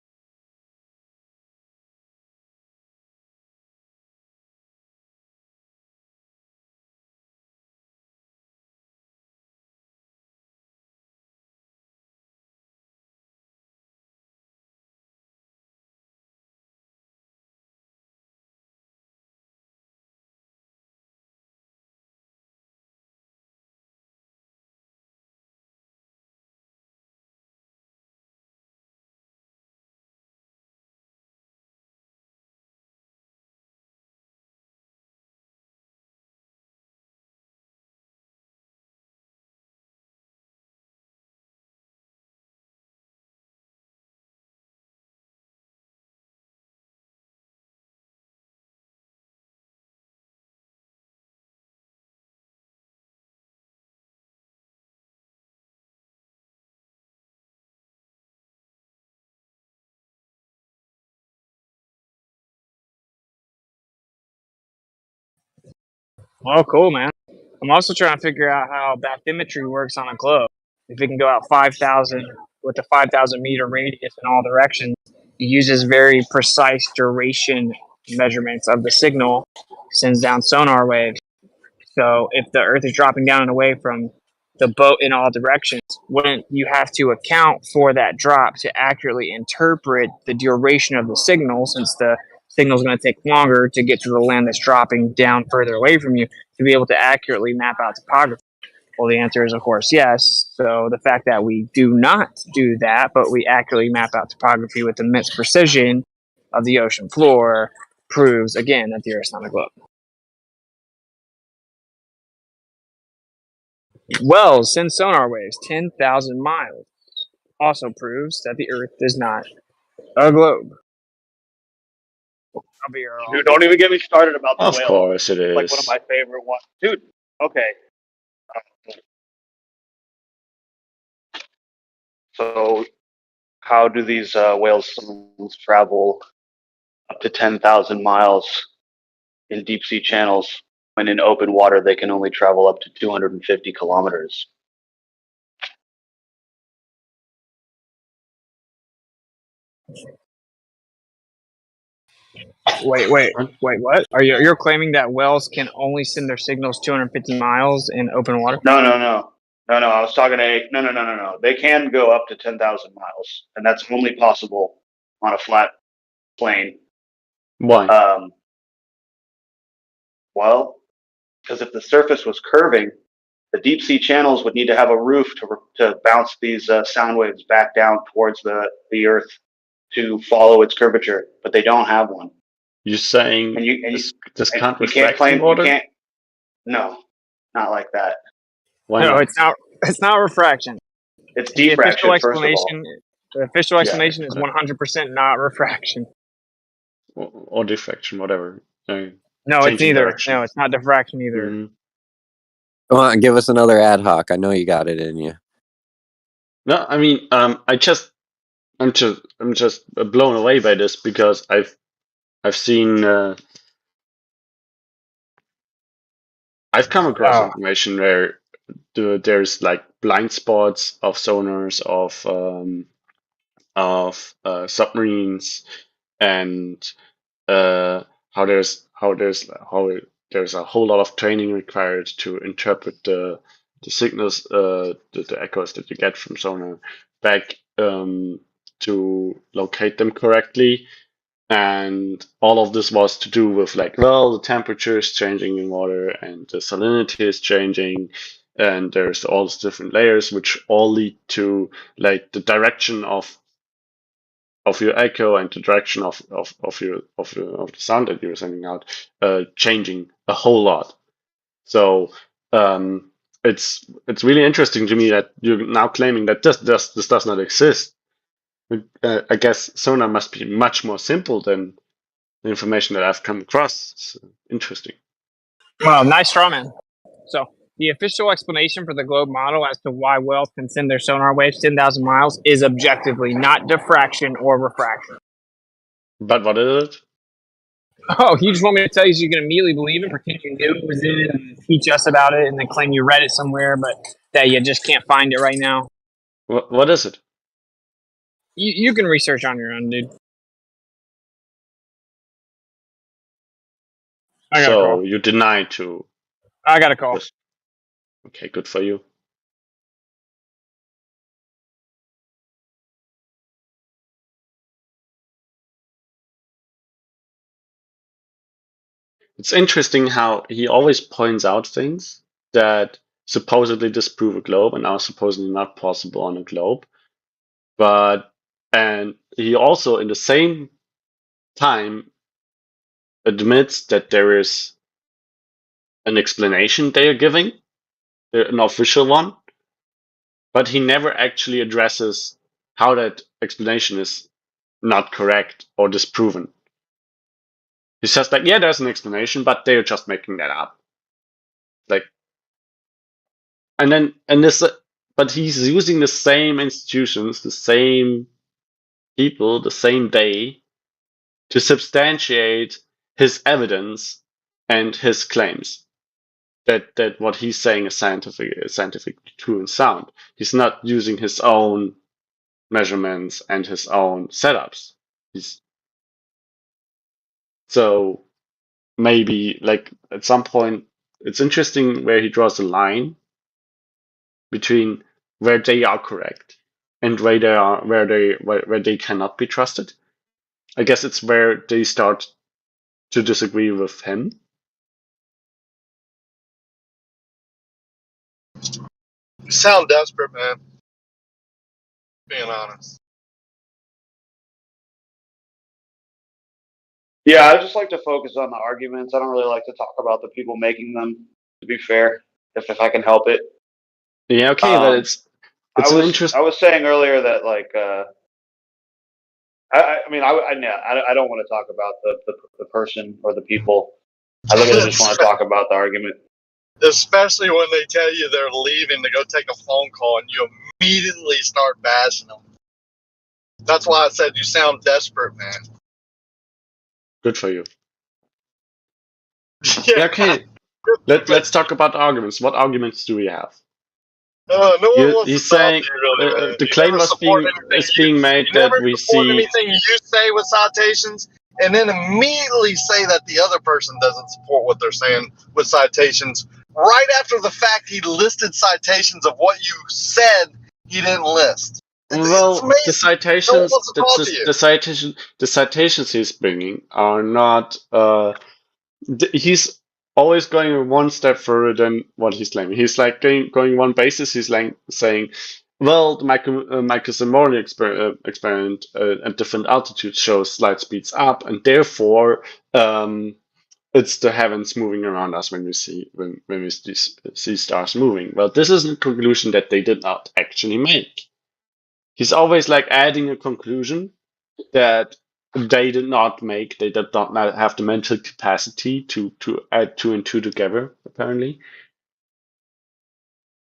Oh, cool, man. I'm also trying to figure out how bathymetry works on a globe. If it can go out 5,000 with a 5,000 meter radius in all directions, it uses very precise duration measurements of the signal, sends down sonar waves. So if the Earth is dropping down and away from the boat in all directions, wouldn't you have to account for that drop to accurately interpret the duration of the signal, since the signal is going to take longer to get to the land that's dropping down further away from you, to be able to accurately map out topography? Well, the answer is, of course, yes. So the fact that we do not do that, but we accurately map out topography with immense precision of the ocean floor, proves again that the Earth's not a globe. Wells send sonar waves 10,000 miles. Also proves that the Earth is not a globe. I'll be here all Dude, don't even get me started about the Of whales. course it It's like one of is. my favorite ones. Dude, okay. So, how do these whales travel up to 10,000 miles in deep sea channels, when in open water they can only travel up to 250 kilometers. Wait, what? You're claiming that whales can only send their signals 250 miles in open water? No. I was talking to no. They can go up to 10,000 miles, and that's only possible on a flat plane. Why? Well, because if the surface was curving, the deep sea channels would need to have a roof to bounce these sound waves back down towards the Earth to follow its curvature, but they don't have one. You're saying this can't reflect in water? No, not like that. Why no, not? It's not refraction. It's diffraction, first of all. The official explanation is 100% not refraction. Or diffraction, whatever. No, it's neither. Direction. No, it's not diffraction either. Mm-hmm. Come on, give us another ad hoc. I know you got it in you. No, I mean, I'm just blown away by this because I've seen I've come across information where there's like blind spots of sonars of submarines, and how there's a whole lot of training required to interpret the signals, the echoes that you get from sonar back to locate them correctly. And all of this was to do with like, well, the temperature is changing in water and the salinity is changing, and there's all these different layers which all lead to like the direction of your echo and the direction of the sound that you're sending out changing a whole lot. So it's really interesting to me that you're now claiming that this does not exist. I guess sonar must be much more simple than the information that I've come across. It's interesting. Well, nice straw man. So the official explanation for the globe model as to why whales can send their sonar waves 10,000 miles is objectively not diffraction or refraction. But what is it? Oh, you just want me to tell you so you can immediately believe it, pretend you knew it was in it, and teach us about it, and then claim you read it somewhere, but that you just can't find it right now? What is it? You can research on your own, dude. I got a call. You deny to... I got a call. Okay, good for you. It's interesting how he always points out things that supposedly disprove a globe and are supposedly not possible on a globe. And he also, in the same time, admits that there is an explanation they are giving, an official one, but he never actually addresses how that explanation is not correct or disproven. He's just like, yeah, there's an explanation, but they're just making that up. Like, but he's using the same institutions, the same people, the same day to substantiate his evidence and his claims that what he's saying is scientifically true and sound. He's not using his own measurements and his own setups. So maybe like at some point, it's interesting where he draws the line between where they are correct and where they cannot be trusted. I guess it's where they start to disagree with him. You sound desperate, man. Being honest. Yeah, I just like to focus on the arguments. I don't really like to talk about the people making them, to be fair, if I can help it. Yeah, okay, but it's interesting. I was saying earlier that like I don't want to talk about the person or the people. I literally just want to talk about the argument. Especially when they tell you they're leaving to go take a phone call and you immediately start bashing them. That's why I said you sound desperate, man. Good for you. Yeah. Okay, let's talk about arguments. What arguments do we have? No one wants to He's talk to saying you, really, man. the You claim never was support being anything. is being made You that never we support see. anything you say with citations, and then immediately say that the other person doesn't support what they're saying with citations. Right after the fact, he listed citations of what you said he didn't list. It's Well, the amazing. No one citations, wants to talk to you. the citations he's bringing are not. He's always going one step further than what he's claiming. He's like going one basis. He's like saying, well, the Michael Zamorni experiment at different altitudes shows light speeds up, and therefore it's the heavens moving around us when we see stars moving. Well, this is a conclusion that they did not actually make. He's always like adding a conclusion that they did not make. They did not have the mental capacity to add two and two together, apparently.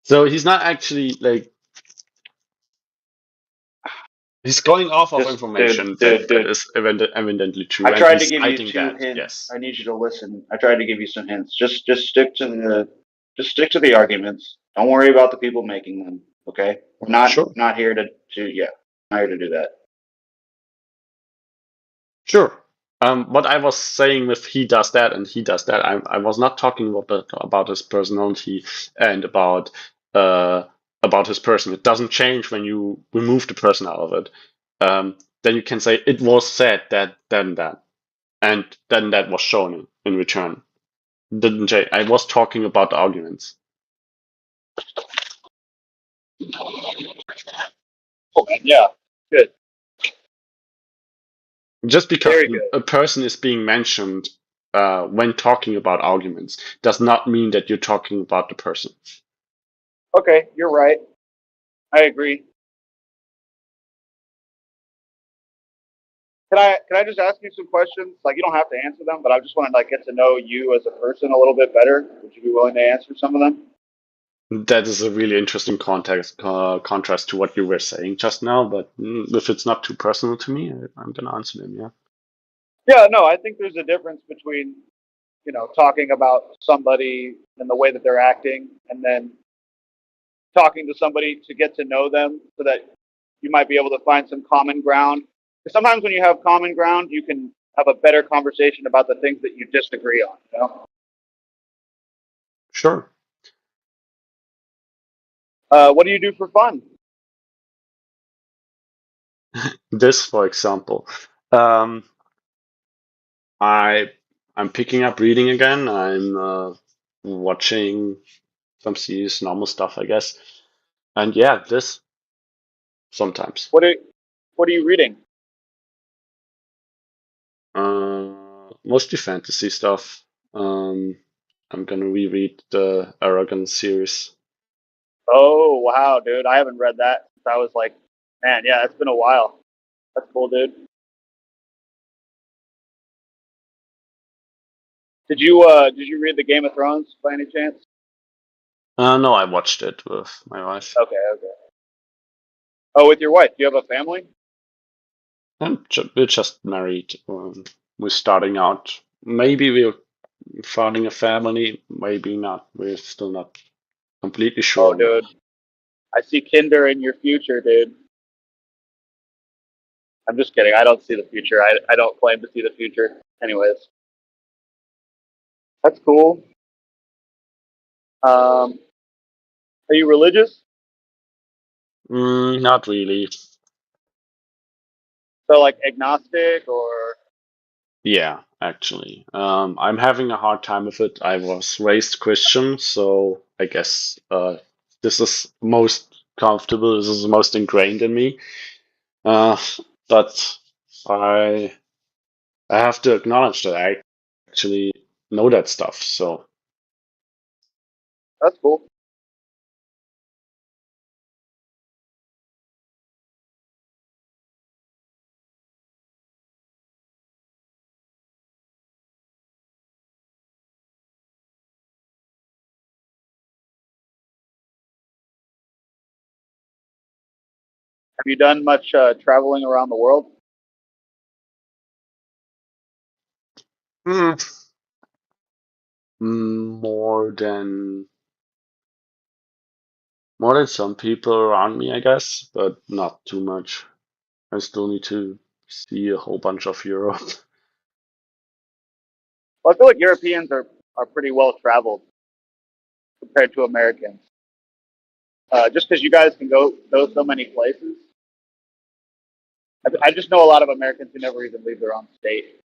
So he's not actually like he's going off of information that is evidently true, I and tried to he's give you citing 2 that. hints. Yes. I need you to listen. I tried to give you some hints. Just stick to the arguments. Don't worry about the people making them. Okay, we're not here to not here to do that. Sure. What I was saying with he does that and he does that, I was not talking about his personality and about his person. It doesn't change when you remove the person out of it. Then you can say it was said that, then that, and then that was shown in return. Didn't change. I was talking about the arguments. Okay, yeah, good. Just because Very good. a person is being mentioned when talking about arguments does not mean that you're talking about the person. Okay, you're right. I agree. Can I just ask you some questions? Like, you don't have to answer them, but I just want to like get to know you as a person a little bit better. Would you be willing to answer some of them? That is a really interesting contrast to what you were saying just now. But if it's not too personal to me, I'm gonna answer them. Yeah. Yeah, no, I think there's a difference between, talking about somebody and the way that they're acting, and then talking to somebody to get to know them so that you might be able to find some common ground. Because sometimes when you have common ground, you can have a better conversation about the things that you disagree on, you know? Sure. What do you do for fun? This, for example, um, I'm picking up reading again. I'm watching some series, normal stuff, I guess. And yeah, this sometimes. What are you reading? Mostly fantasy stuff. I'm gonna reread the Aragon series. Oh, wow, dude. I haven't read that since I was like, man, yeah, it's been a while. That's cool, dude. Did you read the Game of Thrones by any chance? No, I watched it with my wife. Okay. Oh, with your wife. Do you have a family? We're just married. We're starting out. Maybe we're founding a family. Maybe not. We're still not completely Oh, sure. dude. I see Kinder in your future, dude. I'm just kidding. I don't see the future. I don't claim to see the future. Anyways. That's cool. Are you religious? Not really. So like agnostic or Yeah, actually. I'm having a hard time with it. I was raised Christian, so I guess this is most comfortable. This is most ingrained in me. But I I have to acknowledge that I actually know that stuff. So that's cool. Have you done much traveling around the world? Hmm. More than some people around me, I guess, but not too much. I still need to see a whole bunch of Europe. Well, I feel like Europeans are pretty well traveled compared to Americans. Just because you guys can go so many places. I just know a lot of Americans who never even leave their own state.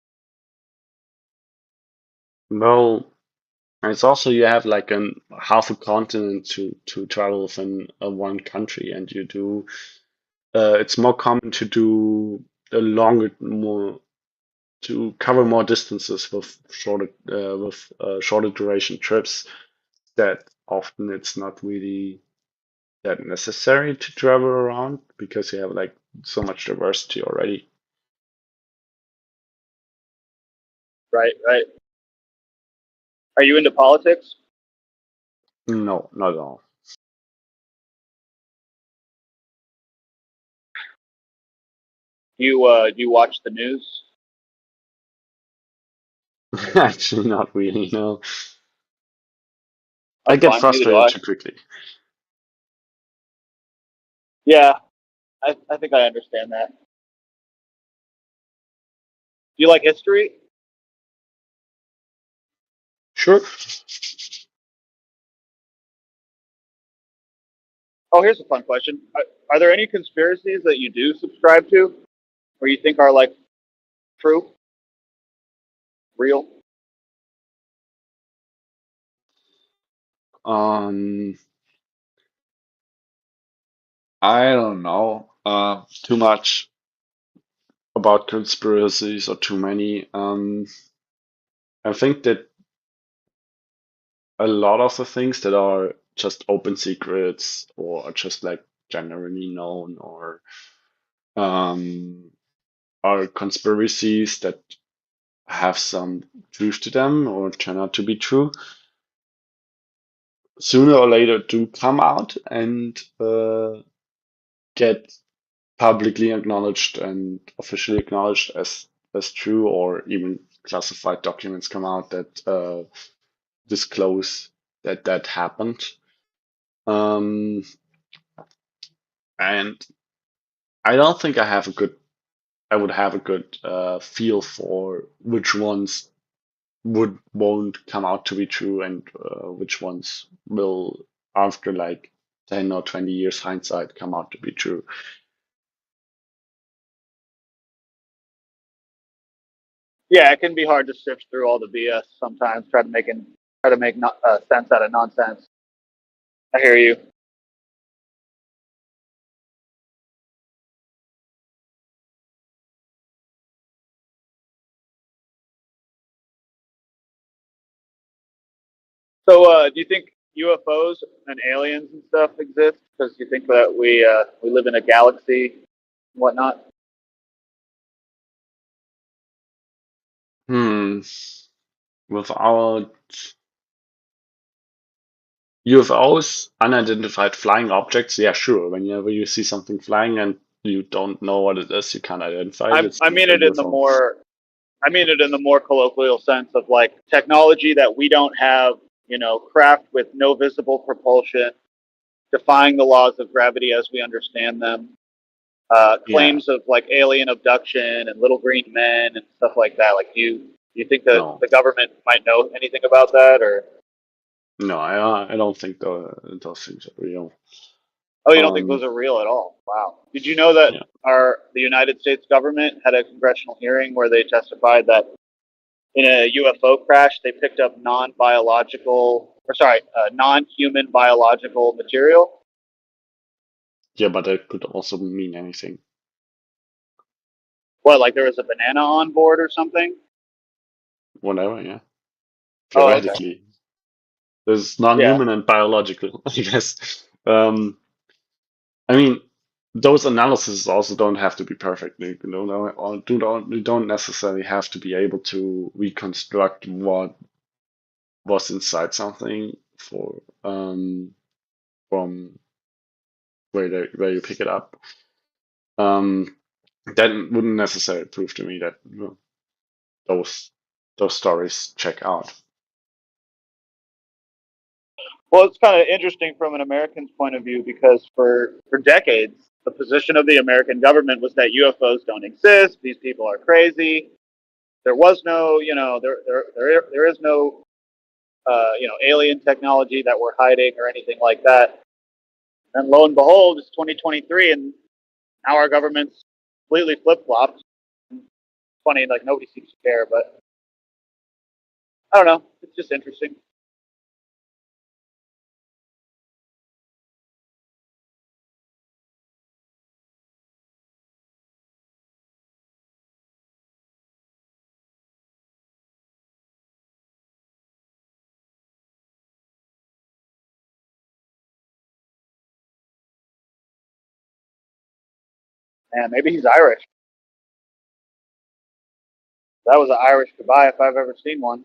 Well, it's also you have like an half a continent to travel within one country, and you do. It's more common to do a longer, more to cover more distances with shorter duration trips. That often it's not really that necessary to travel around because you have like so much diversity already. Right, right. Are you into politics? No, not at all. Do you watch the news? Actually, not really. No, I That's get fine. Neither do frustrated I. too quickly. Yeah, I think I understand that. Do you like history? Sure. Oh, here's a fun question. Are there any conspiracies that you do subscribe to, or you think are like true, real? Um, I don't know too much about conspiracies or too many. I think that a lot of the things that are just open secrets or are just like generally known or um, are conspiracies that have some truth to them or turn out to be true, sooner or later do come out and get publicly acknowledged and officially acknowledged as true, or even classified documents come out that disclose that that happened. Um, and I don't think I would have a good feel for which ones won't come out to be true and which ones will, after like 10 or 20 years hindsight, come out to be true. Yeah, it can be hard to sift through all the BS sometimes. Try to make sense out of nonsense. I hear you. So, do you think UFOs and aliens and stuff exist? Because you think that we live in a galaxy and whatnot? Hmm. Without UFOs, unidentified flying objects, yeah, sure. Whenever you see something flying and you don't know what it is, you can't identify it. It's I mean a it in the UFO. more I mean it in the more colloquial sense of like technology that we don't have, craft with no visible propulsion, defying the laws of gravity as we understand them. Yeah, Claims of like alien abduction and little green men and stuff like that. Like, you think that no, the government might know anything about that, or no, I don't think those things are real. oh, you don't think those are real at all? Wow. Did you know that Yeah, the United States government had a congressional hearing where they testified that in a UFO crash they picked up non-human biological material? yeah, but it could also mean anything. What, like there was a banana on board or something? Whatever, yeah. Oh, okay. Theoretically, there's Yeah. non-human and biological, I guess. I mean, those analyses also don't have to be perfect. You don't necessarily have to be able to reconstruct what was inside something for from where you pick it up. Um, that wouldn't necessarily prove to me that those those stories check out. Well, it's kind of interesting from an American's point of view because for decades, the position of the American government was that UFOs don't exist. These people are crazy. There was no, there is no, alien technology that we're hiding or anything like that. And lo and behold, it's 2023, and now our government's completely flip flopped. Funny, like nobody seems to care, but I don't know. It's just interesting. Man, maybe he's Irish. That was an Irish goodbye if I've ever seen one.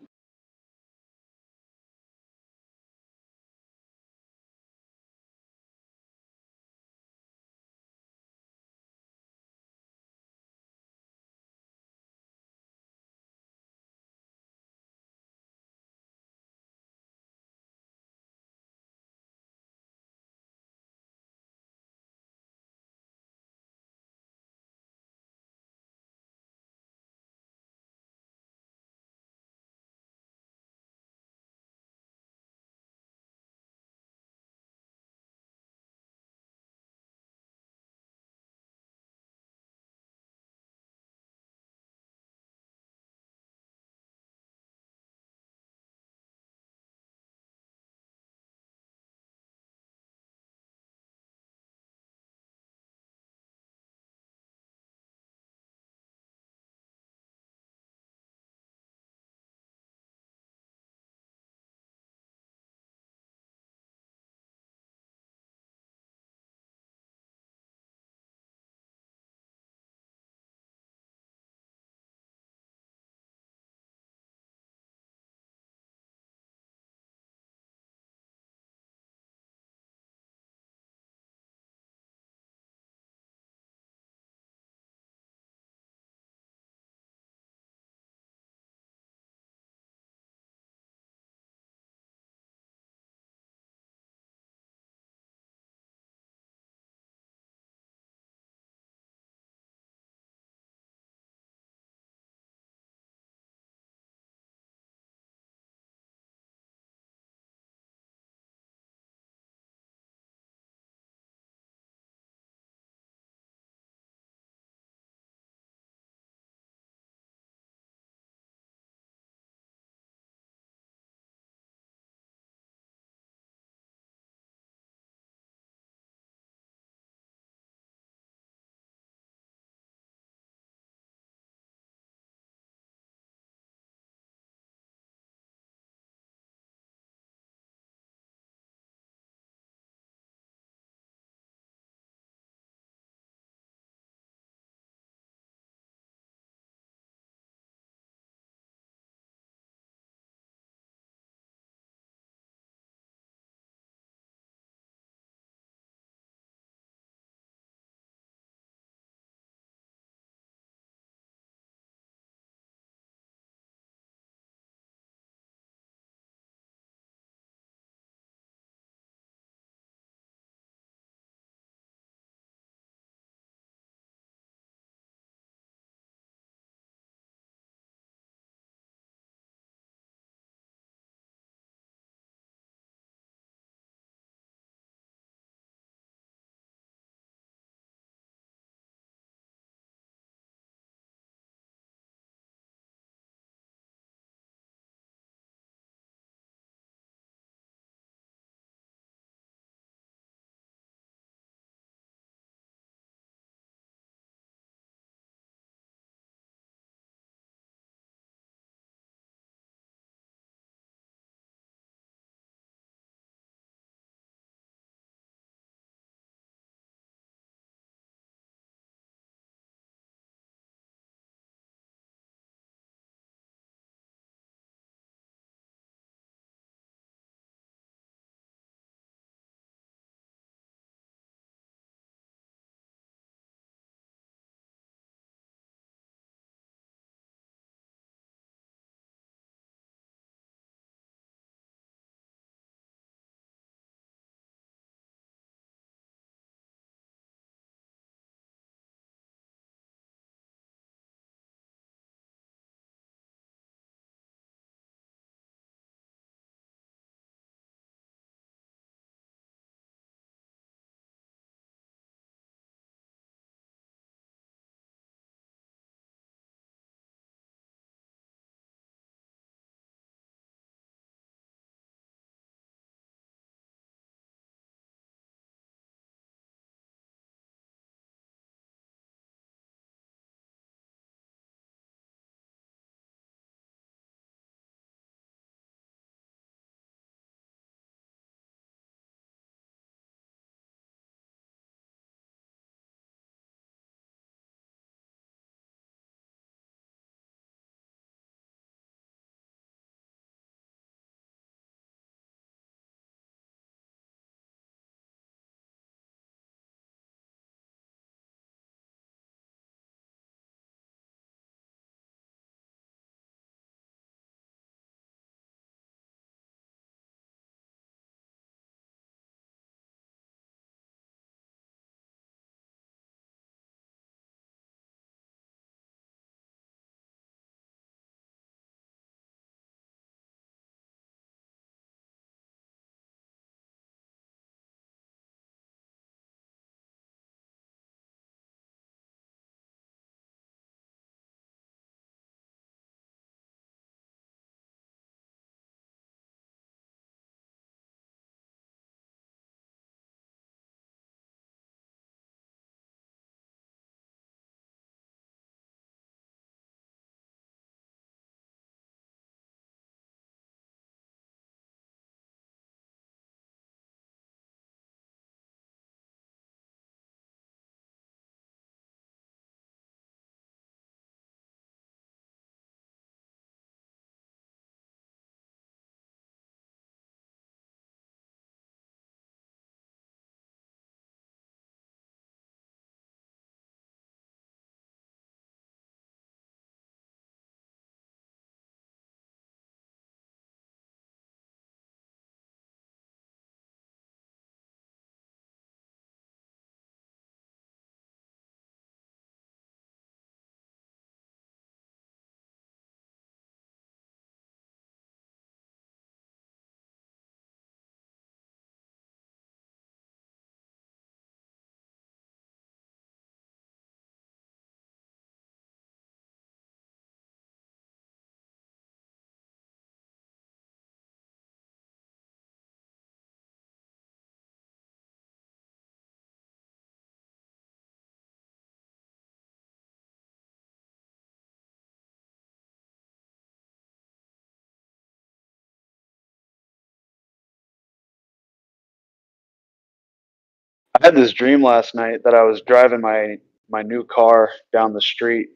I had this dream last night that I was driving my new car down the street,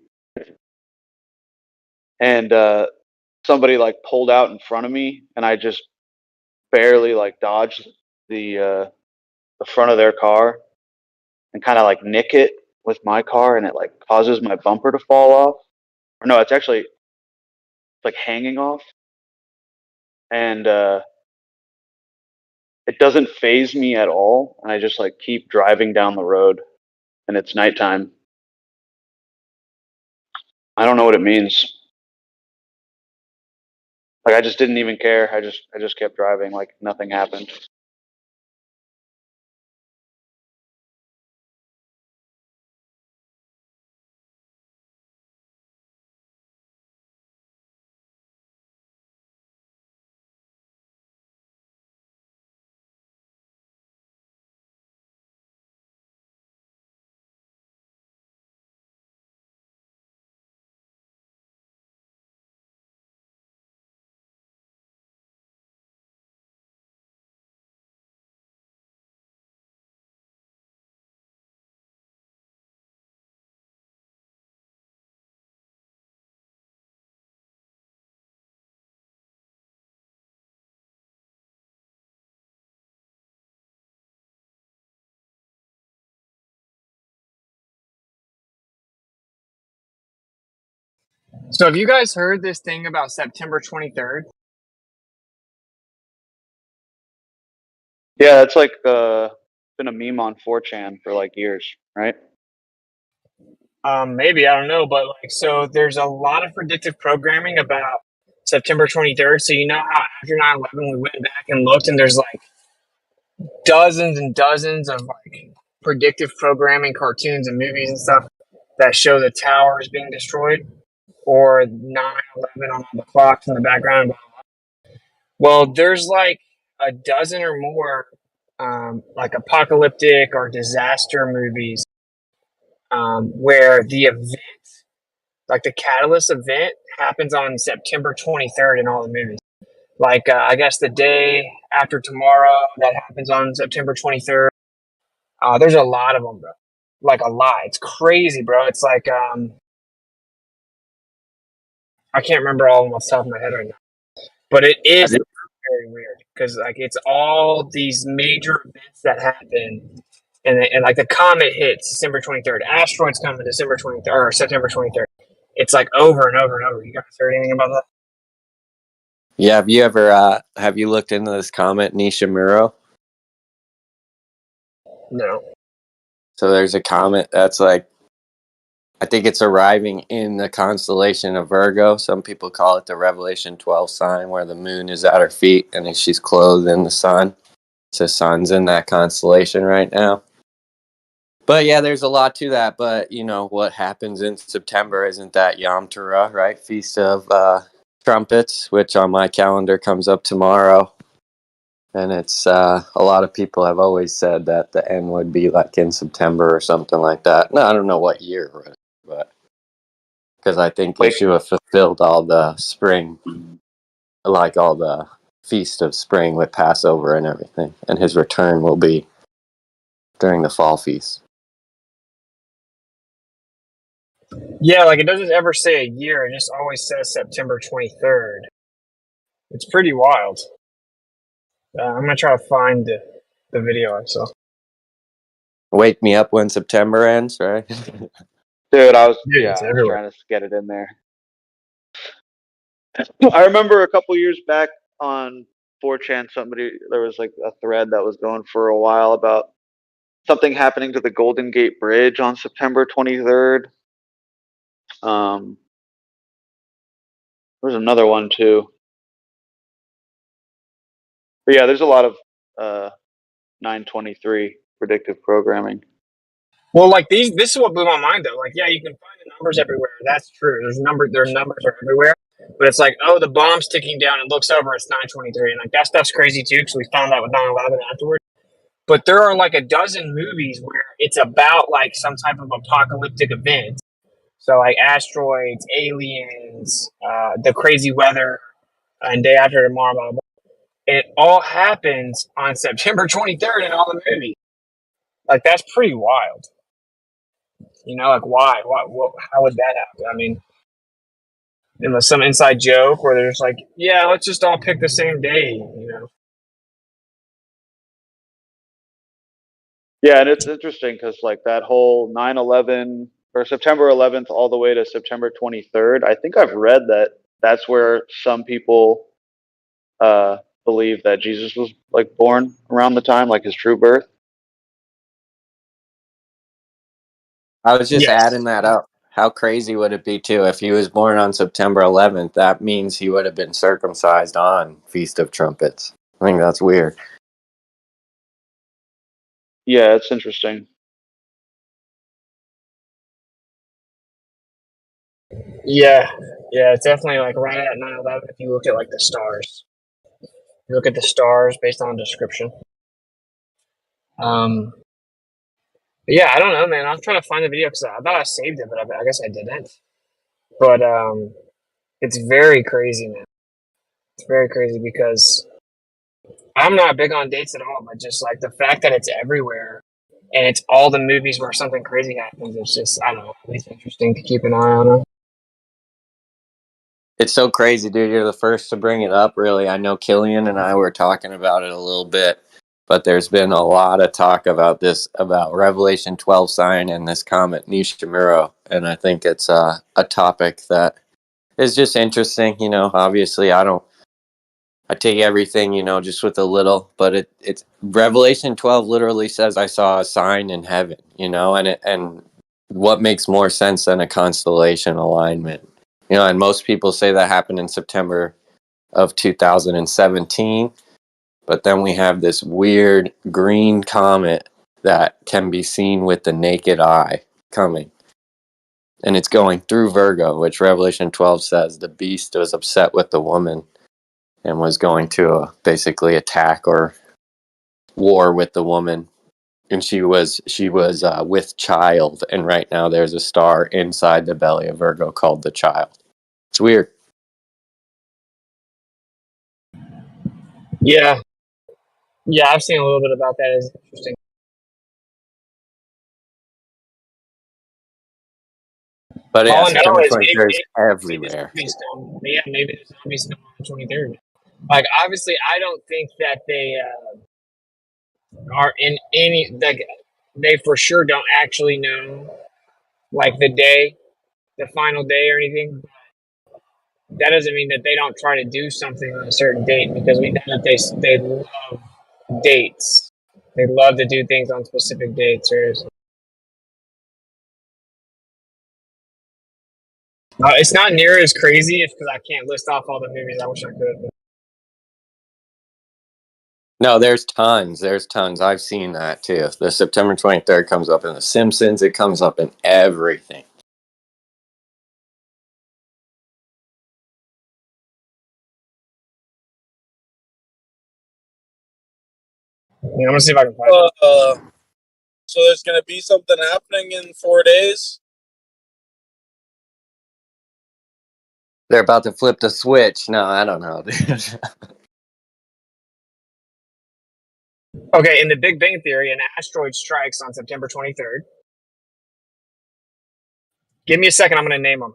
and somebody like pulled out in front of me, and I just barely like dodged the front of their car and kind of like nick it with my car, and it like causes my bumper to fall off. Or no, it's actually like hanging off, and it doesn't phase me at all, and I just like keep driving down the road, and it's nighttime. I don't know what it means. Like I just didn't even care. I just kept driving like nothing happened. So have you guys heard this thing about September 23rd? Yeah, it's like been a meme on 4chan for like years, right? Maybe, I don't know, but like, so there's a lot of predictive programming about September 23rd. So you know how after 9/11 we went back and looked, and there's like dozens and dozens of like predictive programming cartoons and movies and stuff that show the towers being destroyed or 9/11 on all the clocks in the background. Well, there's like a dozen or more like apocalyptic or disaster movies where the event, like the catalyst event, happens on September 23rd in all the movies. Like I guess the day after tomorrow that happens on September 23rd. There's a lot of them, bro. Like a lot. It's crazy, bro. It's like I can't remember all of them off the top of my head right now, but it is very weird because like it's all these major events that happen, and like the comet hits December 23rd, asteroids come in December 23rd or September 23rd. It's like over and over and over. You guys heard anything about that? Yeah, have you looked into this comet Nishimuro? No. So there's a comet that's like, I think it's arriving in the constellation of Virgo. Some people call it the Revelation 12 sign, where the moon is at her feet and she's clothed in the sun. So sun's in that constellation right now. But yeah, there's a lot to that. But you know what happens in September? Isn't that Yom Teruah, right? Feast of Trumpets, which on my calendar comes up tomorrow. And it's a lot of people have always said that the end would be like in September or something like that. No, I don't know what year, but because I think Yeshua fulfilled all the spring, like all the feast of spring with Passover and everything, and his return will be during the fall feast. Yeah, like it doesn't ever say a year. It just always says September 23rd. It's pretty wild. I'm gonna try to find the video I saw. Wake me up when September ends, right? Dude, I was It's I was everywhere. trying to get it in there. I remember a couple years back on 4chan, there was like a thread that was going for a while about something happening to the Golden Gate Bridge on September 23rd. There's another one too. But yeah, there's a lot of 923 predictive programming. Well, like this is what blew my mind though. Like, yeah, you can find the numbers everywhere. That's true. Their numbers are everywhere. But it's like, oh, the bomb's ticking down and looks over, it's 923. And like that stuff's crazy too, because we found out with 9/11 afterwards. But there are like a dozen movies where it's about like some type of apocalyptic event. So like asteroids, aliens, the crazy weather, and day after tomorrow, blah, blah, blah. And it all happens on September 23rd in all the movies. Like that's pretty wild. You know, like why? What? How would that happen? I mean, unless some inside joke where they're just like, yeah, let's just all pick the same day. You know. Yeah, and it's interesting because like that whole 9/11 or September 11th all the way to September 23rd. I think I've read that that's where some people believe that Jesus was like born around the time, like his true birth. I was just Yes. adding that up. How crazy would it be too if he was born on September 11th? That means he would have been circumcised on Feast of Trumpets. I think that's weird. Yeah, it's interesting. Yeah. Yeah, it's definitely like right at 9/11 if you look at like the stars. You look at the stars based on description. But yeah, I don't know, man. I'm trying to find the video because I thought I saved it, but I guess I didn't. But it's very crazy, man. It's very crazy because I'm not big on dates at all, but just like the fact that it's everywhere and it's all the movies where something crazy happens. It's just, I don't know, at least interesting to keep an eye on it. It's so crazy, dude. You're the first to bring it up, really. I know Killian and I were talking about it a little bit, but there's been a lot of talk about this, about Revelation 12 sign and this comet Nishimuro. And I think it's a topic that is just interesting. You know, obviously, I take everything, you know, just with a little, but it's Revelation 12 literally says I saw a sign in heaven, you know, and what makes more sense than a constellation alignment? You know, and most people say that happened in September of 2017, but then we have this weird green comet that can be seen with the naked eye coming. And it's going through Virgo, which Revelation 12 says the beast was upset with the woman and was going to basically attack or war with the woman. And she was with child, and right now there's a star inside the belly of Virgo called the child. It's weird. Yeah. Yeah, I've seen a little bit about that. It's interesting. But yeah, All I know September is maybe 23rd is the everywhere. zombies come. Yeah, maybe the zombies come on the 23rd. Like, obviously, I don't think that they are in any, like, they for sure don't actually know, like, the day, the final day or anything. That doesn't mean that they don't try to do something on a certain date because we know that they love dates. They love to do things on specific dates. It's not near as crazy. It's because I can't list off all the movies. I wish I could. No, there's tons. There's tons. I've seen that too. The September 23rd comes up in The Simpsons. It comes up in everything. I'm gonna see if I can find it. So there's going to be something happening in 4 days? They're about to flip the switch. No, I don't know, dude. Okay, in the Big Bang Theory, an asteroid strikes on September 23rd. Give me a second. I'm gonna name them.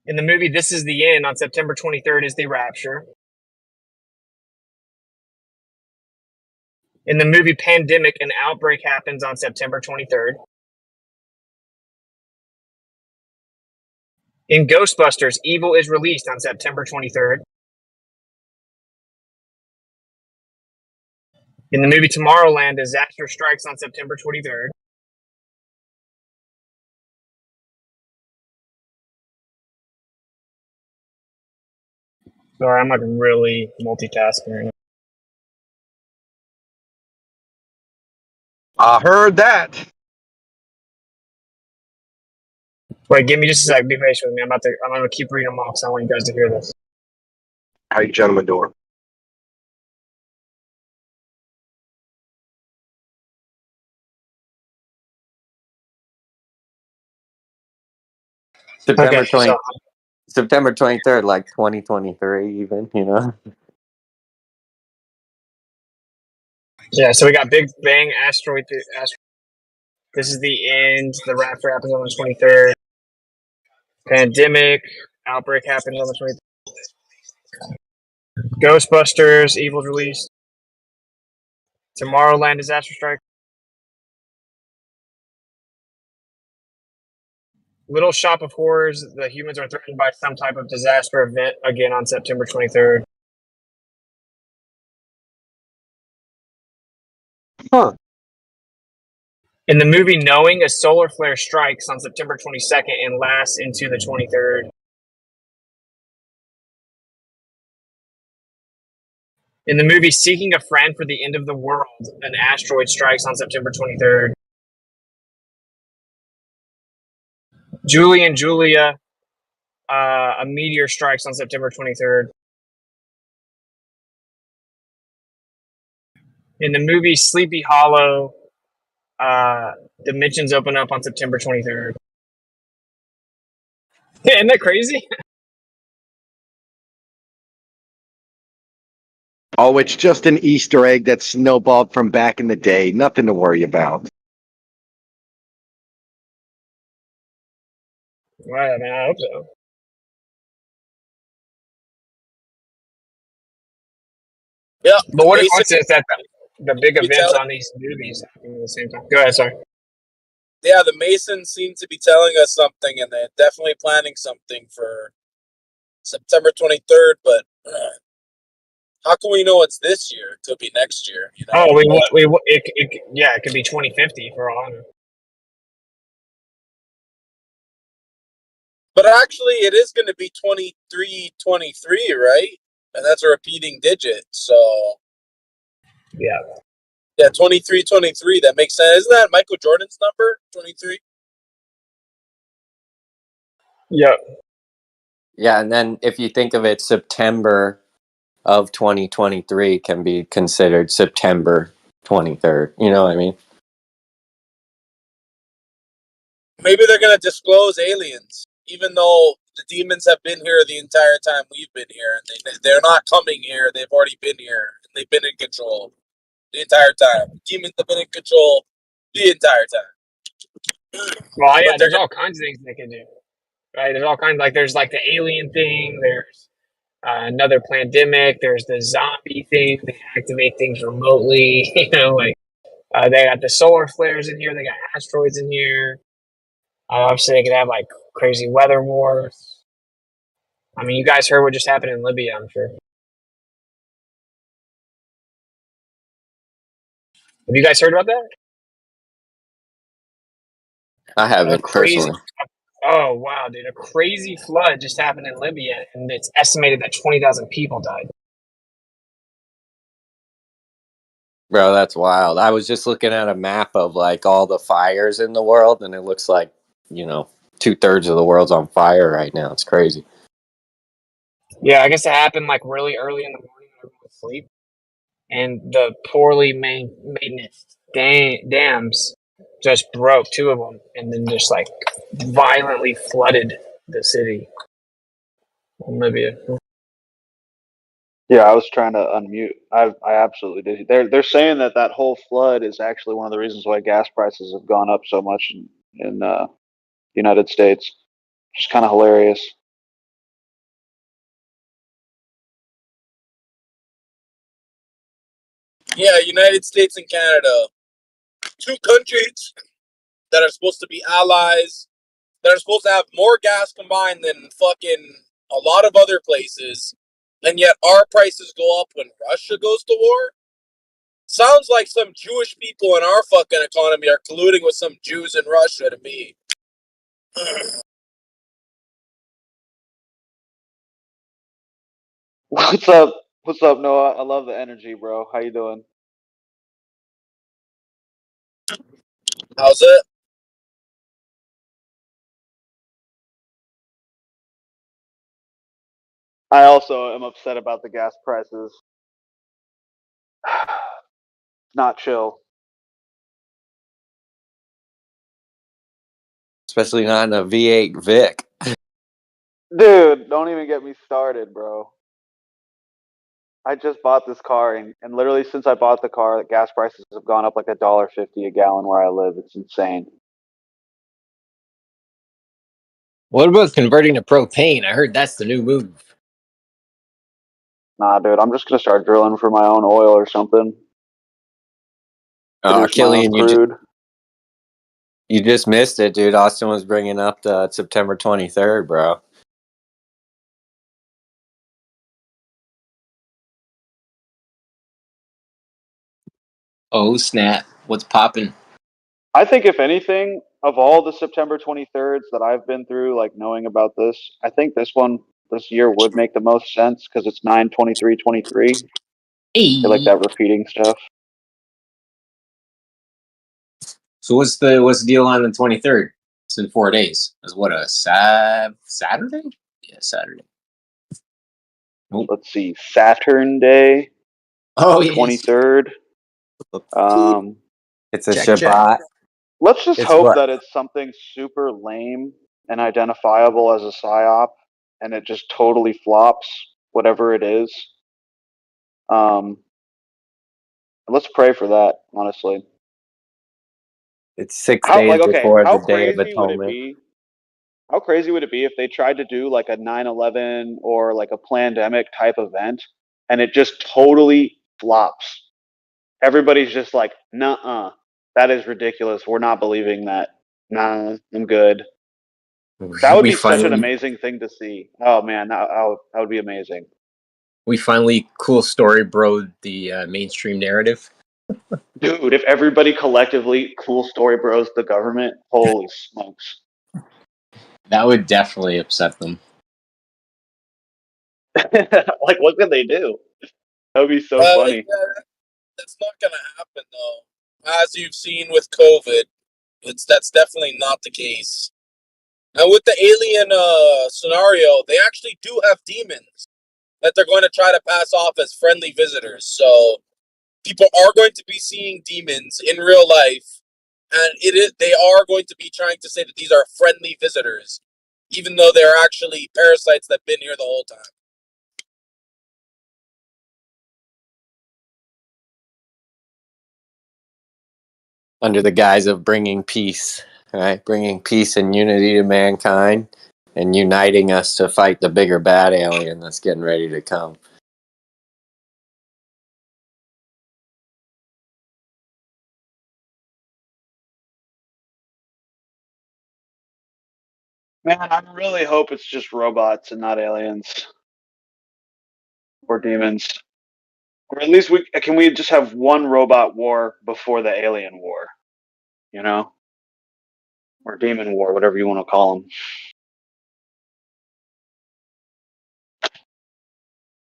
In the movie This Is the End, on September 23rd is the rapture. In the movie Pandemic, an outbreak happens on September 23rd. In Ghostbusters, evil is released on September 23rd. In the movie Tomorrowland, disaster strikes on September 23rd. Sorry, I'm like really multitasking right now. I heard that. Wait, give me just a sec. Be patient with me. I'm gonna keep reading them off because I want you guys to hear this. How you gentlemen doing? September Okay, 20, so September 23rd, like 2023, even, you know. Yeah, so we got Big Bang, asteroid. This is the end. The rapture happens on the 23rd. Pandemic outbreak happens on the 23rd. Ghostbusters, Evil's released. Tomorrowland disaster strike. Little Shop of Horrors, the humans are threatened by some type of disaster event again on September 23rd. Huh. In the movie Knowing, a solar flare strikes on September 22nd and lasts into the 23rd. In the movie Seeking a Friend for the End of the World, an asteroid strikes on September 23rd. Julie and Julia, a meteor strikes on September 23rd. In the movie Sleepy Hollow, dimensions open up on September 23rd. Isn't that crazy? Oh, it's just an Easter egg that snowballed from back in the day. Nothing to worry about. Well, I mean, I hope so. Yeah, But what if Mason it's that the big be events telling, on these movies happen at the same time? Go ahead, sorry. yeah, the Masons seem to be telling us something, and they're definitely planning something for September 23rd. But how can we know it's this year? It could be next year. You know. Oh, it could be 2050 for all I know. But actually, it is going to be 2323, right? And that's a repeating digit. So Yeah. Yeah, 2323. That makes sense. Isn't that Michael Jordan's number? 23. Yeah. Yeah, and then if you think of it, September of 2023 can be considered September 23rd. You know what I mean? Maybe they're going to disclose aliens, even though the demons have been here the entire time we've been here. And they're not coming here. They've already been here. And they've been in control the entire time. Demons have been in control the entire time. Well, yeah, But they're there's all kinds of things they can do. Right? There's all kinds, like there's like the alien thing, there's another pandemic, there's the zombie thing, they activate things remotely, you know, like they got the solar flares in here, they got asteroids in here. Obviously they could have like crazy weather wars. I mean, you guys heard what just happened in Libya, I'm sure. Have you guys heard about that? I A haven't crazy personally. Oh wow, dude! A crazy flood just happened in Libya, and it's estimated that 20,000 people died. Bro, that's wild. I was just looking at a map of like all the fires in the world, and it looks like, 2/3 of the world's on fire right now. It's crazy. Yeah, I guess it happened like really early in the morning when everyone was asleep, and the poorly maintenance dams just broke, two of them, and then just like violently flooded the city in Libya. Yeah, I was trying to unmute. I absolutely did. They're saying that whole flood is actually one of the reasons why gas prices have gone up so much in the United States. Which is kind of hilarious. Yeah, United States and Canada, two countries that are supposed to be allies, that are supposed to have more gas combined than fucking a lot of other places, and yet our prices go up when Russia goes to war. Sounds like some Jewish people in our fucking economy are colluding with some Jews in Russia to me. What's up? What's up, Noah? I love the energy, bro. How you doing? How's it? I also am upset about the gas prices. Not chill. Especially not in a V8 Vic. Dude, don't even get me started, bro. I just bought this car, and literally since I bought the car, gas prices have gone up like $1.50 a gallon where I live. It's insane. What about converting to propane? I heard that's the new move. Nah, dude, I'm just gonna start drilling for my own oil or something. Produce my own Killian, crude. you just missed it, dude. Austin was bringing up the September 23rd, bro. Oh snap! What's popping? I think if anything, of all the September 23rds that I've been through, like knowing about this, I think this year would make the most sense because it's 9/23/23. Hey. I like that repeating stuff. So what's the deal on the 23rd? It's in 4 days. That's what a Saturday? Yeah, Saturday. Nope. Let's see, Saturn Day. Oh, yes. 23rd. It's a Shabbat. Let's just hope that it's something super lame and identifiable as a psyop, and it just totally flops, whatever it is. Let's pray for that, honestly. It's 6 days before how the Day of crazy would it Atonement. be? How crazy would it be if they tried to do like a 9/11 or like a pandemic type event, and it just totally flops? Everybody's just like, "Nuh-uh, that is ridiculous. We're not believing that. Nah, I'm good." That would be such an amazing thing to see. Oh man, that would be amazing. We finally cool story broed the mainstream narrative. Dude, if everybody collectively cool story bros the government, holy smokes. That would definitely upset them. Like, what could they do? That would be so funny. Yeah, that's not gonna happen though. As you've seen with COVID, that's definitely not the case. And with the alien scenario, they actually do have demons that they're going to try to pass off as friendly visitors. So people are going to be seeing demons in real life, and they are going to be trying to say that these are friendly visitors, even though they're actually parasites that've been here the whole time. Under the guise of bringing peace, right? Bringing peace and unity to mankind and uniting us to fight the bigger bad alien that's getting ready to come. Man, I really hope it's just robots and not aliens or demons. Or at least can we just have one robot war before the alien war, you know? Or demon war, whatever you want to call them.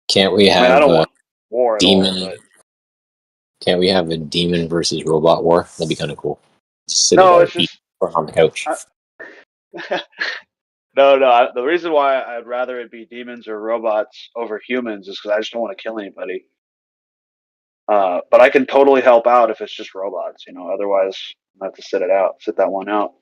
Can't we have I don't want war at demon? all, but Can't we have a demon versus robot war? That'd be kind of cool. Just sit no, it it's out just or on the couch. no. The reason why I'd rather it be demons or robots over humans is because I just don't want to kill anybody. But I can totally help out if it's just robots, you know. Otherwise, I have to sit that one out.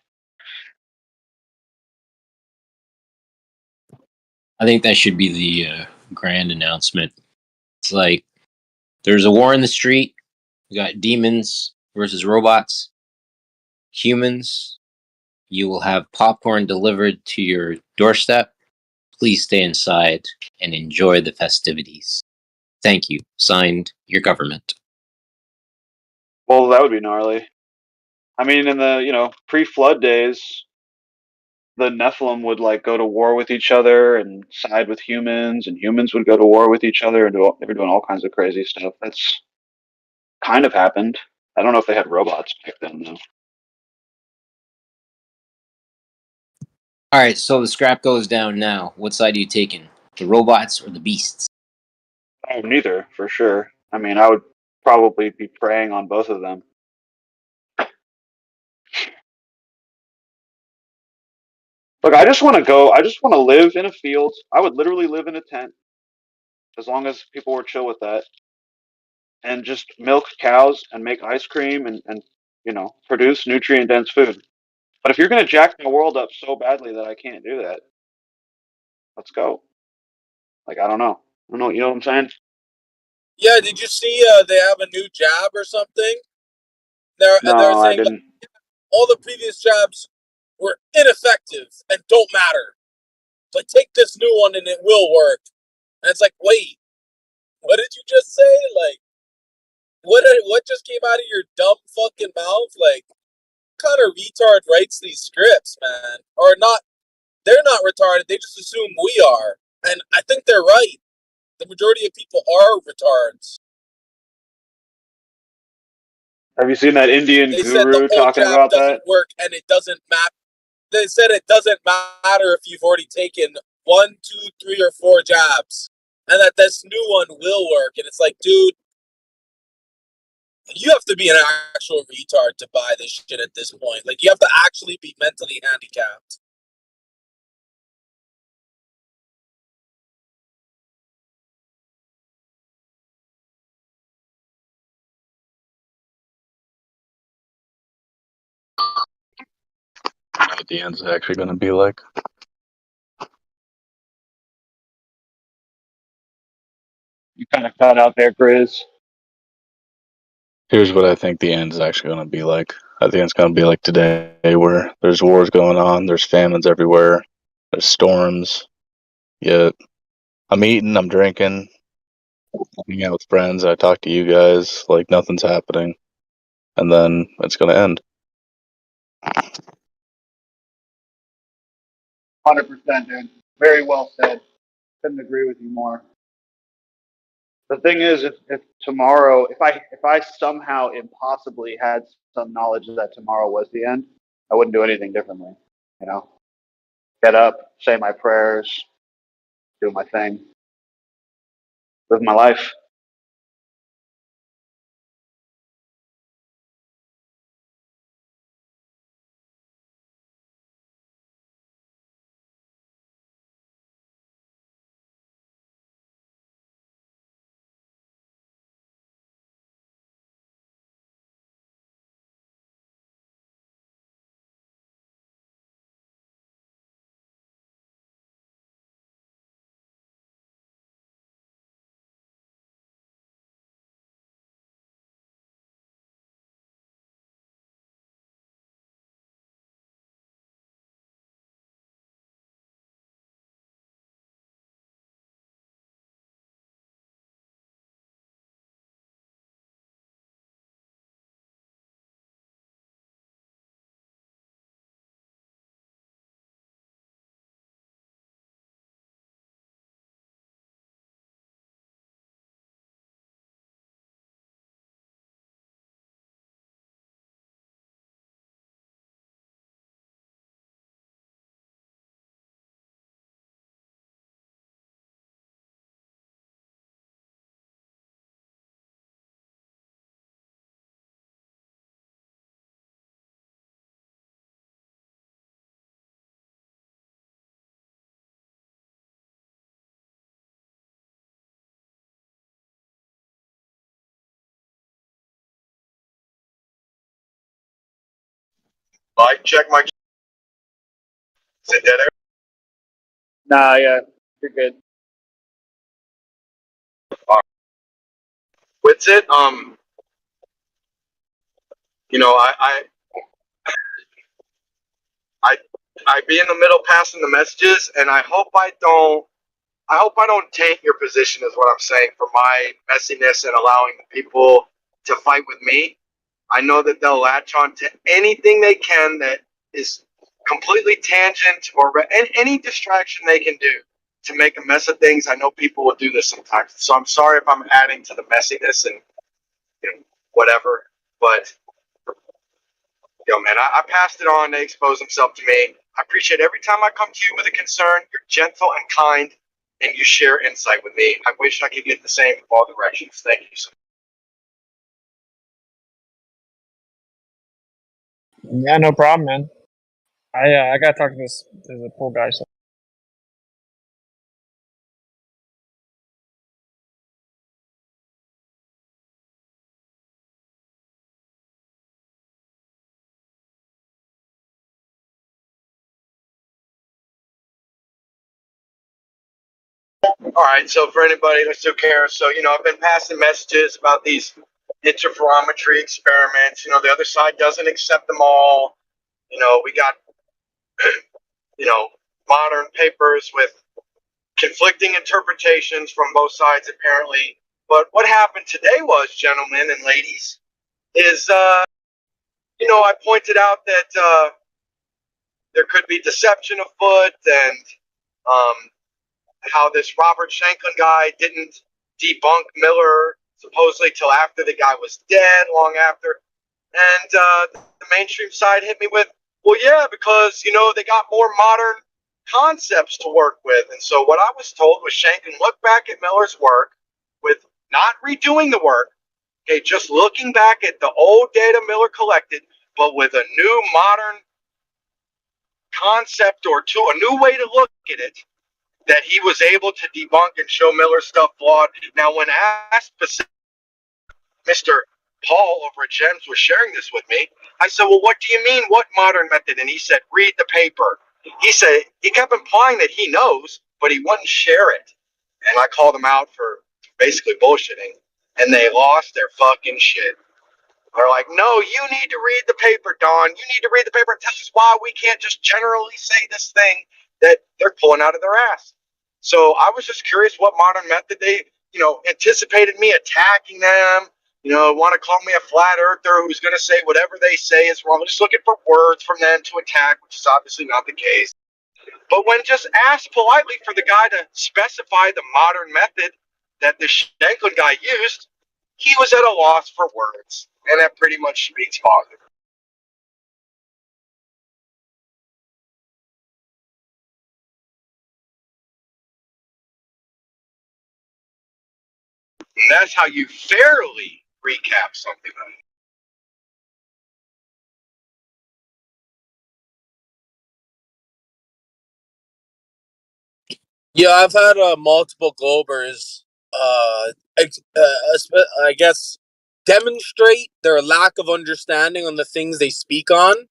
I think that should be the grand announcement. It's like there's a war in the street. We got demons versus robots. Humans, you will have popcorn delivered to your doorstep. Please stay inside and enjoy the festivities. Thank you. Signed, your government. Well, that would be gnarly. I mean, in the pre-flood days, the Nephilim would like go to war with each other and side with humans, and humans would go to war with each other, and they were doing all kinds of crazy stuff. That's kind of happened. I don't know if they had robots back then, though. All right, so the scrap goes down now. What side are you taking? The robots or the beasts? Oh, neither, for sure. I mean, I would probably be preying on both of them. Look, I just want to live in a field. I would literally live in a tent as long as people were chill with that, and just milk cows and make ice cream and produce nutrient dense food. But if you're going to jack my world up so badly that I can't do that, let's go. Like, I don't know. You know what I'm saying? Yeah, did you see they have a new jab or something? They're No, I saying like, didn't. all the previous jabs were ineffective and don't matter. Like, take this new one and it will work. And it's like, wait, what did you just say? Like, what just came out of your dumb fucking mouth? Like, what kind of retard writes these scripts, man? Or not? They're not retarded. They just assume we are, and I think they're right. The majority of people are retards. Have you seen that Indian They said the guru whole talking jab about doesn't that? work, and it doesn't matter. They said it doesn't matter if you've already taken 1, 2, 3, or 4 jabs, and that this new one will work. And it's like, dude, you have to be an actual retard to buy this shit at this point. Like, you have to actually be mentally handicapped. Know what the end's actually going to be like. You kind of cut out there, Grizz. Here's what I think the end's actually going to be like. I think it's going to be like today, where there's wars going on, there's famines everywhere, there's storms. Yet I'm eating, I'm drinking, hanging out with friends. I talk to you guys like nothing's happening, and then it's going to end. 100%, dude. Very well said. Couldn't agree with you more. The thing is, if tomorrow, if I somehow impossibly had some knowledge that tomorrow was the end, I wouldn't do anything differently. You know, get up, say my prayers, do my thing, live my life. Mike, check my. Is it dead air? Nah, yeah, you're good. With it, you know, I I be in the middle passing the messages, and I hope I don't taint your position, is what I'm saying, for my messiness and allowing people to fight with me. I know that they'll latch on to anything they can that is completely tangent or any distraction they can do to make a mess of things. I know people will do this sometimes, so I'm sorry if I'm adding to the messiness and whatever. But yo, man, I passed it on. They exposed themselves to me. I appreciate every time I come to you with a concern. You're gentle and kind, and you share insight with me. I wish I could get the same from all directions. Thank you so much. Yeah, no problem, man. I gotta talk to the pool guy. So. All right, so for anybody that still cares, so, I've been passing messages about these interferometry experiments. The other side doesn't accept them all. We got, modern papers with conflicting interpretations from both sides, apparently. But what happened today was, gentlemen and ladies, is, I pointed out that there could be deception afoot, and how this Robert Shanklin guy didn't debunk Miller supposedly till after the guy was dead, long after. And the mainstream side hit me with, well, yeah, because, they got more modern concepts to work with. And so what I was told was, Shanklin, look back at Miller's work with not redoing the work, okay, just looking back at the old data Miller collected, but with a new modern concept or two, a new way to look at it, that he was able to debunk and show Miller's stuff flawed. Now, when asked specifically, Mr. Paul over at Gems was sharing this with me, I said, well, what do you mean, what modern method? And he said, read the paper. He said, he kept implying that he knows, but he wouldn't share it. And I called him out for basically bullshitting, and they lost their fucking shit. They're like, no, you need to read the paper, Don. You need to read the paper and tell us why we can't just generally say this thing that they're pulling out of their ass. So I was just curious what modern method they, anticipated me attacking them, want to call me a flat earther who's going to say whatever they say is wrong. Just looking for words from them to attack, which is obviously not the case. But when just asked politely for the guy to specify the modern method that the Shanklin guy used, he was at a loss for words. And that pretty much speaks volumes. And that's how you fairly recap something. Yeah, I've had multiple Globers, I guess, demonstrate their lack of understanding on the things they speak on.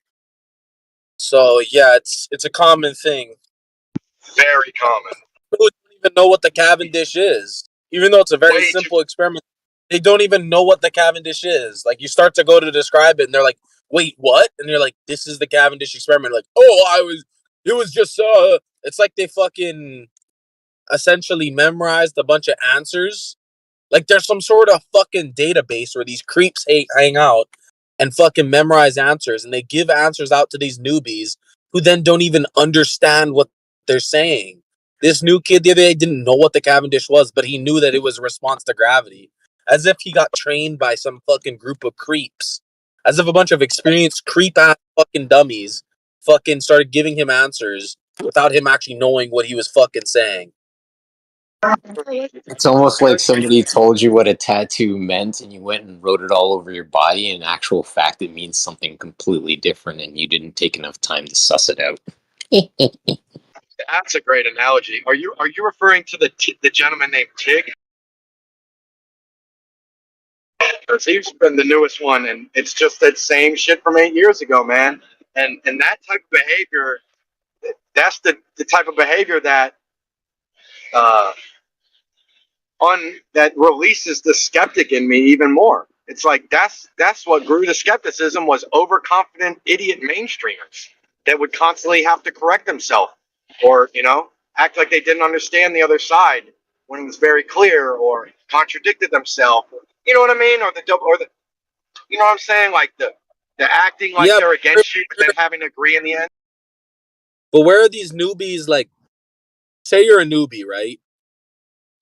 So yeah, it's a common thing. Very common. People don't even know what the Cavendish is, even though it's a very simple experiment. They don't even know what the Cavendish is. Like, you start to go to describe it, and they're like, "Wait, what?" And you're like, "This is the Cavendish experiment." Like, "Oh, it was just It's like they fucking essentially memorized a bunch of answers. Like, there's some sort of fucking database where these creeps hang out and fucking memorize answers, and they give answers out to these newbies who then don't even understand what they're saying. This new kid the other day didn't know what the Cavendish was, but he knew that it was a response to gravity. As if he got trained by some fucking group of creeps. As if a bunch of experienced creep-ass fucking dummies fucking started giving him answers without him actually knowing what he was fucking saying. It's almost like somebody told you what a tattoo meant and you went and wrote it all over your body. In actual fact, it means something completely different and you didn't take enough time to suss it out. That's a great analogy. Are you referring to the gentleman named Tig? Because he's been the newest one, and it's just that same shit from 8 years ago, man. And that type of behavior, that's the type of behavior that that releases the skeptic in me even more. It's like that's what grew the skepticism, was overconfident idiot mainstreamers that would constantly have to correct themselves, or act like they didn't understand the other side when it was very clear, or contradicted themselves. You know what I mean? Or the you know what I'm saying? Like the acting like they're against you, but then having to agree in the end. But where are these newbies? Like, say you're a newbie, right?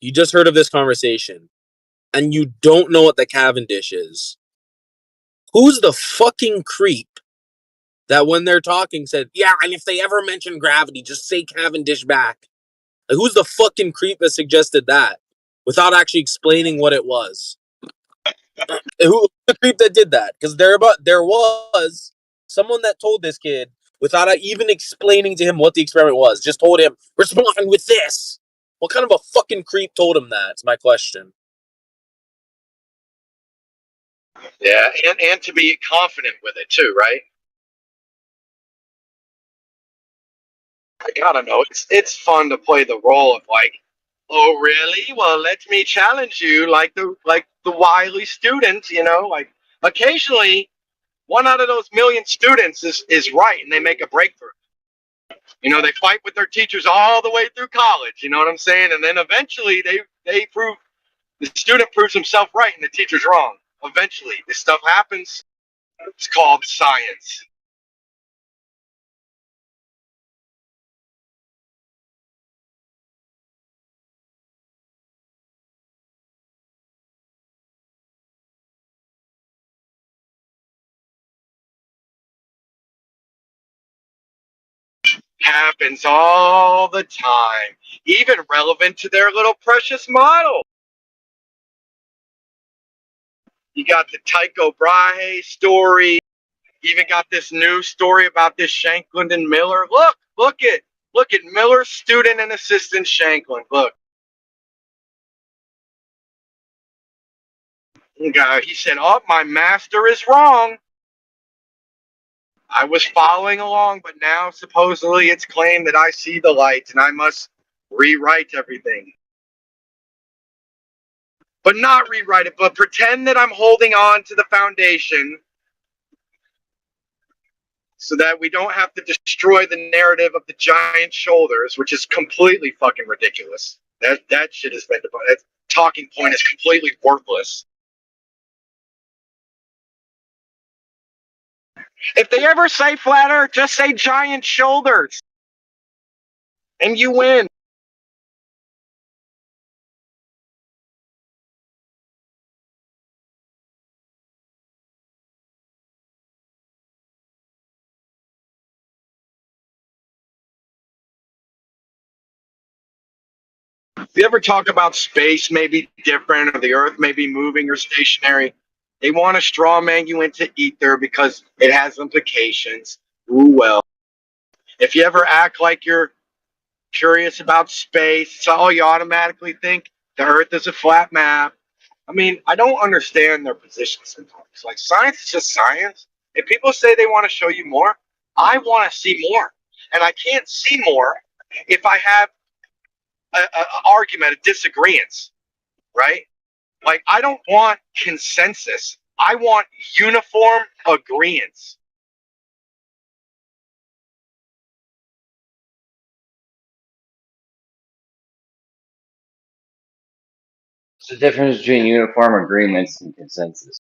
You just heard of this conversation, and you don't know what the Cavendish is. Who's the fucking creep that when they're talking said, yeah, and if they ever mention gravity, just say Cavendish back? Like, who's the fucking creep that suggested that without actually explaining what it was? Who the creep that did that? Because there was someone that told this kid without even explaining to him what the experiment was. Just told him, respond with this. What kind of a fucking creep told him that? It's my question. Yeah, and to be confident with it too, right? I gotta know. It's fun to play the role of like Oh, really? Well, let me challenge you, like the wily student. Like occasionally, one out of those million students is right, and they make a breakthrough. They fight with their teachers all the way through college. You know what I'm saying? And then eventually, they prove the student proves himself right, and the teacher's wrong. Eventually, this stuff happens. It's called science. Happens all the time, even relevant to their little precious model. You got the Tycho Brahe story. Even got this new story about this Shanklin and Miller. Look at Miller's student and assistant Shanklin. Look. He said, "Oh, my master is wrong. I was following along, but now supposedly it's claimed that I see the light and I must rewrite everything." But not rewrite it, but pretend that I'm holding on to the foundation so that we don't have to destroy the narrative of the giant shoulders, which is completely fucking ridiculous. That shit has been, that talking point is completely worthless. If they ever say flat earth, just say giant shoulders. And you win. If you ever talk about space may be different, or the earth may be moving or stationary, they want to straw man you into ether because it has implications. Ooh, well. If you ever act like you're curious about space, so you automatically think the earth is a flat map. I mean, I don't understand their position sometimes. Like, science is just science. If people say they want to show you more, I want to see more. And I can't see more if I have an argument, a disagreement, right? Like, I don't want consensus. I want uniform agreements. What's the difference between uniform agreements and consensus?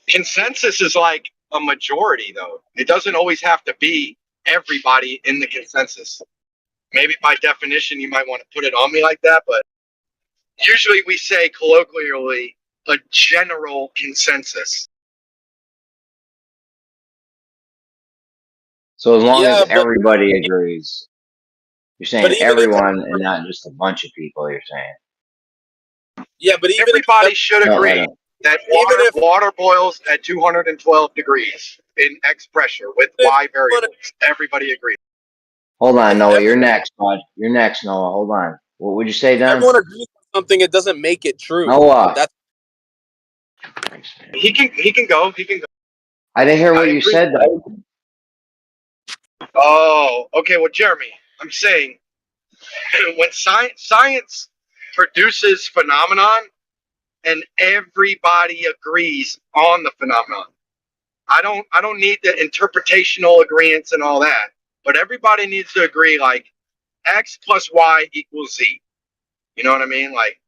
Consensus is like a majority, though. It doesn't always have to be everybody in the consensus. Maybe by definition, you might want to put it on me like that, but usually we say colloquially a general consensus. So as long Yeah, as everybody agrees, you're saying even if everyone and not just a bunch of people. You're saying. yeah, but even Everybody should No, I agree don't. that even if water boils at 212 degrees in X pressure with Y variables. Everybody agrees. Hold on, if Noah. You're everyone, next, bud. You're next, Noah. Hold on. What would you say, if Don? everyone agrees on something, it doesn't make it true. Noah. That's He can go. He can go. I didn't hear what I you agree. said, though. Oh, okay. Well, Jeremy, I'm saying when science produces phenomenon and everybody agrees on the phenomenon, I don't need the interpretational agreements and all that, but everybody needs to agree like X plus Y equals Z. You know what I mean? Like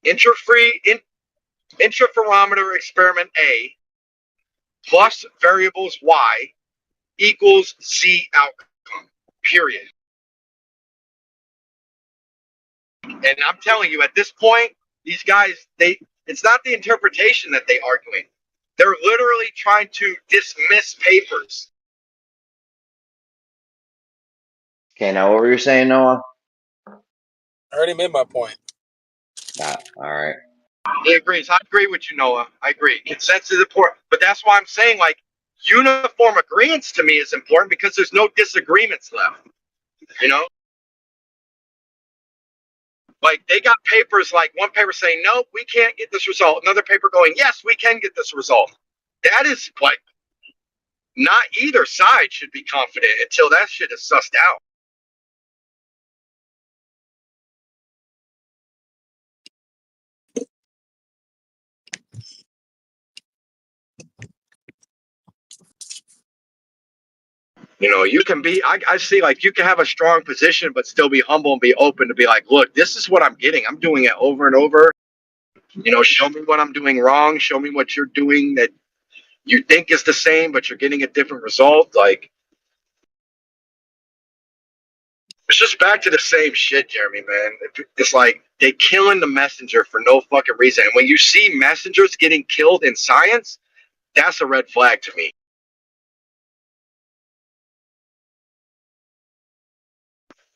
interferometer experiment A plus variables Y equals Z outcome. Period. And I'm telling you, at this point, these guys, it's not the interpretation that they're arguing. They're literally trying to dismiss papers. Okay, now what were you saying, Noah? I already made my point. All right. He agrees. I agree with you, Noah. I agree. Consensus is important. But that's why I'm saying, like, uniform agreements to me is important because there's no disagreements left. You know? Like, they got papers, like one paper saying, nope, we can't get this result. Another paper going, yes, we can get this result. That is, like, not either side should be confident until that shit is sussed out. You know, you can be, I see, like, you can have a strong position, but still be humble and be open to be like, look, this is what I'm getting. I'm doing it over and over. You know, show me what I'm doing wrong. Show me what you're doing that you think is the same, but you're getting a different result. Like, it's just back to the same shit, Jeremy, man. It's like they killing the messenger for no fucking reason. And when you see messengers getting killed in science, that's a red flag to me.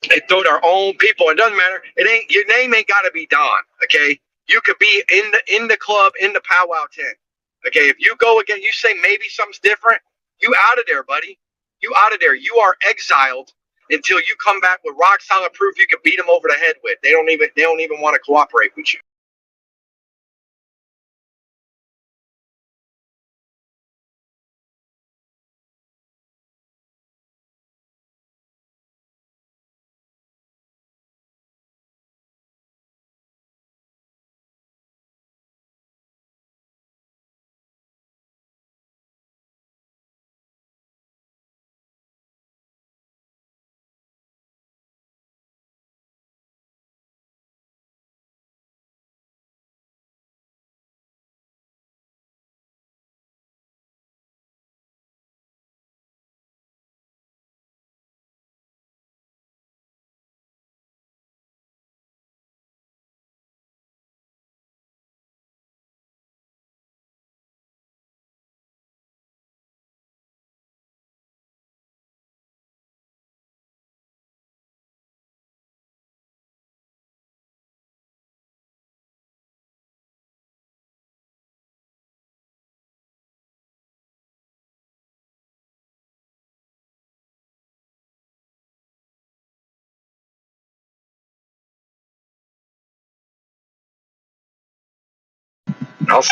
They throw their own people. It doesn't matter. It ain't your name ain't gotta be Don. Okay, you could be in the club in the powwow tent. Okay, if you go again, you say maybe something's different. You out of there, buddy. You out of there. You are exiled until you come back with rock solid proof you can beat them over the head with. They don't even want to cooperate with you.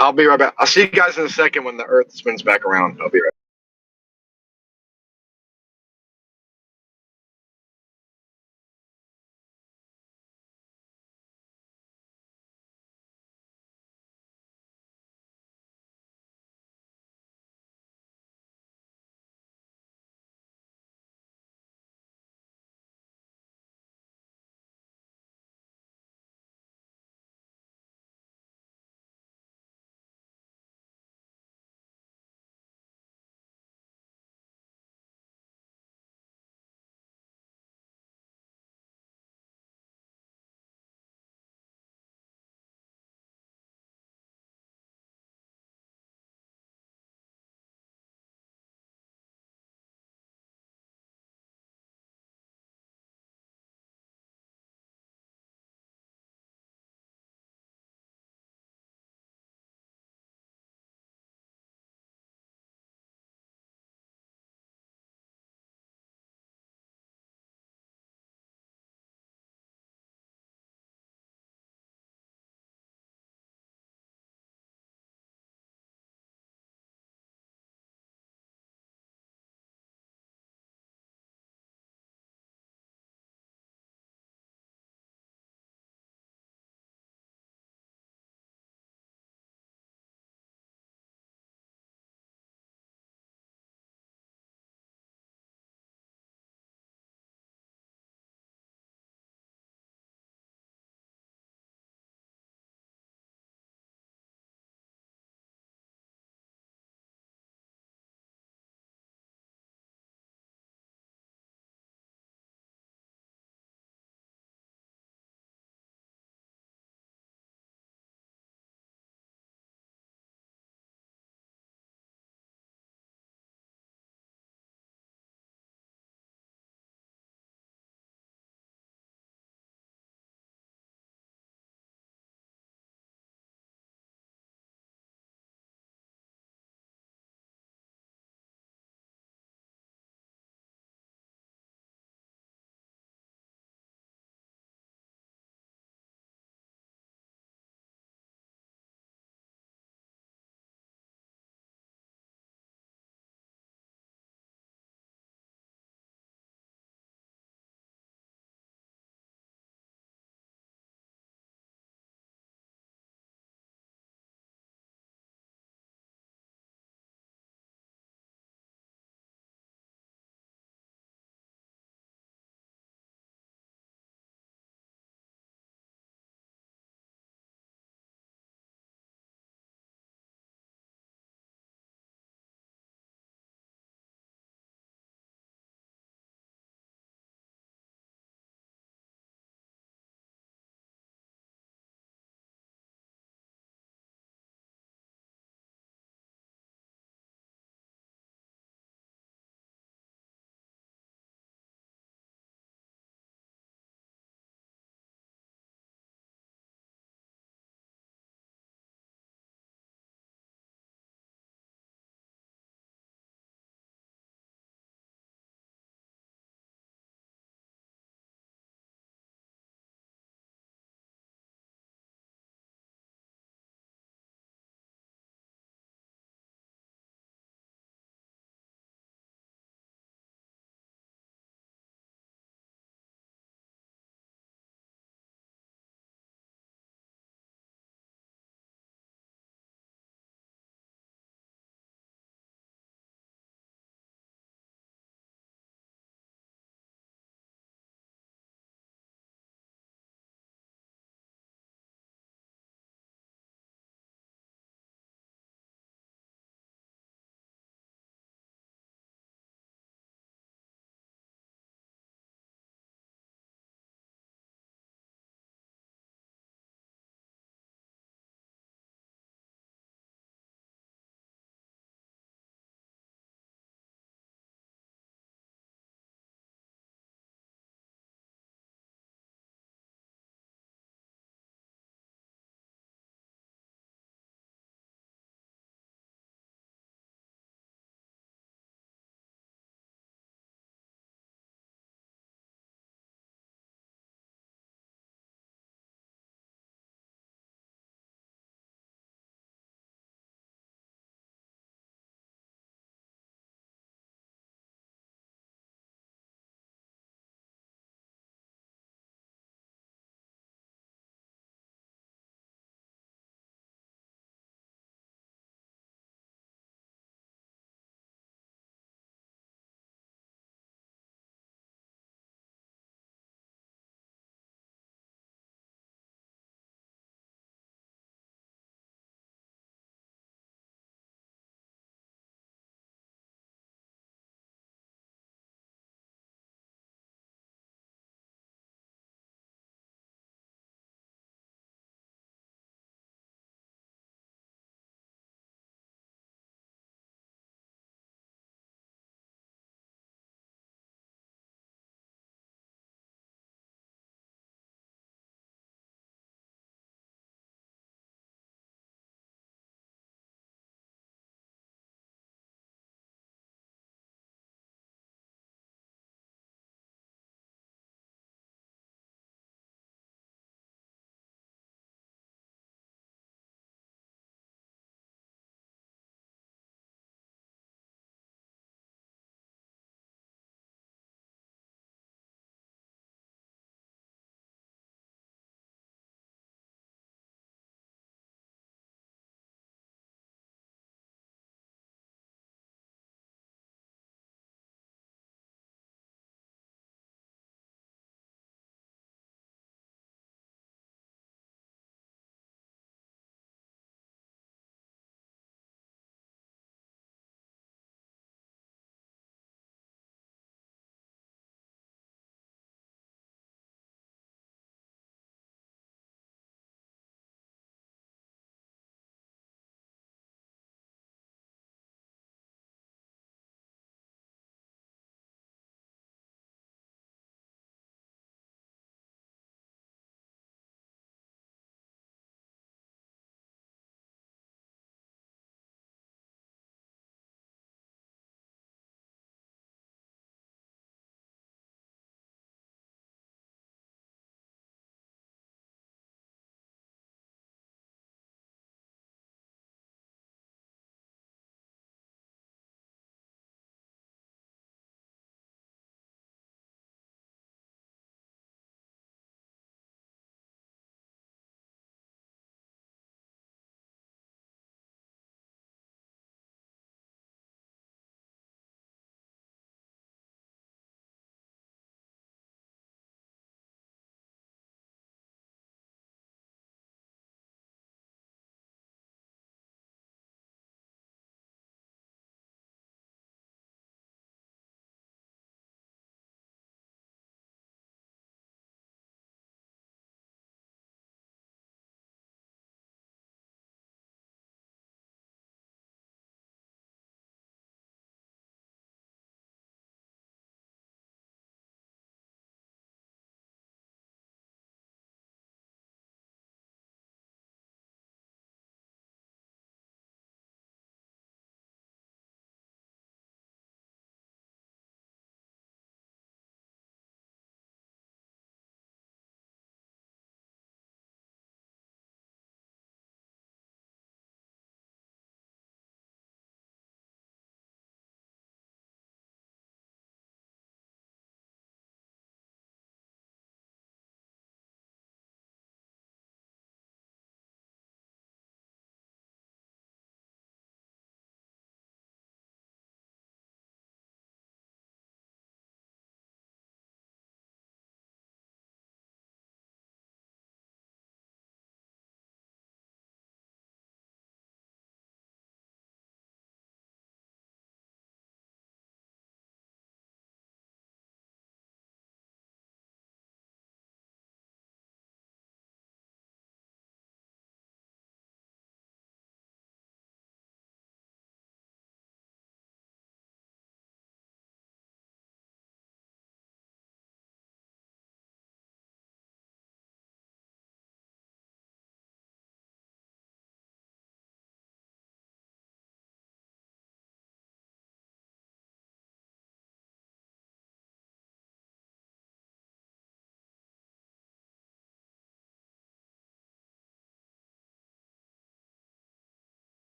I'll be right back. I'll see you guys in a second when the Earth spins back around. I'll be right back.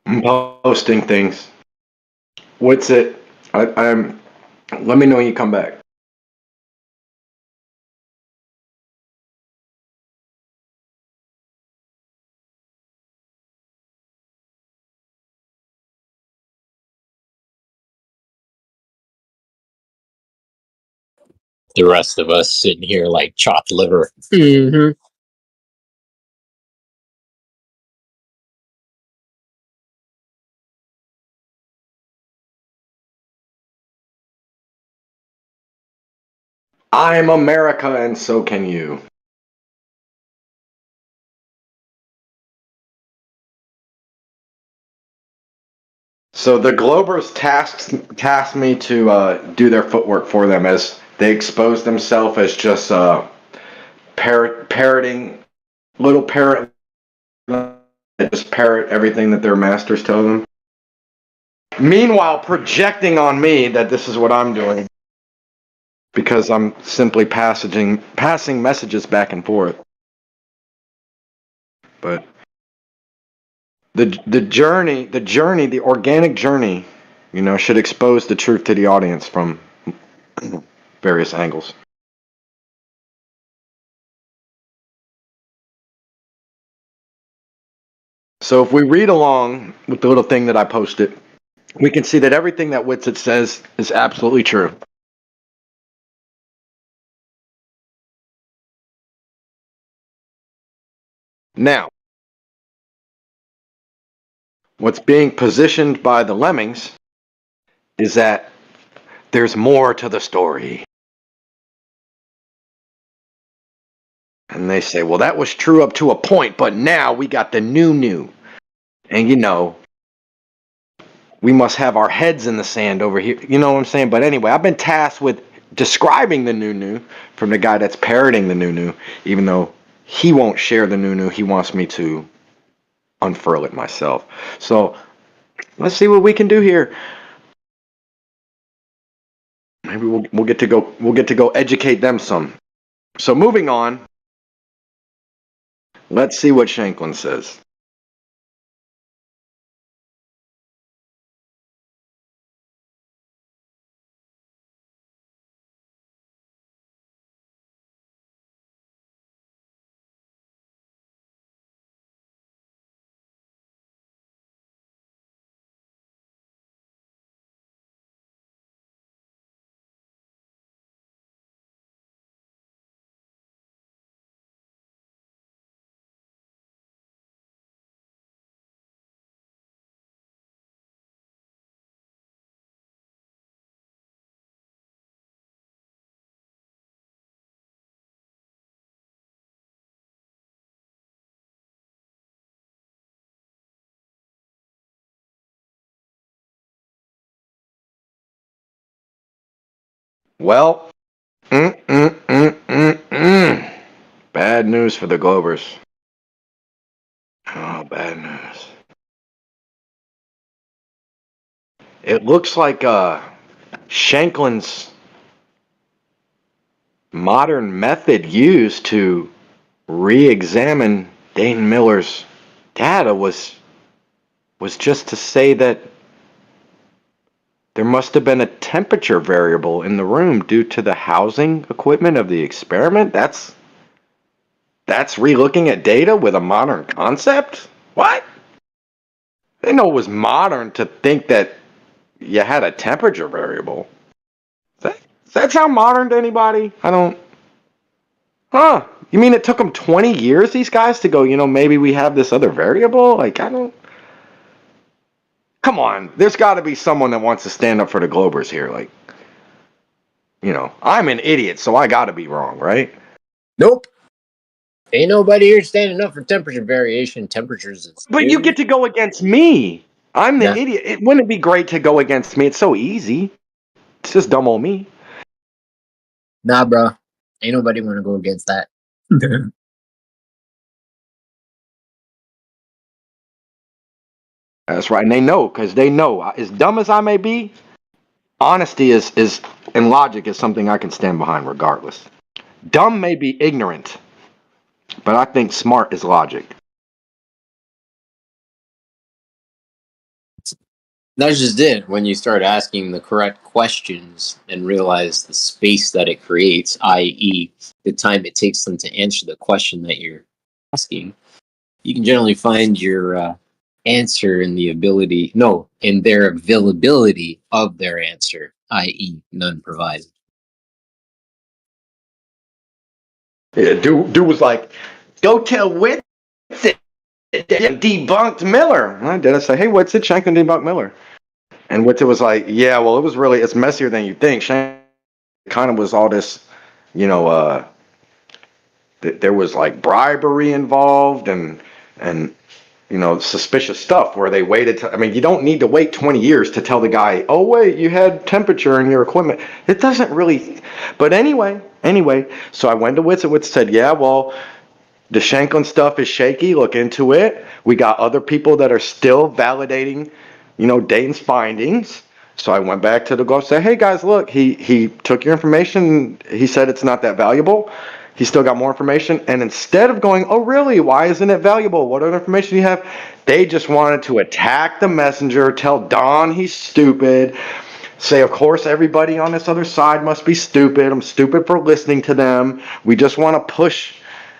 I'm posting things. What's it? I'm. Let me know when you come back. The rest of us sitting here like chopped liver. Mm-hmm. I'm America, and so can you. So the Globers tasked me to do their footwork for them as they expose themselves as just parroting little parrot that just parrot everything that their masters tell them. Meanwhile, projecting on me that this is what I'm doing because I'm simply passing messages back and forth. But the journey, the organic journey, should expose the truth to the audience from various angles. So if we read along with the little thing that I posted, we can see that everything that Whitsitt says is absolutely true. Now, what's being positioned by the lemmings is that there's more to the story. And they say, well, that was true up to a point, but now we got the new. And we must have our heads in the sand over here. You know what I'm saying? But anyway, I've been tasked with describing the new from the guy that's parroting the new, even though he won't share the new. He wants me to unfurl it myself. So let's see what we can do here. Maybe we'll get to go educate them some. So moving on, let's see what Shanklin says. Well, bad news for the Globers. Oh, bad news. It looks like Shanklin's modern method used to re-examine Dane Miller's data was just to say that there must have been a temperature variable in the room due to the housing equipment of the experiment. That's re-looking at data with a modern concept? What? They know it was modern to think that you had a temperature variable. Does that sound modern to anybody? I don't. Huh? You mean it took them 20 years, these guys, to go, maybe we have this other variable? Like, I don't. Come on. There's got to be someone that wants to stand up for the Globers here. Like, I'm an idiot, so I got to be wrong, right? Nope. Ain't nobody here standing up for temperature variation. Temperatures. But you get to go against me. I'm the idiot. Wouldn't it be great to go against me? It's so easy. It's just dumb old me. Nah, bro. Ain't nobody want to go against that. That's right. And they know, because they know. As dumb as I may be, honesty is and logic is something I can stand behind regardless. Dumb may be ignorant, but I think smart is logic. That's just it. When you start asking the correct questions and realize the space that it creates, i.e., the time it takes them to answer the question that you're asking, you can generally find your answer in in their availability of their answer, i.e., none provided. Yeah, dude was like, go tell Whitsitt debunked Miller. And I did. I say, hey, Whitsitt, Shanklin debunked Miller. And Whitsitt was like, yeah, well, it's messier than you think. Shanklin kind of was all this, there was like bribery involved and suspicious stuff where they waited. You don't need to wait 20 years to tell the guy, oh, wait, you had temperature in your equipment. It doesn't really. But anyway, so I went to Whitsitt. Whitsitt said, yeah, well, the Shanklin stuff is shaky. Look into it. We got other people that are still validating, Dayton's findings. So I went back to the Gulf and said, hey, guys, look, he took your information. He said it's not that valuable. He still got more information. And instead of going, oh, really? Why isn't it valuable? What other information do you have? They just wanted to attack the messenger, tell Don he's stupid, say, of course, everybody on this other side must be stupid. I'm stupid for listening to them. We just want to push.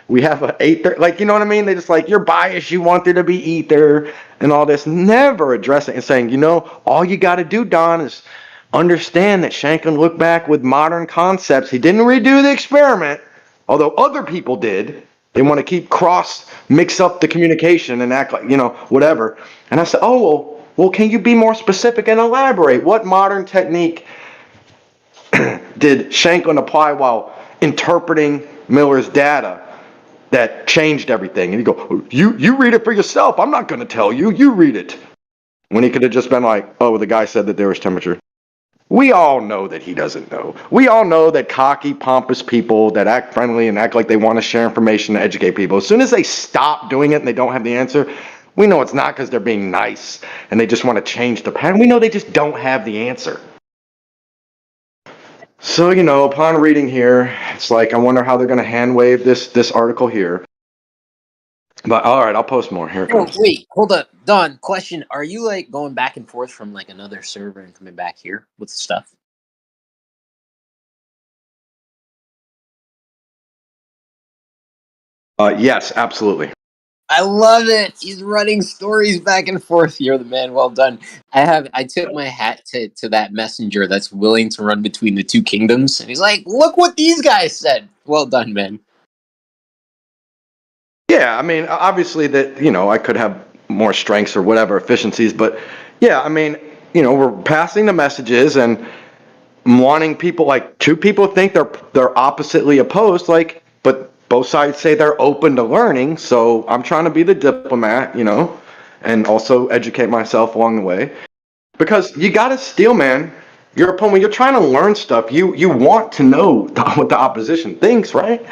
We have an ether, like, you know what I mean? They just like, you're biased. You want there to be ether and all this. Never addressing and saying, all you got to do, Don, is understand that Shanklin looked back with modern concepts. He didn't redo the experiment, although other people did. They want to keep mix up the communication and act like, whatever. And I said, oh, well, can you be more specific and elaborate? What modern technique did Shanklin apply while interpreting Miller's data that changed everything? And you go, you read it for yourself. I'm not going to tell you. You read it. When he could have just been like, oh, the guy said that there was temperature. We all know that he doesn't know. We all know that cocky, pompous people that act friendly and act like they want to share information to educate people, as soon as they stop doing it and they don't have the answer, we know it's not because they're being nice and they just want to change the pattern. We know they just don't have the answer. So, upon reading here, it's like, I wonder how they're going to hand wave this article here. But all right, I'll post more. Here it Oh, comes. wait, hold up. Don, question. Are you like going back and forth from like another server and coming back here with stuff? Yes, absolutely. I love it. He's running stories back and forth. You're the man. Well done. I tip my hat to that messenger that's willing to run between the two kingdoms. And he's like, look what these guys said. Well done, man. Yeah, obviously that, I could have more strengths or whatever, efficiencies, but yeah, we're passing the messages and wanting people, like, two people think they're oppositely opposed, like, but both sides say they're open to learning, so I'm trying to be the diplomat, and also educate myself along the way. Because you gotta steal, man. Your opponent, when you're trying to learn stuff, you want to know what the opposition thinks, right?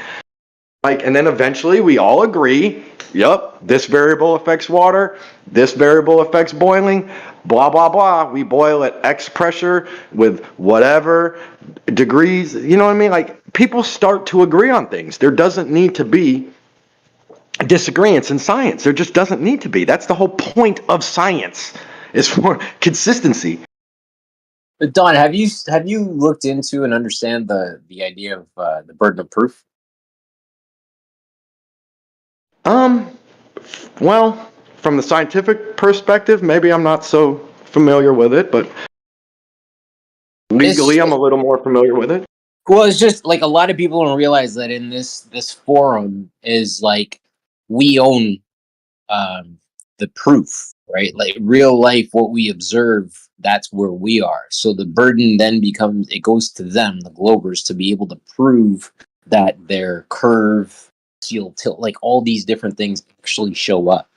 And then eventually we all agree, yep, this variable affects water, this variable affects boiling, blah, blah, blah. We boil at X pressure with whatever degrees, you know what I mean? Like, people start to agree on things. There doesn't need to be disagreements in science. There just doesn't need to be. That's the whole point of science, is for consistency. But Don, have you looked into and understand the idea of the burden of proof? Well, from the scientific perspective, maybe I'm not so familiar with it, but legally I'm a little more familiar with it. Well, it's just like a lot of people don't realize that in this forum is like we own the proof, right? Like real life, what we observe, that's where we are. So the burden then it goes to them, the Globers, to be able to prove that their curve, seal, tilt, like all these different things actually show up.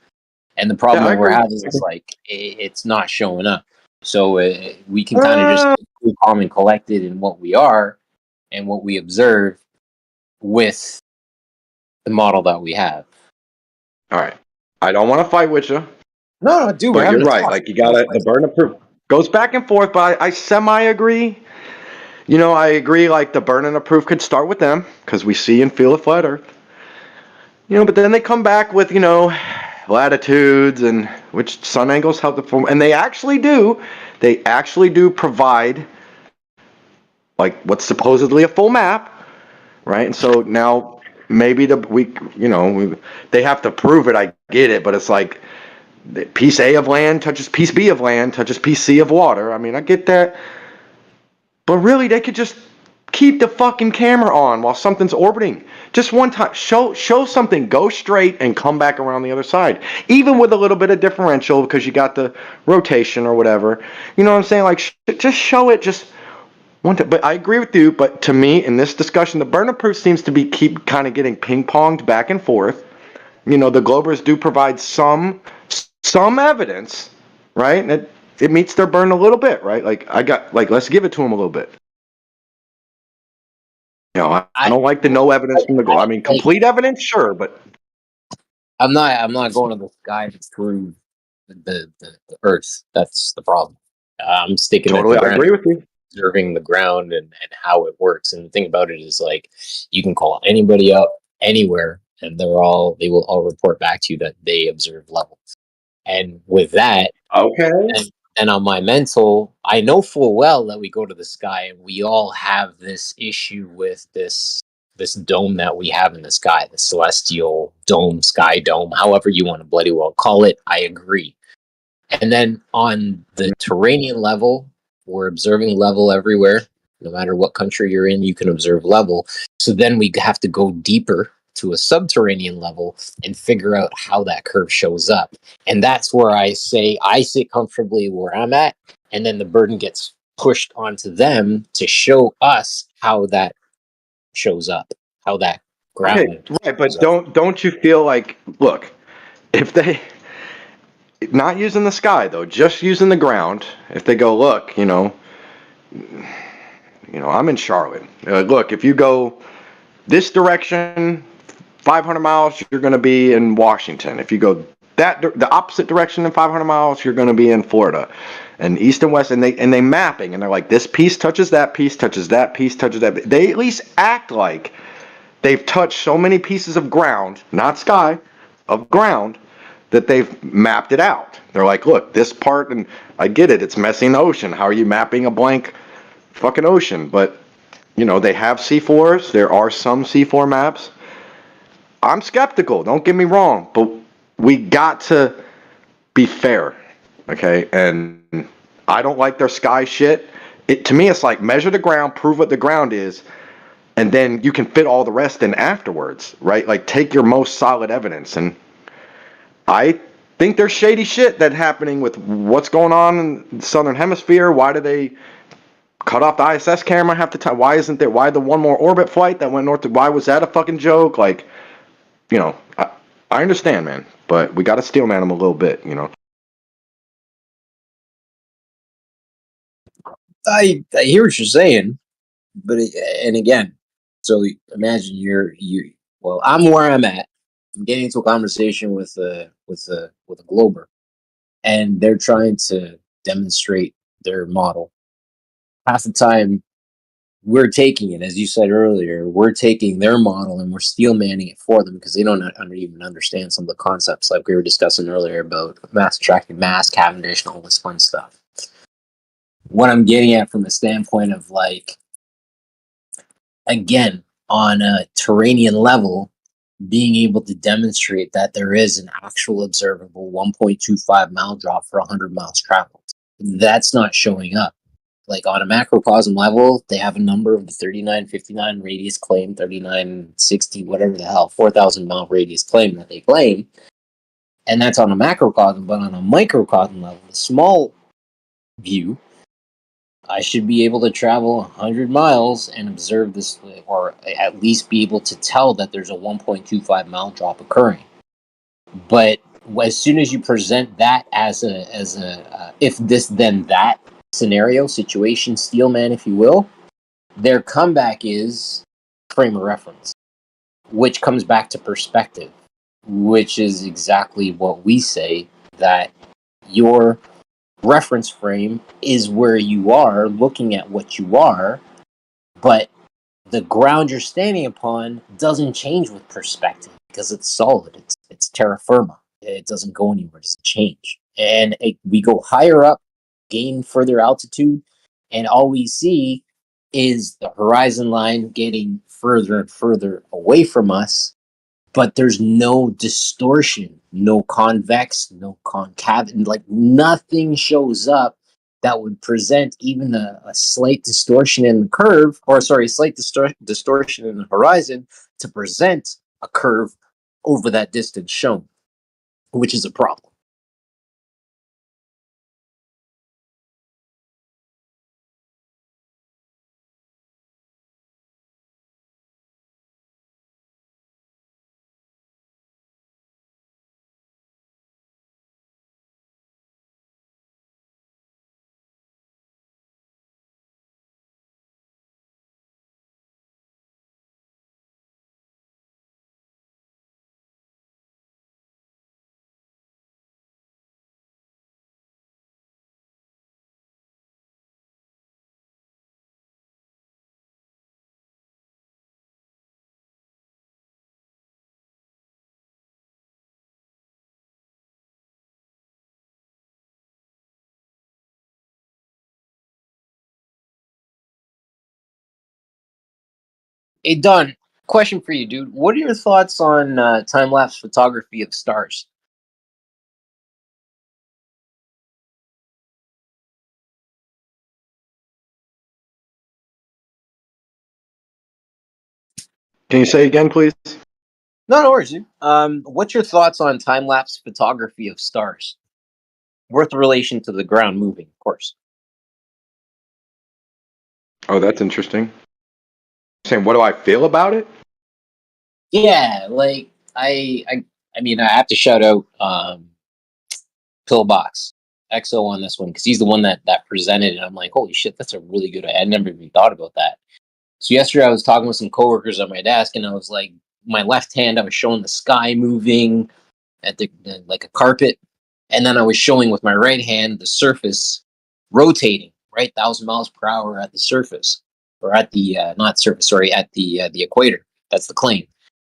And the problem that we're having is like it's not showing up. So we can kind of just be calm and collected in what we are and what we observe with the model that we have. All right. I don't want to fight with you. No, dude, but you're right. Like, you got the burden of proof goes back and forth, but I semi-agree. I agree, like, the burden of proof could start with them because we see and feel the flat earth. But then they come back with, latitudes and which sun angles help the form, and they actually do provide like what's supposedly a full map, right? And so now maybe they have to prove it. I get it, but it's like piece A of land touches piece B of land touches piece C of water. I mean, I get that, but really they could just keep the fucking camera on while something's orbiting. Just one time, show something, go straight and come back around the other side. Even with a little bit of differential because you got the rotation or whatever. You know what I'm saying? Like, just show it just one time. But I agree with you, but to me, in this discussion, the burner proof seems to be keep kind of getting ping-ponged back and forth. You know, the Globers do provide some evidence, right? And it meets their burden a little bit, right? Let's give it to them a little bit. You know, I don't like the no evidence from the goal. I mean, complete evidence, sure, but I'm not going to the sky to prove the Earth. That's the problem. I'm sticking totally. at the I ground, agree with you. observing the ground and how it works. And the thing about it is, like, you can call anybody up anywhere, and they will all report back to you that they observe levels. And with that, okay. And on my mental, I know full well that we go to the sky and we all have this issue with this dome that we have in the sky, the celestial dome, sky dome, however you want to bloody well call it. I agree. And then on the Turanian level, we're observing level everywhere. No matter what country you're in, you can observe level. So then we have to go deeper to a subterranean level and figure out how that curve shows up. And that's where I say I sit comfortably where I'm at, and then the burden gets pushed onto them to show us how that shows up, how that ground. Okay, right, but don't you feel like, look, if they not using the sky though, just using the ground, if they go, look, I'm in Charlotte. Look, if you go this direction, 500 miles, you're going to be in Washington. If you go the opposite direction in 500 miles, you're going to be in Florida, and east and west, and they mapping, and they're like, this piece touches that piece, touches that piece, touches that. They at least act like they've touched so many pieces of ground, not sky, of ground, that they've mapped it out. They're like, look, this part, and I get it, it's messy in the ocean. How are you mapping a blank fucking ocean? But they have C4s. There are some C4 maps. I'm skeptical, don't get me wrong, but we got to be fair, okay? And I don't like their sky shit. To me, it's like measure the ground, prove what the ground is, and then you can fit all the rest in afterwards, right? Like, take your most solid evidence. And I think there's shady shit that's happening with what's going on in the Southern Hemisphere. Why do they cut off the ISS camera half the time? Why the one more orbit flight that went north to, why was that a fucking joke? Like, I understand, man, but we got to steel man them a little bit, I hear what you're saying, but and again, so imagine well, I'm where I'm at. I'm getting into a conversation with a Glober, and they're trying to demonstrate their model. Half the time, we're taking it, as you said earlier, we're taking their model and we're steel manning it for them because they don't even understand some of the concepts, like we were discussing earlier about mass attracting mass, Cavendish, and all this fun stuff. What I'm getting at from a standpoint of, like, again, on a Turanian level, being able to demonstrate that there is an actual observable 1.25 mile drop for 100 miles traveled. That's not showing up. Like, on a macrocosm level, they have a number of the 3959 radius claim, 3960, whatever the hell, 4,000 mile radius claim that they claim. And that's on a macrocosm, but on a microcosm level, the small view, I should be able to travel 100 miles and observe this, or at least be able to tell that there's a 1.25 mile drop occurring. But as soon as you present that as a if this then that scenario, situation, steelman, if you will, their comeback is frame of reference, which comes back to perspective, which is exactly what we say, that your reference frame is where you are looking at what you are, but the ground you're standing upon doesn't change with perspective because it's solid. It's terra firma. It doesn't go anywhere. It doesn't change. And we go higher up, gain further altitude, and all we see is the horizon line getting further and further away from us, but there's no distortion, no convex, no concave, like nothing shows up that would present even a slight distortion in the curve, or sorry, slight distortion in the horizon to present a curve over that distance shown, which is a problem. Hey, Don, question for you, dude. What are your thoughts on time-lapse photography of stars? Can you say again, please? No worries, dude. What's your thoughts on time-lapse photography of stars? With relation to the ground moving, of course. Oh, that's interesting. Saying, what do I feel about it? Yeah, like I mean, I have to shout out Pillbox XO on this one because he's the one that presented it. I'm like, holy shit, that's a really good idea. I never even thought about that. So yesterday I was talking with some coworkers on my desk, and I was like, my left hand, I was showing the sky moving at the like a carpet, and then I was showing with my right hand the surface rotating, right, 1,000 miles per hour at the surface, or at the not surface, sorry, at the equator. That's the claim.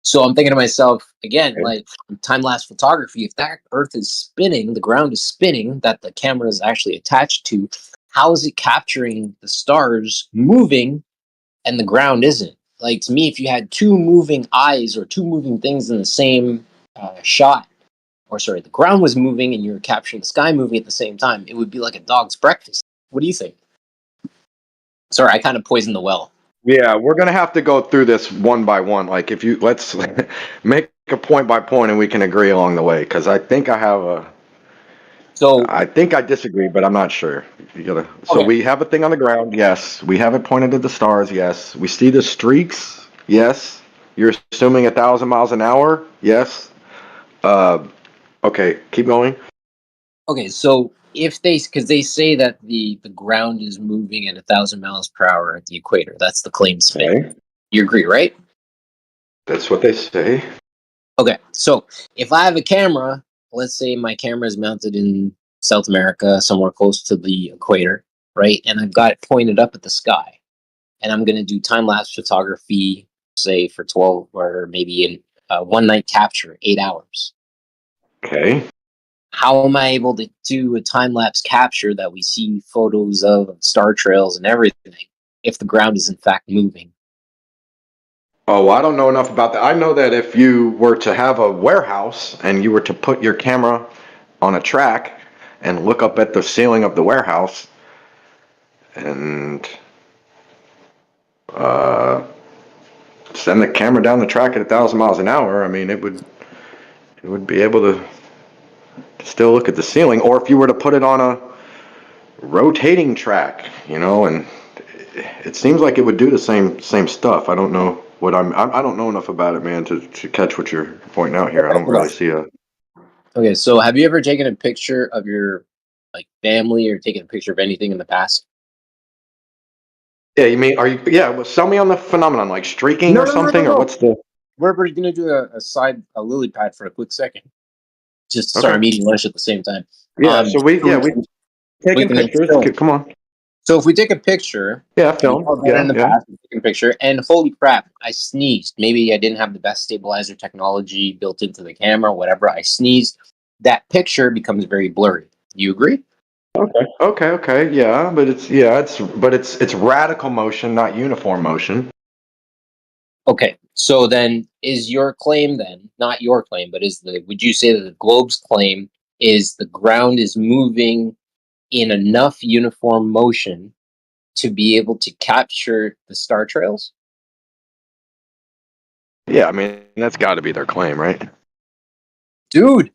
So I'm thinking to myself again, like time lapse photography. If that Earth is spinning, the ground is spinning, that the camera is actually attached to, how is it capturing the stars moving and the ground isn't? Like, to me, if you had two moving eyes or two moving things in the same shot, or sorry, the ground was moving and you were capturing the sky moving at the same time, it would be like a dog's breakfast. What do you think? Sorry, I kind of poisoned the well. Yeah, we're gonna have to go through this one by one. Like, if you let's make a point by point, and we can agree along the way. Because I think I have a. So I think I disagree, but I'm not sure. You gotta. So Okay. we have a thing on the ground. Yes, we have it pointed to the stars. Yes, we see the streaks. Yes, you're assuming 1,000 miles an hour. Yes. Okay, keep going. Okay, so if because they say that the ground is moving at 1,000 miles per hour at the equator, that's the claim spin. Okay, You agree, right? that's what they say. Okay, so if I have a camera, let's say my camera is mounted in South America, somewhere close to the equator, right? And I've got it pointed up at the sky, and I'm going to do time lapse photography, say for 12 or maybe in one night capture, 8 hours. Okay. How am I able to do a time lapse capture that we see photos of star trails and everything if the ground is in fact moving? Oh, I don't know enough about that. I know that if you were to have a warehouse and you were to put your camera on a track and look up at the ceiling of the warehouse and uh, send the camera down the track at 1,000 miles an hour, I mean, it would be able to still look at the ceiling. Or if you were to put it on a rotating track, and it seems like it would do the same stuff. I don't know what I don't know enough about it, man, to catch what you're pointing out here. I don't really see a. Okay, so have you ever taken a picture of your like family or taken a picture of anything in the past? Yeah, you mean, yeah, well, sell me on the phenomenon, like streaking or something, or what's the. We're gonna do a lily pad for a quick second. Just sorry, Okay. I'm eating lunch at the same time. Yeah, so we taking can pictures. film. Come on. So if we take a picture, Yeah, film. in the Yeah. past, we took a picture, and holy crap, I sneezed. Maybe I didn't have the best stabilizer technology built into the camera, whatever. I sneezed. that picture becomes very blurry. You agree? Okay, yeah, but it's radical motion, not uniform motion. Okay, so then is your claim then, not your claim, but would you say that the globe's claim is the ground is moving in enough uniform motion to be able to capture the star trails? Yeah, I mean that's got to be their claim, right? Dude,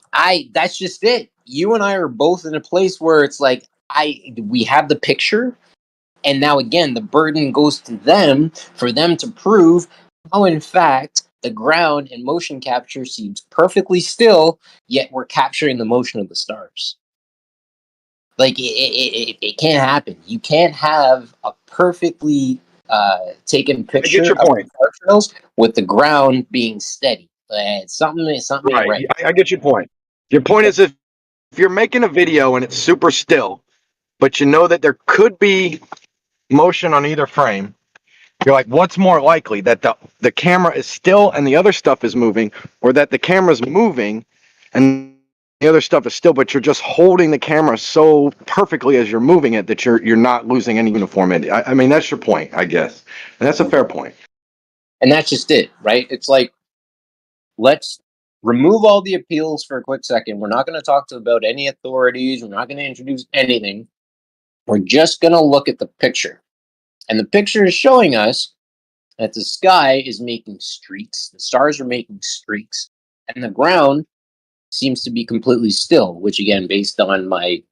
that's just it. You and I are both in a place where it's like we have the picture, and now again the burden goes to them for them to prove how in fact the ground and motion capture seems perfectly still, yet we're capturing the motion of the stars. Like it can't happen. You can't have a perfectly taken I get picture your of the point. star trails with the ground being steady. Something ain't Right. right. I get your point. Your point is if you're making a video and it's super still, but you know that there could be motion on either frame, you're like, what's more likely, that the camera is still and the other stuff is moving, or that the camera's moving and the other stuff is still, but you're just holding the camera so perfectly as you're moving it that you're not losing any uniformity. I mean, that's your point, I guess, and that's a fair point. And that's just it, right? It's like, let's remove all the appeals for a quick second. We're not going to talk about any authorities. We're not going to introduce anything. We're just going to look at the picture. And the picture is showing us that the sky is making streaks, the stars are making streaks, and the ground seems to be completely still, which again, based on my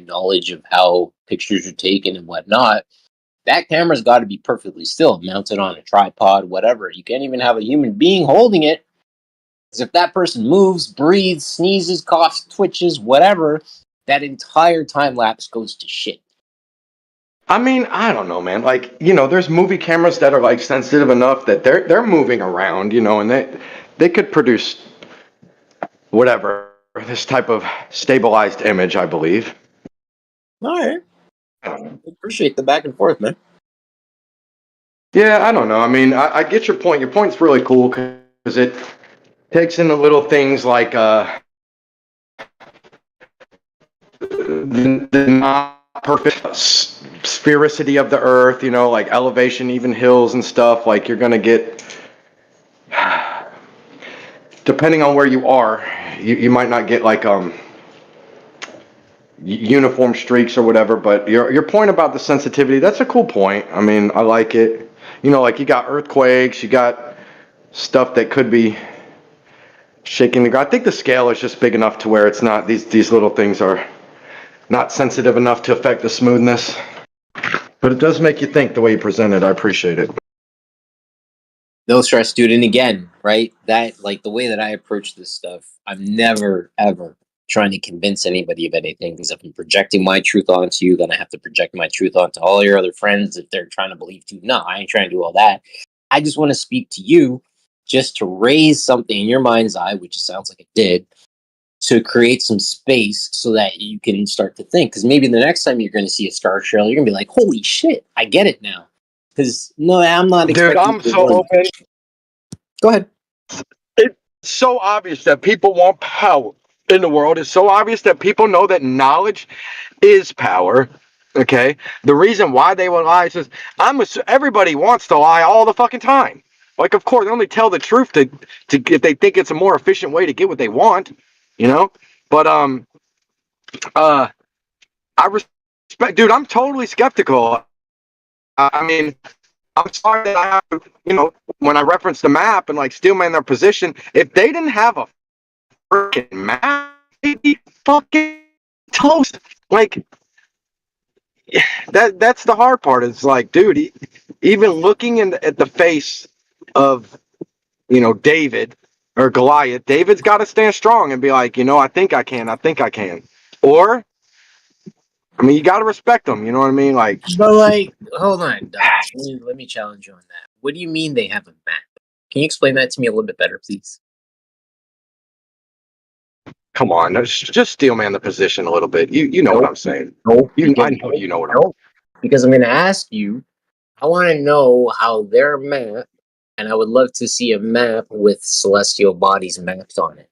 knowledge of how pictures are taken and whatnot, that camera's got to be perfectly still, mounted on a tripod, whatever. You can't even have a human being holding it, because if that person moves, breathes, sneezes, coughs, twitches, whatever, that entire time lapse goes to shit. I mean, I don't know, man. Like, you know, there's movie cameras that are like sensitive enough that they're moving around, you know, and they could produce whatever this type of stabilized image, I believe. All right. I appreciate the back and forth, man. Yeah, I don't know. I mean, I get your point. Your point's really cool because it takes in the little things like the not perfect sphericity of the earth, you know, like elevation, even hills and stuff. Like you're gonna get, depending on where you are, you might not get like uniform streaks or whatever. But your point about the sensitivity, that's a cool point. I mean, I like it. You know, like you got earthquakes, you got stuff that could be shaking the ground. I think the scale is just big enough to where it's not, these little things are not sensitive enough to affect the smoothness. But it does make you think the way you present it. I appreciate it. No stress, dude. And again, right? That, like, the way that I approach this stuff, I'm never, ever trying to convince anybody of anything, because if I'm projecting my truth onto you, then I have to project my truth onto all your other friends if they're trying to believe too. No, I ain't trying to do all that. I just want to speak to you just to raise something in your mind's eye, which it sounds like it did, to create some space so that you can start to think. Because maybe the next time you're going to see a star trail, you're going to be like, holy shit, I get it now. Because, no, I'm not Dude, expecting I'm to so run. open. Go ahead. It's so obvious that people want power in the world. It's so obvious that people know that knowledge is power. Okay? The reason why they will lie is everybody wants to lie all the fucking time. Like, of course, they only tell the truth to if they think it's a more efficient way to get what they want, you know? But I respect, dude, I'm totally skeptical. I mean, I'm sorry that I have to, you know, when I reference the map and like Steelman their position, if they didn't have a freaking map, they'd be fucking toast. Like that's the hard part. It's like, dude, even looking at the face of, you know, David or Goliath, David's got to stand strong and be like, you know, I think I can. Or, I mean, you got to respect them. You know what I mean? Like, But, like, hold on, Dodge. Let me challenge you on that. What do you mean they have a map? Can you explain that to me a little bit better, please? come on, just Steelman the position a little bit. You know what I'm saying? No, I know you know what I'm. because I'm going to ask you. I want to know how their map, and I would love to see a map with celestial bodies mapped on it.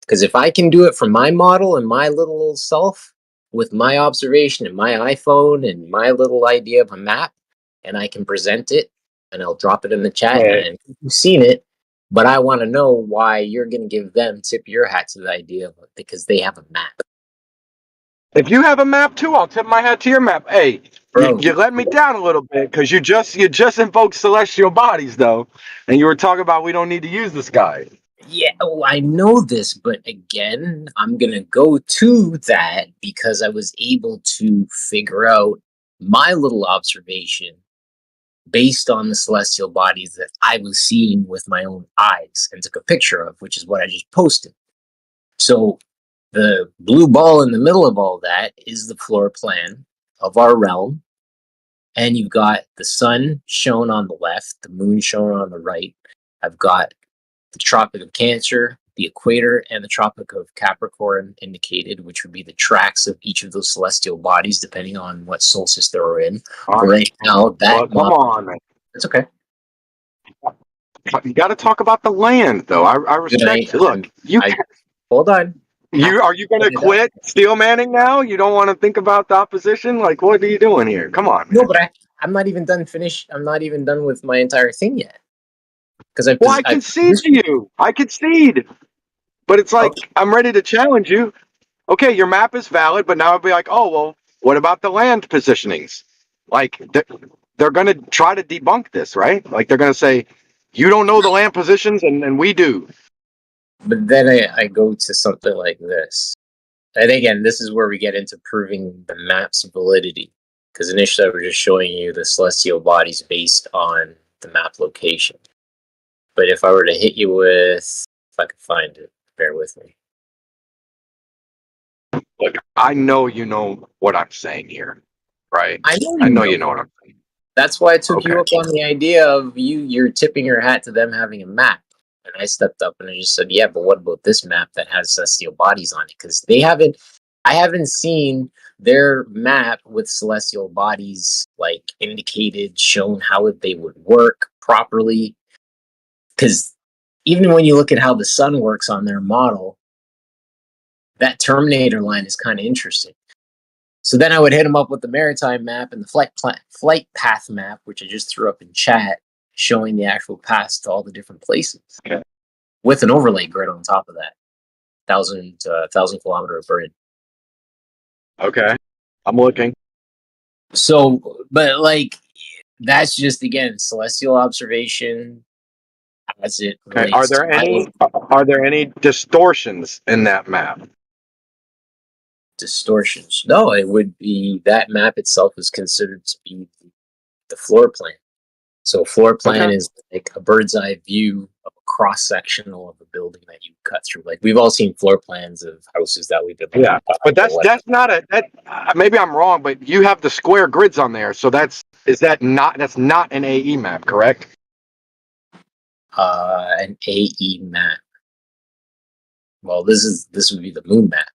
Because if I can do it for my model and my little self with my observation and my iPhone and my little idea of a map, and I can present it and I'll drop it in the chat and you've seen it, but I want to know why you're going to give them tip your hat to the idea of it because they have a map. If you have a map too, I'll tip my hat to your map. Hey, Bro, you let me down a little bit because you just invoked celestial bodies though, and you were talking about we don't need to use the sky. yeah, I know this, but again, I'm going to go to that because I was able to figure out my little observation based on the celestial bodies that I was seeing with my own eyes and took a picture of, which is what I just posted. So the blue ball in the middle of all that is the floor plan of our realm. And you've got the sun shown on the left, the moon shown on the right. I've got the Tropic of Cancer, the equator, and the Tropic of Capricorn indicated, which would be the tracks of each of those celestial bodies, depending on what solstice they're in. Right now, that come on, man. It's okay. You got to talk about the land, though. I respect. Look, hold on. Are you going to quit steel manning now? You don't want to think about the opposition? Like, what are you doing here? Come on, man. No, but I'm not even done. I'm not even done with my entire thing yet. Because I concede to you. I concede. But it's like I'm ready to challenge you. Okay, your map is valid, but now I'll be like, oh well, what about the land positionings? Like they're going to try to debunk this, right? Like they're going to say you don't know the land positions, and we do. But then I go to something like this. And again, this is where we get into proving the map's validity. Because initially I was just showing you the celestial bodies based on the map location. But if I were to hit you with, if I could find it, bear with me. Look, I know you know what I'm saying here, right? I know you know what I'm saying. That's why I took you up on the idea of you're tipping your hat to them having a map. And I stepped up and I just said, yeah, but what about this map that has celestial bodies on it? Because I haven't seen their map with celestial bodies like indicated, shown how they would work properly. Because even when you look at how the sun works on their model, that Terminator line is kind of interesting. So then I would hit them up with the maritime map and the flight path map, which I just threw up in chat, showing the actual paths to all the different places, with an overlay grid on top of that, 1,000 kilometer grid. Okay, I'm looking. So, but like that's just again celestial observation. As it Okay. Are there any distortions in that map? Distortions? No, it would be that map itself is considered to be the floor plan. So floor plan is like a bird's eye view of a cross sectional of a building that you cut through. Like we've all seen floor plans of houses that we've been. Yeah, but that's not maybe I'm wrong, but you have the square grids on there, so that's not an AE map, correct? An AE map. Well, this would be the moon map.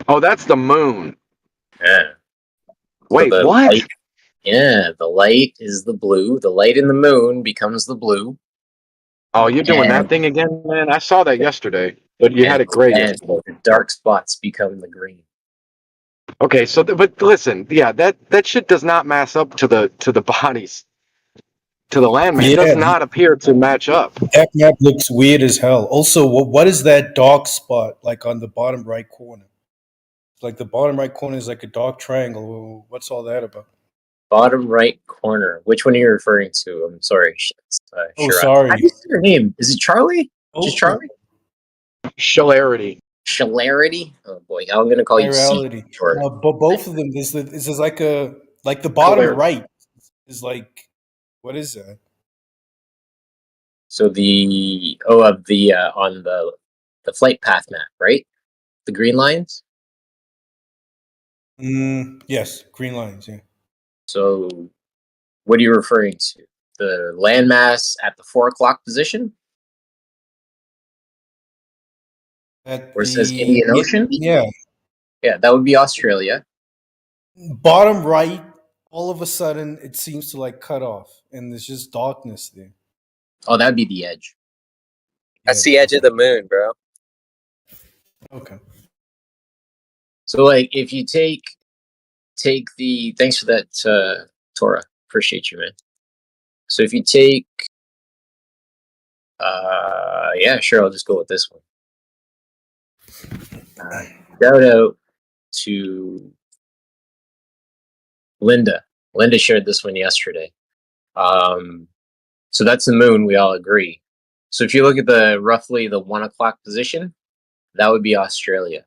Oh, that's the moon. Yeah. Wait, So what? The light is the blue. The light in the moon becomes the blue. Oh, you're doing that thing again, man? I saw that yesterday, but you had it gray yesterday. The dark spots become the green. Okay, so but listen, yeah, that shit does not match up to the bodies, to the landmass. It does not appear to match up. That map looks weird as hell. Also, what is that dark spot like on the bottom right corner? It's like the bottom right corner is like a dark triangle. What's all that about? Bottom right corner. Which one are you referring to? I'm sorry. Sorry. How do you say your name? Is it Charlie? Just Charlie? Shalarity. Shalarity? Oh boy, I'm gonna call you Chirality. But both of them, this is like the bottom right is like, what is that? So on the flight path map, right? The green lines? Yes, green lines, yeah. So what are you referring to? The landmass at the 4 o'clock position? Where it says Indian Ocean? Yeah. Yeah, that would be Australia. Bottom right, all of a sudden it seems to like cut off and there's just darkness there. Oh, that'd be the edge. That's the edge of the moon, bro. Okay. So like if you take the thanks for that, Tora. Appreciate you, man. So if you take yeah, sure, I'll just go with this one. Shout out to Linda. Linda shared this one yesterday. So that's the moon, we all agree. So if you look at the roughly the 1 o'clock position, that would be Australia.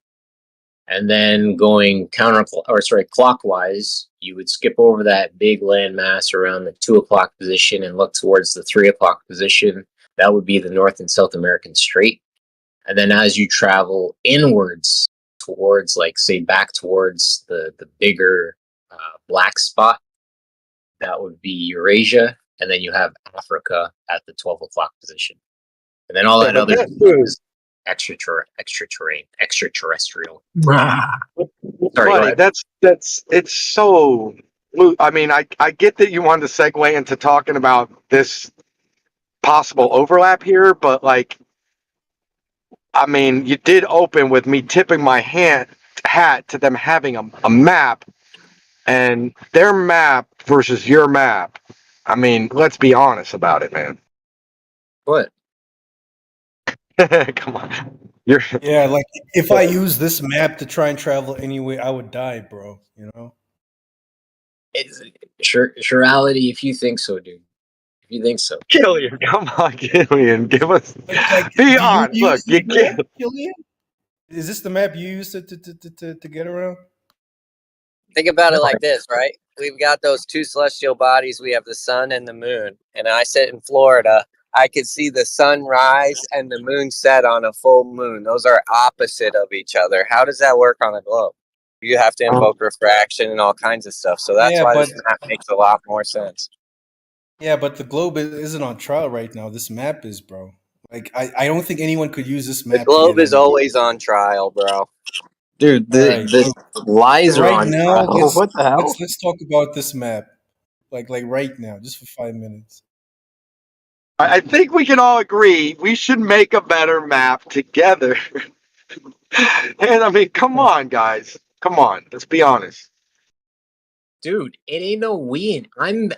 And then going clockwise, you would skip over that big landmass around the 2 o'clock position and look towards the 3 o'clock position. That would be the North and South American Strait. And then as you travel inwards towards, like, say, back towards the bigger black spot, that would be Eurasia. And then you have Africa at the 12 o'clock position. And then all that other stuff is extraterrestrial. Sorry, go Buddy, ahead. it's so. I mean, I get that you wanted to segue into talking about this possible overlap here, but like, I mean, you did open with me tipping my hat to them having a map, and their map versus your map. I mean, let's be honest about it, man. What? Come on. Yeah, like if I use this map to try and travel anyway, I would die, bro. You know. It's surreality if you think so, dude. If you think so. Killian, come on, Killian, give us. Like, Be do you honest. Look, use you this map, can't. Killian? Is this the map you use to get around? Think about it like this, right? We've got those two celestial bodies. We have the sun and the moon. And I sit in Florida. I could see the sun rise and the moon set on a full moon. Those are opposite of each other. How does that work on a globe? You have to invoke refraction and all kinds of stuff. So that's Yeah, why but this map makes a lot more sense. the globe isn't on trial right now. This map is, bro. Like I don't think anyone could use this The map to globe get is anywhere. always on trial, bro. Dude, All right. the lies are Right on now, trial. What the hell? let's talk about this map. Like right now, just for 5 minutes. I think we can all agree we should make a better map together. And I mean, come on, guys. Come on. Let's be honest. Dude, it ain't no we.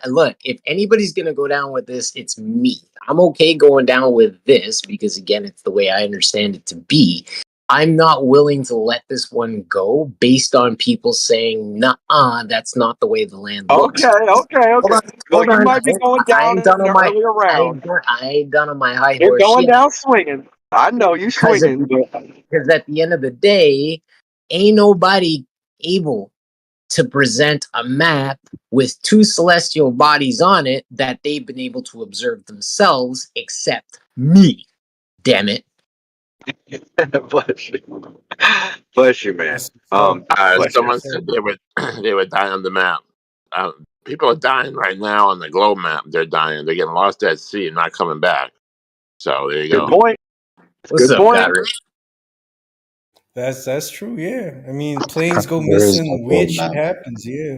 Look, if anybody's gonna go down with this, it's me. I'm okay going down with this because again, it's the way I understand it to be. I'm not willing to let this one go based on people saying, "Nah, that's not the way the land looks." Okay. Hold on, Well, hold you on. might be going I down ain't in done on the my earlier round. I ain't done on my high You're horse going yet. down swinging. I know you Because swinging. at the end of the day, ain't nobody able to present a map with two celestial bodies on it that they've been able to observe themselves except me. Damn it. Bless you. Bless you, man. Bless Someone you. said they would die on the map. People are dying right now on the globe map. They're dying. They're getting lost at sea and not coming back. So there you Good go. point. What's Good up, point. Godric? That's true. Yeah, I mean, planes go There is no missing, weird globe shit map. happens. Yeah.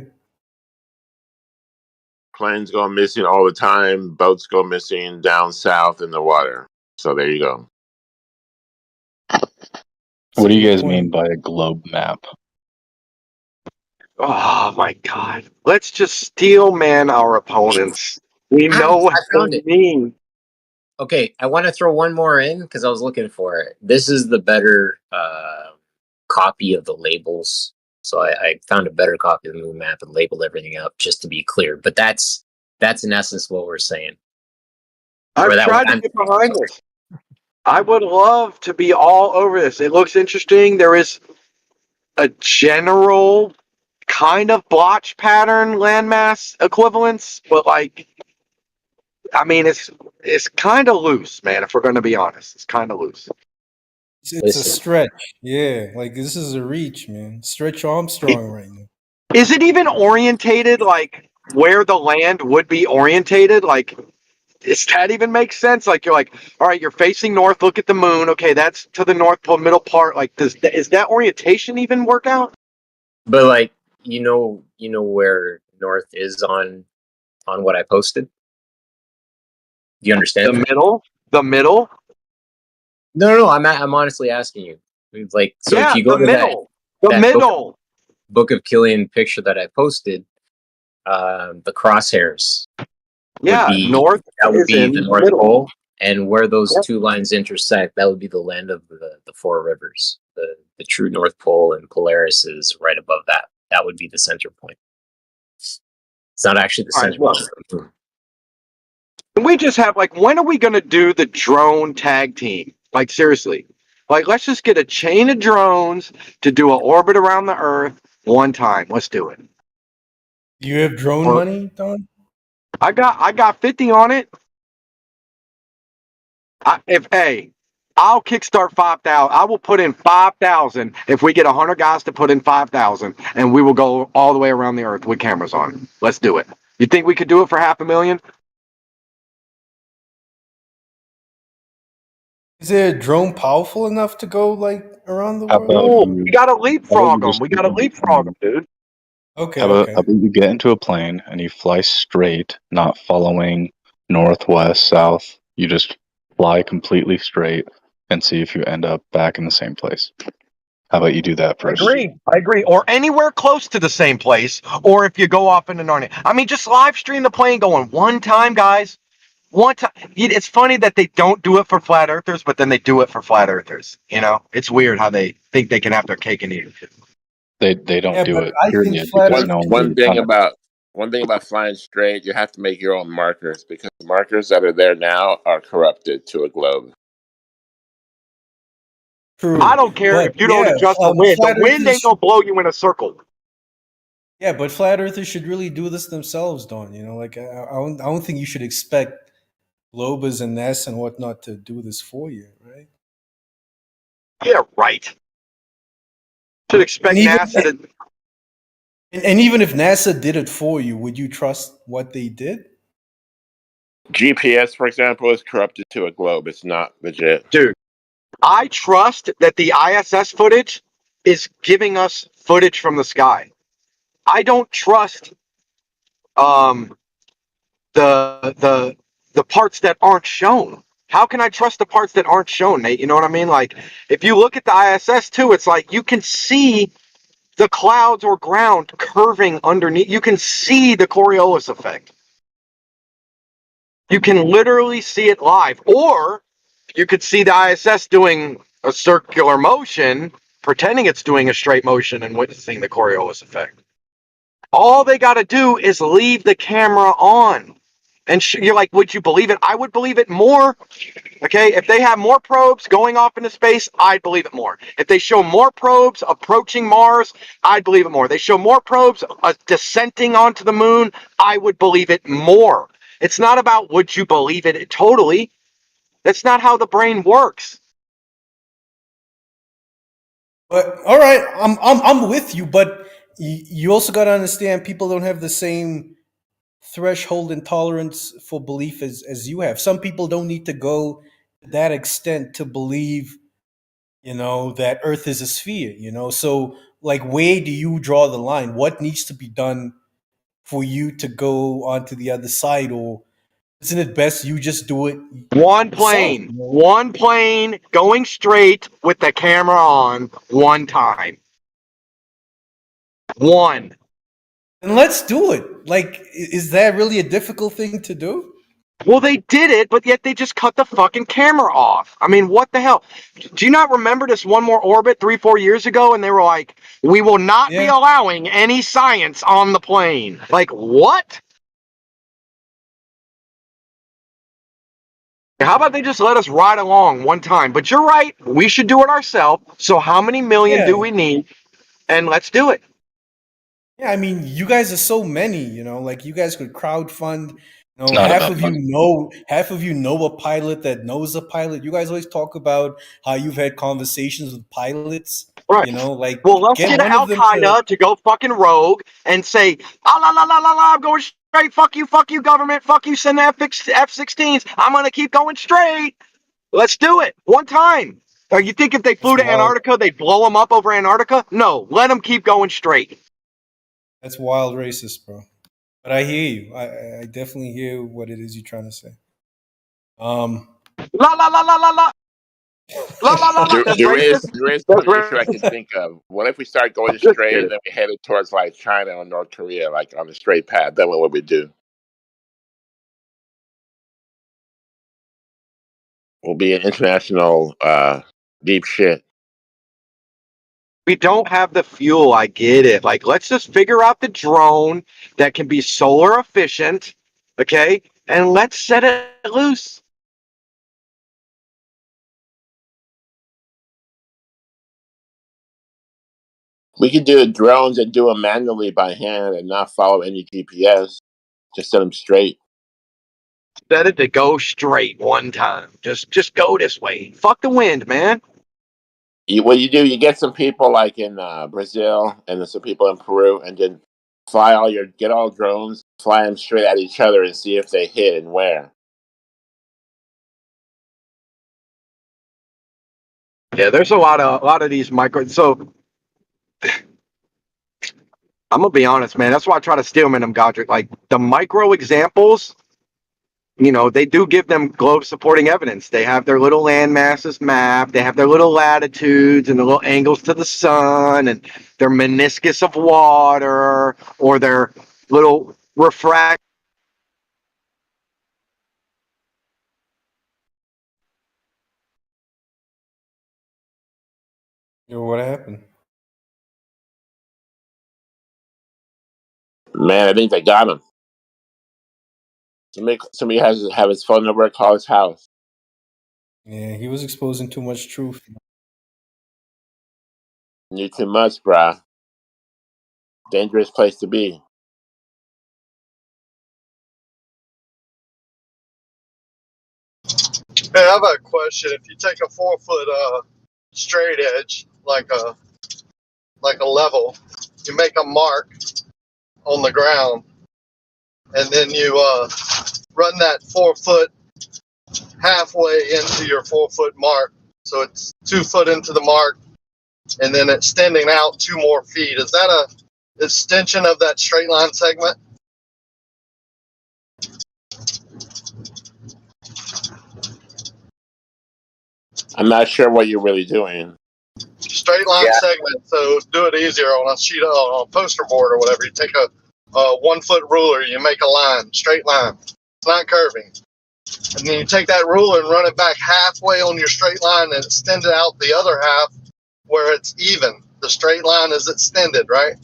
Planes go missing all the time. Boats go missing down south in the water. So there you go. What do you guys mean by a globe map? Oh my God. Let's just steel man our opponents. We know what I found they it. mean. Okay, I want to throw one more in because I was looking for it. This is the better copy of the labels. So I found a better copy of the moon map and labeled everything up just to be clear. But that's in essence what we're saying. I've tried to get behind this. I would love to be all over this. It looks interesting. There is a general kind of blotch pattern landmass equivalence, but like, I mean, it's kind of loose, man. If we're going to be honest, it's kind of loose. It's a stretch. Yeah, like this is a reach, man. Stretch Armstrong right now. Is it even orientated like where the land would be orientated? Like, does that even make sense? Like, you're like, all right, you're facing north. Look at the moon. Okay, that's to the north pole, middle part. Like, is that orientation even work out? But like, you know where north is on what I posted? Do you understand? The middle? The middle? No, I'm honestly asking you. It's like, so if Yeah, you go the to middle. The that middle. Book of Killian picture that I posted, the crosshairs would Yeah, be north that would is be in the the North middle. Pole, and where those Yep. two lines intersect, that would be the land of the four rivers. The true North Pole, and Polaris is right above that. That would be the center point. It's not actually the All right, center look. point. Can we just have, like, when are we going to do the drone tag team? Like, seriously. Like, let's just get a chain of drones to do an orbit around the Earth one time. Let's do it. Do you have drone Or, money, Don? I got 50 on it. I'll kickstart 5,000. I will put in 5,000 if we get 100 guys to put in 5,000, and we will go all the way around the Earth with cameras on. Let's do it. You think we could do it for $500,000? Is there a drone powerful enough to go like around the How world? about Oh, we you? gotta How about leapfrog you them. just We get gotta into a leapfrog plane? them, dude. Okay, How about okay. you get into a plane and you fly straight, not following northwest, south. You just fly completely straight and see if you end up back in the same place. How about you do that I first? agree. I agree. Or anywhere close to the same place. Or if you go off into Narnia. I mean, just live stream the plane going one time, guys. One time. It's funny that they don't do it for flat earthers, but then they do it for flat earthers. You know, it's weird how they think they can have their cake and eat it. They don't Yeah, do but it, I think period, flat because Earth no can one's do ever done it. One thing about flying straight, you have to make your own markers because the markers that are there now are corrupted to a globe. true. I don't care But if you don't yeah, adjust the wind. The flat wind ain't earthers. gonna blow you in a circle. Yeah, but flat earthers should really do this themselves, Don. You know, like I don't think you should expect Globus and NASA and whatnot to do this for you, right? Yeah, right. Should And expect even NASA to. and even if NASA did it for you, would you trust what they did? GPS, for example, is corrupted to a globe. It's not legit. Dude, I trust that the ISS footage is giving us footage from the sky. I don't trust um, the parts that aren't shown. How can I trust the parts that aren't shown, Nate? You know what I mean? Like, if you look at the ISS too, it's like you can see the clouds or ground curving underneath. You can see the Coriolis effect. You can literally see it live. Or you could see the ISS doing a circular motion, pretending it's doing a straight motion and witnessing the Coriolis effect. All they got to do is leave the camera on. And you're like, would you believe it? I would believe it more. Okay, if they have more probes going off into space, I'd believe it more. If they show more probes approaching Mars, I'd believe it more. They show more probes descending onto the moon, I would believe it more. It's not about would you believe it totally. That's not how the brain works. But all right, I'm with you, but you also got to understand people don't have the same threshold and tolerance for belief as you have. Some people don't need to go to that extent to believe, you know, that Earth is a sphere, you know. So like where do you draw the line? What needs to be done for you to go onto the other side, or isn't it best you just do it One yourself? plane, one plane going straight with the camera on one time. One. And let's do it. Like, is that really a difficult thing to do? Well, they did it, but yet they just cut the fucking camera off. I mean, what the hell? Do you not remember this one more orbit 3-4 years ago? And they were like, we will not be allowing any science on the plane. Like, what? How about they just let us ride along one time? But you're right. We should do it ourselves. So how many million do we need? And let's do it. Yeah, I mean, you guys are so many, you know, like you guys could crowdfund. You It's know, not about money. half of you know a pilot that knows a pilot. You guys always talk about how you've had conversations with pilots. Right. You know, like Well, let's get get one of Al them to. Qaeda to go fucking rogue and say, ah, la, la, la, la, la, I'm going straight. Fuck you, government. Fuck you, send the F-16s. I'm going to keep going straight. Let's do it. One time. You think if they flew to Wild. Antarctica, they'd blow them up over Antarctica? No, let them keep going straight. That's wild racist, bro. But I hear you. I definitely hear what it is you're trying to say. La, la, la, la, la, la. That's There is racist. That's one issue I can racist. think of. What if we start going I'm just straight kidding. and then we headed towards like China or North Korea, like on the straight path? Then what would we do? We'll be an international deep shit. We don't have the fuel. I get it. Like, let's just figure out the drone that can be solar efficient, okay? And let's set it loose. We could do drones and do them manually by hand and not follow any GPS. Just set them straight. Set it to go straight one time. Just go this way. Fuck the wind, man. What you do, you get some people like in Brazil and then some people in Peru, and then get all drones, fly them straight at each other, and see if they hit and where. Yeah, there's a lot of these micro. So I'm gonna be honest, man. That's why I try to steal them in them, Godric. Like the micro examples, you know, they do give them globe supporting evidence. They have their little land masses mapped. They have their little latitudes and the little angles to the sun and their meniscus of water or their little refract. Yo, what happened? Man, I think they got him. Somebody has to have his phone number, call his house. Yeah, he was exposing too much truth. Knew too much, brah. Dangerous place to be. Hey, I have a question. If you take a 4-foot straight edge, like a level, you make a mark on the ground, and then you run that 4-foot halfway into your 4-foot mark, so it's 2 foot into the mark, and then extending out 2 more feet. Is that a extension of that straight line segment? I'm not sure what you're really doing. Straight line segment. So do it easier on a sheet on a poster board or whatever. You take a 1-foot ruler, you make a line, straight line. It's not curving. And then you take that ruler and run it back halfway on your straight line and extend it out the other half where it's even. The straight line is extended, right?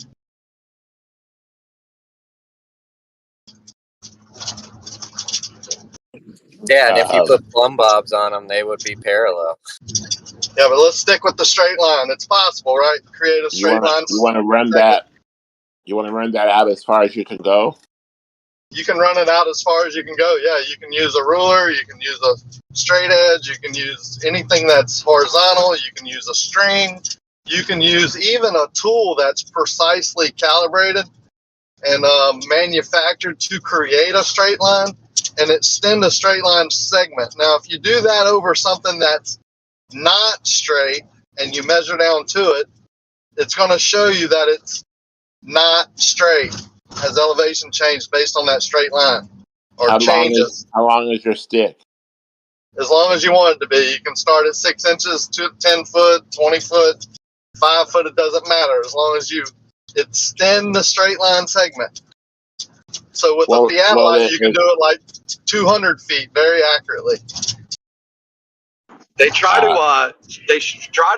Yeah, and if you put plumb bobs on them, they would be parallel. Yeah, but let's stick with the straight line. It's possible, right? Create a straight line. You want to run that? You want to run that out as far as you can go? You can run it out as far as you can go. Yeah, you can use a ruler. You can use a straight edge. You can use anything that's horizontal. You can use a string. You can use even a tool that's precisely calibrated and manufactured to create a straight line and extend a straight line segment. Now, if you do that over something that's not straight and you measure down to it, it's going to show you that it's not straight. Has elevation changed based on that straight line or changes? How long is your stick? As long as you want it to be. You can start at 6 inches to 10 foot, 20 foot, 5 foot. It doesn't matter as long as you extend the straight line segment. So with a theodolite, you can do it like 200 feet very accurately. They try to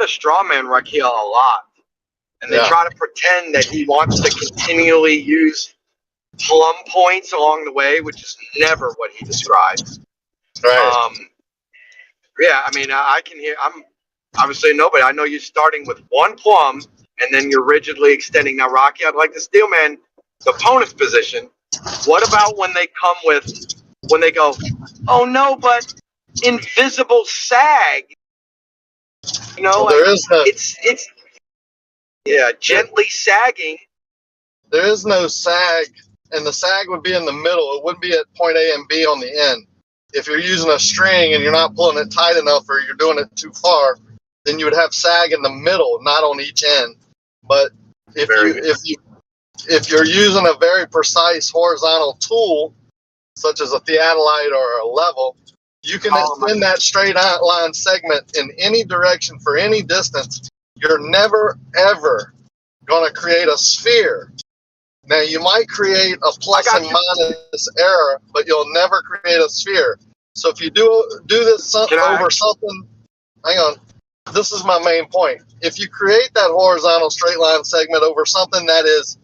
strawman Raquel a lot, and they try to pretend that he wants to continually use plumb points along the way, which is never what he describes. Right. Yeah, I mean, I can hear. I'm obviously nobody. I know you're starting with one plumb, and then you're rigidly extending. Now, Rocky, I'd like to steal, man, the opponent's position. What about when they go, oh no, but invisible sag? You know, well, there is no. It's gently sagging. There is no sag, and the sag would be in the middle. It wouldn't be at point A and B on the end. If you're using a string and you're not pulling it tight enough or you're doing it too far, then you would have sag in the middle, not on each end. But if you're using a very precise horizontal tool, such as a theodolite or a level, You can extend that straight line segment in any direction for any distance. You're never, ever going to create a sphere. Now, you might create a plus and minus error, but you'll never create a sphere. So if you do this over something, hang on, this is my main point. If you create that horizontal straight line segment over something that is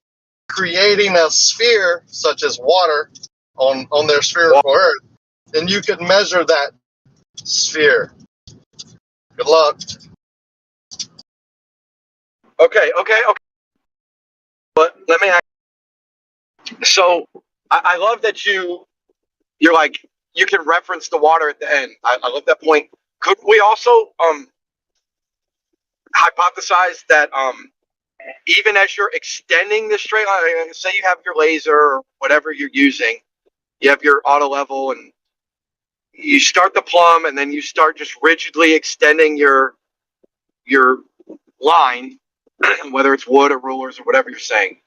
creating a sphere, such as water on their spherical Earth, then you could measure that sphere. Good luck. Okay. But let me ask. So I love that you're like, you can reference the water at the end. I love that point. Could we also hypothesize that even as you're extending the straight line, say you have your laser or whatever you're using, you have your auto level and you start the plumb and then you start just rigidly extending your line, whether it's wood or rulers or whatever you're saying.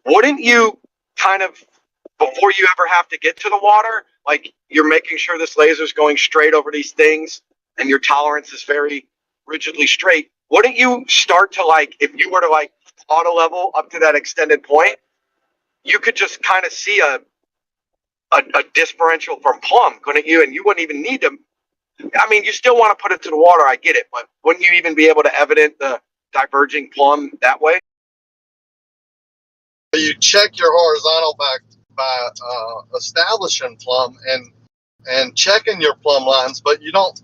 Wouldn't you kind of, before you ever have to get to the water, like you're making sure this laser is going straight over these things and your tolerance is very rigidly straight, wouldn't you start to, like, if you were to like auto level up to that extended point, you could just kind of see a differential from plumb, couldn't you? And you wouldn't even need to, I mean, you still want to put it to the water, I get it, but wouldn't you even be able to evident the diverging plumb that way? You check your horizontal by establishing plumb and checking your plumb lines, but you don't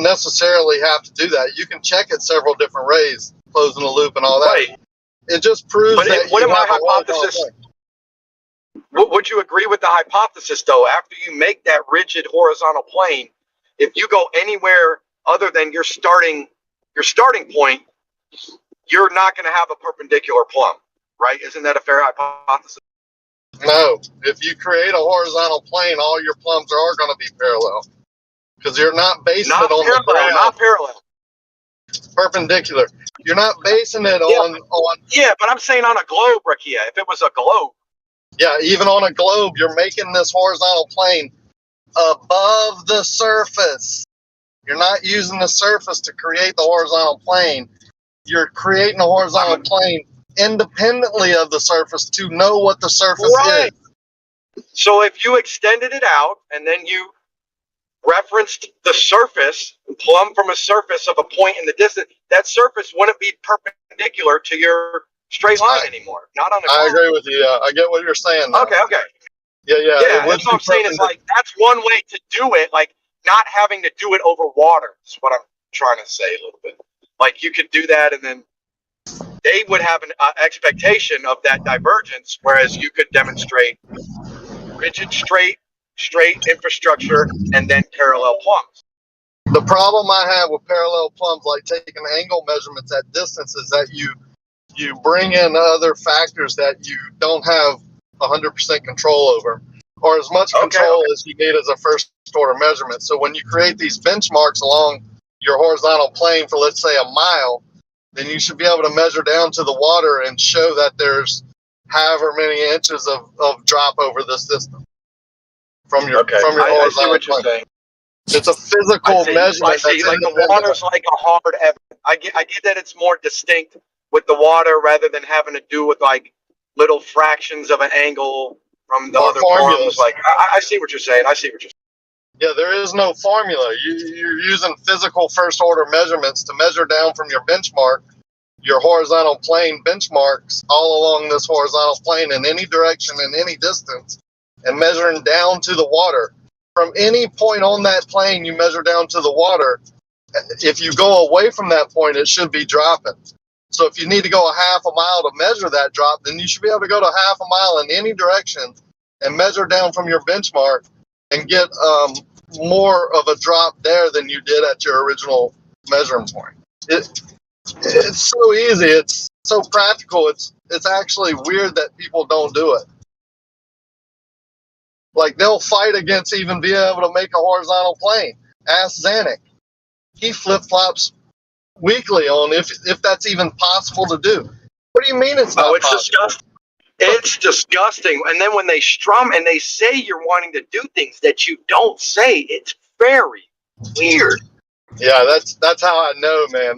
necessarily have to do that. You can check it several different ways, closing the loop and all that. Right. It just proves that what you if my have a hypothesis? Would you agree with the hypothesis though? After you make that rigid horizontal plane, if you go anywhere other than your starting point, you're not going to have a perpendicular plumb, right? Isn't that a fair hypothesis? No. If you create a horizontal plane, all your plumbs are going to be parallel because you're not basing it on the ground. Not parallel. Perpendicular. You're not basing it on. Yeah, but I'm saying on a globe, Rakia. If it was a globe. Yeah, even on a globe, you're making this horizontal plane above the surface. You're not using the surface to create the horizontal plane. You're creating a horizontal plane independently of the surface to know what the surface is. So if you extended it out and then you referenced the surface, plumb from a surface of a point in the distance, that surface wouldn't be perpendicular to your straight line anymore. Not on the I agree with you. I get what you're saying. Though. Okay. Yeah. That's what I'm saying. It's like, that's one way to do it, like not having to do it over water is what I'm trying to say a little bit. Like you could do that and then they would have an expectation of that divergence, whereas you could demonstrate rigid, straight infrastructure and then parallel plumbs. The problem I have with parallel plumbs, like taking angle measurements at distance, is that you bring in other factors that you don't have 100% control over, or as much control as you need as a first order measurement. So when you create these benchmarks along your horizontal plane for, let's say, a mile, then you should be able to measure down to the water and show that there's however many inches of drop over the system from your horizontal I see what you're plane. saying. It's a physical measurement. I see, like the water's like a hard evidence. I get that it's more distinct with the water rather than having to do with like little fractions of an angle from the other formulas. Like I see what you're saying. Yeah, there is no formula. You're using physical first order measurements to measure down from your benchmark, your horizontal plane benchmarks all along this horizontal plane in any direction and any distance, and measuring down to the water. From any point on that plane, you measure down to the water. If you go away from that point, it should be dropping. So if you need to go a half a mile to measure that drop, then you should be able to go to half a mile in any direction and measure down from your benchmark and get more of a drop there than you did at your original measuring point. It's so easy. It's so practical. It's actually weird that people don't do it. Like they'll fight against even being able to make a horizontal plane. Ask Zanuck. He flip-flops weekly on if that's even possible to do. What do you mean it's not possible? Disgusting. It's disgusting. And then when they strum and they say you're wanting to do things that you don't say, it's very weird. Yeah, that's how I know, man.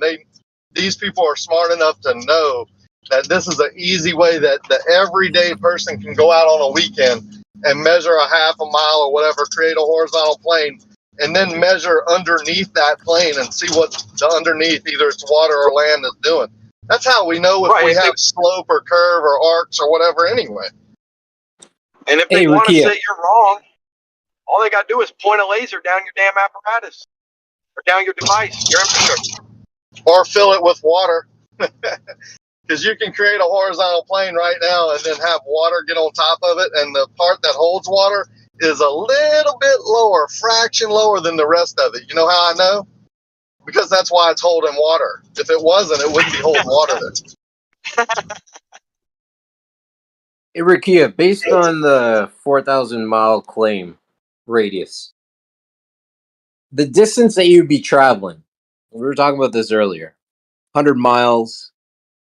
These people are smart enough to know that this is an easy way that the everyday person can go out on a weekend and measure a half a mile or whatever, create a horizontal plane, and then measure underneath that plane and see what the underneath, either it's water or land, is doing. That's how we know if we have slope or curve or arcs or whatever anyway. And if they want to say you're wrong, all they got to do is point a laser down your damn apparatus or down your device, your infrastructure. Or fill it with water. Because you can create a horizontal plane right now and then have water get on top of it, and the part that holds water is a little bit lower, fraction lower than the rest of it. You know how I know? Because that's why it's holding water. If it wasn't, it wouldn't be holding water then. Hey, Rikia, based on the 4,000 mile claim radius, the distance that you'd be traveling, we were talking about this earlier, 100 miles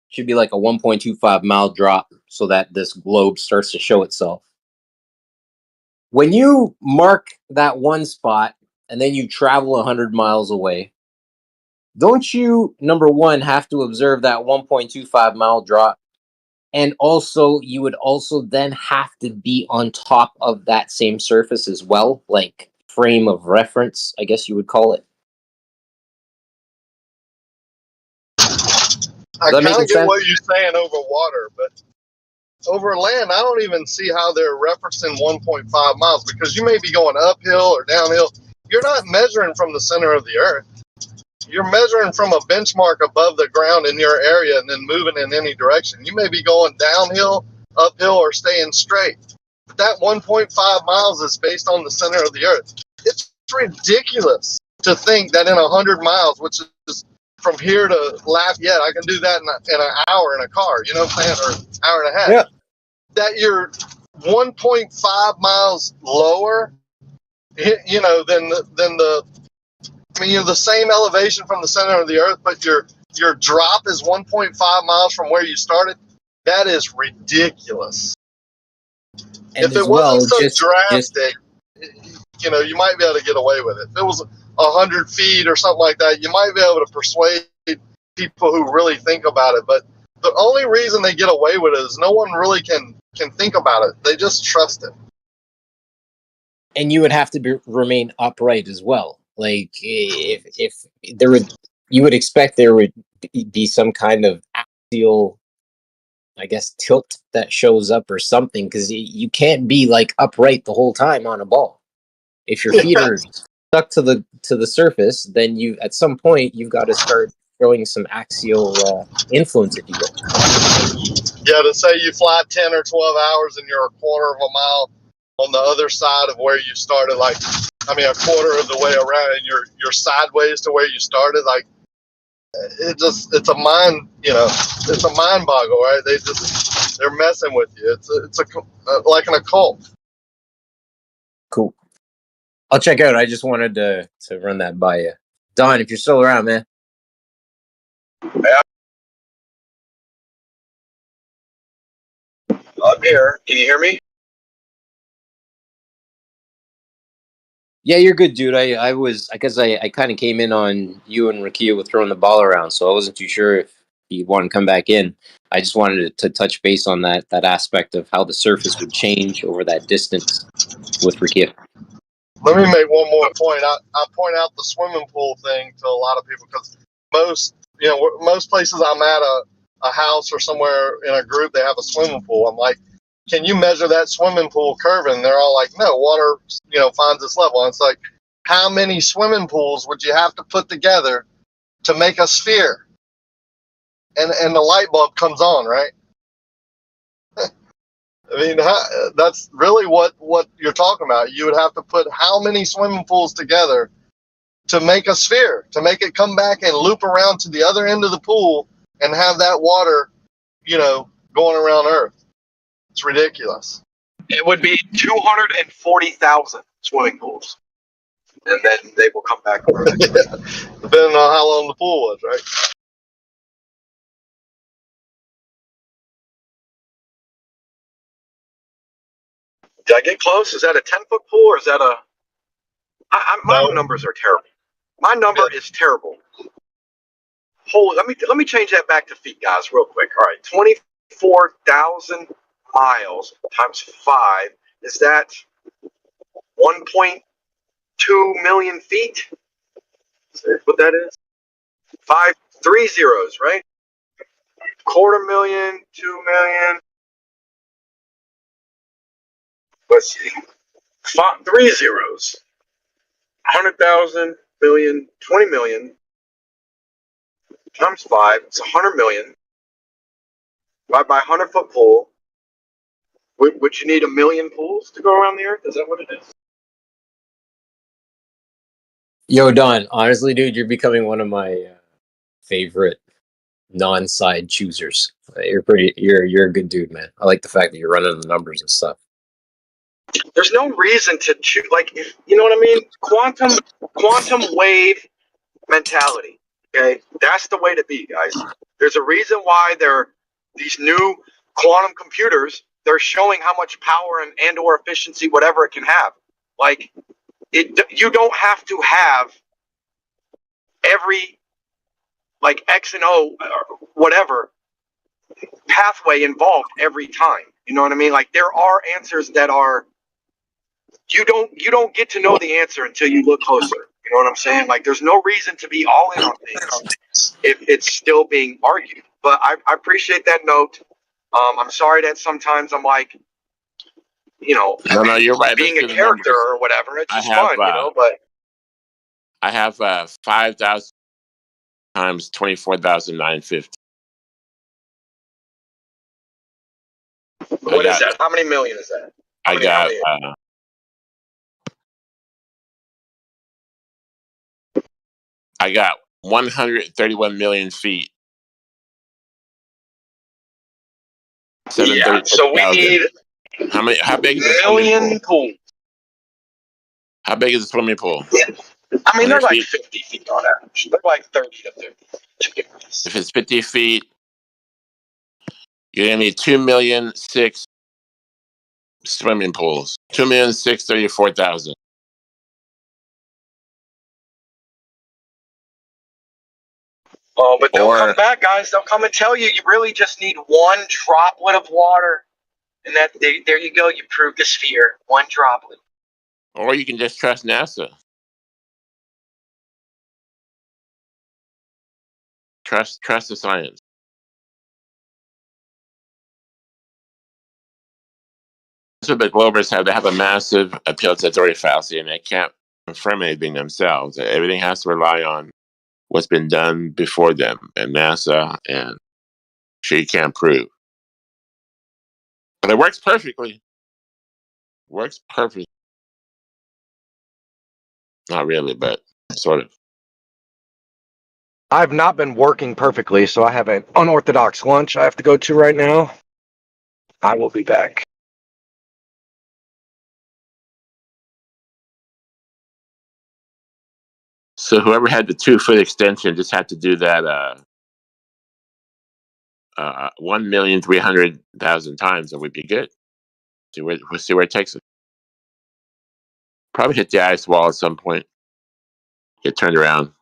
should be like a 1.25 mile drop so that this globe starts to show itself. When you mark that one spot and then you travel 100 miles away, don't you, number one, have to observe that 1.25 mile drop? And also, you would also then have to be on top of that same surface as well, like frame of reference, I guess you would call it. I kind of get what you're saying over water, but over land, I don't even see how they're referencing 1.5 miles, because you may be going uphill or downhill. You're not measuring from the center of the earth. You're measuring from a benchmark above the ground in your area and then moving in any direction. You may be going downhill, uphill, or staying straight. But that 1.5 miles is based on the center of the earth. It's ridiculous to think that in 100 miles, which is from here to Lafayette, I can do that in an hour in a car, you know what I'm saying, or an hour and a half. Yeah. That you're 1.5 miles lower, you know, than the I mean, you're the same elevation from the center of the earth, but your drop is 1.5 miles from where you started. That is ridiculous. And if it wasn't so drastic, you know, you might be able to get away with it. If it was 100 feet or something like that, you might be able to persuade people who really think about it. But the only reason they get away with it is no one really can think about it. They just trust it. And you would have to remain upright as well. Like if there would, you would expect there would be some kind of axial, I guess, tilt that shows up or something, because you can't be like upright the whole time on a ball. If your feet are stuck to the surface, then you at some point you've got to start showing some axial influence, if you will. Yeah, to say you fly 10 or 12 hours and you're a quarter of a mile on the other side of where you started, like, I mean, a quarter of the way around, and you're sideways to where you started, like, it's a mind, you know, it's a mind boggle, right? They're messing with you. It's like an occult. Cool. I'll check out. I just wanted to run that by you. Don, if you're still around, man. Yeah. I'm here. Can you hear me? Yeah, you're good, dude. I kind of came in on you and Rakia with throwing the ball around, so I wasn't too sure if you want to come back in. I just wanted to touch base on that aspect of how the surface would change over that distance with Rakia. Let me make one more point. I point out the swimming pool thing to a lot of people, because most places I'm at, a house or somewhere in a group, they have a swimming pool. I'm like, can you measure that swimming pool curving? They're all like, no, water, finds its level. And it's like, how many swimming pools would you have to put together to make a sphere? And the light bulb comes on, right? I mean, that's really what you're talking about. You would have to put how many swimming pools together to make a sphere, to make it come back and loop around to the other end of the pool and have that water, going around Earth. It's ridiculous. It would be 240,000 swimming pools, and then they will come back. Depending on how long the pool was, right? Did I get close? Is that a 10-foot pool or is that a? My numbers are terrible. My number is terrible. Hold. Let me change that back to feet, guys, real quick. All right, 24,000 miles times 5. Is that 1.2 million feet? Is that what that is? 3 zeros, right? 250,000, 2 million. Let's see. 3 zeros. 100,000, million, 20 million times 5. It's 100 million. Divided by 100-foot pool. Would you need 1 million pools to go around the Earth? Is that what it is? Yo, Don, honestly, dude, you're becoming one of my favorite non-side choosers. You're a good dude, man. I like the fact that you're running the numbers and stuff. There's no reason to choose, like, if, you know what I mean? Quantum wave mentality. Okay, that's the way to be, guys. There's a reason why these new quantum computers. They're showing how much power and or efficiency, whatever it can have. Like, you don't have to have every like X and O or whatever pathway involved every time. You know what I mean? Like, there are answers that are you don't get to know the answer until you look closer. You know what I'm saying? Like, there's no reason to be all in on things if it's still being argued. But I appreciate that note. I'm sorry that sometimes I'm like, you know, No, you're right. being a character or whatever. It's just fun, you know. But I have 5,000 times 24,950. What is that? How many million is that? I got 131 million feet. Yeah, so we need how big is the million pool? How big is the swimming pool? Yeah. I mean, they're like feet? 50 feet on average. They're like 30 to 50. If it's 50 feet, you're gonna need 2,000,006 swimming pools. 2,006,034,000. Oh, but they'll come back, guys. They'll come and tell you really just need one droplet of water, and there you go. You proved the sphere. One droplet. Or you can just trust NASA. Trust the science. That's what the Globers have. They have a massive appeal to authority fallacy, and they can't confirm anything themselves. Everything has to rely on what's been done before them, and NASA, and she can't prove. But it works perfectly. Works perfectly. Not really, but sort of. I've not been working perfectly, so I have an unorthodox lunch I have to go to right now. I will be back. So whoever had the 2-foot extension just had to do that 1,300,000 times, and we'd be good. We'll see where it takes us. Probably hit the ice wall at some point. Get turned around.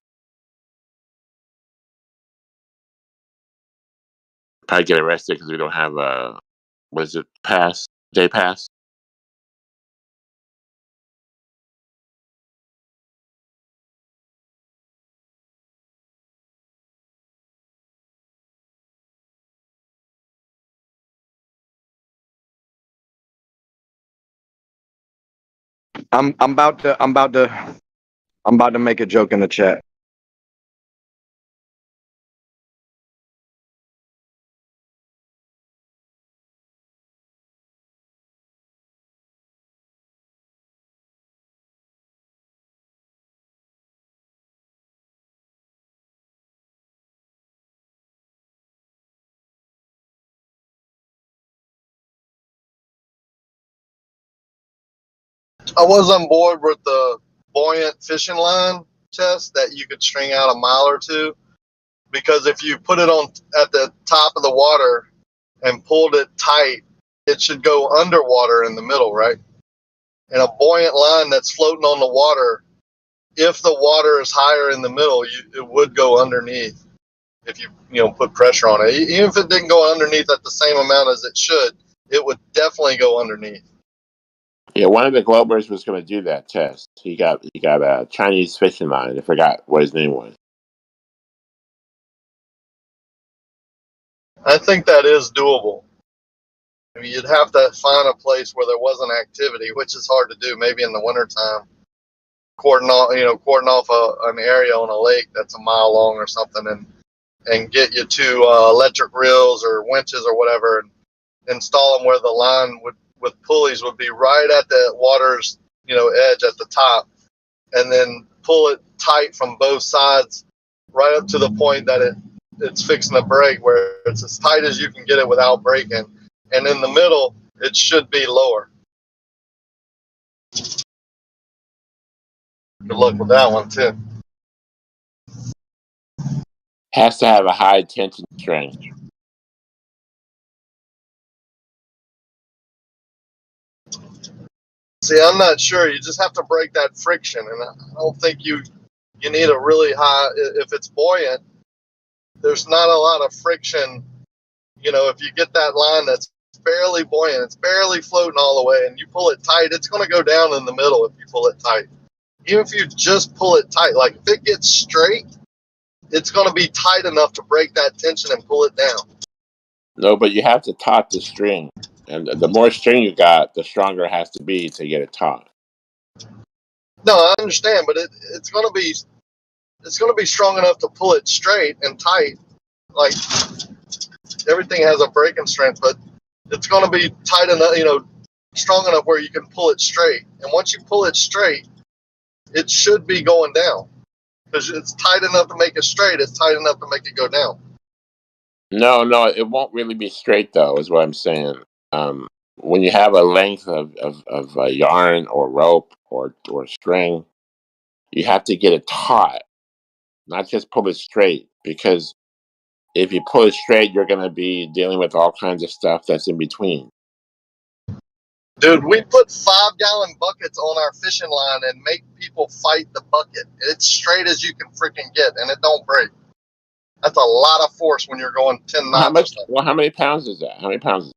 Probably get arrested because we don't have a day pass. I'm about to make a joke in the chat. I was on board with the buoyant fishing line test that you could string out a mile or two, because if you put it on at the top of the water and pulled it tight, it should go underwater in the middle, right? And a buoyant line that's floating on the water, if the water is higher in the middle, it would go underneath if you put pressure on it. Even if it didn't go underneath at the same amount as it should, it would definitely go underneath. Yeah, one of the Globers was going to do that test. He got a Chinese fishing line. I forgot what his name was. I think that is doable. I mean, you'd have to find a place where there wasn't activity, which is hard to do. Maybe in the wintertime, cordon off an area on a lake that's a mile long or something, and get you two electric reels or winches or whatever, and install them where the line with pulleys would be right at the water's edge at the top, and then pull it tight from both sides right up to the point that it's fixing to break, where it's as tight as you can get it without breaking, and in the middle it should be lower. Good luck with that one too. Has to have a high tension strength. See, I'm not sure. You just have to break that friction, and I don't think you need a really high. If it's buoyant, there's not a lot of friction. If you get that line that's barely buoyant, it's barely floating all the way, and you pull it tight, it's going to go down in the middle if you pull it tight. Even if you just pull it tight, like if it gets straight, it's going to be tight enough to break that tension and pull it down. No, but you have to taut the string. And the more string you got, the stronger it has to be to get it taut. No, I understand, but it's going to be strong enough to pull it straight and tight. Like everything has a breaking strength, but it's going to be tight enough, strong enough where you can pull it straight. And once you pull it straight, it should be going down because it's tight enough to make it straight. It's tight enough to make it go down. No, it won't really be straight though, is what I'm saying. When you have a length of yarn or rope or string, you have to get it taut, not just pull it straight. Because if you pull it straight, you're going to be dealing with all kinds of stuff that's in between. Dude, we put 5-gallon buckets on our fishing line and make people fight the bucket. It's straight as you can freaking get, and it don't break. That's a lot of force when you're going 10 knots. How many pounds is that? How many pounds is that?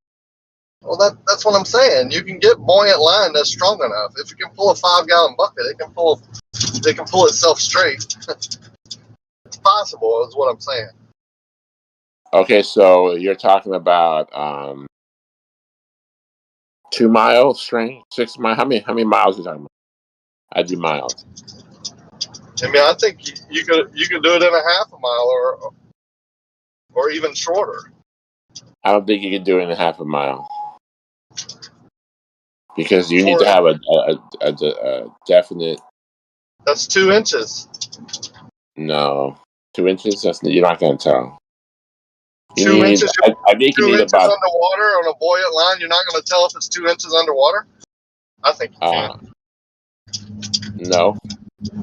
Well, that's what I'm saying. You can get buoyant line that's strong enough. If you can pull a 5-gallon bucket, it can pull itself straight. It's possible, is what I'm saying. Okay, so you're talking about 2 mile string, 6 mile. How many miles are you talking about? I do miles. I mean, I think you could do it in a half a mile or even shorter. I don't think you can do it in a half a mile because you need to have a definite. That's 2 inches. No, 2 inches. You're not going to tell. 2 inches. I think you need about underwater on a buoyant line. You're not going to tell if it's 2 inches underwater. I think you can. No,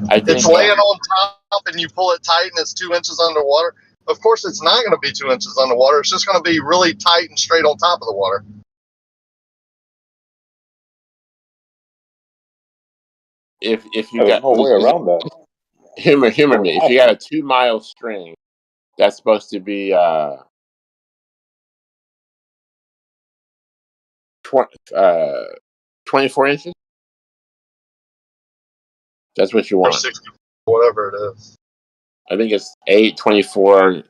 I think it's laying on top and you pull it tight and it's 2 inches underwater. Of course, it's not going to be 2 inches underwater. It's just going to be really tight and straight on top of the water. If you got no way around that. Humor me. If you got a 2 mile string, that's supposed to be 24 inches. That's what you want. 60, whatever it is. I think it's 8, 24,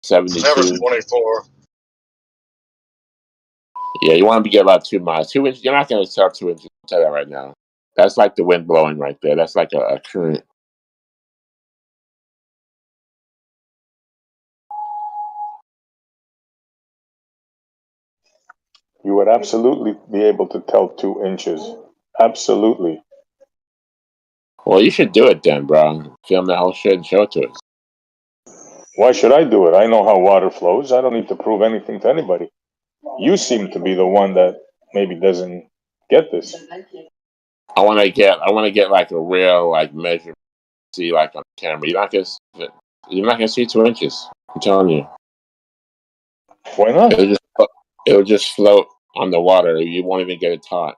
72. Never 24. Yeah, you want to get about 2 miles. 2 inches. You're not going to sell 2 inches. I'll tell you that right now. That's like the wind blowing right there. That's like a current. You would absolutely be able to tell 2 inches. Absolutely. Well, you should do it then, bro. Film the whole shit and show it to us. Why should I do it? I know how water flows. I don't need to prove anything to anybody. You seem to be the one that maybe doesn't get this. I want to get like a real measure, see like on camera. You're not gonna see 2 inches. I'm telling you. Why not? It'll just float on the water. You won't even get it taut.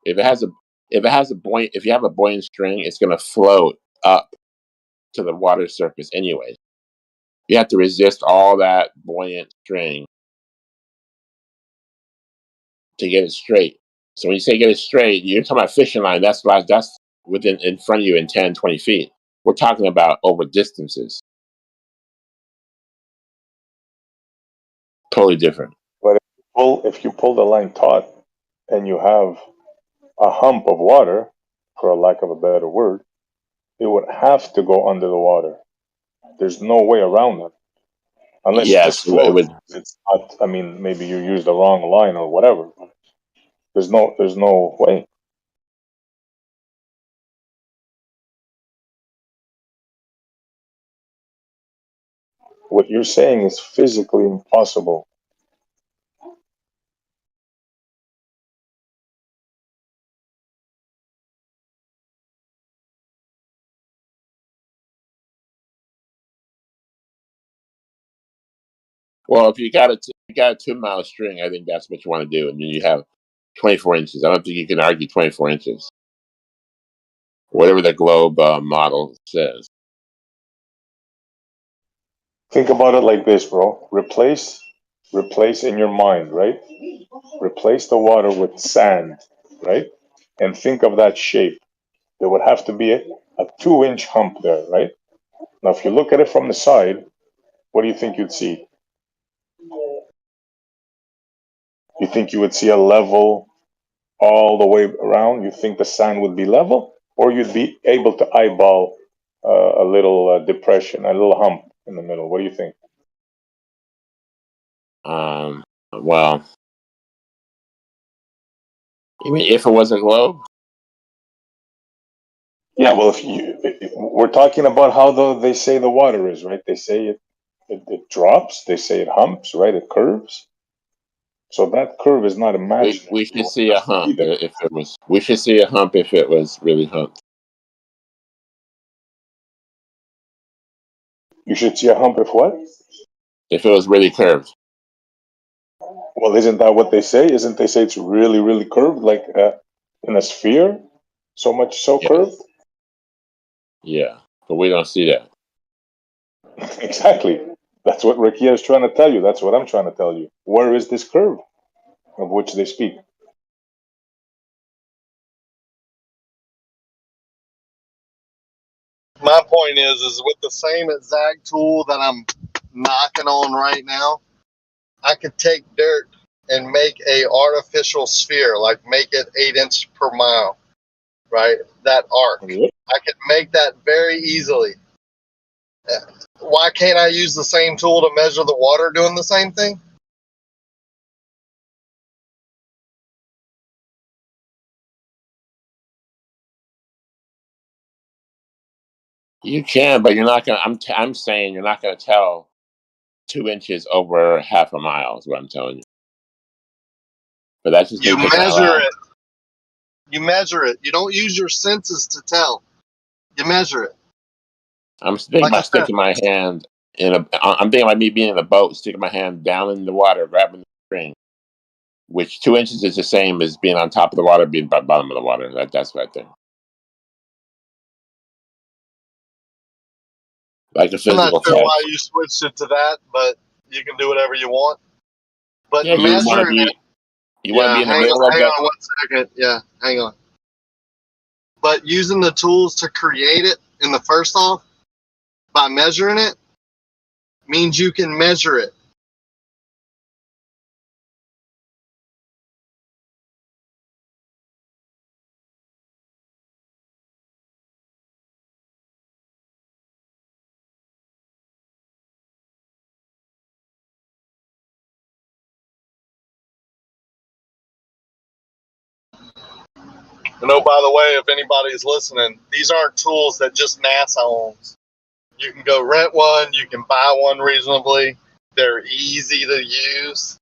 If it has a if you have a buoyant string, it's going to float up to the water surface anyway. You have to resist all that buoyant string to get it straight. So when you say get it straight, you're talking about fishing line. That's within in front of you in 10, 20 feet. We're talking about over distances. Totally different. But if you pull the line taut and you have a hump of water, for a lack of a better word, it would have to go under the water. There's no way around it. Unless it just Yes, it floats. would. It's not, I mean, maybe you used the wrong line or whatever. But there's no way. What you're saying is physically impossible. Well, if you got a 2 mile string, I think that's what you want to do, and then you have 24 inches. I don't think you can argue 24 inches. Whatever the globe model says. Think about it like this, bro. Replace in your mind, right? Replace the water with sand, right? And think of that shape. There would have to be a 2-inch hump there, right? Now, if you look at it from the side, what do you think you'd see? You think you would see a level all the way around? You think the sand would be level? Or you'd be able to eyeball a little depression, a little hump in the middle? What do you think? Well, you mean if it was a globe? Yeah, well, we're talking about how they say the water is, right? They say it drops. They say it humps, right? It curves. So that curve is not imaginary. We should see a hump Either. if it was. We should see a hump if it was really humped. You should see a hump if what? If it was really curved. Well, isn't that what they say? Isn't they say it's really, really curved, like in a sphere? So much so Yeah. curved? Yeah, but we don't see that. Exactly. That's what Rakia is trying to tell you. That's what I'm trying to tell you. Where is this curve of which they speak? My point is with the same exact tool that I'm knocking on right now, I could take dirt and make a artificial sphere, like make it 8 inches per mile, right? That arc. I could make that very easily. Why can't I use the same tool to measure the water doing the same thing? You can, but you're not gonna. I'm saying you're not gonna tell 2 inches over half a mile. Is what I'm telling you. But that's just You me thinking out measure loud. it. You measure it. You don't use your senses to tell. You measure it. I'm thinking Like I about said, sticking my hand in a. I'm thinking about me being in a boat, sticking my hand down in the water, grabbing the string, which 2 inches is the same as being on top of the water, being by the bottom of the water. That's what I think. Like a I'm not physical sure why test. you switched it to that, but you can do whatever you want. But Yeah, you want to measuring it, be. You want to be in the hang middle of the. on 1 second. Yeah, hang on. But using the tools to create it in the first off, by measuring it, means you can measure it. And oh, by the way, if anybody's listening, these aren't tools that just NASA owns. You can go rent one, you can buy one reasonably. They're easy to use,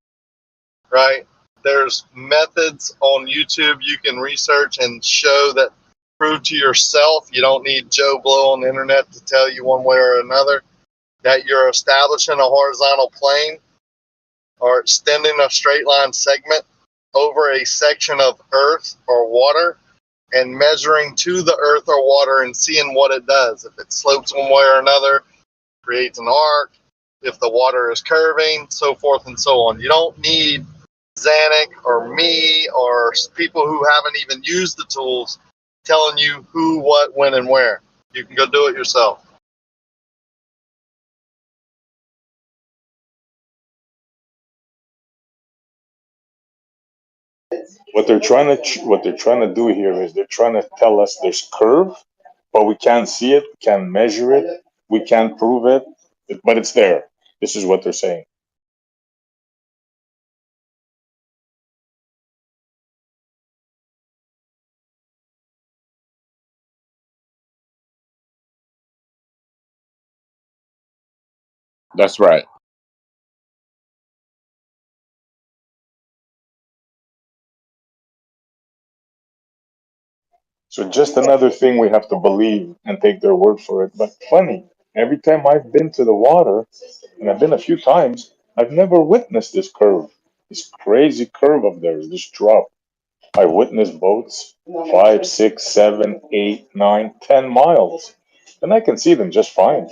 right? There's methods on YouTube you can research and show that prove to yourself. You don't need Joe Blow on the internet to tell you one way or another that you're establishing a horizontal plane or extending a straight line segment over a section of earth or water and measuring to the earth or water and seeing what it does. If it slopes one way or another, creates an arc. If the water is curving, so forth and so on. You don't need Zanuck or me or people who haven't even used the tools telling you who, what, when, and where. You can go do it yourself. What they're trying to do here is they're trying to tell us there's curve, but we can't see it, we can't measure it, we can't prove it, but it's there. This is what they're saying. That's right. So just another thing we have to believe and take their word for it. But funny, every time I've been to the water, and I've been a few times, I've never witnessed this curve, this crazy curve of theirs, this drop. I witnessed boats 5, 6, 7, 8, 9, 10 miles, and I can see them just fine.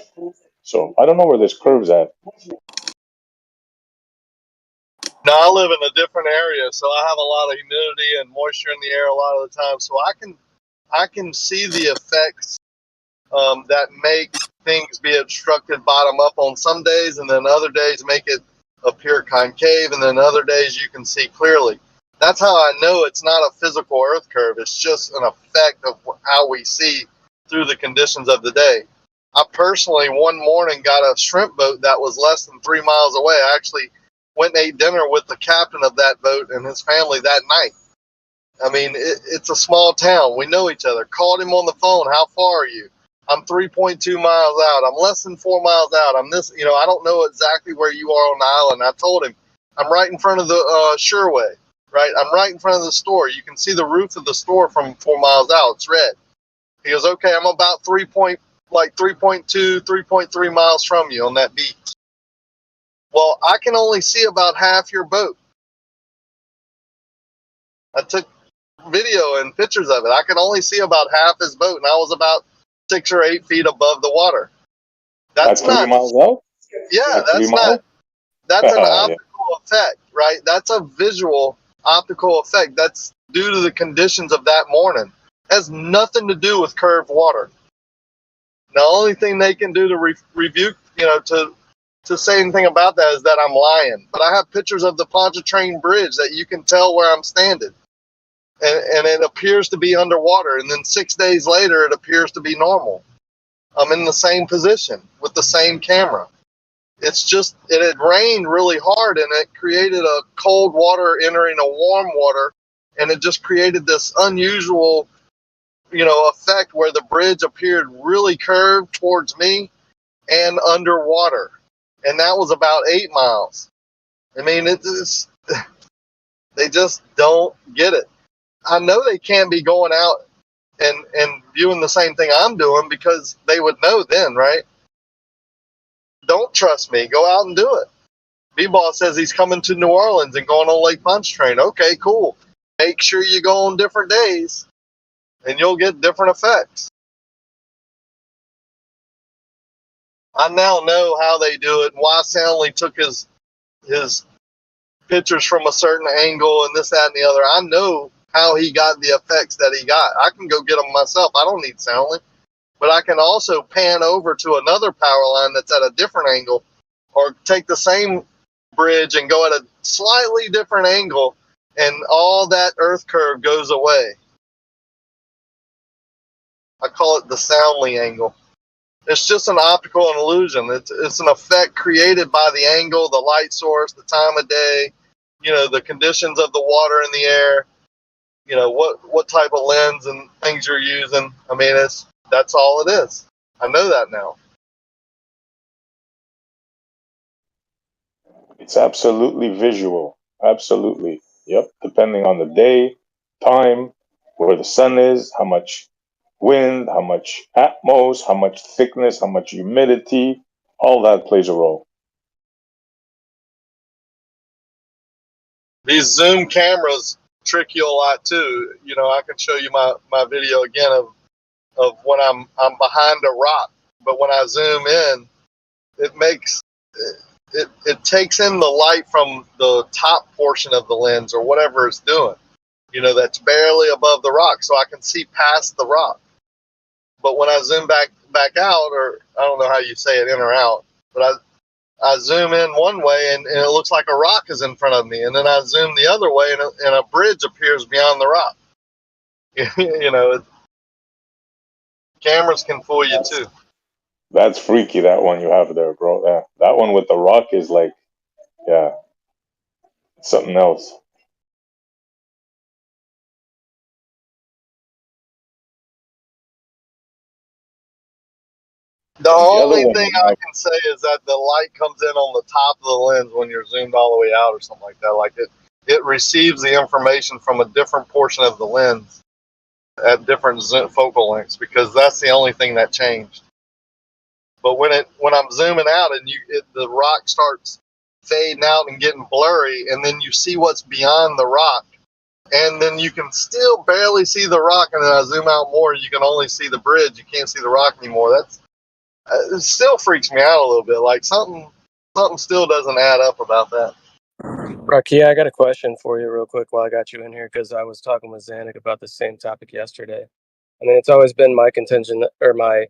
So I don't know where this curve's at. Now I live in a different area, so I have a lot of humidity and moisture in the air a lot of the time. So I can see the effects that make things be obstructed bottom up on some days, and then other days make it appear concave, and then other days you can see clearly. That's how I know it's not a physical earth curve. It's just an effect of how we see through the conditions of the day. I personally, one morning, got a shrimp boat that was less than 3 miles away. I actually went and ate dinner with the captain of that boat and his family that night. I mean, it's a small town. We know each other. Called him on the phone. How far are you? I'm 3.2 miles out. I'm less than 4 miles out. I'm this, I don't know exactly where you are on the island. I told him, I'm right in front of the Sureway, right? I'm right in front of the store. You can see the roof of the store from 4 miles out. It's red. He goes, okay, I'm about 3.2, 3.3 miles from you on that beach. Well, I can only see about half your boat. I took video and pictures of it. I could only see about half his boat, and I was about 6 or 8 feet above the water. That's At 3 not. miles out? Yeah, At 3 that's miles? not. That's an Yeah. optical effect, right? That's a visual optical effect. That's due to the conditions of that morning. It has nothing to do with curved water. The only thing they can do to rebuke, to say anything about that is that I'm lying. But I have pictures of the Pontchartrain Bridge that you can tell where I'm standing. And it appears to be underwater. And then 6 days later, it appears to be normal. I'm in the same position with the same camera. It's just, it had rained really hard and it created a cold water entering a warm water. And it just created this unusual, effect where the bridge appeared really curved towards me and underwater. And that was about 8 miles. I mean, they just don't get it. I know they can't be going out and viewing the same thing I'm doing because they would know then, right? Don't trust me. Go out and do it. B-Ball says he's coming to New Orleans and going on Lake Pontchartrain. Okay, cool. Make sure you go on different days and you'll get different effects. I now know how they do it and why Soundly took his pictures from a certain angle and this, that, and the other. I know how he got the effects that he got. I can go get them myself. I don't need Soundly. But I can also pan over to another power line that's at a different angle or take the same bridge and go at a slightly different angle and all that earth curve goes away. I call it the Soundly angle. It's just an optical illusion. It's an effect created by the angle, the light source, the time of day, the conditions of the water in the air, what type of lens and things you're using. I mean, that's all it is. I know that now. It's absolutely visual. Absolutely. Yep. Depending on the day, time, where the sun is, how much wind, how much atmos, how much thickness, how much humidity, all that plays a role. These zoom cameras trick you a lot too. You know, I can show you my video again of when I'm behind a rock, but when I zoom in, it makes it takes in the light from the top portion of the lens or whatever it's doing. You know, that's barely above the rock, so I can see past the rock. But when I zoom back out, or I don't know how you say it, in or out, but I zoom in one way and it looks like a rock is in front of me, and then I zoom the other way and a bridge appears beyond the rock. You know, cameras can fool you too. That's freaky, that one you have there, bro. That one with the rock is like, yeah, something else. The other only one thing you I have- can say is that the light comes in on the top of the lens when you're zoomed all the way out or something like that. Like it receives the information from a different portion of the lens at different focal lengths, because that's the only thing that changed. But when I'm zooming out and the rock starts fading out and getting blurry, and then you see what's beyond the rock, and then you can still barely see the rock, and then I zoom out more, you can only see the bridge. You can't see the rock anymore. That's it still freaks me out a little bit. Like something still doesn't add up about that. Rakia, I got a question for you real quick while I got you in here, because I was talking with Zanuck about the same topic yesterday. I mean, it's always been my contention or my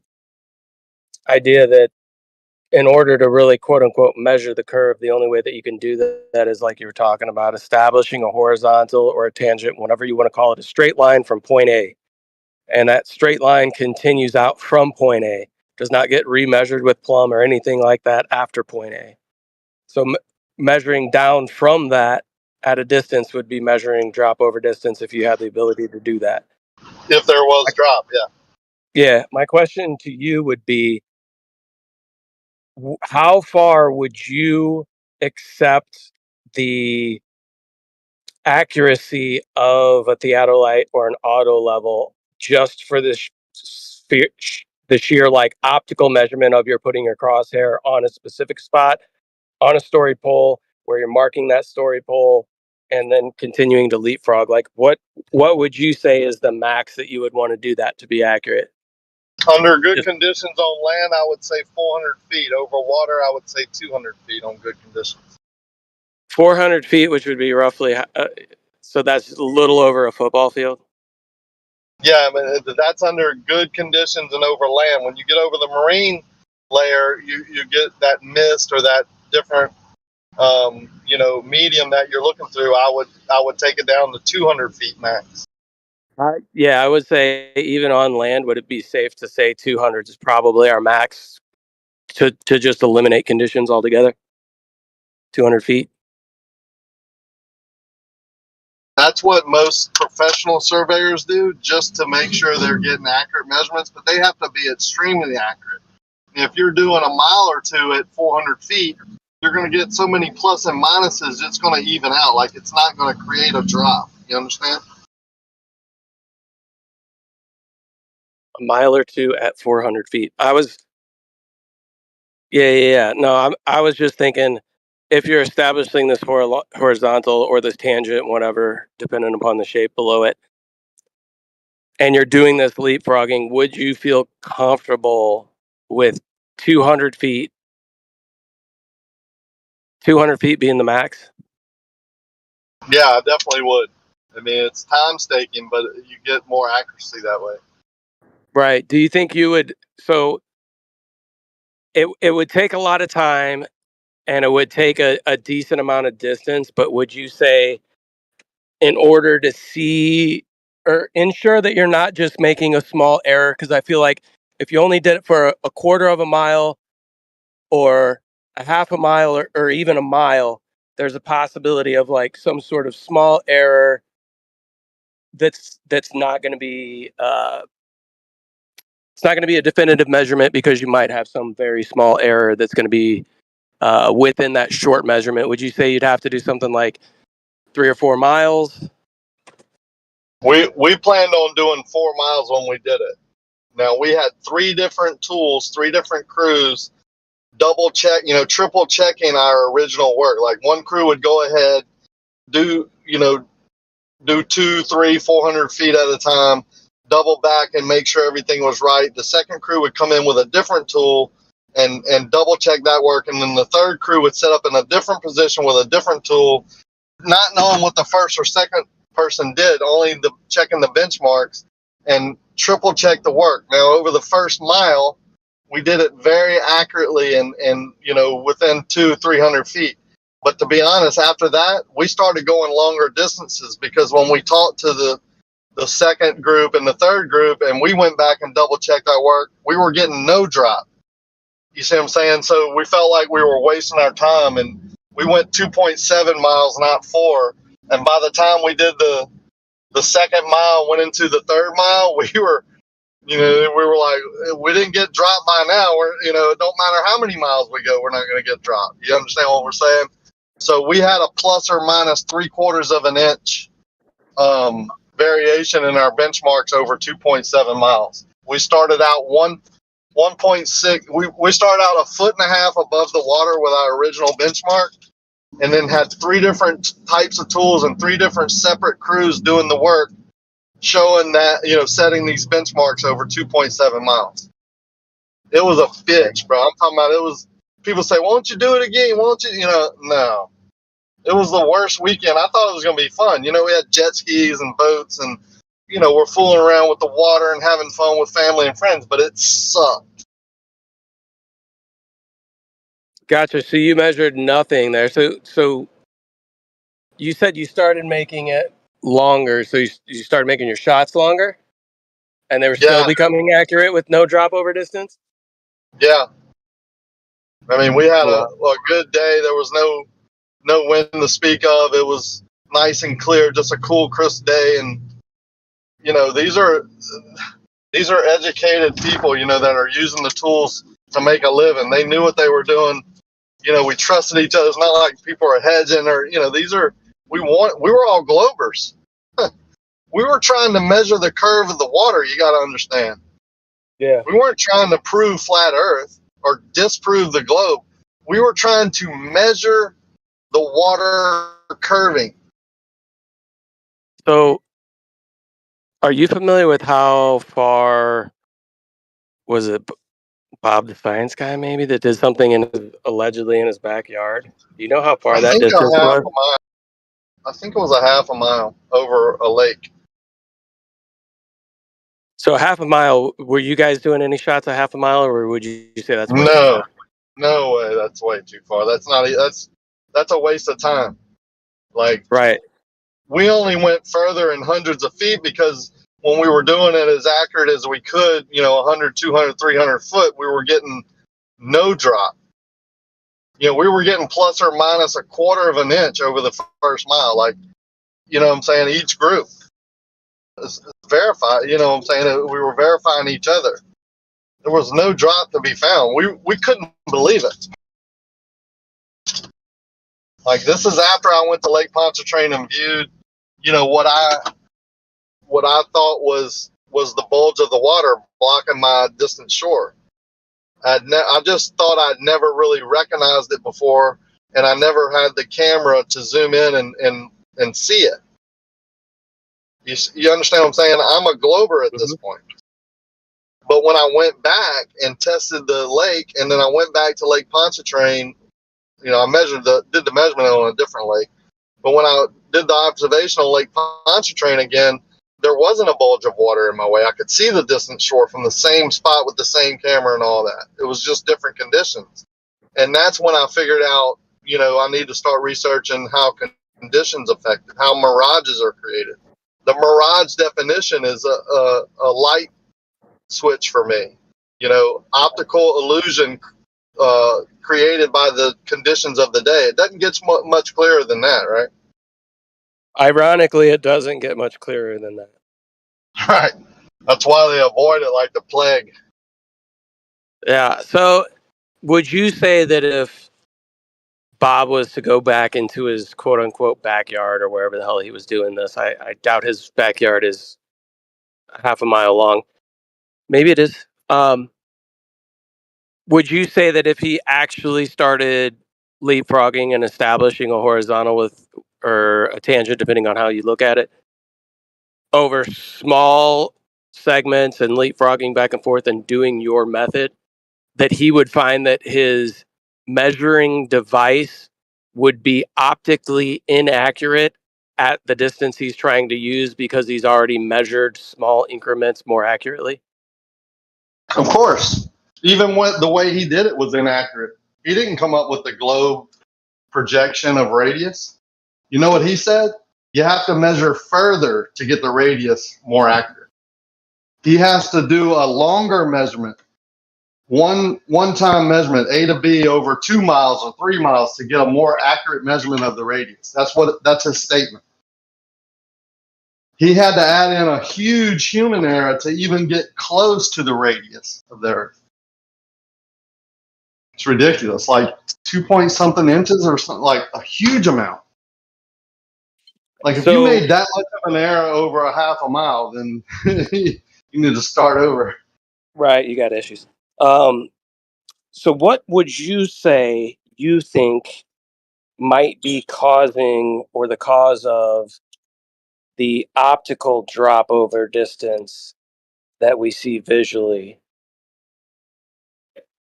idea that in order to really quote unquote measure the curve, the only way that you can do that is like you were talking about, establishing a horizontal or a tangent, whatever you want to call it, a straight line from point A. And that straight line continues out from point A, does not get remeasured with plumb or anything like that after point A. So measuring down from that at a distance would be measuring drop over distance if you had the ability to do that. If there was drop, yeah. Yeah, my question to you would be, how far would you accept the accuracy of a theodolite or an auto level just for the sheer like optical measurement of you're putting your crosshair on a specific spot on a story pole where you're marking that story pole and then continuing to leapfrog? Like what would you say is the max that you would want to do that to be accurate? Under good conditions on land, I would say 400 feet. Over water, I would say 200 feet on good conditions. 400 feet, which would be roughly, so that's a little over a football field. Yeah, I mean, that's under good conditions and over land. When you get over the marine layer, you get that mist or that different, medium that you're looking through. I would take it down to 200 feet max. Yeah, I would say even on land, would it be safe to say 200 is probably our max to just eliminate conditions altogether? 200 feet. That's what most professional surveyors do, just to make sure they're getting accurate measurements, but they have to be extremely accurate. If you're doing a mile or two at 400 feet, you're going to get so many plus and minuses, it's going to even out. Like, it's not going to create a drop. You understand? A mile or two at 400 feet. Yeah. No, I was just thinking, if you're establishing this horizontal or this tangent, whatever, depending upon the shape below it, and you're doing this leapfrogging, would you feel comfortable with 200 feet? 200 feet being the max? Yeah, I definitely would. I mean, it's time staking, but you get more accuracy that way. Right. Do you think you would? So it would take a lot of time and it would take a decent amount of distance, but would you say, in order to see or ensure that you're not just making a small error? Because I feel like if you only did it for a quarter of a mile or a half a mile or even a mile, there's a possibility of like some sort of small error that's not going to be it's not going to be a definitive measurement, because you might have some very small error that's going to be within that short measurement. Would you say you'd have to do something like 3 or 4 miles? We planned on doing 4 miles when we did it. Now, we had 3 different tools, 3 different crews, double check, triple checking our original work. Like, one crew would go ahead, do, do 200, 300, 400 feet at a time, double back and make sure everything was right. The second crew would come in with a different tool and double check that work. And then the third crew would set up in a different position with a different tool, not knowing what the first or second person did, only checking the benchmarks and triple check the work. Now, over the first mile, we did it very accurately and within 200-300 feet. But to be honest, after that, we started going longer distances because when we talked to the second group and the third group and we went back and double checked our work, we were getting no drop. You see what I'm saying? So we felt like we were wasting our time, and we went 2.7 miles, not 4. And by the time we did the second mile, went into the third mile, we were like, we didn't get dropped by now. It don't matter how many miles we go, we're not going to get dropped. You understand what we're saying? So we had a plus or minus 3/4 of an inch variation in our benchmarks over 2.7 miles. We started out 1.6. We started out 1.5 feet above the water with our original benchmark, and then had 3 different types of tools and 3 different separate crews doing the work, showing that, setting these benchmarks over 2.7 miles. It was a bitch, bro. I'm talking about, it was, people say, won't you do it again? Won't you? No. It was the worst weekend. I thought it was going to be fun. We had jet skis and boats and, we're fooling around with the water and having fun with family and friends, but it sucked. Gotcha. So you measured nothing there. So you said you started making it longer. So you started making your shots longer, and they were still becoming accurate with no drop over distance? Yeah. I mean, we had a good day. There was no wind to speak of. It was nice and clear, just a cool, crisp day. And, these are educated people, that are using the tools to make a living. They knew what they were doing. We trusted each other. It's not like people are hedging or, we were all Globers. We were trying to measure the curve of the water. You got to understand. Yeah. We weren't trying to prove flat Earth or disprove the globe. We were trying to measure the water curving. So are you familiar with how far, was it Bob the Science Guy maybe, that did something allegedly in his backyard? Do you know how far that distance was? I think it was a 1/2 mile over a lake. So 1/2 mile, were you guys doing any shots a 1/2 mile, or would you say that's way too far? No way. That's way too far. That's a waste of time. Like, right. We only went further in hundreds of feet because when we were doing it as accurate as we could, 100, 200, 300 foot, we were getting no drop. We were getting plus or minus 1/4 of an inch over the first mile. Like, what I'm saying? Each group is verified. What I'm saying? We were verifying each other. There was no drop to be found. We couldn't believe it. Like, this is after I went to Lake Pontchartrain and viewed, what I thought was the bulge of the water blocking my distant shore. I just thought I'd never really recognized it before, and I never had the camera to zoom in and see it. You understand what I'm saying? I'm a Glober at this point. But when I went back and tested the lake, and then I went back to Lake Pontchartrain, I did the measurement on a different lake. But when I did the observation on Lake Pontchartrain again, there wasn't a bulge of water in my way. I could see the distant shore from the same spot with the same camera and all that. It was just different conditions. And that's when I figured out, I need to start researching how conditions affect it, how mirages are created. The mirage definition is a light switch for me. Optical illusion created by the conditions of the day. It doesn't get much clearer than that, right? Ironically, it doesn't get much clearer than that. Right. That's why they avoid it like the plague. Yeah. So would you say that if Bob was to go back into his quote unquote backyard or wherever the hell he was doing this, I doubt his backyard is 1/2 mile long. Maybe it is. Would you say that if he actually started leapfrogging and establishing a horizontal with or a tangent, depending on how you look at it, over small segments and leapfrogging back and forth and doing your method, that he would find that his measuring device would be optically inaccurate at the distance he's trying to use because he's already measured small increments more accurately? Of course. Even the way he did it was inaccurate. He didn't come up with the globe projection of radius. You know what he said? You have to measure further to get the radius more accurate. He has to do a longer measurement, one time measurement, A to B, over 2 miles or 3 miles to get a more accurate measurement of the radius. That's his statement. He had to add in a huge human error to even get close to the radius of the Earth. It's ridiculous, like 2 point something inches or something, like a huge amount. Like if you made that much of an error over a half a mile, then you need to start over. Right, you got issues. So what would you say you think might be causing, or the cause of, the optical drop over distance that we see visually?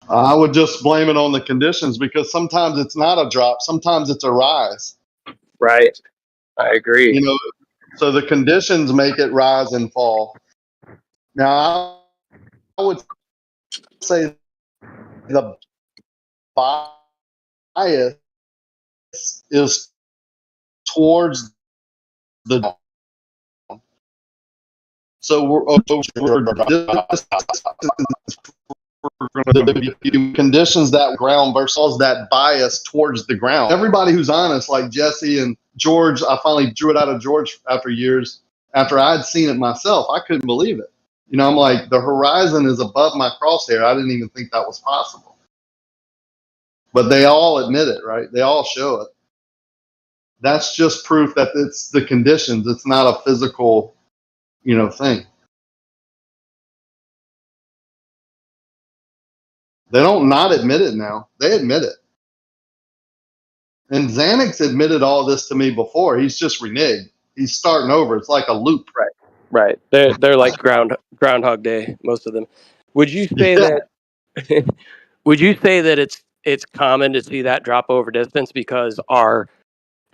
I would just blame it on the conditions, because sometimes it's not a drop, sometimes it's a rise. Right, I agree. You know, so the conditions make it rise and fall. Now, I would say the bias is towards the. So conditions that ground versus that bias towards the ground. Everybody who's honest, like Jesse and George, I finally drew it out of George after years. After I'd seen it myself, I couldn't believe it. You know, I'm like, the horizon is above my crosshair. I didn't even think that was possible. But they all admit it, right? They all show it. That's just proof that it's the conditions. It's not a physical, thing. They don't not admit it now. They admit it. And Xanax admitted all this to me before. He's just reneged. He's starting over. It's like a loop. Right. They're like Groundhog Day, most of them. Would you say that? Would you say that it's common to see that drop over distance because our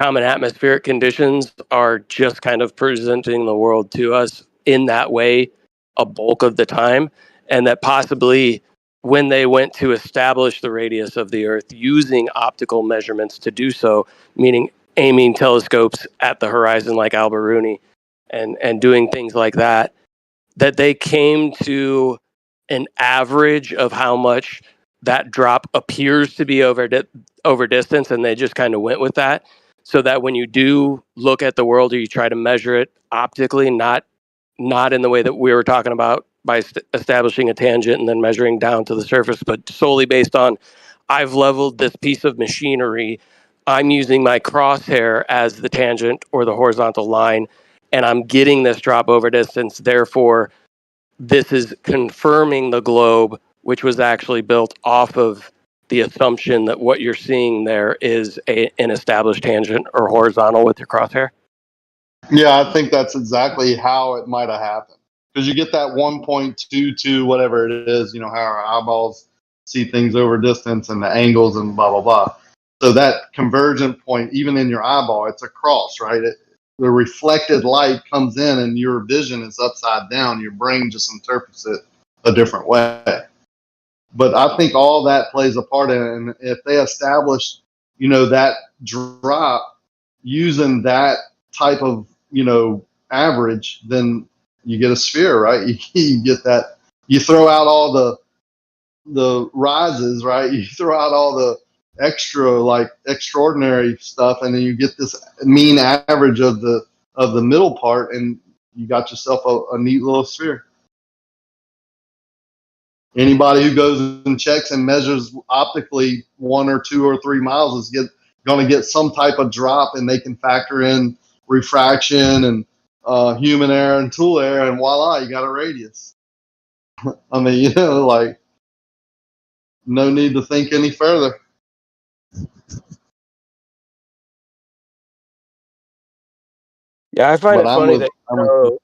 common atmospheric conditions are just kind of presenting the world to us in that way a bulk of the time, and that possibly when they went to establish the radius of the Earth using optical measurements to do so, meaning aiming telescopes at the horizon like Alberuni and doing things like that, that they came to an average of how much that drop appears to be over distance, and they just kind of went with that, so that when you do look at the world or you try to measure it optically, not in the way that we were talking about by establishing a tangent and then measuring down to the surface, but solely based on, I've leveled this piece of machinery, I'm using my crosshair as the tangent or the horizontal line, and I'm getting this drop over distance. Therefore, this is confirming the globe, which was actually built off of the assumption that what you're seeing there is an established tangent or horizontal with your crosshair. Yeah, I think that's exactly how it might have happened. Because you get that 1.22, whatever it is, how our eyeballs see things over distance and the angles and blah, blah, blah. So that convergent point, even in your eyeball, it's a cross, right? The reflected light comes in and your vision is upside down. Your brain just interprets it a different way. But I think all that plays a part in it. And if they establish, that drop using that type of, average, then you get a sphere, right? You get that. You throw out all the rises, right? You throw out all the extraordinary stuff, and then you get this mean average of the middle part, and you got yourself a neat little sphere. Anybody who goes and checks and measures optically 1 or 2 or 3 miles is going to get some type of drop, and they can factor in refraction and human error and tool error, and voila, you got a radius. I mean, no need to think any further. Yeah, I find But it I'm funny with that I'm with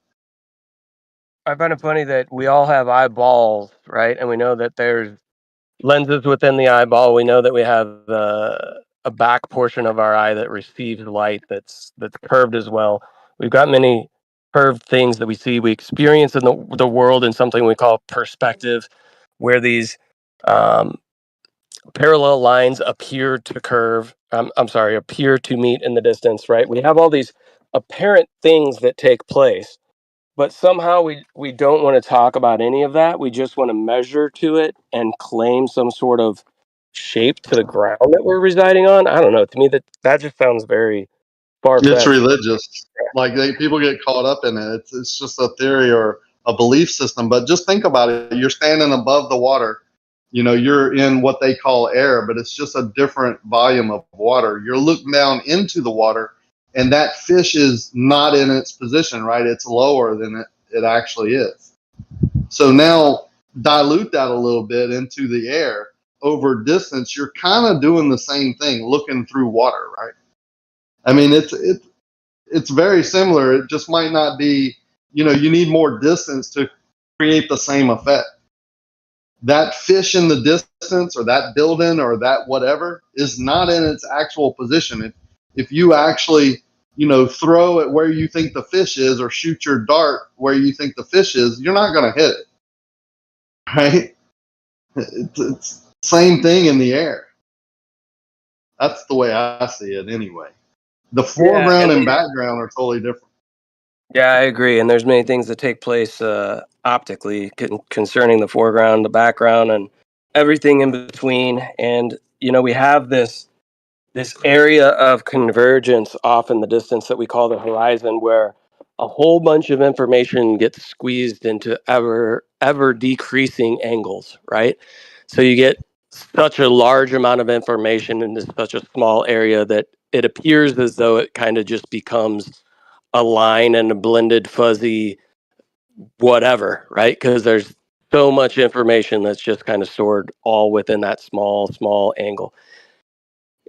I find it funny that we all have eyeballs, right? And we know that there's lenses within the eyeball. We know that we have a back portion of our eye that receives light that's curved as well. We've got many curved things that we see. We experience in the world in something we call perspective, where these um, parallel lines appear to curve. I'm sorry, appear to meet in the distance. Right? We have all these apparent things that take place, but somehow we don't want to talk about any of that. We just want to measure to it and claim some sort of shape to the ground that we're residing on. I don't know. To me, that just sounds very far It's fetched. religious. Like people get caught up in it. It's just a theory or a belief system. But just think about it. You're standing above the water. You know, you're in what they call air, but it's just a different volume of water. You're looking down into the water, and that fish is not in its position, right? It's lower than it actually is. So now dilute that a little bit into the air over distance. You're kind of doing the same thing, looking through water, right? I mean, it's very similar. It just might not be, you need more distance to create the same effect. That fish in the distance or that building or that whatever is not in its actual position. If you actually, throw it where you think the fish is or shoot your dart where you think the fish is, you're not going to hit it, right? It's same thing in the air. That's the way I see it anyway. The Yeah, foreground and background are totally different. yeah, I agree. And there's many things that take place optically concerning the foreground, the background, and everything in between. And we have this area of convergence off in the distance that we call the horizon, where a whole bunch of information gets squeezed into ever decreasing angles, right? So you get such a large amount of information into such a small area that it appears as though it kind of just becomes a line and a blended fuzzy whatever, right? Because there's so much information that's just kind of stored all within that small angle.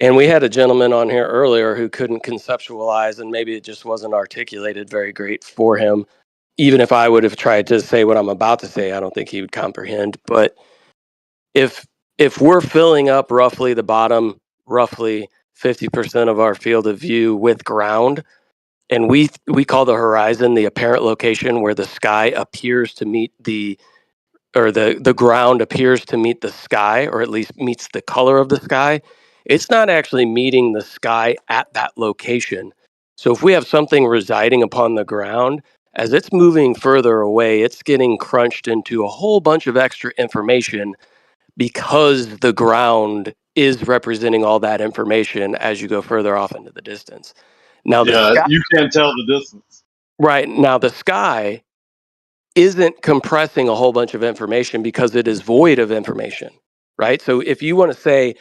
And we had a gentleman on here earlier who couldn't conceptualize, and maybe it just wasn't articulated very great for him. Even if I would have tried to say what I'm about to say, I don't think he would comprehend. But if we're filling up roughly the bottom, roughly 50% of our field of view with ground, and we call the horizon the apparent location where the sky appears to meet the ground appears to meet the sky, or at least meets the color of the sky, it's not actually meeting the sky at that location. So if we have something residing upon the ground, as it's moving further away, it's getting crunched into a whole bunch of extra information because the ground is representing all that information as you go further off into the distance. Now the Yeah, sky, you can't tell the distance. right now the sky isn't compressing a whole bunch of information because it is void of information, right? So if you want to say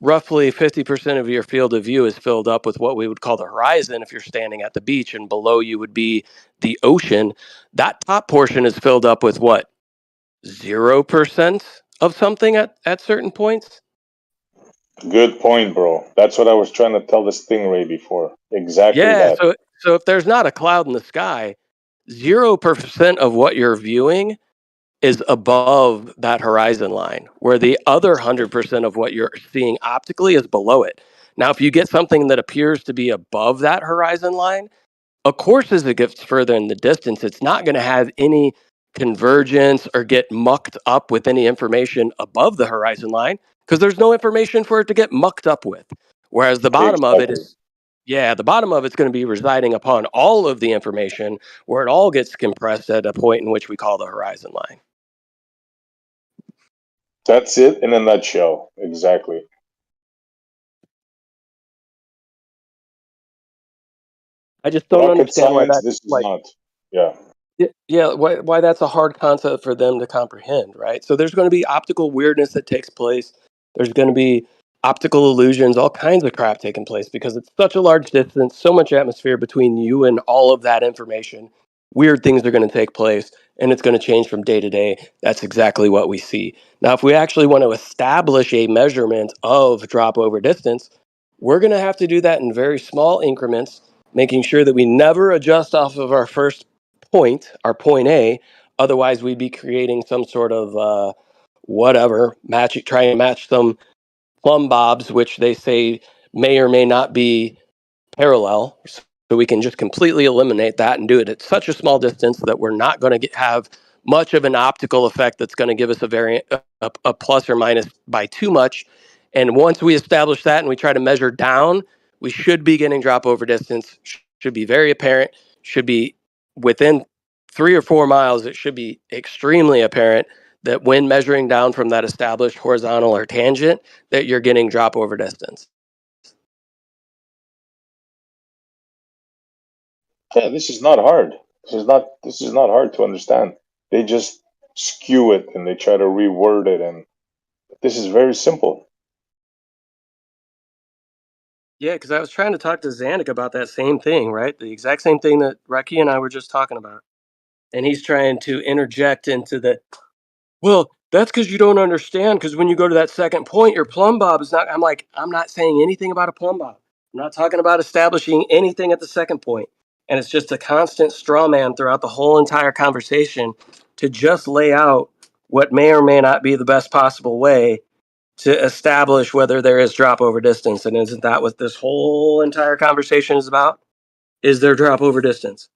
roughly 50% of your field of view is filled up with what we would call the horizon, if you're standing at the beach, and below you would be the ocean, that top portion is filled up with what? 0% of something at certain points? Good point, bro. That's what I was trying to tell the Stingray before. Exactly Yeah, that. so if there's not a cloud in the sky, 0% of what you're viewing is above that horizon line, where the other 100% of what you're seeing optically is below it. Now, if you get something that appears to be above that horizon line, of course, as it gets further in the distance, it's not going to have any convergence or get mucked up with any information above the horizon line because there's no information for it to get mucked up with. Whereas the bottom of it Exactly. is, yeah, the bottom of it's going to be residing upon all of the information where it all gets compressed at a point in which we call the horizon line. That's it in a nutshell. Exactly. I just don't Rocket understand why science, that's this is like, not. Yeah. yeah, why that's a hard concept for them to comprehend, right? So there's going to be optical weirdness that takes place. There's going to be optical illusions, all kinds of crap taking place because it's such a large distance, so much atmosphere between you and all of that information. Weird things are going to take place, and it's going to change from day to day. That's exactly what we see. Now, if we actually want to establish a measurement of drop over distance, we're going to have to do that in very small increments making sure that we never adjust off of our first point, our point A. Otherwise, we'd be creating some sort of whatever, trying to match some plumb bobs, which they say may or may not be parallel. So we can just completely eliminate that and do it at such a small distance that we're not going to have much of an optical effect that's going to give us a variant, a plus or minus by too much. And once we establish that and we try to measure down, we should be getting drop over distance, should be very apparent, should be within 3 or 4 miles. It should be extremely apparent that when measuring down from that established horizontal or tangent, that you're getting drop over distance. Yeah, this is not hard. This is not hard to understand. They just skew it and they try to reword it, and this is very simple. Yeah, because I was trying to talk to Zanuck about that same thing, right? The exact same thing that Reki and I were just talking about. And he's trying to interject into the, well, that's because you don't understand, because when you go to that second point, your plumb bob is not, I'm like, I'm not saying anything about a plumb bob. I'm not talking about establishing anything at the second point. And it's just a constant straw man throughout the whole entire conversation to just lay out what may or may not be the best possible way to establish whether there is drop over distance. And isn't that what this whole entire conversation is about? Is there drop over distance?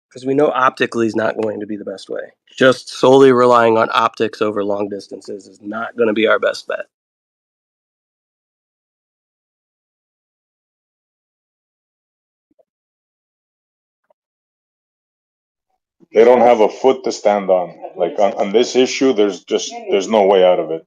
Because we know optically is not going to be the best way. Just solely relying on optics over long distances is not going to be our best bet. They don't have a foot to stand on. Like on this issue, there's no way out of it.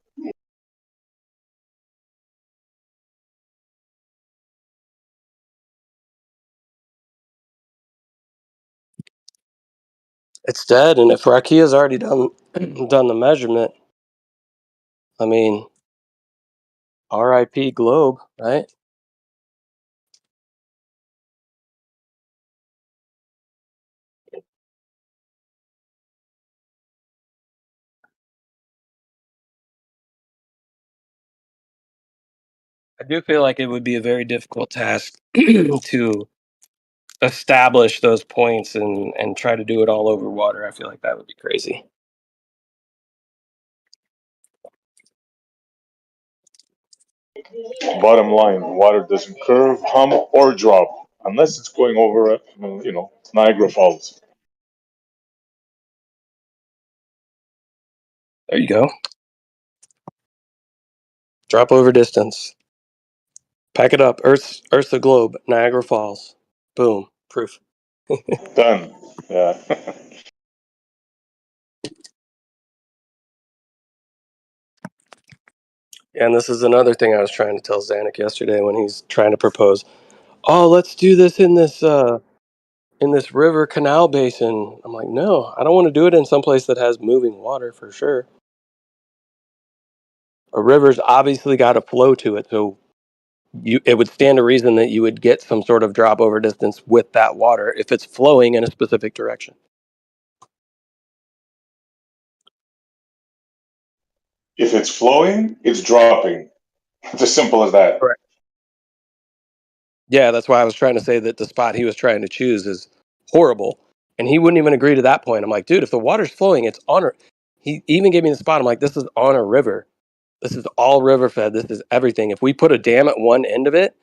It's dead, and if Rakia's already done the measurement, I mean, R.I.P. Globe, right? I do feel like it would be a very difficult task to establish those points and try to do it all over water. I feel like that would be crazy. Bottom line, water doesn't curve, hum, or drop unless it's going over, Niagara Falls. There you go. Drop over distance. Pack it up. Earth's the globe. Niagara Falls. Boom. Proof. Done. Yeah. And this is another thing I was trying to tell Zanuck yesterday when he's trying to propose. Oh, let's do this in this river canal basin. I'm like, no, I don't want to do it in some place that has moving water for sure. A river's obviously got a flow to it, so it would stand to reason that you would get some sort of drop over distance with that water if it's flowing in a specific direction. If it's flowing, it's dropping. It's as simple as that. Correct. Yeah, that's why I was trying to say that the spot he was trying to choose is horrible. And he wouldn't even agree to that point. I'm like, dude, if the water's flowing, it's on a. He even gave me the spot. I'm like, this is on a river. This is all river fed. This is everything. If we put a dam at one end of it,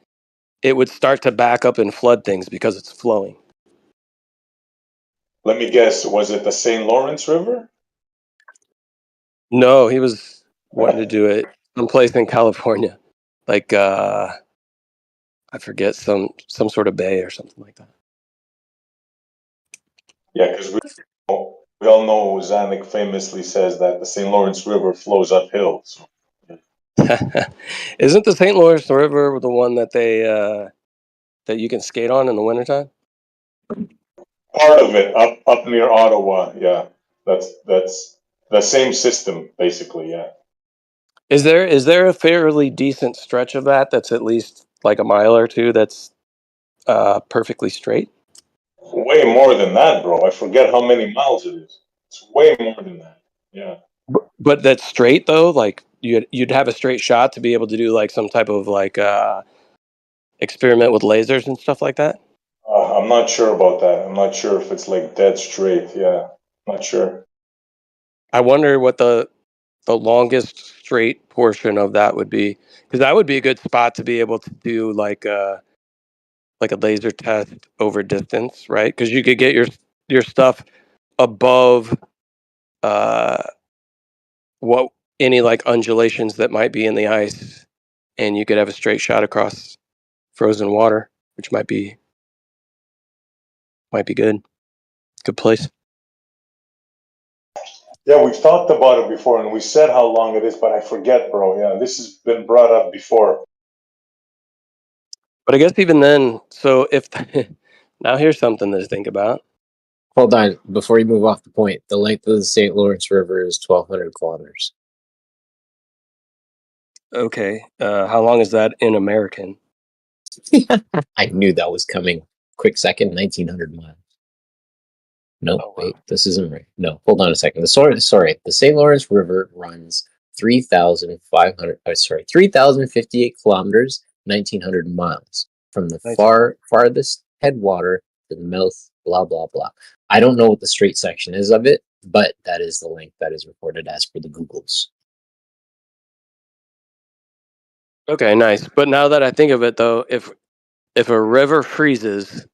it would start to back up and flood things because it's flowing. Let me guess, was it the St. Lawrence River? No, he was wanting to do it someplace in California, like I forget some sort of bay or something like that. Yeah, because we all know Zanuck famously says that the St. Lawrence River flows uphill. So. Isn't the St. Lawrence River the one that they that you can skate on in the wintertime? Part of it up near Ottawa, yeah. That's the same system basically, yeah. Is there a fairly decent stretch of that that's at least like a mile or two that's perfectly straight? Way more than that, bro. I forget how many miles it is. It's way more than that. Yeah. But that's straight though. Like you'd have a straight shot to be able to do like some type of like experiment with lasers and stuff like that. I'm not sure about that. I'm not sure if it's like dead straight. Yeah, not sure. I wonder what the longest straight portion of that would be, because that would be a good spot to be able to do like a laser test over distance, right? Because you could get your stuff above uh, what any like undulations that might be in the ice, and you could have a straight shot across frozen water, which might be good. Good place. Yeah, we've talked about it before, and we said how long it is, but I forget, bro. Yeah, this has been brought up before. But I guess even then, so if now here's something to think about. Hold on, before you move off the point, the length of the St. Lawrence River is 1,200 kilometers. Okay, how long is that in American? I knew that was coming. Quick second, 1,900 miles. No, wait, this isn't right. No, hold on a second. Sorry, the St. Lawrence River runs 3,058 kilometers, 1,900 miles from the farthest headwater to the mouth. Blah blah blah. I don't know what the straight section is of it, but that is the length that is reported as per the Googles. Okay, nice. But now that I think of it, though, if a river freezes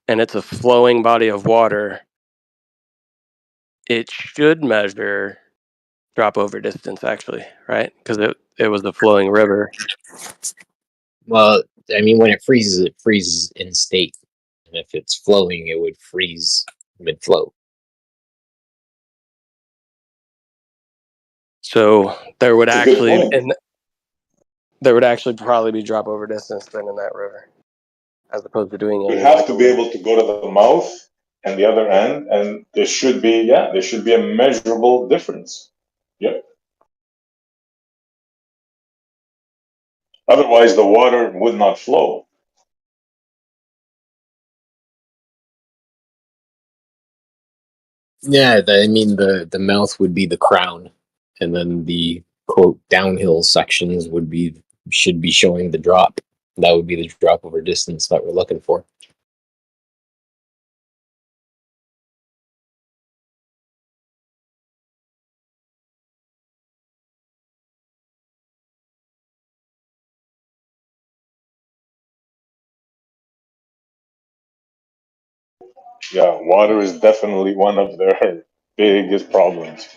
and it's a flowing body of water, it should measure drop over distance, actually, right? Because it was a flowing river. Well, I mean, when it freezes in state, and if it's flowing, it would freeze mid-flow. So there would That's a good actually point. probably be drop over distance then in that river, as opposed to doing You it in have like to a be little. able to go to the mouth and the other end, and there should be a measurable difference. Yep. Otherwise, the water would not flow. Yeah, I mean the mouth would be the crown, and then the quote downhill sections should be showing the drop. That would be the drop over distance that we're looking for. Yeah, water is definitely one of their biggest problems.